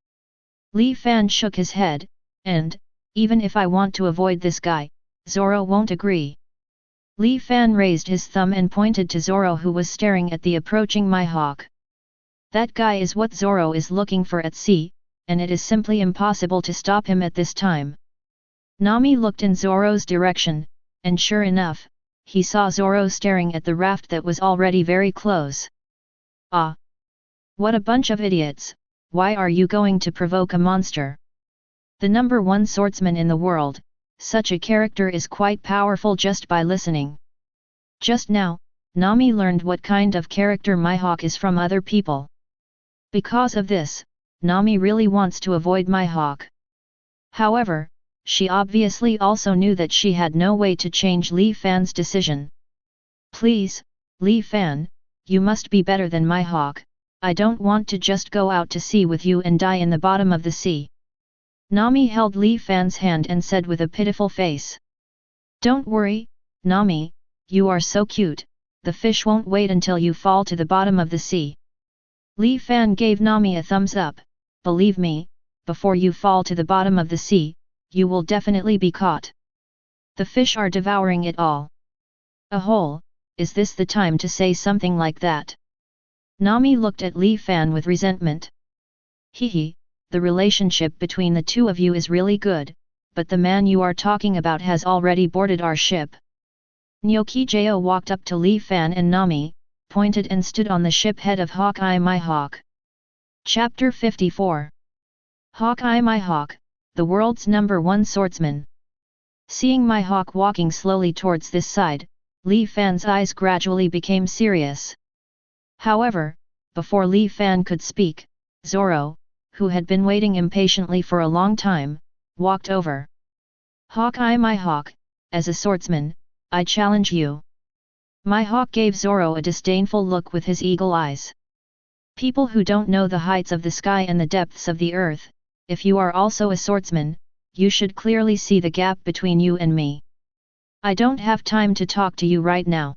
Li Fan shook his head, and, even if I want to avoid this guy, Zoro won't agree. Li Fan raised his thumb and pointed to Zoro, who was staring at the approaching Mihawk. That guy is what Zoro is looking for at sea, and it is simply impossible to stop him at this time. Nami looked in Zoro's direction, and sure enough, he saw Zoro staring at the raft that was already very close. Ah! What a bunch of idiots, why are you going to provoke a monster? The number one swordsman in the world, such a character is quite powerful just by listening. Just now, Nami learned what kind of character Mihawk is from other people. Because of this, Nami really wants to avoid Mihawk. However, she obviously also knew that she had no way to change Li Fan's decision. Please, Li Fan, you must be better than Mihawk. I don't want to just go out to sea with you and die in the bottom of the sea. Nami held Li Fan's hand and said with a pitiful face. Don't worry, Nami, you are so cute, the fish won't wait until you fall to the bottom of the sea. Li Fan gave Nami a thumbs up. Believe me, before you fall to the bottom of the sea, you will definitely be caught. The fish are devouring it all. A hole, is this the time to say something like that? Nami looked at Li Fan with resentment. Hehe, the relationship between the two of you is really good, but the man you are talking about has already boarded our ship. Nyokijo walked up to Li Fan and Nami, pointed and stood on the ship head of Hawkeye Mihawk. Chapter 54. Hawkeye Mihawk, the world's number one swordsman. Seeing Mihawk walking slowly towards this side, Li Fan's eyes gradually became serious. However, before Li Fan could speak, Zoro, who had been waiting impatiently for a long time, walked over. Hawkeye Mihawk, as a swordsman, I challenge you. Mihawk gave Zoro a disdainful look with his eagle eyes. People who don't know the heights of the sky and the depths of the earth, if you are also a swordsman, you should clearly see the gap between you and me. I don't have time to talk to you right now.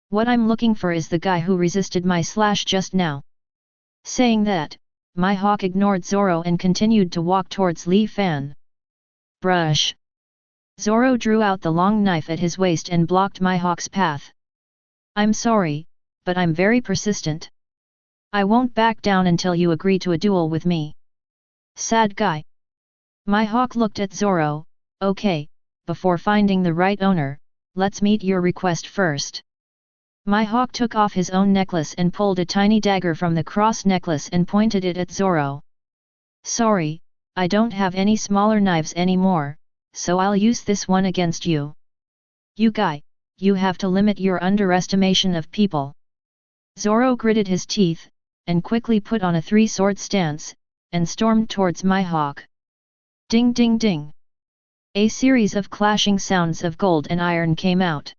What I'm looking for is the guy who resisted my slash just now. Saying that, Mihawk ignored Zoro and continued to walk towards Li Fan. Brush! Zoro drew out the long knife at his waist and blocked Mihawk's path. I'm sorry, but I'm very persistent. I won't back down until you agree to a duel with me. Sad guy. Mihawk looked at Zoro. Okay, before finding the right owner, let's meet your request first. Mihawk took off his own necklace and pulled a tiny dagger from the cross necklace and pointed it at Zoro. Sorry, I don't have any smaller knives anymore, so I'll use this one against you. You guy, you have to limit your underestimation of people. Zoro gritted his teeth, and quickly put on a three-sword stance, and stormed towards Mihawk. Ding ding ding! A series of clashing sounds of gold and iron came out.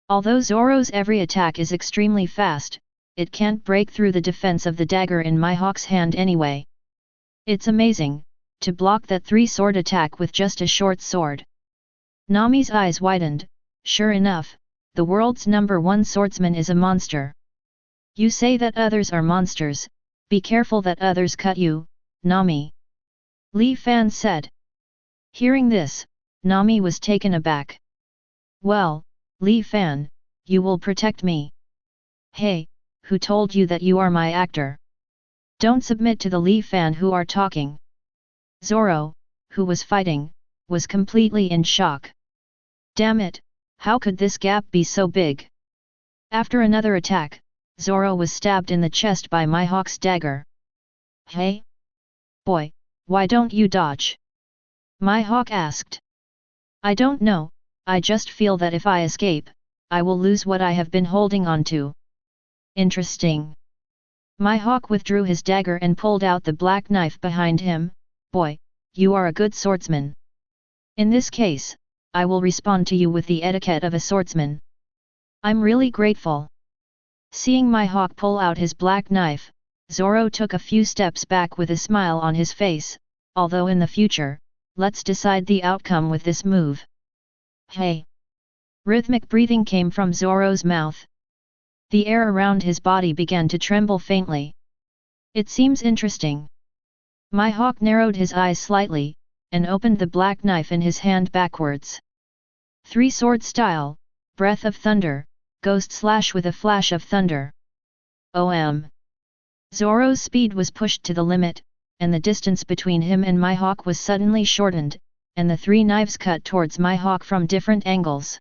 Although Zoro's every attack is extremely fast, it can't break through the defense of the dagger in Mihawk's hand anyway. It's amazing, to block that three-sword attack with just a short sword. Nami's eyes widened. Sure enough, the world's number one swordsman is a monster. You say that others are monsters, be careful that others cut you, Nami. Li Fan said. Hearing this, Nami was taken aback. Well, Li Fan, you will protect me. Hey, who told you that you are my actor? Don't submit to the Li Fan who are talking. Zoro, who was fighting, was completely in shock. Damn it, how could this gap be so big? After another attack, Zoro was stabbed in the chest by Mihawk's dagger. Hey? Boy, why don't you dodge? Mihawk asked. I don't know, I just feel that if I escape, I will lose what I have been holding on to. Interesting. Mihawk withdrew his dagger and pulled out the black knife behind him. Boy, you are a good swordsman. In this case, I will respond to you with the etiquette of a swordsman. I'm really grateful. Seeing Mihawk pull out his black knife, Zoro took a few steps back with a smile on his face, although in the future, let's decide the outcome with this move. Hey! Rhythmic breathing came from Zoro's mouth. The air around his body began to tremble faintly. It seems interesting. Mihawk narrowed his eyes slightly, and opened the black knife in his hand backwards. Three-sword style, breath of thunder, ghost slash with a flash of thunder. OM. Zoro's speed was pushed to the limit, and the distance between him and Mihawk was suddenly shortened, and the three knives cut towards Mihawk from different angles.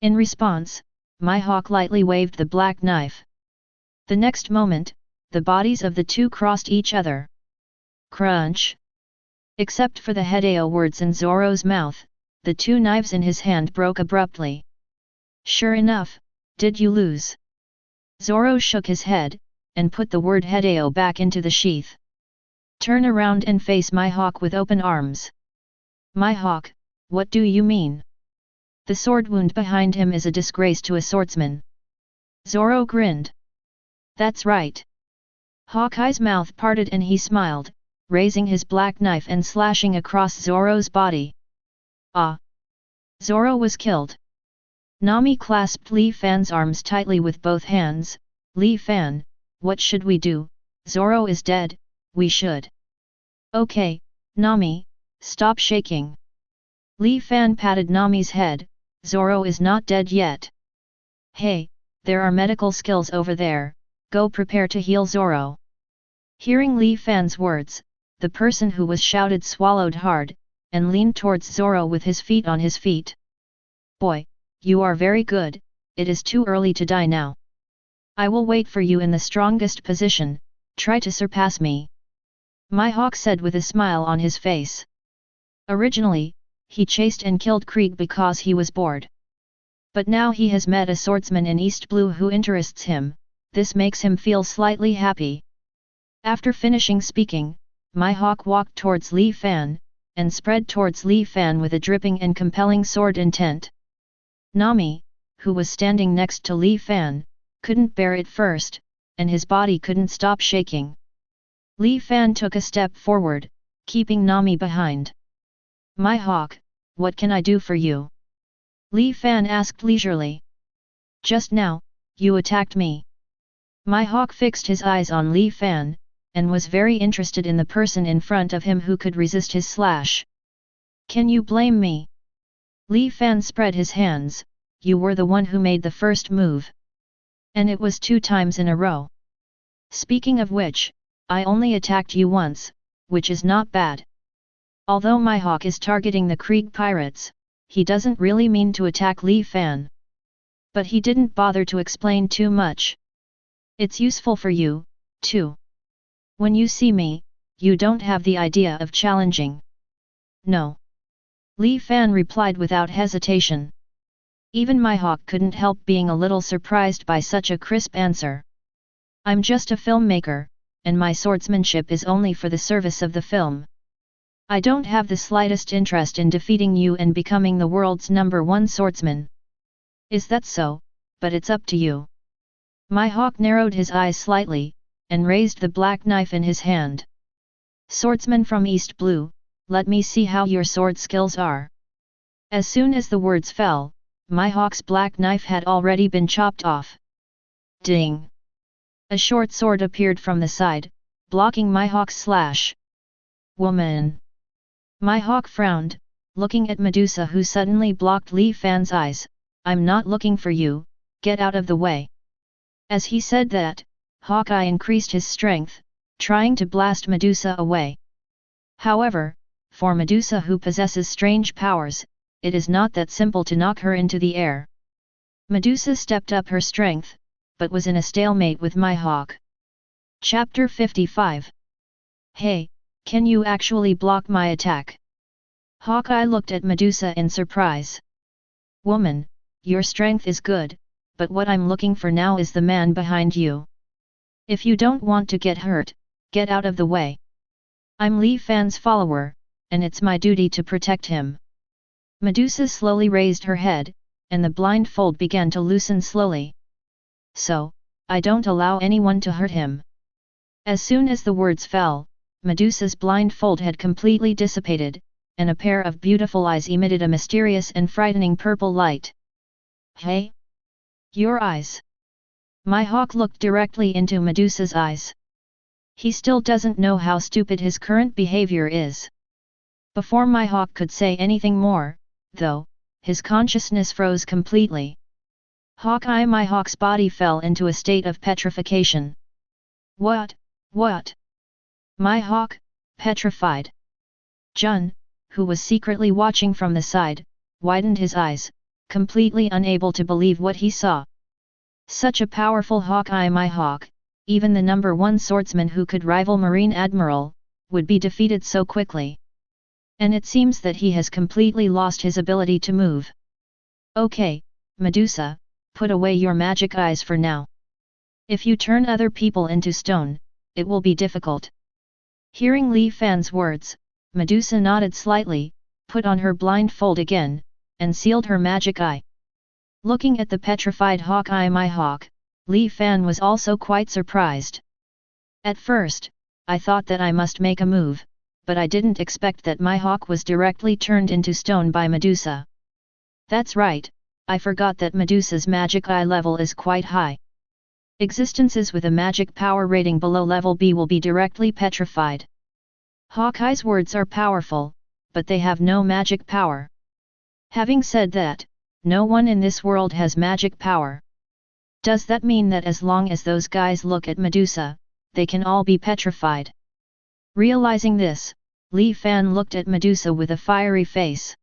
In response, Mihawk lightly waved the black knife. The next moment, the bodies of the two crossed each other. Crunch! Except for the Hedeo words in Zoro's mouth, the two knives in his hand broke abruptly. Sure enough, did you lose? Zoro shook his head, and put the word Hedeo back into the sheath. Turn around and face Mihawk with open arms. Mihawk, what do you mean? The sword wound behind him is a disgrace to a swordsman. Zoro grinned. That's right. Hawkeye's mouth parted and he smiled, raising his black knife and slashing across Zoro's body. Ah! Zoro was killed. Nami clasped Li Fan's arms tightly with both hands. Li Fan, what should we do? Zoro is dead, we should. Okay, Nami, stop shaking. Li Fan patted Nami's head. Zoro is not dead yet. Hey, there are medical skills over there, go prepare to heal Zoro. Hearing Li Fan's words, the person who was shouted swallowed hard, and leaned towards Zoro with his feet on his feet. Boy, you are very good, it is too early to die now. I will wait for you in the strongest position, try to surpass me. Mihawk said with a smile on his face. Originally, he chased and killed Krieg because he was bored. But now he has met a swordsman in East Blue who interests him, this makes him feel slightly happy. After finishing speaking, Mihawk walked towards Li Fan, and spread towards Li Fan with a dripping and compelling sword intent. Nami, who was standing next to Li Fan, couldn't bear it first, and his body couldn't stop shaking. Li Fan took a step forward, keeping Nami behind. Mihawk, what can I do for you? Li Fan asked leisurely. Just now, you attacked me. Mihawk fixed his eyes on Li Fan, and was very interested in the person in front of him who could resist his slash. Can you blame me? Li Fan spread his hands, you were the one who made the first move. And it was 2 times in a row. Speaking of which, I only attacked you once, which is not bad. Although Mihawk is targeting the Krieg pirates, he doesn't really mean to attack Li Fan. But he didn't bother to explain too much. It's useful for you, too. When you see me, you don't have the idea of challenging. No. Li Fan replied without hesitation. Even Mihawk couldn't help being a little surprised by such a crisp answer. I'm just a filmmaker, and my swordsmanship is only for the service of the film. I don't have the slightest interest in defeating you and becoming the world's #1 swordsman. Is that so? But it's up to you. Mihawk narrowed his eyes slightly, and raised the black knife in his hand. Swordsman from East Blue, let me see how your sword skills are. As soon as the words fell, Mihawk's black knife had already been chopped off. Ding! A short sword appeared from the side, blocking Mihawk's slash. Woman! Mihawk frowned, looking at Medusa who suddenly blocked Li Fan's eyes. I'm not looking for you, get out of the way. As he said that, Hawkeye increased his strength, trying to blast Medusa away. However, for Medusa who possesses strange powers, it is not that simple to knock her into the air. Medusa stepped up her strength, but was in a stalemate with Mihawk. Chapter 55. Hey, can you actually block my attack? Hawkeye looked at Medusa in surprise. Woman, your strength is good, but what I'm looking for now is the man behind you. If you don't want to get hurt, get out of the way. I'm Li Fan's follower, and it's my duty to protect him. Medusa slowly raised her head, and the blindfold began to loosen slowly. So, I don't allow anyone to hurt him. As soon as the words fell, Medusa's blindfold had completely dissipated, and a pair of beautiful eyes emitted a mysterious and frightening purple light. Hey? Your eyes. Mihawk looked directly into Medusa's eyes. He still doesn't know how stupid his current behavior is. Before Mihawk could say anything more, though, his consciousness froze completely. Mihawk's body fell into a state of petrification. What? Mihawk, petrified. Jun, who was secretly watching from the side, widened his eyes, completely unable to believe what he saw. Such a powerful Mihawk, even the number one swordsman who could rival Marine Admiral, would be defeated so quickly. And it seems that he has completely lost his ability to move. Okay, Medusa, put away your magic eyes for now. If you turn other people into stone, it will be difficult. Hearing Li Fan's words, Medusa nodded slightly, put on her blindfold again, and sealed her magic eye. Looking at the petrified Mihawk, Li Fan was also quite surprised. At first, I thought that I must make a move, but I didn't expect that Mihawk was directly turned into stone by Medusa. That's right, I forgot that Medusa's magic eye level is quite high. Existences with a magic power rating below level B will be directly petrified. Hawkeye's words are powerful, but they have no magic power. Having said that, no one in this world has magic power. Does that mean that as long as those guys look at Medusa, they can all be petrified? Realizing this, Li Fan looked at Medusa with a fiery face.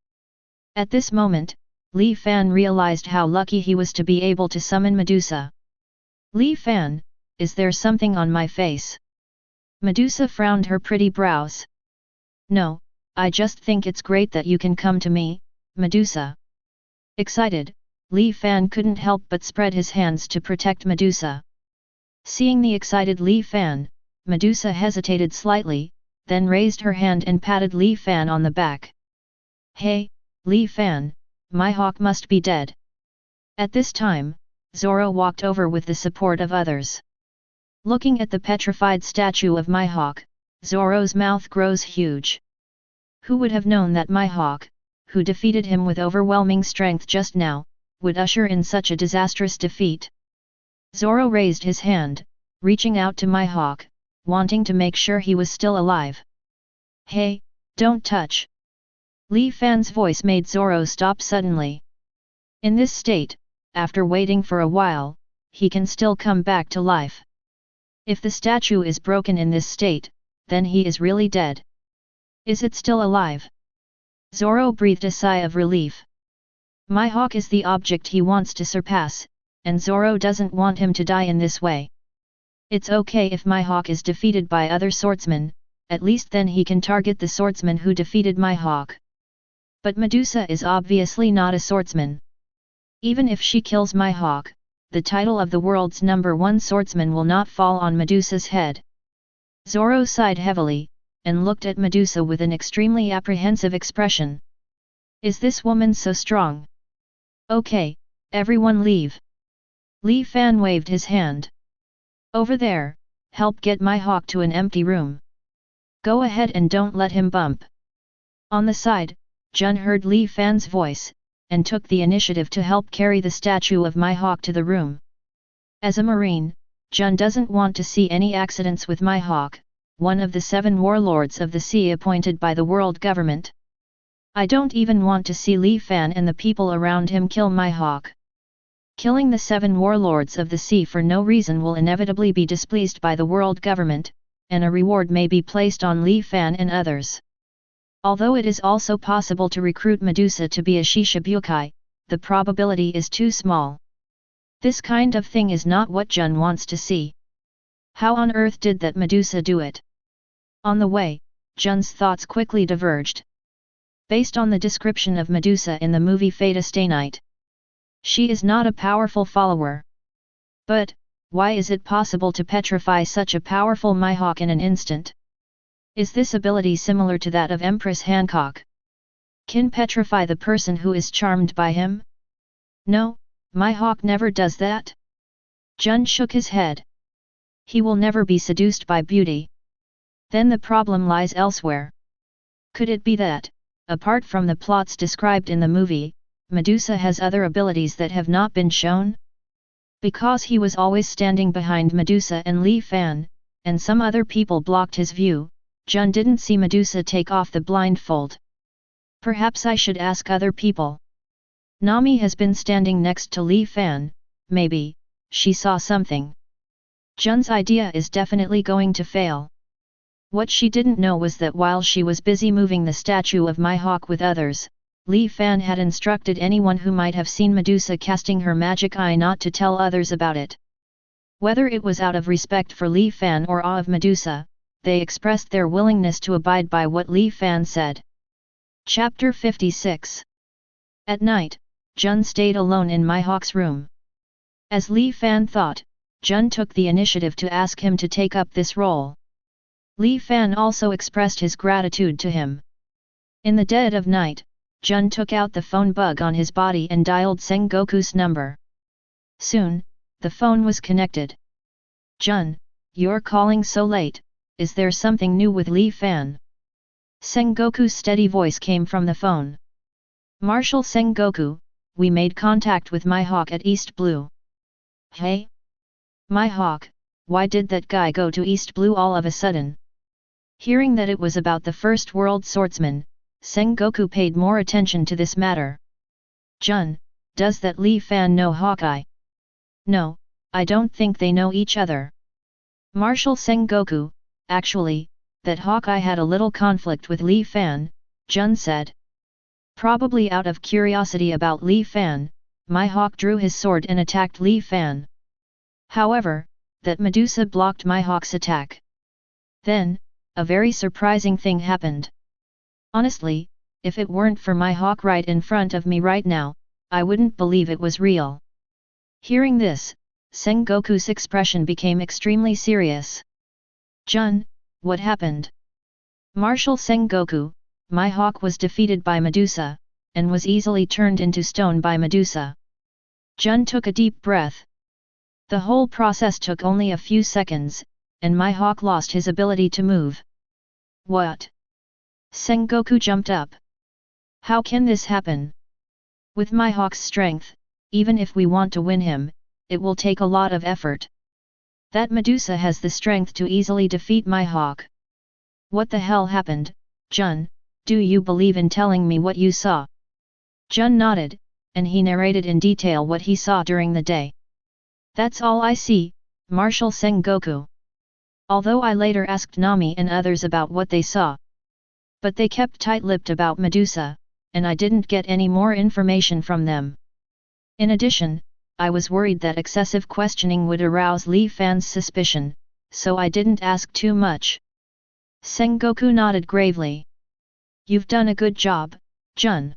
At this moment, Li Fan realized how lucky he was to be able to summon Medusa. Li Fan, is there something on my face? Medusa frowned her pretty brows. No, I just think it's great that you can come to me, Medusa. Excited, Li Fan couldn't help but spread his hands to protect Medusa. Seeing the excited Li Fan, Medusa hesitated slightly, then raised her hand and patted Li Fan on the back. Hey, Li Fan, Mihawk must be dead. At this time, Zoro walked over with the support of others. Looking at the petrified statue of Mihawk, Zoro's mouth grows huge. Who would have known that Mihawk, who defeated him with overwhelming strength just now, would usher in such a disastrous defeat? Zoro raised his hand, reaching out to Mihawk, wanting to make sure he was still alive. Hey, don't touch! Li Fan's voice made Zoro stop suddenly. In this state, after waiting for a while, he can still come back to life. If the statue is broken in this state, then he is really dead. Is it still alive? Zoro breathed a sigh of relief. Mihawk is the object he wants to surpass, and Zoro doesn't want him to die in this way. It's okay if Mihawk is defeated by other swordsmen, at least then he can target the swordsman who defeated Mihawk. But Medusa is obviously not a swordsman. Even if she kills Mihawk, the title of the world's #1 swordsman will not fall on Medusa's head. Zoro sighed heavily, and looked at Medusa with an extremely apprehensive expression. Is this woman so strong? Okay, everyone leave. Li Fan waved his hand. Over there, help get Mihawk to an empty room. Go ahead and don't let him bump. On the side, Jun heard Li Fan's voice, and took the initiative to help carry the statue of Mihawk to the room. As a marine, Jun doesn't want to see any accidents with Mihawk, one of the 7 warlords of the sea appointed by the world government. I don't even want to see Li Fan and the people around him kill Mihawk. Killing the 7 warlords of the sea for no reason will inevitably be displeased by the world government, and a reward may be placed on Li Fan and others. Although it is also possible to recruit Medusa to be a Shishibukai, the probability is too small. This kind of thing is not what Jun wants to see. How on earth did that Medusa do it? On the way, Jun's thoughts quickly diverged. Based on the description of Medusa in the movie Fate Stay Night, She is not a powerful follower. But, why is it possible to petrify such a powerful Mihawk in an instant? Is this ability similar to that of Empress Hancock? Can petrify the person who is charmed by him? No, Mihawk never does that. Jun shook his head. He will never be seduced by beauty. Then the problem lies elsewhere. Could it be that, apart from the plots described in the movie, Medusa has other abilities that have not been shown? Because he was always standing behind Medusa and Li Fan, and some other people blocked his view, Jun didn't see Medusa take off the blindfold. Perhaps I should ask other people. Nami has been standing next to Li Fan, maybe, she saw something. Jun's idea is definitely going to fail. What she didn't know was that while she was busy moving the statue of Mihawk with others, Li Fan had instructed anyone who might have seen Medusa casting her magic eye not to tell others about it. Whether it was out of respect for Li Fan or awe of Medusa, they expressed their willingness to abide by what Li Fan said. Chapter 56. At night, Jun stayed alone in Mihawk's room. As Li Fan thought, Jun took the initiative to ask him to take up this role. Li Fan also expressed his gratitude to him. In the dead of night, Jun took out the phone bug on his body and dialed Sengoku's number. Soon, the phone was connected. Jun, you're calling so late, is there something new with Li Fan? Sengoku's steady voice came from the phone. Marshal Sengoku, we made contact with Mihawk at East Blue. Hey? Mihawk, why did that guy go to East Blue all of a sudden? Hearing that it was about the First World Swordsman, Sengoku paid more attention to this matter. Jun, does that Li Fan know Hawkeye? No, I don't think they know each other. Marshal Sengoku, actually, that Hawkeye had a little conflict with Li Fan, Jun said. Probably out of curiosity about Li Fan, Mihawk drew his sword and attacked Li Fan. However, that Medusa blocked Mihawk's attack. Then, a very surprising thing happened. Honestly, if it weren't for Mihawk right in front of me right now, I wouldn't believe it was real. Hearing this, Sengoku's expression became extremely serious. Jun, what happened? Marshal Sengoku, Mihawk was defeated by Medusa, and was easily turned into stone by Medusa. Jun took a deep breath. The whole process took only a few seconds, and Mihawk lost his ability to move. What? Sengoku jumped up. How can this happen? With Mihawk's strength, even if we want to win him, it will take a lot of effort. That Medusa has the strength to easily defeat Mihawk. What the hell happened, Jun? Do you believe in telling me what you saw? Jun nodded, and he narrated in detail what he saw during the day. That's all I see, Marshal Sengoku. Although I later asked Nami and others about what they saw. But they kept tight-lipped about Medusa, and I didn't get any more information from them. In addition, I was worried that excessive questioning would arouse Li Fan's suspicion, so I didn't ask too much. Sengoku nodded gravely. You've done a good job, Jun.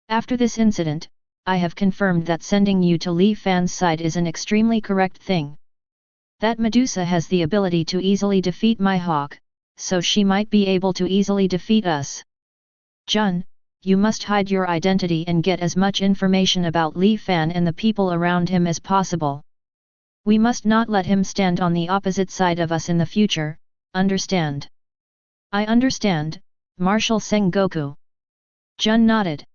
After this incident, I have confirmed that sending you to Li Fan's side is an extremely correct thing. That Medusa has the ability to easily defeat Mihawk, so she might be able to easily defeat us. Jun, you must hide your identity and get as much information about Li Fan and the people around him as possible. We must not let him stand on the opposite side of us in the future, understand? I understand, Marshal Sengoku. Jun nodded.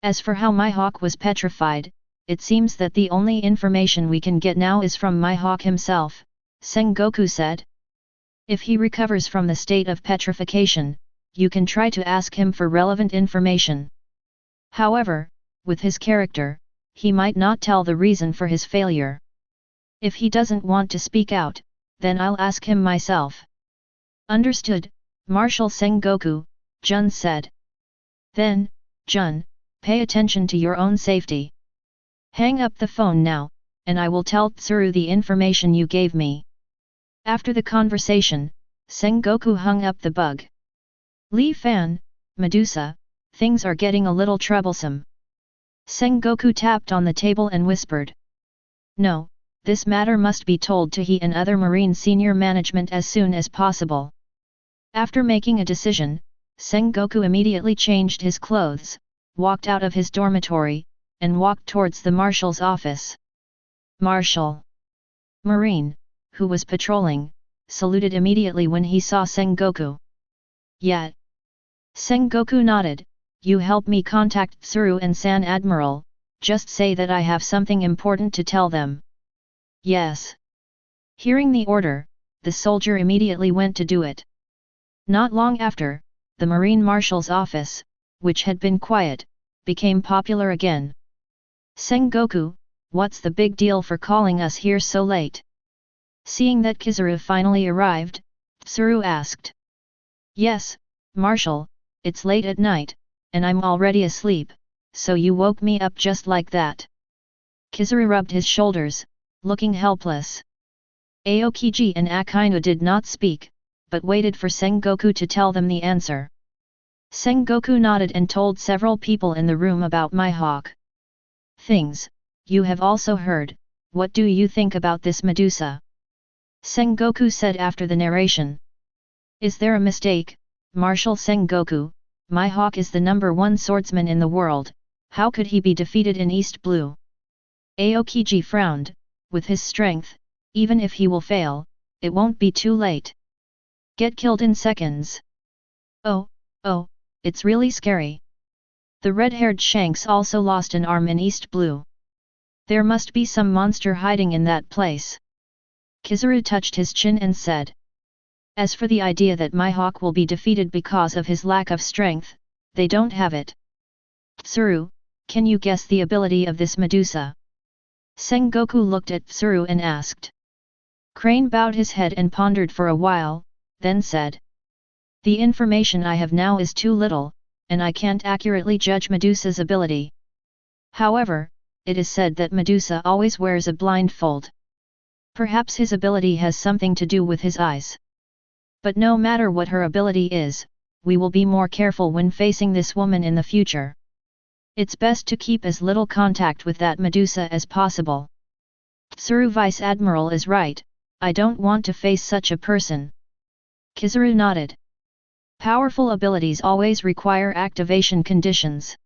As for how Mihawk was petrified, it seems that the only information we can get now is from Mihawk himself, Sengoku said. If he recovers from the state of petrification, you can try to ask him for relevant information. However, with his character, he might not tell the reason for his failure. If he doesn't want to speak out, then I'll ask him myself. Understood, Marshal Sengoku, Jun said. Then, Jun, pay attention to your own safety. Hang up the phone now, and I will tell Tsuru the information you gave me. After the conversation, Sengoku hung up the bug. Li Fan, Medusa, things are getting a little troublesome. Sengoku tapped on the table and whispered. No, this matter must be told to he and other marine senior management as soon as possible. After making a decision, Sengoku immediately changed his clothes, walked out of his dormitory, and walked towards the marshal's office. Marshal Marine, who was patrolling, saluted immediately when he saw Sengoku. Yet. Sengoku nodded. You help me contact Tsuru and San Admiral, just say that I have something important to tell them. Yes. Hearing the order, the soldier immediately went to do it. Not long after, the Marine Marshal's office, which had been quiet, became popular again. Sengoku, what's the big deal for calling us here so late? Seeing that Kizaru finally arrived, Tsuru asked. Yes, Marshal, it's late at night, and I'm already asleep, so you woke me up just like that. Kizaru rubbed his shoulders, looking helpless. Aokiji and Akainu did not speak, but waited for Sengoku to tell them the answer. Sengoku nodded and told several people in the room about Mihawk. Things, you have also heard, what do you think about this Medusa? Sengoku said after the narration. Is there a mistake, Marshal Sengoku? Mihawk is the #1 swordsman in the world, how could he be defeated in East Blue? Aokiji frowned. With his strength, even if he will fail, it won't be too late. Get killed in seconds. Oh, it's really scary. The red-haired Shanks also lost an arm in East Blue. There must be some monster hiding in that place. Kizaru touched his chin and said. As for the idea that Mihawk will be defeated because of his lack of strength, they don't have it. Tsuru, can you guess the ability of this Medusa? Sengoku looked at Tsuru and asked. Crane bowed his head and pondered for a while, then said. The information I have now is too little, and I can't accurately judge Medusa's ability. However, it is said that Medusa always wears a blindfold. Perhaps his ability has something to do with his eyes. But no matter what her ability is, we will be more careful when facing this woman in the future. It's best to keep as little contact with that Medusa as possible. Tsuru Vice Admiral is right, I don't want to face such a person. Kizaru nodded. Powerful abilities always require activation conditions.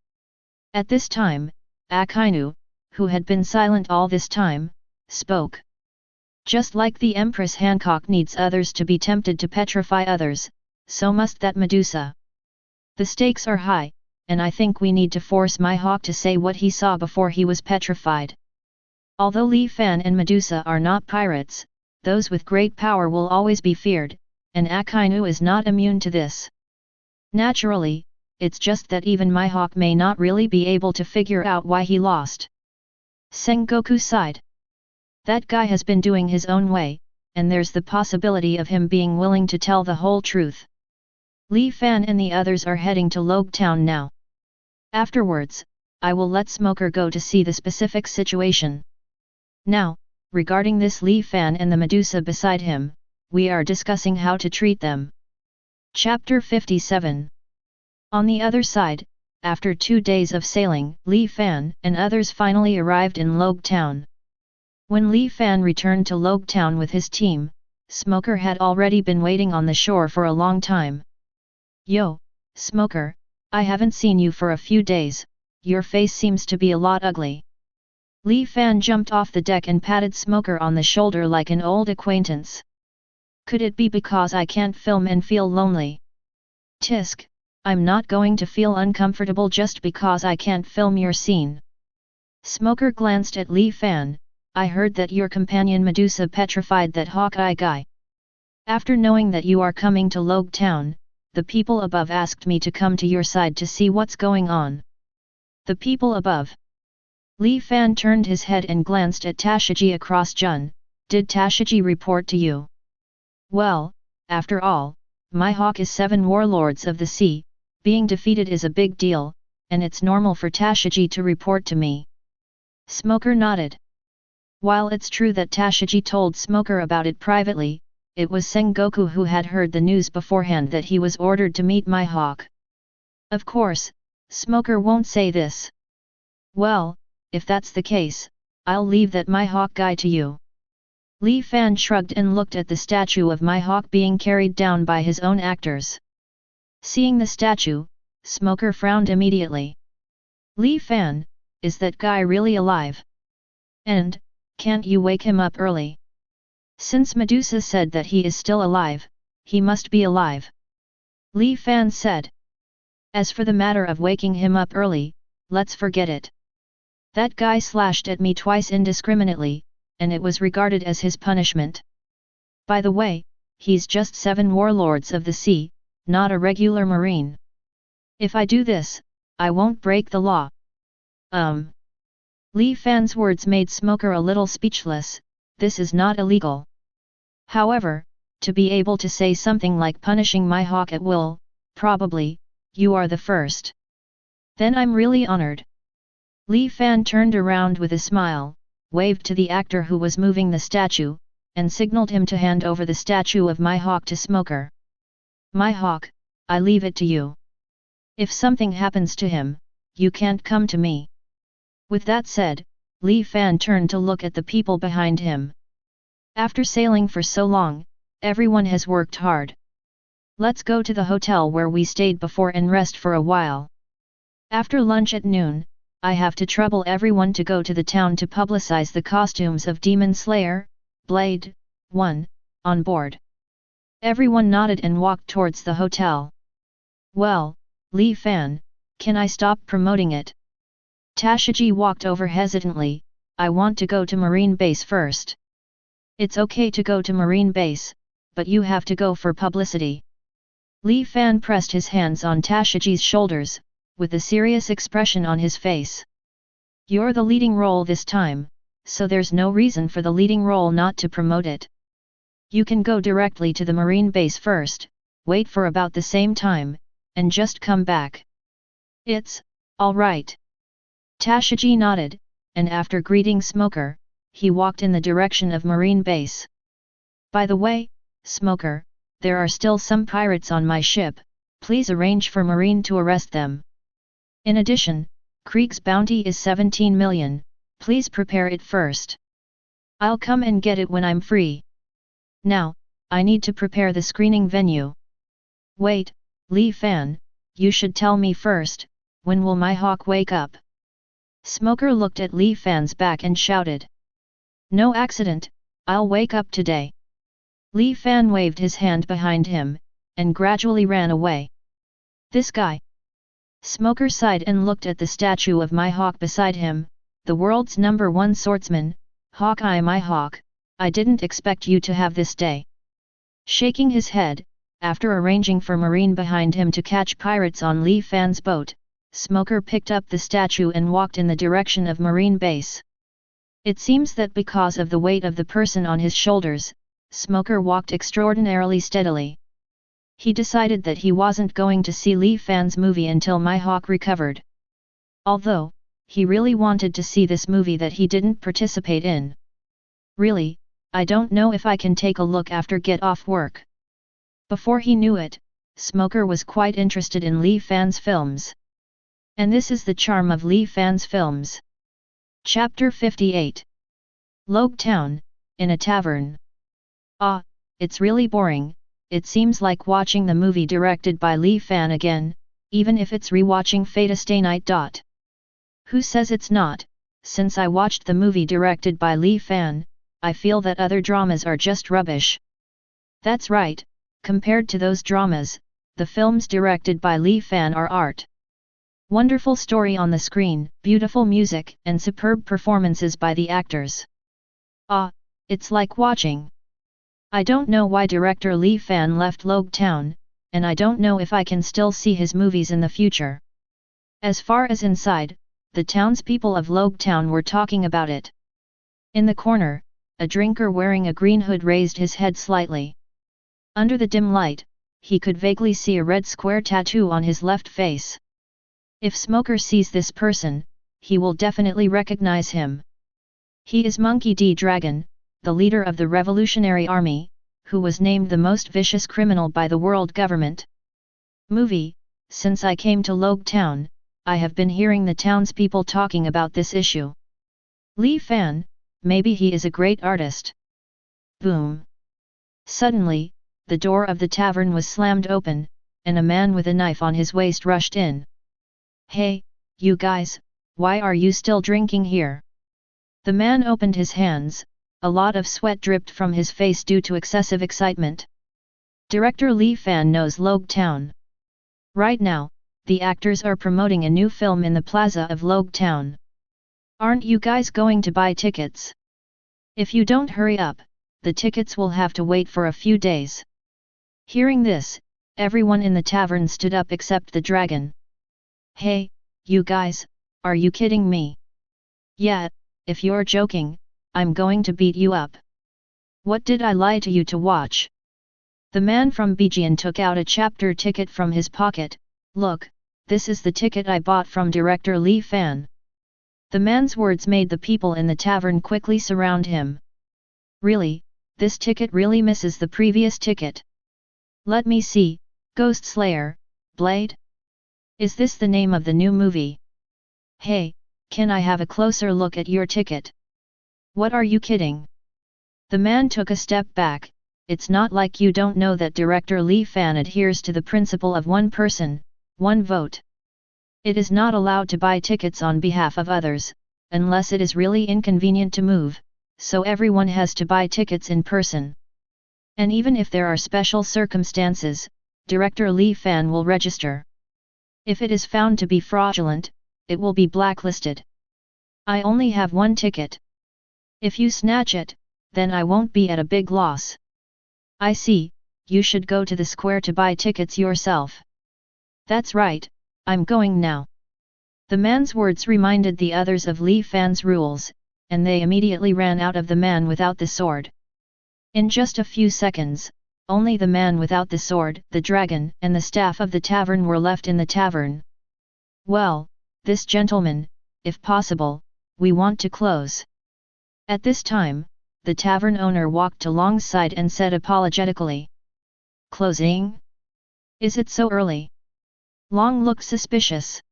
At this time, Akainu, who had been silent all this time, spoke. Just like the Empress Hancock needs others to be tempted to petrify others, so must that Medusa. The stakes are high, and I think we need to force Mihawk to say what he saw before he was petrified. Although Li Fan and Medusa are not pirates, those with great power will always be feared, and Akainu is not immune to this. Naturally, it's just that even Mihawk may not really be able to figure out why he lost. Sengoku sighed. That guy has been doing his own way, and there's the possibility of him being willing to tell the whole truth. Li Fan and the others are heading to Logue Town now. Afterwards, I will let Smoker go to see the specific situation. Now, regarding this Li Fan and the Medusa beside him, we are discussing how to treat them. Chapter 57. On the other side, after 2 days of sailing, Li Fan and others finally arrived in Logue Town. When Li Fan returned to Logue Town with his team, Smoker had already been waiting on the shore for a long time. Yo, Smoker, I haven't seen you for a few days, your face seems to be a lot ugly. Li Fan jumped off the deck and patted Smoker on the shoulder like an old acquaintance. Could it be because I can't film and feel lonely? Tisk, I'm not going to feel uncomfortable just because I can't film your scene. Smoker glanced at Li Fan. I heard that your companion Medusa petrified that Hawkeye guy. After knowing that you are coming to Logue Town, the people above asked me to come to your side to see what's going on. The people above. Li Fan turned his head and glanced at Tashigi across Jun. Did Tashigi report to you? Well, after all, Mihawk is 7 warlords of the sea, being defeated is a big deal, and it's normal for Tashigi to report to me. Smoker nodded. While it's true that Tashigi told Smoker about it privately, it was Sengoku who had heard the news beforehand that he was ordered to meet Mihawk. Of course, Smoker won't say this. Well, if that's the case, I'll leave that Mihawk guy to you. Li Fan shrugged and looked at the statue of Mihawk being carried down by his own actors. Seeing the statue, Smoker frowned immediately. Li Fan, is that guy really alive? And, can't you wake him up early? Since Medusa said that he is still alive, he must be alive. Li Fan said. As for the matter of waking him up early, let's forget it. That guy slashed at me twice indiscriminately, and it was regarded as his punishment. By the way, he's just 7 warlords of the sea, not a regular marine. If I do this, I won't break the law. Li Fan's words made Smoker a little speechless. This is not illegal. However, to be able to say something like punishing Mihawk at will, probably, you are the first. Then I'm really honored. Li Fan turned around with a smile, waved to the actor who was moving the statue, and signaled him to hand over the statue of Mihawk to Smoker. Mihawk, I leave it to you. If something happens to him, you can't come to me. With that said, Li Fan turned to look at the people behind him. After sailing for so long, everyone has worked hard. Let's go to the hotel where we stayed before and rest for a while. After lunch at noon, I have to trouble everyone to go to the town to publicize the costumes of Demon Slayer, Blade, 1, on board. Everyone nodded and walked towards the hotel. Well, Li Fan, can I stop promoting it? Tashiji walked over hesitantly. I want to go to Marine Base first. It's okay to go to Marine Base, but you have to go for publicity. Li Fan pressed his hands on Tashiji's shoulders, with a serious expression on his face. You're the leading role this time, so there's no reason for the leading role not to promote it. You can go directly to the Marine Base first, wait for about the same time, and just come back. It's all right. Tashiji nodded, and after greeting Smoker, he walked in the direction of Marine Base. By the way, Smoker, there are still some pirates on my ship, please arrange for Marine to arrest them. In addition, Krieg's bounty is 17 million, please prepare it first. I'll come and get it when I'm free. Now, I need to prepare the screening venue. Wait, Li Fan, you should tell me first, when will Mihawk wake up? Smoker looked at Li Fan's back and shouted. No accident, I'll wake up today. Li Fan waved his hand behind him, and gradually ran away. This guy. Smoker sighed and looked at the statue of Mihawk beside him, the world's #1 swordsman, Hawkeye Mihawk, I didn't expect you to have this day. Shaking his head, after arranging for Marine behind him to catch pirates on Li Fan's boat, Smoker picked up the statue and walked in the direction of Marine Base. It seems that because of the weight of the person on his shoulders, Smoker walked extraordinarily steadily. He decided that he wasn't going to see Li Fan's movie until Mihawk recovered. Although, he really wanted to see this movie that he didn't participate in. Really, I don't know if I can take a look after get off work. Before he knew it, Smoker was quite interested in Li Fan's films. And this is the charm of Li Fan's films. Chapter 58. Logue Town, in a tavern. Ah, it's really boring. It seems like watching the movie directed by Li Fan again, even if it's rewatching Fate Stay Night. Who says it's not? Since I watched the movie directed by Li Fan, I feel that other dramas are just rubbish. That's right, compared to those dramas, the films directed by Li Fan are art. Wonderful story on the screen, beautiful music, and superb performances by the actors. Ah, it's like watching. I don't know why director Li Fan left Logue Town, and I don't know if I can still see his movies in the future. As far as inside, the townspeople of Logue Town were talking about it. In the corner, a drinker wearing a green hood raised his head slightly. Under the dim light, he could vaguely see a red square tattoo on his left face. If Smoker sees this person, he will definitely recognize him. He is Monkey D. Dragon, the leader of the Revolutionary Army, who was named the most vicious criminal by the world government. Movie, since I came to Logue Town, I have been hearing the townspeople talking about this issue. Li Fan, maybe he is a great artist. Boom. Suddenly, the door of the tavern was slammed open, and a man with a knife on his waist rushed in. Hey, you guys, why are you still drinking here? The man opened his hands, a lot of sweat dripped from his face due to excessive excitement. Director Li Fan knows Logue Town. Right now, the actors are promoting a new film in the plaza of Logue Town. Aren't you guys going to buy tickets? If you don't hurry up, the tickets will have to wait for a few days. Hearing this, everyone in the tavern stood up except the dragon. Hey, you guys, are you kidding me? Yeah, if you're joking, I'm going to beat you up. What did I lie to you to watch? The man from Bijian took out a chapter ticket from his pocket. Look, this is the ticket I bought from director Li Fan. The man's words made the people in the tavern quickly surround him. Really, this ticket really misses the previous ticket. Let me see, Ghost Slayer, Blade? Is this the name of the new movie? Hey, can I have a closer look at your ticket? What are you kidding? The man took a step back. It's not like you don't know that director Li Fan adheres to the principle of one person, one vote. It is not allowed to buy tickets on behalf of others, unless it is really inconvenient to move, so everyone has to buy tickets in person. And even if there are special circumstances, director Li Fan will register. If it is found to be fraudulent, it will be blacklisted. I only have one ticket. If you snatch it, then I won't be at a big loss. I see, you should go to the square to buy tickets yourself. That's right, I'm going now. The man's words reminded the others of Li Fan's rules, and they immediately ran out of the man without the sword. In just a few seconds, only the man without the sword, the dragon, and the staff of the tavern were left in the tavern. Well, this gentleman, if possible, we want to close. At this time, the tavern owner walked alongside and said apologetically. Closing? Is it so early? Long looked suspicious.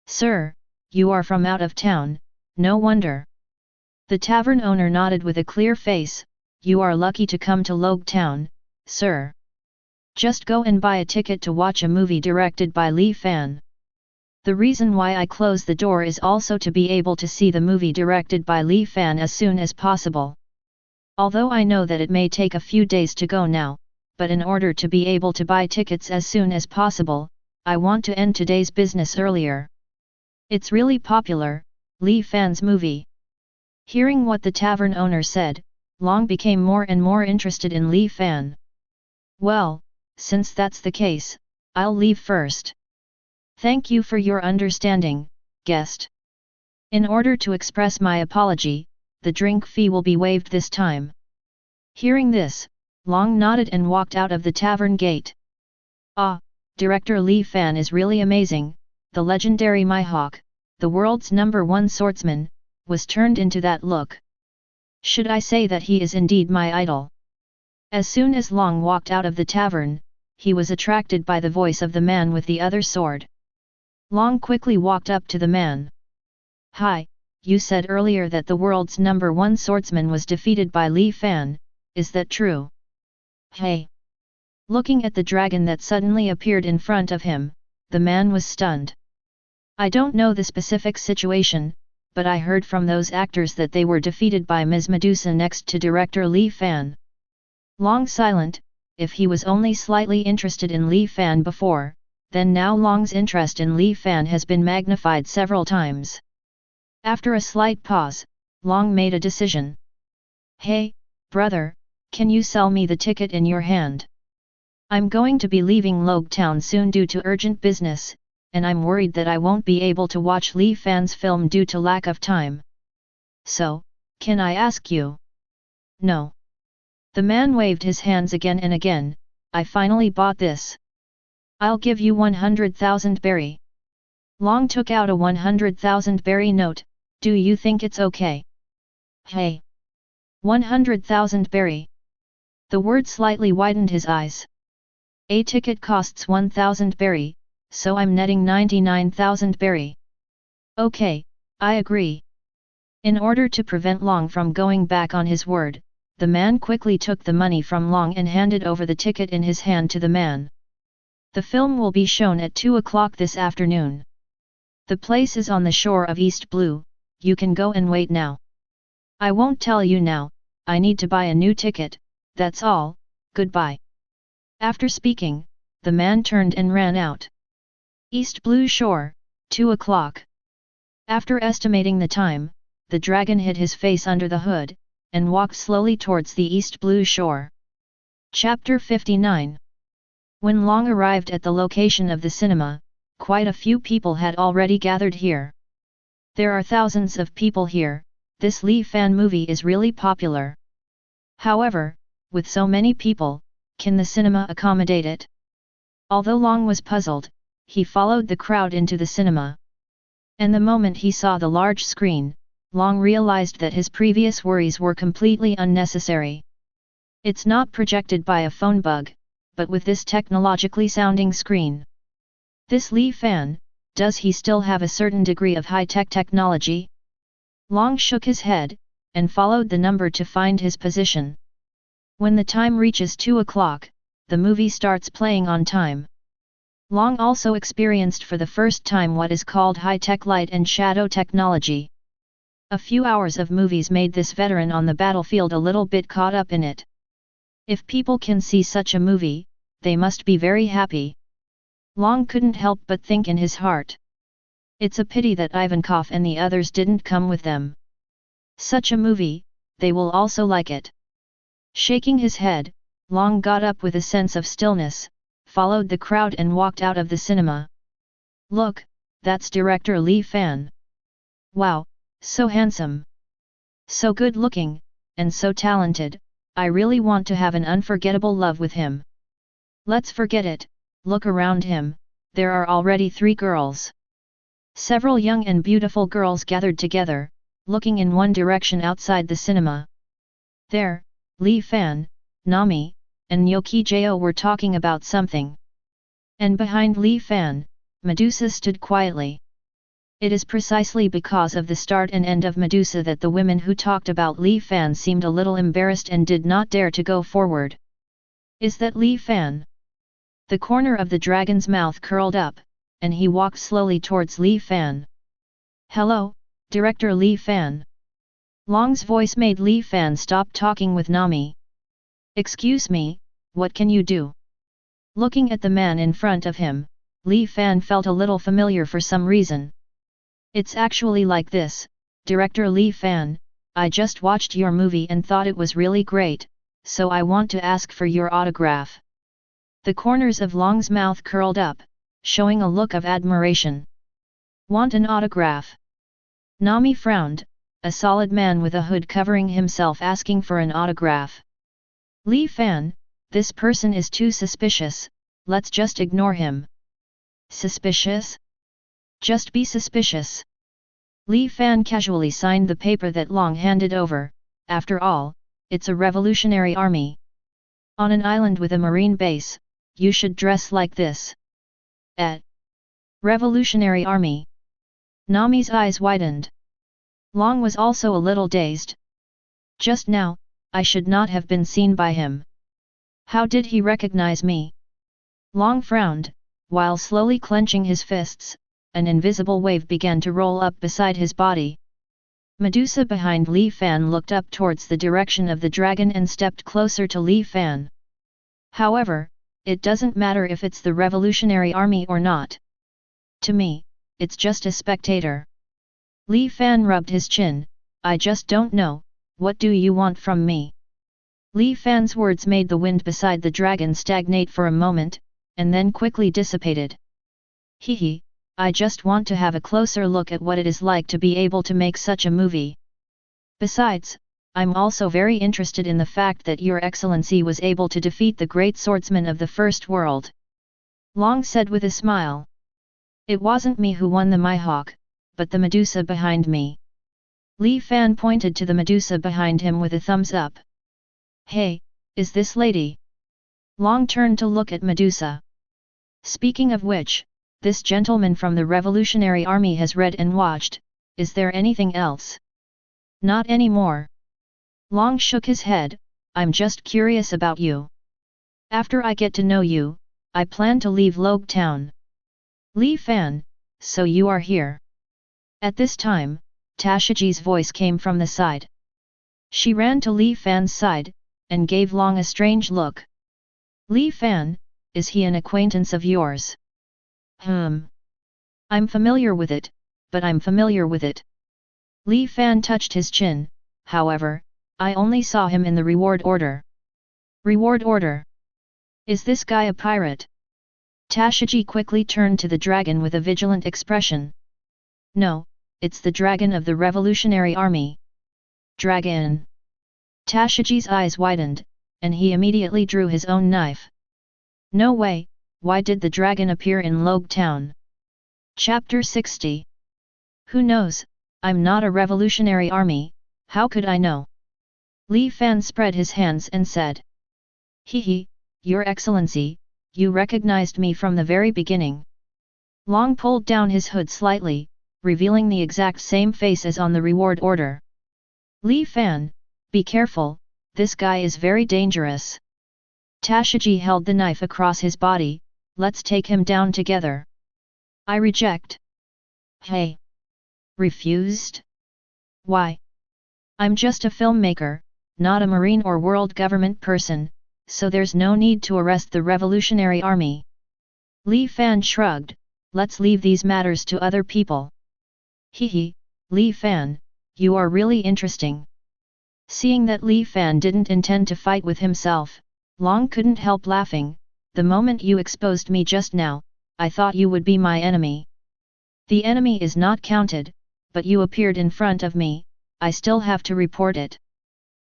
Sir, you are from out of town, no wonder. The tavern owner nodded with a clear face. You are lucky to come to Logue Town, sir. Just go and buy a ticket to watch a movie directed by Li Fan. The reason why I close the door is also to be able to see the movie directed by Li Fan as soon as possible. Although I know that it may take a few days to go now, but in order to be able to buy tickets as soon as possible, I want to end today's business earlier. It's really popular, Li Fan's movie. Hearing what the tavern owner said, Long became more and more interested in Li Fan. Well, since that's the case, I'll leave first. Thank you for your understanding, guest. In order to express my apology, the drink fee will be waived this time. Hearing this, Long nodded and walked out of the tavern gate. Ah, director Li Fan is really amazing. The legendary Mihawk, the world's #1 swordsman, was turned into that look. Should I say that he is indeed my idol? As soon as Long walked out of the tavern, he was attracted by the voice of the man with the other sword. Long quickly walked up to the man. Hi, you said earlier that the world's #1 swordsman was defeated by Li Fan, is that true? Hey! Looking at the dragon that suddenly appeared in front of him, the man was stunned. I don't know the specific situation, but I heard from those actors that they were defeated by Ms. Medusa next to director Li Fan. Long silent, if he was only slightly interested in Li Fan before, then now Long's interest in Li Fan has been magnified several times. After a slight pause, Long made a decision. Hey, brother, can you sell me the ticket in your hand? I'm going to be leaving Logue Town soon due to urgent business, and I'm worried that I won't be able to watch Li Fan's film due to lack of time. So, can I ask you? No. The man waved his hands again and again. I finally bought this. I'll give you 100,000 berry. Long took out a 100,000 berry note. Do you think it's okay? Hey! 100,000 berry. The word slightly widened his eyes. A ticket costs 1,000 berry, so I'm netting 99,000 berry. Okay, I agree. In order to prevent Long from going back on his word, the man quickly took the money from Long and handed over the ticket in his hand to the man. The film will be shown at 2 o'clock this afternoon. The place is on the shore of East Blue, you can go and wait now. I won't tell you now, I need to buy a new ticket, that's all, goodbye. After speaking, the man turned and ran out. East Blue Shore, 2 o'clock. After estimating the time, the dragon hid his face under the hood, and walked slowly towards the East Blue Shore. Chapter 59. When Long arrived at the location of the cinema, quite a few people had already gathered here. There are thousands of people here, this Lee Fan movie is really popular. However, with so many people, can the cinema accommodate it? Although Long was puzzled, he followed the crowd into the cinema. And the moment he saw the large screen, Long realized that his previous worries were completely unnecessary. It's not projected by a phone bug, but with this technologically sounding screen. This Lee Fan, does he still have a certain degree of high-tech technology? Long shook his head, and followed the number to find his position. When the time reaches 2 o'clock, the movie starts playing on time. Long also experienced for the first time what is called high-tech light and shadow technology. A few hours of movies made this veteran on the battlefield a little bit caught up in it. If people can see such a movie, they must be very happy. Long couldn't help but think in his heart. It's a pity that Ivankov and the others didn't come with them. Such a movie, they will also like it. Shaking his head, Long got up with a sense of stillness, followed the crowd and walked out of the cinema. Look, that's director Lee Fan. Wow, so handsome. So good looking, and so talented, I really want to have an unforgettable love with him. Let's forget it, look around him, there are already 3 girls. Several young and beautiful girls gathered together, looking in one direction outside the cinema. There, Lee Fan, Nami, and Yokijo were talking about something. And behind Lee Fan, Medusa stood quietly. It is precisely because of the start and end of Medusa that the women who talked about Lee Fan seemed a little embarrassed and did not dare to go forward. Is that Lee Fan? The corner of the dragon's mouth curled up, and he walked slowly towards Lee Fan. Hello, Director Lee Fan. Long's voice made Lee Fan stop talking with Nami. Excuse me, what can you do? Looking at the man in front of him, Lee Fan felt a little familiar for some reason. It's actually like this, Director Lee Fan, I just watched your movie and thought it was really great, so I want to ask for your autograph. The corners of Long's mouth curled up, showing a look of admiration. Want an autograph? Nami frowned, a solid man with a hood covering himself asking for an autograph. Lee Fan, this person is too suspicious, let's just ignore him. Suspicious? Just be suspicious. Lee Fan casually signed the paper that Long handed over, after all, it's a revolutionary army. On an island with a marine base, you should dress like this. Revolutionary army. Nami's eyes widened. Long was also a little dazed. Just now, I should not have been seen by him. How did he recognize me? Long frowned, while slowly clenching his fists, an invisible wave began to roll up beside his body. Medusa behind Lee Fan looked up towards the direction of the dragon and stepped closer to Lee Fan. However, it doesn't matter if it's the revolutionary army or not. To me, it's just a spectator. Lee Fan rubbed his chin, I just don't know, what do you want from me? Lee Fan's words made the wind beside the dragon stagnate for a moment, and then quickly dissipated. Hehe, I just want to have a closer look at what it is like to be able to make such a movie. Besides, I'm also very interested in the fact that Your Excellency was able to defeat the great swordsman of the First World. Long said with a smile. It wasn't me who won the Mihawk, but the Medusa behind me. Lee Fan pointed to the Medusa behind him with a thumbs up. Hey, is this lady? Long turned to look at Medusa. Speaking of which, this gentleman from the Revolutionary Army has read and watched, is there anything else? Not anymore. Long shook his head, I'm just curious about you. After I get to know you, I plan to leave Logue Town. Li Fan, so you are here. At this time, Tashiji's voice came from the side. She ran to Li Fan's side, and gave Long a strange look. Li Fan, is he an acquaintance of yours? I'm familiar with it, but I'm familiar with it. Li Fan touched his chin, however, I only saw him in the reward order. Reward order? Is this guy a pirate? Tashiji quickly turned to the dragon with a vigilant expression. No, it's the dragon of the Revolutionary Army. Dragon. Tashiji's eyes widened, and he immediately drew his own knife. No way, why did the dragon appear in Logue Town? Chapter 60. Who knows, I'm not a revolutionary army, how could I know? Li Fan spread his hands and said. Hehe, Your Excellency, you recognized me from the very beginning. Long pulled down his hood slightly, revealing the exact same face as on the reward order. Li Fan, be careful, this guy is very dangerous. Tashiji held the knife across his body, let's take him down together. I reject. Hey. Refused? Why? I'm just a filmmaker, not a marine or world government person, so there's no need to arrest the Revolutionary Army. Li Fan shrugged, let's leave these matters to other people. Hehe, Li Fan, you are really interesting. Seeing that Li Fan didn't intend to fight with himself, Long couldn't help laughing. The moment you exposed me just now, I thought you would be my enemy. The enemy is not counted, but you appeared in front of me, I still have to report it.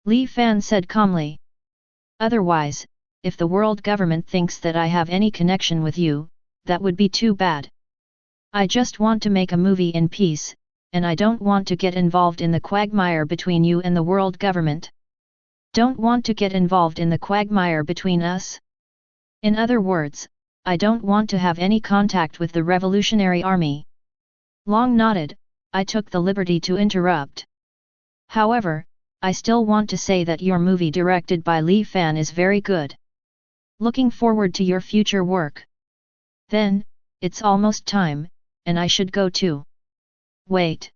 Li Fan said calmly. Otherwise, if the world government thinks that I have any connection with you, that would be too bad. I just want to make a movie in peace, and I don't want to get involved in the quagmire between you and the world government. Don't want to get involved in the quagmire between us? In other words, I don't want to have any contact with the Revolutionary Army. Long nodded, I took the liberty to interrupt. However, I still want to say that your movie directed by Li Fan is very good. Looking forward to your future work. Then, it's almost time, and I should go too. Wait.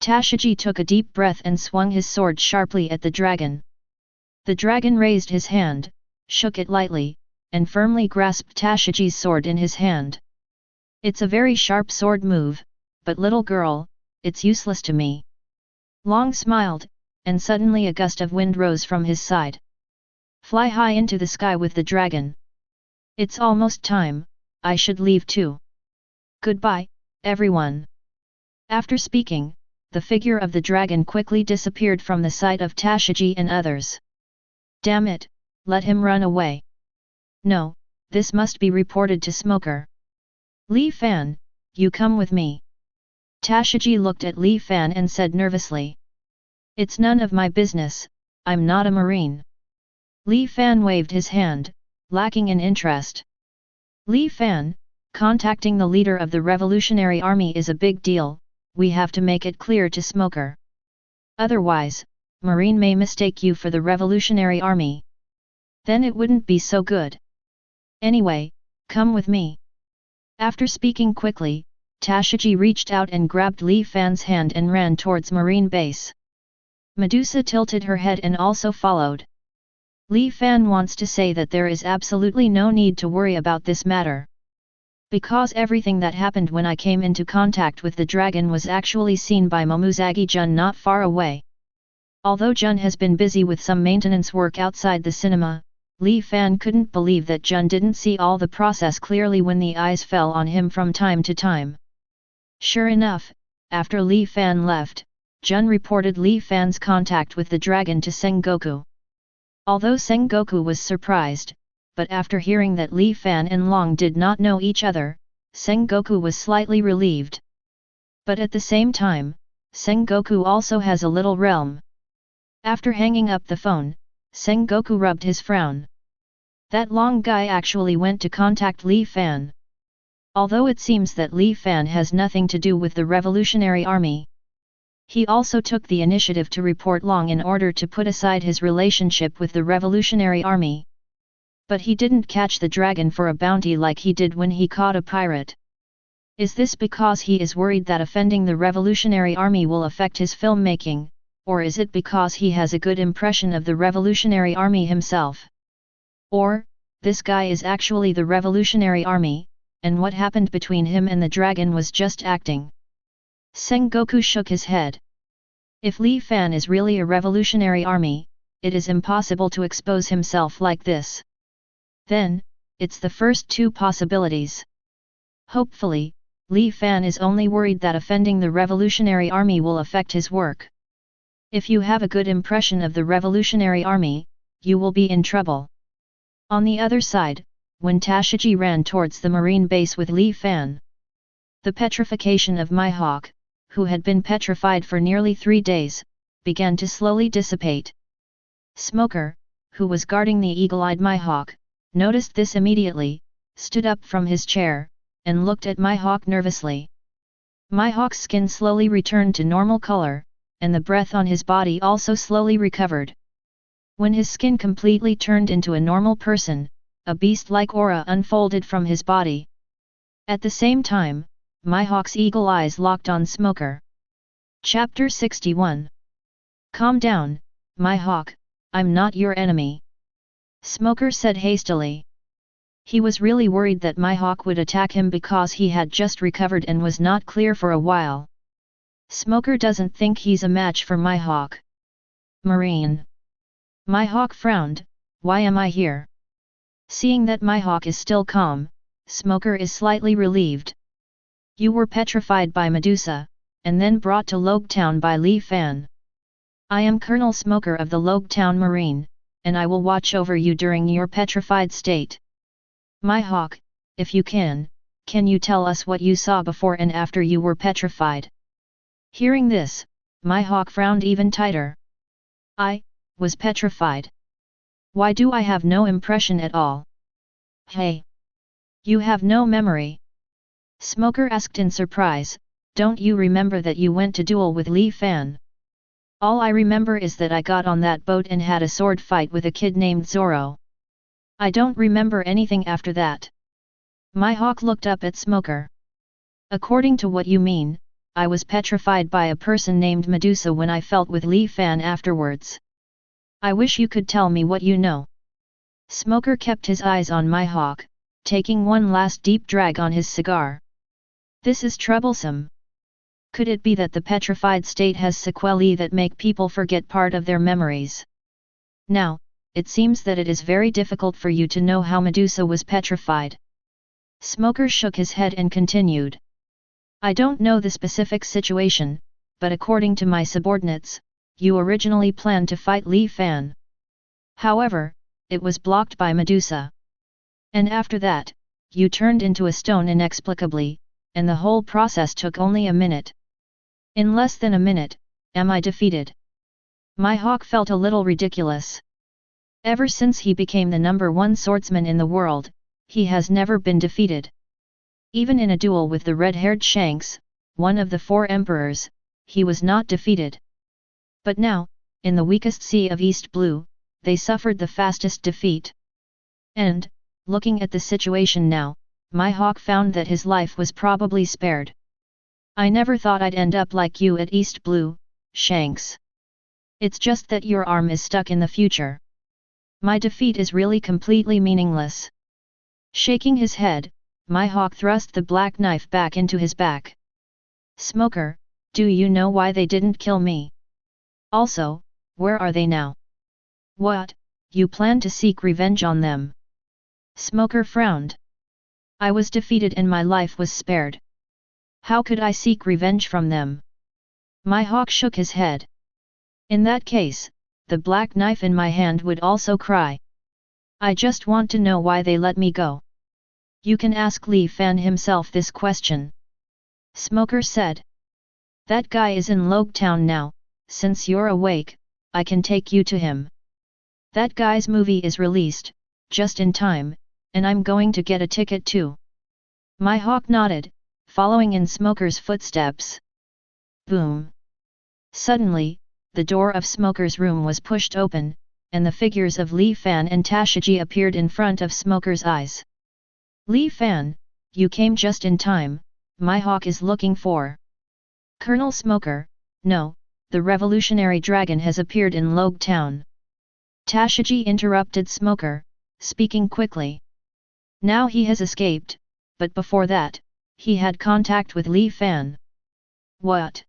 Tashiji took a deep breath and swung his sword sharply at the dragon. The dragon raised his hand, shook it lightly, and firmly grasped Tashiji's sword in his hand. It's a very sharp sword move, but little girl, it's useless to me. Long smiled, and suddenly a gust of wind rose from his side. Fly high into the sky with the dragon. It's almost time, I should leave too. Goodbye, everyone. After speaking, the figure of the dragon quickly disappeared from the sight of Tashiji and others. Damn it, let him run away. No, this must be reported to Smoker. Li Fan, you come with me. Tashiji looked at Li Fan and said nervously. It's none of my business, I'm not a marine. Li Fan waved his hand, lacking in interest. Li Fan, contacting the leader of the Revolutionary Army is a big deal, we have to make it clear to Smoker. Otherwise, Marine may mistake you for the Revolutionary Army. Then it wouldn't be so good. Anyway, come with me. After speaking quickly, Tashiji reached out and grabbed Li Fan's hand and ran towards Marine Base. Medusa tilted her head and also followed. Li Fan wants to say that there is absolutely no need to worry about this matter. Because everything that happened when I came into contact with the dragon was actually seen by Momuzagi-jun not far away. Although Jun has been busy with some maintenance work outside the cinema, Li Fan couldn't believe that Jun didn't see all the process clearly when the eyes fell on him from time to time. Sure enough, after Li Fan left, Jun reported Li Fan's contact with the dragon to Sengoku. Although Sengoku was surprised, but after hearing that Li Fan and Long did not know each other, Sengoku was slightly relieved. But at the same time, Sengoku also has a little realm. After hanging up the phone, Sengoku rubbed his frown. That Long guy actually went to contact Li Fan. Although it seems that Li Fan has nothing to do with the Revolutionary Army, he also took the initiative to report Long in order to put aside his relationship with the Revolutionary Army. But he didn't catch the dragon for a bounty like he did when he caught a pirate. Is this because he is worried that offending the Revolutionary Army will affect his filmmaking, or is it because he has a good impression of the Revolutionary Army himself? Or, this guy is actually the Revolutionary Army, and what happened between him and the dragon was just acting? Sengoku shook his head. If Li Fan is really a Revolutionary Army, it is impossible to expose himself like this. Then, it's the first two possibilities. Hopefully, Li Fan is only worried that offending the Revolutionary Army will affect his work. If you have a good impression of the Revolutionary Army, you will be in trouble. On the other side, when Tashiji ran towards the marine base with Li Fan, the petrification of Mihawk, who had been petrified for nearly 3 days, began to slowly dissipate. Smoker, who was guarding the eagle-eyed Mihawk, noticed this immediately, stood up from his chair, and looked at Mihawk nervously. Mihawk's skin slowly returned to normal color, and the breath on his body also slowly recovered. When his skin completely turned into a normal person, a beast-like aura unfolded from his body. At the same time, Mihawk's eagle eyes locked on Smoker. Chapter 61. Calm down, Mihawk, I'm not your enemy. Smoker said hastily. He was really worried that Mihawk would attack him because he had just recovered and was not clear for a while. Smoker doesn't think he's a match for Mihawk. Marine. Mihawk frowned, why am I here? Seeing that Mihawk is still calm, Smoker is slightly relieved. You were petrified by Medusa, and then brought to Logtown by Li Fan. I am Colonel Smoker of the Logtown Marine, and I will watch over you during your petrified state. Mihawk, if you can you tell us what you saw before and after you were petrified? Hearing this, Mihawk frowned even tighter. I was petrified. Why do I have no impression at all? Hey! You have no memory? Smoker asked in surprise, don't you remember that you went to duel with Li Fan? All I remember is that I got on that boat and had a sword fight with a kid named Zoro. I don't remember anything after that. Mihawk looked up at Smoker. According to what you mean, I was petrified by a person named Medusa when I felt with Li Fan afterwards. I wish you could tell me what you know. Smoker kept his eyes on Mihawk, taking one last deep drag on his cigar. This is troublesome. Could it be that the petrified state has sequelae that make people forget part of their memories? Now, it seems that it is very difficult for you to know how Medusa was petrified. Smoker shook his head and continued. I don't know the specific situation, but according to my subordinates, you originally planned to fight Li Fan. However, it was blocked by Medusa. And after that, you turned into a stone inexplicably, and the whole process took only a minute. In less than a minute, am I defeated? Mihawk felt a little ridiculous. Ever since he became the #1 swordsman in the world, he has never been defeated. Even in a duel with the red-haired Shanks, one of the 4 emperors, he was not defeated. But now, in the weakest sea of East Blue, they suffered the fastest defeat. And, looking at the situation now, Mihawk found that his life was probably spared. I never thought I'd end up like you at East Blue, Shanks. It's just that your arm is stuck in the future. My defeat is really completely meaningless. Shaking his head, Mihawk thrust the black knife back into his back. Smoker, do you know why they didn't kill me? Also, where are they now? What, you plan to seek revenge on them? Smoker frowned. I was defeated and my life was spared. How could I seek revenge from them? Mihawk shook his head. In that case, the black knife in my hand would also cry. I just want to know why they let me go. You can ask Li Fan himself this question. Smoker said. That guy is in Logtown now, since you're awake, I can take you to him. That guy's movie is released, just in time, and I'm going to get a ticket too. Mihawk nodded, following in Smoker's footsteps. Boom! Suddenly, the door of Smoker's room was pushed open, and the figures of Li Fan and Tashigi appeared in front of Smoker's eyes. Li Fan, you came just in time, Mihawk is looking for Colonel Smoker. No, the revolutionary dragon has appeared in Logue Town. Tashigi interrupted Smoker, speaking quickly. Now he has escaped, but before that, he had contact with Li Fan. What?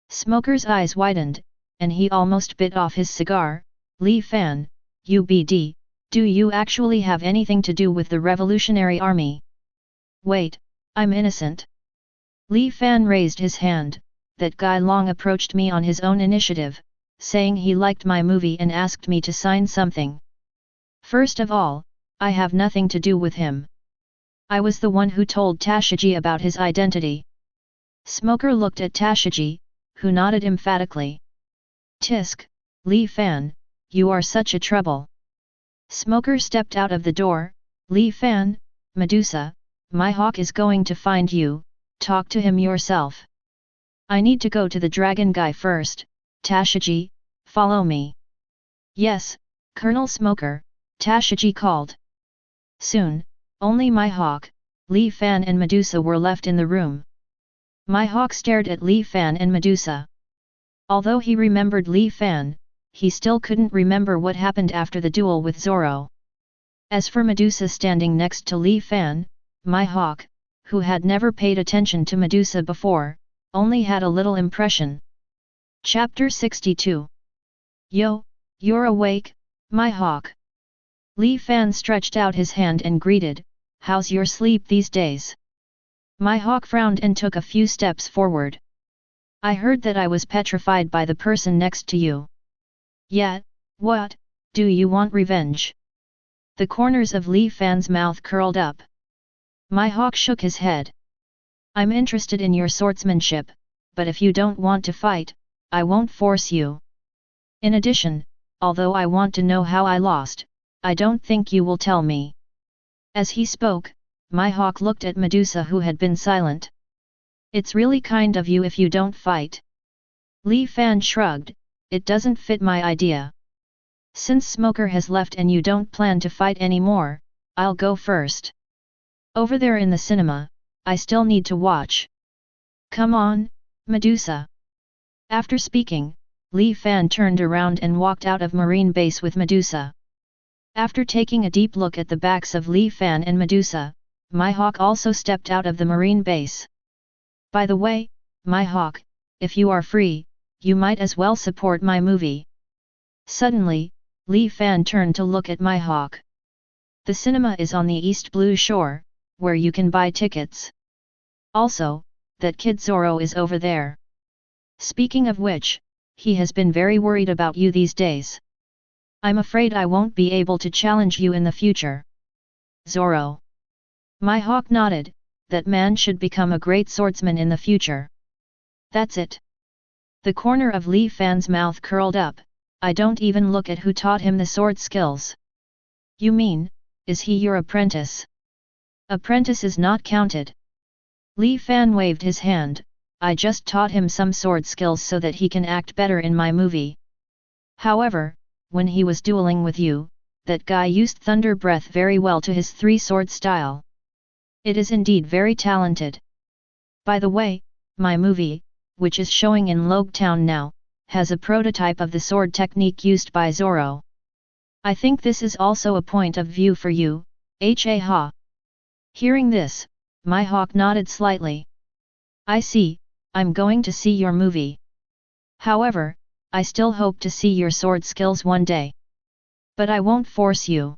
Smoker's eyes widened, and he almost bit off his cigar. Li Fan, UBD, do you actually have anything to do with the Revolutionary Army? Wait, I'm innocent. Li Fan raised his hand. That guy Long approached me on his own initiative, saying he liked my movie and asked me to sign something. First of all, I have nothing to do with him. I was the one who told Tashigi about his identity. Smoker looked at Tashigi, who nodded emphatically. Tisk, Li Fan, you are such a trouble. Smoker stepped out of the door. Li Fan, Medusa, Mihawk is going to find you, talk to him yourself. I need to go to the dragon guy first. Tashigi, follow me. Yes, Colonel Smoker, Tashigi called. Soon, only Mihawk, Li Fan and Medusa were left in the room. Mihawk stared at Li Fan and Medusa. Although he remembered Li Fan, he still couldn't remember what happened after the duel with Zoro. As for Medusa standing next to Li Fan, Mihawk, who had never paid attention to Medusa before, only had a little impression. Chapter 62. Yo, you're awake, Mihawk. Li Fan stretched out his hand and greeted, how's your sleep these days? Mihawk frowned and took a few steps forward. I heard that I was petrified by the person next to you. Yeah, what, do you want revenge? The corners of Li Fan's mouth curled up. Mihawk shook his head. I'm interested in your swordsmanship, but if you don't want to fight, I won't force you. In addition, although I want to know how I lost, I don't think you will tell me. As he spoke, Mihawk looked at Medusa, who had been silent. It's really kind of you if you don't fight. Li Fan shrugged, it doesn't fit my idea. Since Smoker has left and you don't plan to fight anymore, I'll go first. Over there in the cinema, I still need to watch. Come on, Medusa. After speaking, Li Fan turned around and walked out of Marine Base with Medusa. After taking a deep look at the backs of Li Fan and Medusa, Mihawk also stepped out of the Marine Base. By the way, Mihawk, if you are free, you might as well support my movie. Suddenly, Li Fan turned to look at Mihawk. The cinema is on the East Blue Shore, where you can buy tickets. Also, that kid Zoro is over there. Speaking of which, he has been very worried about you these days. I'm afraid I won't be able to challenge you in the future. Zoro. Mihawk nodded, that man should become a great swordsman in the future. That's it. The corner of Li Fan's mouth curled up, I don't even look at who taught him the sword skills. You mean, is he your apprentice? Apprentice is not counted. Li Fan waved his hand, I just taught him some sword skills so that he can act better in my movie. However, when he was dueling with you, that guy used Thunder Breath very well to his three-sword style. It is indeed very talented. By the way, my movie, which is showing in Logue Town now, has a prototype of the sword technique used by Zoro. I think this is also a point of view for you, ha. Hearing this, Mihawk nodded slightly. I see, I'm going to see your movie. However, I still hope to see your sword skills one day. But I won't force you.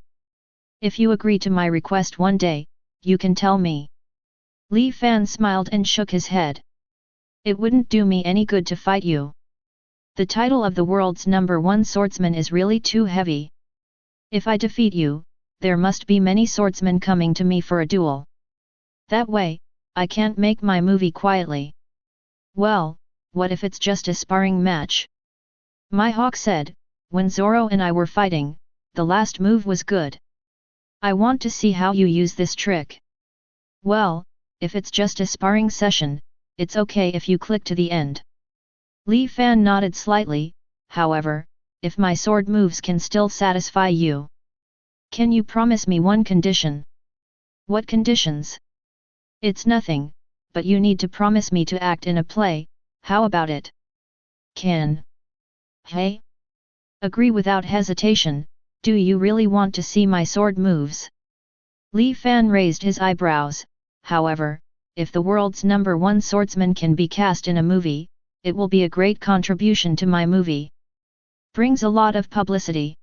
If you agree to my request one day, you can tell me. Li Fan smiled and shook his head. It wouldn't do me any good to fight you. The title of the world's #1 swordsman is really too heavy. If I defeat you, there must be many swordsmen coming to me for a duel. That way, I can't make my movie quietly. Well, what if it's just a sparring match? Mihawk said, when Zoro and I were fighting, the last move was good. I want to see how you use this trick. Well, if it's just a sparring session, it's okay if you click to the end. Li Fan nodded slightly, however, if my sword moves can still satisfy you. Can you promise me one condition? What conditions? It's nothing, but you need to promise me to act in a play, how about it? Can. Hey? Agree without hesitation, do you really want to see my sword moves? Li Fan raised his eyebrows, however, if the world's #1 swordsman can be cast in a movie, it will be a great contribution to my movie. Brings a lot of publicity.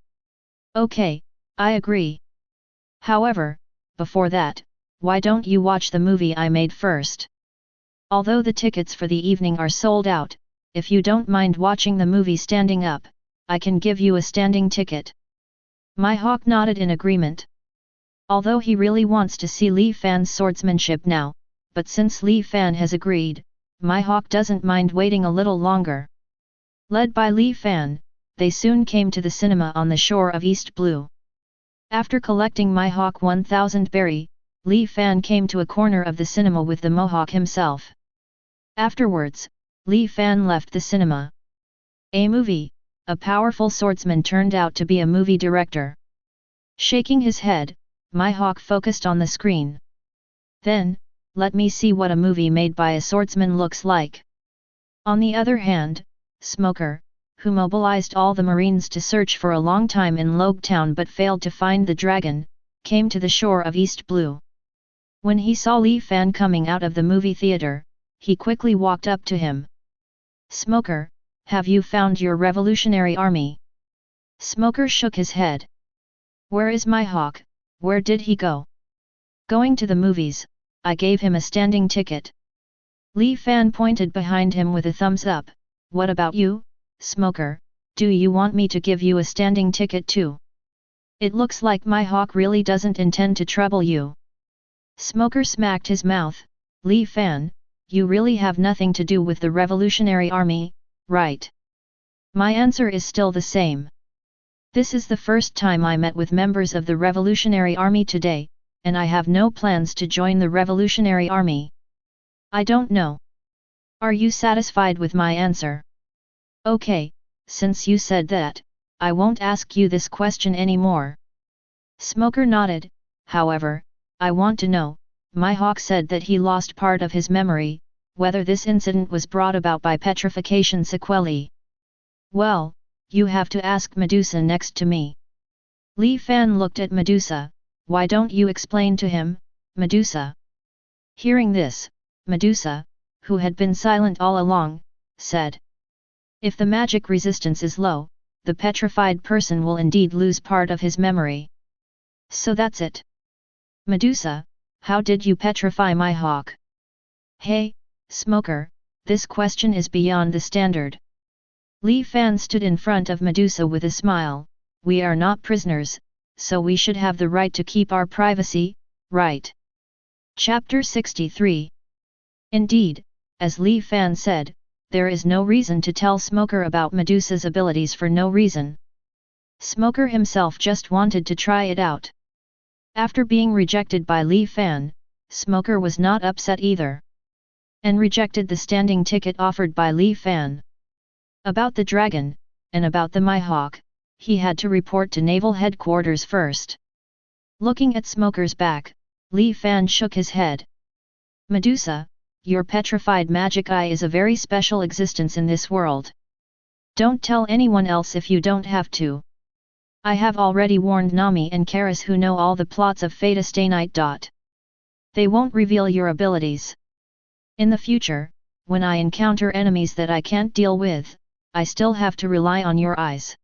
Okay, I agree. However, before that, why don't you watch the movie I made first? Although the tickets for the evening are sold out, if you don't mind watching the movie standing up, I can give you a standing ticket. Mihawk nodded in agreement. Although he really wants to see Li Fan's swordsmanship now, but since Li Fan has agreed, Mihawk doesn't mind waiting a little longer. Led by Li Fan, they soon came to the cinema on the shore of East Blue. After collecting Mihawk 1000 berry, Li Fan came to a corner of the cinema with the Mohawk himself. Afterwards, Li Fan left the cinema. A movie, a powerful swordsman turned out to be a movie director. Shaking his head, Mihawk focused on the screen. Then, let me see what a movie made by a swordsman looks like. On the other hand, Smoker, who mobilized all the Marines to search for a long time in Logue Town but failed to find the dragon, came to the shore of East Blue. When he saw Li Fan coming out of the movie theater, he quickly walked up to him. Smoker, have you found your revolutionary army? Smoker shook his head. Where is Mihawk, where did he go? Going to the movies, I gave him a standing ticket. Li Fan pointed behind him with a thumbs up. What about you, Smoker, do you want me to give you a standing ticket too? It looks like Mihawk really doesn't intend to trouble you. Smoker smacked his mouth. Li Fan, you really have nothing to do with the Revolutionary Army, right? My answer is still the same. This is the first time I met with members of the Revolutionary Army today, and I have no plans to join the Revolutionary Army. I don't know. Are you satisfied with my answer? Okay, since you said that, I won't ask you this question anymore. Smoker nodded, however, I want to know, Mihawk said that he lost part of his memory, whether this incident was brought about by petrification sequelae. Well, you have to ask Medusa next to me. Li Fan looked at Medusa. Why don't you explain to him, Medusa? Hearing this, Medusa, who had been silent all along, said. If the magic resistance is low, the petrified person will indeed lose part of his memory. So that's it. Medusa, how did you petrify Mihawk? Hey, Smoker, this question is beyond the standard. Li Fan stood in front of Medusa with a smile. We are not prisoners, so we should have the right to keep our privacy, right? Chapter 63. Indeed, as Li Fan said, there is no reason to tell Smoker about Medusa's abilities for no reason. Smoker himself just wanted to try it out. After being rejected by Li Fan, Smoker was not upset either. And rejected the standing ticket offered by Li Fan. About the dragon, and about the Mihawk, he had to report to naval headquarters first. Looking at Smoker's back, Li Fan shook his head. Medusa, your petrified magic eye is a very special existence in this world. Don't tell anyone else if you don't have to. I have already warned Nami and Karis who know all the plots of Fata Stay Night. They won't reveal your abilities. In the future, when I encounter enemies that I can't deal with, I still have to rely on your eyes.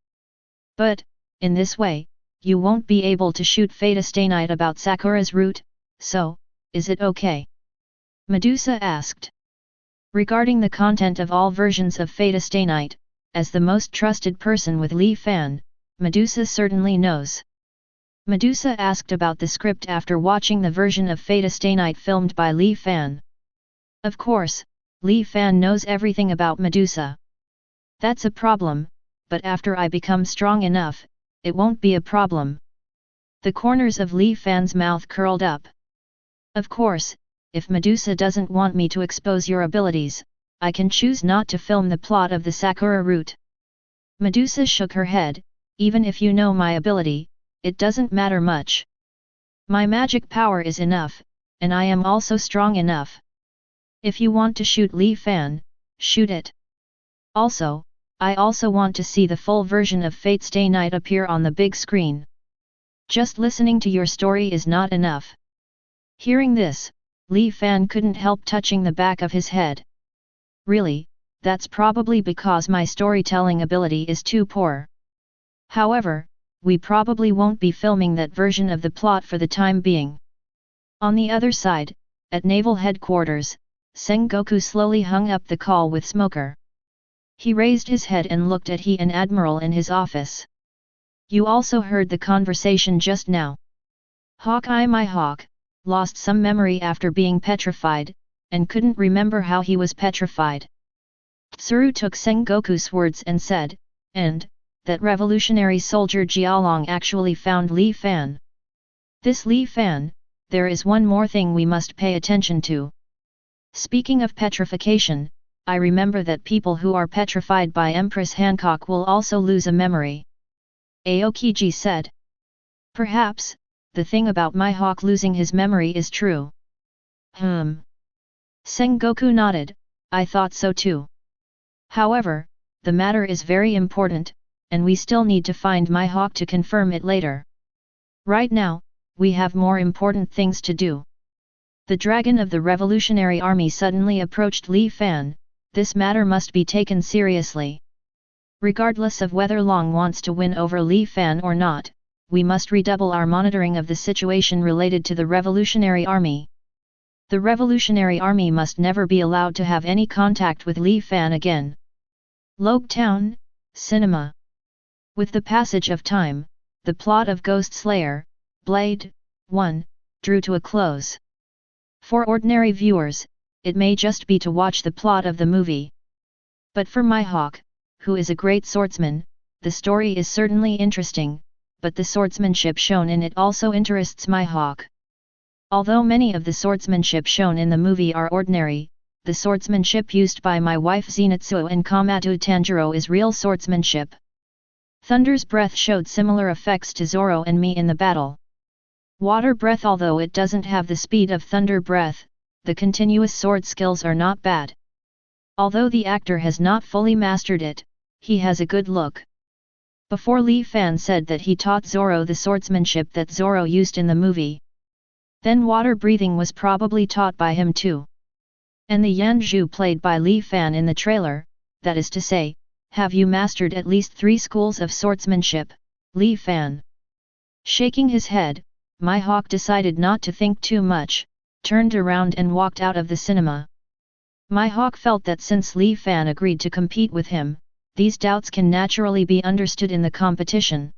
But, in this way, you won't be able to shoot Fata Stay Night about Sakura's route, so, is it okay? Medusa asked. Regarding the content of all versions of Fata Stay Night, as the most trusted person with Li Fan, Medusa certainly knows. Medusa asked about the script after watching the version of Fata Stay Night filmed by Li Fan. Of course, Li Fan knows everything about Medusa. That's a problem, but after I become strong enough, it won't be a problem. The corners of Li Fan's mouth curled up. Of course, if Medusa doesn't want me to expose your abilities, I can choose not to film the plot of the Sakura route. Medusa shook her head, even if you know my ability, it doesn't matter much. My magic power is enough, and I am also strong enough. If you want to shoot Li Fan, shoot it. Also, I also want to see the full version of Fate Stay Night appear on the big screen. Just listening to your story is not enough. Hearing this, Li Fan couldn't help touching the back of his head. Really, that's probably because my storytelling ability is too poor. However, we probably won't be filming that version of the plot for the time being. On the other side, at Naval Headquarters, Sengoku slowly hung up the call with Smoker. He raised his head and looked at he and Admiral in his office. You also heard the conversation just now. Hawkeye Mihawk lost some memory after being petrified, and couldn't remember how he was petrified. Tsuru took Sengoku's words and said, and, that revolutionary soldier Jialong actually found Li Fan. This Li Fan, there is one more thing we must pay attention to. Speaking of petrification, I remember that people who are petrified by Empress Hancock will also lose a memory. Aokiji said. Perhaps, the thing about Mihawk losing his memory is true. Sengoku nodded, I thought so too. However, the matter is very important, and we still need to find Mihawk to confirm it later. Right now, we have more important things to do. The dragon of the Revolutionary Army suddenly approached Li Fan. This matter must be taken seriously. Regardless of whether Long wants to win over Li Fan or not, we must redouble our monitoring of the situation related to the Revolutionary Army. The Revolutionary Army must never be allowed to have any contact with Li Fan again. Logue Town, Cinema. With the passage of time, the plot of Ghost Slayer, Blade 1, drew to a close. For ordinary viewers, it may just be to watch the plot of the movie. But for Mihawk, who is a great swordsman, the story is certainly interesting, but the swordsmanship shown in it also interests Mihawk. Although many of the swordsmanship shown in the movie are ordinary, the swordsmanship used by my wife Zenitsuo and Kamado Tanjiro is real swordsmanship. Thunder's breath showed similar effects to Zoro and me in the battle. Water breath, although it doesn't have the speed of thunder breath, the continuous sword skills are not bad. Although the actor has not fully mastered it, he has a good look. Before Li Fan said that he taught Zoro the swordsmanship that Zoro used in the movie. Then water breathing was probably taught by him too. And the Yanju played by Li Fan in the trailer, that is to say, have you mastered at least 3 schools of swordsmanship, Li Fan? Shaking his head, Mihawk decided not to think too much, turned around and walked out of the cinema. Mihawk felt that since Li Fan agreed to compete with him, these doubts can naturally be understood in the competition.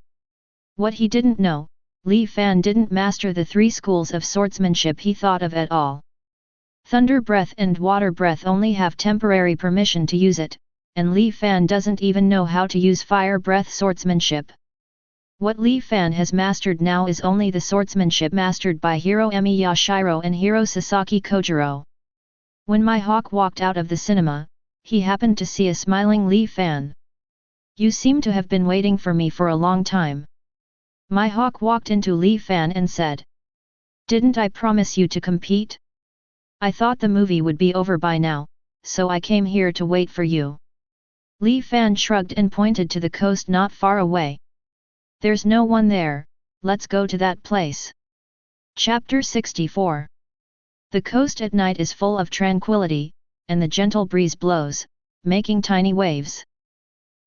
What he didn't know, Li Fan didn't master the 3 schools of swordsmanship he thought of at all. Thunder breath and water breath only have temporary permission to use it, and Li Fan doesn't even know how to use fire breath swordsmanship. What Li Fan has mastered now is only the swordsmanship mastered by Hiro Emi Yashiro and Hiro Sasaki Kojiro. When Mihawk walked out of the cinema, he happened to see a smiling Li Fan. You seem to have been waiting for me for a long time. Mihawk walked into Li Fan and said. Didn't I promise you to compete? I thought the movie would be over by now, so I came here to wait for you. Li Fan shrugged and pointed to the coast not far away. There's no one there, let's go to that place. Chapter 64. The coast at night is full of tranquility, and the gentle breeze blows, making tiny waves.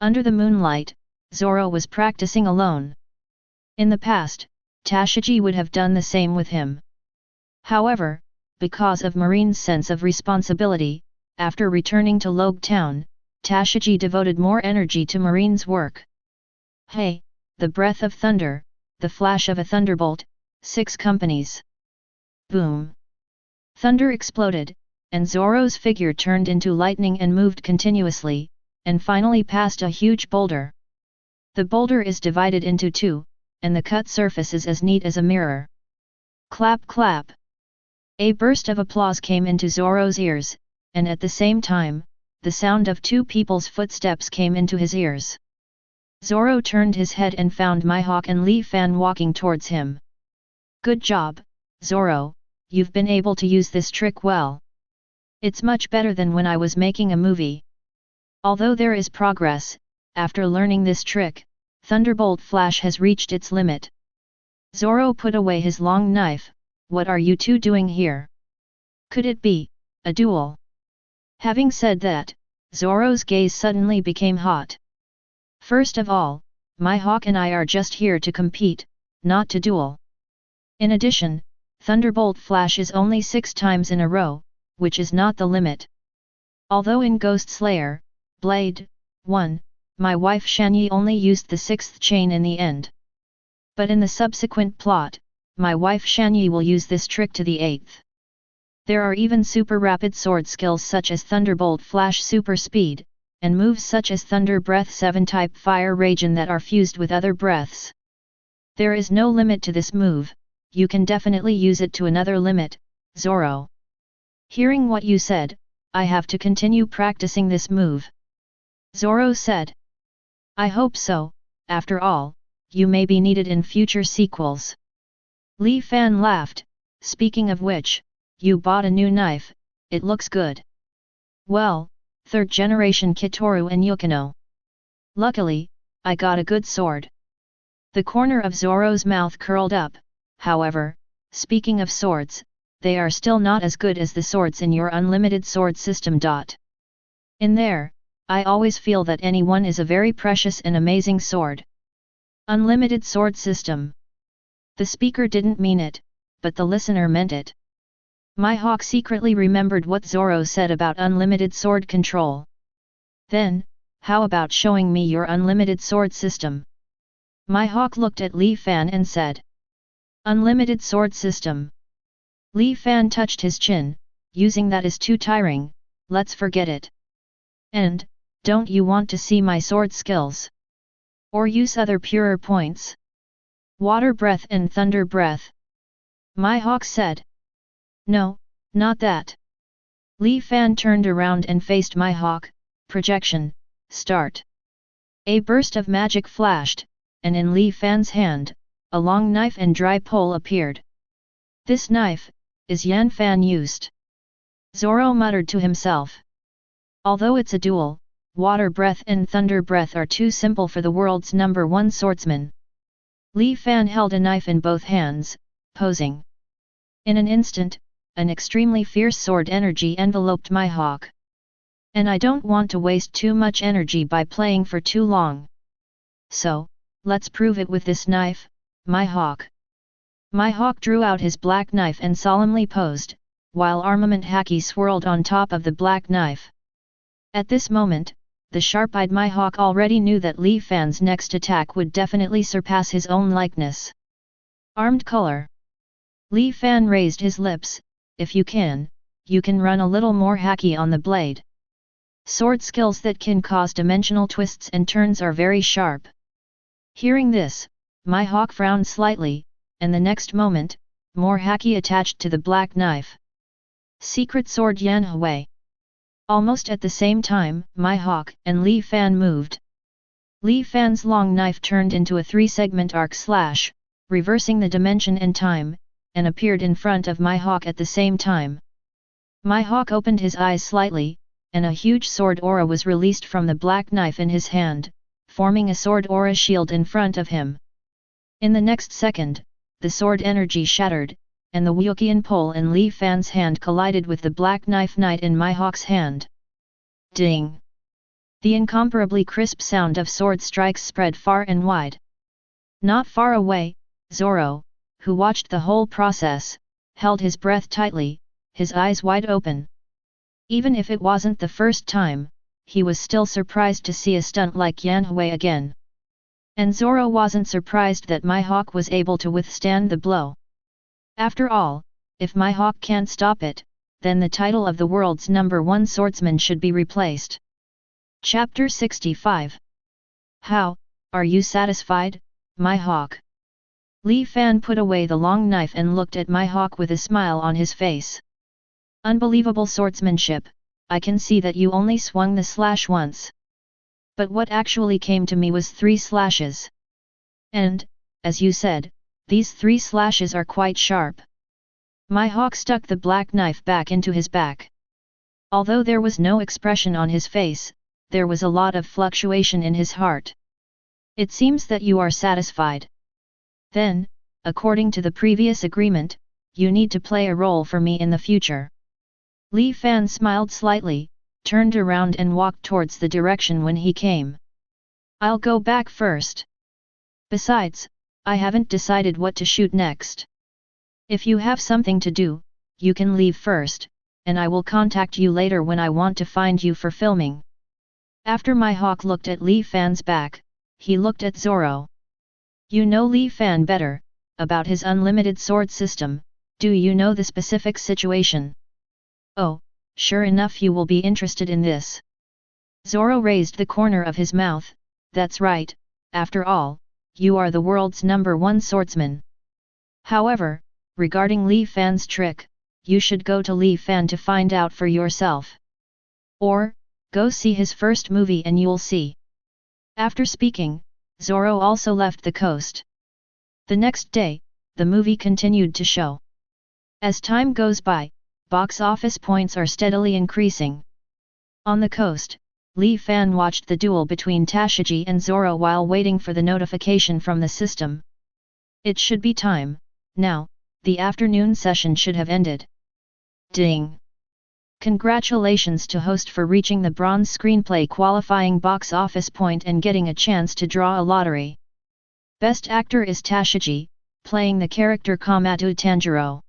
Under the moonlight, Zoro was practicing alone. In the past, Tashigi would have done the same with him. However, because of Marine's sense of responsibility, after returning to Logue Town, Tashigi devoted more energy to Marine's work. Hey, the breath of thunder, the flash of a thunderbolt, 6 companies. Boom! Thunder exploded, and Zoro's figure turned into lightning and moved continuously, and finally past a huge boulder. The boulder is divided into 2, and the cut surface is as neat as a mirror. Clap clap! A burst of applause came into Zoro's ears, and at the same time, the sound of two people's footsteps came into his ears. Zoro turned his head and found Mihawk and Li Fan walking towards him. "Good job, Zoro, you've been able to use this trick well. It's much better than when I was making a movie. Although there is progress, after learning this trick, Thunderbolt Flash has reached its limit." Zoro put away his long knife. "What are you two doing here? Could it be a duel?" Having said that, Zoro's gaze suddenly became hot. "First of all, Mihawk and I are just here to compete, not to duel. In addition, Thunderbolt Flash is only 6 times in a row, which is not the limit. Although in Ghost Slayer, Blade 1, my wife Shanyi only used the 6th chain in the end. But in the subsequent plot, my wife Shanyi will use this trick to the 8th. There are even super rapid sword skills such as Thunderbolt Flash Super Speed, and moves such as Thunder Breath 7 type Fire Ragin that are fused with other breaths. There is no limit to this move, you can definitely use it to another limit, Zoro. Hearing what you said, I have to continue practicing this move," Zoro said. "I hope so, after all, you may be needed in future sequels." Li Fan laughed. "Speaking of which, you bought a new knife, it looks good." "Well, 3rd generation Kitoru and Yukino. Luckily, I got a good sword." The corner of Zoro's mouth curled up. "However, speaking of swords, they are still not as good as the swords in your unlimited sword system. In there, I always feel that anyone is a very precious and amazing sword. Unlimited sword system." The speaker didn't mean it, but the listener meant it. Mihawk secretly remembered what Zoro said about unlimited sword control. "Then, how about showing me your unlimited sword system?" Mihawk looked at Li Fan and said. "Unlimited sword system?" Li Fan touched his chin. "Using that is too tiring, let's forget it. And, don't you want to see my sword skills? Or use other purer points? Water breath and thunder breath?" Mihawk said. "No, not that." Li Fan turned around and faced Mihawk. "Projection, start." A burst of magic flashed, and in Li Fan's hand, a long knife and dry pole appeared. "This knife, is Yan Fan used?" Zoro muttered to himself. Although it's a duel, water breath and thunder breath are too simple for the world's #1 swordsman. Li Fan held a knife in both hands, posing. In an instant, an extremely fierce sword energy enveloped Mihawk. "And I don't want to waste too much energy by playing for too long. So, let's prove it with this knife, Mihawk." Mihawk drew out his black knife and solemnly posed, while armament haki swirled on top of the black knife. At this moment, the sharp-eyed Mihawk already knew that Li Fan's next attack would definitely surpass his own likeness. Armed color. Li Fan raised his lips. "If you can run a little more haki on the blade. Sword skills that can cause dimensional twists and turns are very sharp." Hearing this, Mihawk frowned slightly, and the next moment, more haki attached to the black knife. Secret Sword Yanhui. Almost at the same time, Mihawk and Li Fan moved. Li Fan's long knife turned into a 3-segment arc slash, reversing the dimension and time, and appeared in front of Mihawk at the same time. Mihawk opened his eyes slightly, and a huge sword aura was released from the black knife in his hand, forming a sword aura shield in front of him. In the next second, the sword energy shattered, and the Wuqian pole in Li Fan's hand collided with the black knife knight in Mihawk's hand. Ding! The incomparably crisp sound of sword strikes spread far and wide. Not far away, Zoro, who watched the whole process, held his breath tightly, his eyes wide open. Even if it wasn't the first time, he was still surprised to see a stunt like Yanhui again. And Zoro wasn't surprised that Mihawk was able to withstand the blow. After all, if Mihawk can't stop it, then the title of the world's #1 swordsman should be replaced. Chapter 65. How, are you satisfied, Mihawk? Li Fan put away the long knife and looked at Mihawk with a smile on his face. Unbelievable swordsmanship, I can see that you only swung the slash once. But what actually came to me was 3 slashes. And, as you said, these 3 slashes are quite sharp. Mihawk stuck the black knife back into his back. Although there was no expression on his face, there was a lot of fluctuation in his heart. It seems that you are satisfied. Then, according to the previous agreement, you need to play a role for me in the future. Li Fan smiled slightly, turned around and walked towards the direction when he came. I'll go back first. Besides, I haven't decided what to shoot next. If you have something to do, you can leave first, and I will contact you later when I want to find you for filming. After Mihawk looked at Li Fan's back, he looked at Zoro. You know Li Fan better, about his unlimited sword system, do you know the specific situation? Oh, sure enough you will be interested in this. Zoro raised the corner of his mouth, that's right, after all, you are the world's #1 swordsman. However, regarding Li Fan's trick, you should go to Li Fan to find out for yourself. Or, go see his first movie and you'll see. After speaking, Zoro also left the coast. The next day, the movie continued to show. As time goes by, box office points are steadily increasing. On the coast, Li Fan watched the duel between Tashigi and Zoro while waiting for the notification from the system. It should be time, now, the afternoon session should have ended. Ding! Congratulations to host for reaching the bronze screenplay qualifying box office point and getting a chance to draw a lottery. Best actor is Tashigi, playing the character Kamado Tanjiro.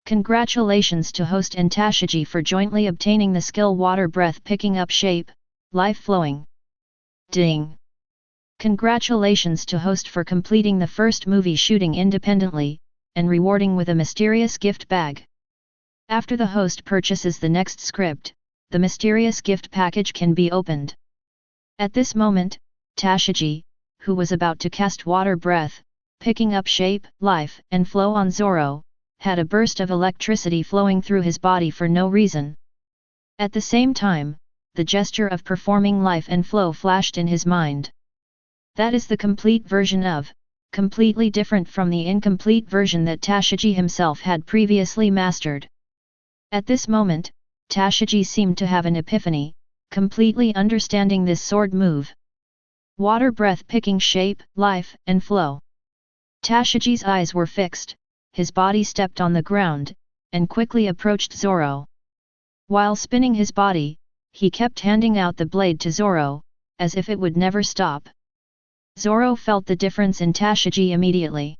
Congratulations to host and Tashigi for jointly obtaining the skill water breath picking up shape, life flowing. Ding! Congratulations to host for completing the first movie shooting independently, and rewarding with a mysterious gift bag. After the host purchases the next script, the mysterious gift package can be opened. At this moment, Tashigi, who was about to cast water breath, picking up shape, life and flow on Zoro, had a burst of electricity flowing through his body for no reason. At the same time, the gesture of performing life and flow flashed in his mind. That is the complete version of, completely different from the incomplete version that Tashigi himself had previously mastered. At this moment, Tashigi seemed to have an epiphany, completely understanding this sword move. Water breath picking shape, life and flow. Tashigi's eyes were fixed, his body stepped on the ground, and quickly approached Zoro. While spinning his body, he kept handing out the blade to Zoro, as if it would never stop. Zoro felt the difference in Tashigi immediately.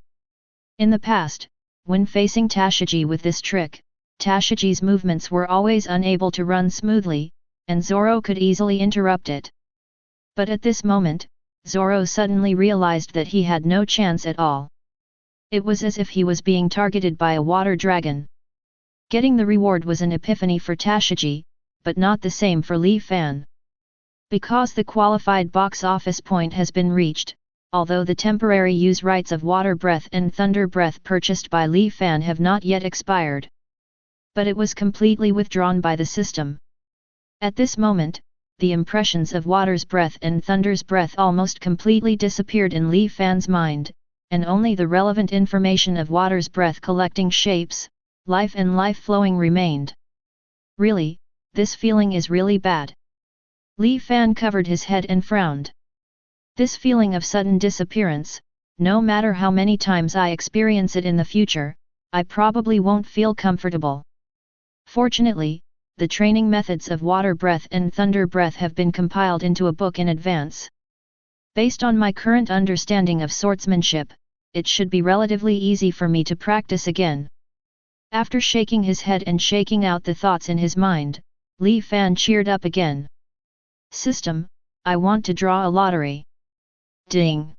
In the past, when facing Tashigi with this trick, Tashigi's movements were always unable to run smoothly, and Zoro could easily interrupt it. But at this moment, Zoro suddenly realized that he had no chance at all. It was as if he was being targeted by a water dragon. Getting the reward was an epiphany for Tashigi, but not the same for Li Fan. Because the qualified box office point has been reached, although the temporary use rights of Water Breath and Thunder Breath purchased by Li Fan have not yet expired. But it was completely withdrawn by the system. At this moment, the impressions of Water's Breath and Thunder's Breath almost completely disappeared in Li Fan's mind, and only the relevant information of Water's Breath collecting shapes, life and life flowing remained. Really, this feeling is really bad. Li Fan covered his head and frowned. This feeling of sudden disappearance, no matter how many times I experience it in the future, I probably won't feel comfortable. Fortunately, the training methods of Water Breath and Thunder Breath have been compiled into a book in advance. Based on my current understanding of swordsmanship, it should be relatively easy for me to practice again. After shaking his head and shaking out the thoughts in his mind, Li Fan cheered up again. System, I want to draw a lottery. Ding!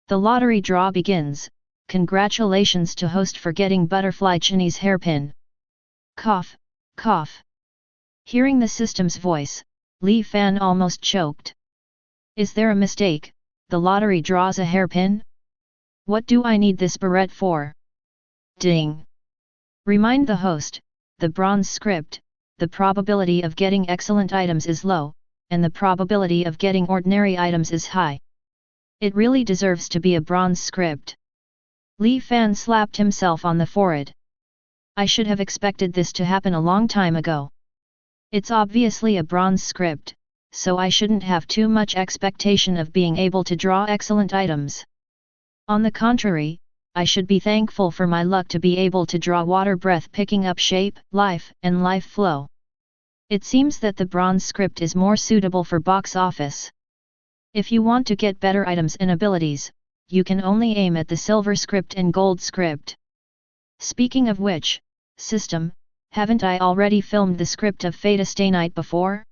The lottery draw begins. Congratulations to host for getting butterfly Chinese hairpin. Cough, cough. Hearing the system's voice, Li Fan almost choked. Is there a mistake? The lottery draws a hairpin? What do I need this beret for? Ding. Remind the host, the bronze script, the probability of getting excellent items is low, and the probability of getting ordinary items is high. It really deserves to be a bronze script. Li Fan slapped himself on the forehead. I should have expected this to happen a long time ago. It's obviously a bronze script, so I shouldn't have too much expectation of being able to draw excellent items. On the contrary, I should be thankful for my luck to be able to draw water breath picking up shape, life, and life flow. It seems that the bronze script is more suitable for box office. If you want to get better items and abilities, you can only aim at the silver script and gold script. Speaking of which, system, haven't I already filmed the script of Fata Stay Night before?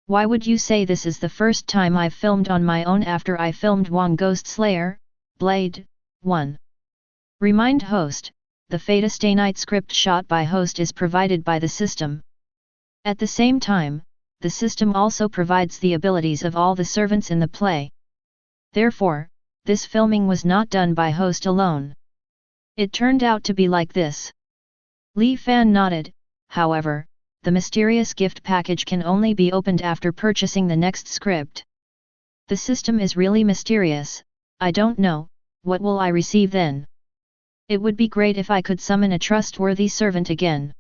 Why would you say this is the first time I've filmed on my own after I filmed Wong Ghost Slayer, Blade 1? Remind host, the Fata Stay Night script shot by host is provided by the system. At the same time, the system also provides the abilities of all the servants in the play. Therefore, this filming was not done by host alone. It turned out to be like this. Li Fan nodded. However, the mysterious gift package can only be opened after purchasing the next script. The system is really mysterious. I don't know, what will I receive then? It would be great if I could summon a trustworthy servant again.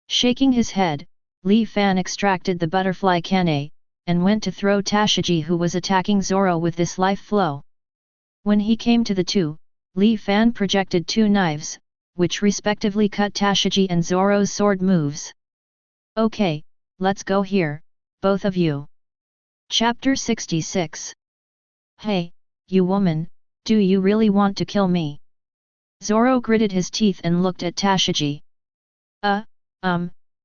Shaking his head, Li Fan extracted the butterfly canne, and went to throw Tashigi, who was attacking Zoro with this life flow. When he came to the two, Li Fan projected two knives, which respectively cut Tashigi and Zoro's sword moves. Okay, let's go here, both of you. Chapter 66. Hey, you woman, do you really want to kill me? Zoro gritted his teeth and looked at Tashigi.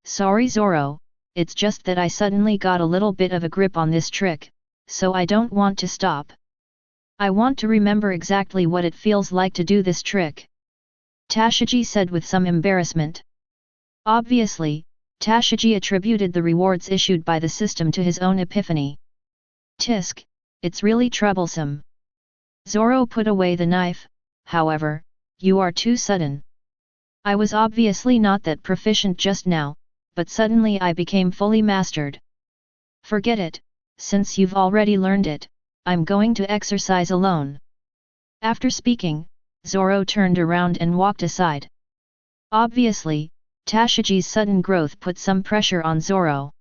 Sorry Zoro, it's just that I suddenly got a little bit of a grip on this trick, so I don't want to stop. I want to remember exactly what it feels like to do this trick. Tashigi said with some embarrassment. Obviously, Tashigi attributed the rewards issued by the system to his own epiphany. Tisk, it's really troublesome. Zoro put away the knife. However, you are too sudden. I was obviously not that proficient just now, but suddenly I became fully mastered. Forget it, since you've already learned it, I'm going to exercise alone. After speaking, Zoro turned around and walked aside. Obviously, Tashigi's sudden growth put some pressure on Zoro.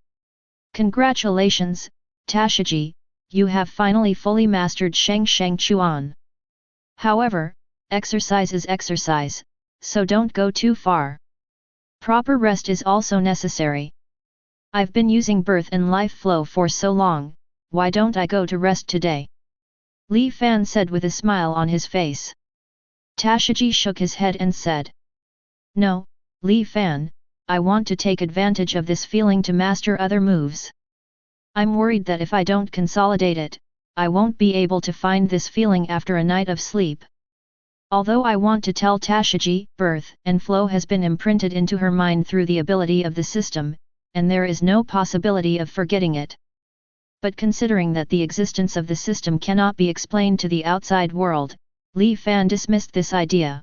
Congratulations, Tashigi, you have finally fully mastered Sheng Sheng Chuan. However, exercise is exercise, so don't go too far. Proper rest is also necessary. I've been using birth and life flow for so long, why don't I go to rest today? Li Fan said with a smile on his face. Tashigi shook his head and said. No, Li Fan, I want to take advantage of this feeling to master other moves. I'm worried that if I don't consolidate it, I won't be able to find this feeling after a night of sleep. Although I want to tell Tashigi, birth and flow has been imprinted into her mind through the ability of the system, and there is no possibility of forgetting it. But considering that the existence of the system cannot be explained to the outside world, Li Fan dismissed this idea.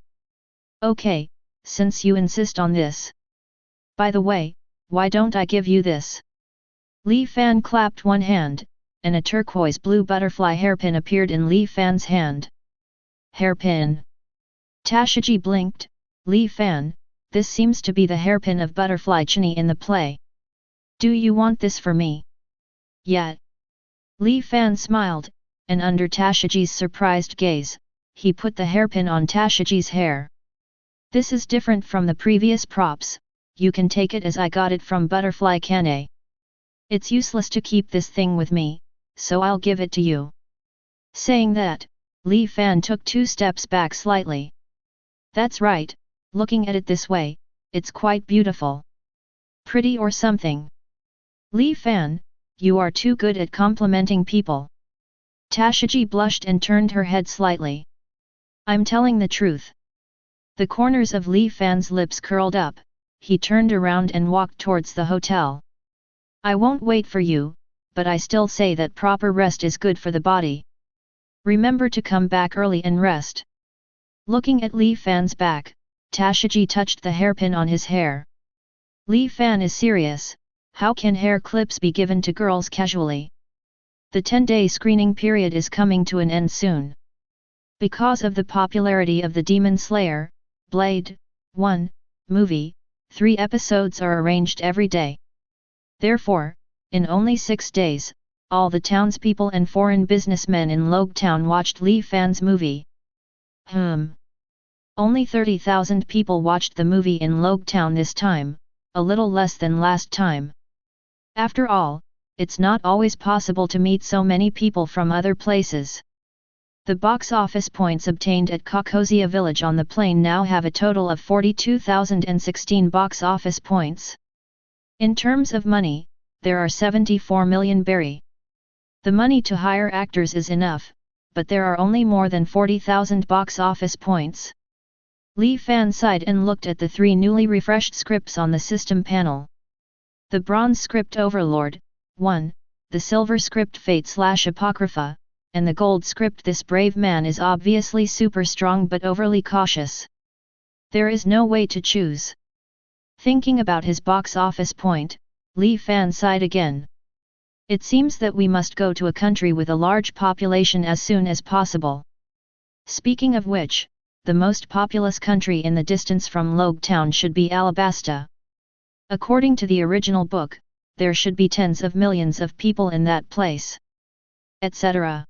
Okay, since you insist on this. By the way, why don't I give you this? Li Fan clapped one hand, and a turquoise blue butterfly hairpin appeared in Li Fan's hand. Hairpin. Tashigi blinked. Li Fan, this seems to be the hairpin of Butterfly Chini in the play. Do you want this for me? Yeah. Li Fan smiled, and under Tashigi's surprised gaze, he put the hairpin on Tashigi's hair. This is different from the previous props, you can take it as I got it from Butterfly Canne. It's useless to keep this thing with me, so I'll give it to you. Saying that, Li Fan took 2 steps back slightly. That's right, looking at it this way, it's quite beautiful. Pretty or something. Li Fan, you are too good at complimenting people. Tashigi blushed and turned her head slightly. I'm telling the truth. The corners of Li Fan's lips curled up, he turned around and walked towards the hotel. I won't wait for you, but I still say that proper rest is good for the body. Remember to come back early and rest. Looking at Li Fan's back, Tashiji touched the hairpin on his hair. Li Fan is serious, how can hair clips be given to girls casually? The 10-day screening period is coming to an end soon. Because of the popularity of the Demon Slayer, Blade, 1, movie, 3 episodes are arranged every day. Therefore, in only 6 days, all the townspeople and foreign businessmen in Logetown watched Li Fan's movie. Only 30,000 people watched the movie in Logetown this time, a little less than last time. After all, it's not always possible to meet so many people from other places. The box office points obtained at Kokozia village on the plain now have a total of 42,016 box office points. In terms of money, there are 74 million berry. The money to hire actors is enough, but there are only more than 40,000 box office points. Li Fan sighed and looked at the 3 newly refreshed scripts on the system panel. The bronze script Overlord, 1, the silver script Fate/Apocrypha, and the gold script This Brave Man is obviously super strong but overly cautious. There is no way to choose. Thinking about his box office point, Li Fan sighed again. It seems that we must go to a country with a large population as soon as possible. Speaking of which, the most populous country in the distance from Logetown should be Alabasta. According to the original book, there should be tens of millions of people in that place. Etc.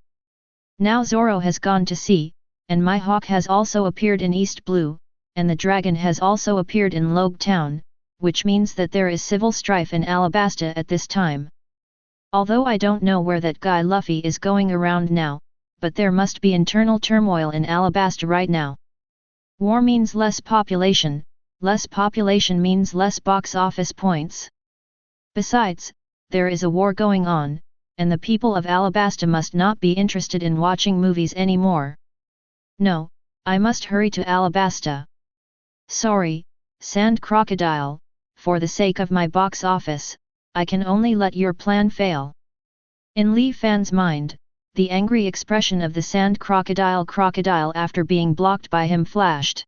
Now Zoro has gone to sea, and Mihawk has also appeared in East Blue, and the dragon has also appeared in Logetown, which means that there is civil strife in Alabasta at this time. Although I don't know where that guy Luffy is going around now, but there must be internal turmoil in Alabasta right now. War means less population means less box office points. Besides, there is a war going on, and the people of Alabasta must not be interested in watching movies anymore. No, I must hurry to Alabasta. Sorry, Sand Crocodile, for the sake of my box office, I can only let your plan fail. In Li Fan's mind, the angry expression of the Sand Crocodile after being blocked by him flashed.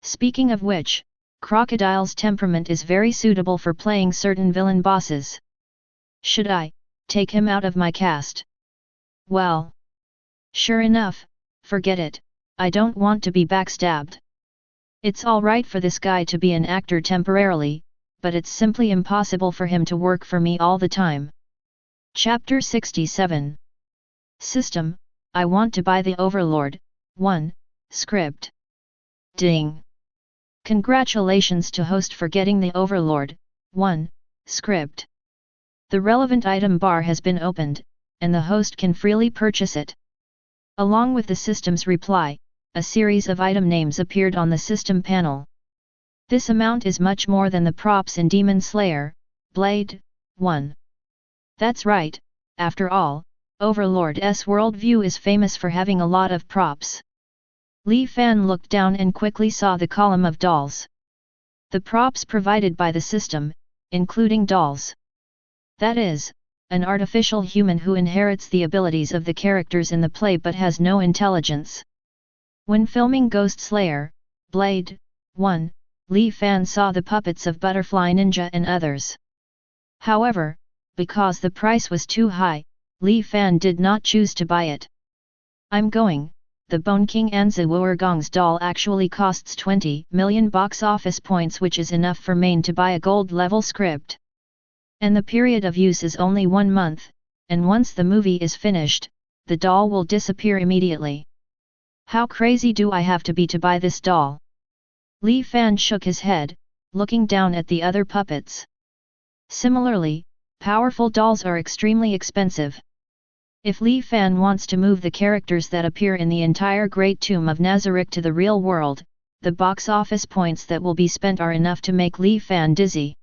Speaking of which, Crocodile's temperament is very suitable for playing certain villain bosses. Should I take him out of my cast? Well, sure enough, forget it, I don't want to be backstabbed. It's alright for this guy to be an actor temporarily, but it's simply impossible for him to work for me all the time. Chapter 67. System, I want to buy the Overlord, 1, script. Ding! Congratulations to host for getting the Overlord, 1, script. The relevant item bar has been opened, and the host can freely purchase it. Along with the system's reply, a series of item names appeared on the system panel. This amount is much more than the props in Demon Slayer, Blade, 1. That's right, after all, Overlord's worldview is famous for having a lot of props. Li Fan looked down and quickly saw the column of dolls. The props provided by the system, including dolls. That is, an artificial human who inherits the abilities of the characters in the play but has no intelligence. When filming Ghost Slayer, Blade, 1, Li Fan saw the puppets of Butterfly Ninja and others. However, because the price was too high, Li Fan did not choose to buy it. I'm going. The Bone King Anzi Wuergong's doll actually costs 20 million box office points, which is enough for Main to buy a gold level script. And the period of use is only 1 month, and once the movie is finished, the doll will disappear immediately. How crazy do I have to be to buy this doll? Li Fan shook his head, looking down at the other puppets. Similarly, powerful dolls are extremely expensive. If Li Fan wants to move the characters that appear in the entire Great Tomb of Nazarick to the real world, the box office points that will be spent are enough to make Li Fan dizzy.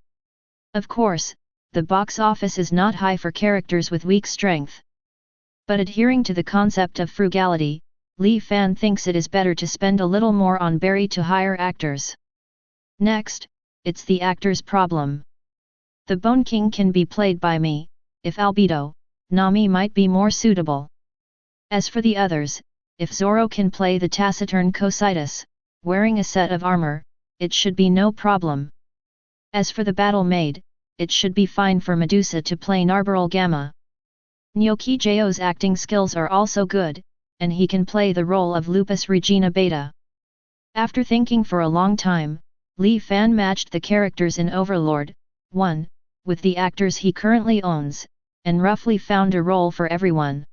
Of course, the box office is not high for characters with weak strength. But adhering to the concept of frugality, Li Fan thinks it is better to spend a little more on berry to hire actors. Next, it's the actor's problem. The Bone King can be played by me, if albedo, Nami might be more suitable. As for the others, if Zoro can play the taciturn Cocytus, wearing a set of armor, it should be no problem. As for the battle maid, it should be fine for Medusa to play Narberal Gamma. Nyoki Jo's acting skills are also good, and he can play the role of Lupus Regina Beta. After thinking for a long time, Li Fan matched the characters in Overlord 1 with the actors he currently owns, and roughly found a role for everyone.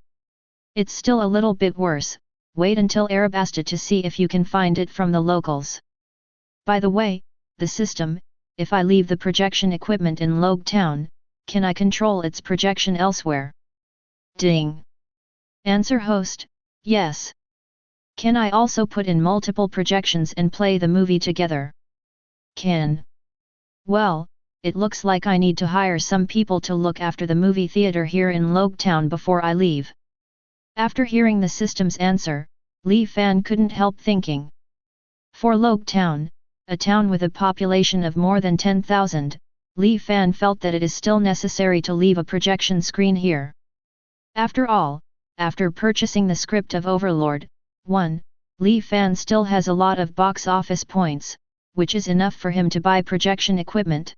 It's still a little bit worse, wait until Alabasta to see if you can find it from the locals. By the way, the system, if I leave the projection equipment in Logue Town, can I control its projection elsewhere? Ding. Answer host, yes. Can I also put in multiple projections and play the movie together? Can. Well, it looks like I need to hire some people to look after the movie theater here in Logue Town before I leave. After hearing the system's answer, Li Fan couldn't help thinking. For Logue Town, a town with a population of more than 10,000, Li Fan felt that it is still necessary to leave a projection screen here. After all, after purchasing the script of Overlord 1, Li Fan still has a lot of box office points, which is enough for him to buy projection equipment.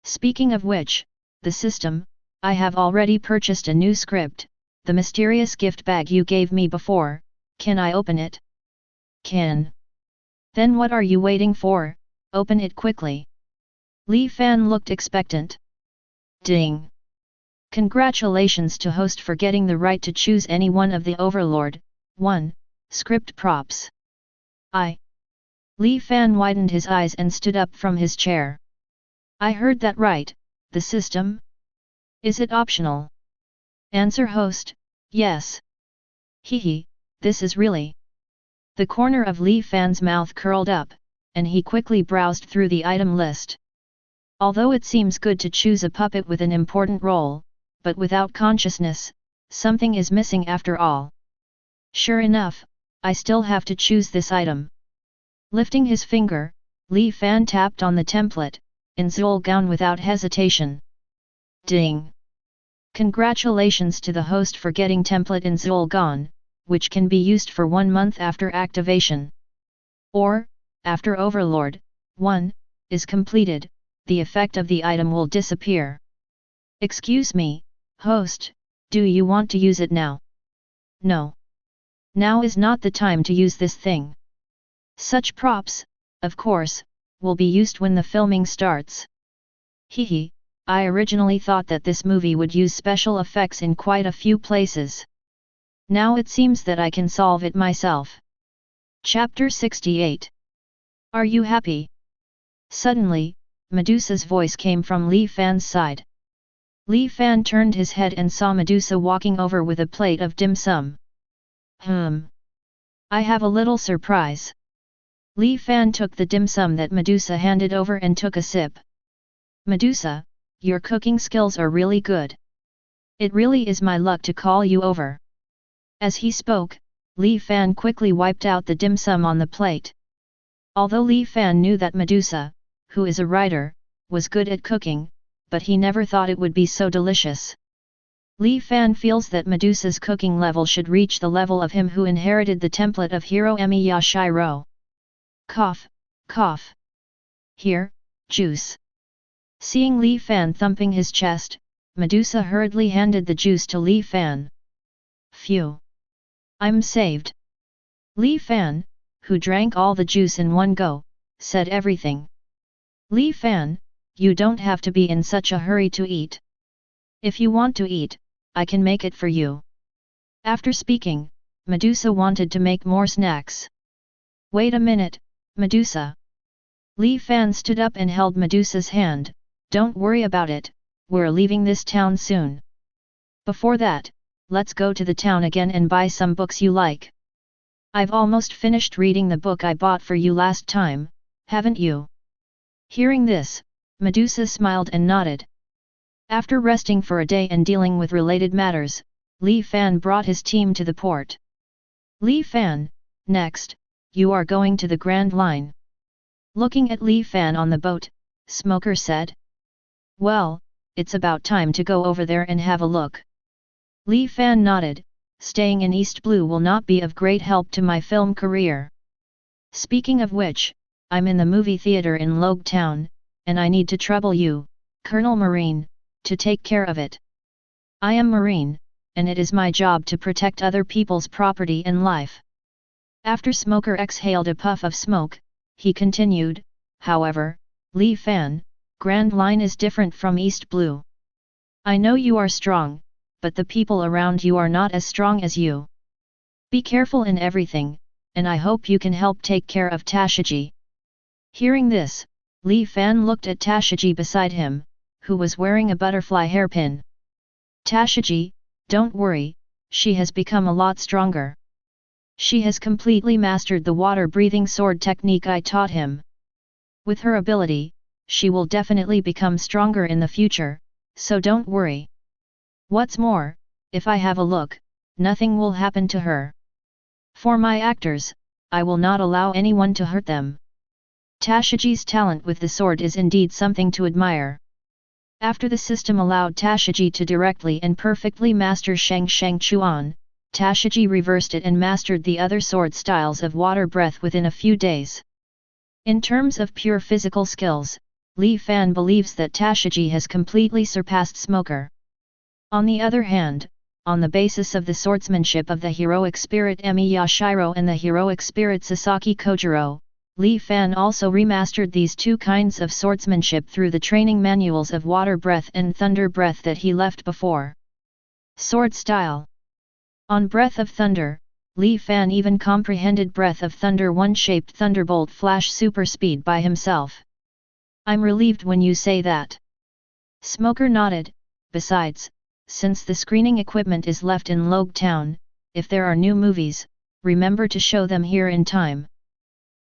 Speaking of which, the system, I have already purchased a new script, the mysterious gift bag you gave me before, can I open it? Can. Then what are you waiting for, open it quickly. Li Fan looked expectant. Ding. Congratulations to host for getting the right to choose any one of the Overlord 1 script props. Li Fan widened his eyes and stood up from his chair. I heard that right, the system? Is it optional? Answer host, yes. Hehe, this is really. The corner of Li Fan's mouth curled up, and he quickly browsed through the item list. Although it seems good to choose a puppet with an important role, but without consciousness, something is missing after all. Sure enough, I still have to choose this item. Lifting his finger, Li Fan tapped on the template, in Duel gown without hesitation. Ding! Congratulations to the host for getting template in Duel gown, which can be used for 1 month after activation. Or, after Overlord 1 is completed, the effect of the item will disappear. Excuse me, host, do you want to use it now? No. Now is not the time to use this thing. Such props, of course, will be used when the filming starts. Hehe, I originally thought that this movie would use special effects in quite a few places. Now it seems that I can solve it myself. Chapter 68. Are you happy? Suddenly, Medusa's voice came from Li Fan's side. Li Fan turned his head and saw Medusa walking over with a plate of dim sum. I have a little surprise. Li Fan took the dim sum that Medusa handed over and took a sip. Medusa, your cooking skills are really good. It really is my luck to call you over. As he spoke, Li Fan quickly wiped out the dim sum on the plate. Although Li Fan knew that Medusa, who is a writer, was good at cooking, but he never thought it would be so delicious. Li Fan feels that Medusa's cooking level should reach the level of him who inherited the template of Hiro Emi Yashiro. Cough, cough. Here, juice. Seeing Li Fan thumping his chest, Medusa hurriedly handed the juice to Li Fan. Phew. I'm saved. Li Fan, who drank all the juice in one go, said everything. Li Fan, you don't have to be in such a hurry to eat. If you want to eat, I can make it for you. After speaking, Medusa wanted to make more snacks. Wait a minute, Medusa. Li Fan stood up and held Medusa's hand. Don't worry about it, we're leaving this town soon. Before that, let's go to the town again and buy some books you like. I've almost finished reading the book I bought for you last time, haven't you? Hearing this, Medusa smiled and nodded. After resting for a day and dealing with related matters, Li Fan brought his team to the port. Li Fan, next, you are going to the Grand Line. Looking at Li Fan on the boat, Smoker said. Well, it's about time to go over there and have a look. Li Fan nodded, staying in East Blue will not be of great help to my film career. Speaking of which, I'm in the movie theater in Logue Town, and I need to trouble you, Colonel Marine, to take care of it. I am Marine, and it is my job to protect other people's property and life. After Smoker exhaled a puff of smoke, he continued, however, Li Fan, Grand Line is different from East Blue. I know you are strong, but the people around you are not as strong as you. Be careful in everything, and I hope you can help take care of Tashiji. Hearing this, Li Fan looked at Tashiji beside him, who was wearing a butterfly hairpin. Tashiji, don't worry, she has become a lot stronger. She has completely mastered the water-breathing sword technique I taught him. With her ability, she will definitely become stronger in the future, so don't worry. What's more, if I have a look, nothing will happen to her. For my actors, I will not allow anyone to hurt them. Tashiji's talent with the sword is indeed something to admire. After the system allowed Tashiji to directly and perfectly master Shang Chuan, Tashiji reversed it and mastered the other sword styles of water breath within a few days. In terms of pure physical skills, Li Fan believes that Tashiji has completely surpassed Smoker. On the other hand, on the basis of the swordsmanship of the heroic spirit Emi Yashiro and the heroic spirit Sasaki Kojiro, Li Fan also remastered these two kinds of swordsmanship through the training manuals of Water Breath and Thunder Breath that he left before. Sword Style. On Breath of Thunder, Li Fan even comprehended Breath of Thunder one-shaped Thunderbolt Flash Super Speed by himself. I'm relieved when you say that. Smoker nodded. Besides, since the screening equipment is left in Logue Town, if there are new movies, remember to show them here in time.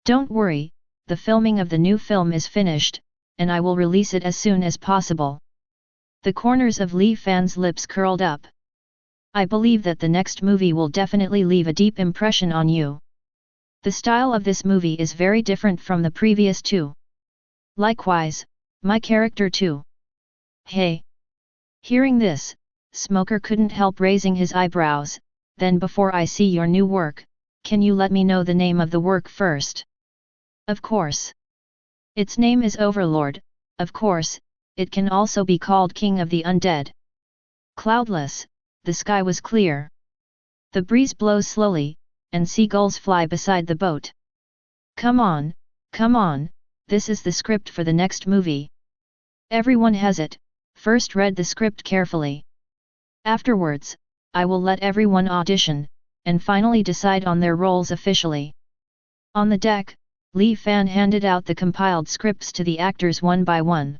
Don't worry, the filming of the new film is finished, and I will release it as soon as possible. The corners of Li Fan's lips curled up. I believe that the next movie will definitely leave a deep impression on you. The style of this movie is very different from the previous two. Likewise, my character too. Hey! Hearing this, Smoker couldn't help raising his eyebrows. Then before I see your new work, can you let me know the name of the work first? Of course. Its name is Overlord. Of course, it can also be called King of the Undead. Cloudless, the sky was clear. The breeze blows slowly, and seagulls fly beside the boat. Come on, this is the script for the next movie. Everyone has it. First read the script carefully. Afterwards, I will let everyone audition, and finally decide on their roles officially. On the deck, Li Fan handed out the compiled scripts to the actors one by one.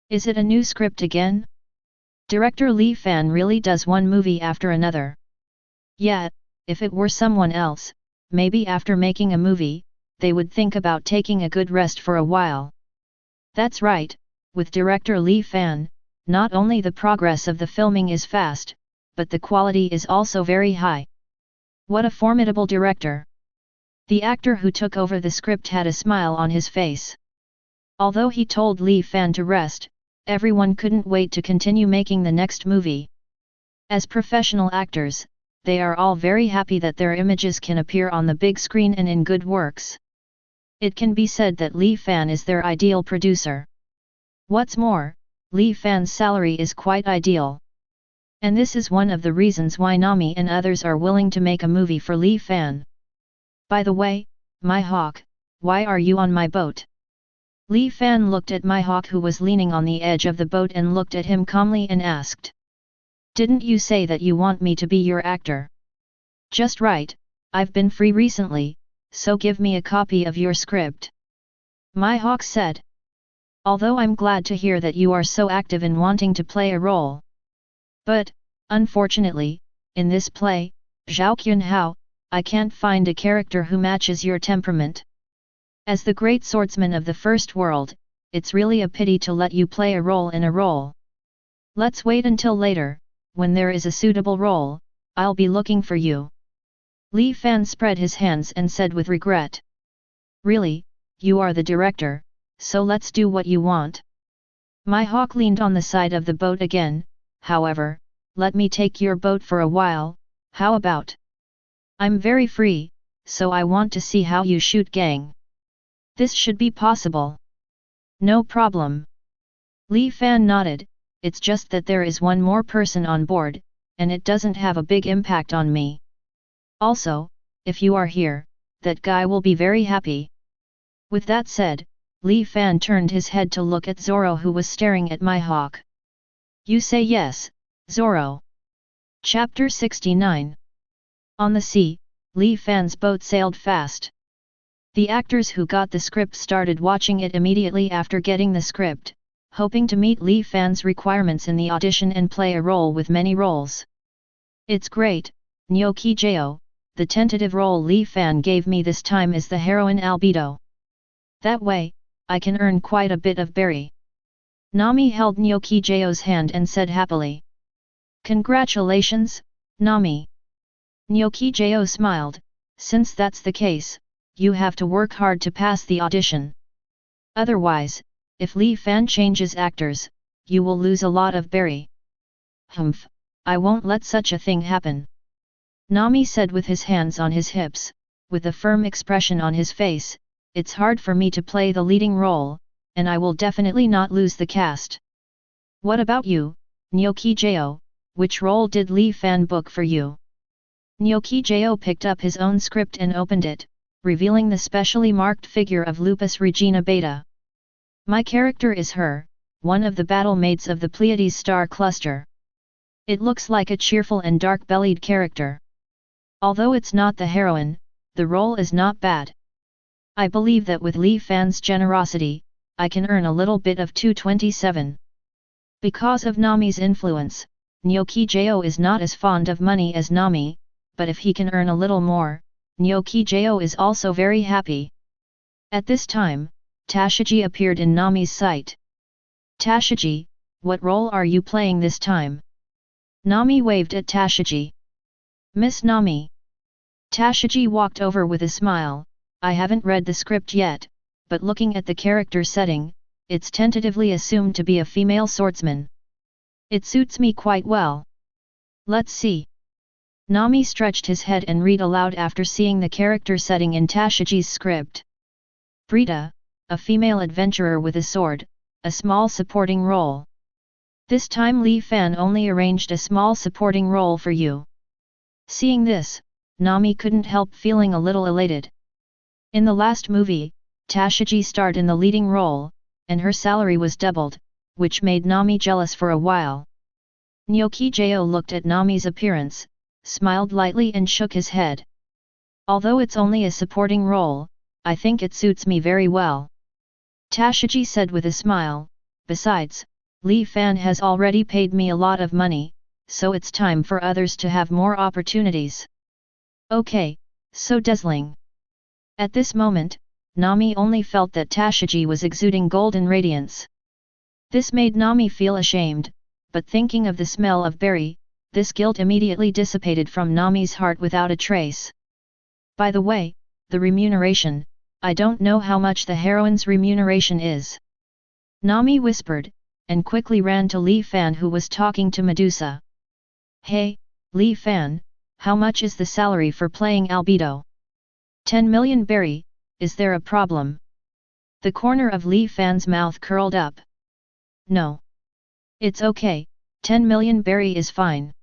Is it a new script again? Director Li Fan really does one movie after another. Yeah, if it were someone else, maybe after making a movie, they would think about taking a good rest for a while. That's right, with director Li Fan, not only the progress of the filming is fast, but the quality is also very high. What a formidable director! The actor who took over the script had a smile on his face. Although he told Li Fan to rest, everyone couldn't wait to continue making the next movie. As professional actors, they are all very happy that their images can appear on the big screen and in good works. It can be said that Li Fan is their ideal producer. What's more, Li Fan's salary is quite ideal. And this is one of the reasons why Nami and others are willing to make a movie for Li Fan. By the way, Mihawk, why are you on my boat? Li Fan looked at Mihawk who was leaning on the edge of the boat and looked at him calmly and asked. Didn't you say that you want me to be your actor? Just right, I've been free recently, so give me a copy of your script. Mihawk said. Although I'm glad to hear that you are so active in wanting to play a role. But, unfortunately, in this play, Zhao Qunhao, I can't find a character who matches your temperament. As the great swordsman of the First World, it's really a pity to let you play a role in a role. Let's wait until later, when there is a suitable role, I'll be looking for you. Li Fan spread his hands and said with regret. Really, you are the director, so let's do what you want. Mihawk leaned on the side of the boat again. However, let me take your boat for a while, How about? I'm very free, so I want to see how you shoot gang. This should be possible. No problem. Li Fan nodded, it's just that there is one more person on board, and it doesn't have a big impact on me. Also, if you are here, that guy will be very happy. With that said, Li Fan turned his head to look at Zoro, who was staring at Mihawk. You say yes, Zoro. Chapter 69. On the sea, Li Fan's boat sailed fast. The actors who got the script started watching it immediately after getting the script, hoping to meet Li Fan's requirements in the audition and play a role with many roles. It's great, Nyoki Jo. The tentative role Li Fan gave me this time is the heroine Albedo. That way, I can earn quite a bit of berry. Nami held Nyoki Jo's hand and said happily. Congratulations, Nami. Nyoki Jo smiled, since that's the case, you have to work hard to pass the audition. Otherwise, if Li Fan changes actors, you will lose a lot of berry. Humph, I won't let such a thing happen. Nami said with his hands on his hips, with a firm expression on his face, it's hard for me to play the leading role, and I will definitely not lose the cast. What about you, Nyoki Jo, which role did Li Fan book for you? Nyoki Jo picked up his own script and opened it, revealing the specially marked figure of Lupus Regina Beta. My character is her, one of the battle maids of the Pleiades star cluster. It looks like a cheerful and dark-bellied character. Although it's not the heroine, the role is not bad. I believe that with Li Fan's generosity, I can earn a little bit of 227. Because of Nami's influence, Nyoki Jo is not as fond of money as Nami, but if he can earn a little more, Nyoki Jo is also very happy. At this time, Tashigi appeared in Nami's sight. Tashigi, what role are you playing this time? Nami waved at Tashigi. Miss Nami. Tashigi walked over with a smile. I haven't read the script yet, but looking at the character setting, it's tentatively assumed to be a female swordsman. It suits me quite well. Let's see. Nami stretched his head and read aloud after seeing the character setting in Tashigi's script. Brita, a female adventurer with a sword, a small supporting role. This time Li Fan only arranged a small supporting role for you. Seeing this, Nami couldn't help feeling a little elated. In the last movie, Tashigi starred in the leading role, and her salary was doubled, which made Nami jealous for a while. Nyoki Jo looked at Nami's appearance, smiled lightly and shook his head. Although it's only a supporting role, I think it suits me very well. Tashigi said with a smile, besides, Li Fan has already paid me a lot of money, so it's time for others to have more opportunities. Okay, so dazzling. At this moment, Nami only felt that Tashigi was exuding golden radiance. This made Nami feel ashamed, but thinking of the smell of berry, this guilt immediately dissipated from Nami's heart without a trace. By the way, the remuneration, I don't know how much the heroine's remuneration is. Nami whispered, and quickly ran to Li Fan, who was talking to Medusa. Hey, Li Fan, how much is the salary for playing Albedo? 10 million berry, is there a problem? The corner of Li Fan's mouth curled up. No. It's okay, 10 million berry is fine.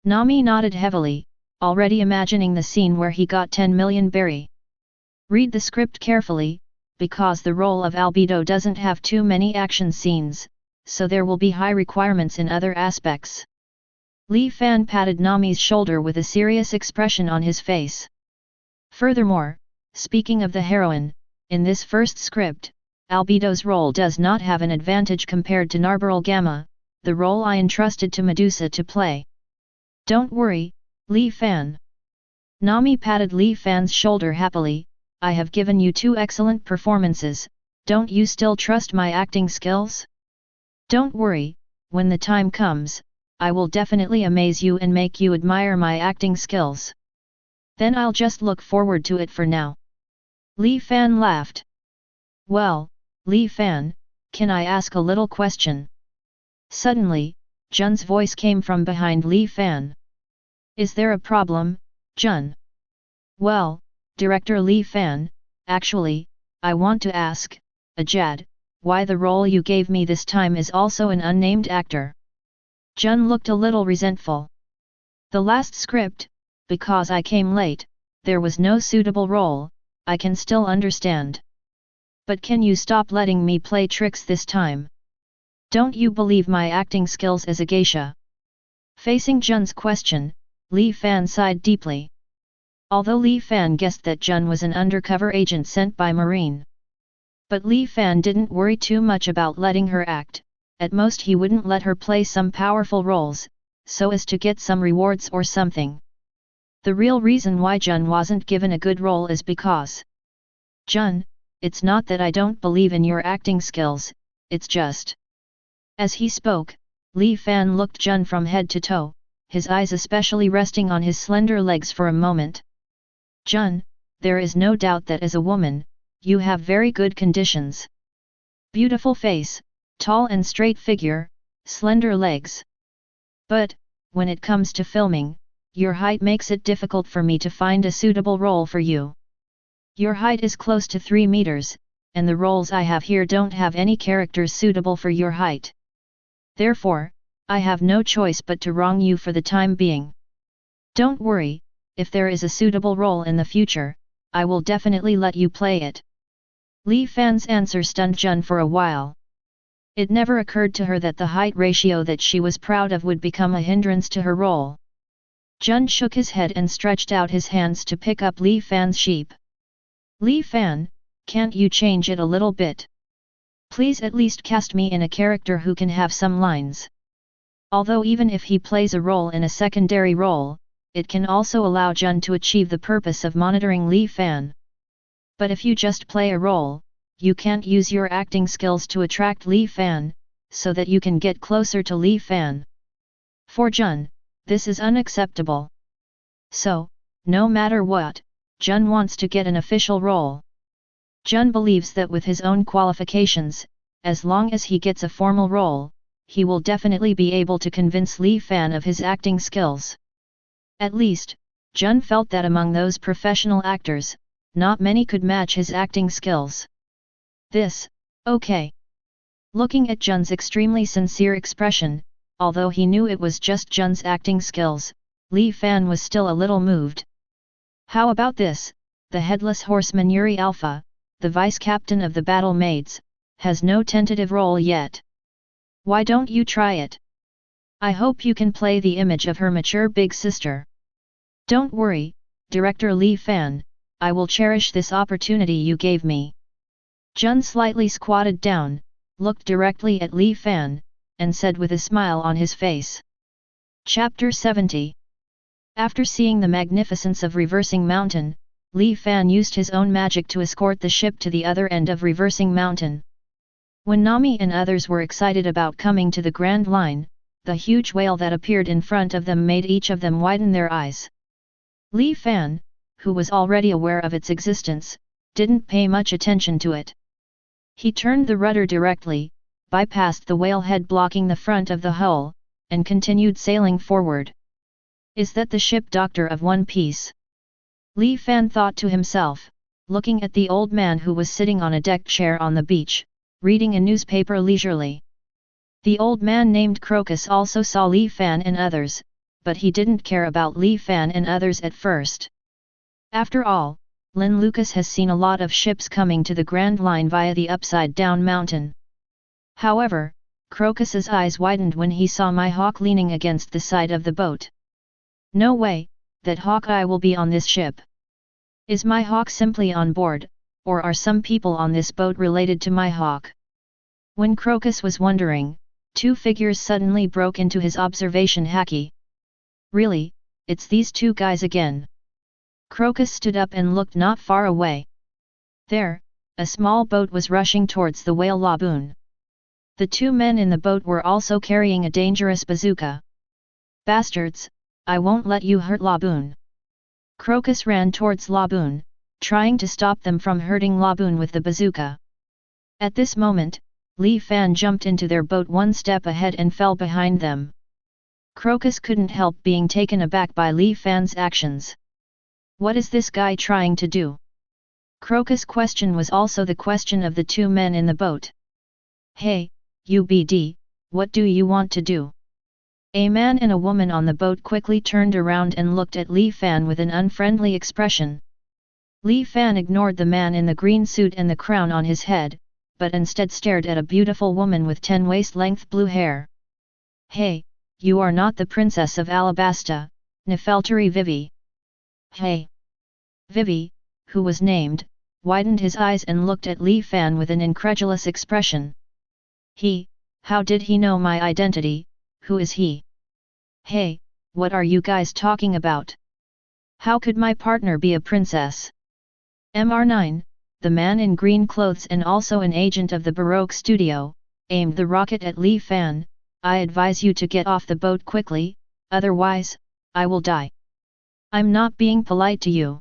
Nami nodded heavily, already imagining the scene where he got 10 million berry. Read the script carefully, because the role of Albedo doesn't have too many action scenes, so there will be high requirements in other aspects. Li Fan patted Nami's shoulder with a serious expression on his face. Furthermore, speaking of the heroine, in this first script, Albedo's role does not have an advantage compared to Narberal Gamma, the role I entrusted to Medusa to play. Don't worry, Li Fan. Nami patted Li Fan's shoulder happily. I have given you 2 excellent performances, don't you still trust my acting skills? Don't worry, when the time comes, I will definitely amaze you and make you admire my acting skills. Then I'll just look forward to it for now. Li Fan laughed. Well, Li Fan, can I ask a little question? Suddenly, Jun's voice came from behind Li Fan. Is there a problem, Jun? Well, Director Li Fan, actually, I want to ask, Ajad, why the role you gave me this time is also an unnamed actor? Jun looked a little resentful. The last script, because I came late, there was no suitable role, I can still understand. But can you stop letting me play tricks this time? Don't you believe my acting skills as a geisha? Facing Jun's question, Li Fan sighed deeply. Although Li Fan guessed that Jun was an undercover agent sent by Marine. But Li Fan didn't worry too much about letting her act, at most he wouldn't let her play some powerful roles, so as to get some rewards or something. The real reason why Jun wasn't given a good role is because, Jun, it's not that I don't believe in your acting skills, it's just. As he spoke, Li Fan looked Jun from head to toe, his eyes especially resting on his slender legs for a moment. Jun, there is no doubt that as a woman, you have very good conditions. Beautiful face, tall and straight figure, slender legs. But, when it comes to filming, your height makes it difficult for me to find a suitable role for you. Your height is close to 3 meters, and the roles I have here don't have any characters suitable for your height. Therefore, I have no choice but to wrong you for the time being. Don't worry, if there is a suitable role in the future, I will definitely let you play it. Li Fan's answer stunned Jun for a while. It never occurred to her that the height ratio that she was proud of would become a hindrance to her role. Jun shook his head and stretched out his hands to pick up Li Fan's sheep. Li Fan, can't you change it a little bit? Please at least cast me in a character who can have some lines. Although even if he plays a role in a secondary role, it can also allow Jun to achieve the purpose of monitoring Li Fan. But if you just play a role, you can't use your acting skills to attract Li Fan, so that you can get closer to Li Fan. For Jun, this is unacceptable. So, no matter what, Jun wants to get an official role. Jun believes that with his own qualifications, as long as he gets a formal role, he will definitely be able to convince Li Fan of his acting skills. At least, Jun felt that among those professional actors, not many could match his acting skills. Okay. Looking at Jun's extremely sincere expression, although he knew it was just Jun's acting skills, Li Fan was still a little moved. How about this, the headless horseman Yuri Alpha, the vice-captain of the battle maids, has no tentative role yet. Why don't you try it? I hope you can play the image of her mature big sister. Don't worry, Director Li Fan, I will cherish this opportunity you gave me. Jun slightly squatted down, looked directly at Li Fan, and said with a smile on his face. Chapter 70. After seeing the magnificence of Reversing Mountain, Li Fan used his own magic to escort the ship to the other end of Reversing Mountain. When Nami and others were excited about coming to the Grand Line, the huge whale that appeared in front of them made each of them widen their eyes. Li Fan, who was already aware of its existence, didn't pay much attention to it. He turned the rudder directly, bypassed the whale head blocking the front of the hull, and continued sailing forward. Is that the ship Doctor of One Piece? Li Fan thought to himself, looking at the old man who was sitting on a deck chair on the beach, reading a newspaper leisurely. The old man named Crocus also saw Li Fan and others, but he didn't care about Li Fan and others at first. After all, Lin Lucas has seen a lot of ships coming to the Grand Line via the Upside Down Mountain. However, Crocus's eyes widened when he saw Mihawk leaning against the side of the boat. No way, that Hawkeye will be on this ship. Is Mihawk simply on board, or are some people on this boat related to Mihawk? When Crocus was wondering, two figures suddenly broke into his observation haki. Really, it's these two guys again. Crocus stood up and looked not far away. There, a small boat was rushing towards the whale laboon. The two men in the boat were also carrying a dangerous bazooka. Bastards, I won't let you hurt Laboon. Crocus ran towards Laboon, trying to stop them from hurting Laboon with the bazooka. At this moment, Li Fan jumped into their boat one step ahead and fell behind them. Crocus couldn't help being taken aback by Li Fan's actions. What is this guy trying to do? Crocus' question was also the question of the two men in the boat. Hey, UBD, what do you want to do? A man and a woman on the boat quickly turned around and looked at Li Fan with an unfriendly expression. Li Fan ignored the man in the green suit and the crown on his head, but instead stared at a beautiful woman with 10 waist-length blue hair. Hey, you are not the princess of Alabasta, Nefeltari Vivi. Hey! Vivi, who was named, widened his eyes and looked at Li Fan with an incredulous expression. How did he know my identity? Who is he? Hey, what are you guys talking about? How could my partner be a princess? Mr9, the man in green clothes and also an agent of the Baroque studio, aimed the rocket at Li Fan. I advise you to get off the boat quickly, otherwise, I will die. I'm not being polite to you.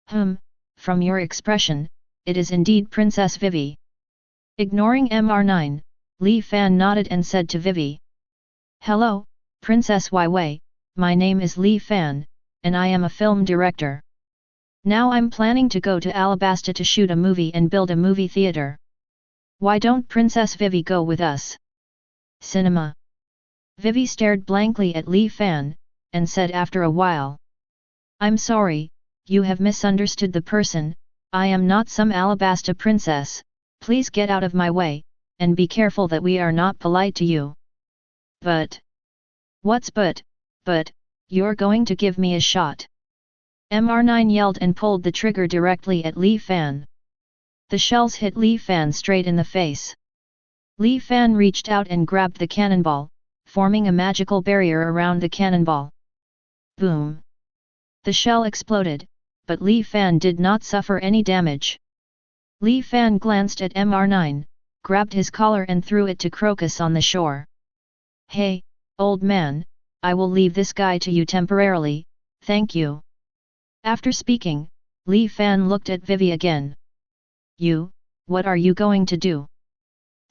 From your expression, it is indeed Princess Vivi. Ignoring Mr9, Li Fan nodded and said to Vivi. Hello, Princess Wei, my name is Li Fan, and I am a film director. Now I'm planning to go to Alabasta to shoot a movie and build a movie theater. Why don't Princess Vivi go with us? Cinema. Vivi stared blankly at Li Fan, and said after a while. I'm sorry, you have misunderstood the person, I am not some Alabasta princess, please get out of my way, and be careful that we are not polite to you. But? What's but, you're going to give me a shot. Mr9 yelled and pulled the trigger directly at Li Fan. The shells hit Li Fan straight in the face. Li Fan reached out and grabbed the cannonball, forming a magical barrier around the cannonball. Boom! The shell exploded, but Li Fan did not suffer any damage. Li Fan glanced at Mr9, grabbed his collar and threw it to Crocus on the shore. Hey, old man, I will leave this guy to you temporarily, thank you. After speaking, Li Fan looked at Vivi again. What are you going to do?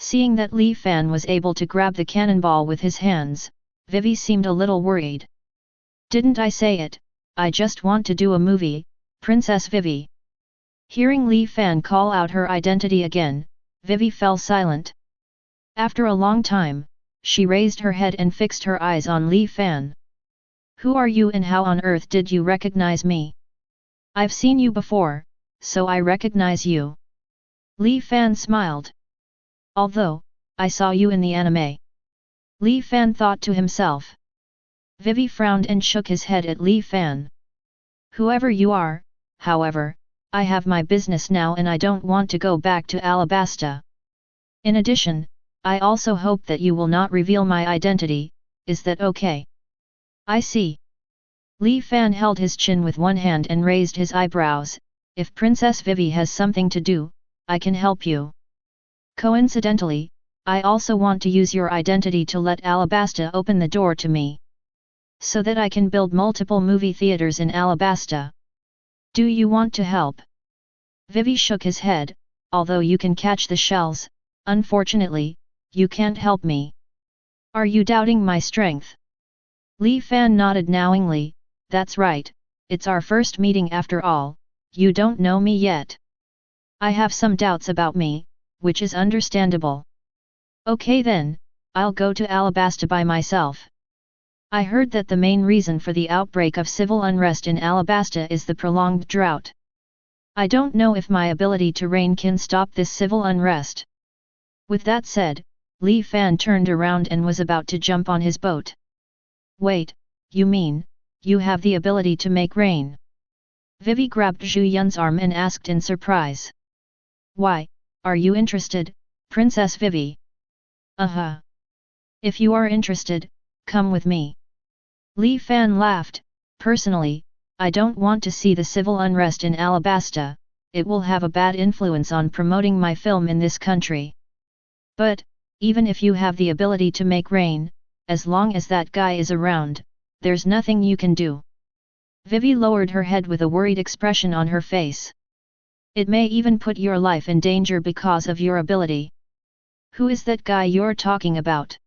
Seeing that Li Fan was able to grab the cannonball with his hands, Vivi seemed a little worried. Didn't I say it, I just want to do a movie, Princess Vivi. Hearing Li Fan call out her identity again, Vivi fell silent. After a long time, she raised her head and fixed her eyes on Li Fan. Who are you and how on earth did you recognize me? I've seen you before, so I recognize you. Li Fan smiled. Although, I saw you in the anime. Li Fan thought to himself. Vivi frowned and shook his head at Li Fan. Whoever you are, however, I have my business now and I don't want to go back to Alabasta. In addition, I also hope that you will not reveal my identity, is that okay? I see. Li Fan held his chin with one hand and raised his eyebrows. If Princess Vivi has something to do, I can help you. Coincidentally, I also want to use your identity to let Alabasta open the door to me. So that I can build multiple movie theaters in Alabasta. Do you want to help? Vivi shook his head, although you can catch the shells, unfortunately, you can't help me. Are you doubting my strength? Li Fan nodded knowingly, that's right, it's our first meeting after all, you don't know me yet. I have some doubts about me, which is understandable. Okay then, I'll go to Alabasta by myself. I heard that the main reason for the outbreak of civil unrest in Alabasta is the prolonged drought. I don't know if my ability to rain can stop this civil unrest. With that said, Li Fan turned around and was about to jump on his boat. Wait, you mean, you have the ability to make rain? Vivi grabbed Zhu Yun's arm and asked in surprise. Why, are you interested, Princess Vivi? If you are interested, come with me. Li Fan laughed. Personally, I don't want to see the civil unrest in Alabasta, it will have a bad influence on promoting my film in this country. But, even if you have the ability to make rain, as long as that guy is around, there's nothing you can do. Vivi lowered her head with a worried expression on her face. It may even put your life in danger because of your ability. Who is that guy you're talking about?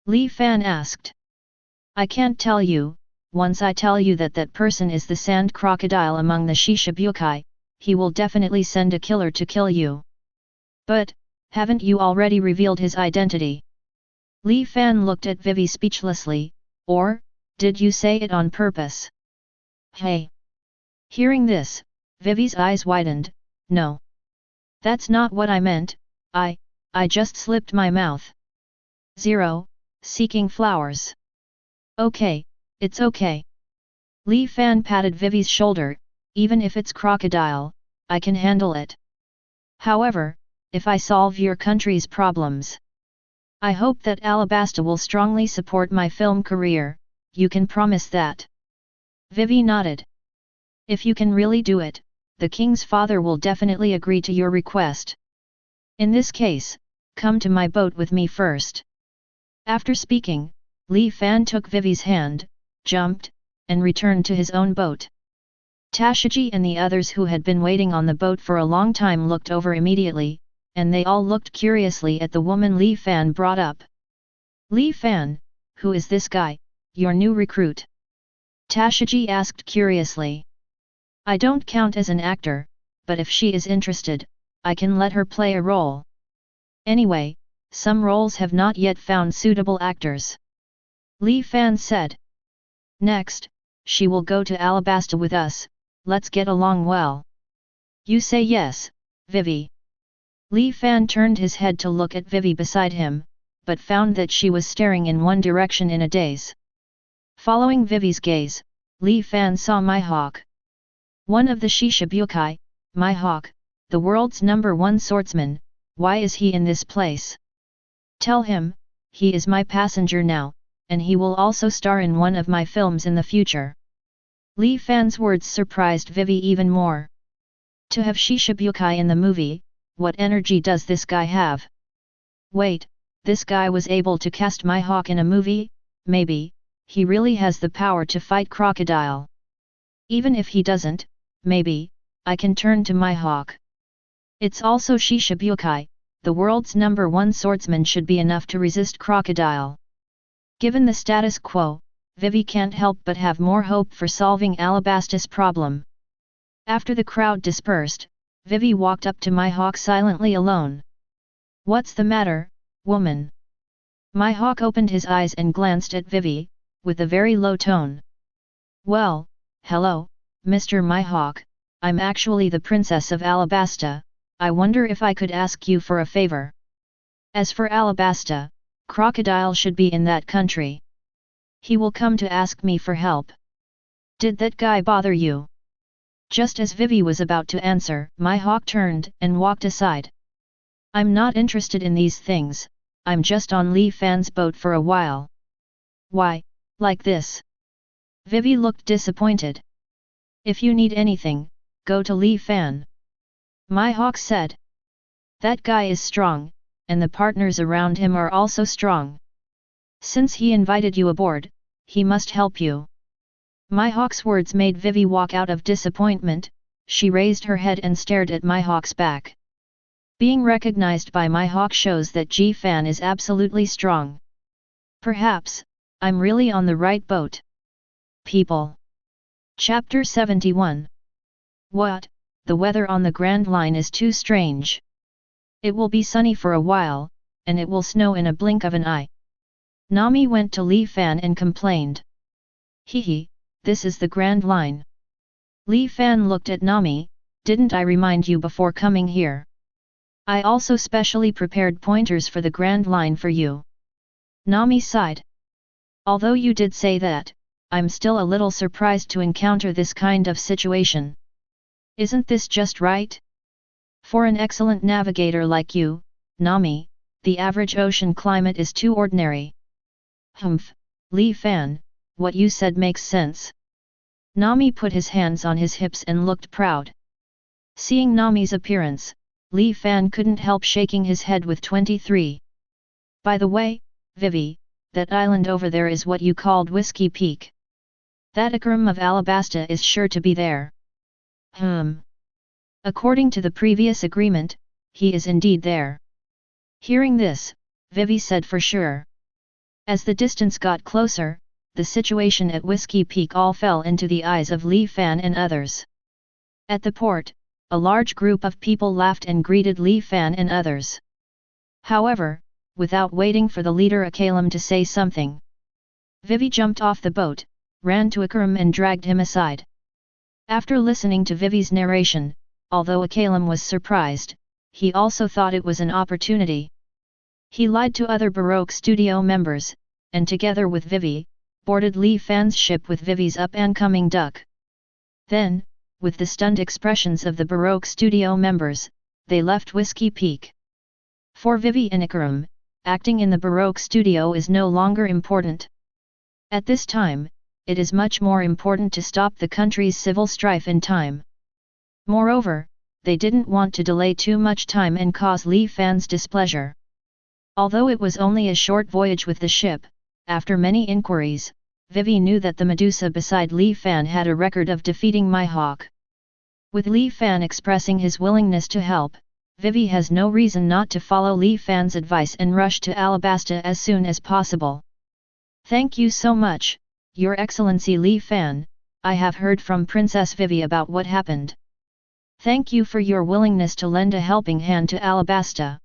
Li Fan asked. I can't tell you, once I tell you that that person is the sand crocodile among the Shishibukai, he will definitely send a killer to kill you. But, haven't you already revealed his identity? Li Fan looked at Vivi speechlessly, or, did you say it on purpose? Hey! Hearing this, Vivi's eyes widened, no. That's not what I meant, I just slipped my mouth. Zero, seeking flowers. Okay, it's okay. Li Fan patted Vivi's shoulder, even if it's crocodile, I can handle it. However, if I solve your country's problems, I hope that Alabasta will strongly support my film career, you can promise that? Vivi nodded. If you can really do it, the king's father will definitely agree to your request. In this case, come to my boat with me first. After speaking, Li Fan took Vivi's hand, jumped, and returned to his own boat. Tashiji and the others who had been waiting on the boat for a long time looked over immediately, and they all looked curiously at the woman Li Fan brought up. Li Fan, who is this guy, your new recruit? Tashiji asked curiously. I don't count as an actor, but if she is interested, I can let her play a role. Anyway, some roles have not yet found suitable actors. Li Fan said. Next, she will go to Alabasta with us, let's get along well. You say yes, Vivi. Li Fan turned his head to look at Vivi beside him, but found that she was staring in one direction in a daze. Following Vivi's gaze, Li Fan saw Mihawk. One of the Shishibukai, Mihawk, the world's #1 swordsman, why is he in this place? Tell him, he is my passenger now, and he will also star in one of my films in the future. Li Fan's words surprised Vivi even more. To have Shishibukai in the movie, what energy does this guy have? Wait, this guy was able to cast Mihawk in a movie? Maybe, he really has the power to fight crocodile. Even if he doesn't, maybe, I can turn to Mihawk. It's also Shishibukai, the world's #1 swordsman should be enough to resist crocodile. Given the status quo, Vivi can't help but have more hope for solving Alabasta's problem. After the crowd dispersed, Vivi walked up to Mihawk silently alone. What's the matter, woman? Mihawk opened his eyes and glanced at Vivi, with a very low tone. Well, hello, Mr. Mihawk, I'm actually the princess of Alabasta, I wonder if I could ask you for a favor. As for Alabasta, crocodile should be in that country. He will come to ask me for help. Did that guy bother you? Just as Vivi was about to answer, Mihawk turned and walked aside. I'm not interested in these things, I'm just on Li Fan's boat for a while. Why, like this? Vivi looked disappointed. If you need anything, go to Li Fan. Mihawk said. That guy is strong, and the partners around him are also strong. Since he invited you aboard, he must help you. Mihawk's words made Vivi walk out of disappointment, she raised her head and stared at Mihawk's back. Being recognized by Mihawk shows that Ji-fan is absolutely strong. Perhaps, I'm really on the right boat. People. Chapter 71. What, the weather on the Grand Line is too strange. It will be sunny for a while, and it will snow in a blink of an eye. Nami went to Li Fan and complained. Hehe, this is the Grand Line. Li Fan looked at Nami, didn't I remind you before coming here? I also specially prepared pointers for the Grand Line for you. Nami sighed. Although you did say that, I'm still a little surprised to encounter this kind of situation. Isn't this just right? For an excellent navigator like you, Nami, the average ocean climate is too ordinary. Humph, Li Fan, what you said makes sense. Nami put his hands on his hips and looked proud. Seeing Nami's appearance, Li Fan couldn't help shaking his head with 23. By the way, Vivi, that island over there is what you called Whiskey Peak. That Akram of Alabasta is sure to be there. According to the previous agreement, he is indeed there. Hearing this, Vivi said for sure. As the distance got closer, the situation at Whiskey Peak all fell into the eyes of Li Fan and others. At the port, a large group of people laughed and greeted Li Fan and others. However, without waiting for the leader Akalam to say something, Vivi jumped off the boat, ran to Akaram and dragged him aside. After listening to Vivi's narration, although Akalam was surprised, he also thought it was an opportunity. He lied to other Baroque studio members, and together with Vivi, boarded Li Fan's ship with Vivi's up-and-coming duck. Then, with the stunned expressions of the Baroque studio members, they left Whiskey Peak. For Vivi and Akaram, acting in the Baroque studio is no longer important. At this time, it is much more important to stop the country's civil strife in time. Moreover, they didn't want to delay too much time and cause Li Fan's displeasure. Although it was only a short voyage with the ship, after many inquiries, Vivi knew that the Medusa beside Li Fan had a record of defeating Mihawk. With Li Fan expressing his willingness to help, Vivi has no reason not to follow Li Fan's advice and rush to Alabasta as soon as possible. Thank you so much, Your Excellency Li Fan. I have heard from Princess Vivi about what happened. Thank you for your willingness to lend a helping hand to Alabasta.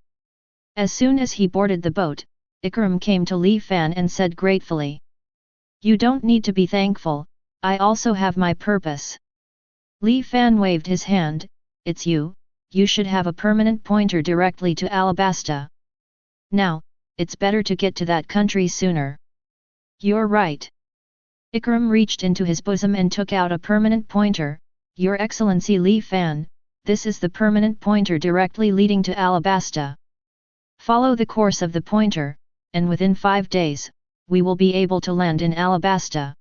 As soon as he boarded the boat, Akaram came to Li Fan and said gratefully, "You don't need to be thankful, I also have my purpose." Li Fan waved his hand, "It's you should have a permanent pointer directly to Alabasta. Now, it's better to get to that country sooner." "You're right." Akaram reached into his bosom and took out a permanent pointer. "Your Excellency Li Fan, this is the permanent pointer directly leading to Alabasta. Follow the course of the pointer, and within 5 days, we will be able to land in Alabasta."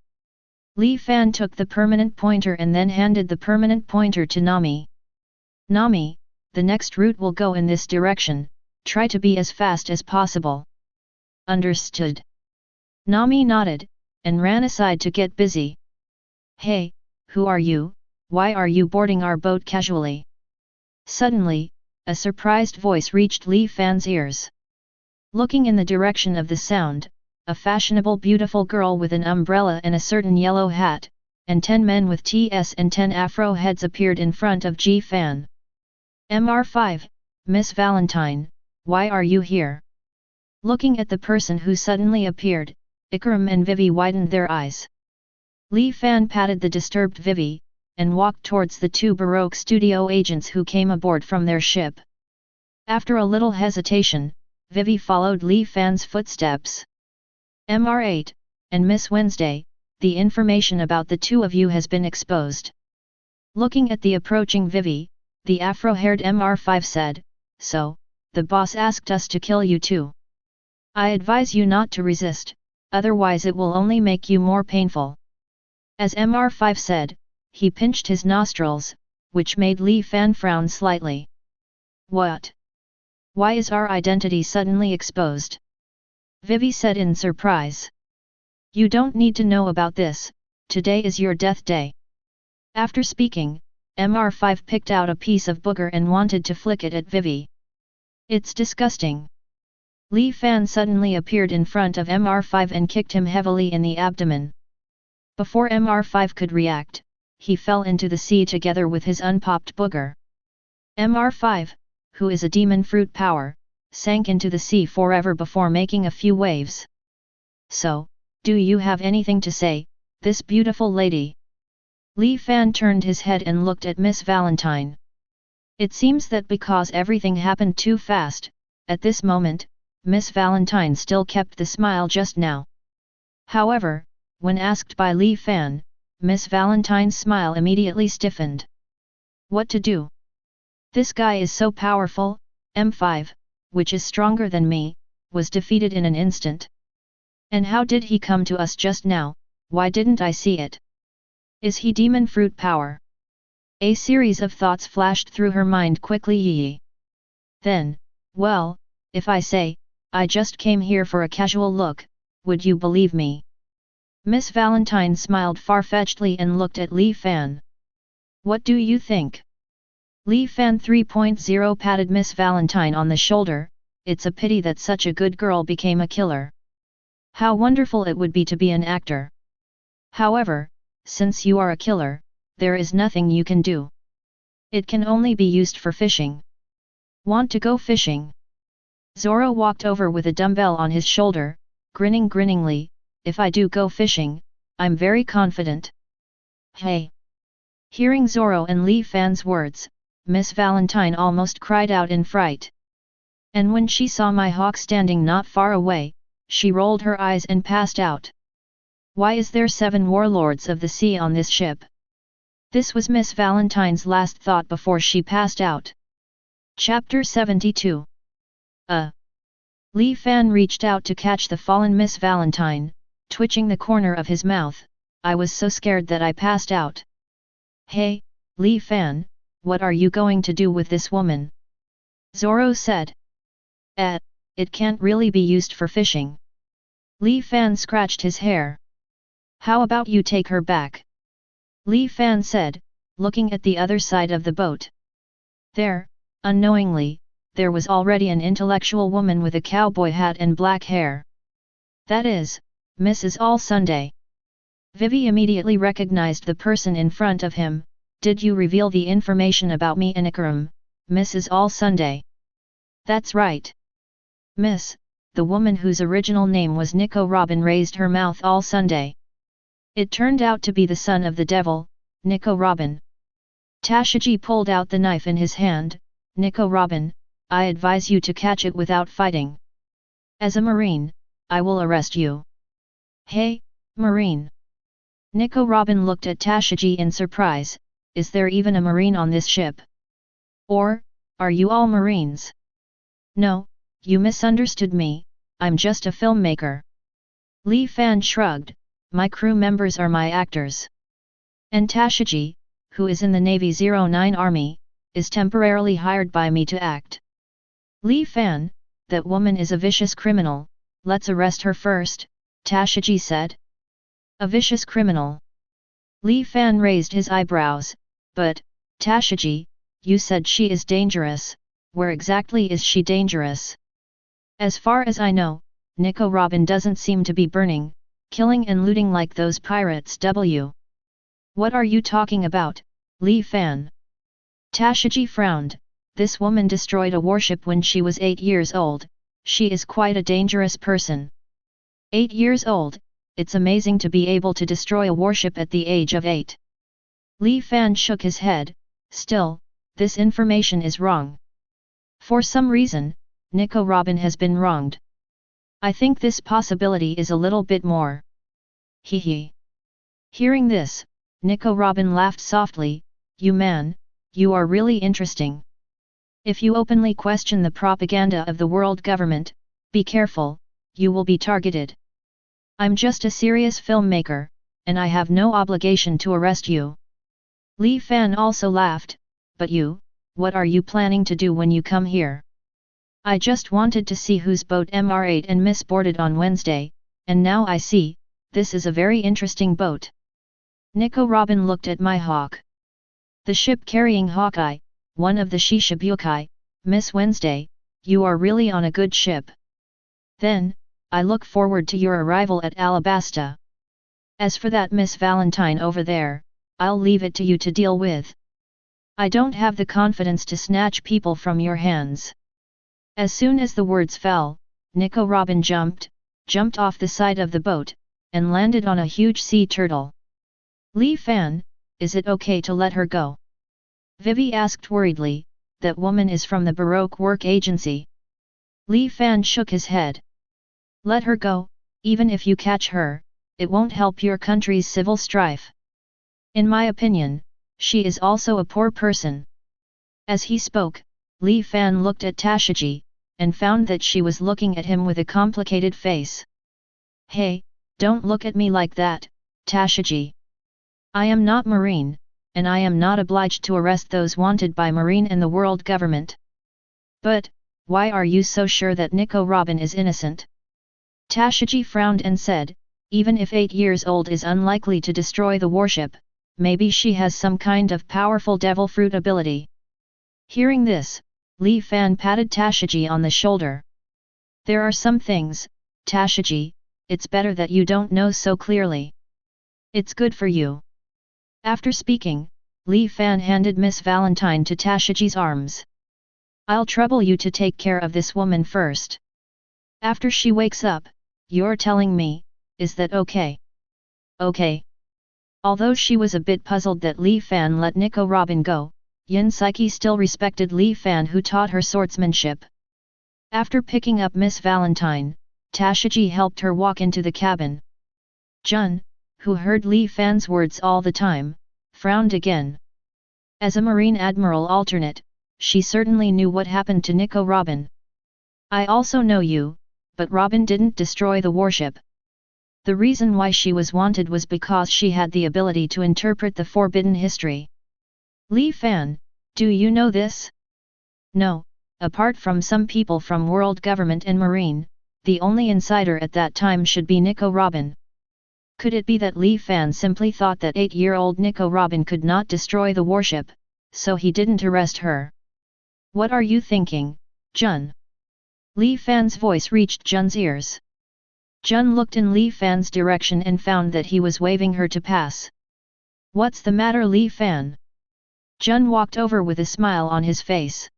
Li Fan took the permanent pointer and then handed the permanent pointer to Nami. "Nami, the next route will go in this direction, try to be as fast as possible." "Understood." Nami nodded, and ran aside to get busy. "Hey, who are you? Why are you boarding our boat casually?" Suddenly, a surprised voice reached Li Fan's ears. Looking in the direction of the sound, a fashionable beautiful girl with an umbrella and a certain yellow hat, and 10 men with TS and 10 afro heads appeared in front of Ji Fan. "Mr. 5, Miss Valentine, why are you here?" Looking at the person who suddenly appeared, Akaram and Vivi widened their eyes. Li Fan patted the disturbed Vivi, and walked towards the 2 Baroque studio agents who came aboard from their ship. After a little hesitation, Vivi followed Li Fan's footsteps. "Mr. 8, and Miss Wednesday, the information about the 2 of you has been exposed." Looking at the approaching Vivi, the afro-haired Mr. 5 said, "So, the boss asked us to kill you too. I advise you not to resist, otherwise it will only make you more painful." As Mr. 5 said, he pinched his nostrils, which made Li Fan frown slightly. "What? Why is our identity suddenly exposed?" Vivi said in surprise. "You don't need to know about this, today is your death day." After speaking, Mr. 5 picked out a piece of booger and wanted to flick it at Vivi. "It's disgusting." Li Fan suddenly appeared in front of Mr. 5 and kicked him heavily in the abdomen. Before Mr. 5 could react, he fell into the sea together with his unpopped booger. Mr. 5, who is a demon fruit power, sank into the sea forever before making a few waves. "So, do you have anything to say, this beautiful lady?" Li Fan turned his head and looked at Miss Valentine. It seems that because everything happened too fast, at this moment, Miss Valentine still kept the smile just now. However, when asked by Li Fan, Miss Valentine's smile immediately stiffened. "What to do? This guy is so powerful, M5, which is stronger than me, was defeated in an instant. And how did he come to us just now, why didn't I see it? Is he demon fruit power?" A series of thoughts flashed through her mind quickly. Then, "Well, if I say, I just came here for a casual look, would you believe me?" Miss Valentine smiled far-fetchedly and looked at Li Fan. "What do you think?" Li Fan 3.0 patted Miss Valentine on the shoulder. "It's a pity that such a good girl became a killer. How wonderful it would be to be an actor." However, since you are a killer, there is nothing you can do. It can only be used for fishing. Want to go fishing? Zoro walked over with a dumbbell on his shoulder, grinning grinningly. If I do go fishing, I'm very confident. Hey! Hearing Zoro and Li Fan's words, Miss Valentine almost cried out in fright. And when she saw Mihawk standing not far away, she rolled her eyes and passed out. Why is there 7 warlords of the sea on this ship? This was Miss Valentine's last thought before she passed out. Chapter 72. Li Fan reached out to catch the fallen Miss Valentine, twitching the corner of his mouth. I was so scared that I passed out. Hey, Li Fan, what are you going to do with this woman? Zoro said. It can't really be used for fishing. Li Fan scratched his hair. How about you take her back? Li Fan said, looking at the other side of the boat. There, unknowingly, there was already an intellectual woman with a cowboy hat and black hair. That is, Mrs. All Sunday. Vivi immediately recognized the person in front of him. Did you reveal the information about me in Ikaram, Mrs. All Sunday? That's right. Miss, the woman whose original name was Nico Robin raised her mouth all Sunday. It turned out to be the son of the devil, Nico Robin. Tashigi pulled out the knife in his hand. Nico Robin, I advise you to catch it without fighting. As a Marine, I will arrest you. Hey, Marine! Nico Robin looked at Tashigi in surprise. Is there even a Marine on this ship? Or, are you all Marines? No, you misunderstood me, I'm just a filmmaker. Li Fan shrugged, my crew members are my actors. And Tashigi, who is in the Navy 09 Army, is temporarily hired by me to act. Li Fan, that woman is a vicious criminal, let's arrest her first, Tashigi said. A vicious criminal. Li Fan raised his eyebrows, but, Tashigi, you said she is dangerous, where exactly is she dangerous? As far as I know, Nico Robin doesn't seem to be burning, killing and looting like those pirates. What are you talking about, Li Fan? Tashigi frowned. This woman destroyed a warship when she was 8 years old, she is quite a dangerous person. 8 years old, it's amazing to be able to destroy a warship at the age of 8. Li Fan shook his head, still, this information is wrong. For some reason, Nico Robin has been wronged. I think this possibility is a little bit more. Hee. Hearing this, Nico Robin laughed softly, you man, you are really interesting. If you openly question the propaganda of the world government, be careful, you will be targeted. I'm just a serious filmmaker, and I have no obligation to arrest you. Li Fan also laughed, but you, what are you planning to do when you come here? I just wanted to see whose boat Mr. 8 and Miss boarded on Wednesday, and now I see, this is a very interesting boat. Nico Robin looked at Mihawk. The ship carrying Hawkeye, one of the Shishibukai, Miss Wednesday, you are really on a good ship. Then, I look forward to your arrival at Alabasta. As for that Miss Valentine over there, I'll leave it to you to deal with. I don't have the confidence to snatch people from your hands. As soon as the words fell, Nico Robin jumped off the side of the boat, and landed on a huge sea turtle. Li Fan, is it okay to let her go? Vivi asked worriedly, that woman is from the Baroque Work Agency. Li Fan shook his head. Let her go, even if you catch her, it won't help your country's civil strife. In my opinion, she is also a poor person. As he spoke, Li Fan looked at Tashigi, and found that she was looking at him with a complicated face. Hey, don't look at me like that, Tashigi. I am not Marine, and I am not obliged to arrest those wanted by Marine and the world government. But, why are you so sure that Nico Robin is innocent? Tashigi frowned and said, even if 8 years old is unlikely to destroy the warship, maybe she has some kind of powerful devil fruit ability. Hearing this, Li Fan patted Tashigi on the shoulder. There are some things, Tashigi, it's better that you don't know so clearly. It's good for you. After speaking, Li Fan handed Miss Valentine to Tashiji's arms. I'll trouble you to take care of this woman first. After she wakes up, you're telling me, is that okay? Okay. Although she was a bit puzzled that Li Fan let Nico Robin go, Yin Psyche still respected Li Fan, who taught her swordsmanship. After picking up Miss Valentine, Tashiji helped her walk into the cabin. Jun, who heard Li Fan's words all the time, frowned again. As a Marine Admiral alternate, she certainly knew what happened to Nico Robin. I also know you, but Robin didn't destroy the warship. The reason why she was wanted was because she had the ability to interpret the forbidden history. Li Fan, do you know this? No, apart from some people from world government and Marine, the only insider at that time should be Nico Robin. Could it be that Li Fan simply thought that 8-year-old Nico Robin could not destroy the warship, so he didn't arrest her? What are you thinking, Jun? Li Fan's voice reached Jun's ears. Jun looked in Li Fan's direction and found that he was waving her to pass. What's the matter, Li Fan? Jun walked over with a smile on his face.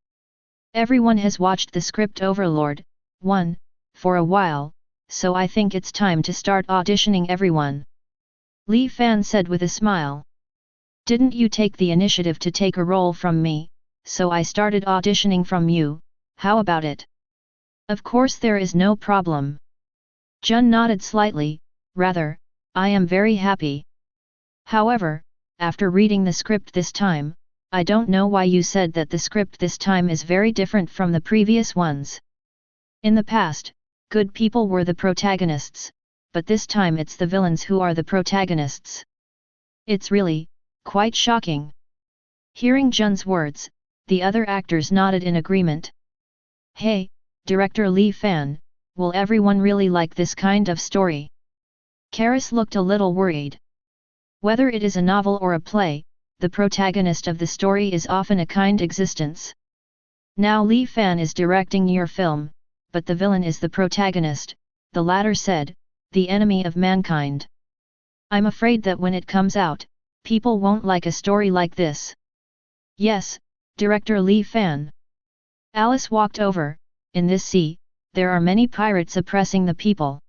Everyone has watched the script Overlord 1 for a while, so I think it's time to start auditioning everyone. Li Fan said with a smile. Didn't you take the initiative to take a role from me, so I started auditioning from you, how about it? Of course there is no problem. Jun nodded slightly, rather, I am very happy. However, after reading the script this time, I don't know why you said that the script this time is very different from the previous ones. In the past, good people were the protagonists, but this time it's the villains who are the protagonists. It's really, quite shocking. Hearing Jun's words, the other actors nodded in agreement. Hey, Director Li Fan, will everyone really like this kind of story? Karis looked a little worried. Whether it is a novel or a play, the protagonist of the story is often a kind existence. Now Li Fan is directing your film, but the villain is the protagonist, the latter said, the enemy of mankind. I'm afraid that when it comes out, people won't like a story like this. Yes, Director Li Fan. Alice walked over. In this sea, there are many pirates oppressing the people.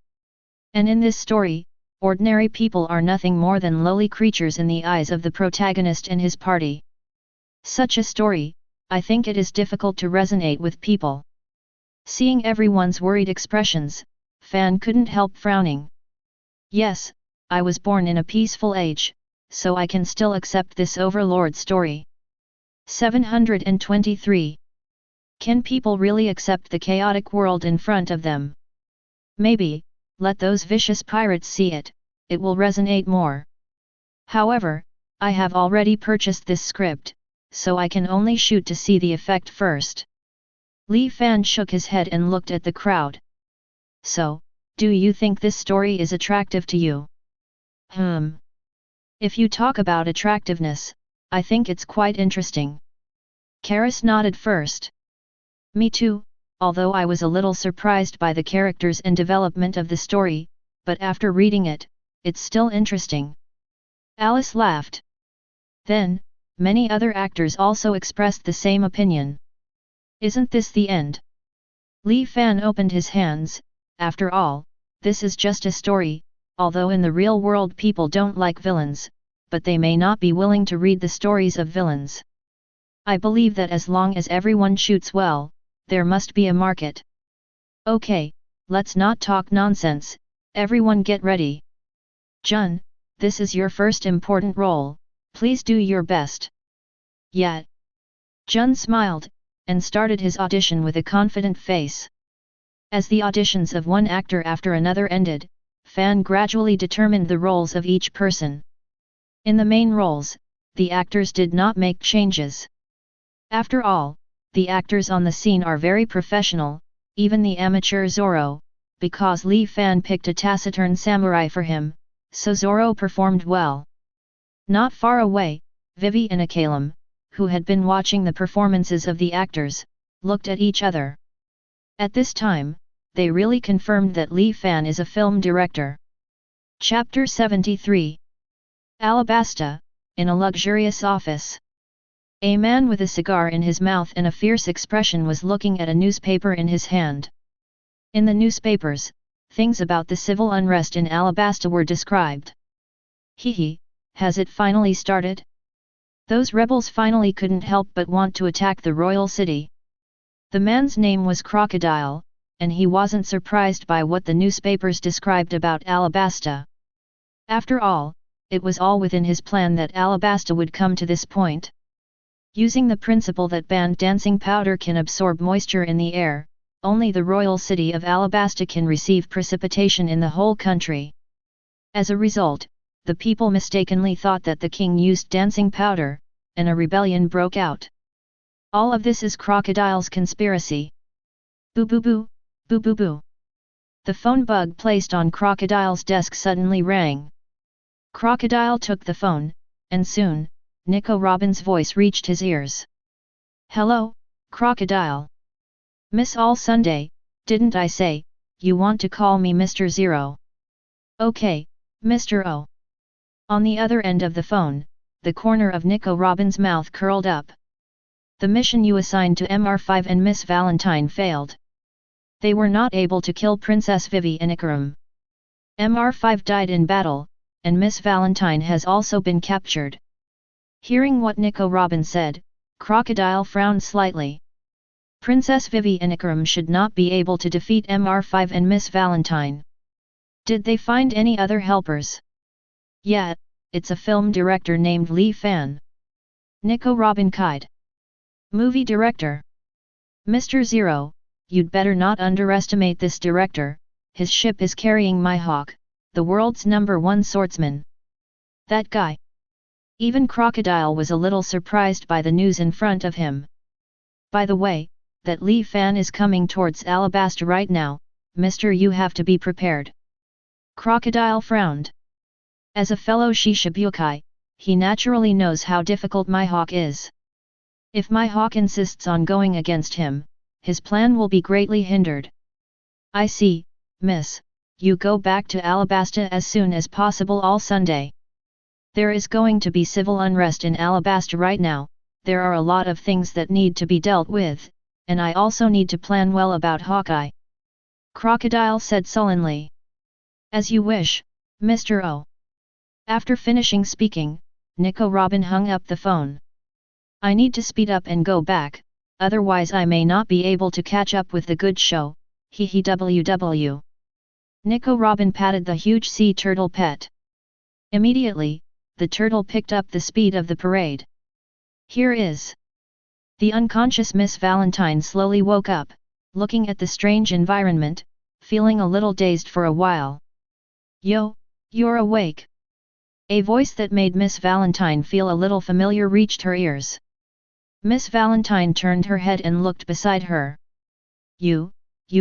And in this story, ordinary people are nothing more than lowly creatures in the eyes of the protagonist and his party. Such a story, I think it is difficult to resonate with people. Seeing everyone's worried expressions, Fan couldn't help frowning. Yes, I was born in a peaceful age, so I can still accept this Overlord story. 723. Can people really accept the chaotic world in front of them? Maybe, let those vicious pirates see it, it will resonate more. However, I have already purchased this script, so I can only shoot to see the effect first. Li Fan shook his head and looked at the crowd. So, do you think this story is attractive to you? If you talk about attractiveness, I think it's quite interesting. Karis nodded first. Me too, although I was a little surprised by the characters and development of the story, but after reading it, it's still interesting. Alice laughed. Then, many other actors also expressed the same opinion. Isn't this the end? Li Fan opened his hands. After all, this is just a story, although in the real world people don't like villains, but they may not be willing to read the stories of villains. I believe that as long as everyone shoots well, there must be a market. Okay, let's not talk nonsense, everyone get ready. Jun, this is your first important role, please do your best. Yeah. Jun smiled, and started his audition with a confident face. As the auditions of one actor after another ended, Fan gradually determined the roles of each person. In the main roles, the actors did not make changes. After all, the actors on the scene are very professional, even the amateur Zoro, because Li Fan picked a taciturn samurai for him, so Zoro performed well. Not far away, Vivi and Akalem, who had been watching the performances of the actors, looked at each other. At this time, they really confirmed that Li Fan is a film director. Chapter 73. Alabasta, in a luxurious office. A man with a cigar in his mouth and a fierce expression was looking at a newspaper in his hand. In the newspapers, things about the civil unrest in Alabasta were described. Hee, has it finally started? Those rebels finally couldn't help but want to attack the royal city. The man's name was Crocodile, and he wasn't surprised by what the newspapers described about Alabasta. After all, it was all within his plan that Alabasta would come to this point. Using the principle that banned dancing powder can absorb moisture in the air, only the royal city of Alabasta can receive precipitation in the whole country. As a result, the people mistakenly thought that the king used dancing powder, and a rebellion broke out. All of this is Crocodile's conspiracy. Boo boo boo, boo boo boo. The phone bug placed on Crocodile's desk suddenly rang. Crocodile took the phone, and soon, Nico Robin's voice reached his ears. Hello, Crocodile. Miss All Sunday, didn't I say, you want to call me Mr. Zero? Okay, Mr. O. On the other end of the phone, the corner of Nico Robin's mouth curled up. The mission you assigned to MR5 and Miss Valentine failed. They were not able to kill Princess Vivi and Ikaram. MR5 died in battle, and Miss Valentine has also been captured. Hearing what Nico Robin said, Crocodile frowned slightly. Princess Vivi and Ikaram should not be able to defeat MR5 and Miss Valentine. Did they find any other helpers? Yeah, it's a film director named Lee Fan. Nico Robin cried. Movie director. Mr. Zero, you'd better not underestimate this director, his ship is carrying Mihawk, the world's #1 swordsman. That guy. Even Crocodile was a little surprised by the news in front of him. By the way, that Lee Fan is coming towards Alabasta right now, mister, you have to be prepared. Crocodile frowned. As a fellow Shishibukai, he naturally knows how difficult Mihawk is. If Mihawk insists on going against him, his plan will be greatly hindered. I see, miss, you go back to Alabasta as soon as possible all Sunday. There is going to be civil unrest in Alabasta right now, there are a lot of things that need to be dealt with, and I also need to plan well about Hawkeye. Crocodile said sullenly. As you wish, Mr. O. After finishing speaking, Nico Robin hung up the phone. I need to speed up and go back, otherwise I may not be able to catch up with the good show, hehe ww. Nico Robin patted the huge sea turtle pet. Immediately, the turtle picked up the speed of the parade. Here is. The unconscious Miss Valentine slowly woke up, looking at the strange environment, feeling a little dazed for a while. Yo, you're awake. A voice that made Miss Valentine feel a little familiar reached her ears. Miss Valentine turned her head and looked beside her. You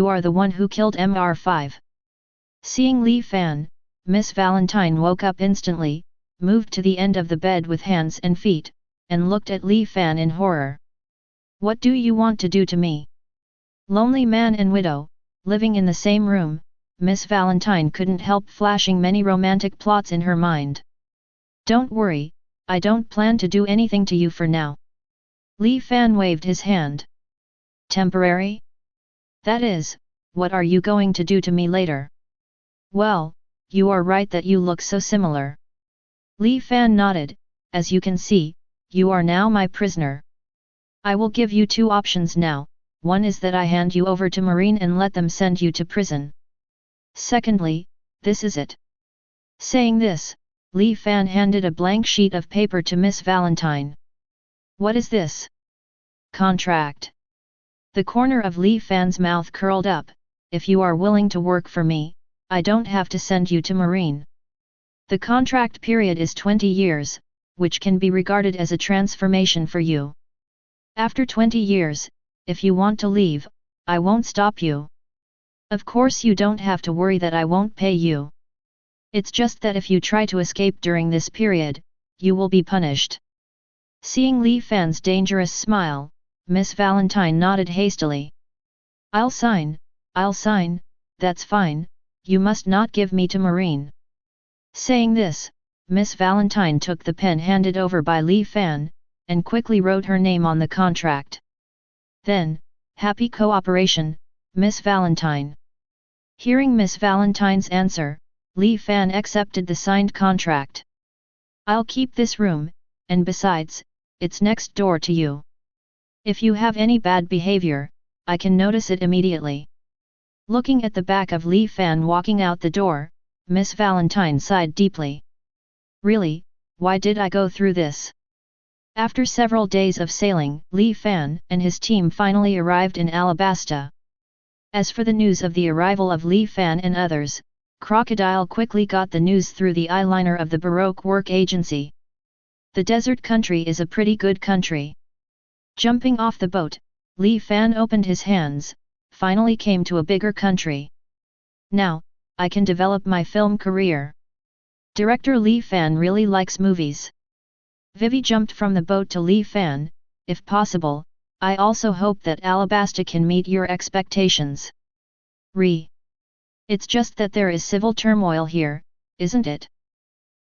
are the one who killed MR5. Seeing Lee Fan, Miss Valentine woke up instantly, moved to the end of the bed with hands and feet, and looked at Lee Fan in horror. What do you want to do to me? Lonely man and widow, living in the same room, Miss Valentine couldn't help flashing many romantic plots in her mind. Don't worry, I don't plan to do anything to you for now. Lee Fan waved his hand. Temporary? That is, what are you going to do to me later? Well, you are right that you look so similar. Lee Fan nodded, as you can see, you are now my prisoner. I will give you two options now, one is that I hand you over to Marine and let them send you to prison. Secondly, this is it. Saying this, Lee Fan handed a blank sheet of paper to Miss Valentine. What is this? Contract. The corner of Lee Fan's mouth curled up, if you are willing to work for me, I don't have to send you to Marine. The contract period is 20 years, which can be regarded as a transformation for you. After 20 years, if you want to leave, I won't stop you. Of course you don't have to worry that I won't pay you. It's just that if you try to escape during this period, you will be punished. Seeing Lee Fan's dangerous smile, Miss Valentine nodded hastily. I'll sign, that's fine, you must not give me to Marine. Saying this, Miss Valentine took the pen handed over by Li Fan, and quickly wrote her name on the contract. Then, happy cooperation, Miss Valentine. Hearing Miss Valentine's answer, Li Fan accepted the signed contract. I'll keep this room, and besides, it's next door to you. If you have any bad behavior, I can notice it immediately. Looking at the back of Li Fan walking out the door, Miss Valentine sighed deeply. Really, why did I go through this? After several days of sailing, Li Fan and his team finally arrived in Alabasta. As for the news of the arrival of Li Fan and others, Crocodile quickly got the news through the eyeliner of the Baroque Work agency. The desert country is a pretty good country. Jumping off the boat, Li Fan opened his hands, finally came to a bigger country. Now, I can develop my film career. Director Li Fan really likes movies. Vivi jumped from the boat to Li Fan. If possible, I also hope that Alabasta can meet your expectations. It's just that there is civil turmoil here, isn't it?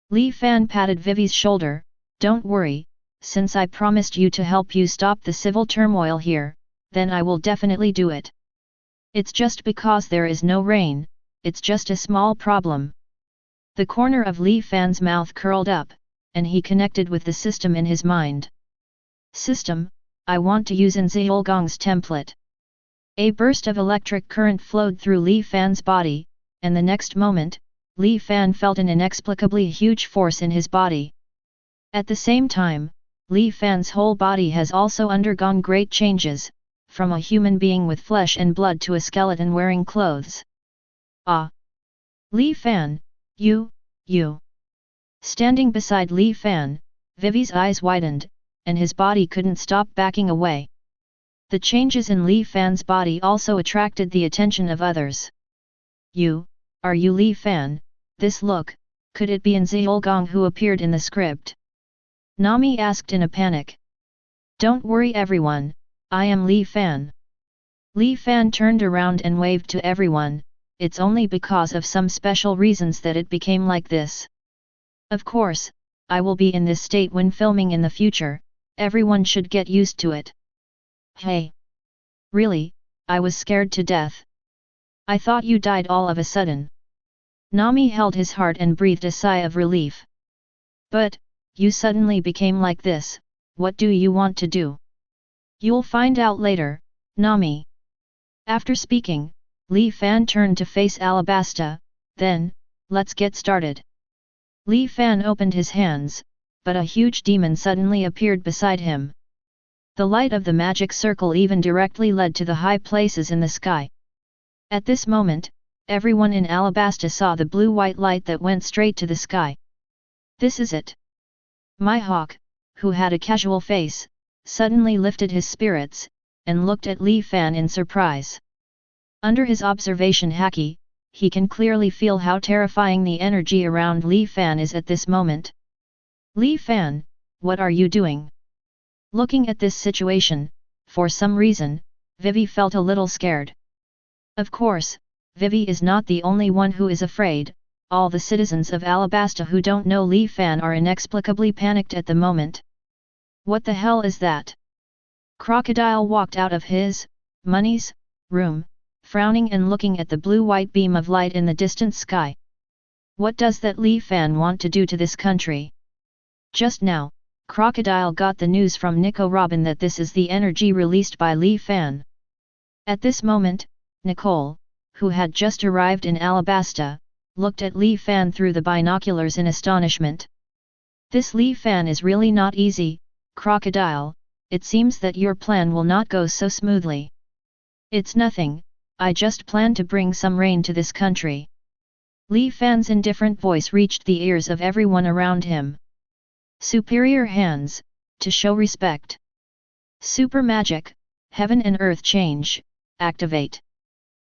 Li Fan patted Vivi's shoulder. Don't worry, since I promised you to help you stop the civil turmoil here, then I will definitely do it. It's just because there is no rain, it's just a small problem. The corner of Li Fan's mouth curled up, and he connected with the system in his mind. System, I want to use Zolgong's template. A burst of electric current flowed through Li Fan's body, and the next moment, Li Fan felt an inexplicably huge force in his body. At the same time, Li Fan's whole body has also undergone great changes, from a human being with flesh and blood to a skeleton wearing clothes. Ah! Li Fan, you. Standing beside Li Fan, Vivi's eyes widened, and his body couldn't stop backing away. The changes in Li Fan's body also attracted the attention of others. Are you Li Fan? This look, could it be Zolgong who appeared in the script? Nami asked in a panic. Don't worry everyone, I am Li Fan. Li Fan turned around and waved to everyone. It's only because of some special reasons that it became like this. Of course, I will be in this state when filming in the future, everyone should get used to it. Hey! Really, I was scared to death. I thought you died all of a sudden. Nami held his heart and breathed a sigh of relief. But, you suddenly became like this, what do you want to do? You'll find out later, Nami. After speaking, Li Fan turned to face Alabasta. Then, let's get started. Li Fan opened his hands, but a huge demon suddenly appeared beside him. The light of the magic circle even directly led to the high places in the sky. At this moment, everyone in Alabasta saw the blue-white light that went straight to the sky. This is it. Mihawk, who had a casual face, suddenly lifted his spirits, and looked at Li Fan in surprise. Under his observation haki, he can clearly feel how terrifying the energy around Li Fan is at this moment. Li Fan, what are you doing? Looking at this situation, for some reason, Vivi felt a little scared. Of course, Vivi is not the only one who is afraid. All the citizens of Alabasta who don't know Li Fan are inexplicably panicked at the moment. What the hell is that? Crocodile walked out of his, Money's, room, frowning and looking at the blue-white beam of light in the distant sky. What does that Li Fan want to do to this country? Just now, Crocodile got the news from Nico Robin that this is the energy released by Li Fan. At this moment, Nicole, who had just arrived in Alabasta, looked at Li Fan through the binoculars in astonishment. This Li Fan is really not easy, Crocodile, it seems that your plan will not go so smoothly. It's nothing, I just plan to bring some rain to this country. Li Fan's indifferent voice reached the ears of everyone around him. Superior hands, to show respect. Super magic, heaven and earth change, activate.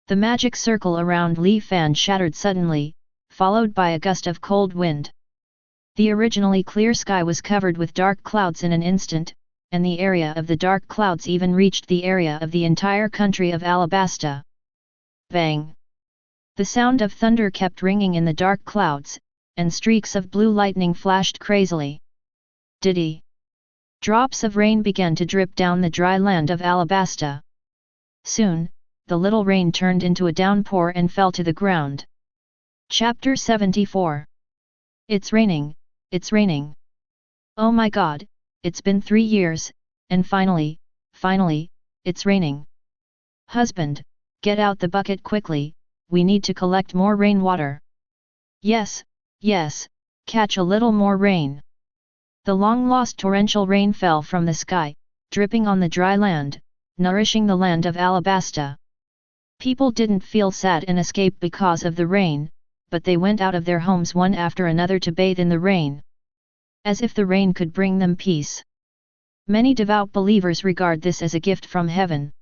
The magic circle around Li Fan shattered suddenly, followed by a gust of cold wind. The originally clear sky was covered with dark clouds in an instant, and the area of the dark clouds even reached the area of the entire country of Alabasta. Bang! The sound of thunder kept ringing in the dark clouds, and streaks of blue lightning flashed crazily. Diddy! Drops of rain began to drip down the dry land of Alabasta. Soon, the little rain turned into a downpour and fell to the ground. Chapter 74. It's raining, it's raining. Oh my god, it's been 3 years, and finally, it's raining. Husband, get out the bucket quickly, we need to collect more rainwater. Yes, catch a little more rain. The long-lost torrential rain fell from the sky, dripping on the dry land, nourishing the land of Alabasta. People didn't feel sad and escape because of the rain, but they went out of their homes one after another to bathe in the rain. As if the rain could bring them peace. Many devout believers regard this as a gift from heaven.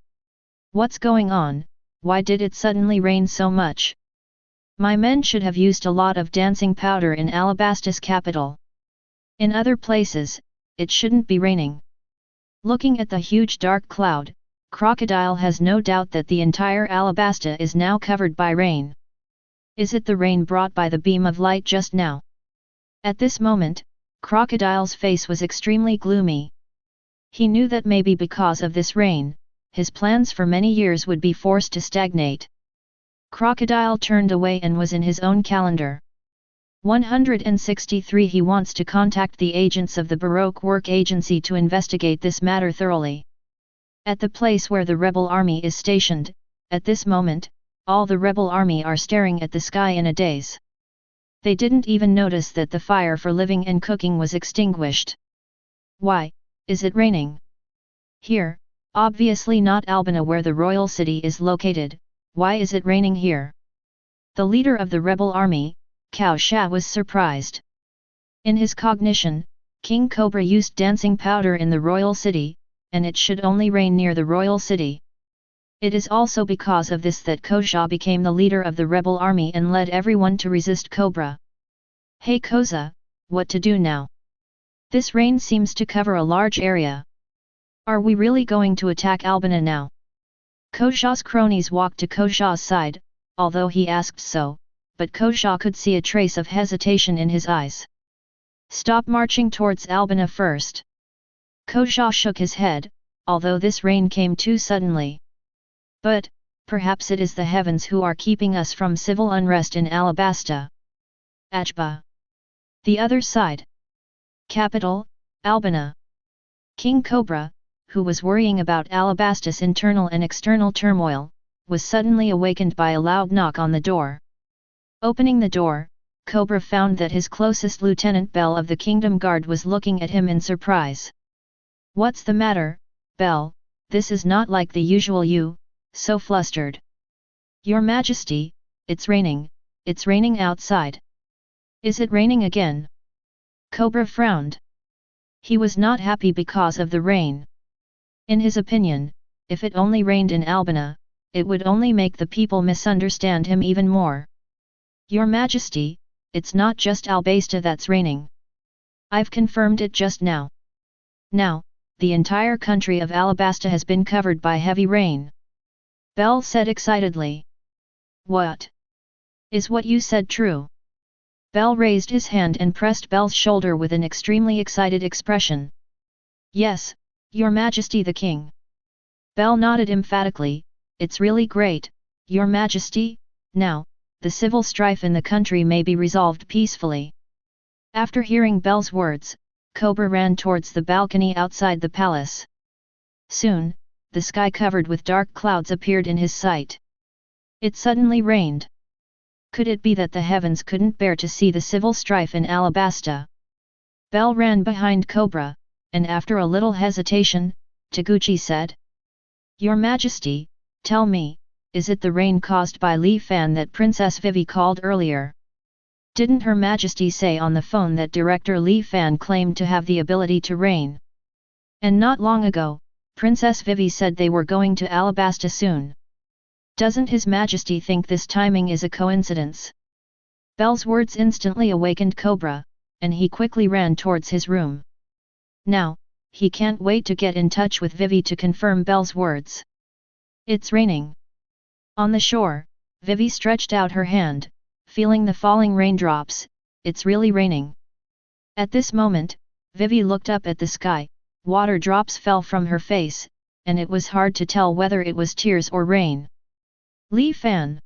What's going on? Why did it suddenly rain so much? My men should have used a lot of dancing powder in Alabasta's capital. In other places, it shouldn't be raining. Looking at the huge dark cloud, Crocodile has no doubt that the entire Alabasta is now covered by rain. Is it the rain brought by the beam of light just now? At this moment, Crocodile's face was extremely gloomy. He knew that maybe because of this rain, his plans for many years would be forced to stagnate. Crocodile turned away and was in his own calendar. 163 He wants to contact the agents of the Baroque Work Agency to investigate this matter thoroughly. At the place where the rebel army is stationed, at this moment, all the rebel army are staring at the sky in a daze. They didn't even notice that the fire for living and cooking was extinguished. Why, is it raining? Here, obviously not Albina where the royal city is located, why is it raining here? The leader of the rebel army, Cao Sha, was surprised. In his cognition, King Cobra used dancing powder in the royal city, and it should only rain near the royal city. It is also because of this that Koza became the leader of the rebel army and led everyone to resist Cobra. Hey Koza, what to do now? This rain seems to cover a large area. Are we really going to attack Albina now? Koza's cronies walked to Koza's side, although he asked so, but Koza could see a trace of hesitation in his eyes. Stop marching towards Albina first. Koza shook his head, although this rain came too suddenly. But, perhaps it is the heavens who are keeping us from civil unrest in Alabasta. Ajba. The other side. Capital, Albina. King Cobra, who was worrying about Alabasta's internal and external turmoil, was suddenly awakened by a loud knock on the door. Opening the door, Cobra found that his closest Lieutenant Bell of the Kingdom Guard was looking at him in surprise. What's the matter, Bell? This is not like the usual you, so flustered. Your Majesty, it's raining outside. Is it raining again? Cobra frowned. He was not happy because of the rain. In his opinion, if it only rained in Albina, it would only make the people misunderstand him even more. Your Majesty, it's not just Alabasta that's raining. I've confirmed it just now. Now, the entire country of Alabasta has been covered by heavy rain. Bell said excitedly. What? Is what you said true? Bell raised his hand and pressed Bell's shoulder with an extremely excited expression. Yes, Your Majesty the King. Bell nodded emphatically. It's really great, Your Majesty. Now, the civil strife in the country may be resolved peacefully. After hearing Bell's words, Cobra ran towards the balcony outside the palace. Soon, the sky covered with dark clouds appeared in his sight. It suddenly rained. Could it be that the heavens couldn't bear to see the civil strife in Alabasta? Bell ran behind Cobra, and after a little hesitation, Taguchi said. Your Majesty, tell me, is it the rain caused by Li Fan that Princess Vivi called earlier? Didn't Her Majesty say on the phone that Director Li Fan claimed to have the ability to rain? And not long ago, Princess Vivi said they were going to Alabasta soon. Doesn't His Majesty think this timing is a coincidence? Bell's words instantly awakened Cobra, and he quickly ran towards his room. Now, he can't wait to get in touch with Vivi to confirm Bell's words. It's raining. On the shore, Vivi stretched out her hand, feeling the falling raindrops, it's really raining. At this moment, Vivi looked up at the sky, water drops fell from her face, and it was hard to tell whether it was tears or rain. Li Fan.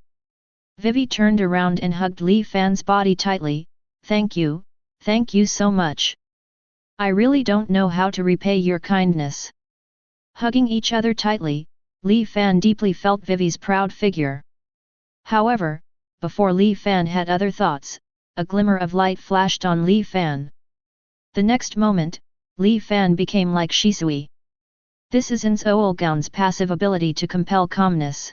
Vivi turned around and hugged Li Fan's body tightly. Thank you so much. I really don't know how to repay your kindness. Hugging each other tightly, Li Fan deeply felt Vivi's proud figure. However, before Li Fan had other thoughts, a glimmer of light flashed on Li Fan. The next moment, Li Fan became like Shisui. This is Inzolgaon's passive ability to compel calmness.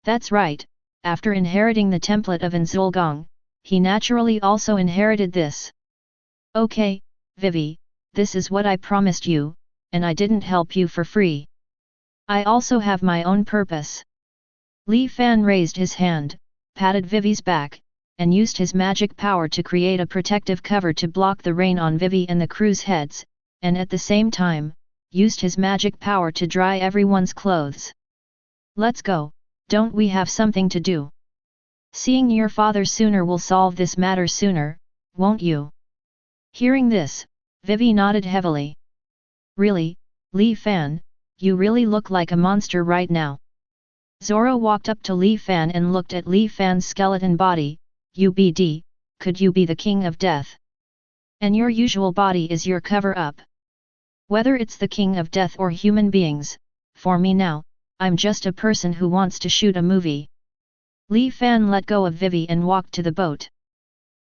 That's right, after inheriting the template of Inzolgaon, he naturally also inherited this. Okay, Vivi, this is what I promised you, and I didn't help you for free. I also have my own purpose. Li Fan raised his hand, patted Vivi's back, and used his magic power to create a protective cover to block the rain on Vivi and the crew's heads, and at the same time, used his magic power to dry everyone's clothes. Let's go, don't we have something to do? Seeing your father sooner will solve this matter sooner, won't you? Hearing this, Vivi nodded heavily. Really, Li Fan, you really look like a monster right now. Zoro walked up to Li Fan and looked at Li Fan's skeleton body. UBD, could you be the king of death? And your usual body is your cover-up. Whether it's the king of death or human beings, for me now, I'm just a person who wants to shoot a movie. Li Fan let go of Vivi and walked to the boat.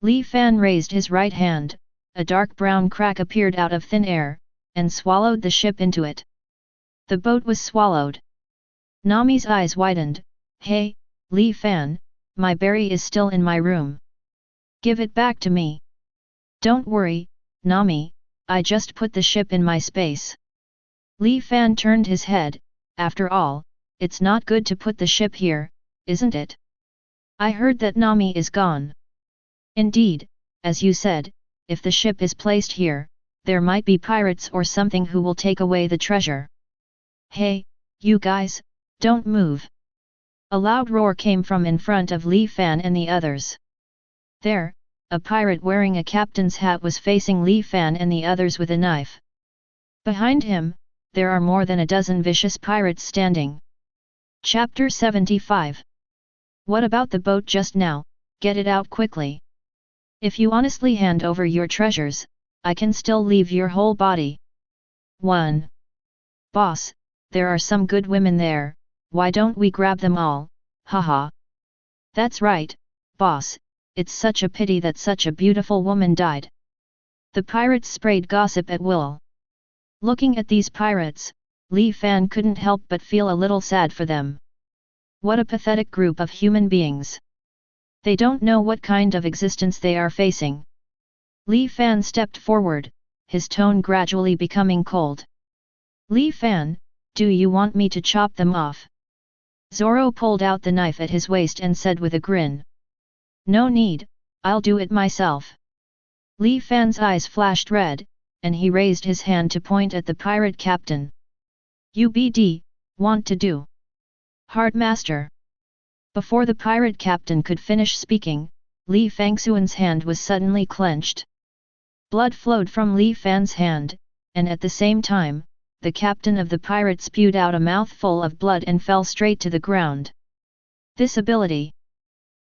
Li Fan raised his right hand, a dark brown crack appeared out of thin air, and swallowed the ship into it. The boat was swallowed. Nami's eyes widened. Hey, Li Fan, my berry is still in my room. Give it back to me. Don't worry, Nami, I just put the ship in my space. Li Fan turned his head. After all, it's not good to put the ship here, isn't it? I heard that Nami is gone. Indeed, as you said, if the ship is placed here, there might be pirates or something who will take away the treasure. Hey, you guys, don't move. A loud roar came from in front of Li Fan and the others. There, a pirate wearing a captain's hat was facing Li Fan and the others with a knife. Behind him, there are more than a dozen vicious pirates standing. Chapter 75. What about the boat just now? Get it out quickly. If you honestly hand over your treasures, I can still leave your whole body. 1. Boss, there are some good women there, why don't we grab them all, haha. That's right, boss, it's such a pity that such a beautiful woman died. The pirates sprayed gossip at will. Looking at these pirates, Li Fan couldn't help but feel a little sad for them. What a pathetic group of human beings. They don't know what kind of existence they are facing. Li Fan stepped forward, his tone gradually becoming cold. Li Fan, do you want me to chop them off? Zoro pulled out the knife at his waist and said with a grin. No need, I'll do it myself. Li Fan's eyes flashed red, and he raised his hand to point at the pirate captain. UBD, want to do? Hard master. Before the pirate captain could finish speaking, Li Fangxuan's hand was suddenly clenched. Blood flowed from Li Fan's hand, and at the same time, the captain of the pirates spewed out a mouthful of blood and fell straight to the ground. This ability.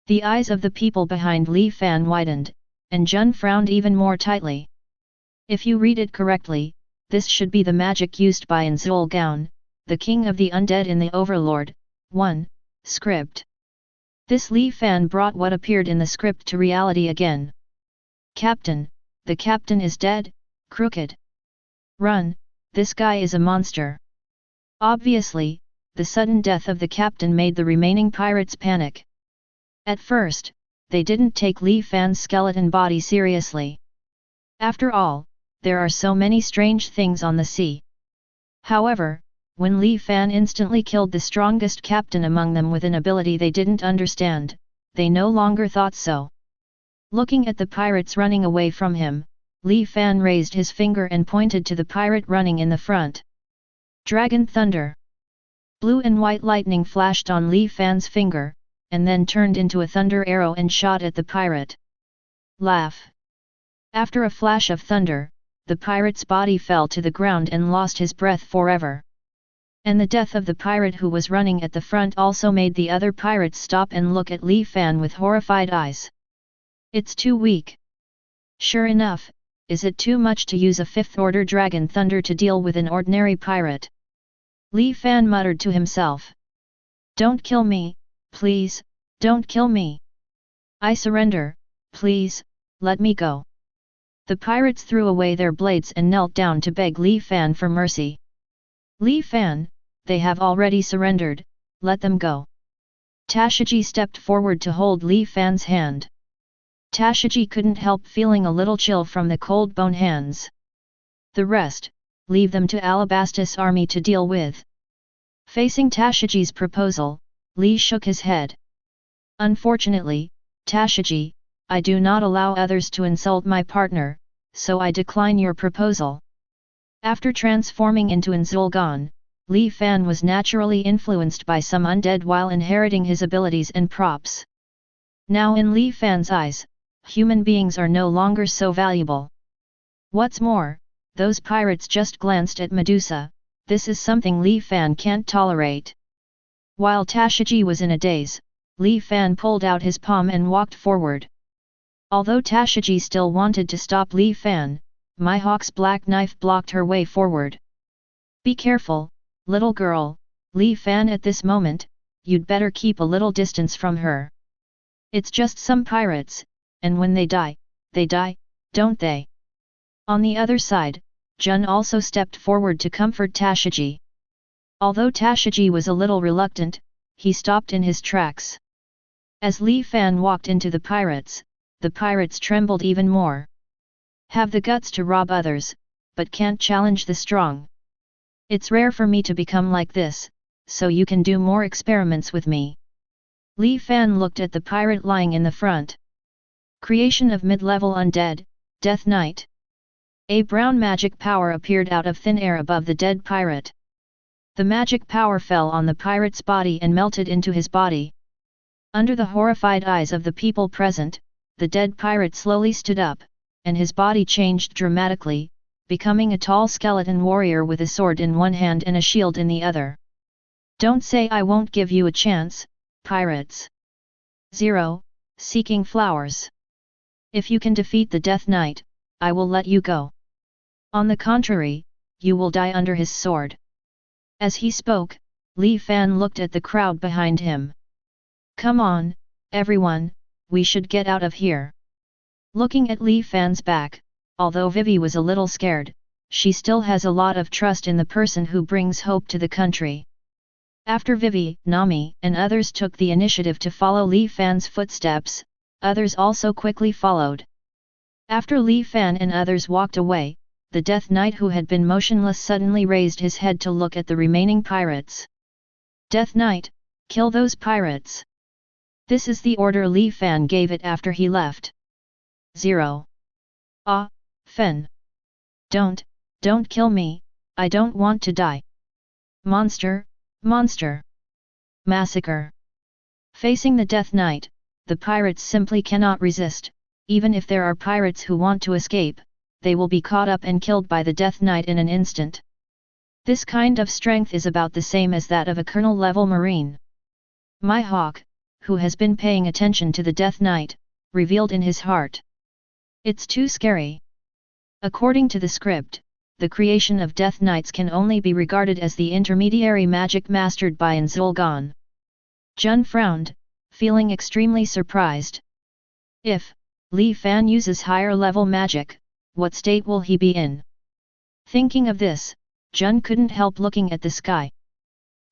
The eyes of the people behind Li Fan widened, and Jun frowned even more tightly. If you read it correctly, this should be the magic used by Inzolgaon, the king of the undead in the Overlord. 1. Script. This Li Fan brought what appeared in the script to reality again. Captain, the captain is dead, crooked. Run, this guy is a monster. Obviously, the sudden death of the captain made the remaining pirates panic. At first, they didn't take Li Fan's skeleton body seriously. After all, there are so many strange things on the sea. However, when Li Fan instantly killed the strongest captain among them with an ability they didn't understand, they no longer thought so. Looking at the pirates running away from him, Li Fan raised his finger and pointed to the pirate running in the front. Dragon Thunder. Blue and white lightning flashed on Li Fan's finger, and then turned into a thunder arrow and shot at the pirate. laugh. After a flash of thunder, the pirate's body fell to the ground and lost his breath forever. And the death of the pirate who was running at the front also made the other pirates stop and look at Li Fan with horrified eyes. It's too weak. Sure enough, is it too much to use a fifth-order dragon thunder to deal with an ordinary pirate? Li Fan muttered to himself. Don't kill me, please, don't kill me. I surrender, please, let me go. The pirates threw away their blades and knelt down to beg Li Fan for mercy. Li Fan, they have already surrendered, let them go. Tashigi stepped forward to hold Li Fan's hand. Tashigi couldn't help feeling a little chill from the cold bone hands. The rest, leave them to Alabasta's army to deal with. Facing Tashigi's proposal, Li shook his head. Unfortunately, Tashigi, I do not allow others to insult my partner, so I decline your proposal. After transforming into an Zul'Gon, Li Fan was naturally influenced by some undead while inheriting his abilities and props. Now in Li Fan's eyes, human beings are no longer so valuable. What's more, those pirates just glanced at Medusa, this is something Li Fan can't tolerate. While Tashigi was in a daze, Li Fan pulled out his palm and walked forward. Although Tashigi still wanted to stop Li Fan, Mihawk's black knife blocked her way forward. Be careful, little girl, Li Fan at this moment, you'd better keep a little distance from her. It's just some pirates, and when they die, don't they? On the other side, Jun also stepped forward to comfort Tashigi. Although Tashigi was a little reluctant, he stopped in his tracks. As Li Fan walked into the pirates trembled even more. Have the guts to rob others, but can't challenge the strong. It's rare for me to become like this, so you can do more experiments with me. Li Fan looked at the pirate lying in the front. Creation of mid-level undead, Death Knight. A brown magic power appeared out of thin air above the dead pirate. The magic power fell on the pirate's body and melted into his body. Under the horrified eyes of the people present, the dead pirate slowly stood up, and his body changed dramatically, becoming a tall skeleton warrior with a sword in one hand and a shield in the other. Don't say I won't give you a chance, pirates. Zero, seeking flowers. If you can defeat the Death Knight, I will let you go. On the contrary, you will die under his sword. As he spoke, Li Fan looked at the crowd behind him. Come on, everyone, we should get out of here. Looking at Li Fan's back, although Vivi was a little scared, she still has a lot of trust in the person who brings hope to the country. After Vivi, Nami and others took the initiative to follow Li Fan's footsteps, others also quickly followed. After Li Fan and others walked away, the Death Knight who had been motionless suddenly raised his head to look at the remaining pirates. Death Knight, kill those pirates. This is the order Li Fan gave it after he left. 0. Ah, Fen. Don't kill me, I don't want to die. Monster, monster. Massacre. Facing the Death Knight, the pirates simply cannot resist, even if there are pirates who want to escape, they will be caught up and killed by the Death Knight in an instant. This kind of strength is about the same as that of a colonel-level marine. Mihawk, who has been paying attention to the Death Knight, revealed in his heart. It's too scary. According to the script, the creation of Death Knights can only be regarded as the intermediary magic mastered by an Zul'Gon. Jun frowned, feeling extremely surprised. If Li Fan uses higher level magic, what state will he be in? Thinking of this, Jun couldn't help looking at the sky.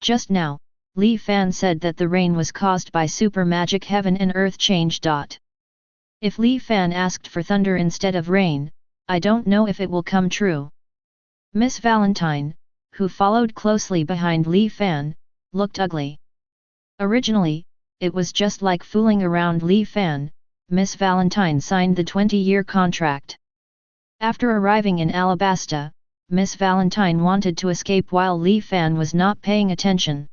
Just now, Li Fan said that the rain was caused by super magic heaven and earth change. If Li Fan asked for thunder instead of rain, I don't know if it will come true. Miss Valentine, who followed closely behind Li Fan, looked ugly. Originally, it was just like fooling around Li Fan. Miss Valentine signed the 20-year contract. After arriving in Alabasta, Miss Valentine wanted to escape while Li Fan was not paying attention.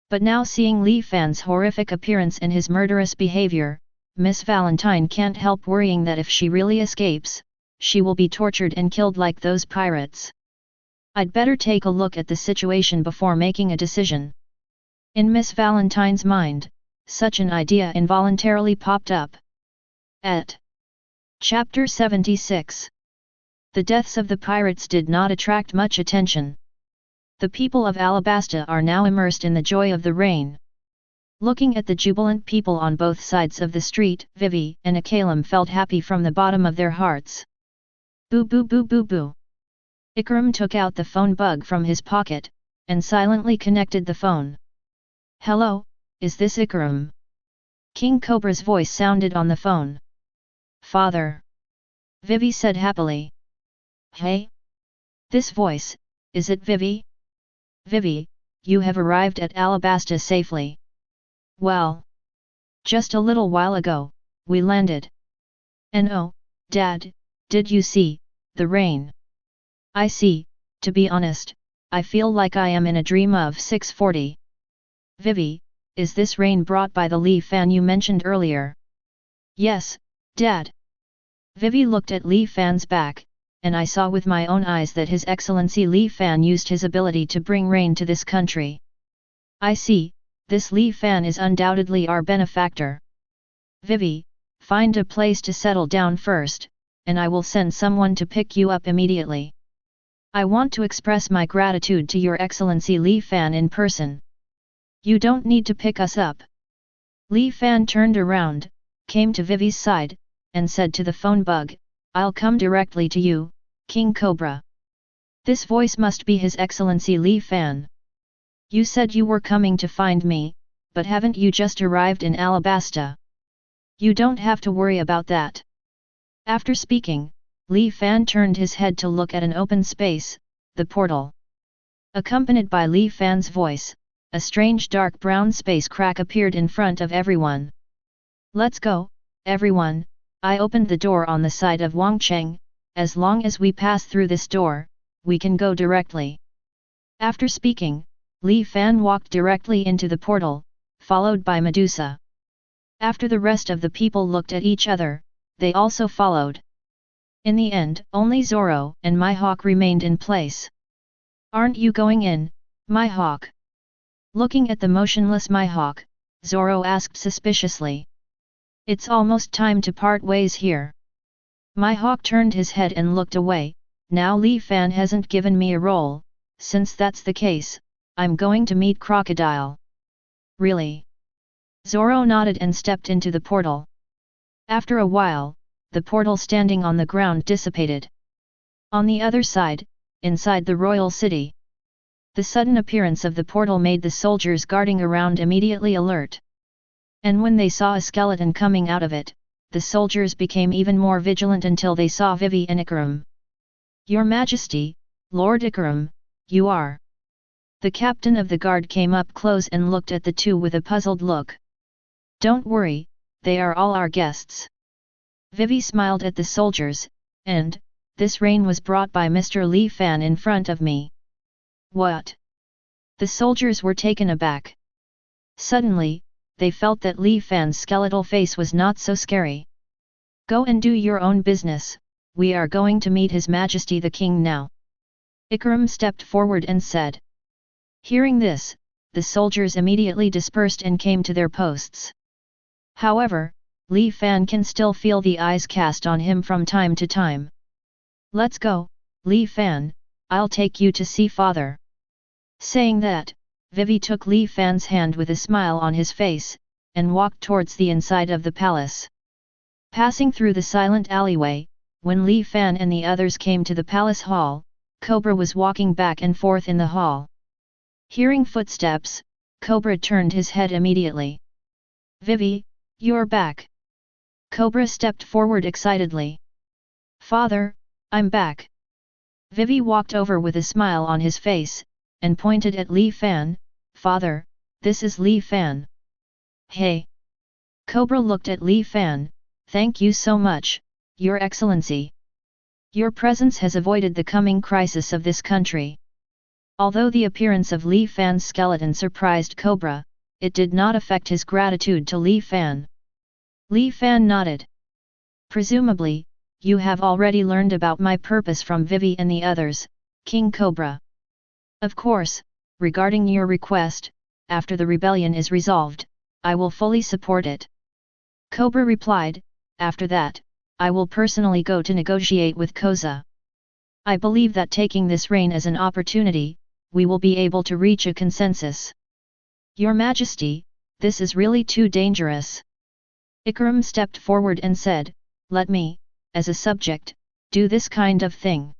But now seeing Li Fan's horrific appearance and his murderous behavior, Miss Valentine can't help worrying that if she really escapes, she will be tortured and killed like those pirates. I'd better take a look at the situation before making a decision. In Miss Valentine's mind, such an idea involuntarily popped up. Chapter 76. The deaths of the pirates did not attract much attention. The people of Alabasta are now immersed in the joy of the rain. Looking at the jubilant people on both sides of the street, Vivi and Akalem felt happy from the bottom of their hearts. Boo boo boo boo boo. Ikram took out the phone bug from his pocket, and silently connected the phone. Hello, is this Ikram? King Cobra's voice sounded on the phone. Father. Vivi said happily. Hey? This voice, is it Vivi? Vivi, you have arrived at Alabasta safely. Well. Just a little while ago, we landed. And oh, Dad, did you see the rain? I see, to be honest, I feel like I am in a dream of 640. Vivi, is this rain brought by the Li Fan you mentioned earlier? Yes, Dad. Vivi looked at Li Fan's back, and I saw with my own eyes that His Excellency Li Fan used his ability to bring rain to this country. I see, this Li Fan is undoubtedly our benefactor. Vivi, find a place to settle down first, and I will send someone to pick you up immediately. I want to express my gratitude to Your Excellency Li Fan in person. You don't need to pick us up. Li Fan turned around, came to Vivi's side, and said to the phone bug, I'll come directly to you, King Cobra. This voice must be His Excellency Li Fan. You said you were coming to find me, but haven't you just arrived in Alabasta? You don't have to worry about that. After speaking, Li Fan turned his head to look at an open space, the portal. Accompanied by Li Fan's voice, a strange dark brown space crack appeared in front of everyone. Let's go, everyone. I opened the door on the side of Wangcheng. As long as we pass through this door, we can go directly. After speaking, Li Fan walked directly into the portal, followed by Medusa. After the rest of the people looked at each other, they also followed. In the end, only Zoro and Mihawk remained in place. Aren't you going in, Mihawk? Looking at the motionless Mihawk, Zoro asked suspiciously. It's almost time to part ways here. Mihawk turned his head and looked away. Now Li Fan hasn't given me a role. Since that's the case, I'm going to meet Crocodile. Really? Zoro nodded and stepped into the portal. After a while, the portal standing on the ground dissipated. On the other side, inside the royal city, the sudden appearance of the portal made the soldiers guarding around immediately alert. And when they saw a skeleton coming out of it, the soldiers became even more vigilant until they saw Vivi and Ikram. Your Majesty, Lord Ikram, you are. The captain of the guard came up close and looked at the two with a puzzled look. Don't worry, they are all our guests. Vivi smiled at the soldiers, and, this rain was brought by Mr. Li Fan in front of me. What? The soldiers were taken aback. Suddenly, they felt that Li Fan's skeletal face was not so scary. Go and do your own business, we are going to meet His Majesty the King now. Ikram stepped forward and said. Hearing this, the soldiers immediately dispersed and came to their posts. However, Li Fan can still feel the eyes cast on him from time to time. Let's go, Li Fan, I'll take you to see father. Saying that, Vivi took Li Fan's hand with a smile on his face, and walked towards the inside of the palace. Passing through the silent alleyway, when Li Fan and the others came to the palace hall, Cobra was walking back and forth in the hall. Hearing footsteps, Cobra turned his head immediately. Vivi, you're back. Cobra stepped forward excitedly. Father, I'm back. Vivi walked over with a smile on his face, and pointed at Li Fan. Father, this is Li Fan. Hey! Cobra looked at Li Fan. Thank you so much, Your Excellency. Your presence has avoided the coming crisis of this country. Although the appearance of Li Fan's skeleton surprised Cobra, it did not affect his gratitude to Li Fan. Li Fan nodded. Presumably, you have already learned about my purpose from Vivi and the others, King Cobra. Of course, regarding your request, after the rebellion is resolved, I will fully support it. Cobra replied, after that, I will personally go to negotiate with Koza. I believe that taking this reign as an opportunity, we will be able to reach a consensus. Your Majesty, this is really too dangerous. Ikram stepped forward and said, let me, as a subject, do this kind of thing.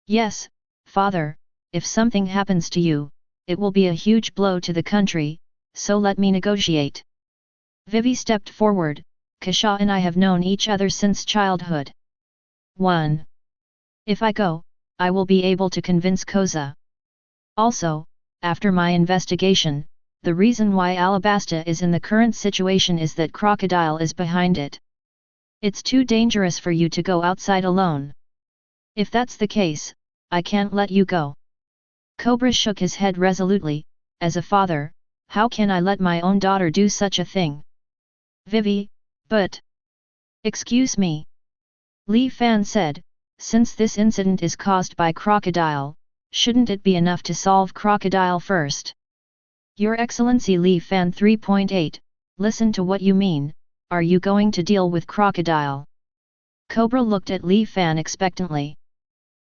Yes, father, if something happens to you, it will be a huge blow to the country, so let me negotiate. Vivi stepped forward, Kasha and I have known each other since childhood. 1. If I go, I will be able to convince Koza. Also, after my investigation, the reason why Alabasta is in the current situation is that Crocodile is behind it. It's too dangerous for you to go outside alone. If that's the case, I can't let you go. Cobra shook his head resolutely, as a father, how can I let my own daughter do such a thing? Vivi, but... Excuse me. Li Fan said, since this incident is caused by Crocodile, shouldn't it be enough to solve Crocodile first? Your Excellency Li Fan 3.8, listen to what you mean, are you going to deal with Crocodile? Cobra looked at Li Fan expectantly.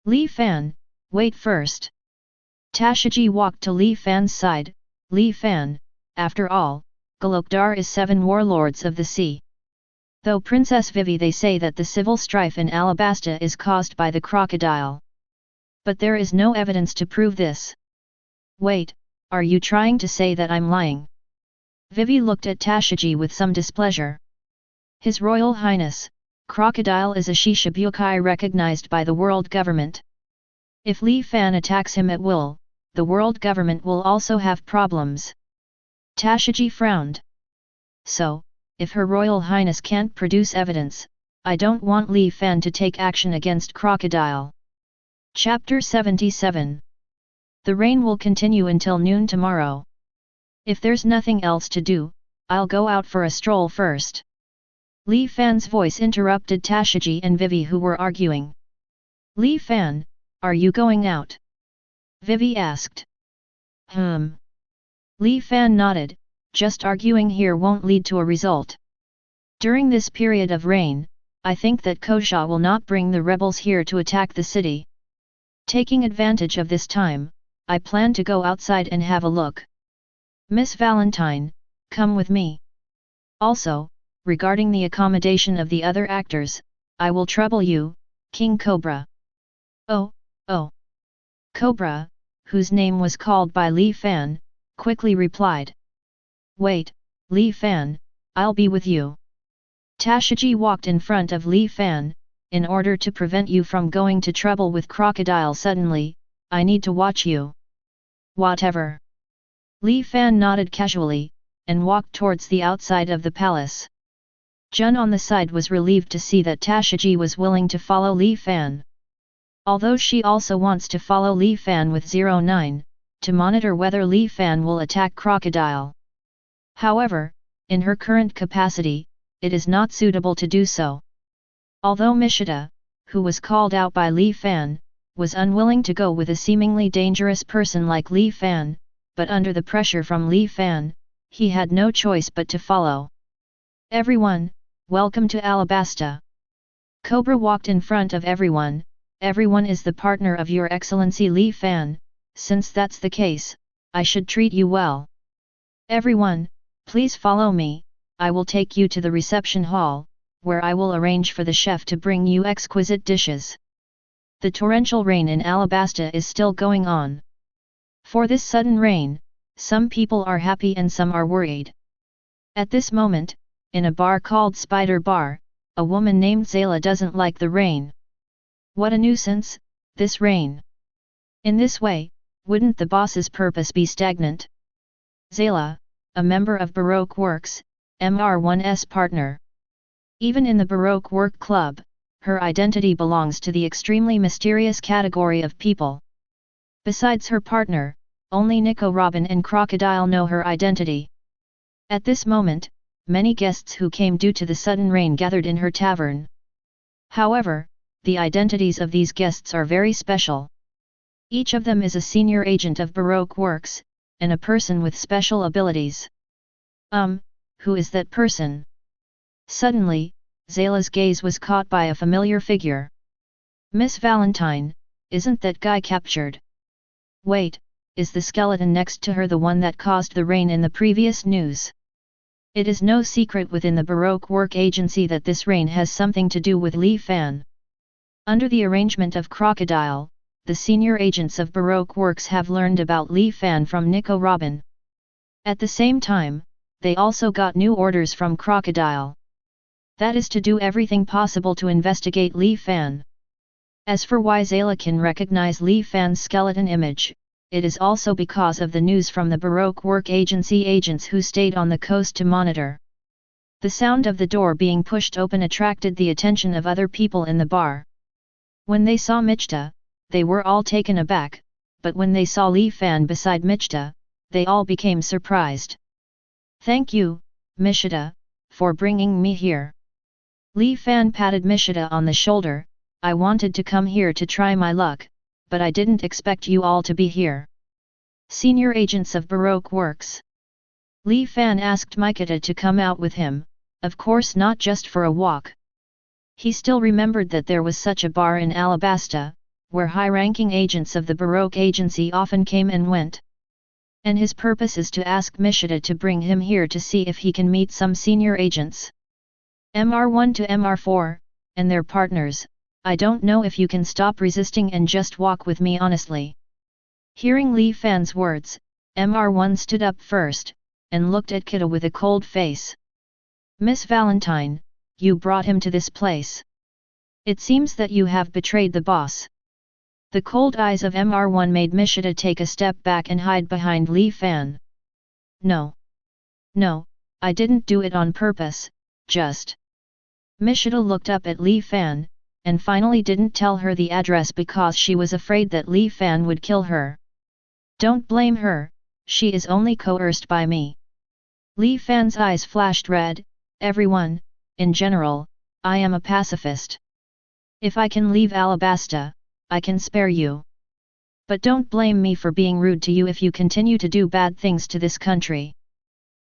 Li Fan, wait first. Tashiji walked to Li Fan's side, Li Fan, after all, Golokdar is 7 warlords of the sea. Though Princess Vivi they say that the civil strife in Alabasta is caused by the crocodile. But there is no evidence to prove this. Wait, are you trying to say that I'm lying? Vivi looked at Tashiji with some displeasure. His Royal Highness, Crocodile is a Shishibukai recognized by the world government. If Li Fan attacks him at will, the world government will also have problems. Tashiji frowned. So, if Her Royal Highness can't produce evidence, I don't want Li Fan to take action against Crocodile. Chapter 77. The rain will continue until noon tomorrow. If there's nothing else to do, I'll go out for a stroll first. Li Fan's voice interrupted Tashiji and Vivi who were arguing. Li Fan, are you going out? Vivi asked. Li Fan nodded, just arguing here won't lead to a result. During this period of rain, I think that Koza will not bring the rebels here to attack the city. Taking advantage of this time, I plan to go outside and have a look. Miss Valentine, come with me. Also, regarding the accommodation of the other actors, I will trouble you, King Cobra. Oh. Cobra, whose name was called by Li Fan, quickly replied. Wait, Li Fan, I'll be with you. Tashiji walked in front of Li Fan, in order to prevent you from going to trouble with Crocodile suddenly, I need to watch you. Whatever. Li Fan nodded casually, and walked towards the outside of the palace. Jun on the side was relieved to see that Tashiji was willing to follow Li Fan. Although she also wants to follow Li Fan with 09, to monitor whether Li Fan will attack Crocodile. However, in her current capacity, it is not suitable to do so. Although Mishita, who was called out by Li Fan, was unwilling to go with a seemingly dangerous person like Li Fan, but under the pressure from Li Fan, he had no choice but to follow. Everyone, welcome to Alabasta. Cobra walked in front of everyone. Everyone is the partner of Your Excellency Li Fan, since that's the case, I should treat you well. Everyone, please follow me, I will take you to the reception hall, where I will arrange for the chef to bring you exquisite dishes. The torrential rain in Alabasta is still going on. For this sudden rain, some people are happy and some are worried. At this moment, in a bar called Spider Bar, a woman named Zayla doesn't like the rain. What a nuisance, this rain. In this way, wouldn't the boss's purpose be stagnant? Zayla, a member of Baroque Works, MR1's partner. Even in the Baroque Work Club, her identity belongs to the extremely mysterious category of people. Besides her partner, only Nico Robin and Crocodile know her identity. At this moment, many guests who came due to the sudden rain gathered in her tavern. However, the identities of these guests are very special. Each of them is a senior agent of Baroque Works, and a person with special abilities. Who is that person? Suddenly, Zayla's gaze was caught by a familiar figure. Miss Valentine, isn't that guy captured? Wait, is the skeleton next to her the one that caused the rain in the previous news? It is no secret within the Baroque Work Agency that this rain has something to do with Li Fan. Under the arrangement of Crocodile, the senior agents of Baroque Works have learned about Li Fan from Nico Robin. At the same time, they also got new orders from Crocodile. That is to do everything possible to investigate Li Fan. As for why Zayla can recognize Li Fan's skeleton image, it is also because of the news from the Baroque Work Agency agents who stayed on the coast to monitor. The sound of the door being pushed open attracted the attention of other people in the bar. When they saw Michta, they were all taken aback, but when they saw Li Fan beside Michta, they all became surprised. "Thank you, Michta, for bringing me here." Li Fan patted Michta on the shoulder. "I wanted to come here to try my luck, but I didn't expect you all to be here." Senior agents of Baroque Works. Li Fan asked Mikita to come out with him, of course not just for a walk. He still remembered that there was such a bar in Alabasta, where high-ranking agents of the Baroque Agency often came and went. And his purpose is to ask Michita to bring him here to see if he can meet some senior agents. MR1 to MR4, and their partners. "I don't know if you can stop resisting and just walk with me honestly." Hearing Li Fan's words, MR1 stood up first, and looked at Kita with a cold face. "Miss Valentine, you brought him to this place. It seems that you have betrayed the boss." The cold eyes of MR1 made Michita take a step back and hide behind Li Fan. No, I didn't do it on purpose, just." Michita looked up at Li Fan, and finally didn't tell her the address because she was afraid that Li Fan would kill her. "Don't blame her, she is only coerced by me." Li Fan's eyes flashed red. "Everyone, in general, I am a pacifist. If I can leave Alabasta, I can spare you. But don't blame me for being rude to you if you continue to do bad things to this country.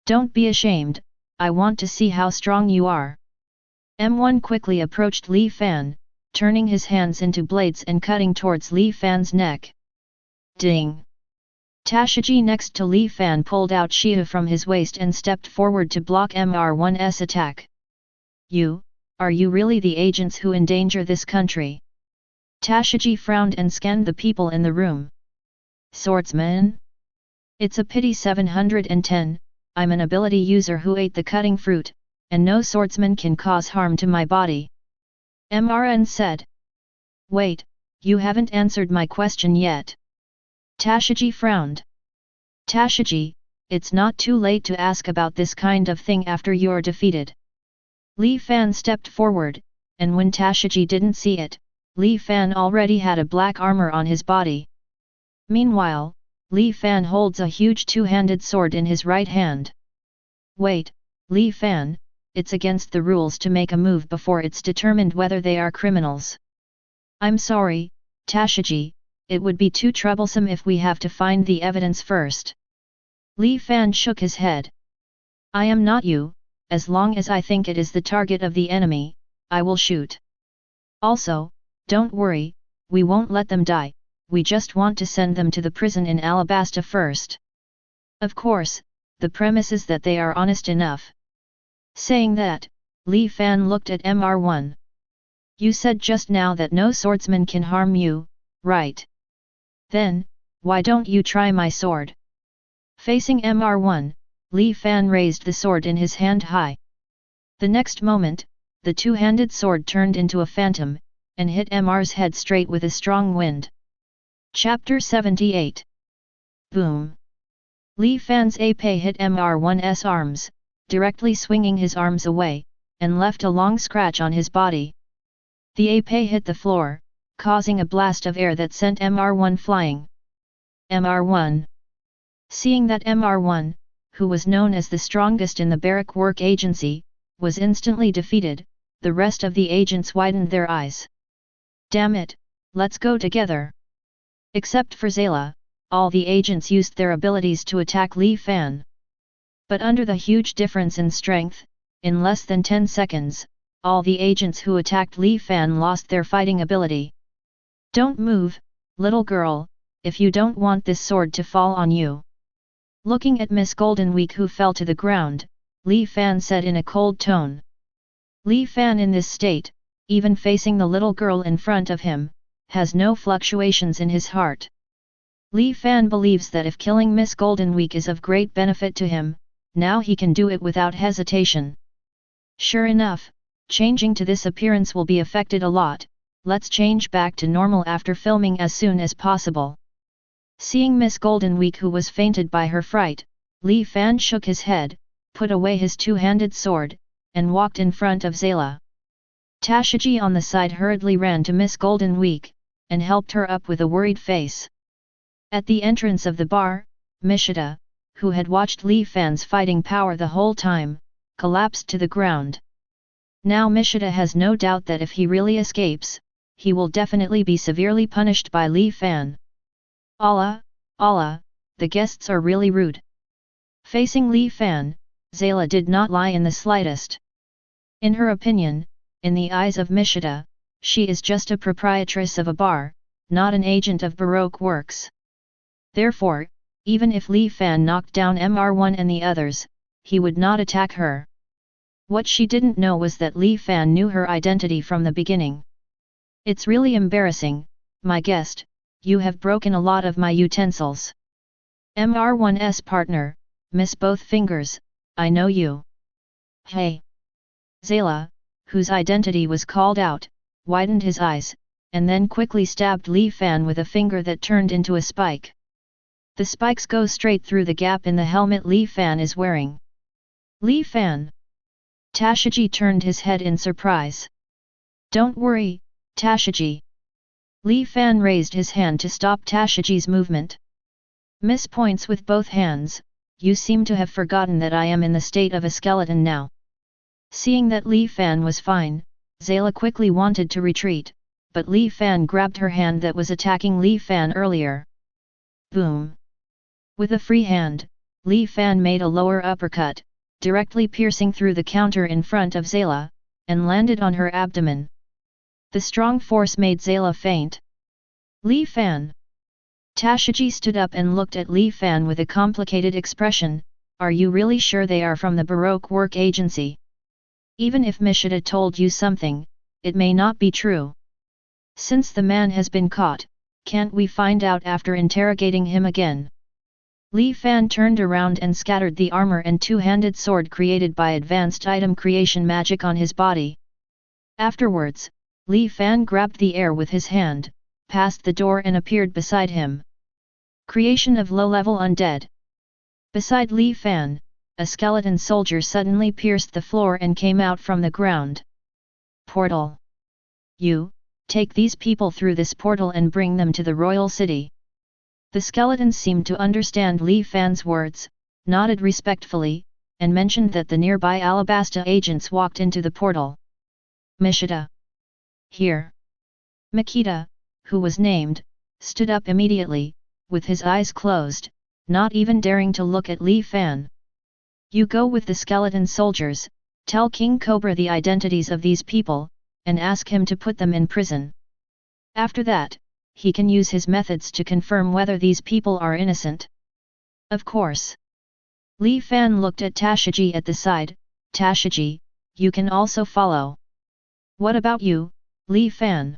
Don't be ashamed, I want to see how strong you are." M1 quickly approached Li Fan, turning his hands into blades and cutting towards Li Fan's neck. Ding! Tashiji next to Li Fan pulled out Shia from his waist and stepped forward to block MR1's attack. Are you really the agents who endanger this country?" Tashiji frowned and scanned the people in the room. "Swordsman? It's a pity 710, I'm an ability user who ate the cutting fruit, and no swordsman can cause harm to my body," MRN said. "Wait, you haven't answered my question yet." Tashiji frowned. "Tashiji, it's not too late to ask about this kind of thing after you're defeated." Li Fan stepped forward, and when Tashiji didn't see it, Li Fan already had a black armor on his body. Meanwhile, Li Fan holds a huge two-handed sword in his right hand. "Wait, Li Fan, it's against the rules to make a move before it's determined whether they are criminals." "I'm sorry, Tashiji, it would be too troublesome if we have to find the evidence first." Li Fan shook his head. "I am not you, as long as I think it is the target of the enemy, I will shoot. Also, don't worry, we won't let them die, we just want to send them to the prison in Alabasta first. Of course, the premise is that they are honest enough." Saying that, Li Fan looked at MR1. "You said just now that no swordsman can harm you, right? Then, why don't you try my sword?" Facing MR1, Li Fan raised the sword in his hand high. The next moment, the two-handed sword turned into a phantom, and hit MR's head straight with a strong wind. Chapter 78. Boom! Li Fan's épée hit MR1's arms, directly swinging his arms away, and left a long scratch on his body. The épée hit the floor, causing a blast of air that sent MR1 flying. MR1. Seeing that MR1, who was known as the strongest in the Baroque Work agency, was instantly defeated. The rest of the agents widened their eyes. Damn it, let's go together. Except for Zayla, all the agents used their abilities to attack Li Fan. But under the huge difference in strength, in less than 10 seconds, all the agents who attacked Li Fan lost their fighting ability. Don't move, little girl, if you don't want this sword to fall on you. Looking at Miss Goldenweek, who fell to the ground, Li Fan said in a cold tone. Li Fan, in this state, even facing the little girl in front of him, has no fluctuations in his heart. Li Fan believes that if killing Miss Goldenweek is of great benefit to him, now he can do it without hesitation. Sure enough, changing to this appearance will be affected a lot. Let's change back to normal after filming as soon as possible. Seeing Miss Goldenweek, who was fainted by her fright, Li Fan shook his head, put away his two-handed sword, and walked in front of Zayla. Tashigi on the side hurriedly ran to Miss Goldenweek, and helped her up with a worried face. At the entrance of the bar, Mishita, who had watched Li Fan's fighting power the whole time, collapsed to the ground. Now Mishita has no doubt that if he really escapes, he will definitely be severely punished by Li Fan. Allah, Allah, the guests are really rude. Facing Li Fan, Zayla did not lie in the slightest. In her opinion, in the eyes of Mishita, she is just a proprietress of a bar, not an agent of Baroque Works. Therefore, even if Li Fan knocked down Mr1 and the others, he would not attack her. What she didn't know was that Li Fan knew her identity from the beginning. It's really embarrassing, my guest, you have broken a lot of my utensils. Mr1's partner, miss both fingers, I know you. Hey! Zayla, whose identity was called out, widened his eyes, and then quickly stabbed Li Fan with a finger that turned into a spike. The spikes go straight through the gap in the helmet Li Fan is wearing. Li Fan! Tashigi turned his head in surprise. Don't worry, Tashigi. Li Fan raised his hand to stop Tashigi's movement. Miss points with both hands, you seem to have forgotten that I am in the state of a skeleton now. Seeing that Li Fan was fine, Zayla quickly wanted to retreat, but Li Fan grabbed her hand that was attacking Li Fan earlier. Boom! With a free hand, Li Fan made a lower uppercut, directly piercing through the counter in front of Zayla, and landed on her abdomen. The strong force made Zayla faint. Li Fan! Tashigi stood up and looked at Li Fan with a complicated expression. Are you really sure they are from the Baroque Work Agency? Even if Mishita told you something, it may not be true. Since the man has been caught, can't we find out after interrogating him again? Li Fan turned around and scattered the armor and two-handed sword created by advanced item creation magic on his body. Afterwards, Li Fan grabbed the air with his hand, passed the door and appeared beside him. Creation of low-level undead. Beside Li Fan, a skeleton soldier suddenly pierced the floor and came out from the ground. Portal. You, take these people through this portal and bring them to the royal city. The skeleton seemed to understand Li Fan's words, nodded respectfully, and mentioned that the nearby Alabasta agents walked into the portal. Mishita. Here. Makita, who was named, stood up immediately, with his eyes closed, not even daring to look at Li Fan. You go with the skeleton soldiers, tell King Cobra the identities of these people, and ask him to put them in prison. After that, he can use his methods to confirm whether these people are innocent. Of course. Li Fan looked at Tashigi at the side. Tashigi, you can also follow. What about you, Li Fan?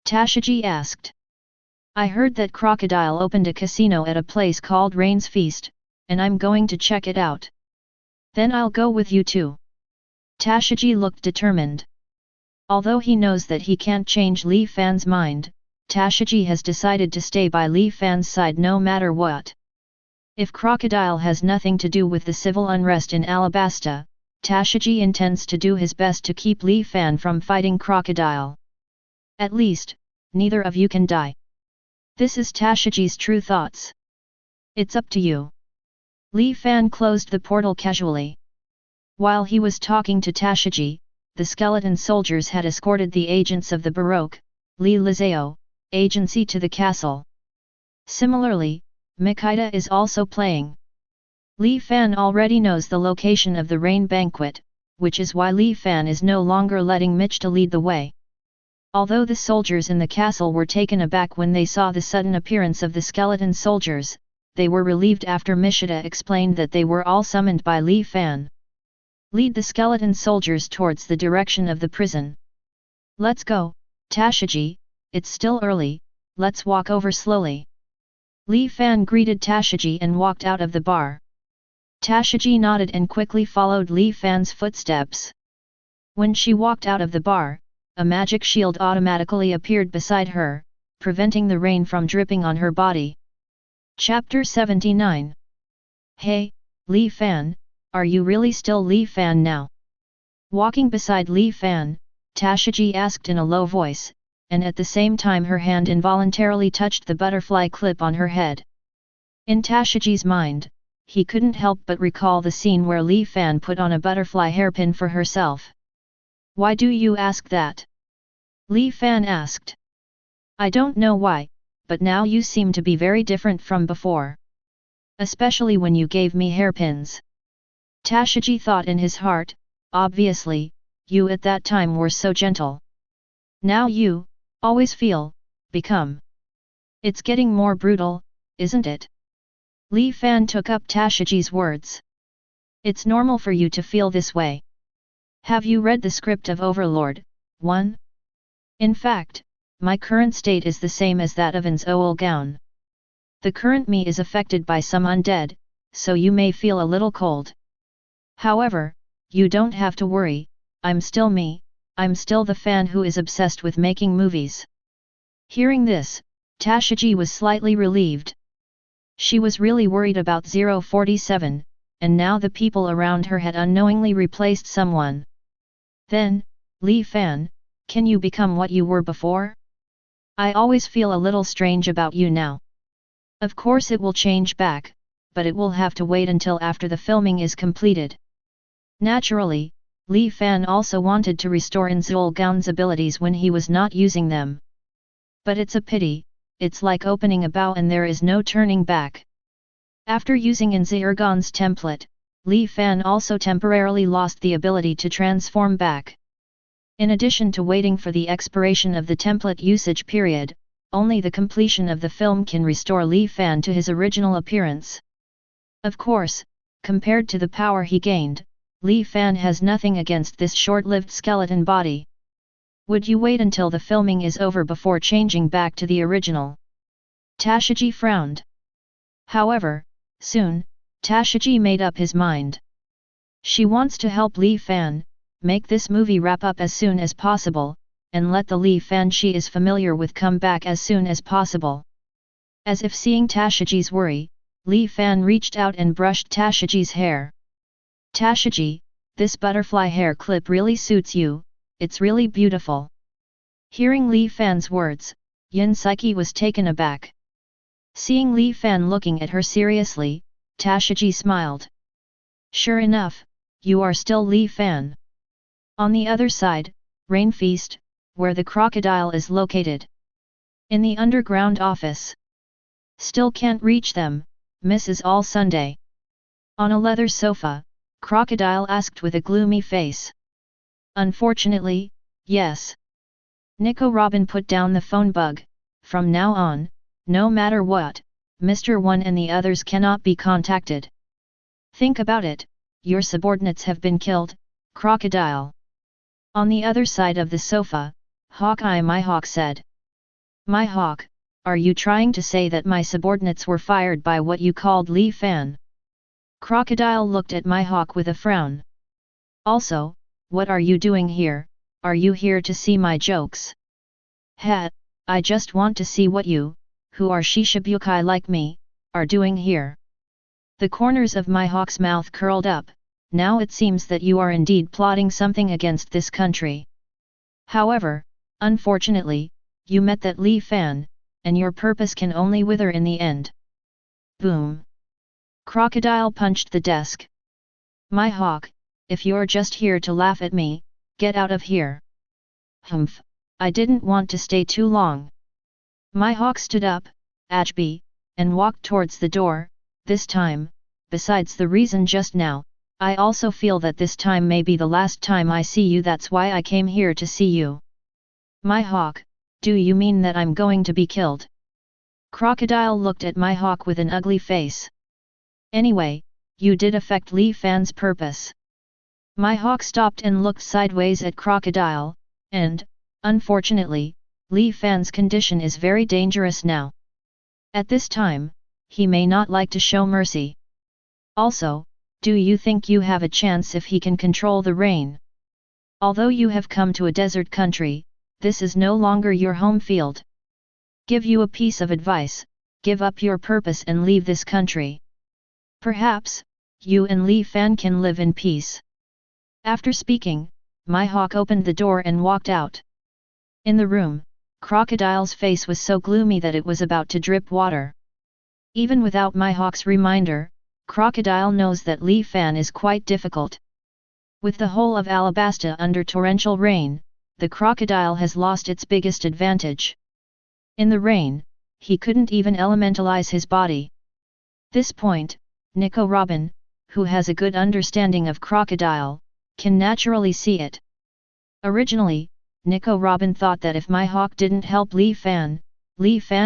Tashigi asked. I heard that Crocodile opened a casino at a place called Rain's Feast, and I'm going to check it out. Then I'll go with you too. Tashigi looked determined. Although he knows that he can't change Li Fan's mind, Tashigi has decided to stay by Li Fan's side no matter what. If Crocodile has nothing to do with the civil unrest in Alabasta, Tashigi intends to do his best to keep Li Fan from fighting Crocodile. At least, neither of you can die. This is Tashigi's true thoughts. It's up to you. Li Fan closed the portal casually. While he was talking to Tashiji, the skeleton soldiers had escorted the agents of the Baroque, Li Lizao, agency to the castle. Similarly, Mikita is also playing. Li Fan already knows the location of the rain banquet, which is why Li Fan is no longer letting Michita lead the way. Although the soldiers in the castle were taken aback when they saw the sudden appearance of the skeleton soldiers, they were relieved after Michita explained that they were all summoned by Li Fan. Lead the skeleton soldiers towards the direction of the prison. Let's go, Tashiji, it's still early, let's walk over slowly. Li Fan greeted Tashiji and walked out of the bar. Tashiji nodded and quickly followed Li Fan's footsteps. When she walked out of the bar, a magic shield automatically appeared beside her, preventing the rain from dripping on her body. Chapter 79. Hey, Li Fan, are you really still Li Fan now? Walking beside Li Fan, Tashiji asked in a low voice, and at the same time her hand involuntarily touched the butterfly clip on her head. In Tashiji's mind, he couldn't help but recall the scene where Li Fan put on a butterfly hairpin for herself. Why do you ask that? Li Fan asked. I don't know why, but now you seem to be very different from before. Especially when you gave me hairpins. Tashiji thought in his heart, obviously, you at that time were so gentle. Now you, always become. It's getting more brutal, isn't it? Li Fan took up Tashiji's words. It's normal for you to feel this way. Have you read the script of Overlord, 1? In fact, my current state is the same as that of An's Owl Gown. The current me is affected by some undead, so you may feel a little cold. However, you don't have to worry, I'm still me, I'm still the fan who is obsessed with making movies. Hearing this, Tashiji was slightly relieved. She was really worried about 047, and now the people around her had unknowingly replaced someone. Then, Li Fan, can you become what you were before? I always feel a little strange about you now. Of course it will change back, but it will have to wait until after the filming is completed. Naturally, Li Fan also wanted to restore Inzulgaon's abilities when he was not using them. But it's a pity, it's like opening a bow and there is no turning back. After using Inzulgaon's template, Li Fan also temporarily lost the ability to transform back. In addition to waiting for the expiration of the template usage period, only the completion of the film can restore Li Fan to his original appearance. Of course, compared to the power he gained, Li Fan has nothing against this short-lived skeleton body. Would you wait until the filming is over before changing back to the original? Tashiji frowned. However, soon, Tashiji made up his mind. She wants to help Li Fan, make this movie wrap up as soon as possible, and let the Li Fan she is familiar with come back as soon as possible. As if seeing Tashiji's worry, Li Fan reached out and brushed Tashiji's hair. Tashiji, this butterfly hair clip really suits you, it's really beautiful. Hearing Li Fan's words, Yin Psyche was taken aback. Seeing Li Fan looking at her seriously, Tashiji smiled. Sure enough, you are still Li Fan. On the other side, Rain Feast, where the crocodile is located. In the underground office. Still can't reach them, Mrs. All Sunday. On a leather sofa, Crocodile asked with a gloomy face. Unfortunately, yes. Nico Robin put down the phone bug. From now on, no matter what, Mr. One and the others cannot be contacted. Think about it, your subordinates have been killed, Crocodile. On the other side of the sofa, Hawkeye Mihawk said. Mihawk, are you trying to say that my subordinates were fired by what you called Li Fan? Crocodile looked at Mihawk with a frown. Also, what are you doing here, are you here to see my jokes? I just want to see what you, who are Shishibukai like me, are doing here. The corners of Mihawk's mouth curled up, now it seems that you are indeed plotting something against this country. However, unfortunately, you met that Li Fan, and your purpose can only wither in the end. Boom. Crocodile punched the desk. Mihawk, if you're just here to laugh at me, get out of here. Humph, I didn't want to stay too long. Mihawk stood up, Ajbi, and walked towards the door. This time, besides the reason just now, I also feel that this time may be the last time I see you. That's why I came here to see you. Mihawk, do you mean that I'm going to be killed? Crocodile looked at Mihawk with an ugly face. Anyway, you did affect Li Fan's purpose. Mihawk stopped and looked sideways at Crocodile, and, unfortunately, Li Fan's condition is very dangerous now. At this time, he may not like to show mercy. Also, do you think you have a chance if he can control the rain? Although you have come to a desert country, this is no longer your home field. Give you a piece of advice, give up your purpose and leave this country. Perhaps, you and Li Fan can live in peace. After speaking, Mihawk opened the door and walked out. In the room, Crocodile's face was so gloomy that it was about to drip water. Even without Mihawk's reminder, Crocodile knows that Li Fan is quite difficult. With the whole of Alabasta under torrential rain, the crocodile has lost its biggest advantage. In the rain, he couldn't even elementalize his body. This point, Nico Robin, who has a good understanding of Crocodile, can naturally see it. Originally, Nico Robin thought that if Mihawk didn't help Li Fan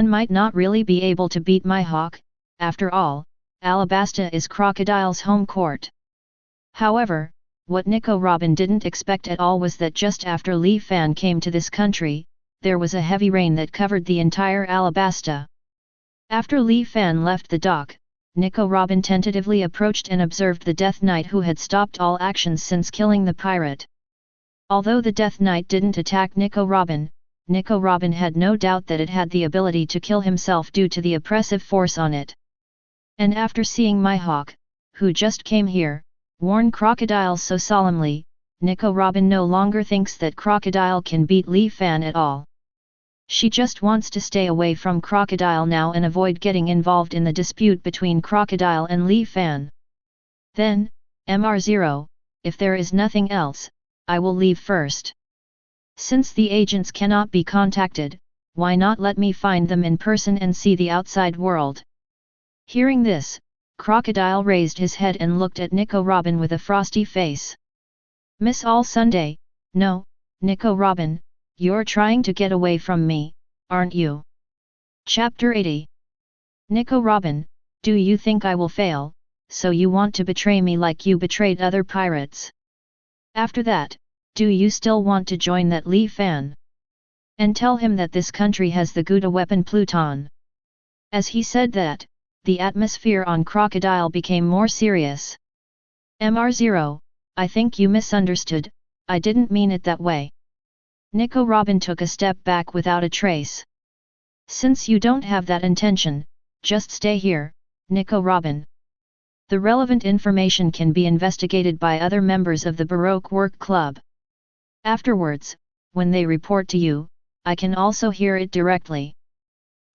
might not really be able to beat Mihawk. After all, Alabasta is Crocodile's home court. However, what Nico Robin didn't expect at all was that just after Li Fan came to this country, there was a heavy rain that covered the entire Alabasta. After Li Fan left the dock, Nico Robin tentatively approached and observed the Death Knight, who had stopped all actions since killing the pirate. Although the Death Knight didn't attack Nico Robin had no doubt that it had the ability to kill himself due to the oppressive force on it. And after seeing Mihawk, who just came here, warn Crocodile so solemnly, Nico Robin no longer thinks that Crocodile can beat Li Fan at all. She just wants to stay away from Crocodile now and avoid getting involved in the dispute between Crocodile and Li Fan. Then, Mr. If there is nothing else, I will leave first. Since the agents cannot be contacted, why not let me find them in person and see the outside world? Hearing this, Crocodile raised his head and looked at Nico Robin with a frosty face. Miss All Sunday, no, Nico Robin, you're trying to get away from me, aren't you? Chapter 80. Nico Robin, do you think I will fail, so you want to betray me like you betrayed other pirates? After that, do you still want to join that Li Fan? And tell him that this country has the Gouda weapon Pluton. As he said that, the atmosphere on Crocodile became more serious. Mr. I think you misunderstood, I didn't mean it that way. Nico Robin took a step back without a trace. Since you don't have that intention, just stay here, Nico Robin. The relevant information can be investigated by other members of the Baroque Work Club. Afterwards, when they report to you, I can also hear it directly.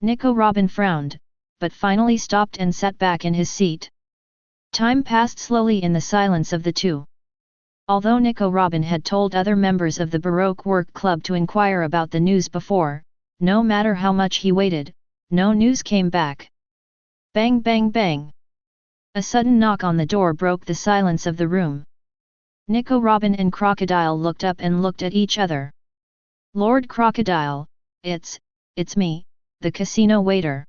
Nico Robin frowned, but finally stopped and sat back in his seat. Time passed slowly in the silence of the two. Although Nico Robin had told other members of the Baroque Work Club to inquire about the news before, no matter how much he waited, no news came back. Bang bang bang! A sudden knock on the door broke the silence of the room. Nico Robin and Crocodile looked up and looked at each other. Lord Crocodile, it's me, the casino waiter.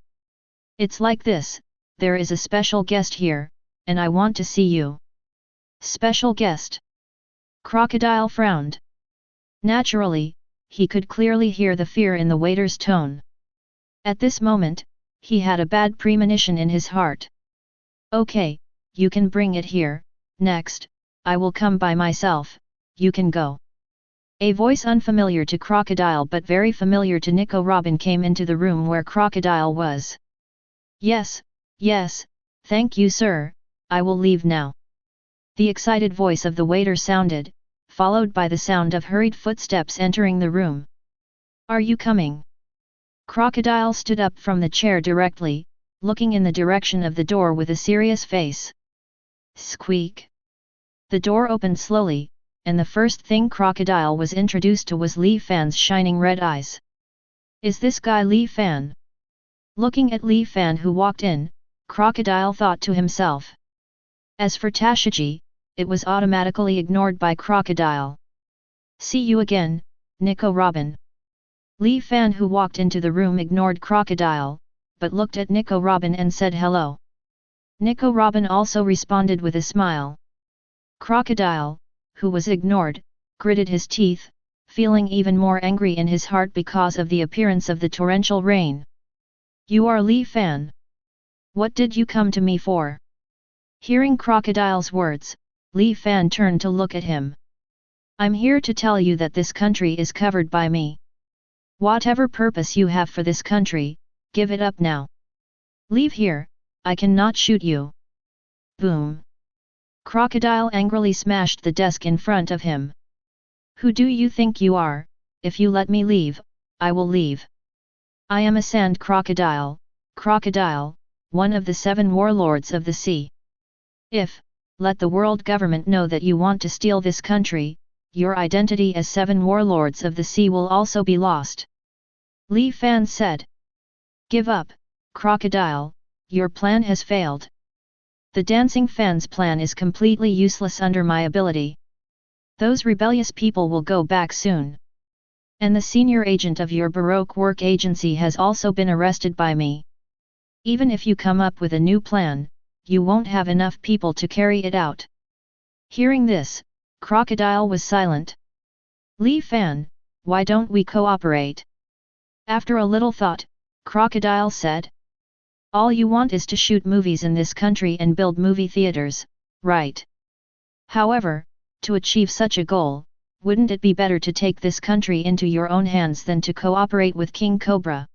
It's like this, there is a special guest here, and I want to see you. Special guest? Crocodile frowned. Naturally, he could clearly hear the fear in the waiter's tone. At this moment, he had a bad premonition in his heart. Okay, you can bring it here, next, I will come by myself, you can go. A voice unfamiliar to Crocodile but very familiar to Nico Robin came into the room where Crocodile was. Yes, thank you sir, I will leave now. The excited voice of the waiter sounded, followed by the sound of hurried footsteps entering the room. Are you coming? Crocodile stood up from the chair directly, looking in the direction of the door with a serious face. Squeak! The door opened slowly, and the first thing Crocodile was introduced to was Li Fan's shining red eyes. Is this guy Li Fan? Looking at Li Fan who walked in, Crocodile thought to himself. As for Tashiji, it was automatically ignored by Crocodile. See you again, Nico Robin. Li Fan who walked into the room ignored Crocodile, but looked at Nico Robin and said hello. Nico Robin also responded with a smile. Crocodile, who was ignored, gritted his teeth, feeling even more angry in his heart because of the appearance of the torrential rain. You are Li Fan. What did you come to me for? Hearing Crocodile's words, Li Fan turned to look at him. I'm here to tell you that this country is covered by me. Whatever purpose you have for this country, give it up now. Leave here, I cannot shoot you. Boom! Crocodile angrily smashed the desk in front of him. Who do you think you are? If you let me leave, I will leave. I am a sand crocodile, one of the 7 warlords of the sea. If, let the world government know that you want to steal this country, your identity as 7 warlords of the sea will also be lost. Li Fan said. Give up, Crocodile, your plan has failed. The Dancing Fan's plan is completely useless under my ability. Those rebellious people will go back soon. And the senior agent of your Baroque Work agency has also been arrested by me. Even if you come up with a new plan, you won't have enough people to carry it out. Hearing this, Crocodile was silent. Li Fan, why don't we cooperate? After a little thought, Crocodile said. All you want is to shoot movies in this country and build movie theaters, right? However, to achieve such a goal, wouldn't it be better to take this country into your own hands than to cooperate with King Cobra?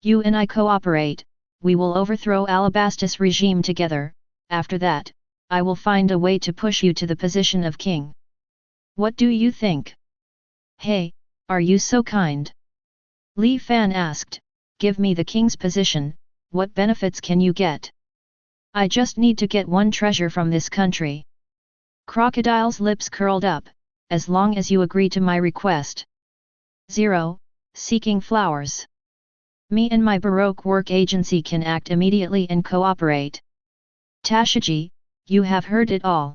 You and I cooperate, we will overthrow Alabasta's regime together. After that, I will find a way to push you to the position of king. What do you think? Hey, are you so kind? Li Fan asked, give me the king's position, what benefits can you get? I just need to get one treasure from this country. Crocodile's lips curled up, as long as you agree to my request. Zoro, seeking flowers. Me and my Baroque Work agency can act immediately and cooperate. Tashiji, you have heard it all.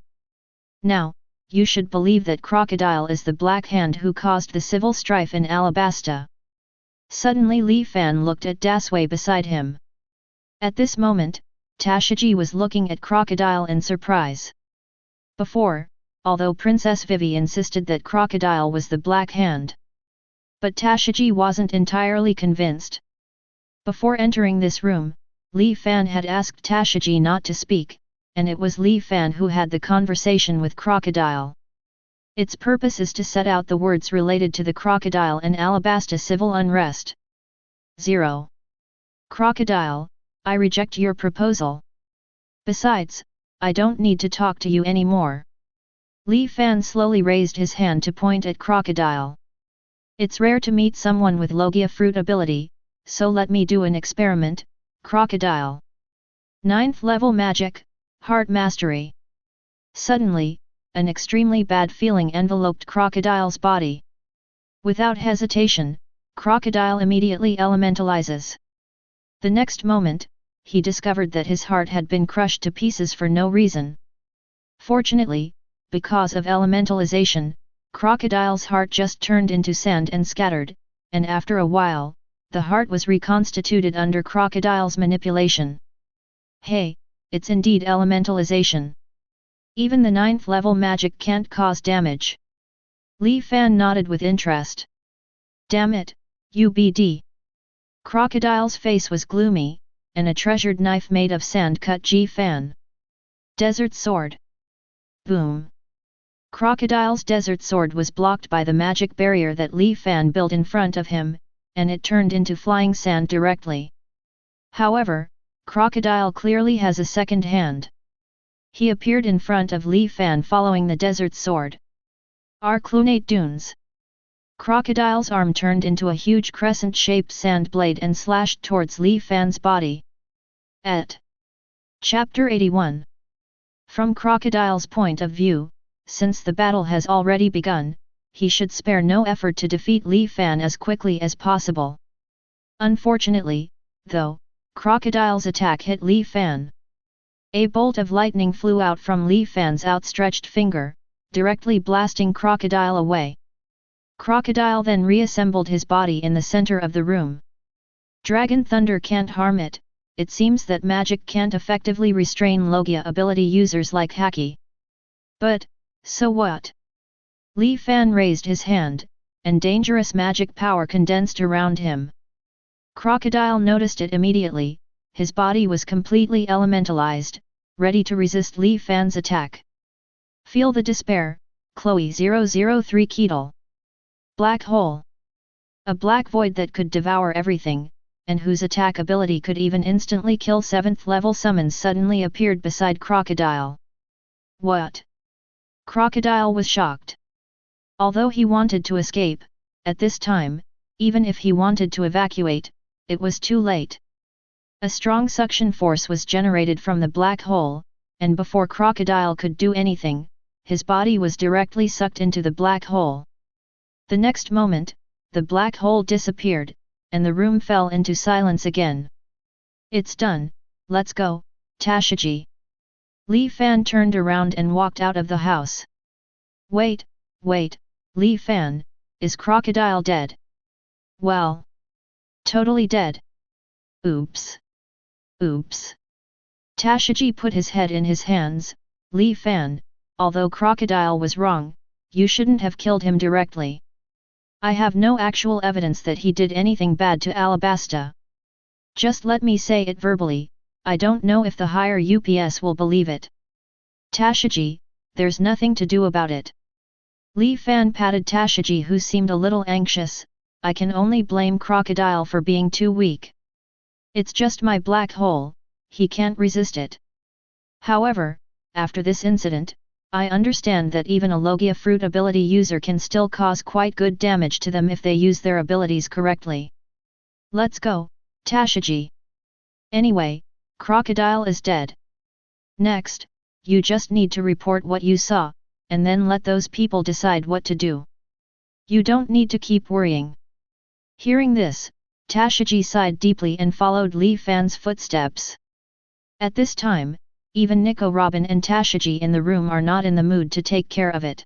Now, you should believe that Crocodile is the Black Hand who caused the civil strife in Alabasta. Suddenly Li Fan looked at Dasui beside him. At this moment, Tashiji was looking at Crocodile in surprise. Before, although Princess Vivi insisted that Crocodile was the Black Hand. But Tashiji wasn't entirely convinced. Before entering this room, Li Fan had asked Tashiji not to speak, and it was Li Fan who had the conversation with Crocodile. Its purpose is to set out the words related to the Crocodile and Alabasta civil unrest. 0. Crocodile, I reject your proposal. Besides, I don't need to talk to you anymore. Li Fan slowly raised his hand to point at Crocodile. It's rare to meet someone with Logia fruit ability, so let me do an experiment, Crocodile. 9th level magic, Heart Mastery. Suddenly, an extremely bad feeling enveloped Crocodile's body. Without hesitation, Crocodile immediately elementalizes. The next moment, he discovered that his heart had been crushed to pieces for no reason. Fortunately, because of elementalization, Crocodile's heart just turned into sand and scattered, and after a while, the heart was reconstituted under Crocodile's manipulation. Hey, it's indeed elementalization. Even the 9th level magic can't cause damage. Li Fan nodded with interest. Damn it, UBD. Crocodile's face was gloomy, and a treasured knife made of sand cut Ji Fan. Desert Sword. Boom. Crocodile's desert sword was blocked by the magic barrier that Li Fan built in front of him, and it turned into flying sand directly. However, Crocodile clearly has a second hand. He appeared in front of Li Fan following the desert sword. Arclunate Dunes. Crocodile's arm turned into a huge crescent-shaped sand blade and slashed towards Li Fan's body. Et. Chapter 81. From Crocodile's point of view, since the battle has already begun, he should spare no effort to defeat Li Fan as quickly as possible. Unfortunately, though, Crocodile's attack hit Li Fan. A bolt of lightning flew out from Li Fan's outstretched finger, directly blasting Crocodile away. Crocodile then reassembled his body in the center of the room. Dragon Thunder can't harm it. It seems that magic can't effectively restrain Logia ability users like Haki. But, so what? Li Fan raised his hand, and dangerous magic power condensed around him. Crocodile noticed it immediately. His body was completely elementalized, ready to resist Li Fan's attack. Feel the despair, Chloe 003 Keetle. Black hole. A black void that could devour everything, and whose attack ability could even instantly kill 7th level summons suddenly appeared beside Crocodile. What? Crocodile was shocked. Although he wanted to escape, at this time, even if he wanted to evacuate, it was too late. A strong suction force was generated from the black hole, and before Crocodile could do anything, his body was directly sucked into the black hole. The next moment, the black hole disappeared, and the room fell into silence again. It's done, let's go, Tashiji. Li Fan turned around and walked out of the house. Wait, Li Fan, is Crocodile dead? Well, totally dead. Oops. Tashiji put his head in his hands. Li Fan, although Crocodile was wrong, you shouldn't have killed him directly. I have no actual evidence that he did anything bad to Alabasta. Just let me say it verbally, I don't know if the higher UPS will believe it. Tashiji, there's nothing to do about it. Li Fan patted Tashiji, who seemed a little anxious. I can only blame Crocodile for being too weak. It's just my black hole, he can't resist it. However, after this incident, I understand that even a Logia fruit ability user can still cause quite good damage to them if they use their abilities correctly. Let's go, Tashiji. Anyway, Crocodile is dead. Next, you just need to report what you saw, and then let those people decide what to do. You don't need to keep worrying. Hearing this, Tashiji sighed deeply and followed Li Fan's footsteps. At this time, even Nico Robin and Tashiji in the room are not in the mood to take care of it.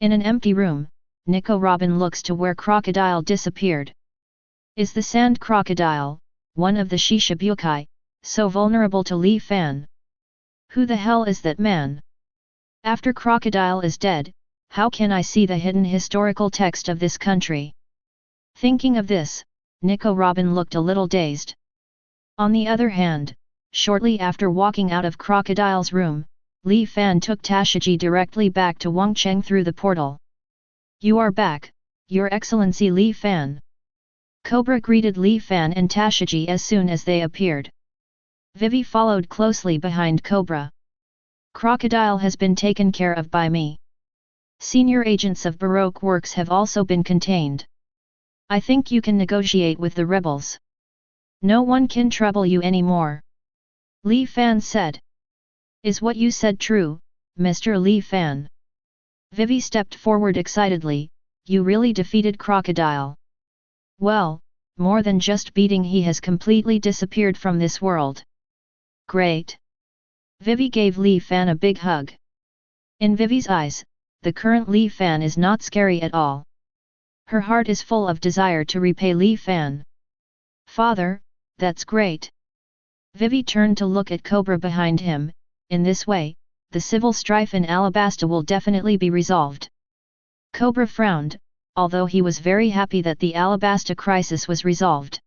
In an empty room, Nico Robin looks to where Crocodile disappeared. Is the sand crocodile, one of the Shishibukai, so vulnerable to Li Fan? Who the hell is that man? After Crocodile is dead, how can I see the hidden historical text of this country? Thinking of this, Nico Robin looked a little dazed. On the other hand, shortly after walking out of Crocodile's room, Li Fan took Tashiji directly back to Wangcheng through the portal. You are back, Your Excellency Li Fan. Cobra greeted Li Fan and Tashiji as soon as they appeared. Vivi followed closely behind Cobra. Crocodile has been taken care of by me. Senior agents of Baroque Works have also been contained. I think you can negotiate with the rebels. No one can trouble you anymore. Li Fan said. Is what you said true, Mr. Li Fan? Vivi stepped forward excitedly. You really defeated Crocodile. Well, more than just beating, he has completely disappeared from this world. Great. Vivi gave Li Fan a big hug. In Vivi's eyes, the current Li Fan is not scary at all. Her heart is full of desire to repay Li Fan. Father, that's great. Vivi turned to look at Cobra behind him. In this way, the civil strife in Alabasta will definitely be resolved. Cobra frowned, although he was very happy that the Alabasta crisis was resolved.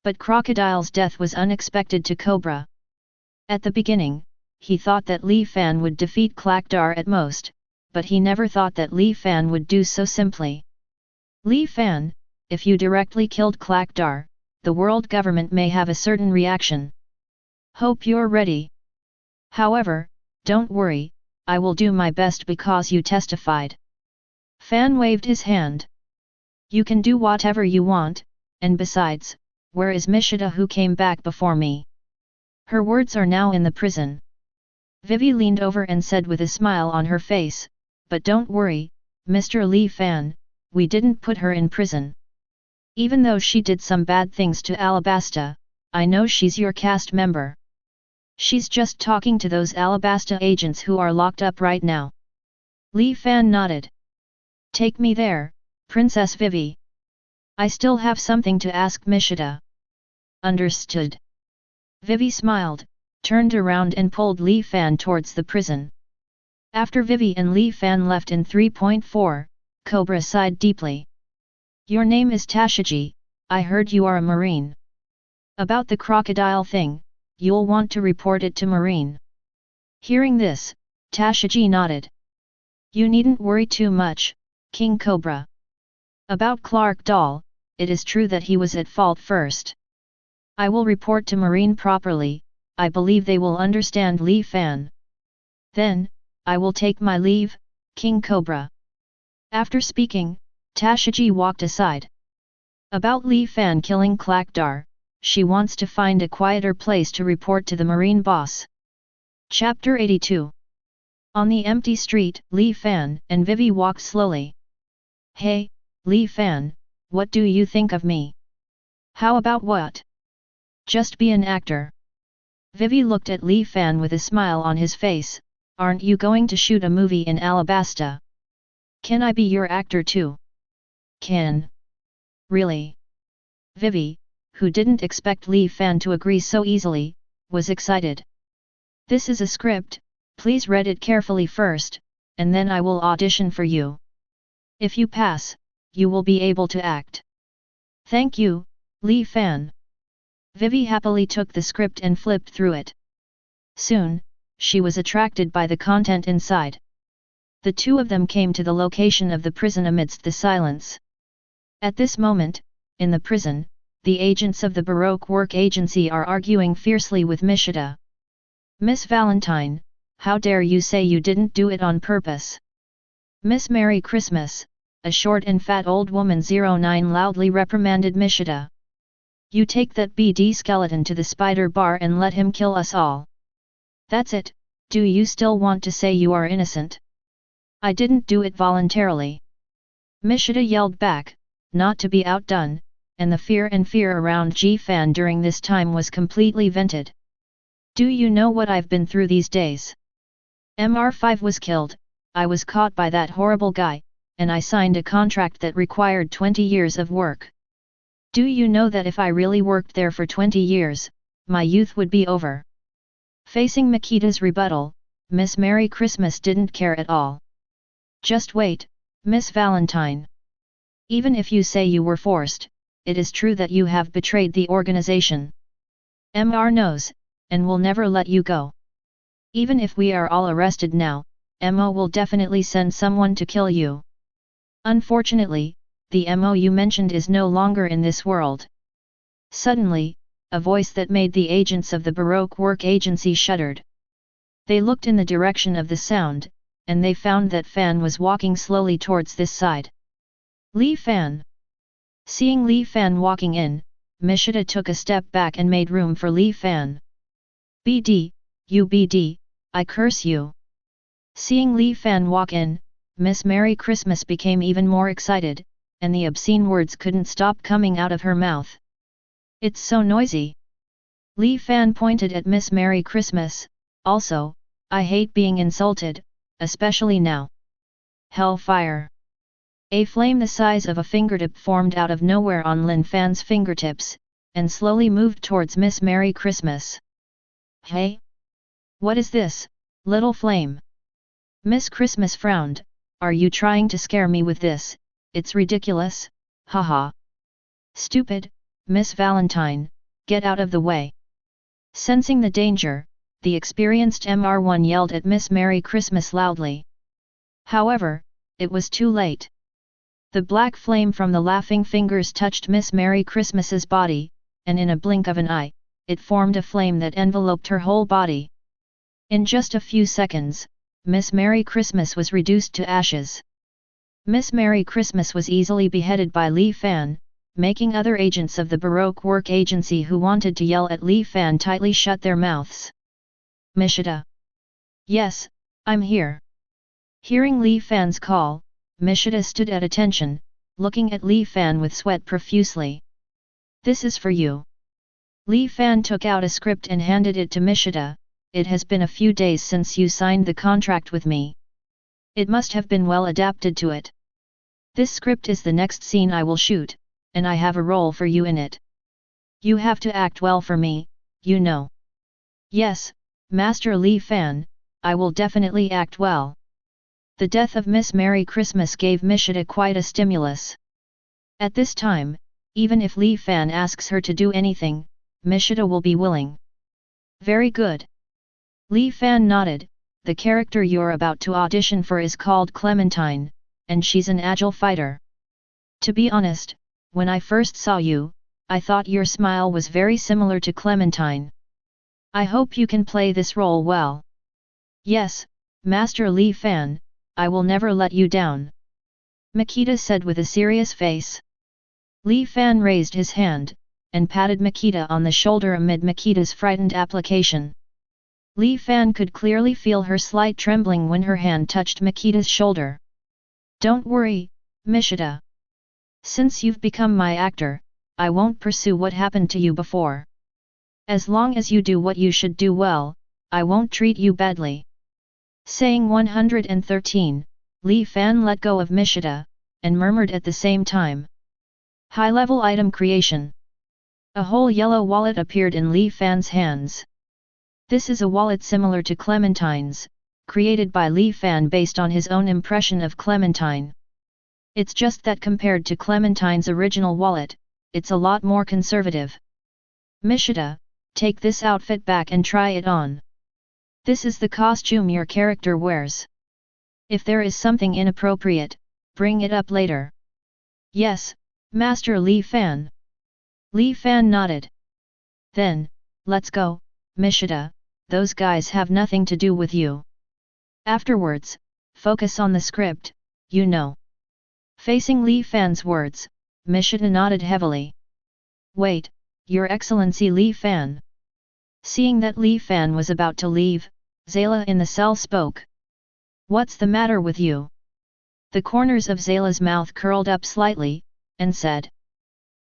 But Crocodile's death was unexpected to Cobra. At the beginning, he thought that Li Fan would defeat Clakdar at most, but he never thought that Li Fan would do so simply. Li Fan, if you directly killed Clakdar, the world government may have a certain reaction. Hope you're ready. However, don't worry, I will do my best because you testified. Fan waved his hand. You can do whatever you want, and besides, where is Mishita who came back before me? Her words are now in the prison. Vivi leaned over and said with a smile on her face, but don't worry, Mr. Li Fan, we didn't put her in prison. Even though she did some bad things to Alabasta, I know she's your cast member. She's just talking to those Alabasta agents who are locked up right now. Li Fan nodded. Take me there, Princess Vivi. I still have something to ask Mishita. Understood. Vivi smiled, turned around and pulled Li Fan towards the prison. After Vivi and Li Fan left in 3.4, Cobra sighed deeply. Your name is Tashiji, I heard you are a Marine. About the crocodile thing, you'll want to report it to Marine. Hearing this, Tashiji nodded. You needn't worry too much, King Cobra. About Clark Doll, it is true that he was at fault first. I will report to Marine properly, I believe they will understand Li Fan. Then, I will take my leave, King Cobra. After speaking, Tashiji walked aside. About Li Fan killing Clakdar, she wants to find a quieter place to report to the Marine boss. Chapter 82. On the empty street, Li Fan and Vivi walked slowly. Hey, Li Fan, what do you think of me? How about what? Just be an actor. Vivi looked at Li Fan with a smile on his face. Aren't you going to shoot a movie in Alabasta? Can I be your actor too? Can? Really? Vivi, who didn't expect Li Fan to agree so easily, was excited. This is a script, please read it carefully first, and then I will audition for you. If you pass, you will be able to act. Thank you, Li Fan. Vivi happily took the script and flipped through it. Soon, she was attracted by the content inside. The two of them came to the location of the prison amidst the silence. At this moment, in the prison, the agents of the Baroque Work Agency are arguing fiercely with Mishita. Miss Valentine, how dare you say you didn't do it on purpose? Miss Merry Christmas, a short and fat old woman 09 loudly reprimanded Mishita. You take that BD skeleton to the spider bar and let him kill us all. That's it, do you still want to say you are innocent? I didn't do it voluntarily. Mishita yelled back, not to be outdone, and the fear around Ji-fan during this time was completely vented. Do you know what I've been through these days? MR5 was killed, I was caught by that horrible guy, and I signed a contract that required 20 years of work. Do you know that if I really worked there for 20 years, my youth would be over? Facing Makita's rebuttal, Miss Merry Christmas didn't care at all. Just wait, Miss Valentine. Even if you say you were forced, it is true that you have betrayed the organization. MR knows, and will never let you go. Even if we are all arrested now, MO will definitely send someone to kill you. Unfortunately, the MO you mentioned is no longer in this world. Suddenly, a voice that made the agents of the Baroque Work Agency shuddered. They looked in the direction of the sound, and they found that Fan was walking slowly towards this side. Li Fan. Seeing Li Fan walking in, Mishita took a step back and made room for Li Fan. BD, you BD, I curse you. Seeing Li Fan walk in, Miss Merry Christmas became even more excited, and the obscene words couldn't stop coming out of her mouth. It's so noisy. Li Fan pointed at Miss Merry Christmas, also, I hate being insulted, especially now. Hellfire. A flame the size of a fingertip formed out of nowhere on Lin Fan's fingertips, and slowly moved towards Miss Merry Christmas. Hey? What is this, little flame? Miss Christmas frowned, are you trying to scare me with this? It's ridiculous, haha. Stupid, Miss Valentine, get out of the way. Sensing the danger, the experienced MR1 yelled at Miss Merry Christmas loudly. However, it was too late. The black flame from the laughing fingers touched Miss Merry Christmas's body, and in a blink of an eye, it formed a flame that enveloped her whole body. In just a few seconds, Miss Merry Christmas was reduced to ashes. Miss Merry Christmas was easily beheaded by Li Fan, making other agents of the Baroque Work agency who wanted to yell at Li Fan tightly shut their mouths. Mishita. Yes, I'm here. Hearing Li Fan's call, Mishita stood at attention, looking at Li Fan with sweat profusely. This is for you. Li Fan took out a script and handed it to Mishita. It has been a few days since you signed the contract with me. It must have been well adapted to it. This script is the next scene I will shoot, and I have a role for you in it. You have to act well for me, you know. Yes, Master Li Fan, I will definitely act well. The death of Miss Merry Christmas gave Mishita quite a stimulus. At this time, even if Li Fan asks her to do anything, Mishita will be willing. Very good. Li Fan nodded. The character you're about to audition for is called Clementine, and she's an agile fighter. To be honest, when I first saw you, I thought your smile was very similar to Clementine. I hope you can play this role well. Yes, Master Li Fan, I will never let you down. Makita said with a serious face. Li Fan raised his hand, and patted Makita on the shoulder amid Makita's frightened application. Li Fan could clearly feel her slight trembling when her hand touched Makita's shoulder. Don't worry, Mishita. Since you've become my actor, I won't pursue what happened to you before. As long as you do what you should do well, I won't treat you badly. Saying 113, Li Fan let go of Mishita, and murmured at the same time. High-level item creation. A whole yellow wallet appeared in Li Fan's hands. This is a wallet similar to Clementine's, created by Li Fan based on his own impression of Clementine. It's just that compared to Clementine's original wallet, it's a lot more conservative. Mishita, take this outfit back and try it on. This is the costume your character wears. If there is something inappropriate, bring it up later. Yes, Master Li Fan. Li Fan nodded. Then, let's go, Mishita, those guys have nothing to do with you. Afterwards, focus on the script, you know. Facing Li Fan's words, Mishita nodded heavily. Wait, Your Excellency Li Fan. Seeing that Li Fan was about to leave, Zayla in the cell spoke. What's the matter with you? The corners of Zayla's mouth curled up slightly, and said.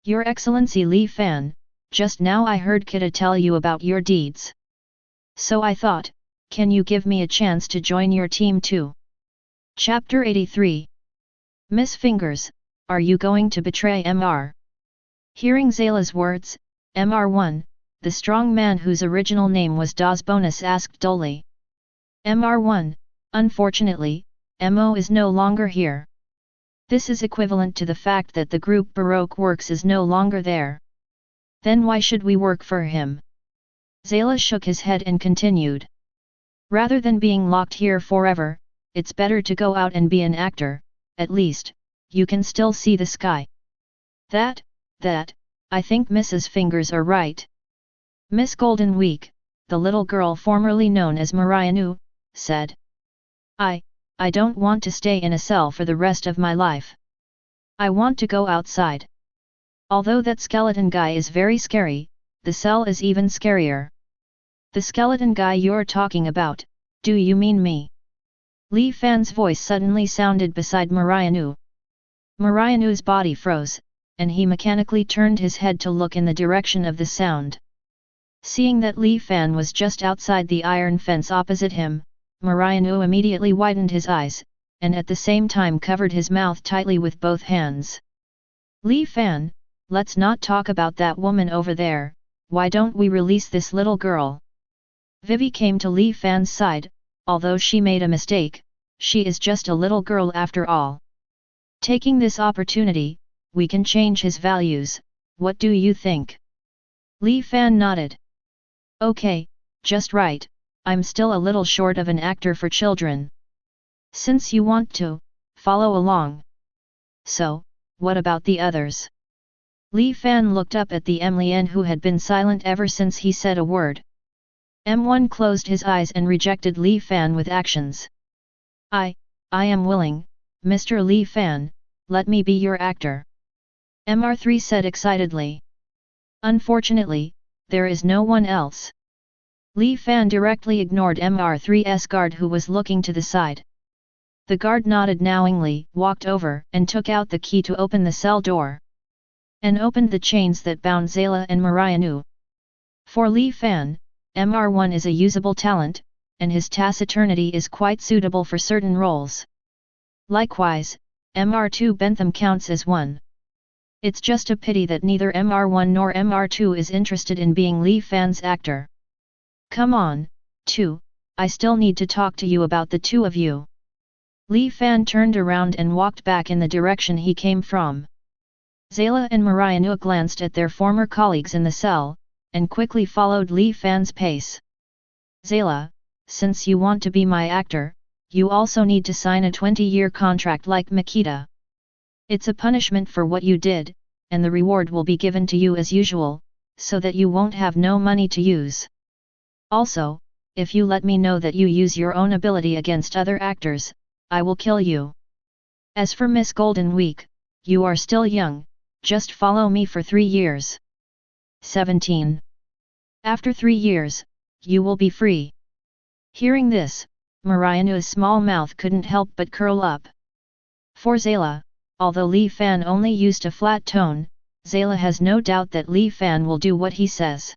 Your Excellency Li Fan, just now I heard Kita tell you about your deeds. So I thought, can you give me a chance to join your team too? Chapter 83. Miss Fingers, are you going to betray Mr. Hearing Zayla's words, Mr. The strong man whose original name was Das Bonus asked dully. Mr. Unfortunately, Mo is no longer here. This is equivalent to the fact that the group Baroque Works is no longer there. Then why should we work for him? Zayla shook his head and continued. Rather than being locked here forever, it's better to go out and be an actor, at least, you can still see the sky. That, I think Mrs. Fingers are right. Miss Golden Week, the little girl formerly known as Marianu, said. I don't want to stay in a cell for the rest of my life. I want to go outside. Although that skeleton guy is very scary, the cell is even scarier. The skeleton guy you're talking about, do you mean me? Li Fan's voice suddenly sounded beside Marianu. Marianu's body froze, and he mechanically turned his head to look in the direction of the sound. Seeing that Li Fan was just outside the iron fence opposite him, Marianu immediately widened his eyes, and at the same time covered his mouth tightly with both hands. Li Fan, let's not talk about that woman over there, why don't we release this little girl? Vivi came to Li Fan's side, although she made a mistake, she is just a little girl after all. Taking this opportunity, we can change his values, what do you think? Li Fan nodded. Okay, just right, I'm still a little short of an actor for children. Since you want to, follow along. So, what about the others? Li Fan looked up at the Mlien who had been silent ever since he said a word. M1 closed his eyes and rejected Li Fan with actions. I am willing, Mr. Li Fan, let me be your actor. Mr3 said excitedly. Unfortunately, there is no one else. Li Fan directly ignored Mr3's guard who was looking to the side. The guard nodded knowingly, walked over and took out the key to open the cell door. And opened the chains that bound Zayla and Marianu. For Li Fan, Mr1 is a usable talent, and his taciturnity is quite suitable for certain roles. Likewise, Mr2 Bentham counts as one. It's just a pity that neither Mr1 nor Mr2 is interested in being Li Fan's actor. Come on, two, I still need to talk to you about the two of you. Li Fan turned around and walked back in the direction he came from. Zayla and Marianu glanced at their former colleagues in the cell, and quickly followed Li Fan's pace. Zayla, since you want to be my actor, you also need to sign a 20-year contract like Makita. It's a punishment for what you did, and the reward will be given to you as usual, so that you won't have no money to use. Also, if you let me know that you use your own ability against other actors, I will kill you. As for Miss Golden Week, you are still young, just follow me for 3 years. 17. After 3 years, you will be free. Hearing this, Marianu's small mouth couldn't help but curl up. For Zayla, although Li Fan only used a flat tone, Zayla has no doubt that Li Fan will do what he says.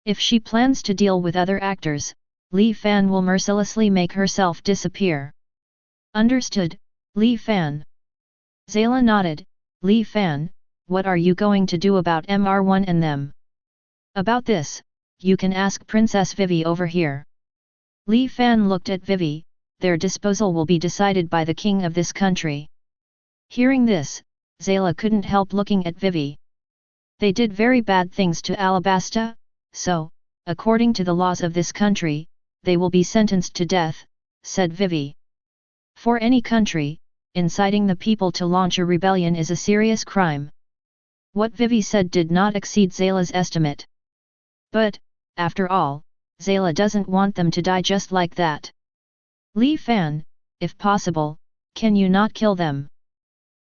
If she plans to deal with other actors, Li Fan will mercilessly make herself disappear. Understood, Li Fan? Zayla nodded. Li Fan, what are you going to do about Mr1 and them? About this, you can ask Princess Vivi over here. Li Fan looked at Vivi, their disposal will be decided by the king of this country. Hearing this, Zayla couldn't help looking at Vivi. They did very bad things to Alabasta, so, according to the laws of this country, they will be sentenced to death, said Vivi. For any country, inciting the people to launch a rebellion is a serious crime. What Vivi said did not exceed Zayla's estimate. But, after all, Zayla doesn't want them to die just like that. Li Fan, if possible, can you not kill them?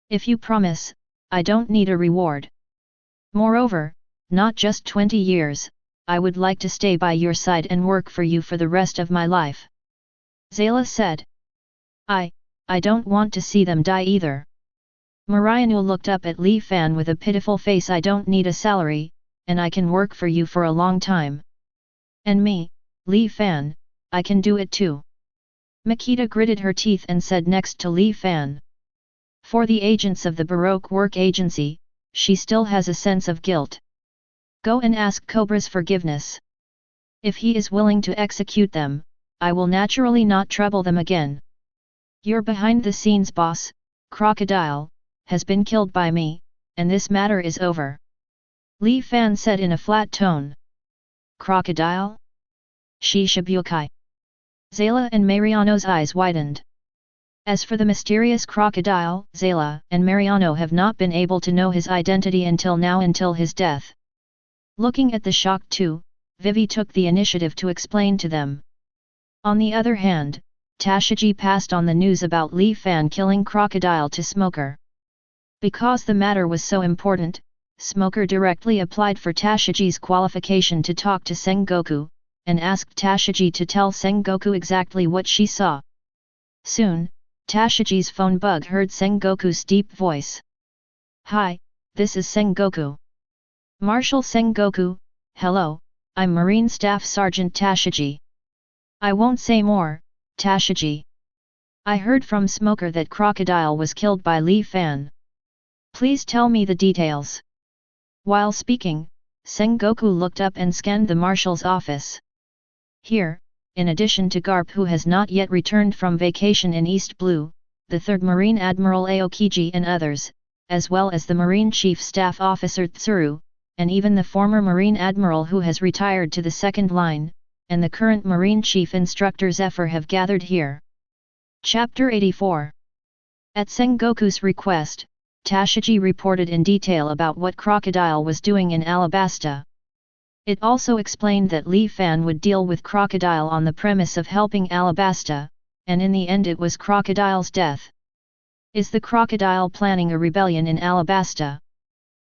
If you promise, I don't need a reward. Moreover, not just 20 years, I would like to stay by your side and work for you for the rest of my life. Zayla said. I don't want to see them die either. Marianu looked up at Li Fan with a pitiful face. I don't need a salary, and I can work for you for a long time. And me, Li Fan, I can do it too. Makita gritted her teeth and said next to Li Fan. For the agents of the Baroque Work Agency, she still has a sense of guilt. Go and ask Cobra's forgiveness. If he is willing to execute them, I will naturally not trouble them again. Your behind-the-scenes boss, Crocodile, has been killed by me, and this matter is over. Li Fan said in a flat tone. Crocodile? Shishibukai. Zayla and Mariano's eyes widened. As for the mysterious crocodile, Zayla and Mariano have not been able to know his identity until now, until his death. Looking at the shocked two, Vivi took the initiative to explain to them. On the other hand, Tashiji passed on the news about Li Fan killing Crocodile to Smoker. Because the matter was so important, Smoker directly applied for Tashiji's qualification to talk to Sengoku, and asked Tashiji to tell Sengoku exactly what she saw. Soon, Tashiji's phone bug heard Sengoku's deep voice. Hi, this is Sengoku. Marshal Sengoku, hello, I'm Marine Staff Sergeant Tashiji. I won't say more, Tashiji. I heard from Smoker that Crocodile was killed by Li Fan. Please tell me the details. While speaking, Sengoku looked up and scanned the marshal's office. Here, in addition to Garp, who has not yet returned from vacation in East Blue, the 3rd Marine Admiral Aokiji and others, as well as the Marine Chief Staff Officer Tsuru, and even the former Marine Admiral who has retired to the second line, and the current Marine Chief Instructor Zephyr have gathered here. Chapter 84. At Sengoku's request, Tashiji reported in detail about what Crocodile was doing in Alabasta. It also explained that Li Fan would deal with Crocodile on the premise of helping Alabasta, and in the end it was Crocodile's death. Is the Crocodile planning a rebellion in Alabasta?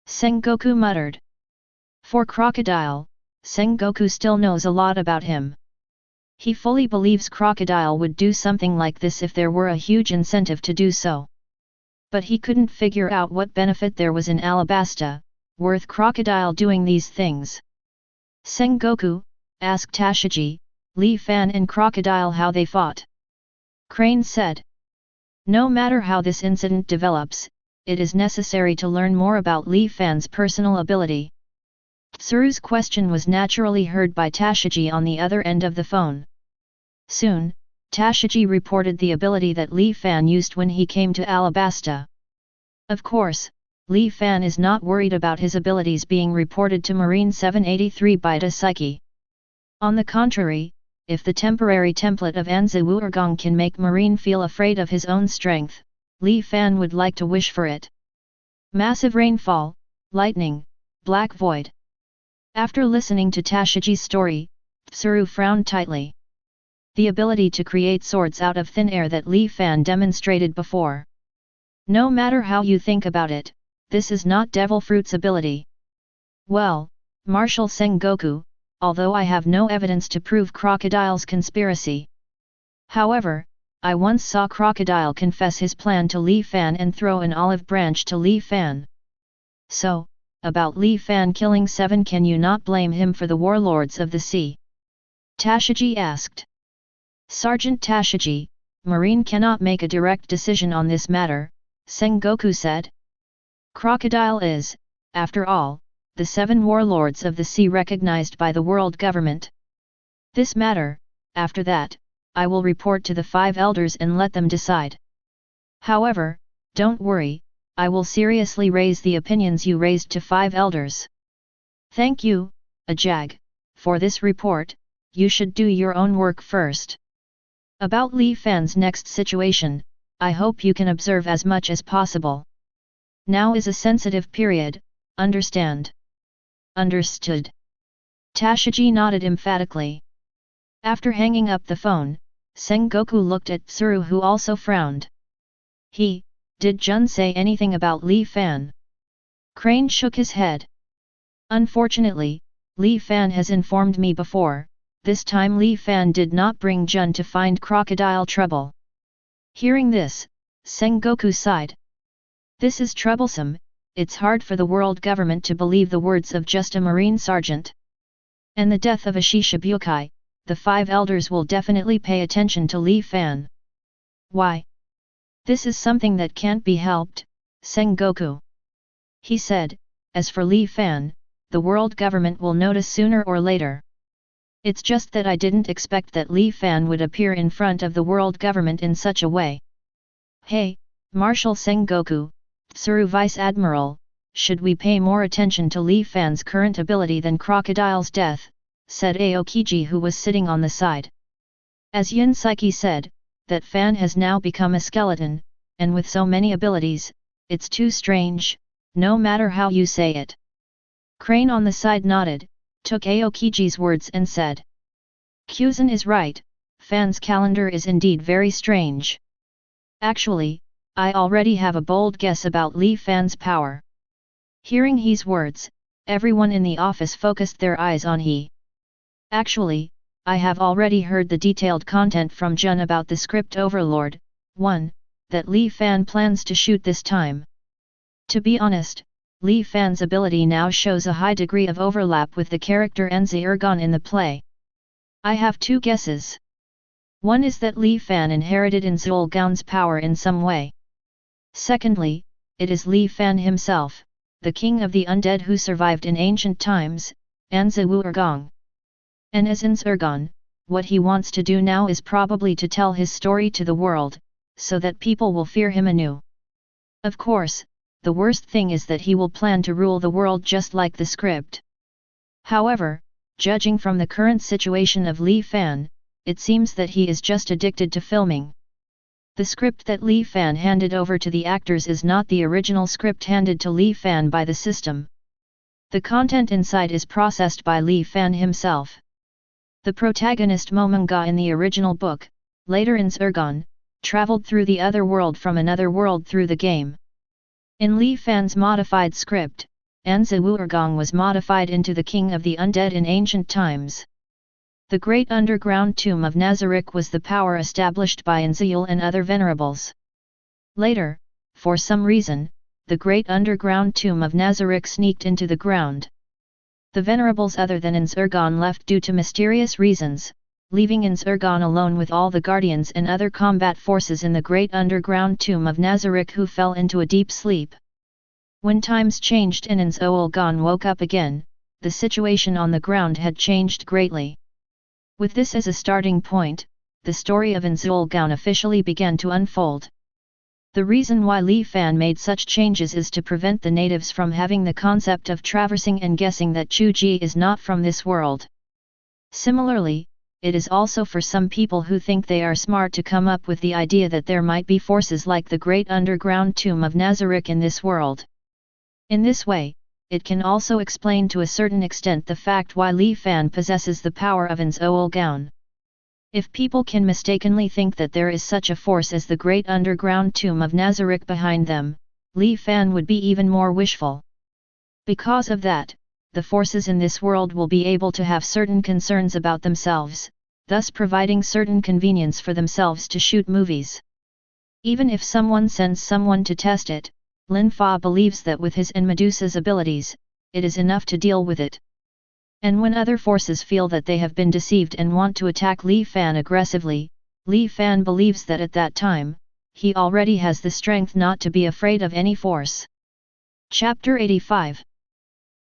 Sengoku muttered. For Crocodile, Sengoku still knows a lot about him. He fully believes Crocodile would do something like this if there were a huge incentive to do so. But he couldn't figure out what benefit there was in Alabasta, worth Crocodile doing these things. Sengoku, asked Tashigi, Li Fan and Crocodile how they fought. Crane said. No matter how this incident develops, it is necessary to learn more about Li Fan's personal ability. Tsuru's question was naturally heard by Tashigi on the other end of the phone. Soon, Tashigi reported the ability that Li Fan used when he came to Alabasta. Of course, Li Fan is not worried about his abilities being reported to Marine 783 by Psyche. On the contrary, if the temporary template of Anzi Wuergong can make Marine feel afraid of his own strength, Li Fan would like to wish for it. Massive rainfall, lightning, black void. After listening to Tashigi's story, Tsuru frowned tightly. The ability to create swords out of thin air that Li Fan demonstrated before. No matter how you think about it, this is not Devil Fruit's ability. Well, Marshal Sengoku, although I have no evidence to prove Crocodile's conspiracy. However, I once saw Crocodile confess his plan to Li Fan and throw an olive branch to Li Fan. So, about Li Fan killing 7, can you not blame him for the warlords of the sea? Tashigi asked. Sergeant Tashigi, Marine cannot make a direct decision on this matter, Sengoku said. Crocodile is, after all, the 7 warlords of the sea recognized by the world government. This matter, after that, I will report to the 5 elders and let them decide. However, don't worry, I will seriously raise the opinions you raised to 5 elders. Thank you, Ajag, for this report. You should do your own work first. About Li Fan's next situation, I hope you can observe as much as possible. Now is a sensitive period, understand? Understood. Tashigi nodded emphatically. After hanging up the phone, Sengoku looked at Tsuru, who also frowned. Did Jun say anything about Li Fan? Crane shook his head. Unfortunately, Li Fan has informed me before. This time Li Fan did not bring Jun to find Crocodile trouble. Hearing this, Sengoku sighed. This is troublesome. It's hard for the world government to believe the words of just a marine sergeant. And the death of a Shishibukai, the 5 elders will definitely pay attention to Li Fan. Why? This is something that can't be helped, Sengoku. He said, as for Li Fan, the world government will notice sooner or later. It's just that I didn't expect that Li Fan would appear in front of the world government in such a way. Hey, Marshal Sengoku, Tsuru Vice Admiral, should we pay more attention to Li Fan's current ability than Crocodile's death, said Aokiji, who was sitting on the side. As Yin Psyche said, that Fan has now become a skeleton, and with so many abilities, it's too strange, no matter how you say it. Crane on the side nodded, took Aokiji's words and said. Kuzan is right, Fan's calendar is indeed very strange. Actually, I already have a bold guess about Li Fan's power. Hearing his words, everyone in the office focused their eyes on he. Actually, I have already heard the detailed content from Jun about the script overlord, 1, that Li Fan plans to shoot this time. To be honest, Li Fan's ability now shows a high degree of overlap with the character Enzi Ergon in the play. I have 2 guesses. One is that Li Fan inherited Inzul Gaon's power in some way. Secondly, it is Li Fan himself, the king of the undead who survived in ancient times, Anzi Wuergong. And as Anzi Ergon, what he wants to do now is probably to tell his story to the world, so that people will fear him anew. Of course, the worst thing is that he will plan to rule the world just like the script. However, judging from the current situation of Li Fan, it seems that he is just addicted to filming. The script that Li Fan handed over to the actors is not the original script handed to Li Fan by the system. The content inside is processed by Li Fan himself. The protagonist Momonga in the original book, later in Zergon, traveled through the other world from another world through the game. In Li Fan's modified script, Anzi-Wuergong was modified into the king of the undead in ancient times. The great underground tomb of Nazarick was the power established by Anziul and other venerables. Later, for some reason, the great underground tomb of Nazarick sneaked into the ground. The venerables other than Anzurgon left due to mysterious reasons, leaving Anzurgon alone with all the guardians and other combat forces in the great underground tomb of Nazarick, who fell into a deep sleep. When times changed and Anzurgon woke up again, the situation on the ground had changed greatly. With this as a starting point, the story of Anzurgon officially began to unfold. The reason why Li Fan made such changes is to prevent the natives from having the concept of traversing and guessing that Chuji is not from this world. Similarly, it is also for some people who think they are smart to come up with the idea that there might be forces like the great underground tomb of Nazarick in this world. In this way, it can also explain to a certain extent the fact why Li Fan possesses the power of Anzurgon. If people can mistakenly think that there is such a force as the great underground tomb of Nazarick behind them, Li Fan would be even more wishful. Because of that, the forces in this world will be able to have certain concerns about themselves, thus providing certain convenience for themselves to shoot movies. Even if someone sends someone to test it, Lin Fa believes that with his and Medusa's abilities, it is enough to deal with it. And when other forces feel that they have been deceived and want to attack Li Fan aggressively, Li Fan believes that at that time, he already has the strength not to be afraid of any force. Chapter 85.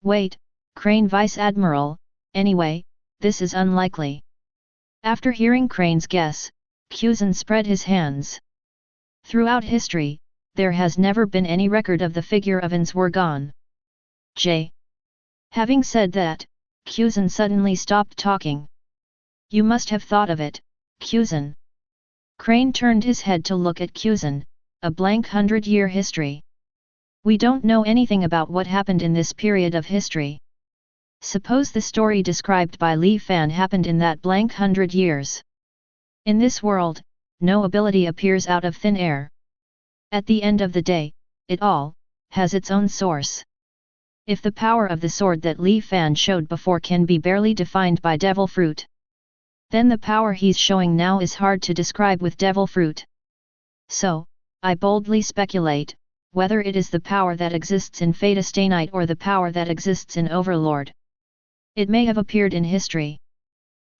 Wait, Crane Vice Admiral, anyway, this is unlikely. After hearing Crane's guess, Kuzan spread his hands. Throughout history, there has never been any record of the figure of Anzurgon. Having said that, Kuzan suddenly stopped talking. You must have thought of it, Kuzan. Crane turned his head to look at Kuzan, a blank 100-year history. We don't know anything about what happened in this period of history. Suppose the story described by Li Fan happened in that blank 100 years. In this world, no ability appears out of thin air. At the end of the day, it all has its own source. If the power of the sword that Li Fan showed before can be barely defined by devil fruit, then the power he's showing now is hard to describe with devil fruit. So, I boldly speculate, whether it is the power that exists in Fata Stainite or the power that exists in Overlord. It may have appeared in history.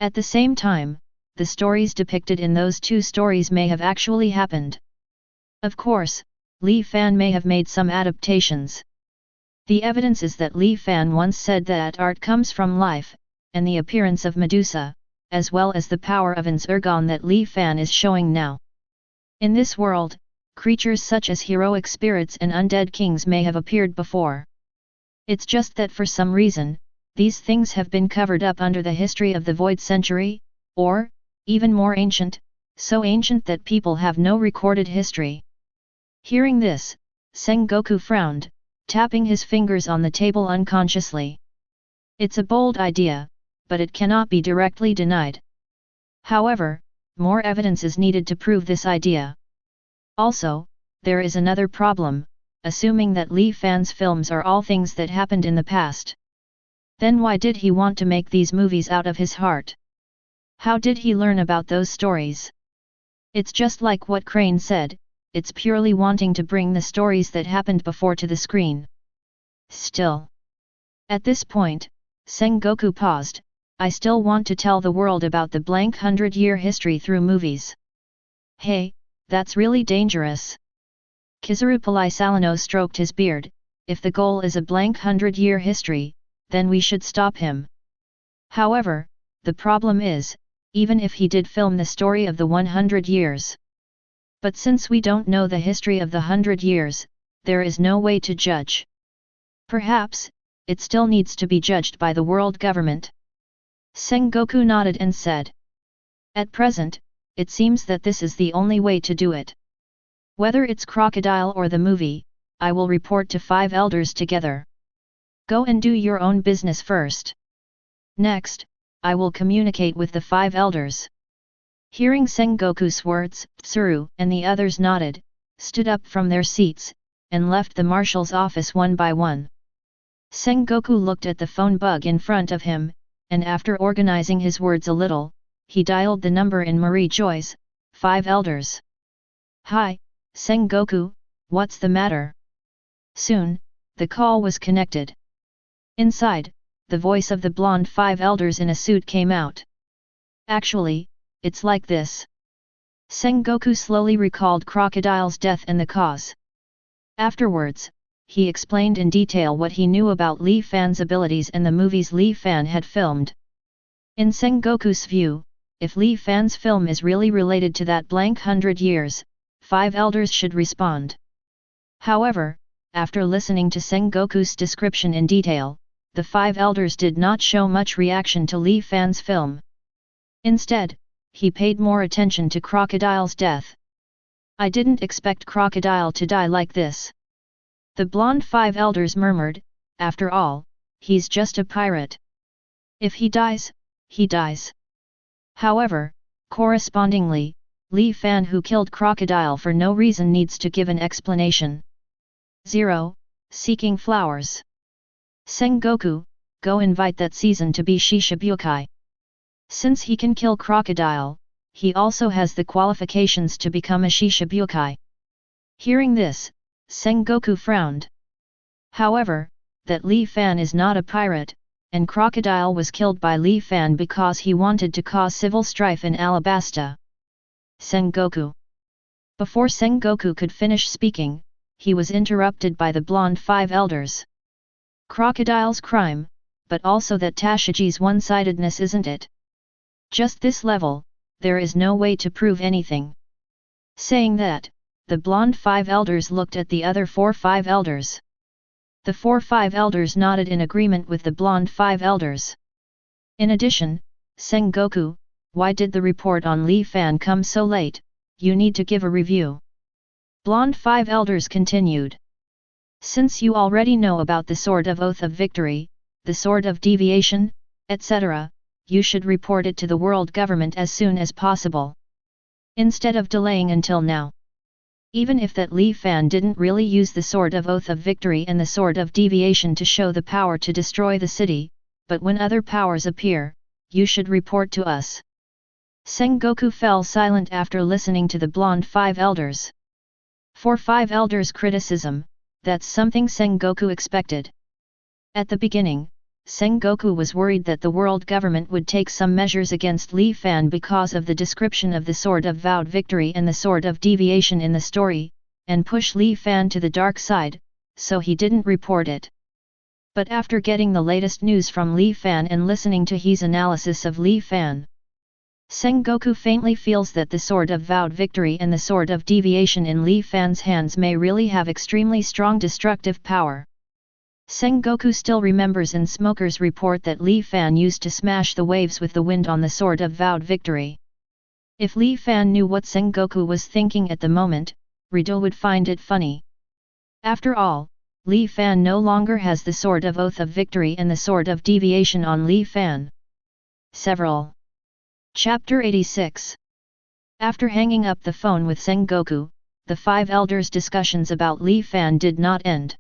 At the same time, the stories depicted in those two stories may have actually happened. Of course, Li Fan may have made some adaptations. The evidence is that Li Fan once said that art comes from life, and the appearance of Medusa, as well as the power of Anzurgon that Li Fan is showing now. In this world, creatures such as heroic spirits and undead kings may have appeared before. It's just that for some reason, these things have been covered up under the history of the Void Century, or, even more ancient, so ancient that people have no recorded history. Hearing this, Sengoku frowned, tapping his fingers on the table unconsciously. It's a bold idea, but it cannot be directly denied. However, more evidence is needed to prove this idea. Also, there is another problem, assuming that Li Fan's films are all things that happened in the past. Then why did he want to make these movies out of his heart? How did he learn about those stories? It's just like what Crane said, it's purely wanting to bring the stories that happened before to the screen. Still. At this point, Sengoku paused, I still want to tell the world about the blank 100-year history through movies. Hey, that's really dangerous. Kizarupalai Salino stroked his beard, if the goal is a blank 100-year history, then we should stop him. However, the problem is, even if he did film the story of the 100 years. But since we don't know the history of the 100 years, there is no way to judge. Perhaps, it still needs to be judged by the world government. Sengoku nodded and said. At present, it seems that this is the only way to do it. Whether it's Crocodile or the movie, I will report to 5 elders together. Go and do your own business first. Next, I will communicate with the 5 elders. Hearing Sengoku's words, Tsuru and the others nodded, stood up from their seats, and left the marshal's office one by one. Sengoku looked at the phone bug in front of him, and after organizing his words a little, he dialed the number in Marie Joy's, 5 Elders. "Hi, Sengoku, what's the matter?" Soon, the call was connected. Inside, the voice of the blonde 5 Elders in a suit came out. "Actually, it's like this." Sengoku slowly recalled Crocodile's death and the cause. Afterwards, he explained in detail what he knew about Li Fan's abilities and the movies Li Fan had filmed. In Sengoku's view, if Li Fan's film is really related to that blank 100 years, 5 Elders should respond. However, after listening to Sengoku's description in detail, the 5 Elders did not show much reaction to Li Fan's film. Instead, he paid more attention to Crocodile's death. "I didn't expect Crocodile to die like this," the blonde 5 Elders murmured. "After all, he's just a pirate. If he dies, he dies." However, correspondingly, Li Fan who killed Crocodile for no reason needs to give an explanation. Zero, seeking flowers. Sengoku, go invite that season to be Shishibukai. Since he can kill Crocodile, he also has the qualifications to become a Shishibukai. Hearing this, Sengoku frowned. However, that Li Fan is not a pirate, and Crocodile was killed by Li Fan because he wanted to cause civil strife in Alabasta. Sengoku. Before Sengoku could finish speaking, he was interrupted by the blonde 5 Elders. "Crocodile's crime, but also that Tashiji's one-sidedness, isn't it? Just this level, there is no way to prove anything." Saying that, the blonde 5 Elders looked at the other 4 5 Elders. The 4 5 Elders nodded in agreement with the blonde 5 Elders. In addition, "Sengoku, why did the report on Li Fan come so late? You need to give a review." Blonde 5 Elders continued. "Since you already know about the Sword of Oath of Victory, the Sword of Deviation, etc., you should report it to the world government as soon as possible. Instead of delaying until now. Even if that Li Fan didn't really use the Sword of Oath of Victory and the Sword of Deviation to show the power to destroy the city, but when other powers appear, you should report to us." Sengoku fell silent after listening to the blonde 5 Elders. For 5 Elders' criticism, that's something Sengoku expected. At the beginning, Sengoku was worried that the world government would take some measures against Li Fan because of the description of the Sword of Vowed Victory and the Sword of Deviation in the story, and push Li Fan to the dark side, so he didn't report it. But after getting the latest news from Li Fan and listening to his analysis of Li Fan, Sengoku faintly feels that the Sword of Vowed Victory and the Sword of Deviation in Li Fan's hands may really have extremely strong destructive power. Sengoku still remembers in Smoker's report that Li Fan used to smash the waves with the wind on the Sword of Vowed Victory. If Li Fan knew what Sengoku was thinking at the moment, Rido would find it funny. After all, Li Fan no longer has the Sword of Oath of Victory and the Sword of Deviation on Li Fan. Several. Chapter 86. After hanging up the phone with Sengoku, the 5 Elders' discussions about Li Fan did not end.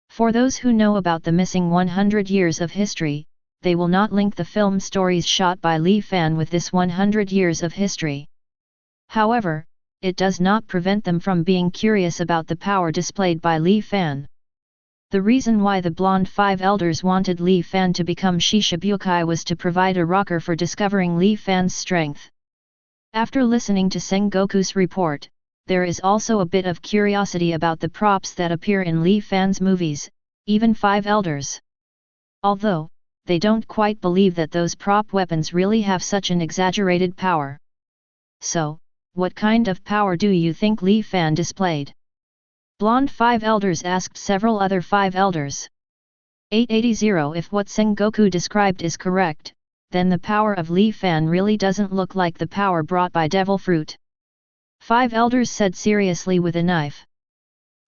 For those who know about the missing 100 years of history, they will not link the film stories shot by Li Fan with this 100 years of history. However, it does not prevent them from being curious about the power displayed by Li Fan. The reason why the blonde 5 Elders wanted Li Fan to become Shishibukai was to provide a rocker for discovering Li Fan's strength. After listening to Sengoku's report, there is also a bit of curiosity about the props that appear in Li Fan's movies, even 5 Elders. Although, they don't quite believe that those prop weapons really have such an exaggerated power. So, what kind of power do you think Li Fan displayed? Blonde 5 Elders asked several other 5 Elders. 880. If what Sengoku described is correct, then the power of Li Fan really doesn't look like the power brought by Devil Fruit. 5 Elders said seriously with a knife.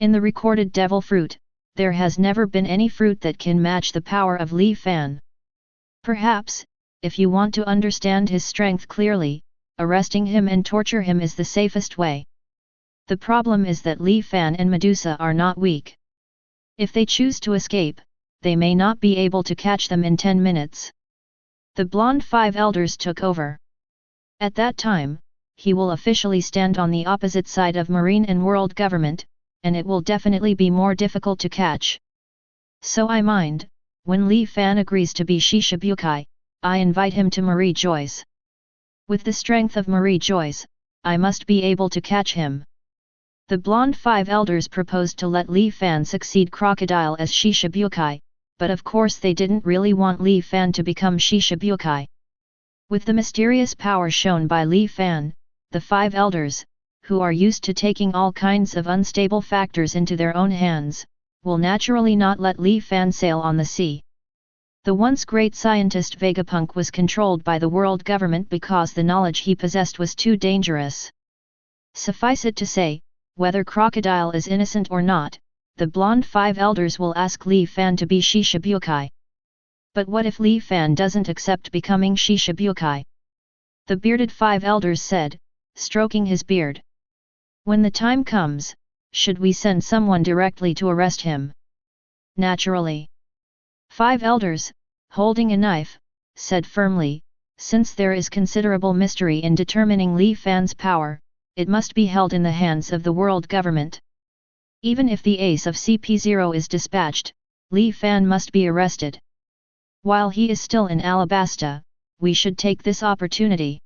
In the recorded Devil Fruit, there has never been any fruit that can match the power of Li Fan. Perhaps, if you want to understand his strength clearly, arresting him and torture him is the safest way. The problem is that Li Fan and Medusa are not weak. If they choose to escape, they may not be able to catch them in 10 minutes. The blonde five elders took over. At that time, he will officially stand on the opposite side of Marine and world government, and it will definitely be more difficult to catch. So I mind, when Li Fan agrees to be Shishibukai, I invite him to Marie Joyce. With the strength of Marie Joyce, I must be able to catch him. The blonde five elders proposed to let Li Fan succeed Crocodile as Shishibukai, but of course they didn't really want Li Fan to become Shishibukai. With the mysterious power shown by Li Fan, the five elders, who are used to taking all kinds of unstable factors into their own hands, will naturally not let Li Fan sail on the sea. The once great scientist Vegapunk was controlled by the world government because the knowledge he possessed was too dangerous. Suffice it to say, whether Crocodile is innocent or not, the blonde five elders will ask Li Fan to be Shishibukai. But what if Li Fan doesn't accept becoming Shishibukai? The bearded five elders said, stroking his beard. When the time comes, should we send someone directly to arrest him? Naturally. Five elders, holding a knife, said firmly, since there is considerable mystery in determining Li Fan's power, it must be held in the hands of the world government. Even if the ace of CP0 is dispatched, Li Fan must be arrested. While he is still in Alabasta, we should take this opportunity.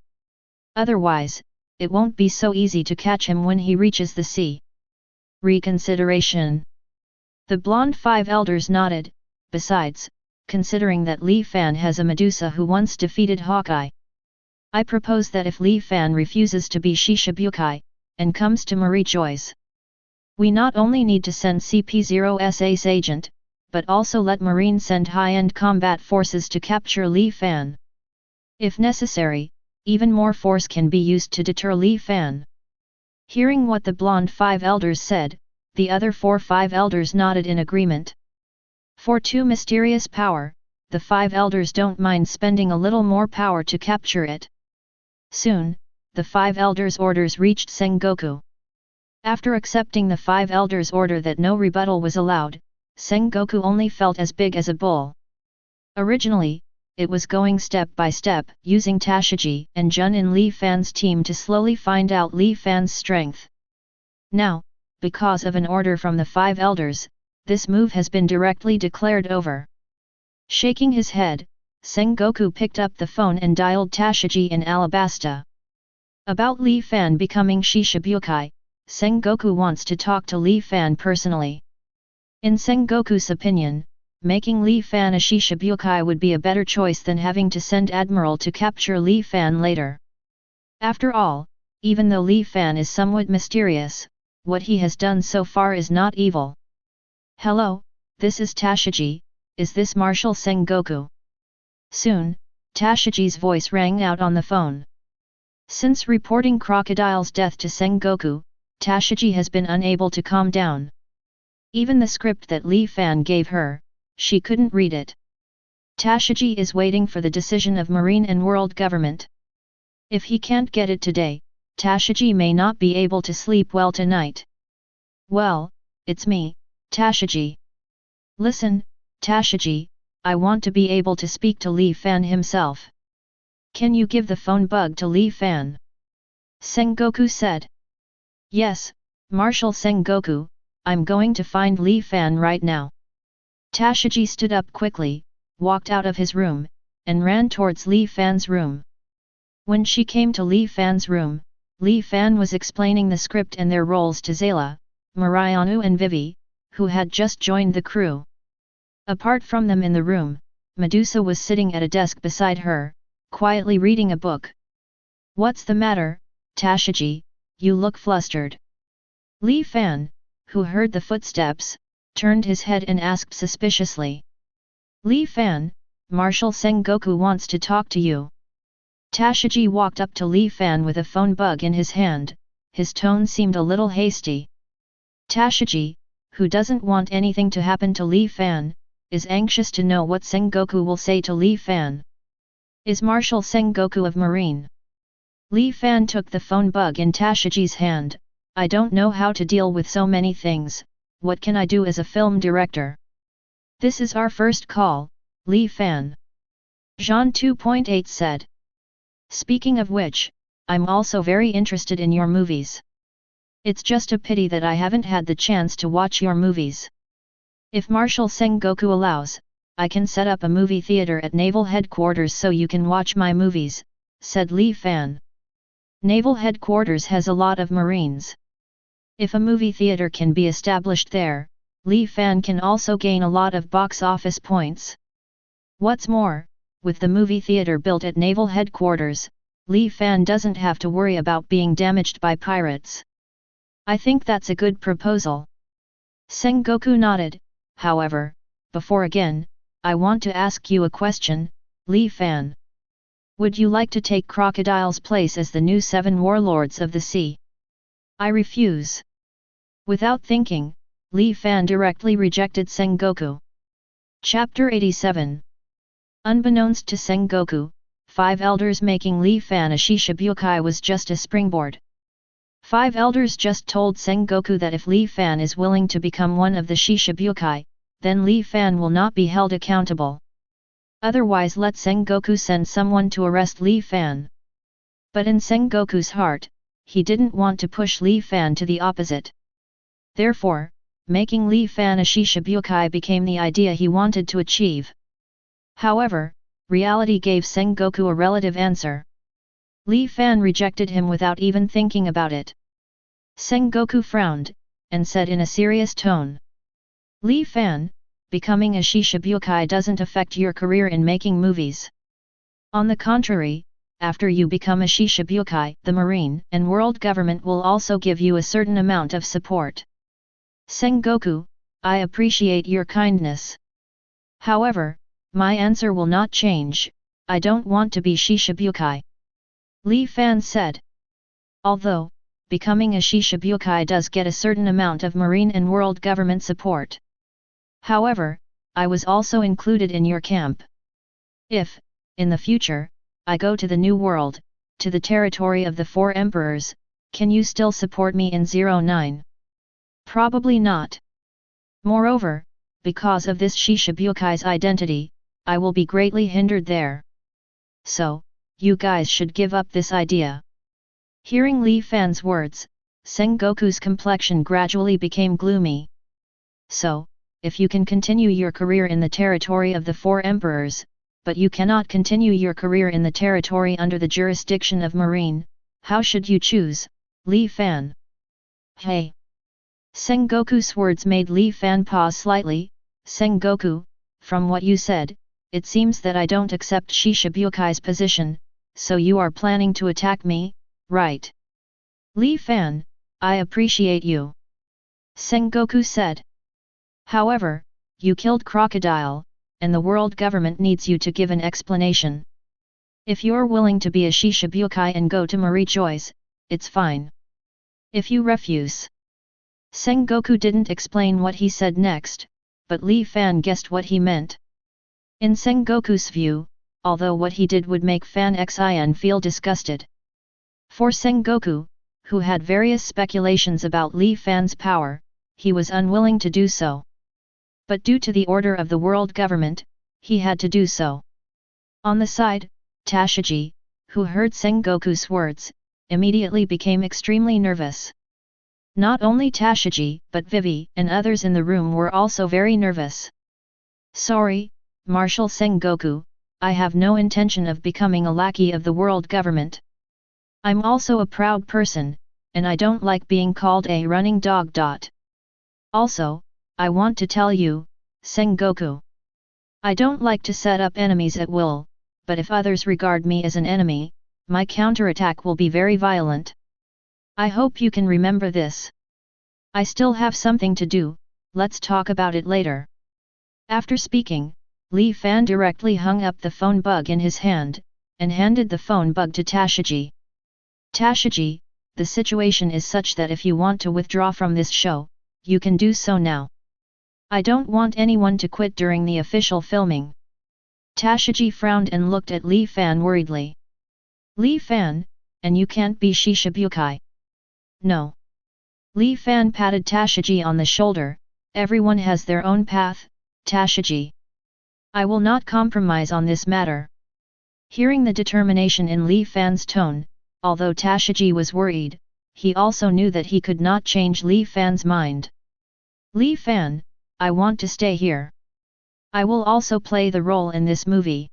Otherwise, it won't be so easy to catch him when he reaches the sea. Reconsideration. The blonde five elders nodded. Besides, considering that Li Fan has a Medusa who once defeated Hawkeye, I propose that if Li Fan refuses to be Shishibukai, and comes to Marie Joyce, we not only need to send CP0's ace agent, but also let Marine send high-end combat forces to capture Li Fan. If necessary, even more force can be used to deter Li Fan. Hearing what the blonde five elders said, the other five elders nodded in agreement. For too mysterious power, the five elders don't mind spending a little more power to capture it. Soon, the five elders' orders reached Sengoku. After accepting the five elders' order that no rebuttal was allowed, Sengoku only felt as big as a bull. Originally, it was going step by step, using Tashiji and Jun in Li Fan's team to slowly find out Li Fan's strength. Now, because of an order from the five elders, this move has been directly declared over. Shaking his head, Sengoku picked up the phone and dialed Tashiji in Alabasta. About Li Fan becoming Shishibukai, Sengoku wants to talk to Li Fan personally. In Sengoku's opinion, making Li Fan a Shishibukai would be a better choice than having to send Admiral to capture Li Fan later. After all, even though Li Fan is somewhat mysterious, what he has done so far is not evil. Hello, this is Tashiji, is this Marshal Sengoku? Soon, Tashiji's voice rang out on the phone. Since reporting Crocodile's death to Sengoku, Tashiji has been unable to calm down. Even the script that Li Fan gave her, she couldn't read it. Tashiji is waiting for the decision of Marine and world government. If he can't get it today, Tashiji may not be able to sleep well tonight. Well, it's me, Tashiji. Listen, Tashiji, I want to be able to speak to Li Fan himself. Can you give the phone bug to Li Fan? Sengoku said. Yes, Marshal Sengoku, I'm going to find Li Fan right now. Tashiji stood up quickly, walked out of his room, and ran towards Li Fan's room. When she came to Li Fan's room, Li Fan was explaining the script and their roles to Zayla, Mariano and Vivi, who had just joined the crew. Apart from them in the room, Medusa was sitting at a desk beside her, quietly reading a book. What's the matter, Tashiji, you look flustered? Li Fan, who heard the footsteps, turned his head and asked suspiciously. Li Fan, Marshal Sengoku wants to talk to you. Tashiji walked up to Li Fan with a phone bug in his hand, his tone seemed a little hasty. Tashiji, who doesn't want anything to happen to Li Fan, is anxious to know what Sengoku will say to Li Fan. Is Marshal Sengoku of Marine? Li Fan took the phone bug in Tashiji's hand. I don't know how to deal with so many things, what can I do as a film director? This is our first call, Li Fan. Jean 2.8 said. Speaking of which, I'm also very interested in your movies. It's just a pity that I haven't had the chance to watch your movies. If Marshal Sengoku allows, I can set up a movie theater at Naval Headquarters so you can watch my movies, said Li Fan. Naval Headquarters has a lot of Marines. If a movie theater can be established there, Li Fan can also gain a lot of box office points. What's more, with the movie theater built at Naval Headquarters, Li Fan doesn't have to worry about being damaged by pirates. I think that's a good proposal. Sengoku nodded. However, before again, I want to ask you a question, Li Fan. Would you like to take Crocodile's place as the new 7 warlords of the sea? I refuse. Without thinking, Li Fan directly rejected Sengoku. Chapter 87. Unbeknownst to Sengoku, 5 elders making Li Fan a Shishibukai was just a springboard. 5 elders just told Sengoku that if Li Fan is willing to become one of the Shishibukai, then Li Fan will not be held accountable. Otherwise let Sengoku send someone to arrest Li Fan. But in Sengoku's heart, he didn't want to push Li Fan to the opposite. Therefore, making Li Fan a Shishibukai became the idea he wanted to achieve. However, reality gave Sengoku a relative answer. Li Fan rejected him without even thinking about it. Sengoku frowned, and said in a serious tone. Li Fan, becoming a Shishibukai doesn't affect your career in making movies. On the contrary, after you become a Shishibukai, the Marine and world government will also give you a certain amount of support. Sengoku, I appreciate your kindness. However, my answer will not change, I don't want to be Shishibukai. Li Fan said. Although, becoming a Shishibukai does get a certain amount of Marine and world government support. However, I was also included in your camp. If, in the future, I go to the New World, to the territory of the 4 Emperors, can you still support me in 09? Probably not. Moreover, because of this Shishabukai's identity, I will be greatly hindered there. So, you guys should give up this idea. Hearing Li Fan's words, Sengoku's complexion gradually became gloomy. So, if you can continue your career in the territory of the 4 Emperors, but you cannot continue your career in the territory under the jurisdiction of Marine, how should you choose, Li Fan? Hey! Sengoku's words made Li Fan pause slightly. Sengoku, from what you said, it seems that I don't accept Shishabukai's position, so you are planning to attack me, right? Li Fan, I appreciate you. Sengoku said. However, you killed Crocodile, and the world government needs you to give an explanation. If you're willing to be a Shishibukai and go to Marichoi's, it's fine. If you refuse. Sengoku didn't explain what he said next, but Li Fan guessed what he meant. In Sengoku's view, although what he did would make Fan Xin feel disgusted. For Sengoku, who had various speculations about Li Fan's power, he was unwilling to do so. But due to the order of the world government, he had to do so. On the side, Tashiji, who heard Sengoku's words, immediately became extremely nervous. Not only Tashiji, but Vivi and others in the room were also very nervous. Sorry, Marshal Sengoku, I have no intention of becoming a lackey of the world government. I'm also a proud person, and I don't like being called a running dog. Also, I want to tell you, Sengoku. I don't like to set up enemies at will, but if others regard me as an enemy, my counterattack will be very violent. I hope you can remember this. I still have something to do, let's talk about it later. After speaking, Li Fan directly hung up the phone bug in his hand, and handed the phone bug to Tashiji. Tashiji, the situation is such that if you want to withdraw from this show, you can do so now. I don't want anyone to quit during the official filming. Tashiji frowned and looked at Li Fan worriedly. Li Fan, and you can't be Shishibukai. No. Li Fan patted Tashiji on the shoulder, everyone has their own path, Tashiji. I will not compromise on this matter. Hearing the determination in Li Fan's tone, although Tashiji was worried, he also knew that he could not change Li Fan's mind. Li Fan, I want to stay here. I will also play the role in this movie.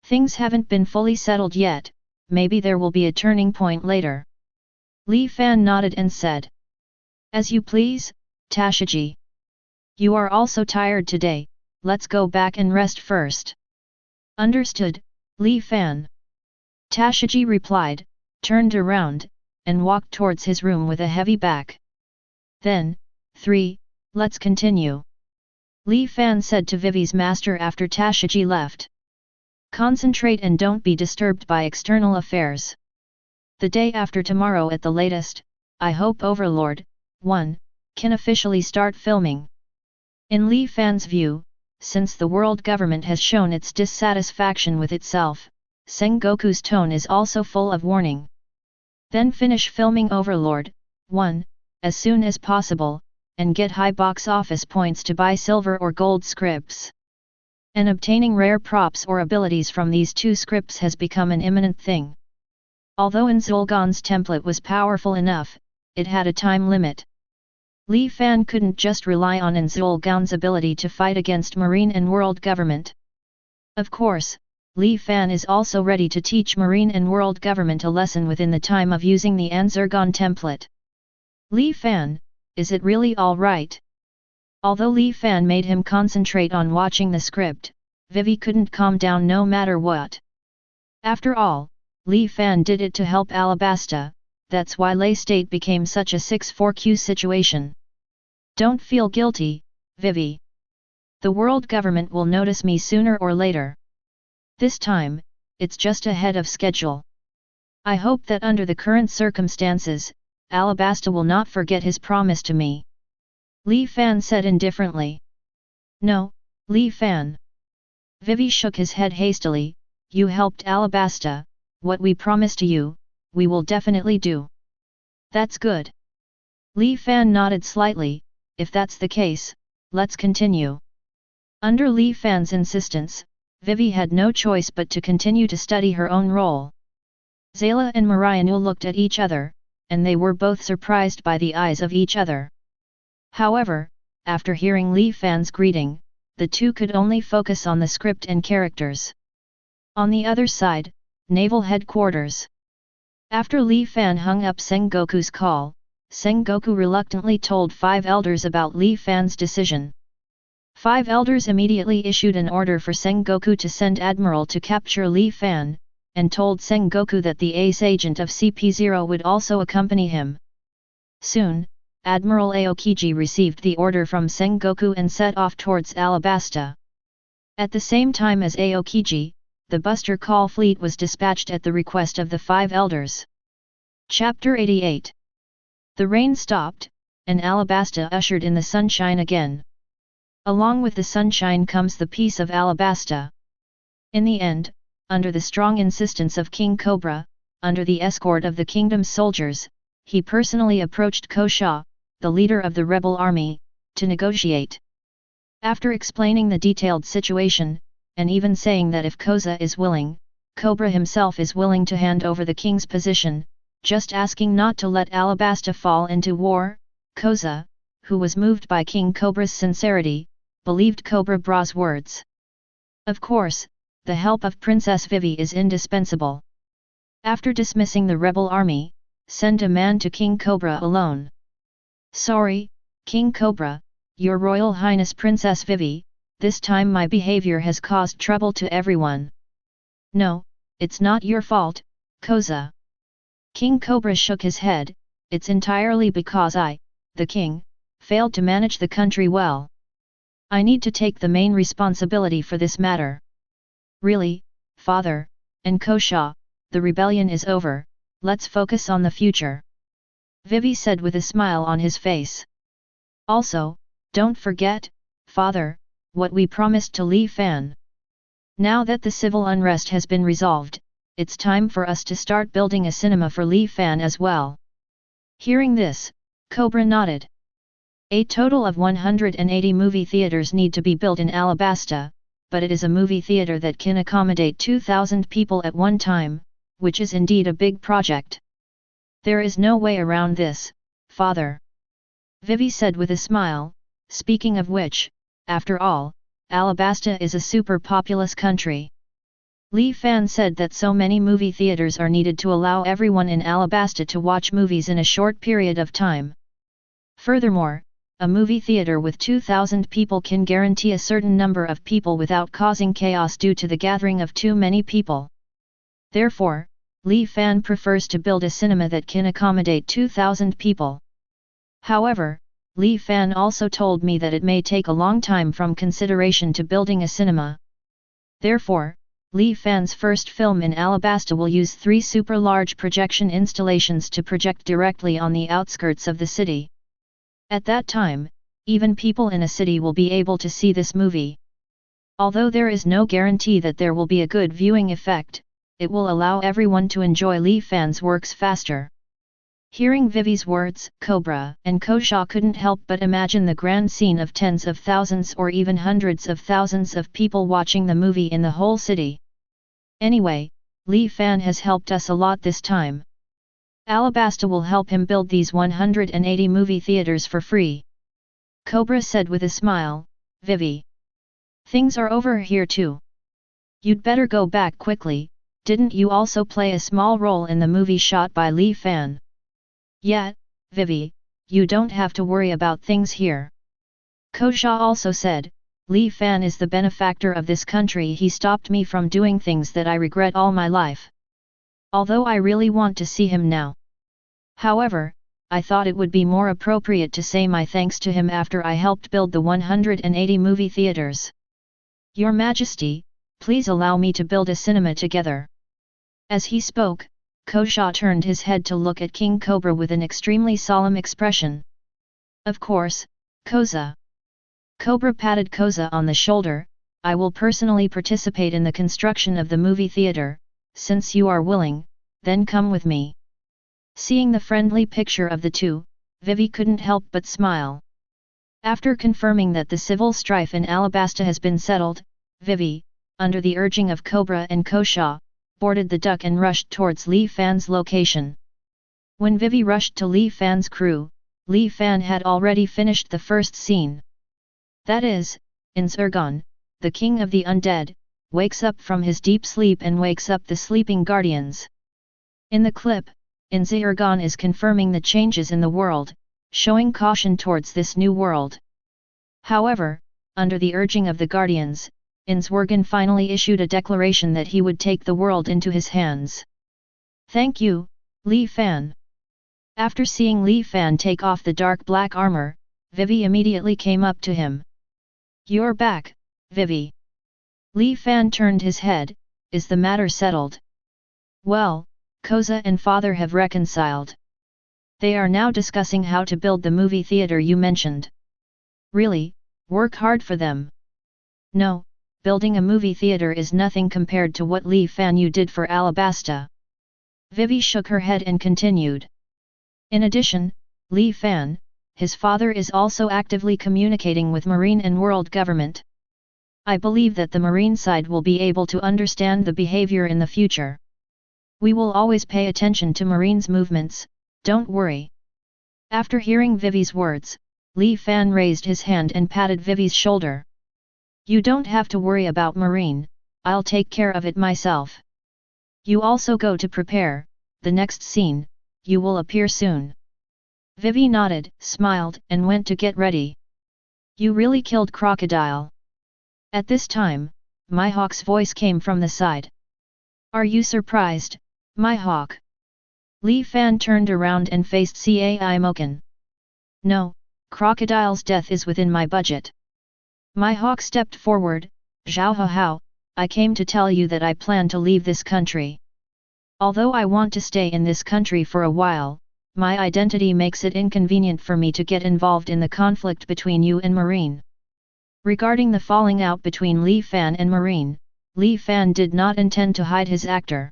Things haven't been fully settled yet, maybe there will be a turning point later. Li Fan nodded and said. As you please, Tashiji. You are also tired today, let's go back and rest first. Understood, Li Fan. Tashiji replied, turned around, and walked towards his room with a heavy back. Then, 3, let's continue. Li Fan said to Vivi's master after Tashiji left. Concentrate and don't be disturbed by external affairs. The day after tomorrow at the latest, I hope Overlord 1 can officially start filming. In Li Fan's view, since the world government has shown its dissatisfaction with itself, Sengoku's tone is also full of warning. Then finish filming Overlord 1 as soon as possible, and get high box office points to buy silver or gold scripts. And obtaining rare props or abilities from these 2 scripts has become an imminent thing. Although Inzulgon's template was powerful enough, it had a time limit. Li Fan couldn't just rely on Inzulgon's ability to fight against Marine and world government. Of course, Li Fan is also ready to teach Marine and world government a lesson within the time of using the Inzulgon template. Li Fan, is it really all right? Although Li Fan made him concentrate on watching the script, Vivi couldn't calm down no matter what. After all, Li Fan did it to help Alabasta, that's why Lay State became such a 6-4Q situation. Don't feel guilty, Vivi. The world government will notice me sooner or later. This time, it's just ahead of schedule. I hope that under the current circumstances, Alabasta will not forget his promise to me. Li Fan said indifferently. No, Li Fan. Vivi shook his head hastily, you helped Alabasta, what we promised to you, we will definitely do. That's good. Li Fan nodded slightly, if that's the case, let's continue. Under Li Fan's insistence, Vivi had no choice but to continue to study her own role. Zayla and Marianu looked at each other, and they were both surprised by the eyes of each other. However, after hearing Li Fan's greeting, the two could only focus on the script and characters. On the other side, Naval Headquarters. After Li Fan hung up Sengoku's call, Sengoku reluctantly told 5 elders about Li Fan's decision. 5 elders immediately issued an order for Sengoku to send Admiral to capture Li Fan, and told Sengoku that the ace agent of CP0 would also accompany him. Soon, Admiral Aokiji received the order from Sengoku and set off towards Alabasta. At the same time as Aokiji, the Buster Call fleet was dispatched at the request of the 5 elders. Chapter 88. The rain stopped, and Alabasta ushered in the sunshine again. Along with the sunshine comes the peace of Alabasta. In the end, under the strong insistence of King Cobra, under the escort of the kingdom's soldiers, he personally approached Kosha, the leader of the rebel army, to negotiate. After explaining the detailed situation, and even saying that if Koza is willing, Cobra himself is willing to hand over the king's position, just asking not to let Alabasta fall into war, Koza, who was moved by King Cobra's sincerity, believed Cobra Bra's words. Of course, the help of Princess Vivi is indispensable. After dismissing the rebel army, send a man to King Cobra alone. Sorry, King Cobra, Your Royal Highness Princess Vivi, this time my behavior has caused trouble to everyone. No, it's not your fault, Koza. King Cobra shook his head, it's entirely because I, the king, failed to manage the country well. I need to take the main responsibility for this matter. Really, father, and Kosha, the rebellion is over, let's focus on the future. Vivi said with a smile on his face. Also, don't forget, father, what we promised to Li Fan. Now that the civil unrest has been resolved, it's time for us to start building a cinema for Li Fan as well. Hearing this, Cobra nodded. A total of 180 movie theaters need to be built in Alabasta, but it is a movie theater that can accommodate 2,000 people at one time, which is indeed a big project. There is no way around this, father. Vivi said with a smile, speaking of which, after all, Alabasta is a super populous country. Li Fan said that so many movie theaters are needed to allow everyone in Alabasta to watch movies in a short period of time. Furthermore, a movie theater with 2,000 people can guarantee a certain number of people without causing chaos due to the gathering of too many people. Therefore, Li Fan prefers to build a cinema that can accommodate 2,000 people. However, Li Fan also told me that it may take a long time from consideration to building a cinema. Therefore, Li Fan's first film in Alabasta will use 3 super large projection installations to project directly on the outskirts of the city. At that time, even people in a city will be able to see this movie. Although there is no guarantee that there will be a good viewing effect, it will allow everyone to enjoy Li Fan's works faster. Hearing Vivi's words, Cobra and Kosha couldn't help but imagine the grand scene of tens of thousands or even hundreds of thousands of people watching the movie in the whole city. Anyway, Li Fan has helped us a lot this time. Alabasta will help him build these 180 movie theaters for free. Cobra said with a smile, Vivi. Things are over here too. You'd better go back quickly, didn't you also play a small role in the movie shot by Li Fan? Yeah, Vivi, you don't have to worry about things here. Kosha also said, Li Fan is the benefactor of this country. He stopped me from doing things that I regret all my life. Although I really want to see him now. However, I thought it would be more appropriate to say my thanks to him after I helped build the 180 movie theaters. Your Majesty, please allow me to build a cinema together. As he spoke, Kosha turned his head to look at King Cobra with an extremely solemn expression. Of course, Koza. Cobra patted Koza on the shoulder, I will personally participate in the construction of the movie theater, since you are willing, then come with me. Seeing the friendly picture of the two, Vivi couldn't help but smile. After confirming that the civil strife in Alabasta has been settled, Vivi, under the urging of Cobra and Kosha, boarded the duck and rushed towards Li Fan's location. When Vivi rushed to Li Fan's crew, Li Fan had already finished the first scene. That is, Intruders, the king of the undead, wakes up from his deep sleep and wakes up the sleeping guardians. In the clip, Intruders is confirming the changes in the world, showing caution towards this new world. However, under the urging of the guardians, Intruders finally issued a declaration that he would take the world into his hands. Thank you, Li Fan. After seeing Li Fan take off the dark black armor, Vivi immediately came up to him. You're back, Vivi. Li Fan turned his head, is the matter settled? Well, Koza and father have reconciled. They are now discussing how to build the movie theater you mentioned. Really, work hard for them. No, building a movie theater is nothing compared to what Li Fan you did for Alabasta. Vivi shook her head and continued. In addition, Li Fan, his father is also actively communicating with Marine and world government. I believe that the Marine side will be able to understand the behavior in the future. We will always pay attention to Marine's movements, don't worry. After hearing Vivi's words, Li Fan raised his hand and patted Vivi's shoulder. You don't have to worry about Marine, I'll take care of it myself. You also go to prepare, the next scene, you will appear soon. Vivi nodded, smiled and went to get ready. You really killed Crocodile. At this time, Mihawk's voice came from the side. Are you surprised, Mihawk? Li Fan turned around and faced Cai Moken. No, Crocodile's death is within my budget. Mihawk stepped forward, Zhao Hao, I came to tell you that I plan to leave this country. Although I want to stay in this country for a while, my identity makes it inconvenient for me to get involved in the conflict between you and Marine. Regarding the falling out between Li Fan and Marine, Li Fan did not intend to hide his actor.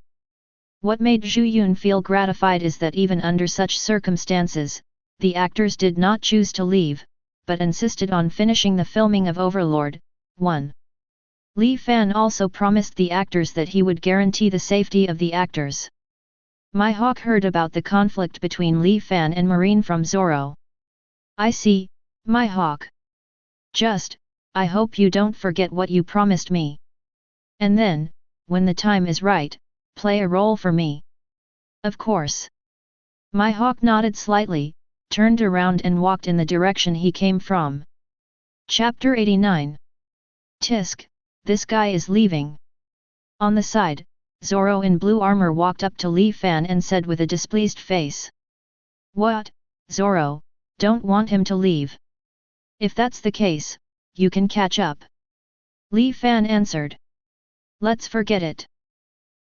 What made Zhu Yun feel gratified is that even under such circumstances, the actors did not choose to leave, but insisted on finishing the filming of Overlord 1. Li Fan also promised the actors that he would guarantee the safety of the actors. Mihawk heard about the conflict between Li Fan and Marine from Zoro. "I see, Mihawk. I hope you don't forget what you promised me. And then, when the time is right, play a role for me." "Of course." Mihawk nodded slightly, turned around and walked in the direction he came from. Chapter 89. Tisk, this guy is leaving. On the side, Zoro in blue armor walked up to Li Fan and said with a displeased face. "What, Zoro, don't want him to leave? If that's the case, you can catch up." Li Fan answered. "Let's forget it.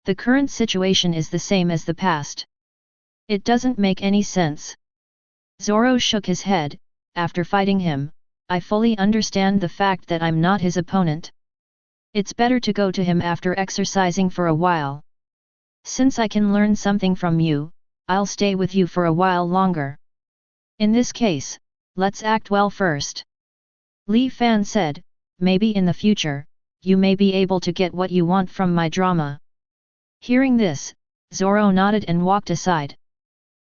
The current situation is the same as the past. It doesn't make any sense." Zoro shook his head. "After fighting him, I fully understand the fact that I'm not his opponent. It's better to go to him after exercising for a while. Since I can learn something from you, I'll stay with you for a while longer. In this case, let's act well first." Li Fan said, "Maybe in the future, you may be able to get what you want from my drama." Hearing this, Zoro nodded and walked aside.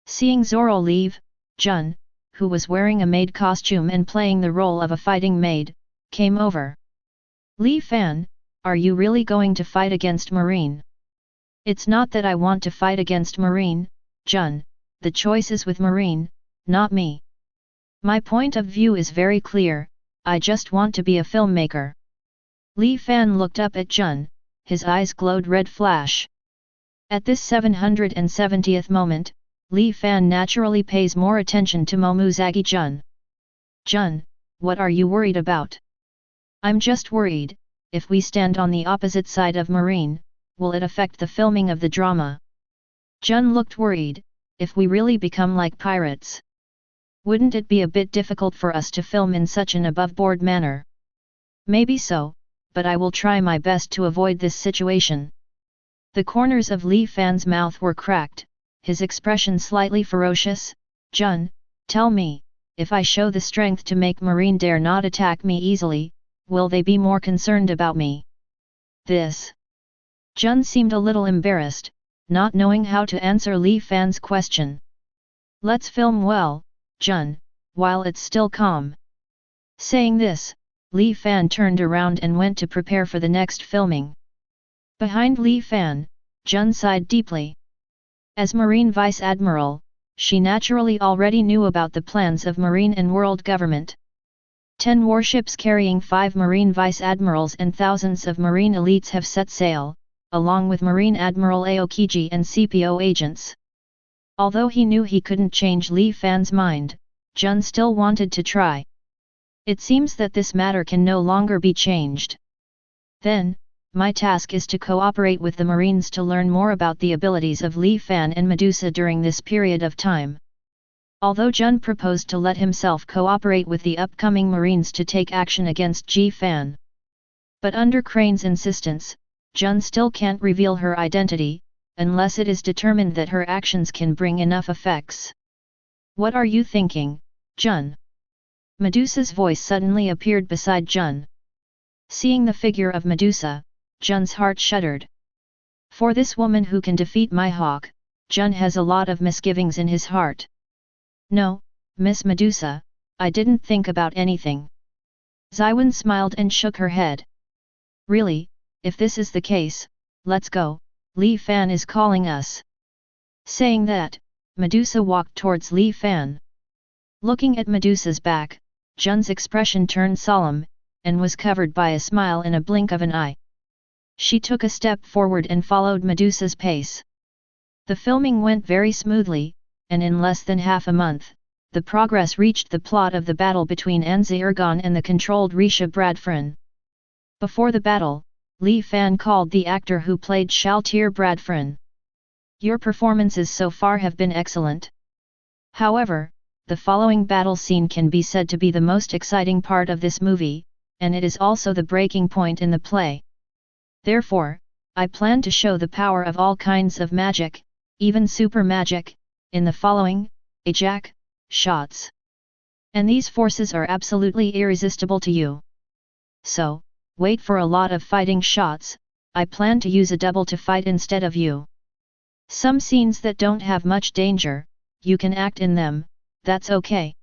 Seeing Zoro leave, Jun, who was wearing a maid costume and playing the role of a fighting maid, came over. "Li Fan, are you really going to fight against Marine?" "It's not that I want to fight against Marine, Jun, the choice is with Marine, not me. My point of view is very clear, I just want to be a filmmaker." Li Fan looked up at Jun, his eyes glowed red flash. At this 770th moment, Li Fan naturally pays more attention to Momuzagi Jun. "Jun, what are you worried about?" "I'm just worried, if we stand on the opposite side of Marine, will it affect the filming of the drama?" Jun looked worried. "If we really become like pirates, wouldn't it be a bit difficult for us to film in such an above-board manner?" "Maybe so, but I will try my best to avoid this situation." The corners of Li Fan's mouth were cracked, his expression slightly ferocious. "Jun, tell me, if I show the strength to make Marine dare not attack me easily, will they be more concerned about me?" "This." Jun seemed a little embarrassed, not knowing how to answer Li Fan's question. "Let's film well, Jun, while it's still calm." Saying this, Li Fan turned around and went to prepare for the next filming. Behind Li Fan, Jun sighed deeply. As Marine Vice Admiral, she naturally already knew about the plans of Marine and world government. 10 warships carrying 5 Marine Vice Admirals and thousands of Marine elites have set sail, along with Marine Admiral Aokiji and CPO agents. Although he knew he couldn't change Li Fan's mind, Jun still wanted to try. It seems that this matter can no longer be changed. Then, my task is to cooperate with the Marines to learn more about the abilities of Li Fan and Medusa during this period of time. Although Jun proposed to let himself cooperate with the upcoming Marines to take action against Ji Fan. But under Crane's insistence, Jun still can't reveal her identity, unless it is determined that her actions can bring enough effects. "What are you thinking, Jun?" Medusa's voice suddenly appeared beside Jun. Seeing the figure of Medusa, Jun's heart shuddered. For this woman who can defeat Mihawk, Jun has a lot of misgivings in his heart. "No, Miss Medusa, I didn't think about anything." Zaiwan smiled and shook her head. "Really, if this is the case, let's go, Li Fan is calling us." Saying that, Medusa walked towards Li Fan. Looking at Medusa's back, Jun's expression turned solemn, and was covered by a smile in a blink of an eye. She took a step forward and followed Medusa's pace. The filming went very smoothly, and in less than half a month, the progress reached the plot of the battle between Anzirgon and the controlled Risha Bradfrin. Before the battle, Li Fan called the actor who played Shaltir Bradfrin. "Your performances so far have been excellent. However, the following battle scene can be said to be the most exciting part of this movie, and it is also the breaking point in the play. Therefore, I plan to show the power of all kinds of magic, even super magic, in the following, Ajak, shots. And these forces are absolutely irresistible to you. So, wait for a lot of fighting shots. I plan to use a double to fight instead of you. Some scenes that don't have much danger, you can act in them, that's okay.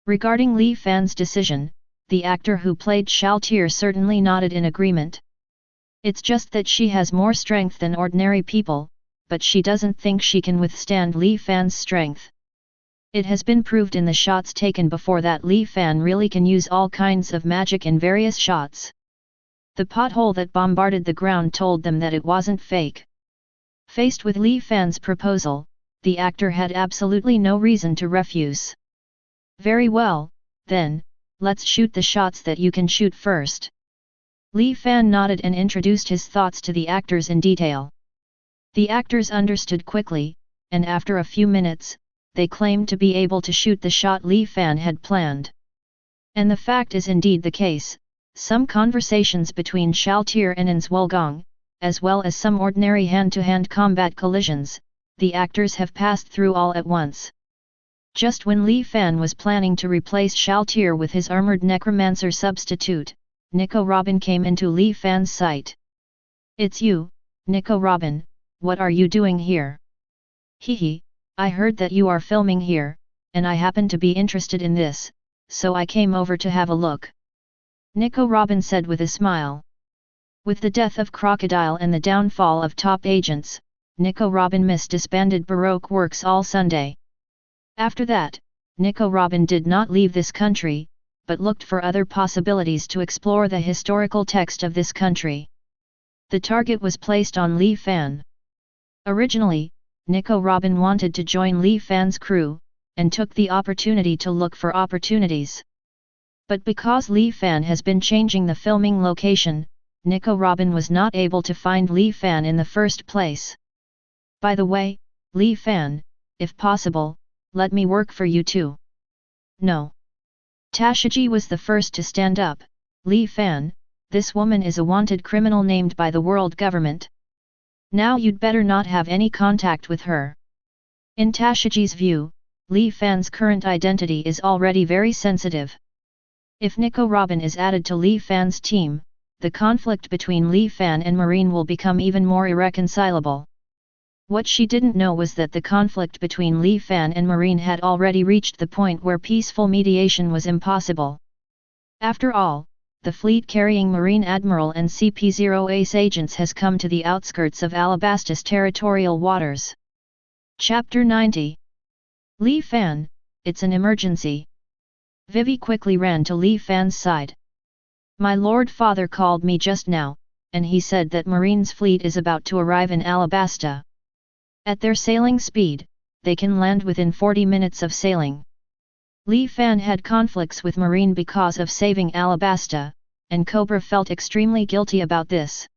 Regarding Li Fan's decision, the actor who played Shaltir certainly nodded in agreement. It's just that she has more strength than ordinary people, but she doesn't think she can withstand Li Fan's strength. It has been proved in the shots taken before that Li Fan really can use all kinds of magic in various shots. The pothole that bombarded the ground told them that it wasn't fake. Faced with Li Fan's proposal, the actor had absolutely no reason to refuse. Very well, then, let's shoot the shots that you can shoot first. Li Fan nodded and introduced his thoughts to the actors in detail. The actors understood quickly, and after a few minutes, they claimed to be able to shoot the shot Li Fan had planned. And the fact is indeed the case. Some conversations between Shaltir and Wolgong, as well as some ordinary hand-to-hand combat collisions, the actors have passed through all at once. Just when Li Fan was planning to replace Shaltir with his armored necromancer substitute, Nico Robin came into Li Fan's sight. "It's you, Nico Robin, what are you doing here?" "Hehe, I heard that you are filming here, and I happen to be interested in this, so I came over to have a look," Nico Robin said with a smile. With the death of Crocodile and the downfall of top agents, Nico Robin disbanded Baroque Works all Sunday. After that, Nico Robin did not leave this country, but looked for other possibilities to explore the historical text of this country. The target was placed on Li Fan. Originally, Nico Robin wanted to join Li Fan's crew, and took the opportunity to look for opportunities. But because Li Fan has been changing the filming location, Nico Robin was not able to find Li Fan in the first place. "By the way, Li Fan, if possible, let me work for you too." "No." Tashiji was the first to stand up. "Li Fan, this woman is a wanted criminal named by the world government. Now you'd better not have any contact with her." In Tashiji's view, Li Fan's current identity is already very sensitive. If Nico Robin is added to Li Fan's team, the conflict between Li Fan and Marine will become even more irreconcilable. What she didn't know was that the conflict between Li Fan and Marine had already reached the point where peaceful mediation was impossible. After all, the fleet carrying Marine Admiral and CP-0 Ace agents has come to the outskirts of Alabasta's territorial waters. Chapter 90. Li Fan, it's an emergency. Vivi quickly ran to Li Fan's side. "My Lord Father called me just now, and he said that Marine's fleet is about to arrive in Alabasta. At their sailing speed, they can land within 40 minutes of sailing." Li Fan had conflicts with Marine because of saving Alabasta, and Cobra felt extremely guilty about this.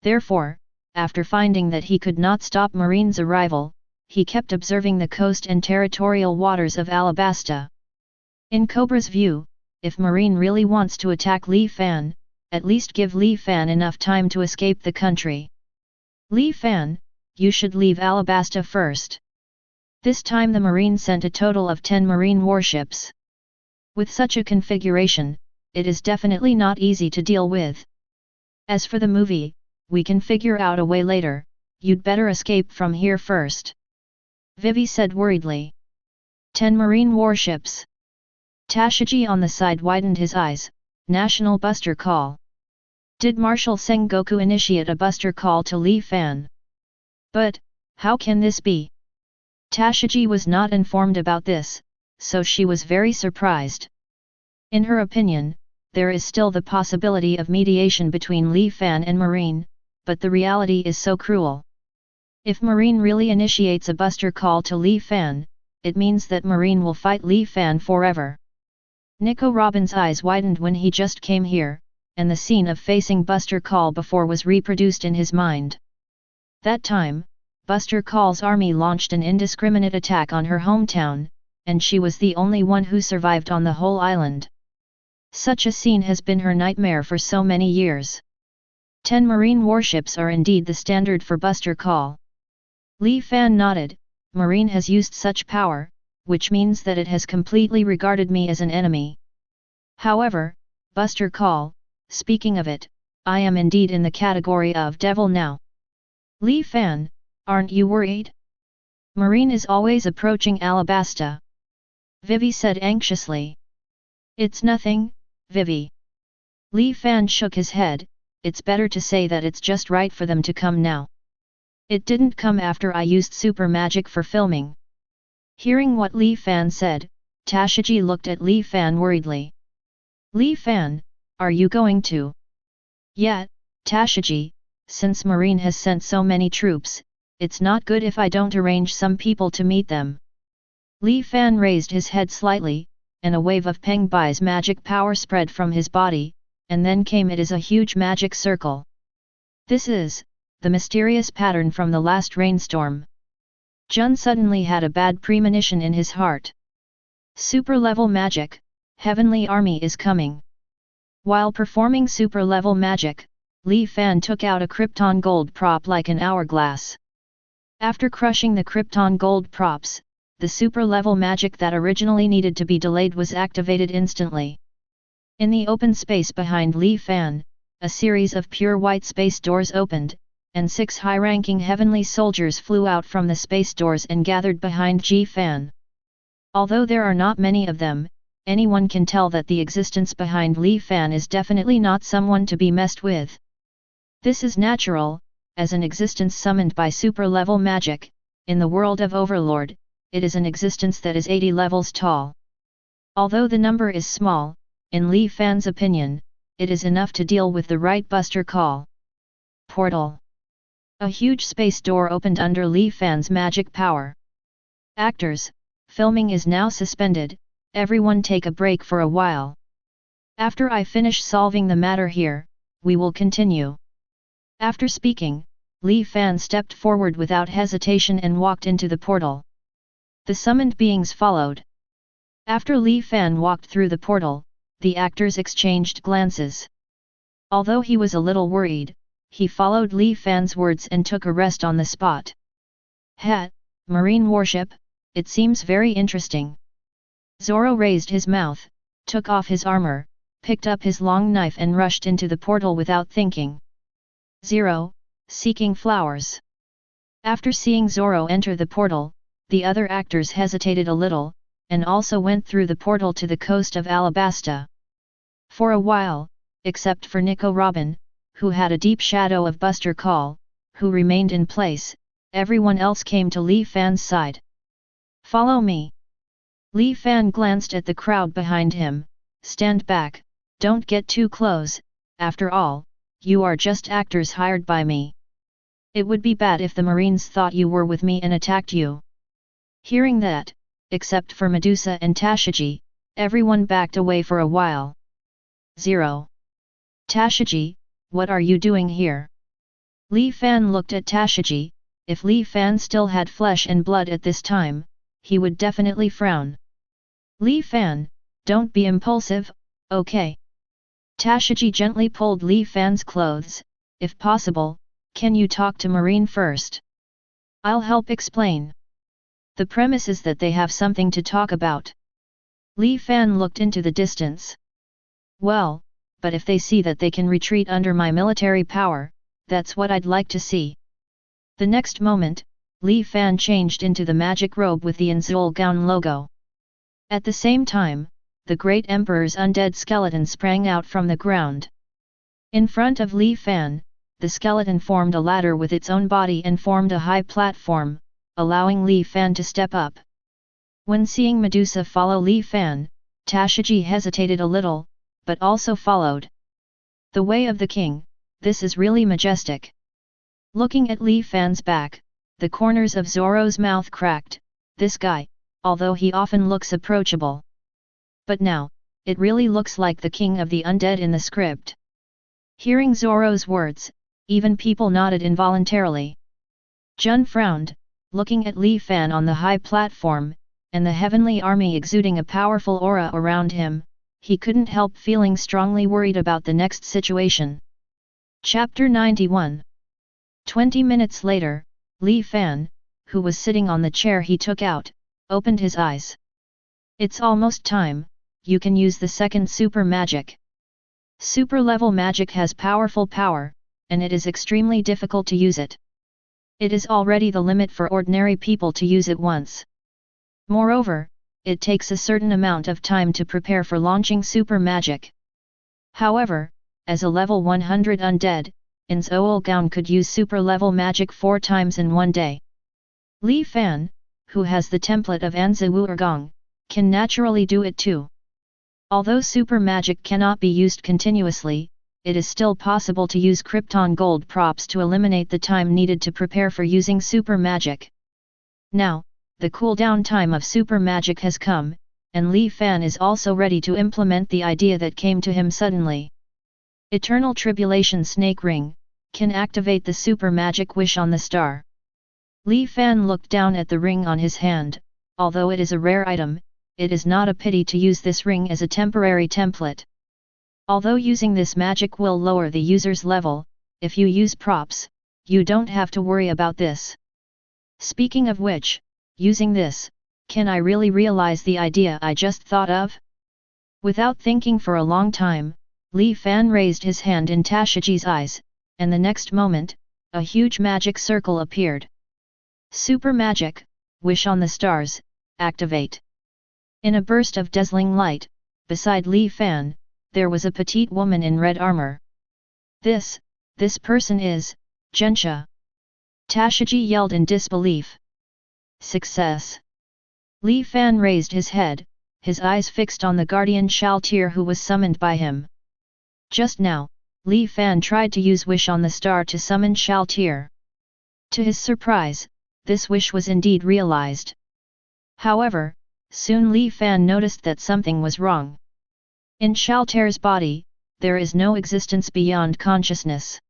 Therefore, after finding that he could not stop Marine's arrival, he kept observing the coast and territorial waters of Alabasta. In Cobra's view, if Marine really wants to attack Li Fan, at least give Li Fan enough time to escape the country. "Li Fan, you should leave Alabasta first." This time the Marine sent a total of 10 Marine warships. With such a configuration, it is definitely not easy to deal with. "As for the movie, we can figure out a way later, you'd better escape from here first," Vivi said worriedly. 10 Marine warships. Tashiji on the side widened his eyes. National Buster Call. Did Marshal Sengoku initiate a buster call to Li Fan? But, how can this be? Tashiji was not informed about this, so she was very surprised. In her opinion, there is still the possibility of mediation between Li Fan and Marine, but the reality is so cruel. If Marine really initiates a buster call to Li Fan, it means that Marine will fight Li Fan forever. Nico Robin's eyes widened when he just came here, and the scene of facing Buster Call before was reproduced in his mind. That time, Buster Call's army launched an indiscriminate attack on her hometown, and she was the only one who survived on the whole island. Such a scene has been her nightmare for so many years. 10 Marine warships are indeed the standard for Buster Call. Li Fan nodded. Marine has used such power, which means that it has completely regarded me as an enemy. However, Buster Call, speaking of it, I am indeed in the category of devil now. Li Fan, aren't you worried? Marine is always approaching Alabasta. Vivi said anxiously. It's nothing, Vivi. Li Fan shook his head, it's better to say that it's just right for them to come now. It didn't come after I used super magic for filming. Hearing what Li Fan said, Tashiji looked at Li Fan worriedly. Li Fan, are you going to? Yeah, Tashiji, since Marine has sent so many troops, it's not good if I don't arrange some people to meet them. Li Fan raised his head slightly, and a wave of Peng Bai's magic power spread from his body, and then came it as a huge magic circle. This is the mysterious pattern from the last rainstorm. Jun suddenly had a bad premonition in his heart. Super-level magic, heavenly army is coming. While performing super-level magic, Li Fan took out a Krypton gold prop like an hourglass. After crushing the Krypton gold props, the super-level magic that originally needed to be delayed was activated instantly. In the open space behind Li Fan, a series of pure white space doors opened, and 6 high-ranking heavenly soldiers flew out from the space doors and gathered behind Ji Fan. Although there are not many of them, anyone can tell that the existence behind Li Fan is definitely not someone to be messed with. This is natural, as an existence summoned by super-level magic. In the world of Overlord, it is an existence that is 80 levels tall. Although the number is small, in Li Fan's opinion, it is enough to deal with the right Buster Call. Portal. A huge space door opened under Li Fan's magic power. Actors, filming is now suspended, everyone take a break for a while. After I finish solving the matter here, we will continue. After speaking, Li Fan stepped forward without hesitation and walked into the portal. The summoned beings followed. After Li Fan walked through the portal, the actors exchanged glances. Although he was a little worried, he followed Li Fan's words and took a rest on the spot. Ha, marine warship, it seems very interesting. Zoro raised his mouth, took off his armor, picked up his long knife and rushed into the portal without thinking. Zero, seeking flowers. After seeing Zoro enter the portal, the other actors hesitated a little, and also went through the portal to the coast of Alabasta. For a while, except for Nico Robin, who had a deep shadow of Buster Call, who remained in place, everyone else came to Li Fan's side. Follow me. Li Fan glanced at the crowd behind him, stand back, don't get too close, after all, you are just actors hired by me. It would be bad if the Marines thought you were with me and attacked you. Hearing that, except for Medusa and Tashiji, everyone backed away for a while. Zero. Tashiji, what are you doing here? Li Fan looked at Tashiji. If Li Fan still had flesh and blood at this time, he would definitely frown. Li Fan, don't be impulsive, okay? Tashiji gently pulled Li Fan's clothes. If possible, can you talk to Marine first? I'll help explain. The premise is that they have something to talk about. Li Fan looked into the distance. Well, but if they see that they can retreat under my military power, that's what I'd like to see. The next moment, Li Fan changed into the magic robe with the Inzul gown logo. At the same time, the Great Emperor's undead skeleton sprang out from the ground. In front of Li Fan, the skeleton formed a ladder with its own body and formed a high platform, allowing Li Fan to step up. When seeing Medusa follow Li Fan, Tashiji hesitated a little, but also followed. The way of the king, this is really majestic. Looking at Li Fan's back, the corners of Zoro's mouth cracked. This guy, although he often looks approachable. But now, it really looks like the king of the undead in the script. Hearing Zoro's words, even people nodded involuntarily. Jun frowned, looking at Li Fan on the high platform, and the heavenly army exuding a powerful aura around him. He couldn't help feeling strongly worried about the next situation. Chapter 91. 20 minutes later, Li Fan, who was sitting on the chair he took out, opened his eyes. It's almost time, you can use the second super magic. Super level magic has powerful power, and it is extremely difficult to use it. It is already the limit for ordinary people to use it once. Moreover, it takes a certain amount of time to prepare for launching super magic. However, as a level 100 undead, Inzolgaon could use super level magic 4 times in one day. Li Fan, who has the template of Anzhuorgong, can naturally do it too. Although super magic cannot be used continuously, it is still possible to use Krypton gold props to eliminate the time needed to prepare for using super magic. Now, the cooldown time of super magic has come, and Li Fan is also ready to implement the idea that came to him suddenly. Eternal Tribulation Snake Ring can activate the super magic wish on the star. Li Fan looked down at the ring on his hand. Although it is a rare item, it is not a pity to use this ring as a temporary template. Although using this magic will lower the user's level, if you use props, you don't have to worry about this. Speaking of which, using this, can I really realize the idea I just thought of? Without thinking for a long time, Li Fan raised his hand in Tashiji's eyes, and the next moment, a huge magic circle appeared. Super magic, wish on the stars, activate. In a burst of dazzling light, beside Li Fan, there was a petite woman in red armor. This person is Gensha. Tashiji yelled in disbelief. Success! Li Fan raised his head, his eyes fixed on the guardian Shaltir who was summoned by him. Just now, Li Fan tried to use Wish on the Star to summon Shaltir. To his surprise, this wish was indeed realized. However, soon Li Fan noticed that something was wrong. In Shaltir's body, there is no existence beyond consciousness.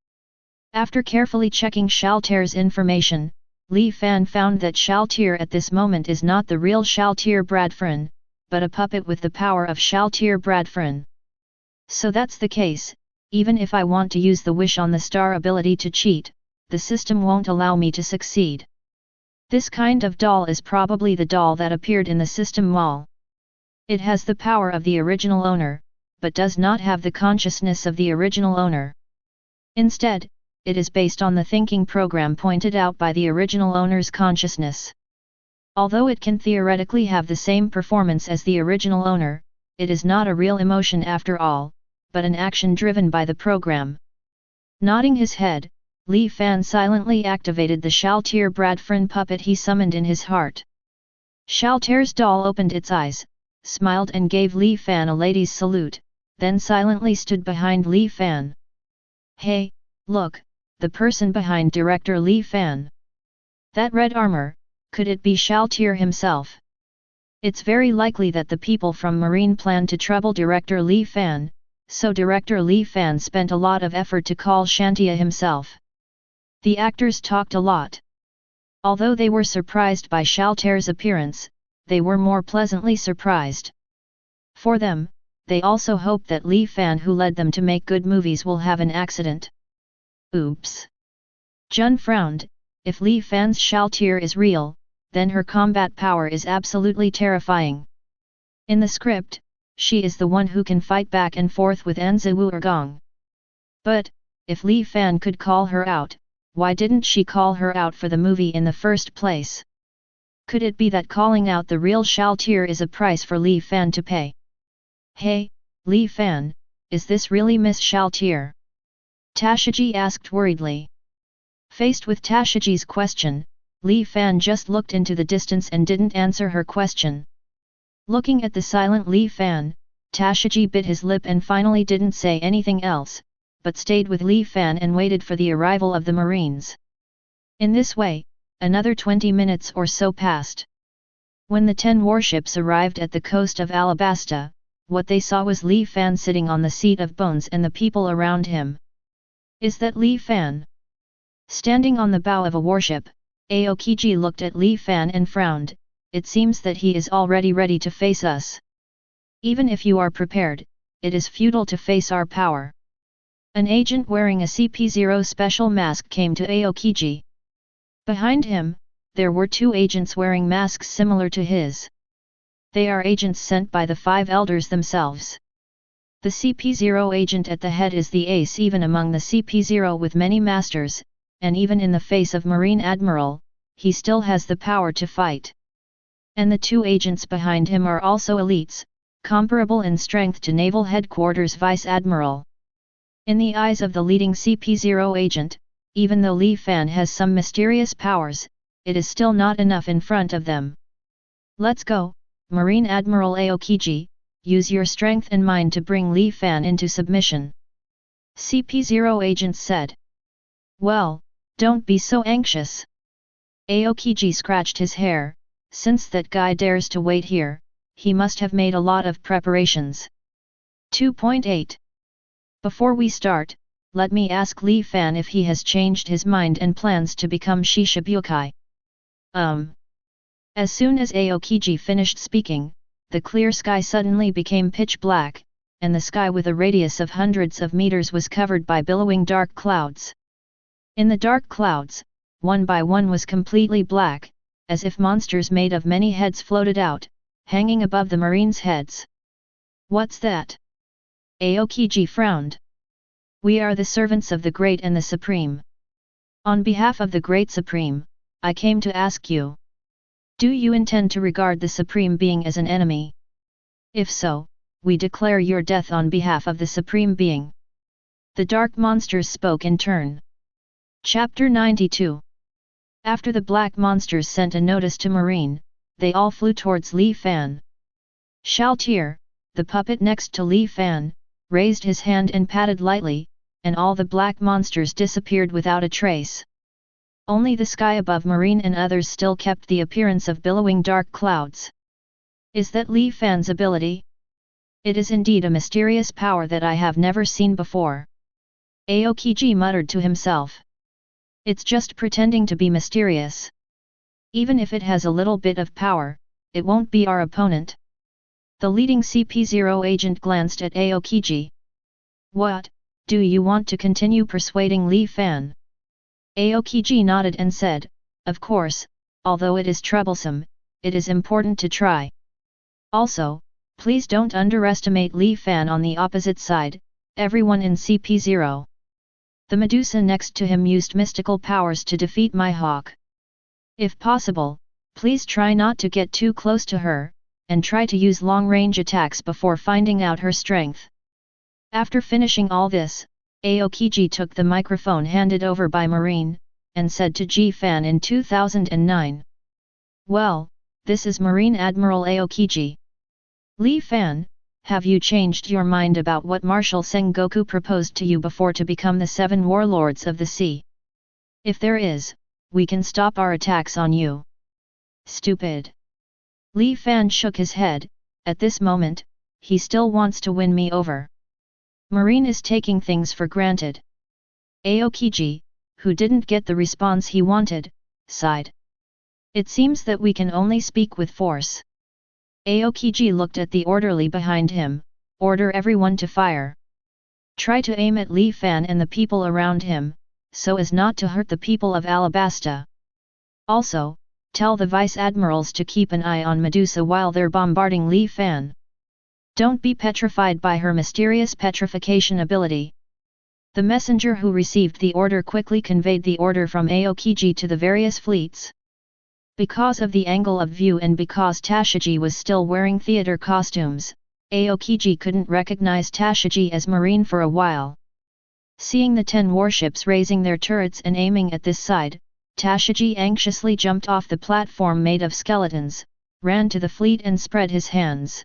After carefully checking Shaltir's information, Li Fan found that Shaltir at this moment is not the real Shaltir Bradfrin, but a puppet with the power of Shaltir Bradfrin. So that's the case, even if I want to use the Wish on the Star ability to cheat, the system won't allow me to succeed. This kind of doll is probably the doll that appeared in the system wall. It has the power of the original owner, but does not have the consciousness of the original owner. Instead, it is based on the thinking program pointed out by the original owner's consciousness. Although it can theoretically have the same performance as the original owner, it is not a real emotion after all, but an action driven by the program. Nodding his head, Li Fan silently activated the Shaltir Bradfrin puppet he summoned in his heart. Shaltir's doll opened its eyes, smiled and gave Li Fan a lady's salute, then silently stood behind Li Fan. Hey, look, the person behind director Li Fan. That red armor, could it be Shaltir himself? It's very likely that the people from Marine planned to trouble director Li Fan, so director Li Fan spent a lot of effort to call Shantia himself. The actors talked a lot. Although they were surprised by Shaltir's appearance, they were more pleasantly surprised. For them, they also hope that Li Fan who led them to make good movies will have an accident. Oops! Jun frowned. If Li Fan's Shaltir is real, then her combat power is absolutely terrifying. In the script, she is the one who can fight back and forth with Anzhuorgong. But, if Li Fan could call her out, why didn't she call her out for the movie in the first place? Could it be that calling out the real Shaltir is a price for Li Fan to pay? Hey, Li Fan, is this really Miss Shaltir? Tashiji asked worriedly. Faced with Tashiji's question, Li Fan just looked into the distance and didn't answer her question. Looking at the silent Li Fan, Tashiji bit his lip and finally didn't say anything else, but stayed with Li Fan and waited for the arrival of the Marines. In this way, another 20 minutes or so passed. When the 10 warships arrived at the coast of Alabasta, what they saw was Li Fan sitting on the seat of bones and the people around him. Is that Li Fan? Standing on the bow of a warship, Aokiji looked at Li Fan and frowned. It seems that he is already ready to face us. Even if you are prepared, it is futile to face our power. An agent wearing a CP0 special mask came to Aokiji. Behind him, there were 2 agents wearing masks similar to his. They are agents sent by the 5 elders themselves. The CP0 agent at the head is the ace even among the CP0 with many masters, and even in the face of Marine Admiral, he still has the power to fight. And the 2 agents behind him are also elites, comparable in strength to Naval Headquarters Vice Admiral. In the eyes of the leading CP0 agent, even though Li Fan has some mysterious powers, it is still not enough in front of them. Let's go, Marine Admiral Aokiji, use your strength and mind to bring Li Fan into submission. CP0 agent said. Well, don't be so anxious. Aokiji scratched his hair, since that guy dares to wait here, he must have made a lot of preparations. 2.8. Before we start, let me ask Li Fan if he has changed his mind and plans to become Shishibukai. As soon as Aokiji finished speaking, the clear sky suddenly became pitch black, and the sky with a radius of hundreds of meters was covered by billowing dark clouds. In the dark clouds, one by one was completely black, as if monsters made of many heads floated out, hanging above the marines' heads. What's that? Aokiji frowned. We are the servants of the Great and the Supreme. On behalf of the Great Supreme, I came to ask you. Do you intend to regard the Supreme Being as an enemy? If so, we declare your death on behalf of the Supreme Being. The dark monsters spoke in turn. Chapter 92. After the black monsters sent a notice to Marine, they all flew towards Li Fan. Shaltir, the puppet next to Li Fan, raised his hand and patted lightly, and all the black monsters disappeared without a trace. Only the sky above Marine and others still kept the appearance of billowing dark clouds. Is that Li Fan's ability? It is indeed a mysterious power that I have never seen before. Aokiji muttered to himself. It's just pretending to be mysterious. Even if it has a little bit of power, it won't be our opponent. The leading CP0 agent glanced at Aokiji. What, do you want to continue persuading Li Fan? Aokiji nodded and said, of course, although it is troublesome, it is important to try. Also, please don't underestimate Li Fan on the opposite side, everyone in CP0. The Medusa next to him used mystical powers to defeat Mihawk. If possible, please try not to get too close to her, and try to use long-range attacks before finding out her strength. After finishing all this, Aokiji took the microphone handed over by Marine, and said to Ji Fan in 2009. Well, this is Marine Admiral Aokiji. Li Fan, have you changed your mind about what Marshal Sengoku proposed to you before to become the 7 warlords of the sea? If there is, we can stop our attacks on you. Stupid. Li Fan shook his head. At this moment, he still wants to win me over. Marine is taking things for granted. Aokiji, who didn't get the response he wanted, sighed. It seems that we can only speak with force. Aokiji looked at the orderly behind him. Order everyone to fire. Try to aim at Li Fan and the people around him, so as not to hurt the people of Alabasta. Also, tell the vice admirals to keep an eye on Medusa while they're bombarding Li Fan. Don't be petrified by her mysterious petrification ability. The messenger who received the order quickly conveyed the order from Aokiji to the various fleets. Because of the angle of view and because Tashigi was still wearing theater costumes, Aokiji couldn't recognize Tashigi as Marine for a while. Seeing the 10 warships raising their turrets and aiming at this side, Tashigi anxiously jumped off the platform made of skeletons, ran to the fleet and spread his hands.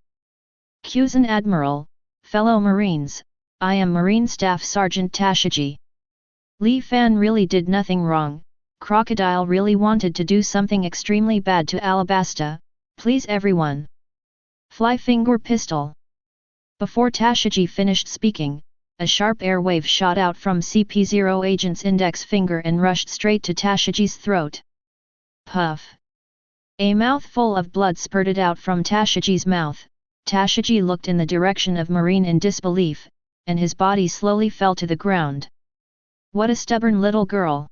Kyuzen Admiral, fellow Marines, I am Marine Staff Sergeant Tashigi. Li Fan really did nothing wrong. Crocodile really wanted to do something extremely bad to Alabasta, please everyone. Fly finger pistol. Before Tashigi finished speaking, a sharp air wave shot out from CP0 agent's index finger and rushed straight to Tashigi's throat. Puff. A mouthful of blood spurted out from Tashigi's mouth. Tashigi looked in the direction of Marine in disbelief, and his body slowly fell to the ground. What a stubborn little girl!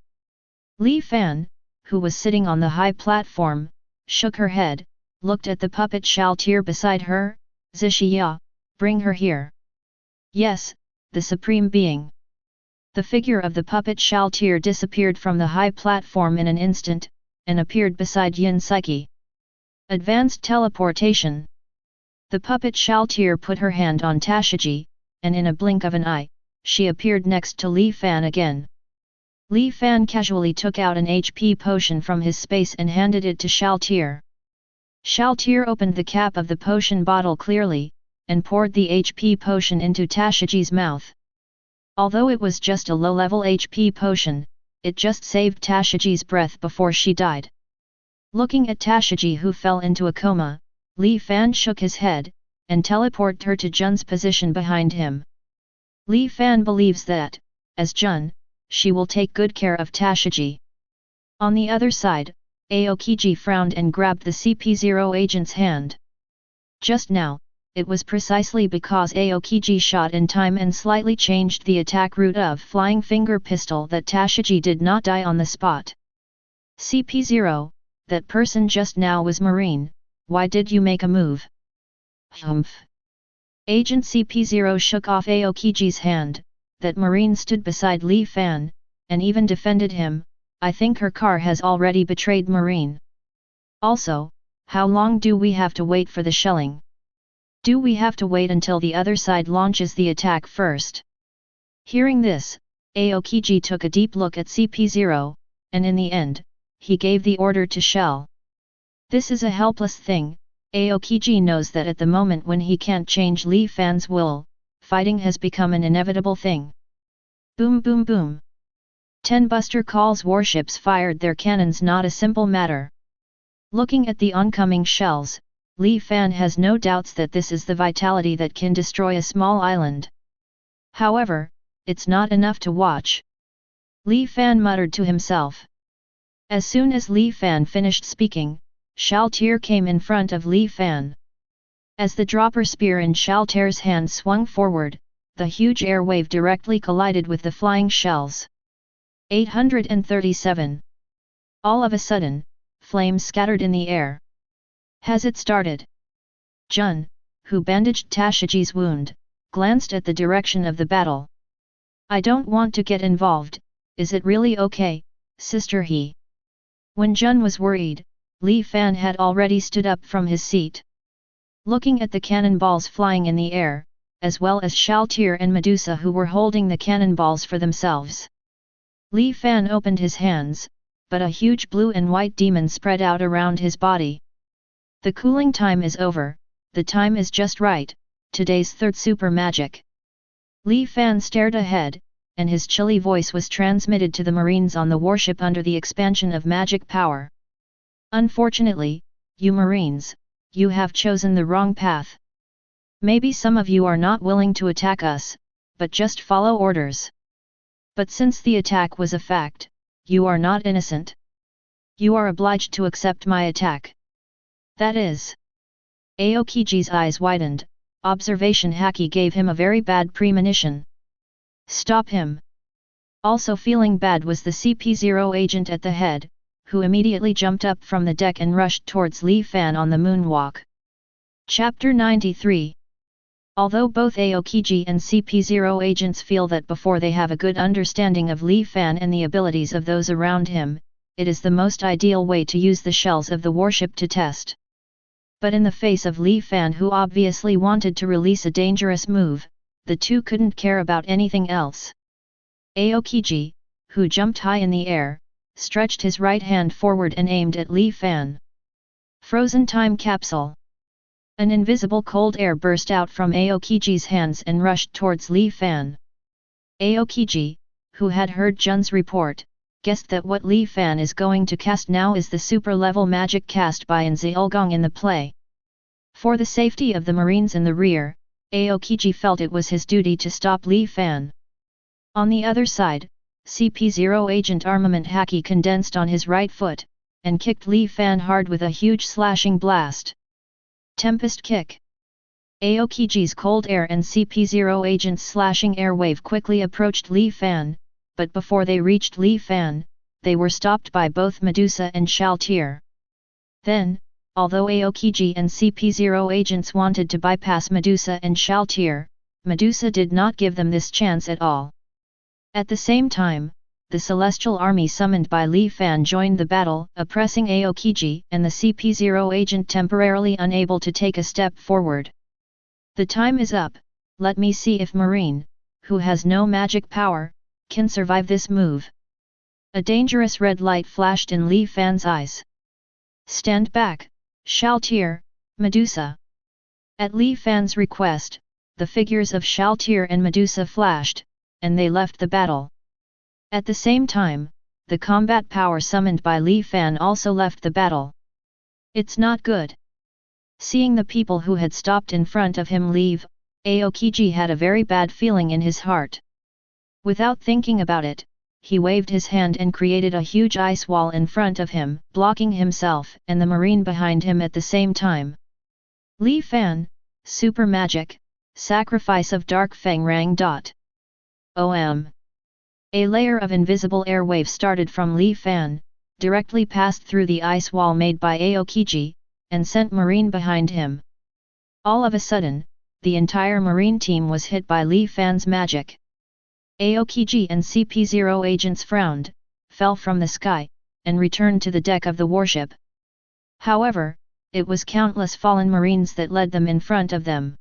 Li Fan, who was sitting on the high platform, shook her head, looked at the puppet Shaltir beside her. Zishiya, bring her here. Yes, the Supreme Being. The figure of the puppet Shaltir disappeared from the high platform in an instant, and appeared beside Yin Psyche. Advanced teleportation. The puppet Shaltir put her hand on Tashiji, and in a blink of an eye, she appeared next to Li Fan again. Li Fan casually took out an HP potion from his space and handed it to Shaltir. Shaltir opened the cap of the potion bottle clearly, and poured the HP potion into Tashiji's mouth. Although it was just a low-level HP potion, it just saved Tashiji's breath before she died. Looking at Tashiji, who fell into a coma, Li Fan shook his head, and teleported her to Jun's position behind him. Li Fan believes that, as Jun, she will take good care of Tashiji. On the other side, Aokiji frowned and grabbed the CP0 agent's hand. Just now, it was precisely because Aokiji shot in time and slightly changed the attack route of Flying Finger Pistol that Tashiji did not die on the spot. CP0, that person just now was Marine, why did you make a move? Humph. Agent CP0 shook off Aokiji's hand. That Marine stood beside Li Fan, and even defended him. I think her car has already betrayed Marine. Also, how long do we have to wait for the shelling? Do we have to wait until the other side launches the attack first? Hearing this, Aokiji took a deep look at CP0, and in the end, he gave the order to shell. This is a helpless thing. Aokiji knows that at the moment when he can't change Li Fan's will, fighting has become an inevitable thing. Boom boom boom. 10 Buster Call's warships fired their cannons, not a simple matter. Looking at the oncoming shells, Li Fan has no doubts that this is the vitality that can destroy a small island. However, it's not enough to watch. Li Fan muttered to himself. As soon as Li Fan finished speaking, Shaltir came in front of Li Fan. As the dropper spear in Shaltir's hand swung forward, the huge air wave directly collided with the flying shells. 837. All of a sudden, flames scattered in the air. Has it started? Jun, who bandaged Tashiji's wound, glanced at the direction of the battle. I don't want to get involved, is it really okay, sister he? When Jun was worried, Li Fan had already stood up from his seat. Looking at the cannonballs flying in the air, as well as Shaltir and Medusa who were holding the cannonballs for themselves. Li Fan opened his hands, but a huge blue and white demon spread out around his body. The cooling time is over, the time is just right, today's third super magic. Li Fan stared ahead, and his chilly voice was transmitted to the Marines on the warship under the expansion of magic power. Unfortunately, you Marines, you have chosen the wrong path. Maybe some of you are not willing to attack us, but just follow orders. But since the attack was a fact, you are not innocent. You are obliged to accept my attack. That is. Aokiji's eyes widened, observation haki gave him a very bad premonition. Stop him. Also feeling bad was the CP0 agent at the head, who immediately jumped up from the deck and rushed towards Li Fan on the moonwalk. Chapter 93. Although both Aokiji and CP0 agents feel that before they have a good understanding of Li Fan and the abilities of those around him, it is the most ideal way to use the shells of the warship to test. But in the face of Li Fan, who obviously wanted to release a dangerous move, the two couldn't care about anything else. Aokiji, who jumped high in the air, stretched his right hand forward and aimed at Li Fan. Frozen time capsule. An invisible cold air burst out from Aokiji's hands and rushed towards Li Fan. Aokiji, who had heard Jun's report, guessed that what Li Fan is going to cast now is the super-level magic cast by Nzilgong in the play. For the safety of the Marines in the rear, Aokiji felt it was his duty to stop Li Fan. On the other side, CP0 agent armament haki condensed on his right foot, and kicked Li Fan hard with a huge slashing blast. Tempest kick. Aokiji's cold air and CP0 agent's slashing air wave quickly approached Li Fan, but before they reached Li Fan, they were stopped by both Medusa and Shaltir. Then, although Aokiji and CP0 agents wanted to bypass Medusa and Shaltir, Medusa did not give them this chance at all. At the same time, the celestial army summoned by Li Fan joined the battle, oppressing Aokiji and the CP0 agent temporarily unable to take a step forward. The time is up, let me see if Marine, who has no magic power, can survive this move. A dangerous red light flashed in Li Fan's eyes. Stand back, Shaltir, Medusa. At Li Fan's request, the figures of Shaltir and Medusa flashed, and they left the battle. At the same time, the combat power summoned by Li Fan also left the battle. It's not good. Seeing the people who had stopped in front of him leave, Aokiji had a very bad feeling in his heart. Without thinking about it, he waved his hand and created a huge ice wall in front of him, blocking himself and the marine behind him at the same time. Li Fan, Super Magic, Sacrifice of Dark Fang Rang. OM. A layer of invisible airwave started from Li Fan, directly passed through the ice wall made by Aokiji, and sent Marine behind him. All of a sudden, the entire Marine team was hit by Li Fan's magic. Aokiji and CP0 agents frowned, fell from the sky, and returned to the deck of the warship. However, it was countless fallen Marines that led them in front of them.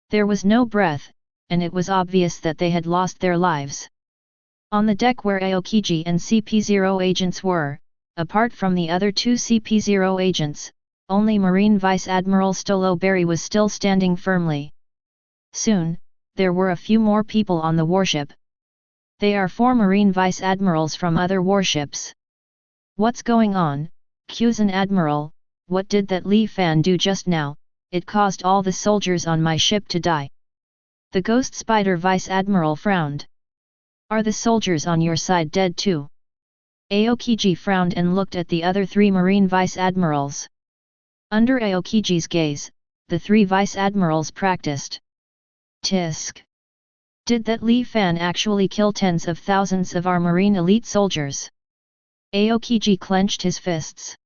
There was no breath, and it was obvious that they had lost their lives. On the deck where Aokiji and CP0 agents were, apart from the other two CP0 agents, only Marine Vice Admiral Stolo Berry was still standing firmly. Soon, there were a few more people on the warship. They are 4 Marine Vice Admirals from other warships. What's going on, Kuzan Admiral? What did that Li Fan do just now? It caused all the soldiers on my ship to die. The Ghost Spider Vice Admiral frowned. Are the soldiers on your side dead too? Aokiji frowned and looked at the other 3 Marine Vice Admirals. Under Aokiji's gaze, the 3 Vice Admirals practiced. Tisk. Did that Li Fan actually kill tens of thousands of our Marine elite soldiers? Aokiji clenched his fists.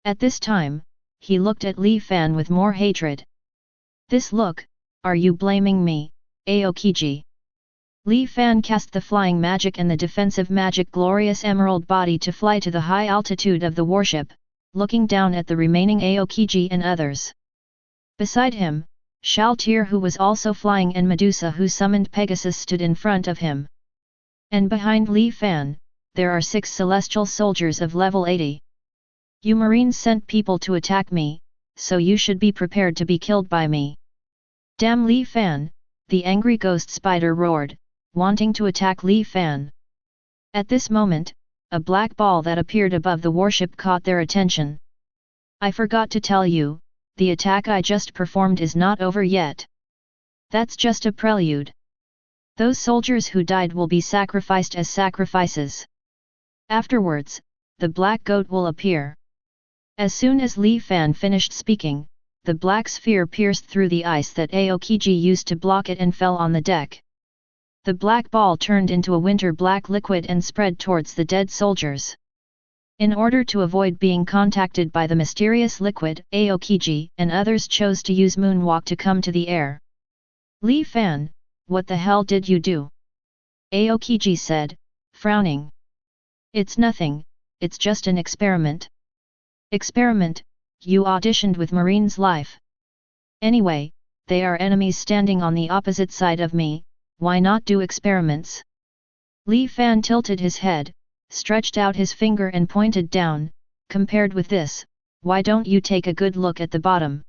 At this time, he looked at Li Fan with more hatred. This look, are you blaming me, Aokiji? Li Fan cast the flying magic and the defensive magic Glorious Emerald Body to fly to the high altitude of the warship, looking down at the remaining Aokiji and others. Beside him, Shaltir, who was also flying, and Medusa, who summoned Pegasus, stood in front of him. And behind Li Fan, there are 6 celestial soldiers of level 80. You Marines sent people to attack me, so you should be prepared to be killed by me. Damn Li Fan, the angry ghost spider roared, wanting to attack Li Fan. At this moment, a black ball that appeared above the warship caught their attention. I forgot to tell you, the attack I just performed is not over yet. That's just a prelude. Those soldiers who died will be sacrificed as sacrifices. Afterwards, the black goat will appear. As soon as Li Fan finished speaking, the black sphere pierced through the ice that Aokiji used to block it and fell on the deck. The black ball turned into a winter black liquid and spread towards the dead soldiers. In order to avoid being contacted by the mysterious liquid, Aokiji and others chose to use moonwalk to come to the air. Li Fan, what the hell did you do? Aokiji said, frowning. It's nothing, it's just an experiment. Experiment? You auditioned with Marine's life. Anyway, they are enemies standing on the opposite side of me, why not do experiments? Li Fan tilted his head, stretched out his finger and pointed down. Compared with this, why don't you take a good look at the bottom?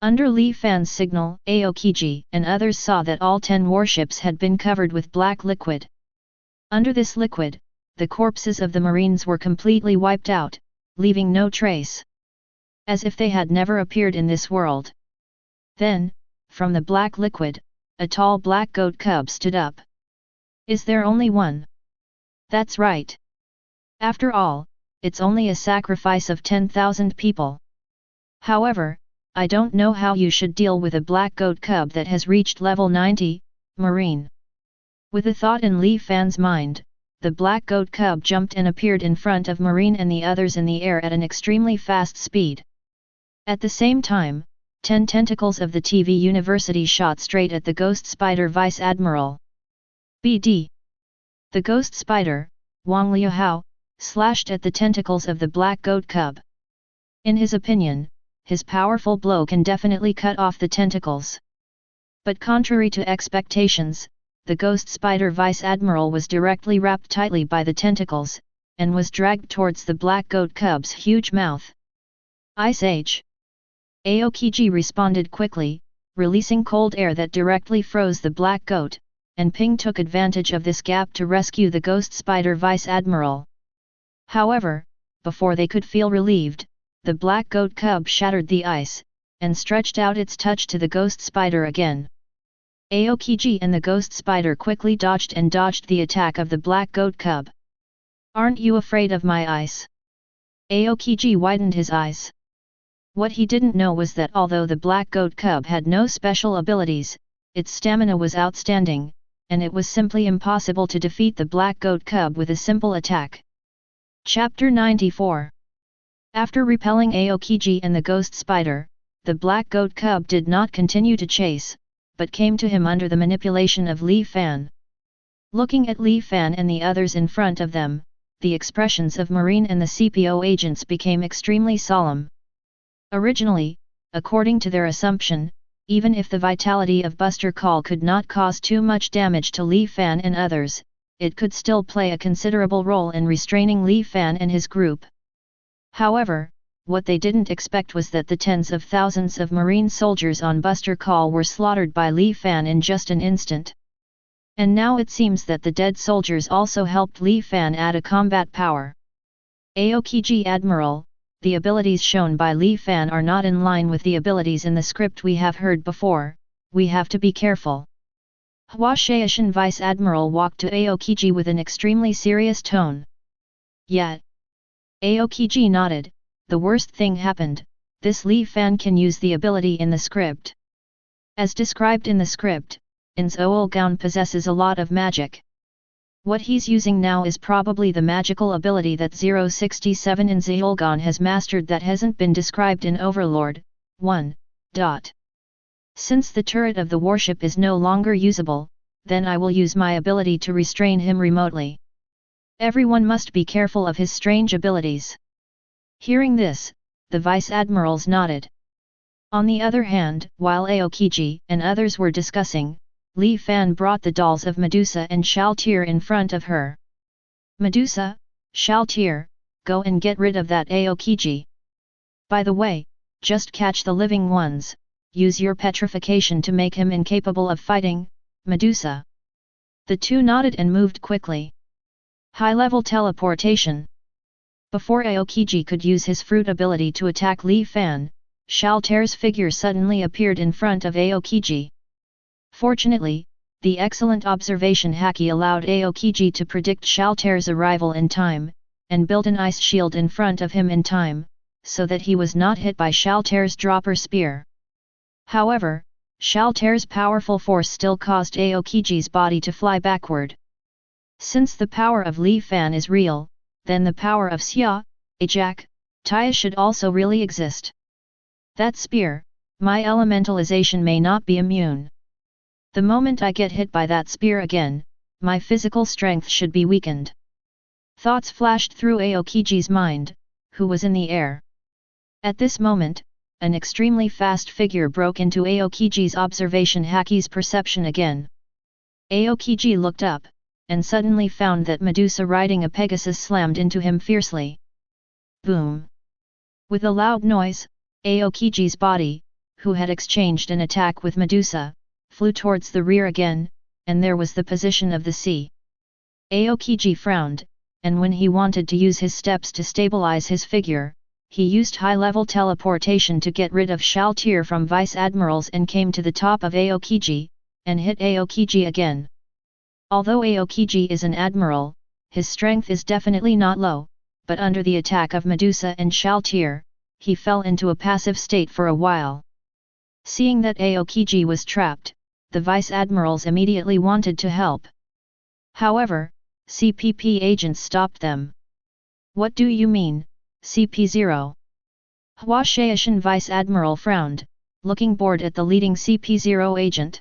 Under Li Fan's signal, Aokiji and others saw that all 10 warships had been covered with black liquid. Under this liquid, the corpses of the Marines were completely wiped out, leaving no trace. As if they had never appeared in this world. Then, from the black liquid, a tall black goat cub stood up. Is there only one? That's right. After all, it's only a sacrifice of 10,000 people. However, I don't know how you should deal with a black goat cub that has reached level 90, Marine. With a thought in Li Fan's mind, the black goat cub jumped and appeared in front of Marine and the others in the air at an extremely fast speed. At the same time, 10 tentacles of the TV University shot straight at the Ghost Spider Vice Admiral. BD. The Ghost Spider, Wang Liuhao, slashed at the tentacles of the black goat cub. In his opinion, his powerful blow can definitely cut off the tentacles. But contrary to expectations, the Ghost Spider Vice Admiral was directly wrapped tightly by the tentacles, and was dragged towards the black goat cub's huge mouth. Ice Age. Aokiji responded quickly, releasing cold air that directly froze the black goat, and Ping took advantage of this gap to rescue the Ghost Spider Vice Admiral. However, before they could feel relieved, the black goat cub shattered the ice, and stretched out its touch to the Ghost Spider again. Aokiji and the Ghost Spider quickly dodged the attack of the black goat cub. "Aren't you afraid of my ice?" Aokiji widened his eyes. What he didn't know was that although the black goat cub had no special abilities, its stamina was outstanding, and it was simply impossible to defeat the black goat cub with a simple attack. Chapter 94. After repelling Aokiji and the Ghost Spider, the black goat cub did not continue to chase, but came to him under the manipulation of Li Fan. Looking at Li Fan and the others in front of them, the expressions of Marine and the CPO agents became extremely solemn. Originally, according to their assumption, even if the vitality of Buster Call could not cause too much damage to Li Fan and others, it could still play a considerable role in restraining Li Fan and his group. However, what they didn't expect was that the tens of thousands of Marine soldiers on Buster Call were slaughtered by Li Fan in just an instant. And now it seems that the dead soldiers also helped Li Fan add a combat power. Aokiji Admiral, the abilities shown by Li Fan are not in line with the abilities in the script we have heard before, we have to be careful. Hua Shaishan Vice Admiral walked to Aokiji with an extremely serious tone. Yet. Aokiji nodded, the worst thing happened, this Li Fan can use the ability in the script. As described in the script, Inzolgaon possesses a lot of magic. What he's using now is probably the magical ability that 067 Inzolgaon has mastered that hasn't been described in Overlord. 1. Since the turret of the warship is no longer usable, then I will use my ability to restrain him remotely. Everyone must be careful of his strange abilities. Hearing this, the Vice Admirals nodded. On the other hand, while Aokiji and others were discussing, Li Fan brought the dolls of Medusa and Shaltir in front of her. "Medusa, Shaltir, go and get rid of that Aokiji. By the way, just catch the living ones, use your petrification to make him incapable of fighting, Medusa." The two nodded and moved quickly. High-level teleportation. Before Aokiji could use his fruit ability to attack Li Fan, Shaltir's figure suddenly appeared in front of Aokiji. Fortunately, the excellent observation haki allowed Aokiji to predict Shaltir's arrival in time, and build an ice shield in front of him in time, so that he was not hit by Shaltir's dropper spear. However, Shaltir's powerful force still caused Aokiji's body to fly backward. Since the power of Li Fan is real, then the power of Xia, Ajak, Taya should also really exist. That spear, my elementalization may not be immune. The moment I get hit by that spear again, my physical strength should be weakened. Thoughts flashed through Aokiji's mind, who was in the air. At this moment, an extremely fast figure broke into Aokiji's observation haki's perception again. Aokiji looked up, and suddenly found that Medusa riding a Pegasus slammed into him fiercely. Boom! With a loud noise, Aokiji's body, who had exchanged an attack with Medusa, flew towards the rear again, and there was the position of the sea. Aokiji frowned, and when he wanted to use his steps to stabilize his figure, he used high-level teleportation to get rid of Shaltir from Vice Admirals and came to the top of Aokiji, and hit Aokiji again. Although Aokiji is an admiral, his strength is definitely not low, but under the attack of Medusa and Shaltir, he fell into a passive state for a while. Seeing that Aokiji was trapped, the Vice Admirals immediately wanted to help. However, CPP agents stopped them. What do you mean, CP0? Hua Shaishan Vice Admiral frowned, looking bored at the leading CP0 agent.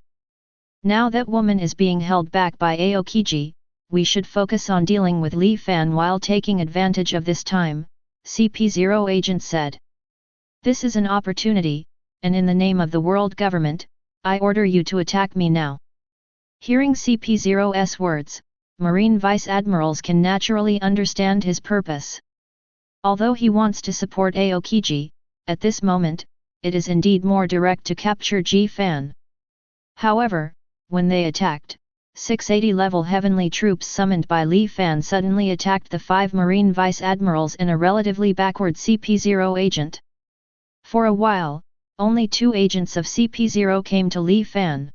Now that woman is being held back by Aokiji, we should focus on dealing with Li Fan while taking advantage of this time, CP0 agent said. This is an opportunity, and in the name of the world government, I order you to attack me now. Hearing CP0's words, Marine Vice Admirals can naturally understand his purpose. Although he wants to support Aokiji, at this moment, it is indeed more direct to capture Ji Fan. However, when they attacked, 680-level heavenly troops summoned by Li Fan suddenly attacked the 5 Marine Vice Admirals and a relatively backward CP0 agent. For a while, only 2 agents of CP0 came to Li Fan.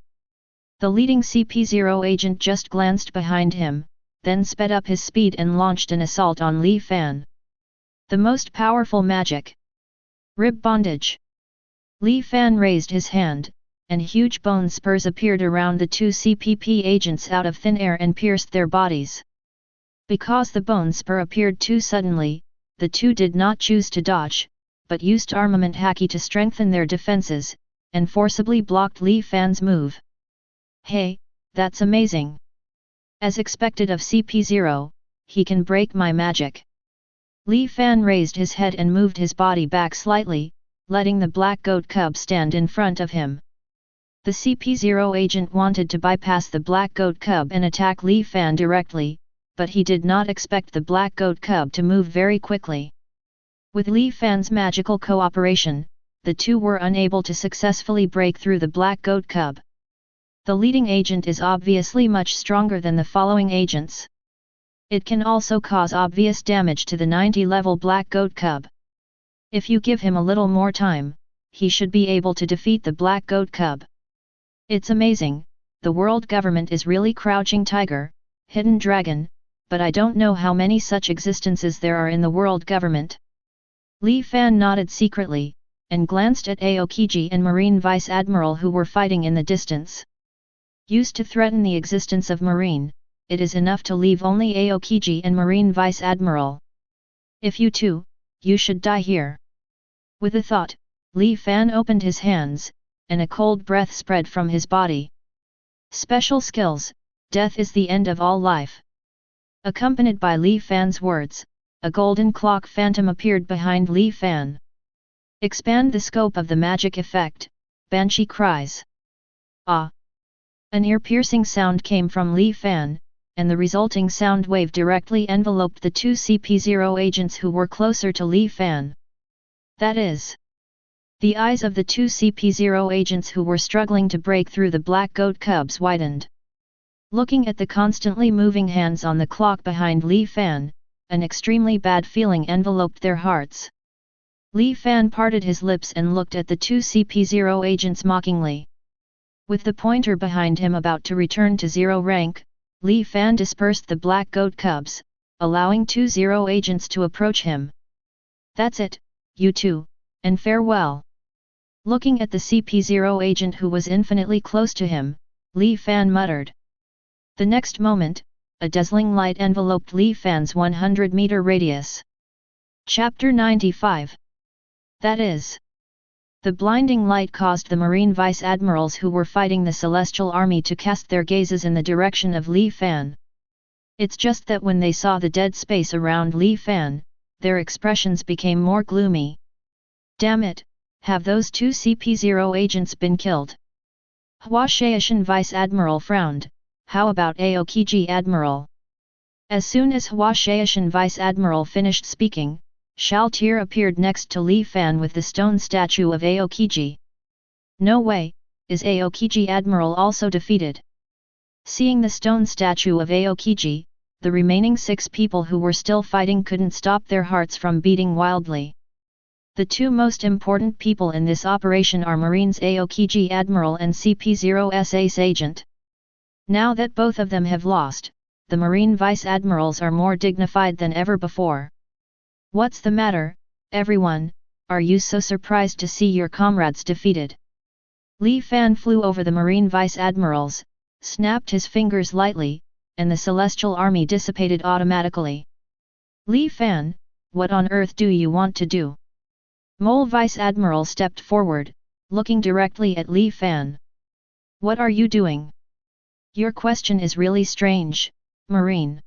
The leading CP0 agent just glanced behind him, then sped up his speed and launched an assault on Li Fan. The most powerful magic. Rib bondage. Li Fan raised his hand, and huge bone spurs appeared around the 2 CPP agents out of thin air and pierced their bodies. Because the bone spur appeared too suddenly, the 2 did not choose to dodge, but used armament haki to strengthen their defenses, and forcibly blocked Li Fan's move. Hey, that's amazing! As expected of CP0, he can break my magic. Li Fan raised his head and moved his body back slightly, letting the black goat cub stand in front of him. The CP0 agent wanted to bypass the black goat cub and attack Li Fan directly, but he did not expect the black goat cub to move very quickly. With Li Fan's magical cooperation, the 2 were unable to successfully break through the black goat cub. The leading agent is obviously much stronger than the following agents. It can also cause obvious damage to the 90-level black goat cub. If you give him a little more time, he should be able to defeat the black goat cub. It's amazing, the world government is really crouching tiger, hidden dragon, but I don't know how many such existences there are in the world government. Li Fan nodded secretly, and glanced at Aokiji and Marine Vice Admiral who were fighting in the distance. Used to threaten the existence of Marine, it is enough to leave only Aokiji and Marine Vice Admiral. If you 2, you should die here. With a thought, Li Fan opened his hands, and a cold breath spread from his body. Special skills, death is the end of all life. Accompanied by Li Fan's words, a golden clock phantom appeared behind Li Fan. Expand the scope of the magic effect, Banshee cries. Ah! An ear-piercing sound came from Li Fan, and the resulting sound wave directly enveloped the 2 CP0 agents who were closer to Li Fan. That is, the eyes of the 2 CP0 agents who were struggling to break through the black goat cubs widened. Looking at the constantly moving hands on the clock behind Li Fan, an extremely bad feeling enveloped their hearts. Li Fan parted his lips and looked at the 2 CP0 agents mockingly. With the pointer behind him about to return to 0 rank, Li Fan dispersed the black goat cubs, allowing 2 0 agents to approach him. That's it, you 2, and farewell. Looking at the CP0 agent who was infinitely close to him, Li Fan muttered. The next moment, a dazzling light enveloped Li Fan's 100-meter radius. Chapter 95. That is, the blinding light caused the Marine Vice Admirals who were fighting the Celestial Army to cast their gazes in the direction of Li Fan. It's just that when they saw the dead space around Li Fan, their expressions became more gloomy. Damn it, have those 2 CP0 agents been killed? Hua Shaishan Vice Admiral frowned. How about Aokiji Admiral? As soon as Hua Shaishan Vice Admiral finished speaking, Shao Tier appeared next to Li Fan with the stone statue of Aokiji. No way, is Aokiji Admiral also defeated? Seeing the stone statue of Aokiji, the remaining 6 people who were still fighting couldn't stop their hearts from beating wildly. The 2 most important people in this operation are Marines Aokiji Admiral and CP0's Ace Agent. Now that both of them have lost, the Marine Vice Admirals are more dignified than ever before. What's the matter, everyone, are you so surprised to see your comrades defeated? Li Fan flew over the Marine Vice Admirals, snapped his fingers lightly, and the celestial army dissipated automatically. Li Fan, what on earth do you want to do? Mole Vice Admiral stepped forward, looking directly at Li Fan. What are you doing? Your question is really strange, Marine.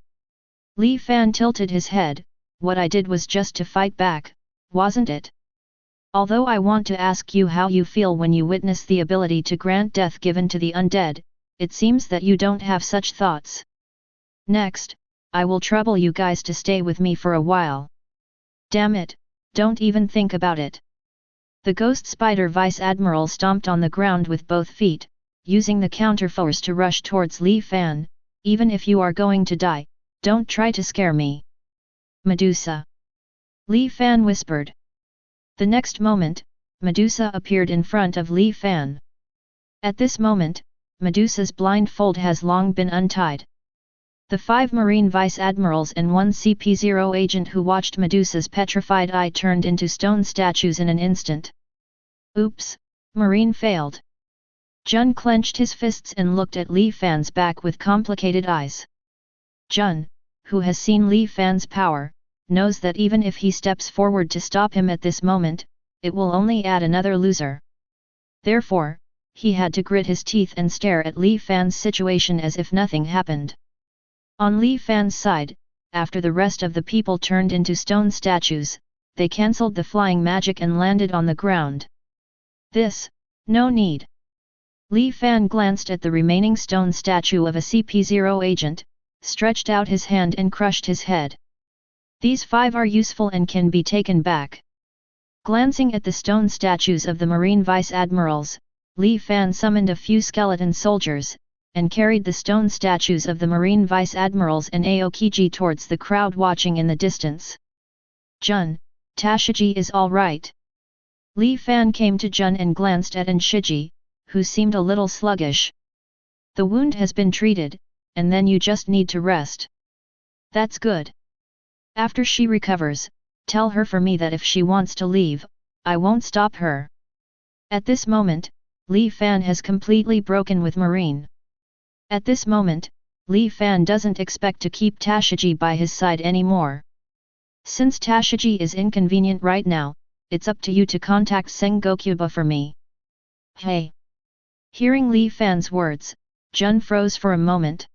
Li Fan tilted his head. What I did was just to fight back, wasn't it? Although I want to ask you how you feel when you witness the ability to grant death given to the undead, it seems that you don't have such thoughts. Next, I will trouble you guys to stay with me for a while. Damn it, don't even think about it. The Ghost Spider Vice Admiral stomped on the ground with both feet, using the counterforce to rush towards Li Fan. Even if you are going to die, don't try to scare me. Medusa. Li Fan whispered. The next moment, Medusa appeared in front of Li Fan. At this moment, Medusa's blindfold has long been untied. The 5 Marine Vice Admirals and 1 CP0 agent who watched Medusa's petrified eye turned into stone statues in an instant. Oops, Marine failed. Jun clenched his fists and looked at Li Fan's back with complicated eyes. Jun, who has seen Li Fan's power, knows that even if he steps forward to stop him at this moment, it will only add another loser. Therefore, he had to grit his teeth and stare at Li Fan's situation as if nothing happened. On Li Fan's side, after the rest of the people turned into stone statues, they cancelled the flying magic and landed on the ground. No need. Li Fan glanced at the remaining stone statue of a CP0 agent, stretched out his hand and crushed his head. These 5 are useful and can be taken back. Glancing at the stone statues of the Marine Vice Admirals, Li Fan summoned a few skeleton soldiers, and carried the stone statues of the Marine Vice Admirals and Aokiji towards the crowd watching in the distance. Jun, Tashiji is all right. Li Fan came to Jun and glanced at Shiji, who seemed a little sluggish. The wound has been treated, and then you just need to rest. That's good. After she recovers, tell her for me that if she wants to leave, I won't stop her. At this moment, Li Fan has completely broken with Marine. At this moment, Li Fan doesn't expect to keep Tashiji by his side anymore. Since Tashiji is inconvenient right now, it's up to you to contact Sengoku for me. Hey! Hearing Li Fan's words, Jun froze for a moment.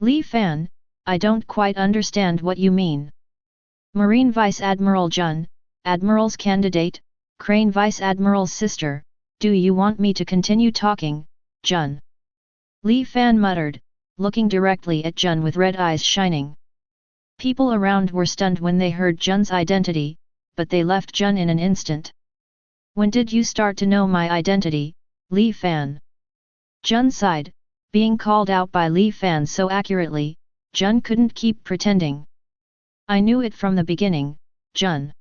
Li Fan, I don't quite understand what you mean. Marine Vice Admiral Jun, Admiral's candidate, Crane Vice Admiral's sister, do you want me to continue talking, Jun? Li Fan muttered, looking directly at Jun with red eyes shining. People around were stunned when they heard Jun's identity, but they left Jun in an instant. When did you start to know my identity, Li Fan? Jun sighed, being called out by Li Fan so accurately, Jun couldn't keep pretending. I knew it from the beginning, Jun.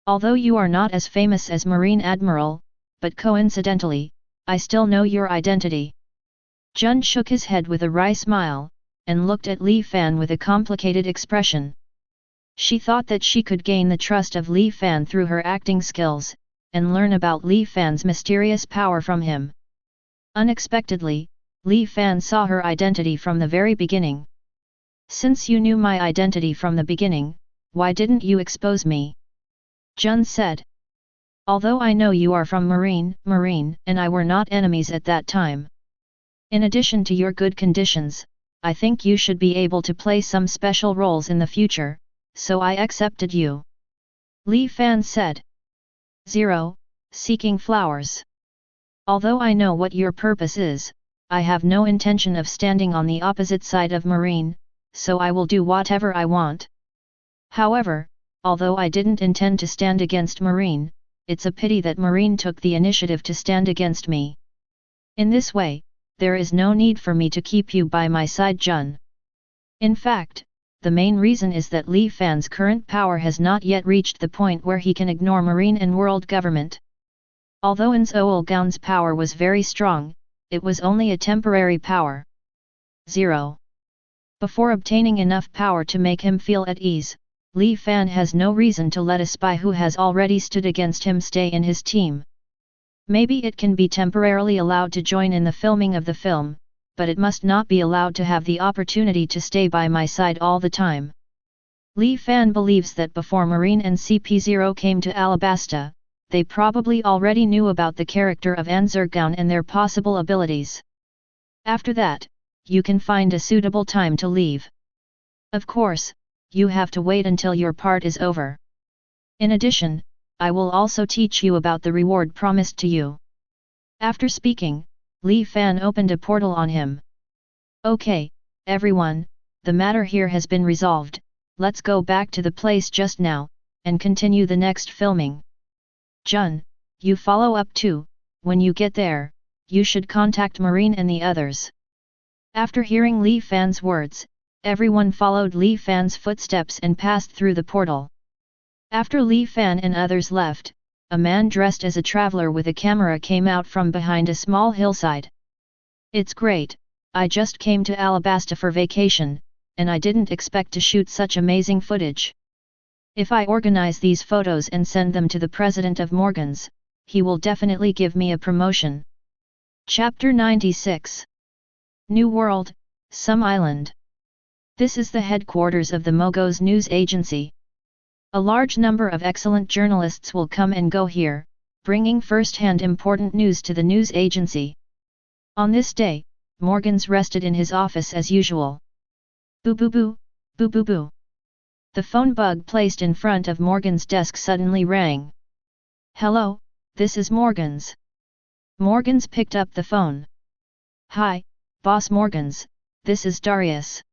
Although you are not as famous as Marine Admiral, but coincidentally, I still know your identity. Jun shook his head with a wry smile, and looked at Li Fan with a complicated expression. She thought that she could gain the trust of Li Fan through her acting skills, and learn about Li Fan's mysterious power from him. Unexpectedly, Li Fan saw her identity from the very beginning. Since you knew my identity from the beginning, why didn't you expose me? Jun said. Although I know you are from Marine and I were not enemies at that time. In addition to your good conditions, I think you should be able to play some special roles in the future, so I accepted you. Li Fan said. Zero, seeking flowers. Although I know what your purpose is, I have no intention of standing on the opposite side of Marine, so I will do whatever I want. However, although I didn't intend to stand against Marine, it's a pity that Marine took the initiative to stand against me. In this way, there is no need for me to keep you by my side, Jun. In fact, the main reason is that Li Fan's current power has not yet reached the point where he can ignore Marine and world government. Although Nzoulgan's power was very strong, it was only a temporary power. 0. Before obtaining enough power to make him feel at ease, Li Fan has no reason to let a spy who has already stood against him stay in his team. Maybe it can be temporarily allowed to join in the filming of the film, but it must not be allowed to have the opportunity to stay by my side all the time. Li Fan believes that before Marine and CP0 came to Alabasta, they probably already knew about the character of Anzurgaon and their possible abilities. After that, you can find a suitable time to leave. Of course, you have to wait until your part is over. In addition, I will also teach you about the reward promised to you. After speaking, Li Fan opened a portal on him. Okay, everyone, the matter here has been resolved, let's go back to the place just now, and continue the next filming. Jun, you follow up too. When you get there, you should contact Marine and the others. After hearing Li Fan's words, everyone followed Li Fan's footsteps and passed through the portal. After Li Fan and others left, a man dressed as a traveler with a camera came out from behind a small hillside. It's great, I just came to Alabasta for vacation, and I didn't expect to shoot such amazing footage. If I organize these photos and send them to the president of Morgans, he will definitely give me a promotion. Chapter 96. New World, Some Island. This is the headquarters of the Mogos News Agency. A large number of excellent journalists will come and go here, bringing first-hand important news to the news agency. On this day, Morgans rested in his office as usual. Boo boo boo, boo boo boo. The phone bug placed in front of Morgans' desk suddenly rang. Hello, this is Morgans. Morgans picked up the phone. Hi, Boss Morgans, this is Darius.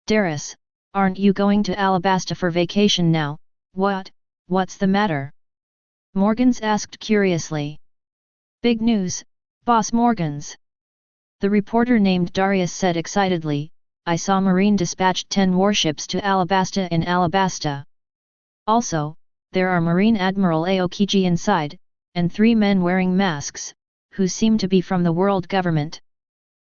Darius, aren't you going to Alabasta for vacation now? What's the matter? Morgans asked curiously. Big news, Boss Morgans. The reporter named Darius said excitedly, I saw Marine dispatched 10 warships to Alabasta in Alabasta. Also, there are Marine Admiral Aokiji inside, and 3 men wearing masks, who seem to be from the world government.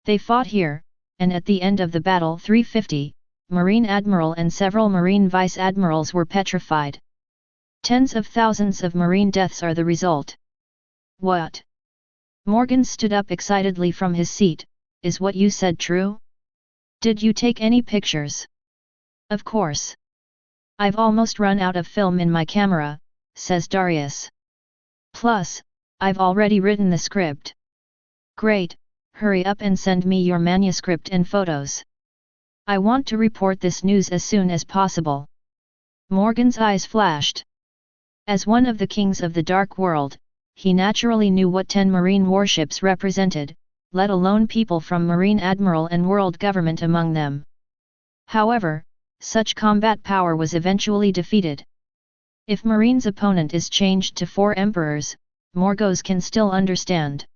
They fought here, and at the end of the battle 350, Marine Admiral and several Marine Vice Admirals were petrified. Tens of thousands of Marine deaths are the result. What? Morgan stood up excitedly from his seat, is what you said true? Did you take any pictures? Of course. I've almost run out of film in my camera, says Darius. Plus, I've already written the script. Great, hurry up and send me your manuscript and photos. I want to report this news as soon as possible. Morgan's eyes flashed. As one of the kings of the Dark World, he naturally knew what 10 Marine warships represented, let alone people from Marine Admiral and world government among them. However, such combat power was eventually defeated. If Marine's opponent is changed to 4 emperors, Morgos can still understand.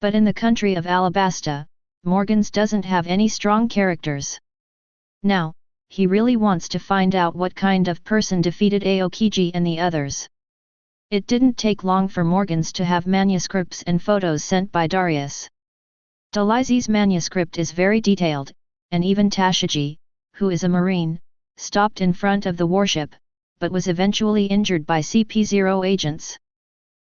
But in the country of Alabasta, Morgans doesn't have any strong characters. Now, he really wants to find out what kind of person defeated Aokiji and the others. It didn't take long for Morgans to have manuscripts and photos sent by Darius. Dalizi's manuscript is very detailed, and even Tashiji, who is a Marine, stopped in front of the warship, but was eventually injured by CP0 agents.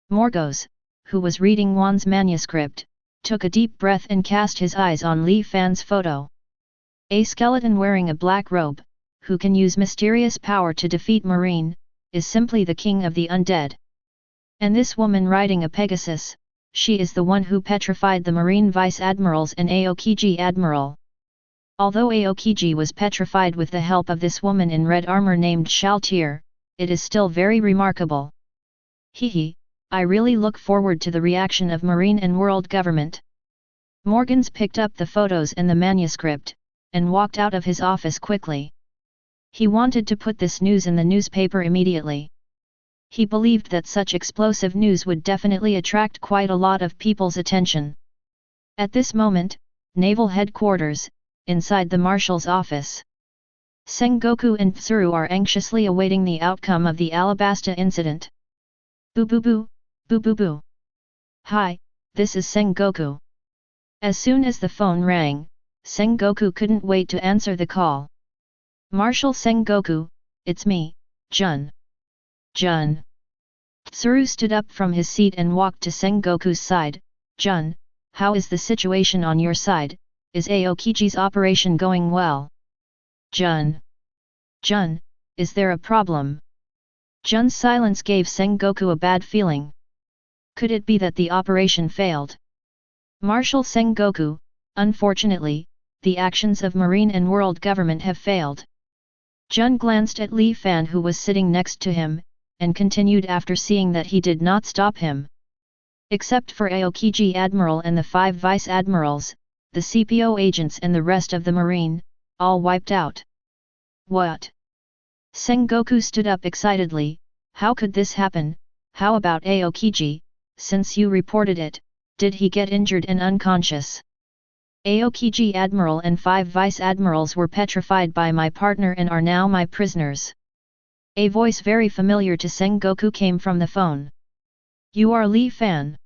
Morgos, who was reading Juan's manuscript, took a deep breath and cast his eyes on Li Fan's photo. A skeleton wearing a black robe, who can use mysterious power to defeat Marine, is simply the king of the undead. And this woman riding a Pegasus, she is the one who petrified the Marine Vice Admirals and Aokiji Admiral. Although Aokiji was petrified with the help of this woman in red armor named Shaltir, it is still very remarkable. Hehe, I really look forward to the reaction of Marine and world government. Morgans picked up the photos and the manuscript, and walked out of his office quickly. He wanted to put this news in the newspaper immediately. He believed that such explosive news would definitely attract quite a lot of people's attention. At this moment, Naval Headquarters, inside the Marshal's office. Sengoku and Tsuru are anxiously awaiting the outcome of the Alabasta incident. Boo boo boo, boo boo boo. Hi, this is Sengoku. As soon as the phone rang, Sengoku couldn't wait to answer the call. Marshal Sengoku, it's me, Jun. Jun. Tsuru stood up from his seat and walked to Sengoku's side. Jun, how is the situation on your side, is Aokiji's operation going well? Jun. Jun, is there a problem? Jun's silence gave Sengoku a bad feeling. Could it be that the operation failed? Marshal Sengoku, unfortunately, the actions of Marine and world government have failed. Jun glanced at Li Fan who was sitting next to him, and continued after seeing that he did not stop him. Except for Aokiji Admiral and the 5 Vice Admirals, the CPO agents and the rest of the Marine, all wiped out. What? Sengoku stood up excitedly. How could this happen? How about Aokiji? Since you reported it, did he get injured and unconscious? Aokiji Admiral and 5 Vice Admirals were petrified by my partner and are now my prisoners. A voice very familiar to Sengoku came from the phone. You are Li Fan.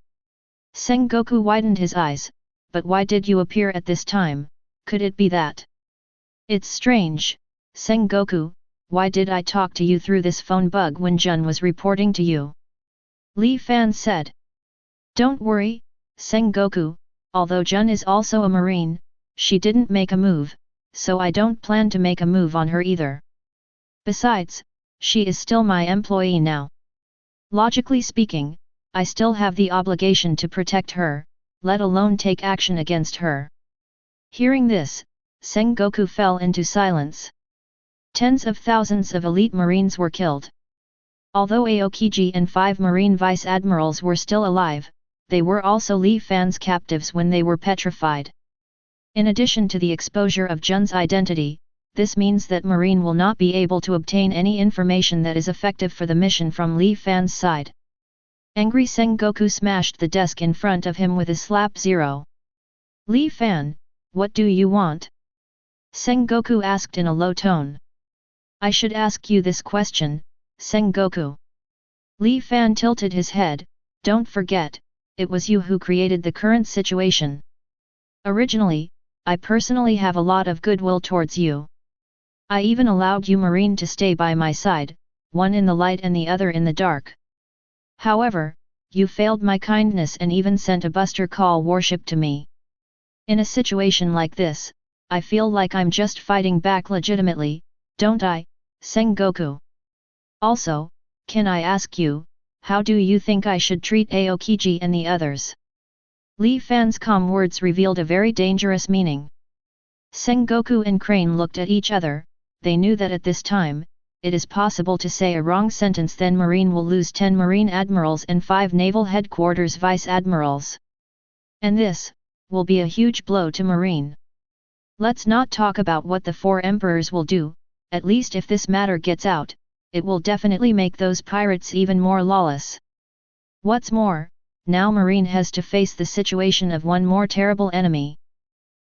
Sengoku widened his eyes, but why did you appear at this time? Could it be that? It's strange, Sengoku, why did I talk to you through this phone bug when Jun was reporting to you? Li Fan said. Don't worry, Sengoku, although Jun is also a Marine, she didn't make a move, so I don't plan to make a move on her either. Besides, she is still my employee now. Logically speaking, I still have the obligation to protect her, let alone take action against her. Hearing this, Sengoku fell into silence. Tens of thousands of elite Marines were killed. Although Aokiji and 5 Marine Vice Admirals were still alive, they were also Li Fan's captives when they were petrified. In addition to the exposure of Jun's identity, this means that Marine will not be able to obtain any information that is effective for the mission from Li Fan's side. Angry Sengoku smashed the desk in front of him with a slap. Zero. Li Fan, what do you want? Sengoku asked in a low tone. I should ask you this question, Sengoku. Li Fan tilted his head. Don't forget, it was you who created the current situation. Originally, I personally have a lot of goodwill towards you. I even allowed you Marine to stay by my side, one in the light and the other in the dark. However, you failed my kindness and even sent a Buster Call warship to me. In a situation like this, I feel like I'm just fighting back legitimately, don't I, Sengoku? Also, can I ask you, how do you think I should treat Aokiji and the others? Li Fan's calm words revealed a very dangerous meaning. Sengoku and Crane looked at each other. They knew that at this time, it is possible to say a wrong sentence, then Marine will lose 10 Marine Admirals and 5 Naval Headquarters Vice Admirals. And this will be a huge blow to Marine. Let's not talk about what the 4 Emperors will do. At least if this matter gets out, it will definitely make those pirates even more lawless. What's more, now Marine has to face the situation of one more terrible enemy.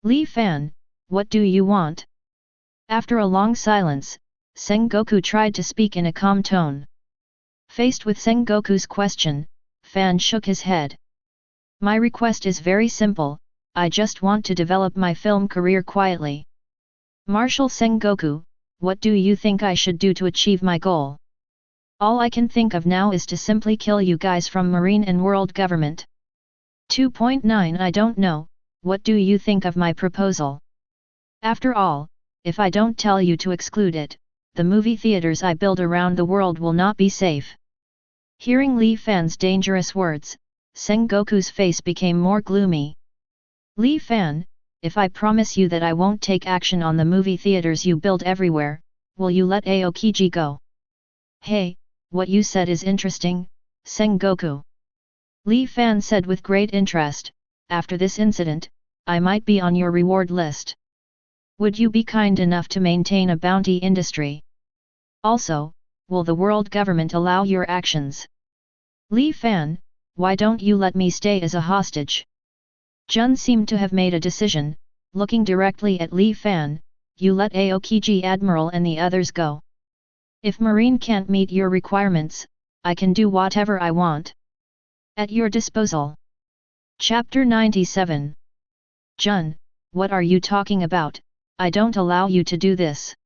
Li Fan, what do you want? After a long silence, Sengoku tried to speak in a calm tone. Faced with Sengoku's question, Fan shook his head. My request is very simple, I just want to develop my film career quietly. Marshal Sengoku, what do you think I should do to achieve my goal? All I can think of now is to simply kill you guys from Marine and world government. 2.9 I don't know, what do you think of my proposal? After all, if I don't tell you to exclude it, the movie theaters I build around the world will not be safe. Hearing Li Fan's dangerous words, Sengoku's face became more gloomy. Li Fan, if I promise you that I won't take action on the movie theaters you build everywhere, will you let Aokiji go? Hey, what you said is interesting, Sengoku. Li Fan said with great interest, after this incident, I might be on your reward list. Would you be kind enough to maintain a bounty industry? Also, will the world government allow your actions? Li Fan, why don't you let me stay as a hostage? Jun seemed to have made a decision, looking directly at Li Fan, you let Aokiji Admiral and the others go. If Marine can't meet your requirements, I can do whatever I want. At your disposal. Chapter 97. Jun, what are you talking about? I don't allow you to do this.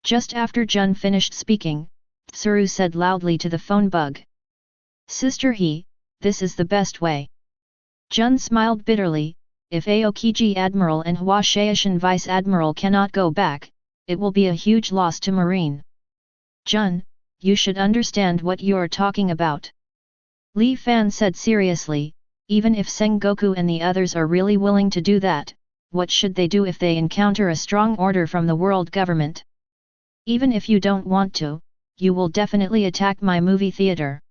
Just after Jun finished speaking, Tsuru said loudly to the phone bug. Sister He, this is the best way. Jun smiled bitterly. If Aokiji Admiral and Hwashaishan Vice Admiral cannot go back, it will be a huge loss to Marine. Jun, you should understand what you're talking about. Li Fan said seriously, even if Sengoku and the others are really willing to do that, what should they do if they encounter a strong order from the world government? Even if you don't want to, you will definitely attack my movie theater.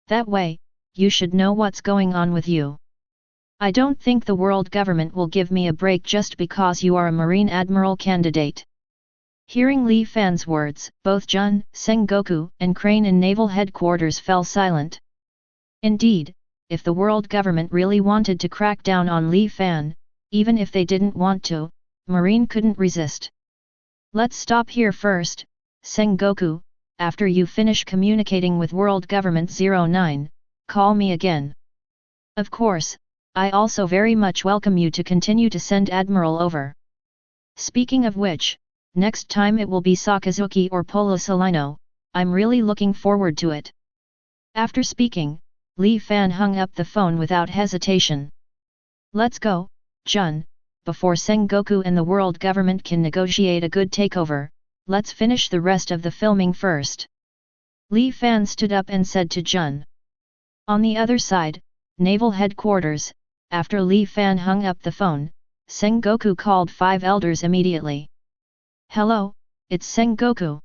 That way, you should know what's going on with you. I don't think the world government will give me a break just because you are a Marine Admiral candidate. Hearing Li Fan's words, both Jun, Sengoku, and Crane in Naval Headquarters fell silent. Indeed, if the world government really wanted to crack down on Li Fan, even if they didn't want to, Marine couldn't resist. Let's stop here first, Sengoku. After you finish communicating with World Government 09, call me again. Of course, I also very much welcome you to continue to send Admiral over. Speaking of which, next time it will be Sakazuki or Polo Salino, I'm really looking forward to it. After speaking, Li Fan hung up the phone without hesitation. Let's go, Jun, before Sengoku and the world government can negotiate a good takeover, let's finish the rest of the filming first. Li Fan stood up and said to Jun. On the other side, Naval Headquarters, after Li Fan hung up the phone, Sengoku called 5 elders immediately. Hello, it's Sengoku.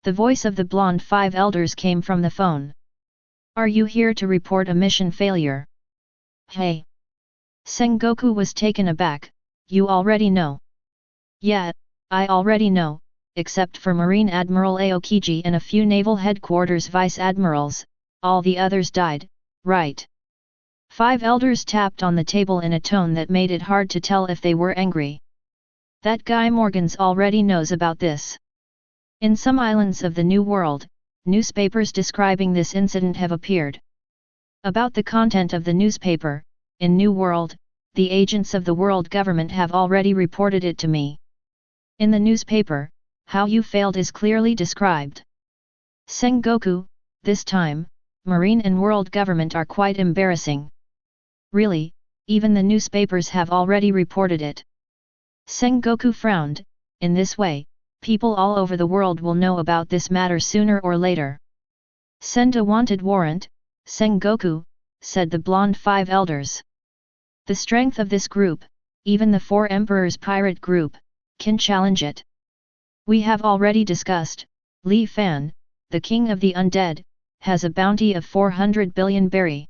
The voice of the blonde 5 elders came from the phone. Are you here to report a mission failure? Hey! Sengoku was taken aback, you already know. Yeah, I already know, except for Marine Admiral Aokiji and a few Naval Headquarters Vice Admirals, all the others died, right? 5 elders tapped on the table in a tone that made it hard to tell if they were angry. That guy Morgans already knows about this. In some islands of the New World, newspapers describing this incident have appeared. About the content of the newspaper, in New World, the agents of the world government have already reported it to me. In the newspaper, how you failed is clearly described. Sengoku, this time, Marine and world government are quite embarrassing. Really, even the newspapers have already reported it. Sengoku frowned. In this way, people all over the world will know about this matter sooner or later. Send a wanted warrant, Sengoku, said the blonde 5 elders. The strength of this group, even the 4 emperors pirate group, can challenge it. We have already discussed, Li Fan, the king of the undead, has a bounty of 400 billion berry.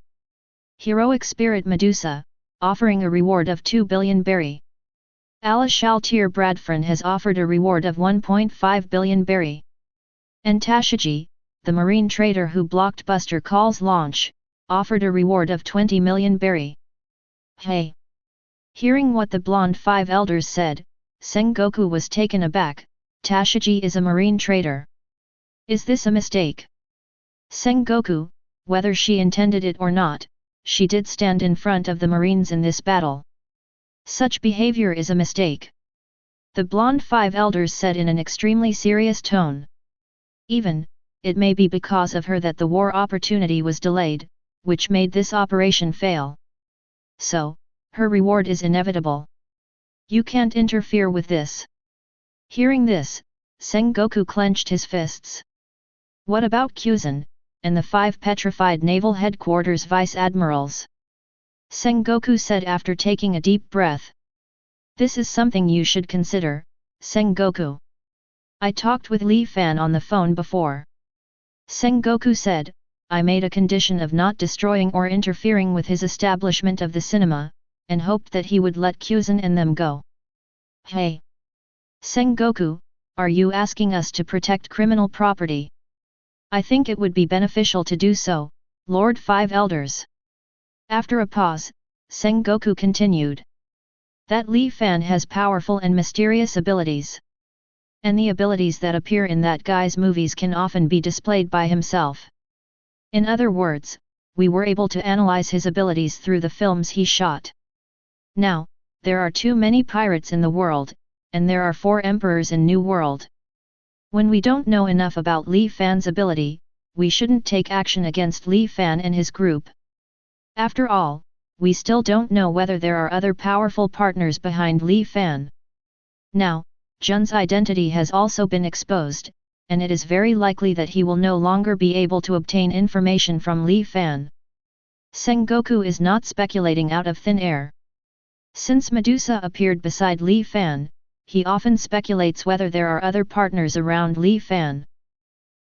Heroic spirit Medusa, offering a reward of 2 billion berry. Allah Shaltir Bradfrin has offered a reward of 1.5 billion berry. And Tashiji, the marine trader who blocked Buster Call's launch, offered a reward of 20 million berry. Hey! Hearing what the blonde 5 elders said, Sengoku was taken aback. Tashiji is a marine trader. Is this a mistake? Sengoku, whether she intended it or not, she did stand in front of the Marines in this battle. Such behavior is a mistake. The blonde 5 elders said in an extremely serious tone. Even, it may be because of her that the war opportunity was delayed, which made this operation fail. So, her reward is inevitable. You can't interfere with this. Hearing this, Sengoku clenched his fists. What about Kyuzan, and the 5 petrified naval headquarters vice admirals? Sengoku said after taking a deep breath. This is something you should consider, Sengoku. I talked with Li Fan on the phone before. Sengoku said, I made a condition of not destroying or interfering with his establishment of the cinema, and hoped that he would let Kyuzan and them go. Hey! Sengoku, are you asking us to protect criminal property? I think it would be beneficial to do so, Lord 5 Elders. After a pause, Sengoku continued. That Li Fan has powerful and mysterious abilities. And the abilities that appear in that guy's movies can often be displayed by himself. In other words, we were able to analyze his abilities through the films he shot. Now, there are too many pirates in the world, and there are 4 emperors in New World. When we don't know enough about Li Fan's ability, we shouldn't take action against Li Fan and his group. After all, we still don't know whether there are other powerful partners behind Li Fan. Now, Jun's identity has also been exposed, and it is very likely that he will no longer be able to obtain information from Li Fan. Sengoku is not speculating out of thin air. Since Medusa appeared beside Li Fan, he often speculates whether there are other partners around Li Fan.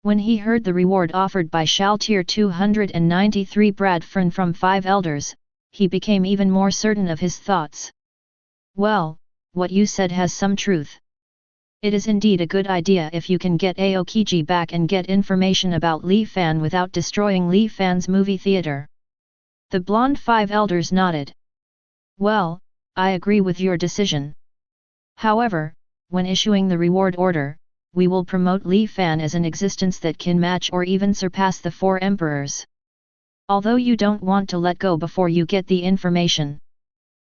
When he heard the reward offered by Shaltier 293 Bradfern from 5 elders, he became even more certain of his thoughts. Well, what you said has some truth. It is indeed a good idea if you can get Aokiji back and get information about Li Fan without destroying Li Fan's movie theater. The blonde 5 elders nodded. Well, I agree with your decision. However, when issuing the reward order, we will promote Li Fan as an existence that can match or even surpass the 4 emperors. Although you don't want to let go before you get the information.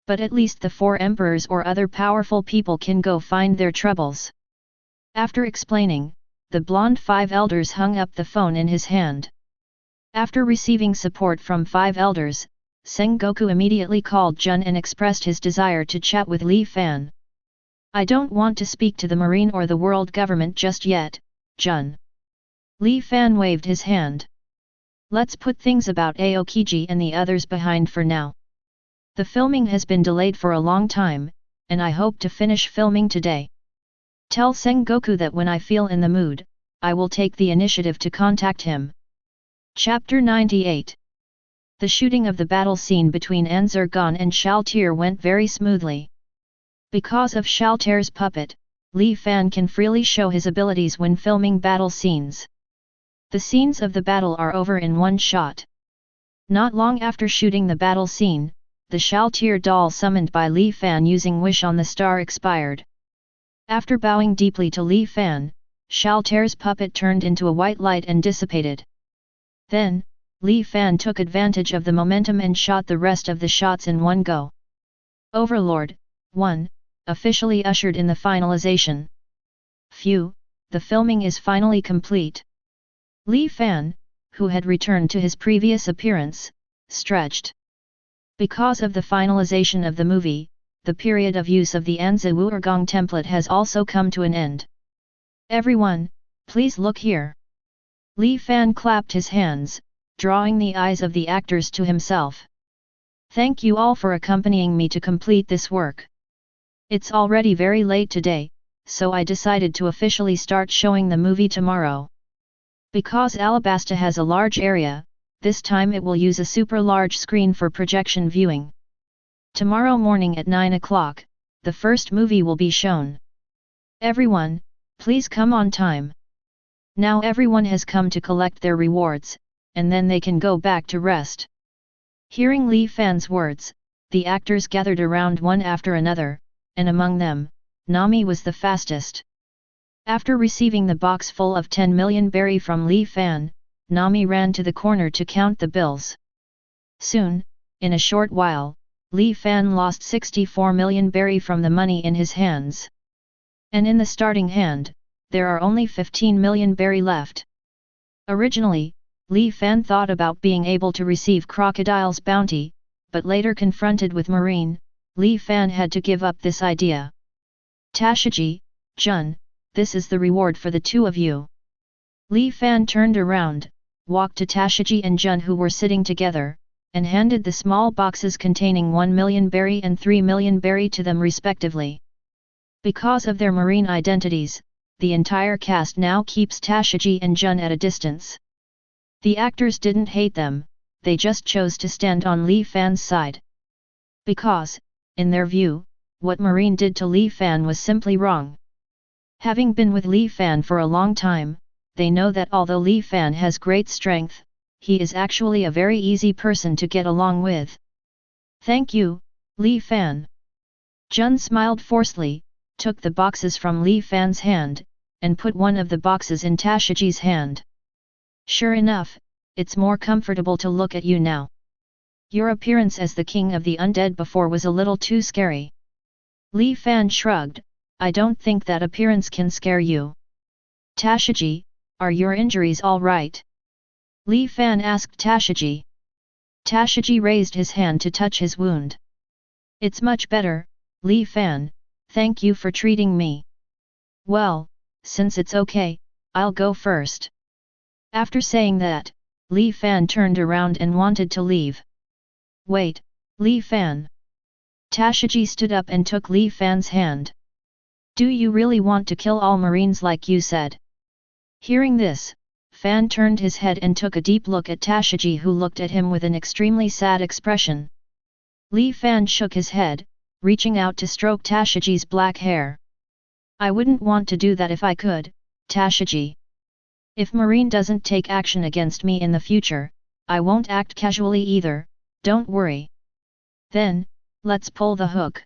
But at least the 4 emperors or other powerful people can go find their troubles. After explaining, the blonde 5 elders hung up the phone in his hand. After receiving support from 5 elders, Sengoku immediately called Jun and expressed his desire to chat with Li Fan. I don't want to speak to the Marine or the world government just yet, Jun. Li Fan waved his hand. Let's put things about Aokiji and the others behind for now. The filming has been delayed for a long time, and I hope to finish filming today. Tell Sengoku that when I feel in the mood, I will take the initiative to contact him. Chapter 98. The shooting of the battle scene between Anzurgon and Shaltier went very smoothly. Because of Shaltier's puppet, Li Fan can freely show his abilities when filming battle scenes. The scenes of the battle are over in one shot. Not long after shooting the battle scene, the Shaltier doll summoned by Li Fan using Wish on the Star expired. After bowing deeply to Li Fan, Shaltier's puppet turned into a white light and dissipated. Then, Li Fan took advantage of the momentum and shot the rest of the shots in one go. Overlord 1, officially ushered in the finalization. Phew, the filming is finally complete. Li Fan, who had returned to his previous appearance, stretched. Because of the finalization of the movie, the period of use of the Anzi Wuergong template has also come to an end. Everyone, please look here. Li Fan clapped his hands, drawing the eyes of the actors to himself. Thank you all for accompanying me to complete this work. It's already very late today, so I decided to officially start showing the movie tomorrow. Because Alabasta has a large area, this time it will use a super large screen for projection viewing. Tomorrow morning at 9 o'clock, the first movie will be shown. Everyone, please come on time. Now everyone has come to collect their rewards, and then they can go back to rest. Hearing Li Fan's words, the actors gathered around one after another, and among them, Nami was the fastest. After receiving the box full of 10 million berry from Li Fan, Nami ran to the corner to count the bills. Soon, in a short while, Li Fan lost 64 million berry from the money in his hands. And in the starting hand, there are only 15 million berry left. Originally, Li Fan thought about being able to receive Crocodile's bounty, but later confronted with Marine, Li Fan had to give up this idea. Tashiji, Jun, this is the reward for the two of you. Li Fan turned around, walked to Tashiji and Jun who were sitting together, and handed the small boxes containing 1 million berry and 3 million berry to them respectively. Because of their marine identities, the entire cast now keeps Tashiji and Jun at a distance. The actors didn't hate them, they just chose to stand on Li Fan's side. Because, in their view, what Marine did to Li Fan was simply wrong. Having been with Li Fan for a long time, they know that although Li Fan has great strength, he is actually a very easy person to get along with. Thank you, Li Fan. Jun smiled forcefully, took the boxes from Li Fan's hand, and put one of the boxes in Tashiji's hand. Sure enough, it's more comfortable to look at you now. Your appearance as the king of the undead before was a little too scary. Li Fan shrugged, I don't think that appearance can scare you. Tashiji, are your injuries all right? Li Fan asked Tashiji. Tashiji raised his hand to touch his wound. It's much better, Li Fan, thank you for treating me. Well, since it's okay, I'll go first. After saying that, Li Fan turned around and wanted to leave. Wait, Li Fan. Tashiji stood up and took Li Fan's hand. Do you really want to kill all Marines like you said? Hearing this, Fan turned his head and took a deep look at Tashiji, who looked at him with an extremely sad expression. Li Fan shook his head, reaching out to stroke Tashiji's black hair. I wouldn't want to do that if I could, Tashiji. If Marine doesn't take action against me in the future, I won't act casually either, don't worry. Then, let's pull the hook.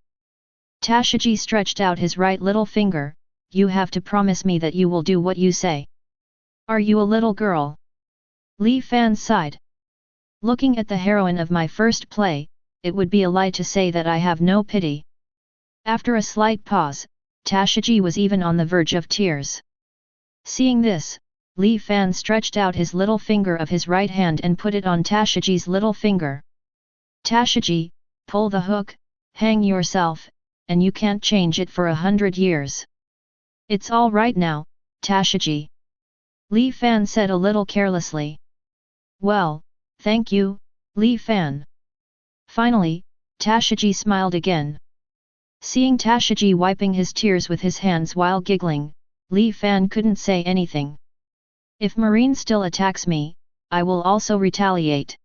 Tashiji stretched out his right little finger, you have to promise me that you will do what you say. Are you a little girl? Li Fan sighed. Looking at the heroine of my first play, it would be a lie to say that I have no pity. After a slight pause, Tashiji was even on the verge of tears. Seeing this, Li Fan stretched out his little finger of his right hand and put it on Tashiji's little finger. Tashiji, pull the hook, hang yourself, and you can't change it for 100 years. It's all right now, Tashiji. Li Fan said a little carelessly. Well, thank you, Li Fan. Finally, Tashiji smiled again. Seeing Tashiji wiping his tears with his hands while giggling, Li Fan couldn't say anything. If Marine still attacks me, I will also retaliate.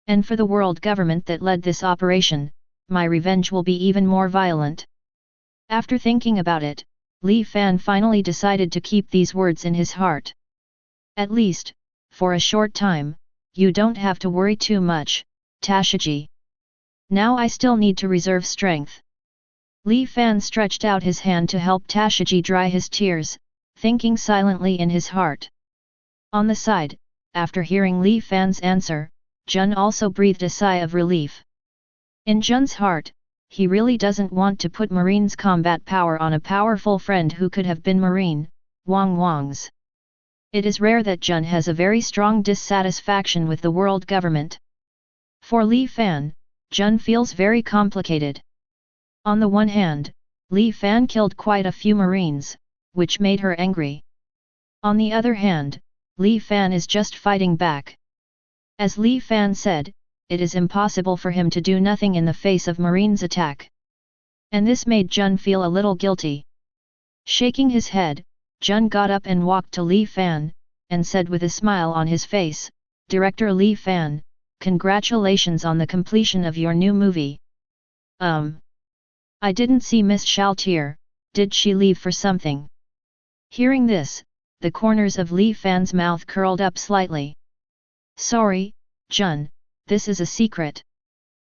And for the world government that led this operation, my revenge will be even more violent. After thinking about it, Li Fan finally decided to keep these words in his heart. At least, for a short time, you don't have to worry too much, Tashiji. Now I still need to reserve strength. Li Fan stretched out his hand to help Tashiji dry his tears, thinking silently in his heart. On the side, after hearing Li Fan's answer, Jun also breathed a sigh of relief. In Jun's heart, he really doesn't want to put Marine's combat power on a powerful friend who could have been Marine, Wang Wang's. It is rare that Jun has a very strong dissatisfaction with the world government. For Li Fan, Jun feels very complicated. On the one hand, Li Fan killed quite a few Marines, which made her angry. On the other hand, Li Fan is just fighting back. As Li Fan said, it is impossible for him to do nothing in the face of Marine's attack. And this made Jun feel a little guilty. Shaking his head, Jun got up and walked to Li Fan, and said with a smile on his face, Director Li Fan, congratulations on the completion of your new movie. I didn't see Miss Shaltier, did she leave for something? Hearing this, the corners of Li Fan's mouth curled up slightly. Sorry, Jun, this is a secret.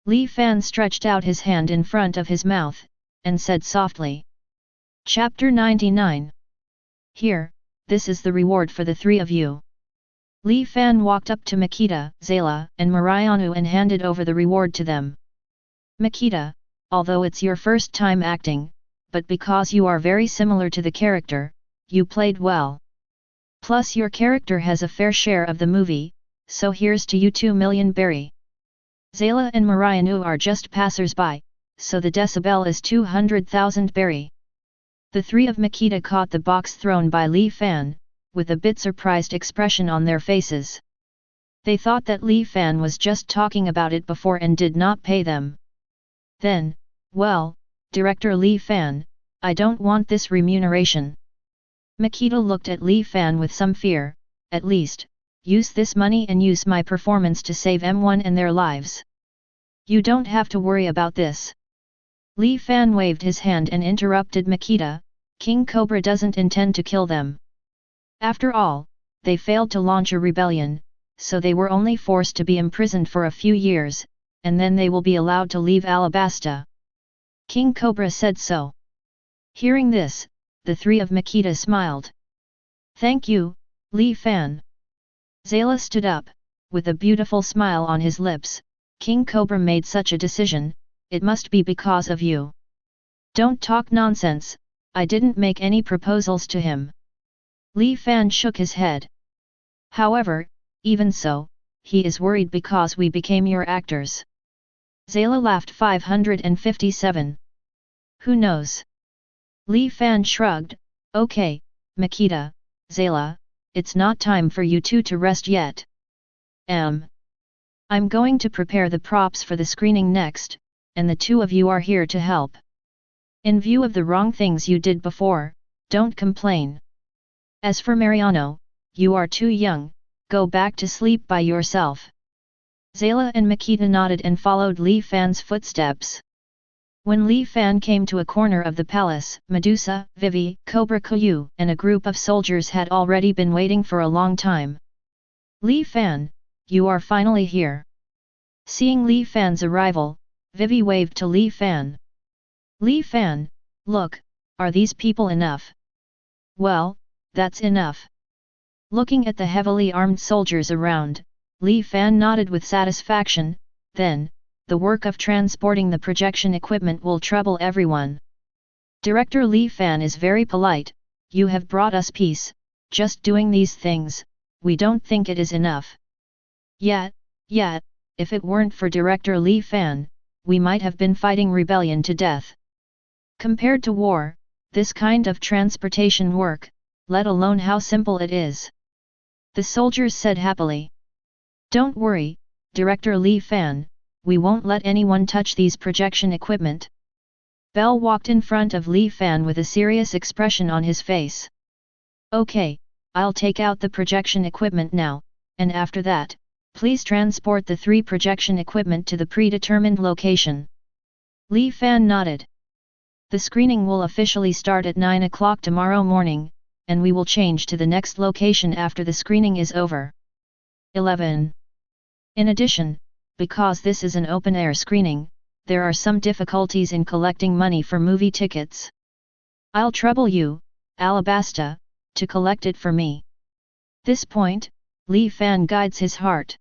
Li Fan stretched out his hand in front of his mouth, and said softly. Chapter 99. Here, this is the reward for the three of you. Li Fan walked up to Makita, Zayla, and Mariano and handed over the reward to them. Makita, although it's your first time acting, but because you are very similar to the character, you played well. Plus your character has a fair share of the movie, so here's to you 2 million berry. Zayla and Mariano are just passers-by, so the decibel is 200,000 berry. The three of Makita caught the box thrown by Li Fan, with a bit surprised expression on their faces. They thought that Li Fan was just talking about it before and did not pay them. Then, well, Director Li Fan, I don't want this remuneration. Makita looked at Li Fan with some fear, at least, use this money and use my performance to save M1 and their lives. You don't have to worry about this. Li Fan waved his hand and interrupted Makita, King Cobra doesn't intend to kill them. After all, they failed to launch a rebellion, so they were only forced to be imprisoned for a few years, and then they will be allowed to leave Alabasta. King Cobra said so. Hearing this, the three of Makita smiled. Thank you, Li Fan. Zayla stood up, with a beautiful smile on his lips. King Cobra made such a decision, it must be because of you. Don't talk nonsense, I didn't make any proposals to him. Li Fan shook his head. However, even so, he is worried because we became your actors. Zayla laughed. 557. Who knows? Li Fan shrugged. Okay, Makita, Zayla, it's not time for you two to rest yet. I'm going to prepare the props for the screening next, and the two of you are here to help. In view of the wrong things you did before, don't complain. As for Mariano, you are too young, go back to sleep by yourself. Zayla and Makita nodded and followed Li Fan's footsteps. When Li Fan came to a corner of the palace, Medusa, Vivi, Cobra Caillou, and a group of soldiers had already been waiting for a long time. Li Fan, you are finally here. Seeing Li Fan's arrival, Vivi waved to Li Fan. Li Fan, look, are these people enough? Well, that's enough. Looking at the heavily armed soldiers around, Li Fan nodded with satisfaction. Then, the work of transporting the projection equipment will trouble everyone. Director Li Fan is very polite. You have brought us peace, just doing these things, we don't think it is enough. Yet, if it weren't for Director Li Fan, we might have been fighting rebellion to death. Compared to war, this kind of transportation work, let alone how simple it is. The soldiers said happily. Don't worry, Director Li Fan, we won't let anyone touch these projection equipment. Bell walked in front of Li Fan with a serious expression on his face. Okay, I'll take out the projection equipment now, and after that, please transport the 3 projection equipment to the predetermined location. Li Fan nodded. The screening will officially start at 9 o'clock tomorrow morning, and we will change to the next location after the screening is over. 11. In addition, because this is an open-air screening, there are some difficulties in collecting money for movie tickets. I'll trouble you, Alabasta, to collect it for me. This point, Li Fan guides his heart.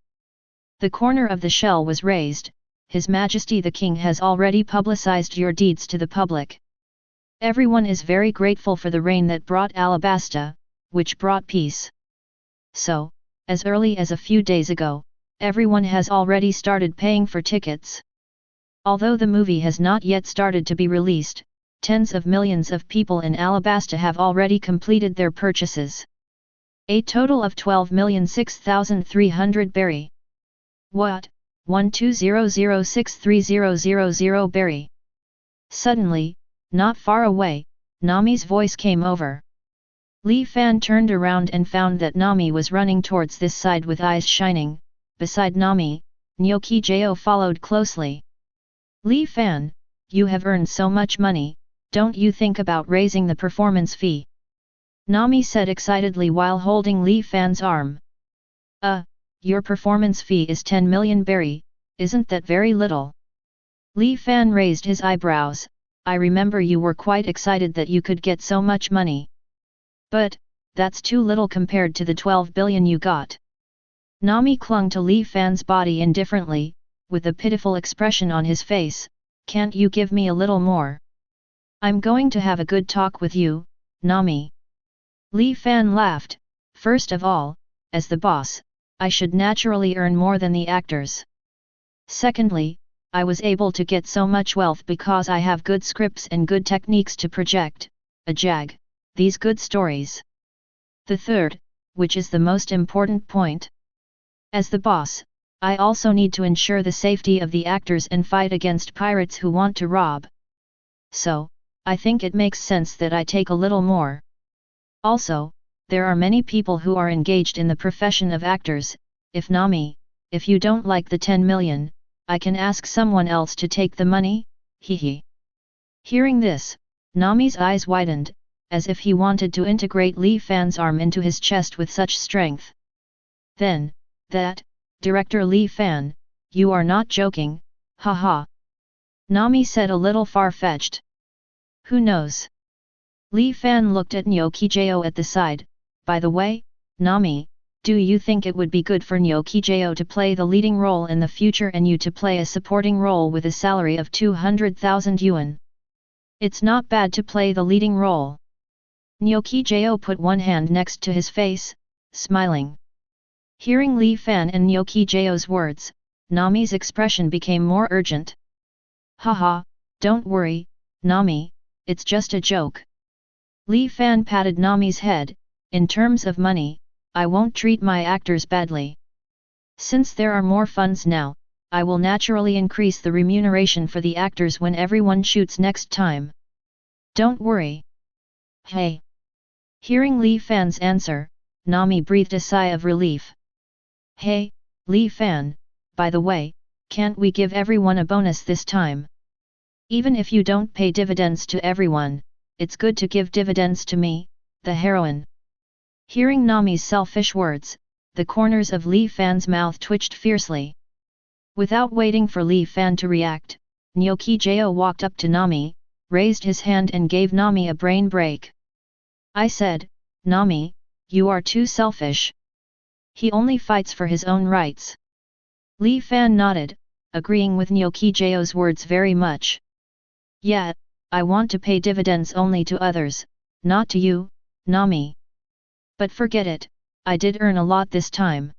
The corner of the shell was raised. His Majesty the King has already publicized your deeds to the public. Everyone is very grateful for the rain that brought Alabasta, which brought peace. So, as early as a few days ago, everyone has already started paying for tickets. Although the movie has not yet started to be released, tens of millions of people in Alabasta have already completed their purchases. A total of 12,006,300 berry. What? 1200630000 berry. Suddenly, not far away, Nami's voice came over. Li Fan turned around and found that Nami was running towards this side with eyes shining. Beside Nami, Nyoki Jo followed closely. Li Fan, you have earned so much money, don't you think about raising the performance fee? Nami said excitedly while holding Li Fan's arm. Your performance fee is 10 million berry, isn't that very little? Li Fan raised his eyebrows. I remember you were quite excited that you could get so much money. But, that's too little compared to the 12 billion you got. Nami clung to Li Fan's body indifferently, with a pitiful expression on his face. Can't you give me a little more? I'm going to have a good talk with you, Nami. Li Fan laughed. First of all, as the boss, I should naturally earn more than the actors. Secondly, I was able to get so much wealth because I have good scripts and good techniques to project, these good stories. The third, which is the most important point. As the boss, I also need to ensure the safety of the actors and fight against pirates who want to rob. So, I think it makes sense that I take a little more. Also, there are many people who are engaged in the profession of actors. If you don't like the 10 million, I can ask someone else to take the money, hehe. Hearing this, Nami's eyes widened, as if he wanted to integrate Li Fan's arm into his chest with such strength. Then, Director Li Fan, you are not joking, haha. Nami said a little far-fetched. Who knows? Li Fan looked at Nyoki Jo at the side. By the way, Nami, do you think it would be good for Nyoki Jo to play the leading role in the future and you to play a supporting role with a salary of 200,000 yuan? It's not bad to play the leading role. Nyoki Jo put one hand next to his face, smiling. Hearing Li Fan and Nyoki Jo's words, Nami's expression became more urgent. Haha, don't worry, Nami, it's just a joke. Li Fan patted Nami's head. In terms of money, I won't treat my actors badly. Since there are more funds now, I will naturally increase the remuneration for the actors when everyone shoots next time. Don't worry. Hey! Hearing Li Fan's answer, Nami breathed a sigh of relief. Hey, Li Fan, by the way, can't we give everyone a bonus this time? Even if you don't pay dividends to everyone, it's good to give dividends to me, the heroine. Hearing Nami's selfish words, the corners of Li Fan's mouth twitched fiercely. Without waiting for Li Fan to react, Nyoki Jo walked up to Nami, raised his hand and gave Nami a brain break. I said, Nami, you are too selfish. He only fights for his own rights. Li Fan nodded, agreeing with Nyoki Jo's words very much. Yeah, I want to pay dividends only to others, not to you, Nami. But forget it, I did earn a lot this time.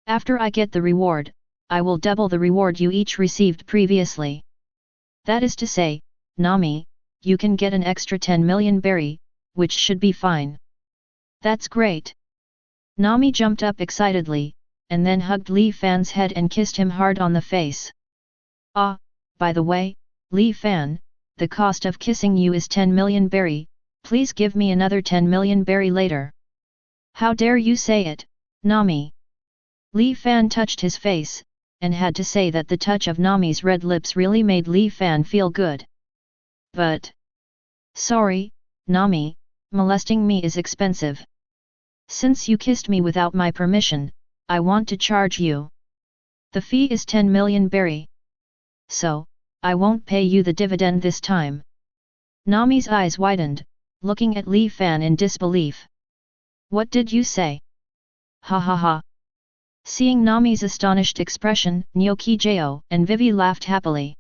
After I get the reward, I will double the reward you each received previously. That is to say, Nami, you can get an extra 10 million berry, which should be fine. That's great. Nami jumped up excitedly, and then hugged Li Fan's head and kissed him hard on the face. Ah, by the way, Li Fan, the cost of kissing you is 10 million berry, please give me another 10 million berry later. How dare you say it, Nami? Li Fan touched his face, and had to say that the touch of Nami's red lips really made Li Fan feel good. But... sorry, Nami, molesting me is expensive. Since you kissed me without my permission, I want to charge you. The fee is 10 million berry. So, I won't pay you the dividend this time. Nami's eyes widened, looking at Li Fan in disbelief. What did you say? Ha ha ha. Seeing Nami's astonished expression, Nyoki Jo and Vivi laughed happily.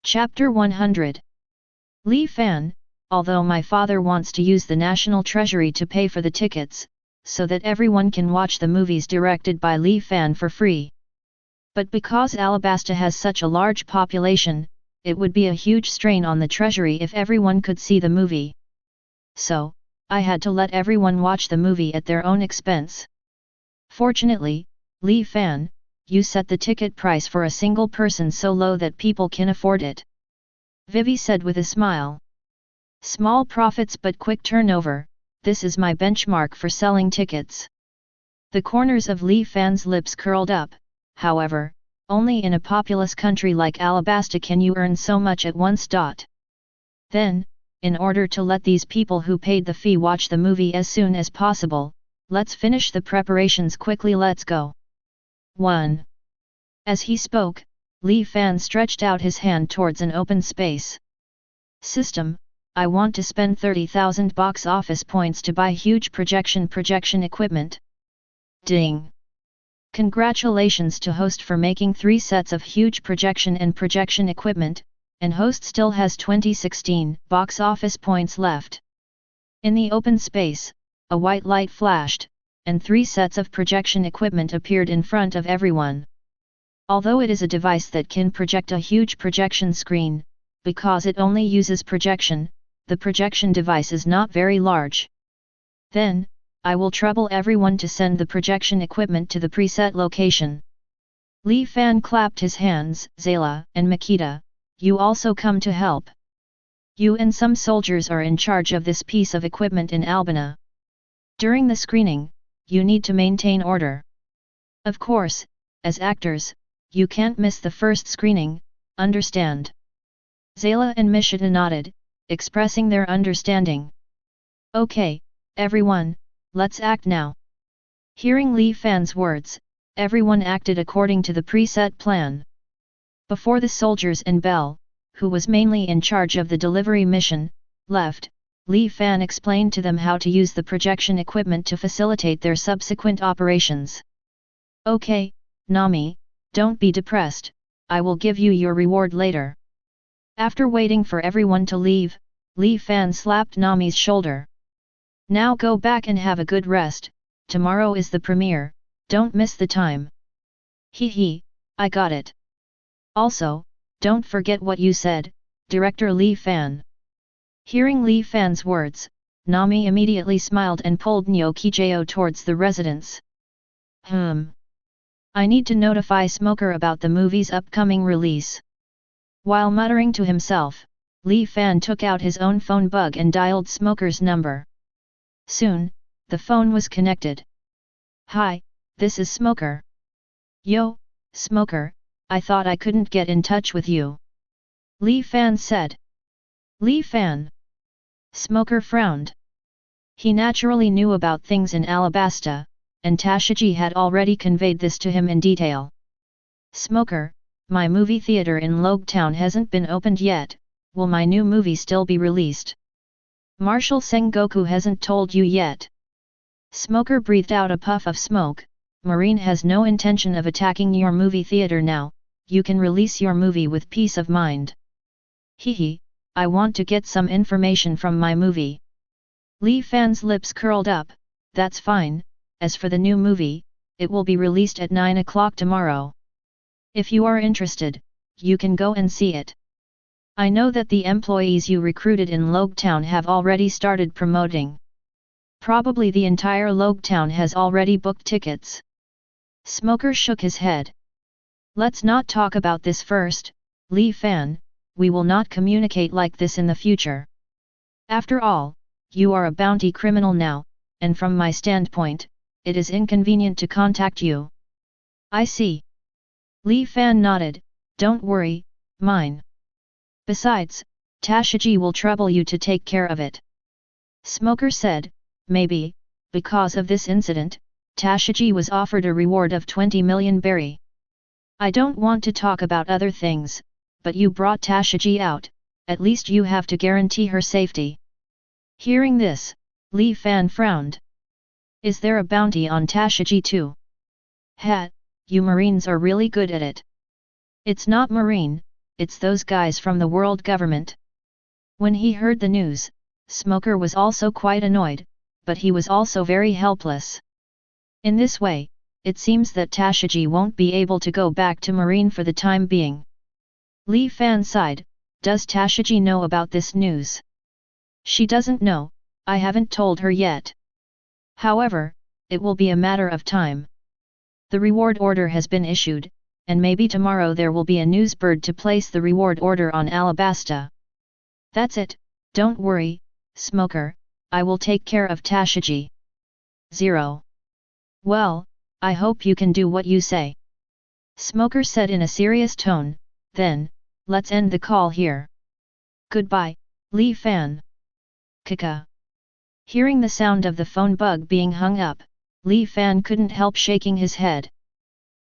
Chapter 100. Li Fan, although my father wants to use the national treasury to pay for the tickets, so that everyone can watch the movies directed by Li Fan for free. But because Alabasta has such a large population, it would be a huge strain on the treasury if everyone could see the movie. So, I had to let everyone watch the movie at their own expense. Fortunately, Li Fan, you set the ticket price for a single person so low that people can afford it. Vivi said with a smile. Small profits but quick turnover, this is my benchmark for selling tickets. The corners of Li Fan's lips curled up, however, only in a populous country like Alabasta can you earn so much at once. Then, in order to let these people who paid the fee watch the movie as soon as possible, let's finish the preparations quickly. Let's go. 1. As he spoke, Li Fan stretched out his hand towards an open space. System, I want to spend 30,000 box office points to buy huge projection equipment. Ding! Congratulations to host for making 3 sets of huge projection equipment, and host still has 2016 box office points left. In the open space, a white light flashed, and 3 sets of projection equipment appeared in front of everyone. Although it is a device that can project a huge projection screen, because it only uses projection, the projection device is not very large. Then, I will trouble everyone to send the projection equipment to the preset location. Li Fan clapped his hands. Zayla and Makita, you also come to help. You and some soldiers are in charge of this piece of equipment in Albina. During the screening, you need to maintain order. Of course, as actors, you can't miss the first screening, understand? Zayla and Mishita nodded, expressing their understanding. Okay, everyone, let's act now. Hearing Li Fan's words, everyone acted according to the preset plan. Before the soldiers and Belle, who was mainly in charge of the delivery mission, left, Li Fan explained to them how to use the projection equipment to facilitate their subsequent operations. Okay, Nami, don't be depressed, I will give you your reward later. After waiting for everyone to leave, Li Fan slapped Nami's shoulder. Now go back and have a good rest, tomorrow is the premiere, Don't miss the time. Hee, I got it. Also, don't forget what you said, Director Li Fan. Hearing Li Fan's words, Nami immediately smiled and pulled Nyo Kijao towards the residence. I need to notify Smoker about the movie's upcoming release. While muttering to himself, Li Fan took out his own phone bug and dialed Smoker's number. Soon, the phone was connected. Hi, this is Smoker. Yo, Smoker, I thought I couldn't get in touch with you. Li Fan said. Li Fan. Smoker frowned. He naturally knew about things in Alabasta, and Tashiji had already conveyed this to him in detail. Smoker, my movie theater in Logetown hasn't been opened yet, will my new movie still be released? Marshal Sengoku hasn't told you yet. Smoker breathed out a puff of smoke. Marine has no intention of attacking your movie theater now, you can release your movie with peace of mind. Hehe, I want to get some information from my movie. Li Fan's lips curled up, that's fine, as for the new movie, it will be released at 9 o'clock tomorrow. If you are interested, you can go and see it. I know that the employees you recruited in Logetown have already started promoting. Probably the entire Logetown has already booked tickets. Smoker shook his head. Let's not talk about this first, Li Fan, we will not communicate like this in the future. After all, you are a bounty criminal now, and from my standpoint, it is inconvenient to contact you. I see. Li Fan nodded, don't worry, mine. Besides, Tashiji will trouble you to take care of it. Smoker said, maybe, because of this incident, Tashiji was offered a reward of 20 million berry. I don't want to talk about other things, but you brought Tashiji out, at least you have to guarantee her safety. Hearing this, Li Fan frowned. Is there a bounty on Tashiji too? You Marines are really good at it. It's not Marine, it's those guys from the world government. When he heard the news, Smoker was also quite annoyed, but he was also very helpless. In this way, it seems that Tashiji won't be able to go back to Marine for the time being. Li Fan sighed, does Tashiji know about this news? She doesn't know, I haven't told her yet. However, it will be a matter of time. The reward order has been issued, and maybe tomorrow there will be a newsbird to place the reward order on Alabasta. That's it, don't worry, Smoker, I will take care of Tashiji. Zero. Well, I hope you can do what you say. Smoker said in a serious tone, then, let's end the call here. Goodbye, Li Fan. Kaka. Hearing the sound of the phone bug being hung up, Li Fan couldn't help shaking his head.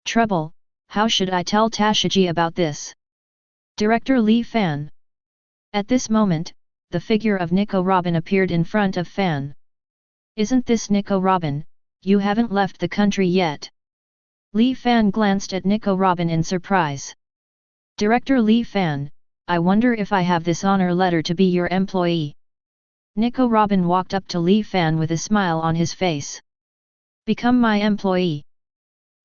Trouble, how should I tell Tashiji about this? Director Li Fan. At this moment, the figure of Nico Robin appeared in front of Fan. Isn't this Nico Robin? You haven't left the country yet. Li Fan glanced at Nico Robin in surprise. Director Li Fan, I wonder if I have this honor letter to be your employee. Nico Robin walked up to Li Fan with a smile on his face. Become my employee.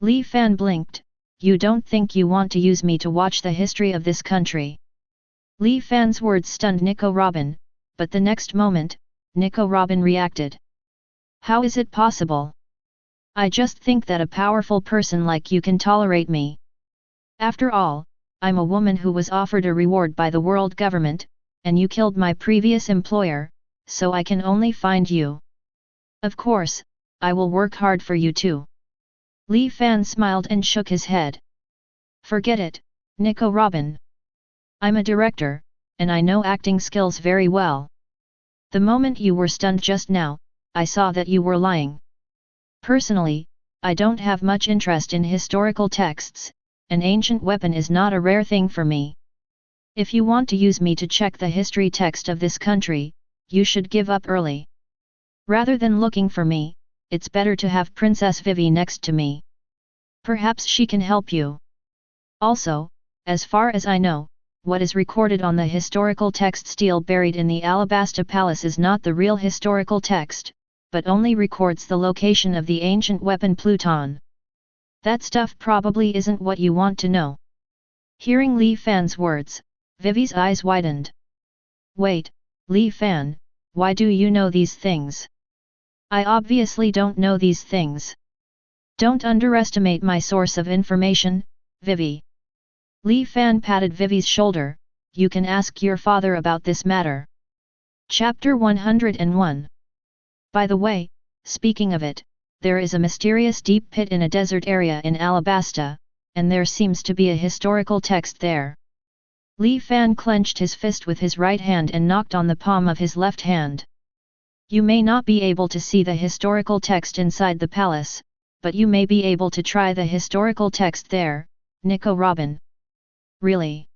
Li Fan blinked, you don't think you want to use me to watch the history of this country? Li Fan's words stunned Nico Robin, but the next moment, Nico Robin reacted. How is it possible? I just think that a powerful person like you can tolerate me. After all, I'm a woman who was offered a reward by the world government, and you killed my previous employer, so I can only find you. Of course, I will work hard for you too. Li Fan smiled and shook his head. Forget it, Nico Robin. I'm a director, and I know acting skills very well. The moment you were stunned just now, I saw that you were lying. Personally, I don't have much interest in historical texts, an ancient weapon is not a rare thing for me. If you want to use me to check the history text of this country, you should give up early. Rather than looking for me, it's better to have Princess Vivi next to me. Perhaps she can help you. Also, as far as I know, what is recorded on the historical text stele buried in the Alabasta Palace is not the real historical text, but only records the location of the ancient weapon Pluton. That stuff probably isn't what you want to know. Hearing Li Fan's words, Vivi's eyes widened. Wait, Li Fan, why do you know these things? I obviously don't know these things. Don't underestimate my source of information, Vivi. Li Fan patted Vivi's shoulder, you can ask your father about this matter. Chapter 101. By the way, speaking of it, there is a mysterious deep pit in a desert area in Alabasta, and there seems to be a historical text there. Li Fan clenched his fist with his right hand and knocked on the palm of his left hand. You may not be able to see the historical text inside the palace, but you may be able to try the historical text there, Nico Robin. Really?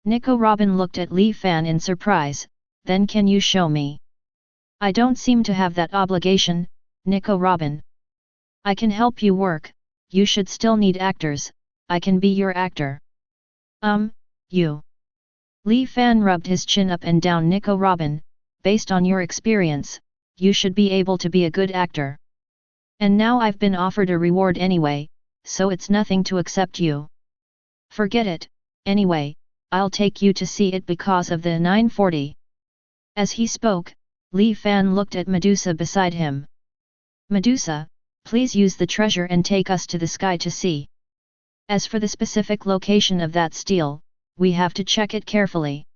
Nico Robin looked at Li Fan in surprise, then can you show me? I don't seem to have that obligation, Nico Robin. I can help you work, you should still need actors, I can be your actor. You. Li Fan rubbed his chin up and down. Nico Robin, based on your experience, you should be able to be a good actor. And now I've been offered a reward anyway, so it's nothing to accept you. Forget it, anyway, I'll take you to see it because of the 940. As he spoke, Li Fan looked at Medusa beside him. Medusa, please use the treasure and take us to the sky to see. As for the specific location of that stele, we have to check it carefully.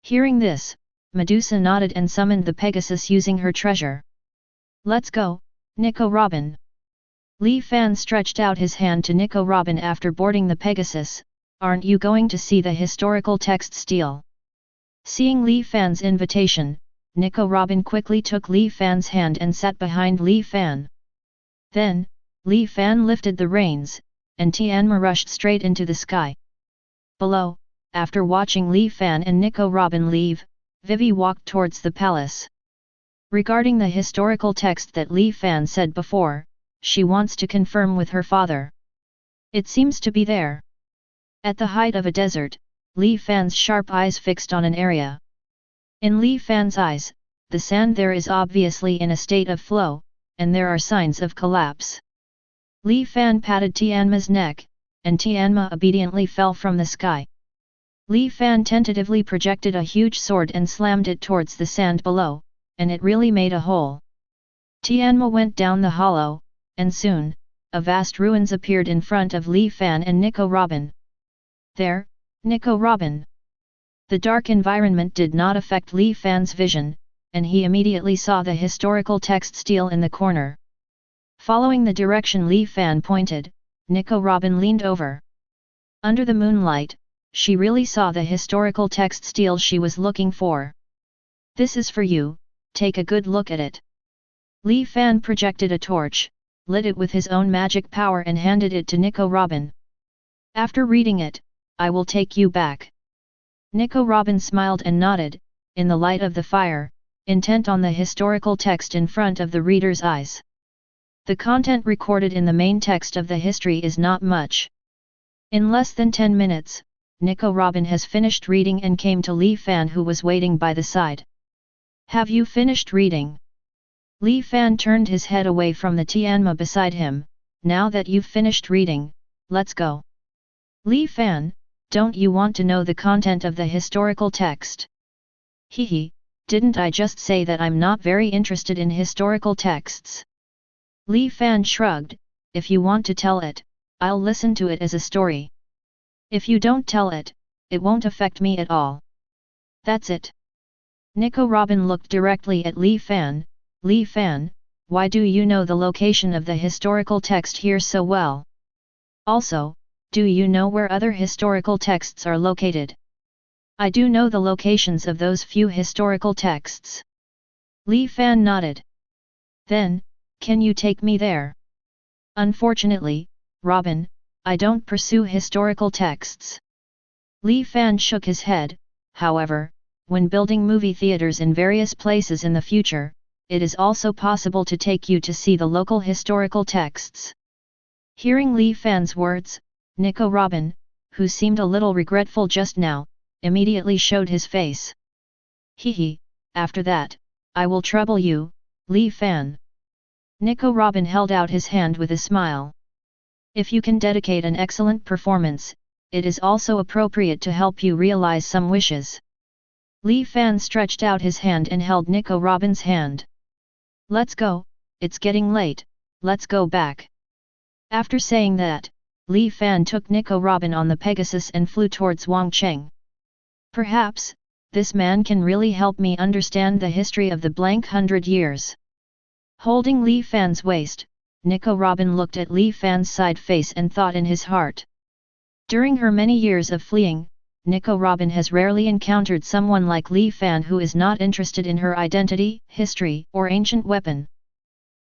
Hearing this, Medusa nodded and summoned the Pegasus using her treasure. Let's go, Nico Robin. Li Fan stretched out his hand to Nico Robin after boarding the Pegasus. Aren't you going to see the historical text stele? Seeing Li Fan's invitation, Nico Robin quickly took Li Fan's hand and sat behind Li Fan. Then, Li Fan lifted the reins, and Tianma rushed straight into the sky. Below, after watching Li Fan and Nico Robin leave, Vivi walked towards the palace. Regarding the historical text that Li Fan said before, she wants to confirm with her father. It seems to be there. At the height of a desert, Li Fan's sharp eyes fixed on an area. In Li Fan's eyes, the sand there is obviously in a state of flow, and there are signs of collapse. Li Fan patted Tianma's neck, and Tianma obediently fell from the sky. Li Fan tentatively projected a huge sword and slammed it towards the sand below, and it really made a hole. Tianma went down the hollow, and soon, a vast ruins appeared in front of Li Fan and Nico Robin. There, Nico Robin. The dark environment did not affect Li Fan's vision, and he immediately saw the historical text stele in the corner. Following the direction Li Fan pointed, Nico Robin leaned over. Under the moonlight, she really saw the historical text stele she was looking for. This is for you, take a good look at it. Li Fan projected a torch, lit it with his own magic power and handed it to Nico Robin. After reading it, I will take you back. Nico Robin smiled and nodded, in the light of the fire, intent on the historical text in front of the reader's eyes. The content recorded in the main text of the history is not much. In less than 10 minutes, Nico Robin has finished reading and came to Li Fan, who was waiting by the side. Have you finished reading? Li Fan turned his head away from the Tianma beside him. Now that you've finished reading, let's go. Li Fan, don't you want to know the content of the historical text? Hehe, didn't I just say that I'm not very interested in historical texts? Li Fan shrugged, if you want to tell it, I'll listen to it as a story. If you don't tell it, it won't affect me at all. That's it. Nico Robin looked directly at Li Fan. Li Fan, why do you know the location of the historical text here so well? Also, do you know where other historical texts are located? I do know the locations of those few historical texts. Li Fan nodded. Then, can you take me there? Unfortunately, Robin, I don't pursue historical texts. Li Fan shook his head. However, when building movie theaters in various places in the future, it is also possible to take you to see the local historical texts. Hearing Li Fan's words, Nico Robin, who seemed a little regretful just now, immediately showed his face. Hehe, after that, I will trouble you, Li Fan. Nico Robin held out his hand with a smile. If you can dedicate an excellent performance, it is also appropriate to help you realize some wishes. Li Fan stretched out his hand and held Nico Robin's hand. Let's go, it's getting late, let's go back. After saying that, Li Fan took Nico Robin on the Pegasus and flew towards Wangcheng. Perhaps, this man can really help me understand the history of the blank 100 years. Holding Li Fan's waist, Nico Robin looked at Li Fan's side face and thought in his heart. During her many years of fleeing, Nico Robin has rarely encountered someone like Li Fan who is not interested in her identity, history, or ancient weapon.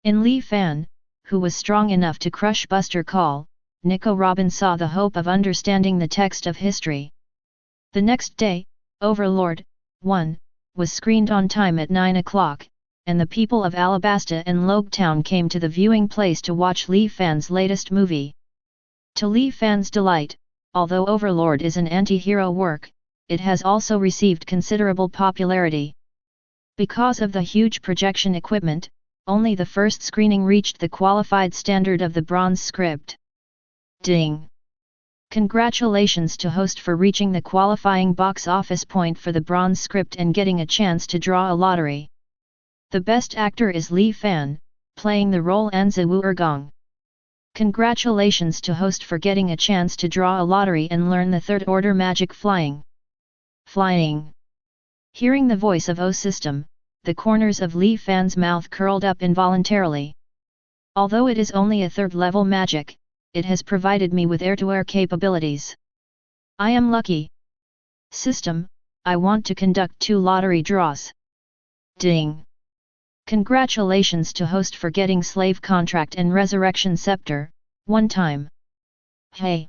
In Li Fan, who was strong enough to crush Buster Call, Nico Robin saw the hope of understanding the text of history. The next day, Overlord 1 was screened on time at 9 o'clock, and the people of Alabasta and Logetown came to the viewing place to watch Li Fan's latest movie. To Li Fan's delight, although Overlord is an anti-hero work, it has also received considerable popularity. Because of the huge projection equipment, only the first screening reached the qualified standard of the bronze script. Ding! Congratulations to host for reaching the qualifying box office point for the bronze script and getting a chance to draw a lottery. The best actor is Li Fan, playing the role Anzi Ergong. Congratulations to host for getting a chance to draw a lottery and learn the third order magic flying. Flying. Hearing the voice of O System, the corners of Li Fan's mouth curled up involuntarily. Although it is only a third level magic, it has provided me with air-to-air capabilities. I am lucky. System, I want to conduct 2 lottery draws. Ding! Congratulations to host for getting Slave Contract and Resurrection Scepter, 1 time. Hey!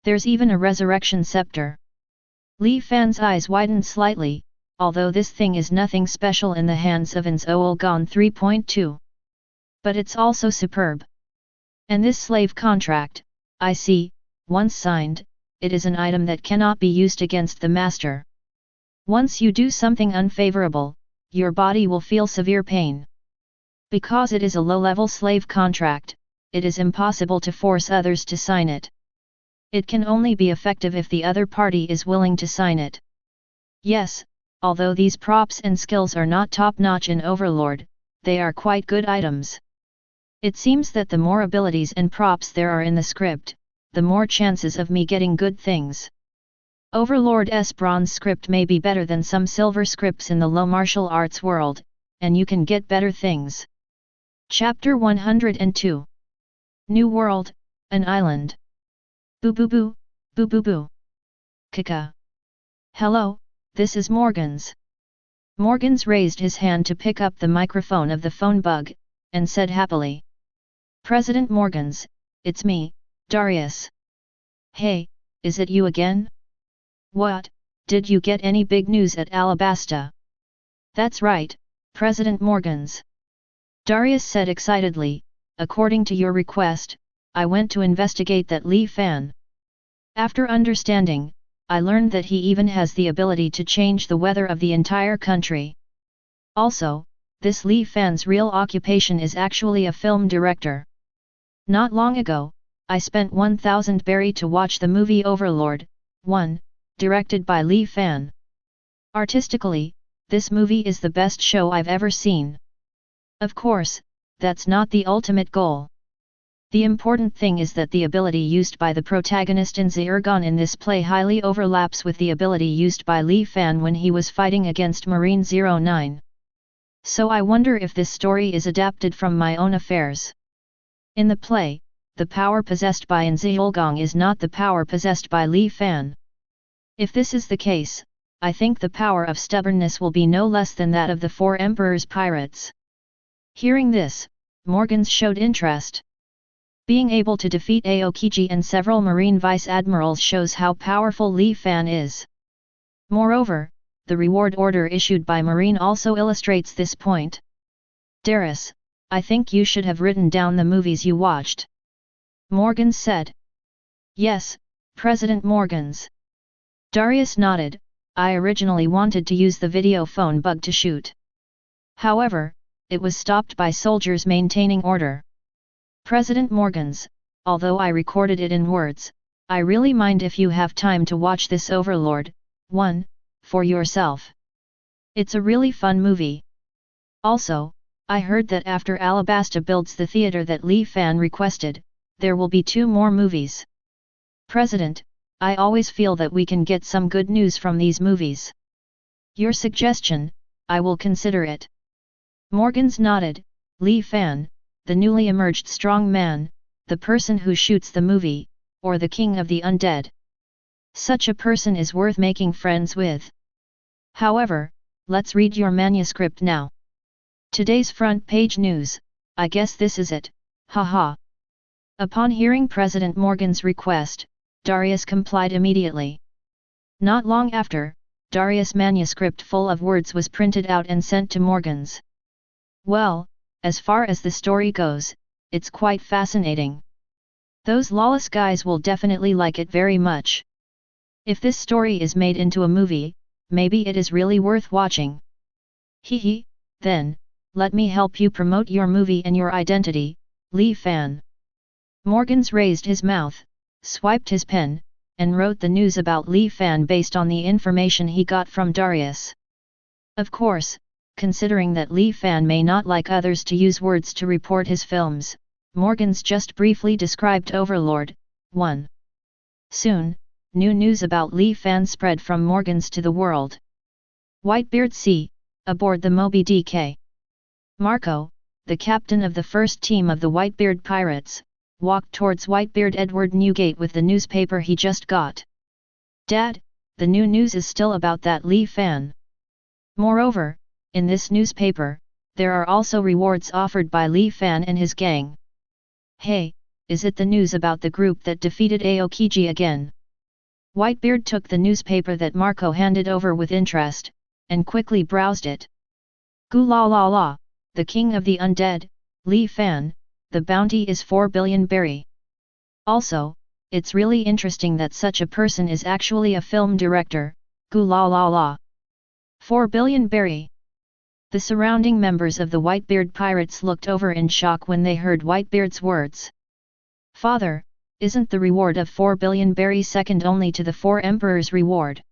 There's even a Resurrection Scepter. Li Fan's eyes widened slightly, although this thing is nothing special in the hands of Ans Oolgon 3.2. But it's also superb. And this slave contract, I see, once signed, it is an item that cannot be used against the master. Once you do something unfavorable, your body will feel severe pain. Because it is a low-level slave contract, it is impossible to force others to sign it. It can only be effective if the other party is willing to sign it. Yes, although these props and skills are not top-notch in Overlord, they are quite good items. It seems that the more abilities and props there are in the script, the more chances of me getting good things. Overlord's bronze script may be better than some silver scripts in the low martial arts world, and you can get better things. Chapter 102. New World, an Island. Boo boo boo, boo boo boo. Kaka. Hello, this is Morgans. Morgans raised his hand to pick up the microphone of the phone bug, and said happily. President Morgans, it's me, Darius. Hey, is it you again? What, did you get any big news at Alabasta? That's right, President Morgans. Darius said excitedly, according to your request, I went to investigate that Li Fan. After understanding, I learned that he even has the ability to change the weather of the entire country. Also, this Li Fan's real occupation is actually a film director. Not long ago, I spent 1,000 berry to watch the movie Overlord 1, directed by Li Fan. Artistically, this movie is the best show I've ever seen. Of course, that's not the ultimate goal. The important thing is that the ability used by the protagonist in Zirgon in this play highly overlaps with the ability used by Li Fan when he was fighting against Marine 09. So I wonder if this story is adapted from my own affairs. In the play, the power possessed by Nzulgong is not the power possessed by Li Fan. If this is the case, I think the power of stubbornness will be no less than that of the 4 Emperor's pirates. Hearing this, Morgans showed interest. Being able to defeat Aokiji and several Marine Vice Admirals shows how powerful Li Fan is. Moreover, the reward order issued by Marine also illustrates this point. Darius, I think you should have written down the movies you watched. Morgans said. Yes, President Morgans. Darius nodded. I originally wanted to use the video phone bug to shoot. However, it was stopped by soldiers maintaining order. President Morgans, although I recorded it in words, I really mind if you have time to watch this Overlord 1 for yourself. It's a really fun movie. Also, I heard that after Alabasta builds the theater that Li Fan requested, there will be 2 more movies. President, I always feel that we can get some good news from these movies. Your suggestion, I will consider it. Morgans nodded. Li Fan, the newly emerged strong man, the person who shoots the movie, or the king of the undead. Such a person is worth making friends with. However, let's read your manuscript now. Today's front page news, I guess this is it, haha. Upon hearing President Morgan's request, Darius complied immediately. Not long after, Darius' manuscript full of words was printed out and sent to Morgan's. Well, as far as the story goes, it's quite fascinating. Those lawless guys will definitely like it very much. If this story is made into a movie, maybe it is really worth watching. Hehe, then, let me help you promote your movie and your identity, Li Fan. Morgans raised his mouth, swiped his pen, and wrote the news about Li Fan based on the information he got from Darius. Of course, considering that Li Fan may not like others to use words to report his films, Morgans just briefly described Overlord 1. Soon, new news about Li Fan spread from Morgans to the world. Whitebeard C, aboard the Moby DK. Marco, the captain of the first team of the Whitebeard pirates, walked towards Whitebeard Edward Newgate with the newspaper he just got. Dad, the new news is still about that Li Fan. Moreover, in this newspaper, there are also rewards offered by Li Fan and his gang. Hey, is it the news about the group that defeated Aokiji again? Whitebeard took the newspaper that Marco handed over with interest, and quickly browsed it. Gu la la la, the king of the undead, Li Fan, the bounty is 4 billion berry. Also, it's really interesting that such a person is actually a film director, gu la la la. 4 billion berry. The surrounding members of the Whitebeard pirates looked over in shock when they heard Whitebeard's words. Father, isn't the reward of 4 billion berry second only to the 4 emperors' reward?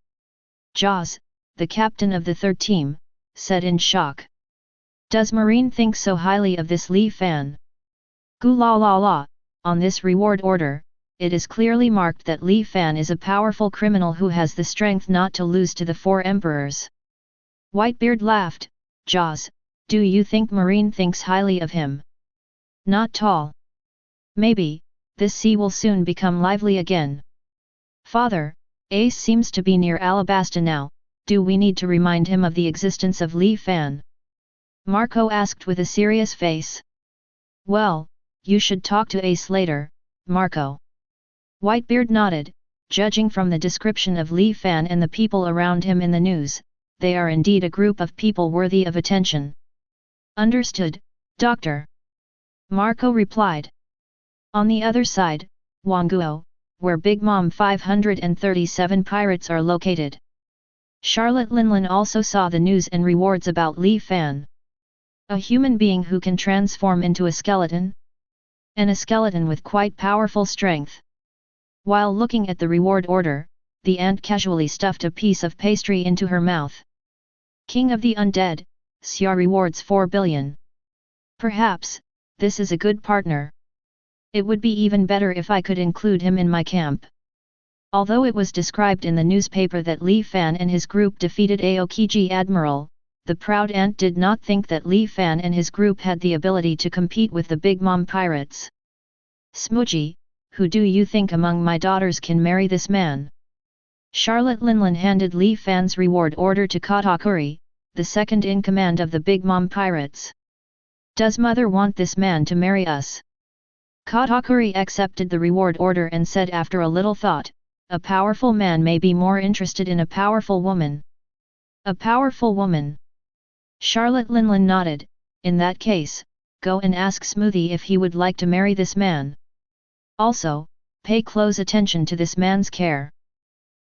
Jaws, the captain of the third team, said in shock. Does Marine think so highly of this Li Fan? Gu la la la, on this reward order, it is clearly marked that Li Fan is a powerful criminal who has the strength not to lose to the 4 emperors. Whitebeard laughed. Jaws, do you think Marine thinks highly of him? Not tall. Maybe, this sea will soon become lively again. Father, Ace seems to be near Alabasta now, do we need to remind him of the existence of Li Fan? Marco asked with a serious face. Well, you should talk to Ace later, Marco. Whitebeard nodded, judging from the description of Li Fan and the people around him in the news. They are indeed a group of people worthy of attention. Understood, Doctor. Marco replied. On the other side, Wonguo, where Big Mom 537 pirates are located. Charlotte Linlin also saw the news and rewards about Li Fan. A human being who can transform into a skeleton? And a skeleton with quite powerful strength. While looking at the reward order, the ant casually stuffed a piece of pastry into her mouth. King of the Undead, Xia rewards 4 billion. Perhaps, this is a good partner. It would be even better if I could include him in my camp. Although it was described in the newspaper that Li Fan and his group defeated Aokiji Admiral, the proud ant did not think that Li Fan and his group had the ability to compete with the Big Mom pirates. Smoochie, who do you think among my daughters can marry this man? Charlotte Linlin handed Li Fan's reward order to Katakuri, the second in command of the Big Mom pirates. Does mother want this man to marry us? Katakuri accepted the reward order and said after a little thought, a powerful man may be more interested in a powerful woman. A powerful woman. Charlotte Linlin nodded, in that case, go and ask Smoothie if he would like to marry this man. Also, pay close attention to this man's care.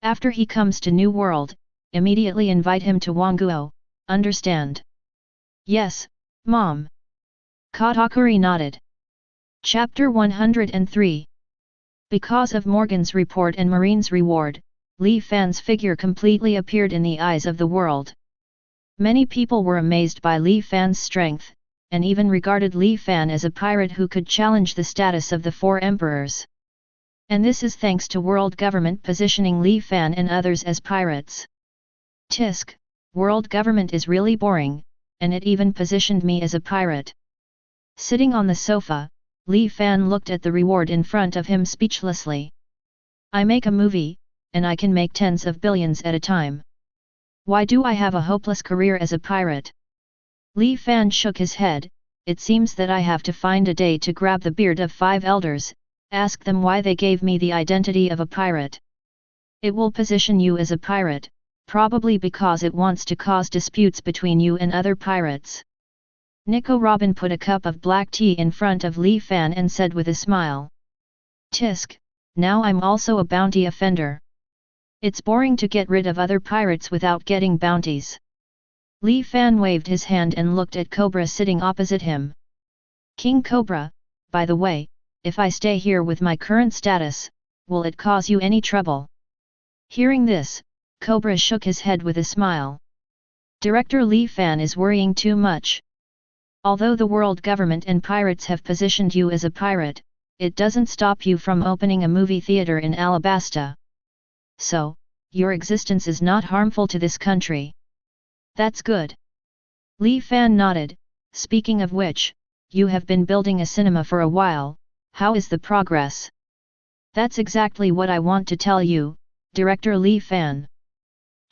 After he comes to New World, immediately invite him to Wonguo, understand? Yes, Mom. Katakuri nodded. Chapter 103. Because of Morgan's report and Marine's reward, Li Fan's figure completely appeared in the eyes of the world. Many people were amazed by Li Fan's strength, and even regarded Li Fan as a pirate who could challenge the status of the four emperors. And this is thanks to world government positioning Li Fan and others as pirates. Tisk, world government is really boring, and it even positioned me as a pirate. Sitting on the sofa, Li Fan looked at the reward in front of him speechlessly. I make a movie, and I can make tens of billions at a time. Why do I have a hopeless career as a pirate? Li Fan shook his head. It seems that I have to find a day to grab the beard of 5 elders, ask them why they gave me the identity of a pirate. It will position you as a pirate, probably because it wants to cause disputes between you and other pirates. Nico Robin put a cup of black tea in front of Li Fan and said with a smile. Tisk, now I'm also a bounty offender. It's boring to get rid of other pirates without getting bounties. Li Fan waved his hand and looked at Cobra sitting opposite him. King Cobra, by the way, if I stay here with my current status, will it cause you any trouble? Hearing this, Cobra shook his head with a smile. Director Li Fan is worrying too much. Although the world government and pirates have positioned you as a pirate, it doesn't stop you from opening a movie theater in Alabasta. So, your existence is not harmful to this country. That's good. Li Fan nodded. Speaking of which, you have been building a cinema for a while, how is the progress? That's exactly what I want to tell you, Director Li Fan.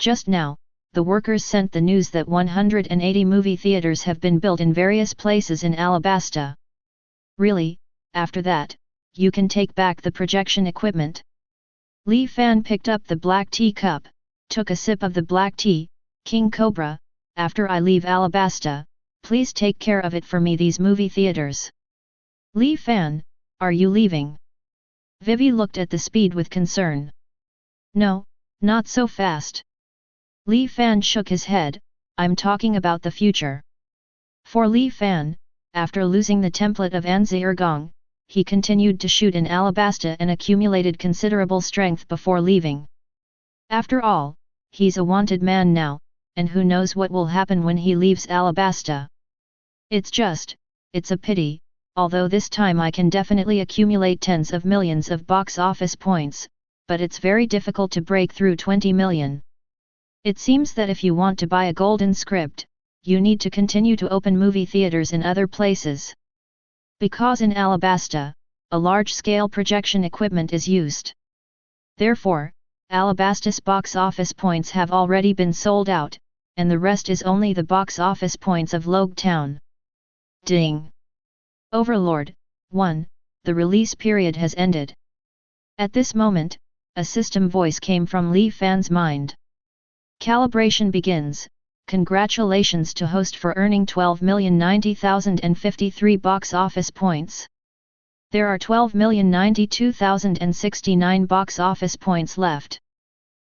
Just now, the workers sent the news that 180 movie theaters have been built in various places in Alabasta. Really, after that, you can take back the projection equipment. Li Fan picked up the black tea cup, took a sip of the black tea. King Cobra, after I leave Alabasta, please take care of it for me, these movie theaters. Li Fan, are you leaving? Vivi looked at the speed with concern. No, not so fast. Li Fan shook his head. I'm talking about the future. For Li Fan, after losing the template of Anzirgong, he continued to shoot in Alabasta and accumulated considerable strength before leaving. After all, he's a wanted man now, and who knows what will happen when he leaves Alabasta. It's a pity, although this time I can definitely accumulate tens of millions of box office points, but it's very difficult to break through 20 million. It seems that if you want to buy a golden script, you need to continue to open movie theaters in other places. Because in Alabasta, a large-scale projection equipment is used. Therefore, Alabasta's box office points have already been sold out, and the rest is only the box office points of Logue Town. Ding! Overlord, 1, the release period has ended. At this moment, a system voice came from Li Fan's mind. Calibration begins. Congratulations to host for earning 12,090,053 box office points. There are 12,092,069 box office points left.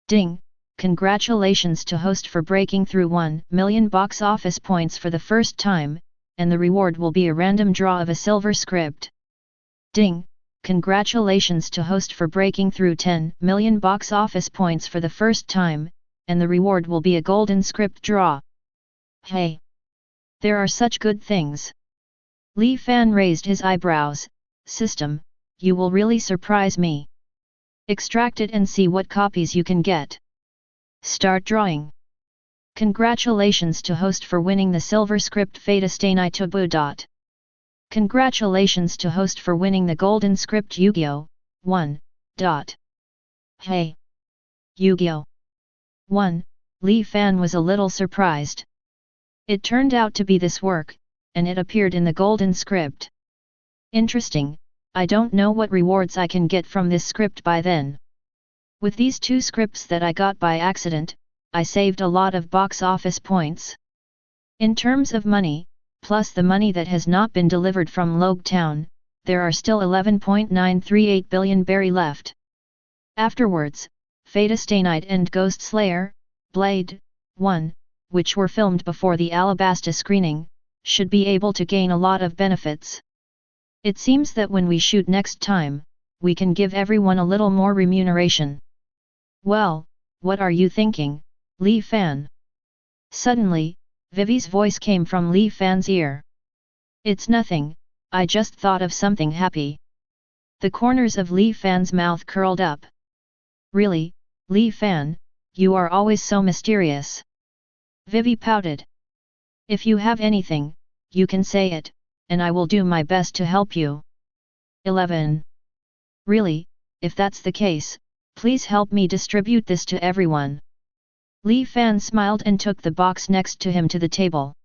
Ding! Congratulations to host for breaking through 1 million box office points for the first time, and the reward will be a random draw of a silver script. Ding! Congratulations to host for breaking through 10 million box office points for the first time, and the reward will be a golden script draw. Hey! There are such good things. Li Fan raised his eyebrows. System, you will really surprise me. Extract it and see what copies you can get. Start drawing. Congratulations to host for winning the silver script Fatastainai Tubu. Congratulations to host for winning the golden script Yu-Gi-Oh! 1. Hey! Yu-Gi-Oh! 1, Li Fan was a little surprised. It turned out to be this work, and it appeared in the golden script. Interesting, I don't know what rewards I can get from this script by then. With these 2 scripts that I got by accident, I saved a lot of box office points. In terms of money, plus the money that has not been delivered from Logue Town, there are still 11.938 billion berry left. Afterwards, Fatastainite and Ghost Slayer, Blade, 1, which were filmed before the Alabasta screening, should be able to gain a lot of benefits. It seems that when we shoot next time, we can give everyone a little more remuneration. Well, what are you thinking, Li Fan? Suddenly, Vivi's voice came from Li Fan's ear. It's nothing, I just thought of something happy. The corners of Li Fan's mouth curled up. Really, Li Fan, you are always so mysterious. Vivi pouted. If you have anything, you can say it, and I will do my best to help you. 11. Really, if that's the case, please help me distribute this to everyone. Li Fan smiled and took the box next to him to the table.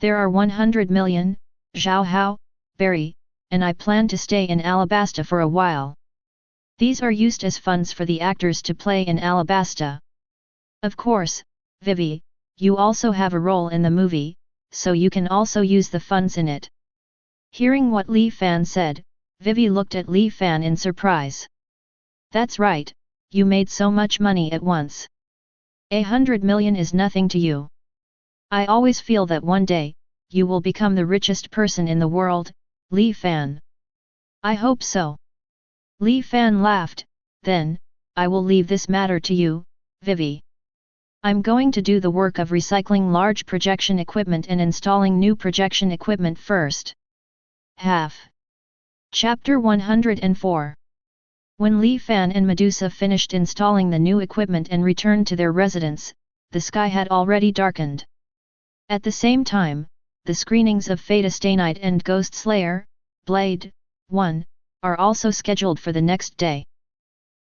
There are 100 million, Zhao Hao, Barry, and I plan to stay in Alabasta for a while. These are used as funds for the actors to play in Alabasta. Of course, Vivi, you also have a role in the movie, so you can also use the funds in it. Hearing what Li Fan said, Vivi looked at Li Fan in surprise. That's right, you made so much money at once. 100 million is nothing to you. I always feel that one day, you will become the richest person in the world, Li Fan. I hope so. Li Fan laughed, then, I will leave this matter to you, Vivi. I'm going to do the work of recycling large projection equipment and installing new projection equipment first. Chapter 104. When Li Fan and Medusa finished installing the new equipment and returned to their residence, the sky had already darkened. At the same time, the screenings of Fate Stay Night and Ghost Slayer, Blade, 1, are also scheduled for the next day.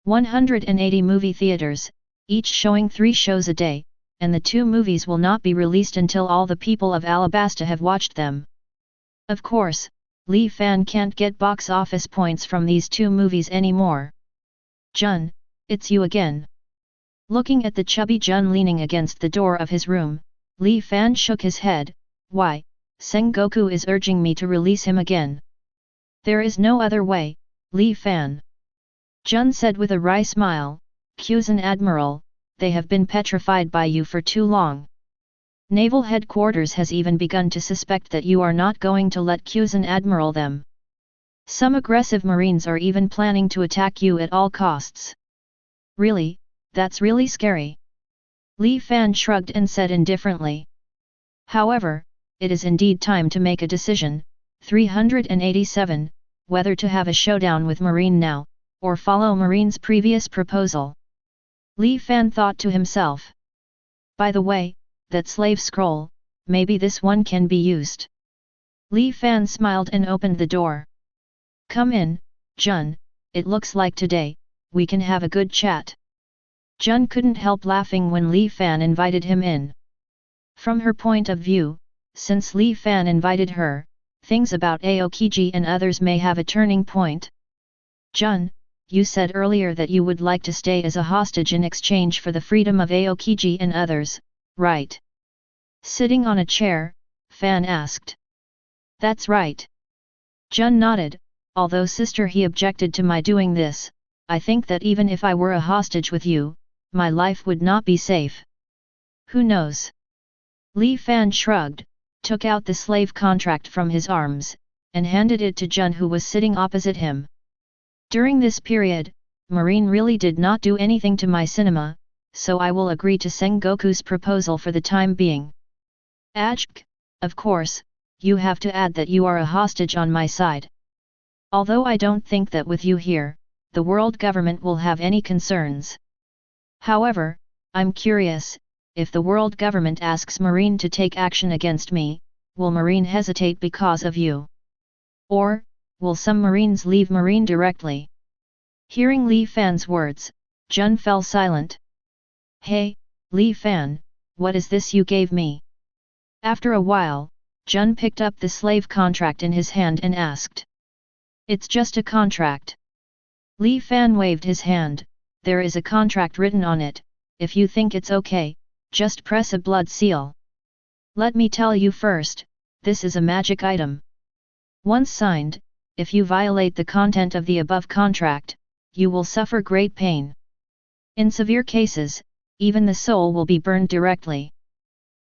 180 movie theaters, each showing 3 shows a day, and the 2 movies will not be released until all the people of Alabasta have watched them. Of course, Li Fan can't get box office points from these 2 movies anymore. Jun, it's you again. Looking at the chubby Jun leaning against the door of his room, Li Fan shook his head. Why, Sengoku is urging me to release him again. There is no other way, Li Fan. Jun said with a wry smile, Kyuzan Admiral, they have been petrified by you for too long. Naval Headquarters has even begun to suspect that you are not going to let Kyuzan Admiral them. Some aggressive Marines are even planning to attack you at all costs. Really, that's really scary. Li Fan shrugged and said indifferently. However, it is indeed time to make a decision. 387, whether to have a showdown with Marine now, or follow Marine's previous proposal. Li Fan thought to himself. By the way, that slave scroll, maybe this one can be used. Li Fan smiled and opened the door. Come in, Jun, it looks like today, we can have a good chat. Jun couldn't help laughing when Li Fan invited him in. From her point of view, since Li Fan invited her, things about Aokiji and others may have a turning point. Jun, you said earlier that you would like to stay as a hostage in exchange for the freedom of Aokiji and others, right? Sitting on a chair, Fan asked. That's right. Jun nodded, although sister he objected to my doing this, I think that even if I were a hostage with you, my life would not be safe. Who knows? Li Fan shrugged, took out the slave contract from his arms, and handed it to Jun who was sitting opposite him. During this period, Marine really did not do anything to my cinema, so I will agree to Sengoku's proposal for the time being. Ajk, of course, you have to add that you are a hostage on my side. Although I don't think that with you here, the world government will have any concerns. However, I'm curious, if the world government asks Marine to take action against me, will Marine hesitate because of you? Or, will some Marines leave Marine directly? Hearing Li Fan's words, Jun fell silent. Hey, Li Fan, what is this you gave me? After a while, Jun picked up the slave contract in his hand and asked. It's just a contract. Li Fan waved his hand, there is a contract written on it, if you think it's okay, just press a blood seal. Let me tell you first, this is a magic item. Once signed, if you violate the content of the above contract, you will suffer great pain. In severe cases, even the soul will be burned directly.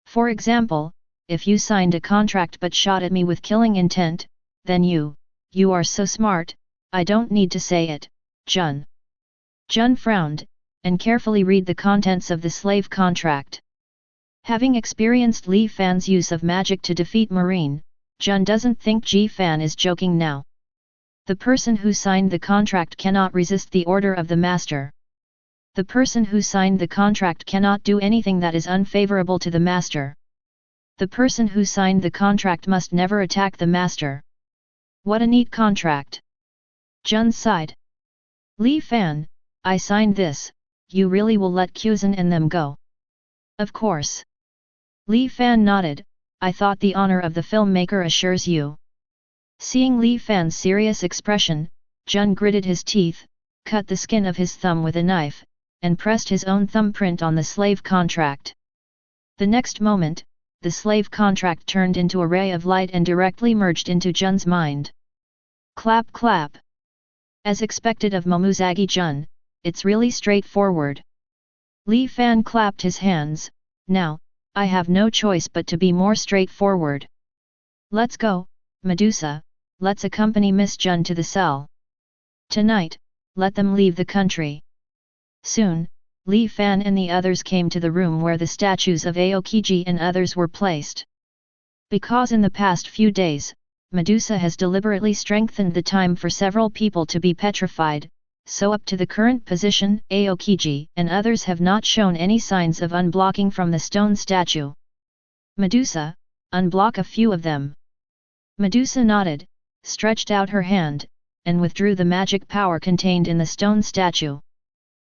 For example, if you signed a contract but shot at me with killing intent, then you are so smart, I don't need to say it, Jun. Jun frowned, and carefully read the contents of the slave contract. Having experienced Li Fan's use of magic to defeat Marine, Jun doesn't think Ji Fan is joking now. The person who signed the contract cannot resist the order of the master. The person who signed the contract cannot do anything that is unfavorable to the master. The person who signed the contract must never attack the master. What a neat contract! Jun sighed. Li Fan, I signed this, you really will let Kuzan and them go? Of course. Li Fan nodded, I thought the honor of the filmmaker assures you. Seeing Li Fan's serious expression, Jun gritted his teeth, cut the skin of his thumb with a knife, and pressed his own thumbprint on the slave contract. The next moment, the slave contract turned into a ray of light and directly merged into Jun's mind. Clap clap. As expected of Momuzagi Jun, it's really straightforward. Li Fan clapped his hands, now, I have no choice but to be more straightforward. Let's go, Medusa, let's accompany Miss Jun to the cell. Tonight, let them leave the country. Soon, Li Fan and the others came to the room where the statues of Aokiji and others were placed. Because in the past few days, Medusa has deliberately strengthened the time for several people to be petrified, so up to the current position, Aokiji and others have not shown any signs of unblocking from the stone statue. Medusa, unblock a few of them. Medusa nodded, stretched out her hand, and withdrew the magic power contained in the stone statue.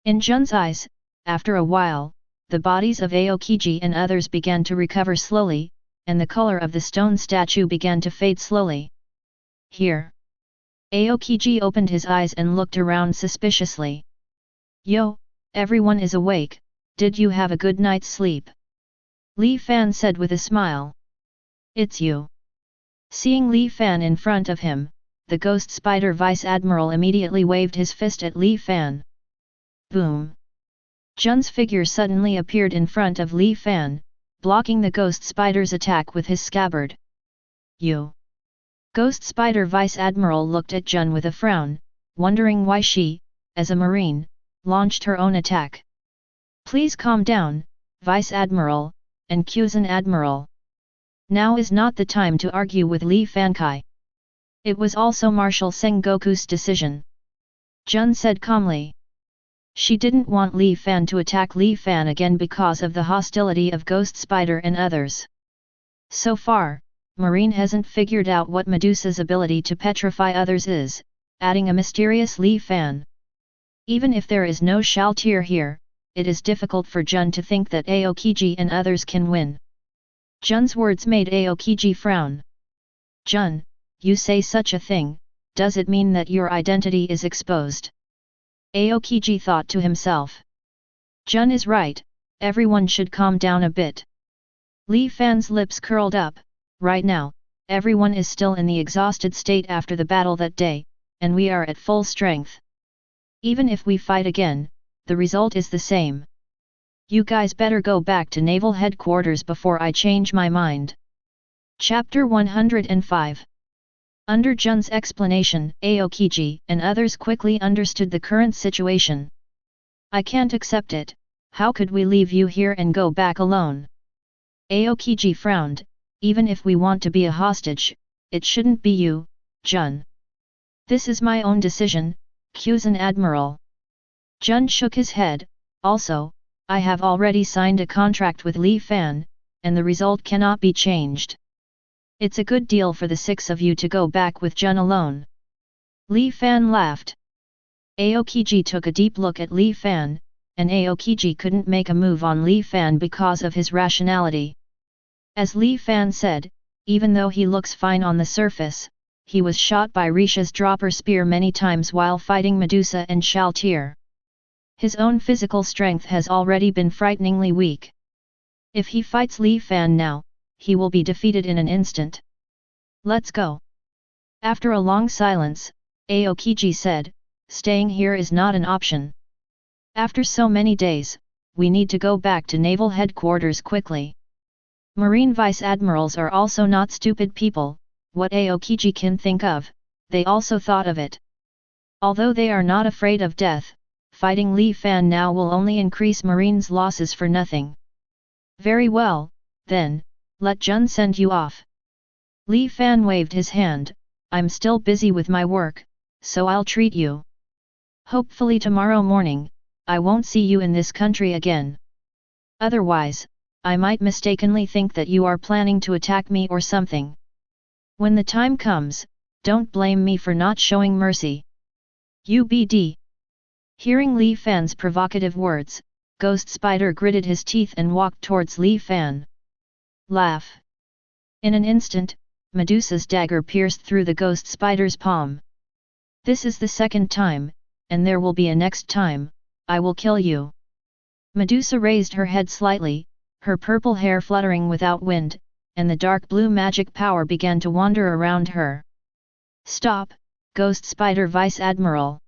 In Jun's eyes, after a while, the bodies of Aokiji and others began to recover slowly, and the color of the stone statue began to fade slowly. Here. Aokiji opened his eyes and looked around suspiciously. Yo, everyone is awake, did you have a good night's sleep? Li Fan said with a smile. It's you. Seeing Li Fan in front of him, the Ghost Spider Vice Admiral immediately waved his fist at Li Fan. Boom! Jun's figure suddenly appeared in front of Li Fan, blocking the Ghost Spider's attack with his scabbard. You! Ghost Spider Vice Admiral looked at Jun with a frown, wondering why she, as a marine, launched her own attack. Please calm down, Vice Admiral, and Kuzan Admiral. Now is not the time to argue with Li Fankai. It was also Marshal Sengoku's decision. Jun said calmly. She didn't want Li Fan to attack Li Fan again because of the hostility of Ghost Spider and others. So far, Marine hasn't figured out what Medusa's ability to petrify others is, adding a mysterious Li Fan. Even if there is no Shaltir here, it is difficult for Jun to think that Aokiji and others can win. Jun's words made Aokiji frown. Jun, you say such a thing, does it mean that your identity is exposed? Aokiji thought to himself. Jun is right, everyone should calm down a bit. Li Fan's lips curled up. Right now, everyone is still in the exhausted state after the battle that day, and we are at full strength. Even if we fight again, the result is the same. You guys better go back to naval headquarters before I change my mind. Chapter 105. Under Jun's explanation, Aokiji and others quickly understood the current situation. I can't accept it, how could we leave you here and go back alone? Aokiji frowned. Even if we want to be a hostage, it shouldn't be you, Jun. This is my own decision, Kuzan Admiral. Jun shook his head, also, I have already signed a contract with Li Fan, and the result cannot be changed. It's a good deal for the six of you to go back with Jun alone. Li Fan laughed. Aokiji took a deep look at Li Fan, and Aokiji couldn't make a move on Li Fan because of his rationality. As Li Fan said, even though he looks fine on the surface, he was shot by Risha's dropper spear many times while fighting Medusa and Shaltir. His own physical strength has already been frighteningly weak. If he fights Li Fan now, he will be defeated in an instant. Let's go. After a long silence, Aokiji said, staying here is not an option. After so many days, we need to go back to naval headquarters quickly. Marine Vice Admirals are also not stupid people, what Aokiji can think of, they also thought of it. Although they are not afraid of death, fighting Li Fan now will only increase Marine's losses for nothing. Very well, then, let Jun send you off. Li Fan waved his hand. I'm still busy with my work, so I'll treat you. Hopefully tomorrow morning, I won't see you in this country again. Otherwise, I might mistakenly think that you are planning to attack me or something. When the time comes, don't blame me for not showing mercy. UBD. Hearing Li Fan's provocative words, Ghost Spider gritted his teeth and walked towards Li Fan. Laugh. In an instant, Medusa's dagger pierced through the Ghost Spider's palm. This is the second time, and there will be a next time, I will kill you. Medusa raised her head slightly, her purple hair fluttering without wind, and the dark blue magic power began to wander around her. Stop, Ghost Spider Vice Admiral.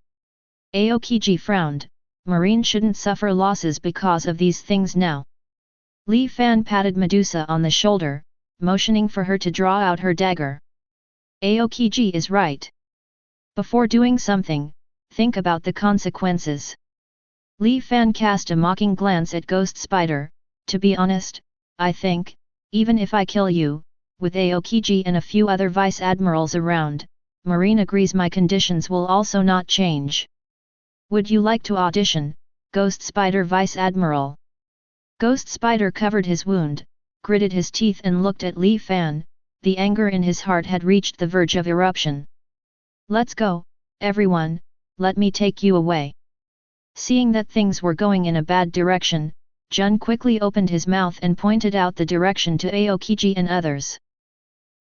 Aokiji frowned. Marine shouldn't suffer losses because of these things now. Li Fan patted Medusa on the shoulder, motioning for her to draw out her dagger. Aokiji is right. Before doing something, think about the consequences. Li Fan cast a mocking glance at Ghost Spider. To be honest, I think, even if I kill you, with Aokiji and a few other vice admirals around, Marine agrees my conditions will also not change. Would you like to audition, Ghost Spider Vice Admiral? Ghost Spider covered his wound, gritted his teeth and looked at Li Fan. The anger in his heart had reached the verge of eruption. Let's go, everyone, let me take you away. Seeing that things were going in a bad direction, Jun quickly opened his mouth and pointed out the direction to Aokiji and others.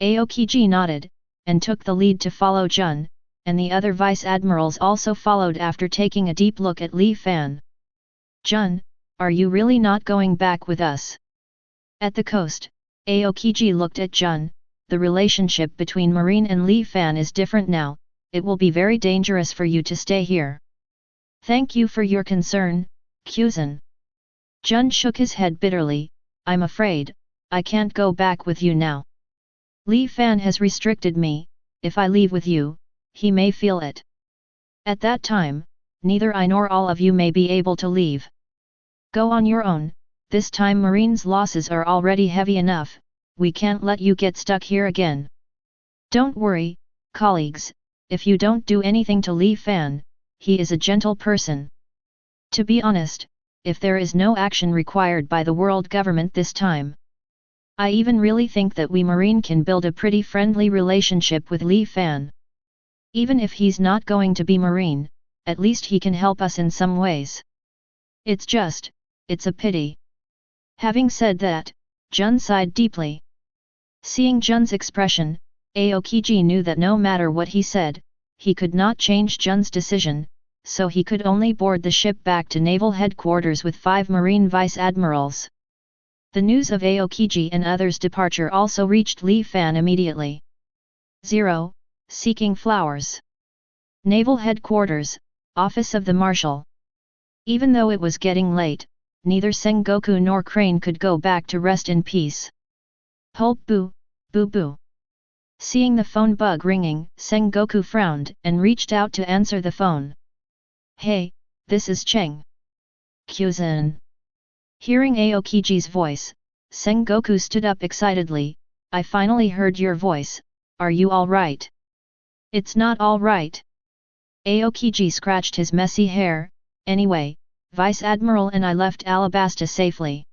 Aokiji nodded, and took the lead to follow Jun, and the other vice admirals also followed after taking a deep look at Li Fan. Jun, are you really not going back with us? At the coast, Aokiji looked at Jun. The relationship between Marine and Li Fan is different now, it will be very dangerous for you to stay here. Thank you for your concern, Kuzan. Jun shook his head bitterly. I'm afraid, I can't go back with you now. Li Fan has restricted me. If I leave with you, he may feel it. At that time, neither I nor all of you may be able to leave. Go on your own, this time Marine's losses are already heavy enough, we can't let you get stuck here again. Don't worry, colleagues, if you don't do anything to Li Fan, he is a gentle person. To be honest, if there is no action required by the world government this time, I even really think that we Marine can build a pretty friendly relationship with Li Fan. Even if he's not going to be Marine, at least he can help us in some ways. It's a pity. Having said that, Jun sighed deeply. Seeing Jun's expression, Aokiji knew that no matter what he said, he could not change Jun's decision, so he could only board the ship back to naval headquarters with 5 Marine vice admirals. The news of Aokiji and others' departure also reached Li Fan immediately. 0. Seeking flowers. Naval Headquarters, Office of the Marshal. Even though it was getting late, neither Sengoku nor Crane could go back to rest in peace. Pulp boo, boo boo. Seeing the phone bug ringing, Sengoku frowned and reached out to answer the phone. Hey, this is Cheng. Kuzan. Hearing Aokiji's voice, Sengoku stood up excitedly. I finally heard your voice, are you alright? It's not alright. Aokiji scratched his messy hair. Anyway, Vice Admiral and I left Alabasta safely.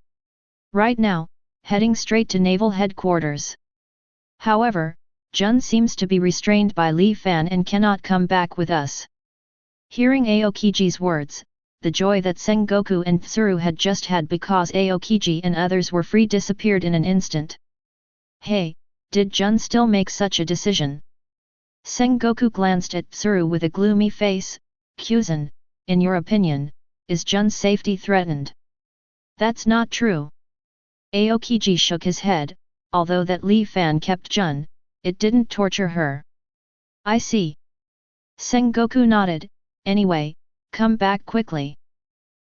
Right now, heading straight to naval headquarters. However, Jun seems to be restrained by Li Fan and cannot come back with us. Hearing Aokiji's words, the joy that Sengoku and Tsuru had just had because Aokiji and others were free disappeared in an instant. Hey, did Jun still make such a decision? Sengoku glanced at Tsuru with a gloomy face. Kuzan, in your opinion, is Jun's safety threatened? That's not true. Aokiji shook his head. Although that Li Fan kept Jun, it didn't torture her. I see. Sengoku nodded. Anyway, come back quickly.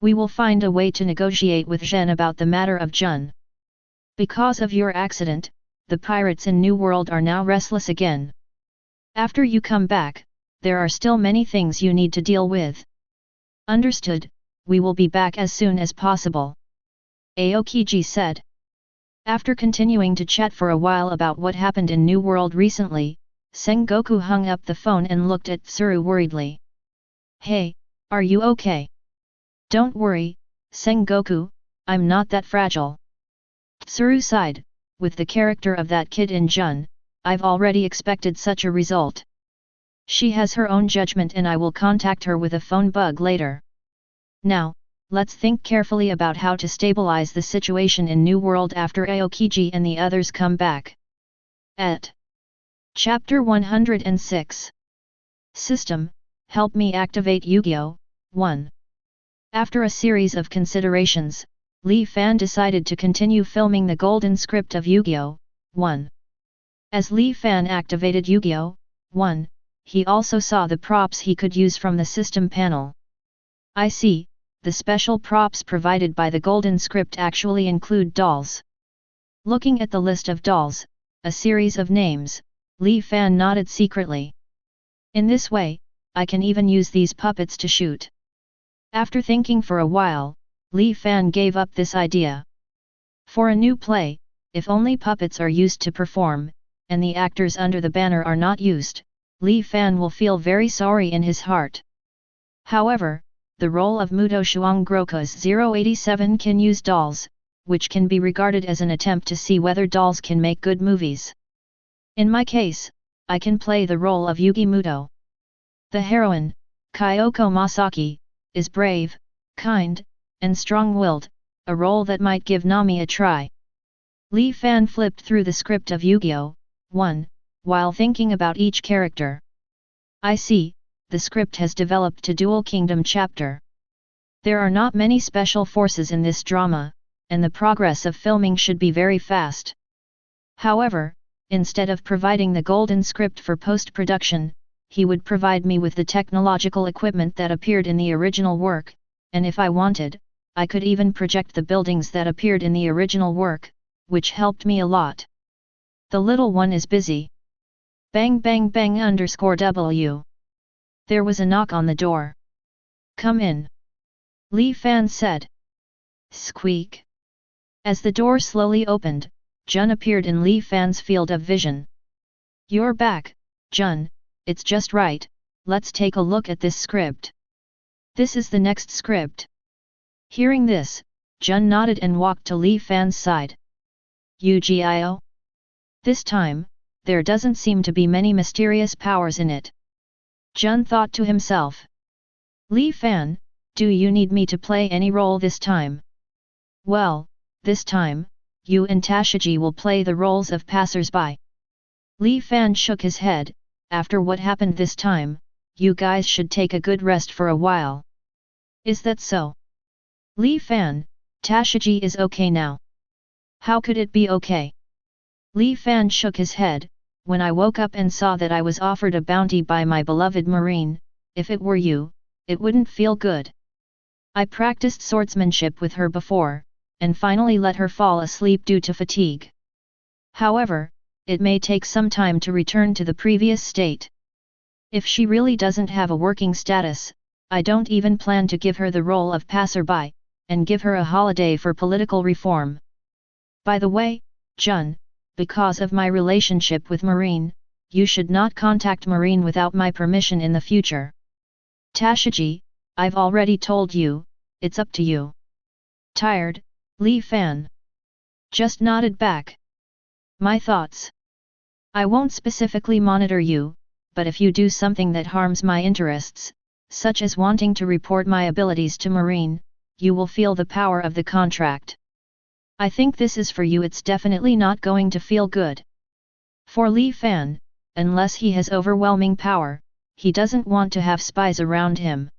We will find a way to negotiate with Zhen about the matter of Jun. Because of your accident, the pirates in New World are now restless again. After you come back, there are still many things you need to deal with. Understood, we will be back as soon as possible. Aokiji said. After continuing to chat for a while about what happened in New World recently, Sengoku hung up the phone and looked at Tsuru worriedly. Hey, are you okay? Don't worry, Sengoku, I'm not that fragile. Tsuru sighed, with the character of that kid in Jun, I've already expected such a result. She has her own judgment and I will contact her with a phone bug later. Now, let's think carefully about how to stabilize the situation in New World after Aokiji and the others come back. Chapter 106. System, help me activate Yu-Gi-Oh! 1. After a series of considerations, Li Fan decided to continue filming the golden script of Yu-Gi-Oh! 1. As Li Fan activated Yu-Gi-Oh! 1, he also saw the props he could use from the system panel. I see, the special props provided by the golden script actually include dolls. Looking at the list of dolls, a series of names, Li Fan nodded secretly. In this way, I can even use these puppets to shoot. After thinking for a while, Li Fan gave up this idea. For a new play, if only puppets are used to perform, and the actors under the banner are not used, Li Fan will feel very sorry in his heart. However, the role of Muto Shuanggroka's 087 can use dolls, which can be regarded as an attempt to see whether dolls can make good movies. In my case, I can play the role of Yugi Muto. The heroine, Kyoko Masaki, is brave, kind, and strong-willed, a role that might give Nami a try. Li Fan flipped through the script of Yu-Gi-Oh! 1, while thinking about each character. I see, the script has developed to Duel Kingdom chapter. There are not many special forces in this drama, and the progress of filming should be very fast. However, instead of providing the golden script for post-production, he would provide me with the technological equipment that appeared in the original work, and if I wanted, I could even project the buildings that appeared in the original work, which helped me a lot. The little one is busy. Bang bang bang _W. There was a knock on the door. Come in. Li Fan said. Squeak. As the door slowly opened, Jun appeared in Li Fan's field of vision. You're back, Jun, it's just right, let's take a look at this script. This is the next script. Hearing this, Jun nodded and walked to Li Fan's side. Yu-Gi-Oh! This time, there doesn't seem to be many mysterious powers in it. Jun thought to himself. Li Fan, do you need me to play any role this time? Well, this time, you and Tashiji will play the roles of passers-by. Li Fan shook his head, after what happened this time, you guys should take a good rest for a while. Is that so? Li Fan, Tashiji is okay now. How could it be okay? Li Fan shook his head, when I woke up and saw that I was offered a bounty by my beloved Marine, if it were you, it wouldn't feel good. I practiced swordsmanship with her before, and finally let her fall asleep due to fatigue. However, it may take some time to return to the previous state. If she really doesn't have a working status, I don't even plan to give her the role of passerby, and give her a holiday for political reform. By the way, Jun, because of my relationship with Marine, you should not contact Marine without my permission in the future. Tashiji, I've already told you, it's up to you. Tired, Li Fan just nodded back. My thoughts. I won't specifically monitor you, but if you do something that harms my interests, such as wanting to report my abilities to Marine, you will feel the power of the contract. I think this is for you. It's definitely not going to feel good. For Li Fan, unless he has overwhelming power, he doesn't want to have spies around him.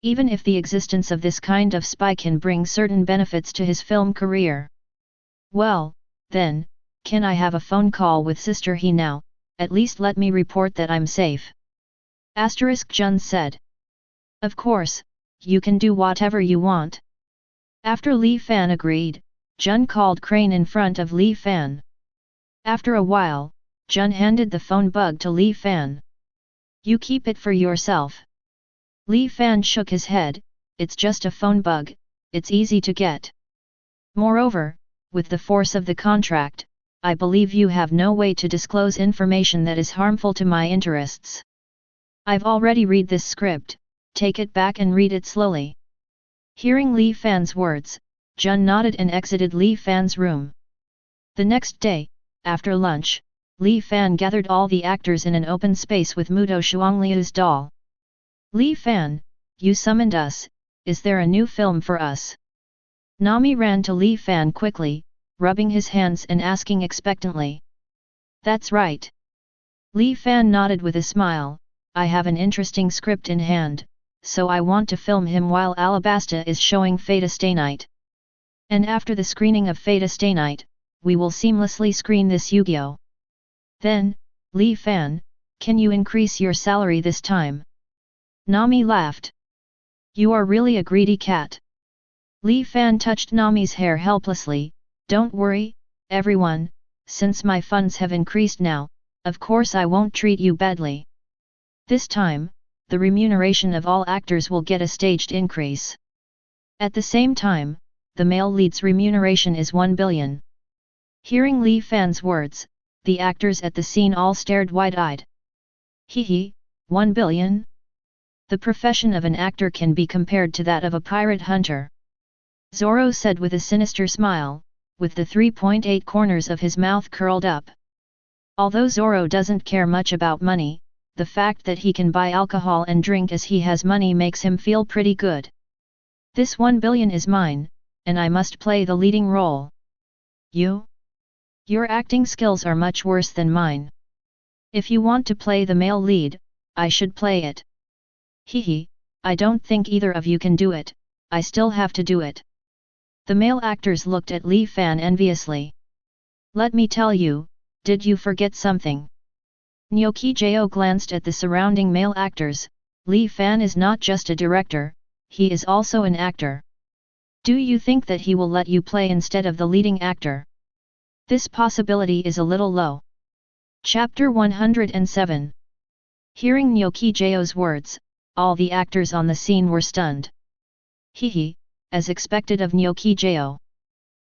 Even if the existence of this kind of spy can bring certain benefits to his film career. Well, then, can I have a phone call with Sister He now, at least let me report that I'm safe. Jun said. Of course, you can do whatever you want. After Li Fan agreed, Jun called Crane in front of Li Fan. After a while, Jun handed the phone bug to Li Fan. You keep it for yourself. Li Fan shook his head, it's just a phone bug, it's easy to get. Moreover, with the force of the contract, I believe you have no way to disclose information that is harmful to my interests. I've already read this script, take it back and read it slowly. Hearing Li Fan's words, Jun nodded and exited Li Fan's room. The next day, after lunch, Li Fan gathered all the actors in an open space with Mudo Shuangliu's doll. Li Fan, you summoned us, is there a new film for us? Nami ran to Li Fan quickly, rubbing his hands and asking expectantly. That's right. Li Fan nodded with a smile, I have an interesting script in hand, so I want to film him while Alabasta is showing Fata Stay Night. And after the screening of Fata Stay Night, we will seamlessly screen this Yu-Gi-Oh! Then, Li Fan, can you increase your salary this time? Nami laughed. You are really a greedy cat. Li Fan touched Nami's hair helplessly, don't worry, everyone, since my funds have increased now, of course I won't treat you badly. This time, the remuneration of all actors will get a staged increase. At the same time, the male lead's remuneration is 1 billion. Hearing Li Fan's words, the actors at the scene all stared wide-eyed. Hee, 1 billion? The profession of an actor can be compared to that of a pirate hunter. Zoro said with a sinister smile, with the 3.8 corners of his mouth curled up. Although Zoro doesn't care much about money, the fact that he can buy alcohol and drink as he has money makes him feel pretty good. This 1 billion is mine, and I must play the leading role. Your acting skills are much worse than mine. If you want to play the male lead, I should play it. Hee, I don't think either of you can do it, I still have to do it. The male actors looked at Li Fan enviously. Let me tell you, did you forget something? Nyoki-Jo glanced at the surrounding male actors, Li Fan is not just a director, he is also an actor. Do you think that he will let you play instead of the leading actor? This possibility is a little low. Chapter 107. Hearing Nyoki-Jo's words, all the actors on the scene were stunned. Hee, as expected of Nyoki-Jo.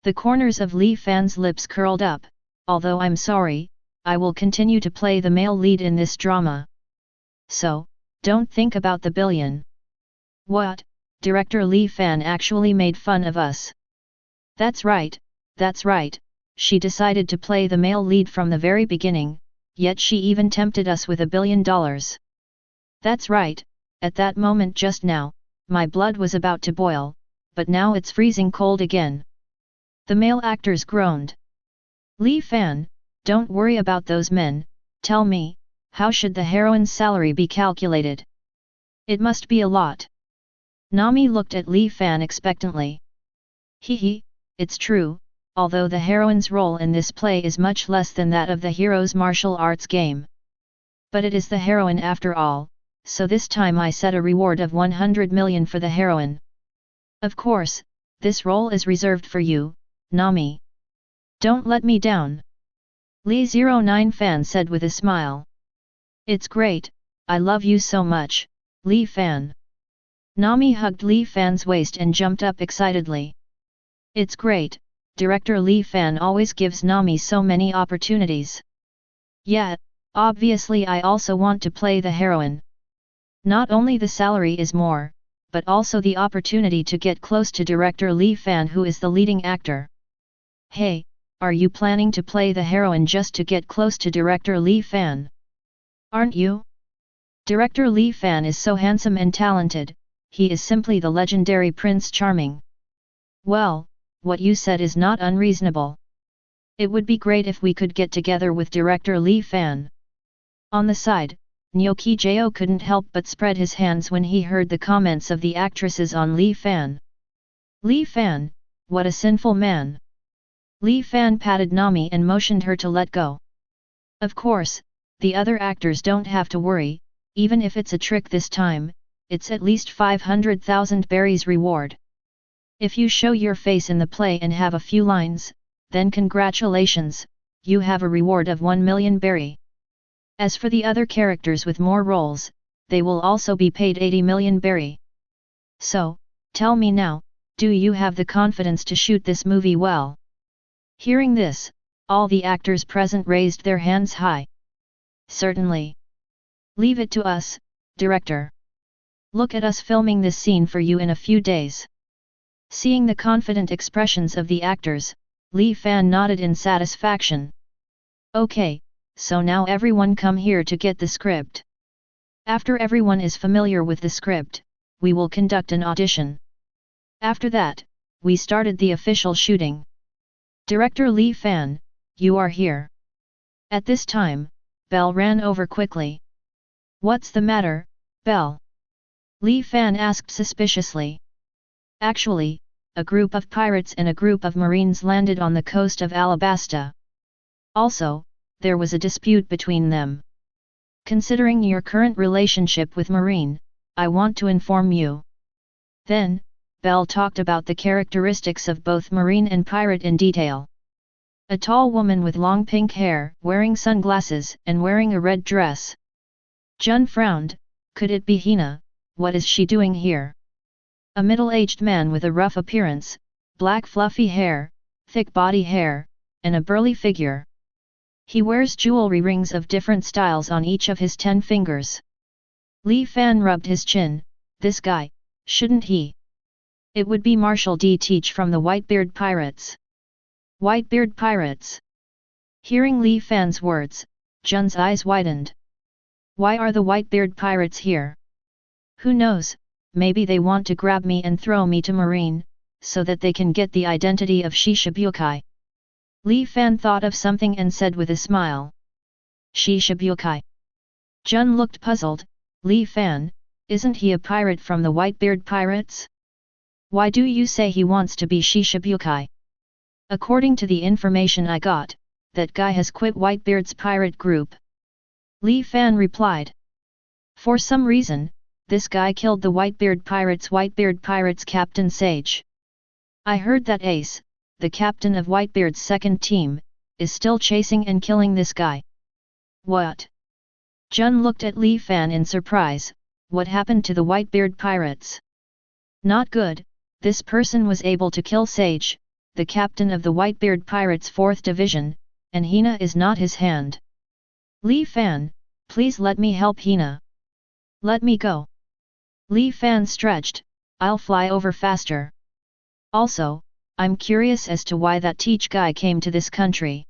The corners of Li Fan's lips curled up, although I'm sorry, I will continue to play the male lead in this drama. So, don't think about the billion. What, director Li Fan actually made fun of us? That's right, she decided to play the male lead from the very beginning, yet she even tempted us with $1 billion. That's right, at that moment just now, my blood was about to boil, but now it's freezing cold again. The male actors groaned. Li Fan, don't worry about those men, tell me, how should the heroine's salary be calculated? It must be a lot. Nami looked at Li Fan expectantly. Hee, it's true, although the heroine's role in this play is much less than that of the hero's martial arts game. But it is the heroine after all, so this time I set a reward of 100 million for the heroine. Of course, this role is reserved for you, Nami. Don't let me down. Li09 Fan said with a smile. It's great, I love you so much, Li Fan. Nami hugged Li Fan's waist and jumped up excitedly. It's great, director Li Fan always gives Nami so many opportunities. Yeah, obviously I also want to play the heroine. Not only the salary is more, but also the opportunity to get close to director Li Fan who is the leading actor. Hey, are you planning to play the heroine just to get close to director Li Fan? Aren't you? Director Li Fan is so handsome and talented, he is simply the legendary Prince Charming. Well, what you said is not unreasonable. It would be great if we could get together with director Li Fan. On the side, Nyoki-Jo couldn't help but spread his hands when he heard the comments of the actresses on Li Fan. Li Fan, what a sinful man. Li Fan patted Nami and motioned her to let go. Of course, the other actors don't have to worry, even if it's a trick this time, it's at least 500,000 berries reward. If you show your face in the play and have a few lines, then congratulations, you have a reward of 1 million berry. As for the other characters with more roles, they will also be paid 80 million berry. So, tell me now, do you have the confidence to shoot this movie well? Hearing this, all the actors present raised their hands high. Certainly. Leave it to us, director. Look at us filming this scene for you in a few days. Seeing the confident expressions of the actors, Li Fan nodded in satisfaction. Okay, so now everyone come here to get the script. After everyone is familiar with the script, we will conduct an audition. After that, we started the official shooting. Director Li Fan, you are here. At this time, Belle ran over quickly. What's the matter, Belle? Li Fan asked suspiciously. Actually, a group of pirates and a group of marines landed on the coast of Alabasta. Also, there was a dispute between them. Considering your current relationship with Marine, I want to inform you. Then, Belle talked about the characteristics of both Marine and pirate in detail. A tall woman with long pink hair, wearing sunglasses and wearing a red dress. Jun frowned. Could it be Hina? What is she doing here? A middle-aged man with a rough appearance, black fluffy hair, thick body hair, and a burly figure. He wears jewelry rings of different styles on each of his 10 fingers. Li Fan rubbed his chin. This guy, shouldn't he? It would be Marshal D. Teach from the Whitebeard Pirates. Whitebeard Pirates. Hearing Li Fan's words, Jun's eyes widened. Why are the Whitebeard Pirates here? Who knows, maybe they want to grab me and throw me to Marine, so that they can get the identity of Shishibukai. Li Fan thought of something and said with a smile. Shishibukai. Jun looked puzzled. Li Fan, isn't he a pirate from the Whitebeard Pirates? Why do you say he wants to be Shishibukai? According to the information I got, that guy has quit Whitebeard's pirate group. Li Fan replied. For some reason, this guy killed the Whitebeard Pirates Captain Sage. I heard that Ace, the captain of Whitebeard's second team, is still chasing and killing this guy. What? Jun looked at Li Fan in surprise. What happened to the Whitebeard Pirates? Not good. This person was able to kill Sage, the captain of the Whitebeard Pirates 4th Division, and Hina is not his hand. Li Fan, please let me help Hina. Let me go. Li Fan stretched. I'll fly over faster. Also, I'm curious as to why that Teach guy came to this country.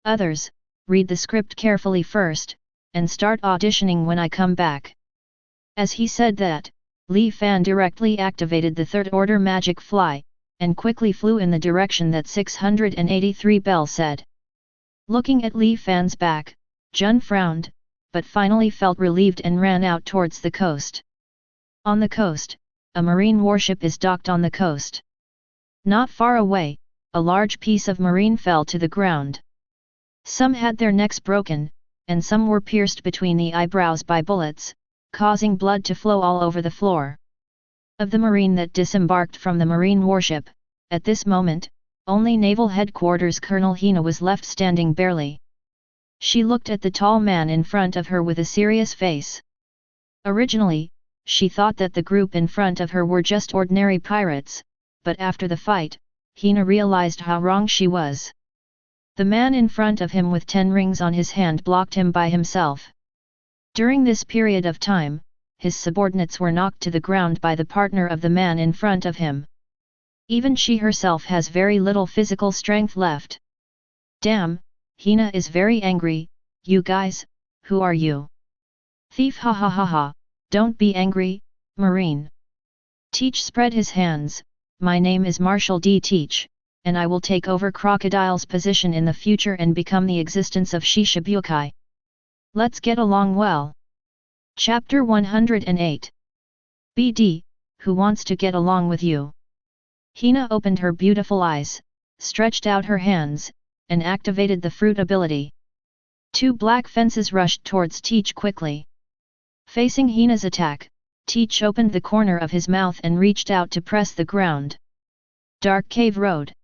Others, read the script carefully first, and start auditioning when I come back. As he said that, Li Fan directly activated the third order magic fly, and quickly flew in the direction that 683 Belle said. Looking at Li Fan's back, Jun frowned, but finally felt relieved and ran out towards the coast. On the coast, a marine warship is docked on the coast. Not far away, a large piece of marine fell to the ground. Some had their necks broken, and some were pierced between the eyebrows by bullets, causing blood to flow all over the floor. Of the marine that disembarked from the marine warship, at this moment, only Naval Headquarters Colonel Hina was left standing barely. She looked at the tall man in front of her with a serious face. Originally, she thought that the group in front of her were just ordinary pirates, but after the fight, Hina realized how wrong she was. The man in front of him with 10 rings on his hand blocked him by himself. During this period of time, his subordinates were knocked to the ground by the partner of the man in front of him. Even she herself has very little physical strength left. Damn, Hina is very angry. You guys, who are you? Thief, ha ha ha ha, don't be angry, Marine. Teach spread his hands. My name is Marshal D. Teach, and I will take over Crocodile's position in the future and become the existence of Shishibukai. Let's get along well. Chapter 108. BD, who wants to get along with you? Hina opened her beautiful eyes, stretched out her hands, and activated the fruit ability. 2 black fences rushed towards Teach quickly. Facing Hina's attack, Teach opened the corner of his mouth and reached out to press the ground. Dark Cave Road.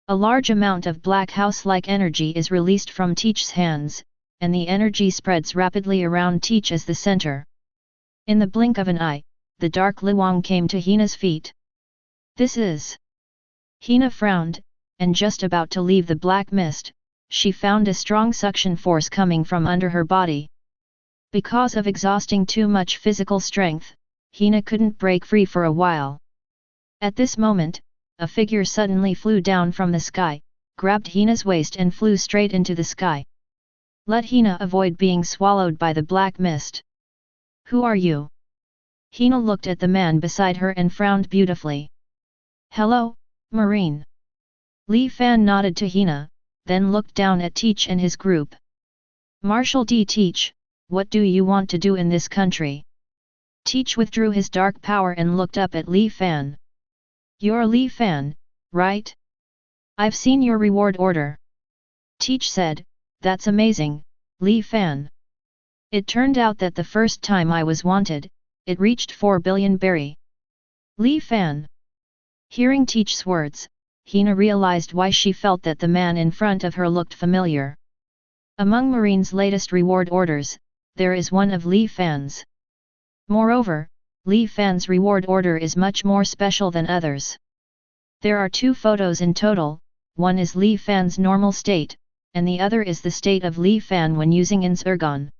A large amount of black house-like energy is released from Teach's hands, and the energy spreads rapidly around Teach as the center. In the blink of an eye, the dark Luang came to Hina's feet. This is... Hina frowned, and just about to leave the black mist, she found a strong suction force coming from under her body. Because of exhausting too much physical strength, Hina couldn't break free for a while. At this moment, a figure suddenly flew down from the sky, grabbed Hina's waist and flew straight into the sky. Let Hina avoid being swallowed by the black mist. Who are you? Hina looked at the man beside her and frowned beautifully. Hello, Marine. Li Fan nodded to Hina, then looked down at Teach and his group. Marshal D. Teach, what do you want to do in this country? Teach withdrew his dark power and looked up at Li Fan. You're Li Fan, right? I've seen your reward order. Teach said, that's amazing, Li Fan. It turned out that the first time I was wanted, it reached 4 billion berry. Li Fan. Hearing Teach's words, Hina realized why she felt that the man in front of her looked familiar. Among Marine's latest reward orders, there is one of Li Fan's. Moreover, Li Fan's reward order is much more special than others. There are 2 photos in total, one is Li Fan's normal state, and the other is the state of Li Fan when using Insurgon.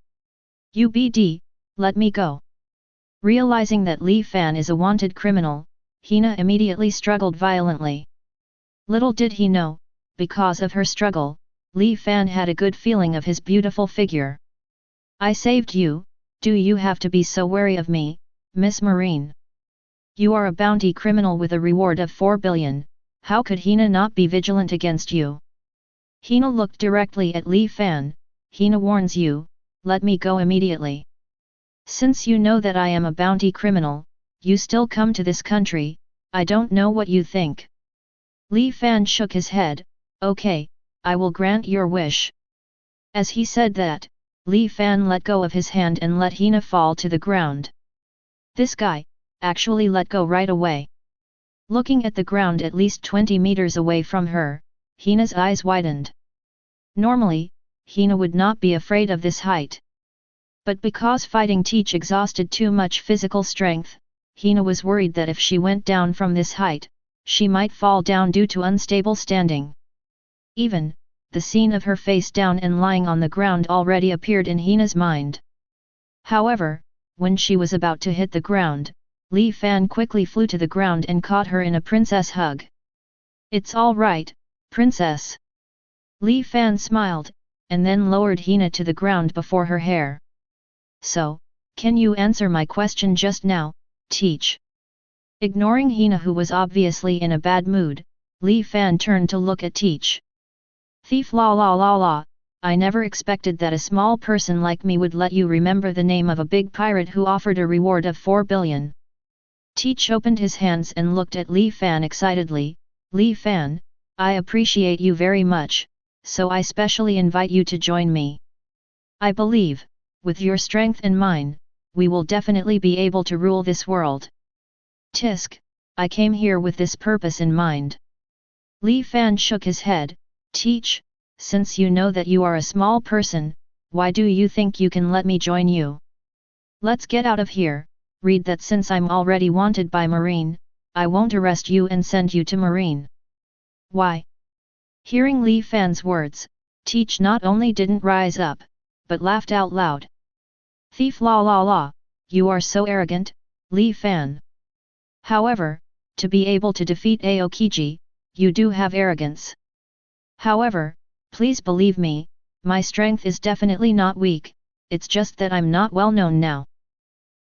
UBD, let me go. Realizing that Li Fan is a wanted criminal, Hina immediately struggled violently. Little did he know, because of her struggle, Li Fan had a good feeling of his beautiful figure. I saved you, do you have to be so wary of me, Miss Marine? You are a bounty criminal with a reward of 4 billion, how could Hina not be vigilant against you? Hina looked directly at Li Fan. Hina warns you, let me go immediately. Since you know that I am a bounty criminal, you still come to this country, I don't know what you think. Li Fan shook his head, okay, I will grant your wish. As he said that, Li Fan let go of his hand and let Hina fall to the ground. This guy, actually let go right away. Looking at the ground at least 20 meters away from her, Hina's eyes widened. Normally, Hina would not be afraid of this height. But because fighting Teach exhausted too much physical strength, Hina was worried that if she went down from this height, she might fall down due to unstable standing. Even, the scene of her face down and lying on the ground already appeared in Hina's mind. However, when she was about to hit the ground, Li Fan quickly flew to the ground and caught her in a princess hug. It's all right, princess. Li Fan smiled, and then lowered Hina to the ground before her hair. So, can you answer my question just now, Teach? Ignoring Hina, who was obviously in a bad mood, Li Fan turned to look at Teach. Thief, la la la la, I never expected that a small person like me would let you remember the name of a big pirate who offered a reward of 4 billion. Teach opened his hands and looked at Li Fan excitedly. Li Fan, I appreciate you very much, so I specially invite you to join me. I believe, with your strength and mine, we will definitely be able to rule this world. Tisk, I came here with this purpose in mind. Li Fan shook his head. Teach, since you know that you are a small person, why do you think you can let me join you? Let's get out of here. Read that since I'm already wanted by Marine, I won't arrest you and send you to Marine. Why? Hearing Li Fan's words, Teach not only didn't rise up, but laughed out loud. Thief, la la la, you are so arrogant, Li Fan. However, to be able to defeat Aokiji, you do have arrogance. However, please believe me, my strength is definitely not weak, it's just that I'm not well known now.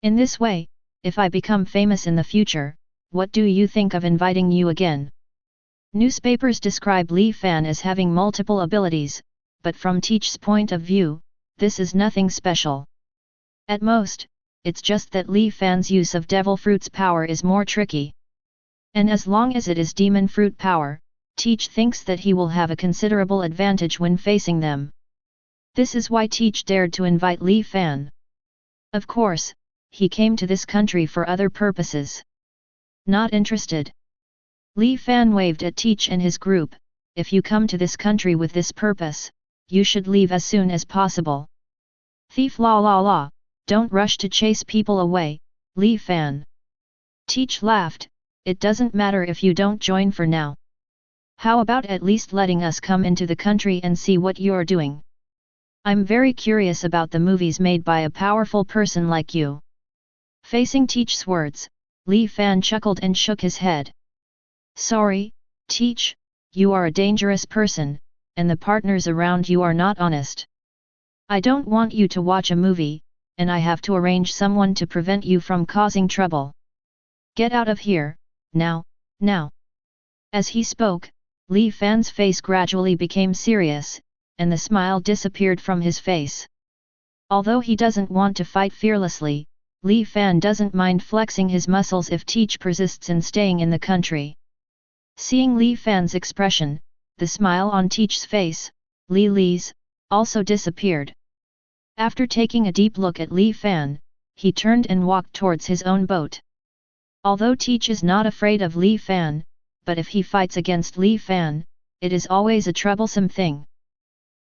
In this way, if I become famous in the future, what do you think of inviting you again? Newspapers describe Li Fan as having multiple abilities, but from Teach's point of view, this is nothing special. At most, it's just that Li Fan's use of devil fruit's power is more tricky. And as long as it is demon fruit power, Teach thinks that he will have a considerable advantage when facing them. This is why Teach dared to invite Li Fan. Of course, he came to this country for other purposes. Not interested. Li Fan waved at Teach and his group. If you come to this country with this purpose, you should leave as soon as possible. Thief la la la, don't rush to chase people away, Li Fan. Teach laughed, it doesn't matter if you don't join for now. How about at least letting us come into the country and see what you're doing? I'm very curious about the movies made by a powerful person like you. Facing Teach's words, Li Fan chuckled and shook his head. Sorry, Teach, you are a dangerous person, and the partners around you are not honest. I don't want you to watch a movie, and I have to arrange someone to prevent you from causing trouble. Get out of here, now, now. As he spoke, Li Fan's face gradually became serious, and the smile disappeared from his face. Although he doesn't want to fight fearlessly, Li Fan doesn't mind flexing his muscles if Teach persists in staying in the country. Seeing Li Fan's expression, the smile on Teach's face, Li's, also disappeared. After taking a deep look at Li Fan, he turned and walked towards his own boat. Although Teach is not afraid of Li Fan, but if he fights against Li Fan, it is always a troublesome thing.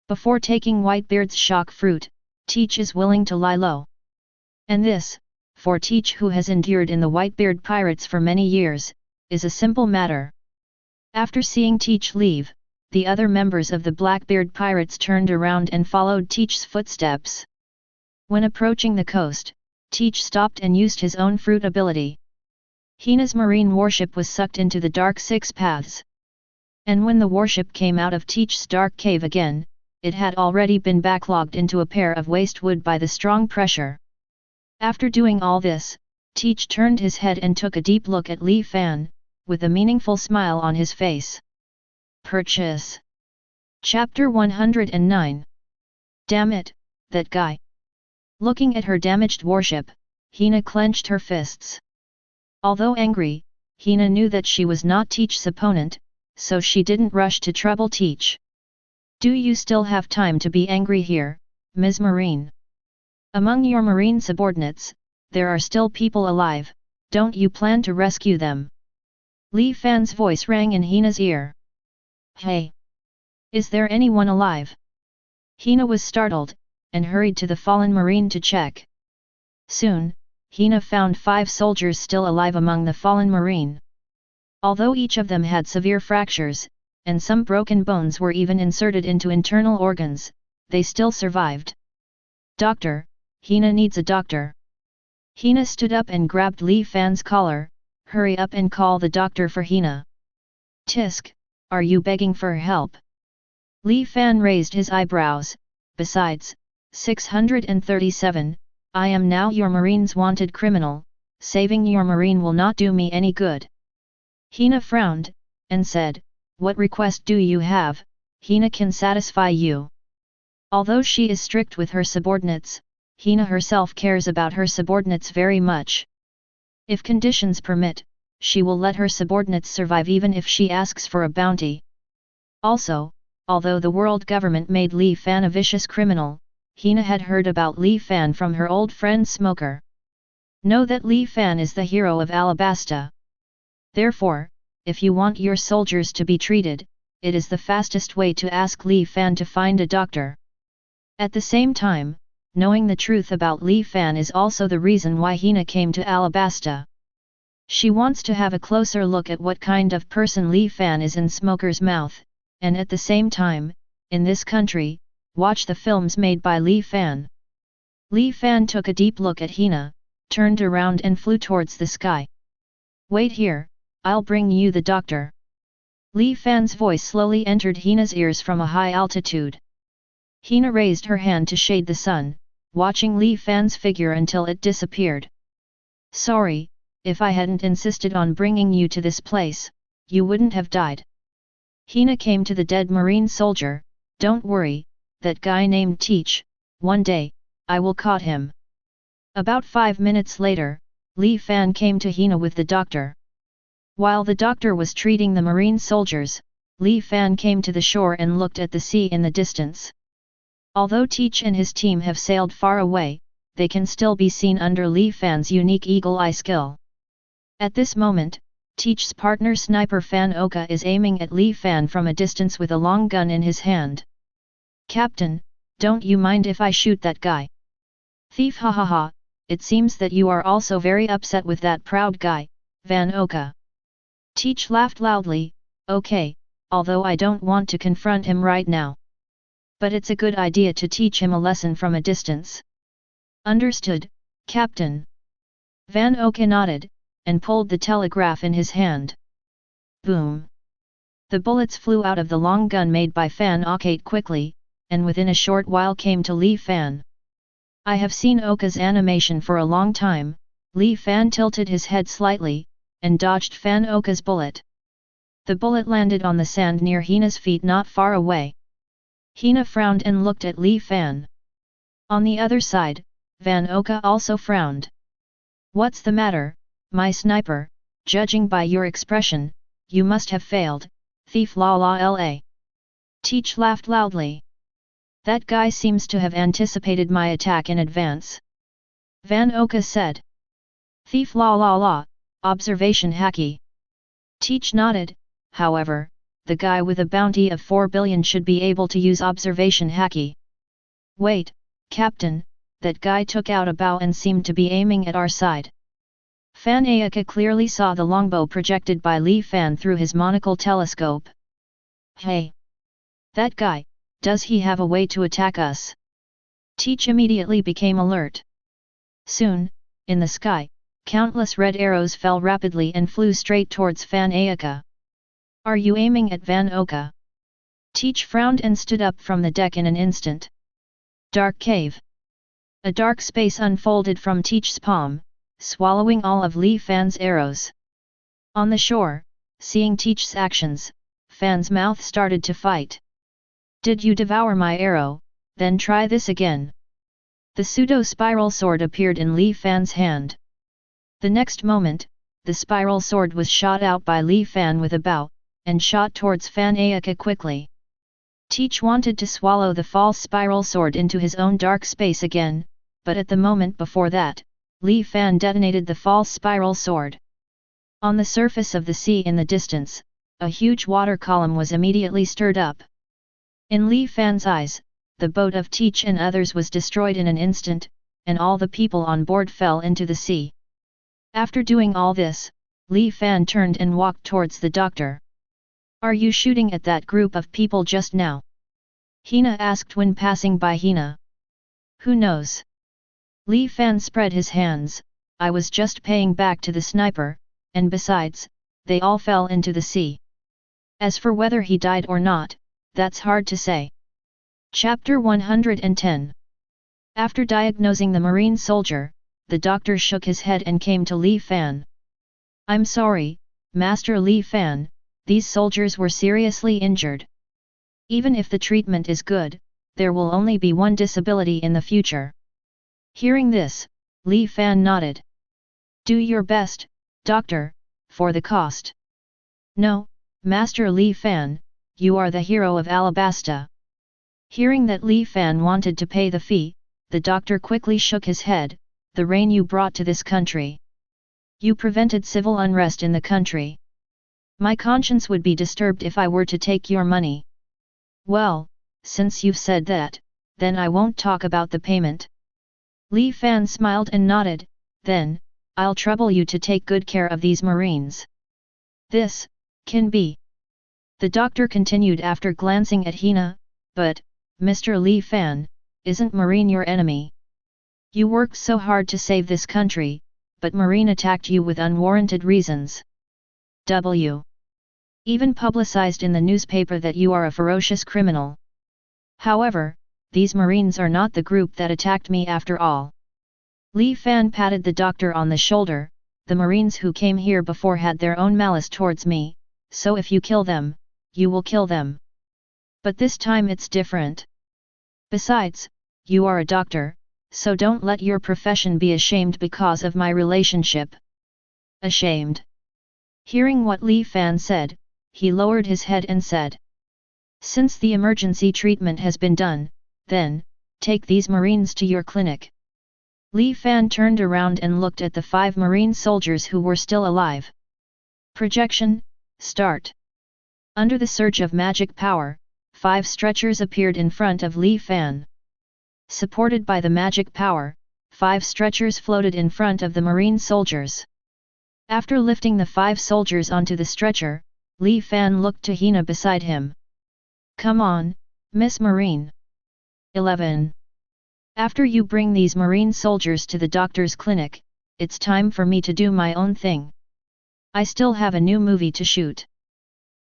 Before taking Whitebeard's shock fruit, Teach is willing to lie low. And this, for Teach who has endured in the Whitebeard pirates for many years, is a simple matter. After seeing Teach leave, the other members of the Blackbeard pirates turned around and followed Teach's footsteps. When approaching the coast, Teach stopped and used his own fruit ability. Hina's marine warship was sucked into the dark six paths. And when the warship came out of Teach's dark cave again, it had already been backlogged into a pair of waste wood by the strong pressure. After doing all this, Teach turned his head and took a deep look at Li Fan, with a meaningful smile on his face. Purchase. Chapter 109. Damn it, that guy. Looking at her damaged warship, Hina clenched her fists. Although angry, Hina knew that she was not Teach's opponent, so she didn't rush to trouble Teach. Do you still have time to be angry here, Ms. Marine? Among your marine subordinates, there are still people alive, don't you plan to rescue them? Li Fan's voice rang in Hina's ear. Hey! Is there anyone alive? Hina was startled, and hurried to the fallen marine to check. Soon, Hina found 5 soldiers still alive among the fallen marine. Although each of them had severe fractures, and some broken bones were even inserted into internal organs, they still survived. Doctor, Hina needs a doctor. Hina stood up and grabbed Li Fan's collar. Hurry up and call the doctor for Hina. Tisk, are you begging for help? Li Fan raised his eyebrows. Besides, 637, I am now your marine's wanted criminal, saving your marine will not do me any good. Hina frowned, and said, what request do you have? Hina can satisfy you. Although she is strict with her subordinates, Hina herself cares about her subordinates very much. If conditions permit, she will let her subordinates survive even if she asks for a bounty. Also, although the world government made Li Fan a vicious criminal, Hina had heard about Li Fan from her old friend Smoker. Know that Li Fan is the hero of Alabasta. Therefore, if you want your soldiers to be treated, it is the fastest way to ask Li Fan to find a doctor. At the same time, knowing the truth about Li Fan is also the reason why Hina came to Alabasta. She wants to have a closer look at what kind of person Li Fan is in Smoker's mouth, and at the same time, in this country, watch the films made by Li Fan. Li Fan took a deep look at Hina, turned around and flew towards the sky. Wait here, I'll bring you the doctor. Li Fan's voice slowly entered Hina's ears from a high altitude. Hina raised her hand to shade the sun, watching Li Fan's figure until it disappeared. Sorry, if I hadn't insisted on bringing you to this place, you wouldn't have died. Hina came to the dead marine soldier. Don't worry, that guy named Teach, one day, I will caught him. About 5 minutes later, Li Fan came to Hina with the doctor. While the doctor was treating the marine soldiers, Li Fan came to the shore and looked at the sea in the distance. Although Teach and his team have sailed far away, they can still be seen under Li Fan's unique eagle eye skill. At this moment, Teach's partner sniper Fan Oka is aiming at Li Fan from a distance with a long gun in his hand. Captain, don't you mind if I shoot that guy? Thief, ha ha ha, it seems that you are also very upset with that proud guy, Van Oka. Teach laughed loudly, okay, although I don't want to confront him right now. But it's a good idea to teach him a lesson from a distance. Understood, Captain. Van Oka nodded, and pulled the telegraph in his hand. Boom! The bullets flew out of the long gun made by Fan Okate quickly, and within a short while came to Li Fan. I have seen Oka's animation for a long time. Li Fan tilted his head slightly, and dodged Fan Oka's bullet. The bullet landed on the sand near Hina's feet not far away. Hina frowned and looked at Li Fan. On the other side, Van Oka also frowned. What's the matter, my sniper? Judging by your expression, you must have failed, thief la la la. Teach laughed loudly. That guy seems to have anticipated my attack in advance. Van Oka said. Thief la la la, observation hacky. Teach nodded, however, the guy with a bounty of 4 billion should be able to use observation hacky. Wait, Captain, that guy took out a bow and seemed to be aiming at our side. Fan Ayaka clearly saw the longbow projected by Li Fan through his monocle telescope. Hey! That guy, does he have a way to attack us? Teach immediately became alert. Soon, in the sky, countless red arrows fell rapidly and flew straight towards Fan Ayaka. Are you aiming at Van Oka? Teach frowned and stood up from the deck in an instant. Dark cave. A dark space unfolded from Teach's palm, swallowing all of Li Fan's arrows. On the shore, seeing Teach's actions, Fan's mouth started to fight. Did you devour my arrow? Then try this again. The pseudo-spiral sword appeared in Li Fan's hand. The next moment, the spiral sword was shot out by Li Fan with a bow, and shot towards Fan Ayaka quickly. Teach wanted to swallow the false spiral sword into his own dark space again, but at the moment before that, Li Fan detonated the false spiral sword. On the surface of the sea in the distance, a huge water column was immediately stirred up. In Li Fan's eyes, the boat of Teach and others was destroyed in an instant, and all the people on board fell into the sea. After doing all this, Li Fan turned and walked towards the doctor. Are you shooting at that group of people just now? Hina asked when passing by Hina. Who knows? Li Fan spread his hands, I was just paying back to the sniper, and besides, they all fell into the sea. As for whether he died or not, that's hard to say. Chapter 110. After diagnosing the marine soldier, the doctor shook his head and came to Li Fan. I'm sorry, Master Li Fan, these soldiers were seriously injured. Even if the treatment is good, there will only be one disability in the future. Hearing this, Li Fan nodded. Do your best, doctor, for the cost. No, Master Li Fan, you are the hero of Alabasta. Hearing that Li Fan wanted to pay the fee, the doctor quickly shook his head, the rain you brought to this country. You prevented civil unrest in the country. My conscience would be disturbed if I were to take your money. Well, since you've said that, then I won't talk about the payment. Li Fan smiled and nodded, then, I'll trouble you to take good care of these marines. This, can be. The doctor continued after glancing at Hina, but, Mr. Li Fan, isn't Marine your enemy? You worked so hard to save this country, but Marine attacked you with unwarranted reasons. Even publicized in the newspaper that you are a ferocious criminal. However, these Marines are not the group that attacked me after all. Li Fan patted the doctor on the shoulder, the Marines who came here before had their own malice towards me, so if you kill them, you will kill them. But this time it's different. Besides, you are a doctor, so don't let your profession be ashamed because of my relationship. Ashamed? Hearing what Li Fan said, he lowered his head and said. Since the emergency treatment has been done, then, take these Marines to your clinic. Li Fan turned around and looked at the 5 Marine soldiers who were still alive. Projection, start. Under the surge of magic power, 5 stretchers appeared in front of Li Fan. Supported by the magic power, 5 stretchers floated in front of the marine soldiers. After lifting the 5 soldiers onto the stretcher, Li Fan looked to Hina beside him. "Come on, Miss Marine." 11. After you bring these marine soldiers to the doctor's clinic, it's time for me to do my own thing. I still have a new movie to shoot.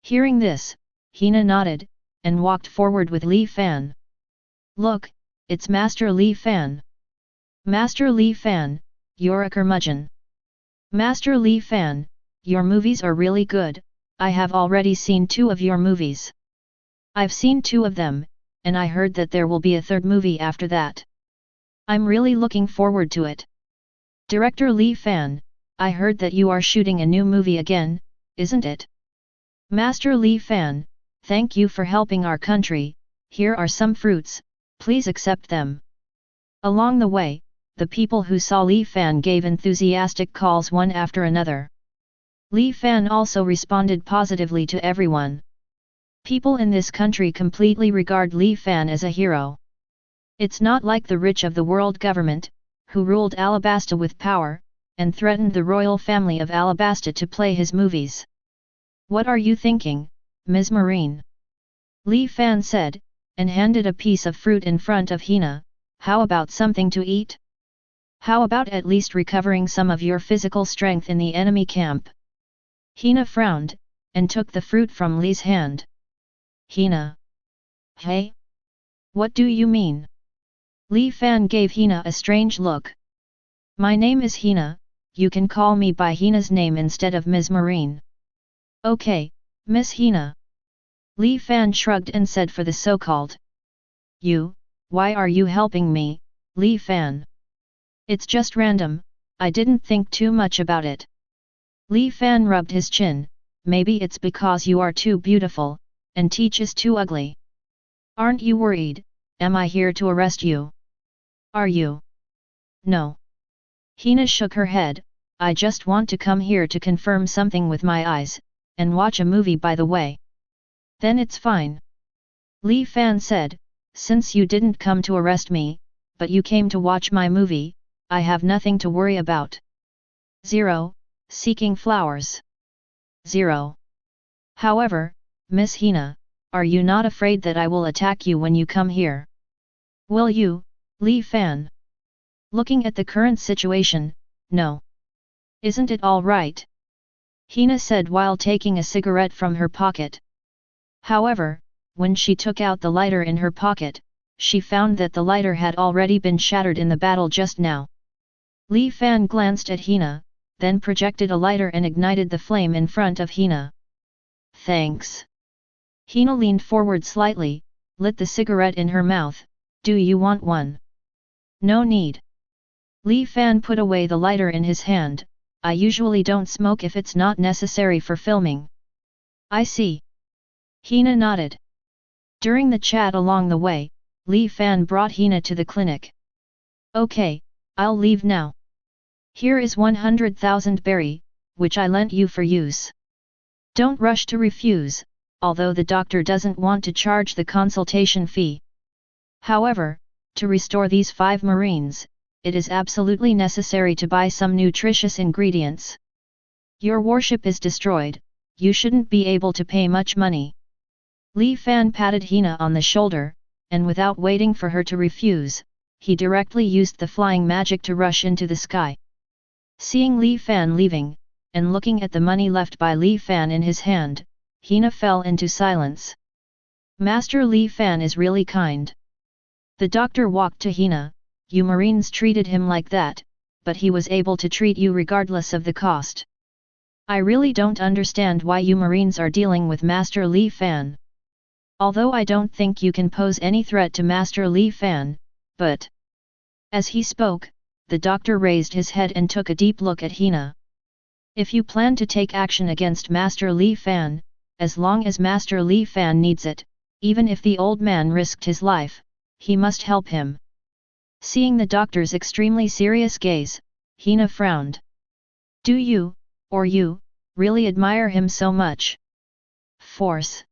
Hearing this, Hina nodded, and walked forward with Li Fan. "Look, it's Master Li Fan." "Master Li Fan, you're a curmudgeon." "Master Li Fan, your movies are really good, I have already seen 2 of your movies." "I've seen 2 of them, and I heard that there will be a 3rd movie after that. I'm really looking forward to it." "Director Li Fan, I heard that you are shooting a new movie again, isn't it?" "Master Li Fan, thank you for helping our country, here are some fruits, please accept them." Along the way, the people who saw Li Fan gave enthusiastic calls one after another. Li Fan also responded positively to everyone. People in this country completely regard Li Fan as a hero. It's not like the rich of the world government, who ruled Alabasta with power, and threatened the royal family of Alabasta to play his movies. "What are you thinking, Ms. Marine?" Li Fan said, and handed a piece of fruit in front of Hina. "How about something to eat? How about at least recovering some of your physical strength in the enemy camp?" Hina frowned, and took the fruit from Li's hand. "Hina. Hey? What do you mean?" Li Fan gave Hina a strange look. "My name is Hina, you can call me by Hina's name instead of Ms. Marine." "Okay, Miss Hina." Li Fan shrugged and said, "For the so-called you, why are you helping me, Li Fan?" "It's just random, I didn't think too much about it." Li Fan rubbed his chin. "Maybe it's because you are too beautiful, and Teach is too ugly." "Aren't you worried? Am I here to arrest you?" "Are you?" "No." Hina shook her head. "I just want to come here to confirm something with my eyes, and watch a movie by the way." "Then it's fine." Li Fan said, "Since you didn't come to arrest me, but you came to watch my movie, I have nothing to worry about." 0. Seeking flowers. 0. However, Miss Hina, are you not afraid that I will attack you when you come here? Will you, Li Fan? Looking at the current situation, no. Isn't it all right? Hina said while taking a cigarette from her pocket. However, when she took out the lighter in her pocket, she found that the lighter had already been shattered in the battle just now. Li Fan glanced at Hina, then projected a lighter and ignited the flame in front of Hina. "Thanks." Hina leaned forward slightly, lit the cigarette in her mouth. "Do you want one?" "No need." Li Fan put away the lighter in his hand. "I usually don't smoke if it's not necessary for filming." "I see." Hina nodded. During the chat along the way, Li Fan brought Hina to the clinic. "Okay, I'll leave now. Here is 100,000 berry, which I lent you for use. Don't rush to refuse, although the doctor doesn't want to charge the consultation fee. However, to restore these 5 marines, it is absolutely necessary to buy some nutritious ingredients. Your warship is destroyed, you shouldn't be able to pay much money." Li Fan patted Hina on the shoulder, and without waiting for her to refuse, he directly used the flying magic to rush into the sky. Seeing Li Fan leaving, and looking at the money left by Li Fan in his hand, Hina fell into silence. "Master Li Fan is really kind." The doctor walked to Hina. "You marines treated him like that, but he was able to treat you regardless of the cost. I really don't understand why you marines are dealing with Master Li Fan. Although I don't think you can pose any threat to Master Li Fan, but..." As he spoke, the doctor raised his head and took a deep look at Hina. "If you plan to take action against Master Li Fan, as long as Master Li Fan needs it, even if the old man risked his life, he must help him." Seeing the doctor's extremely serious gaze, Hina frowned. "Do you, or you, really admire him so much?" "Force."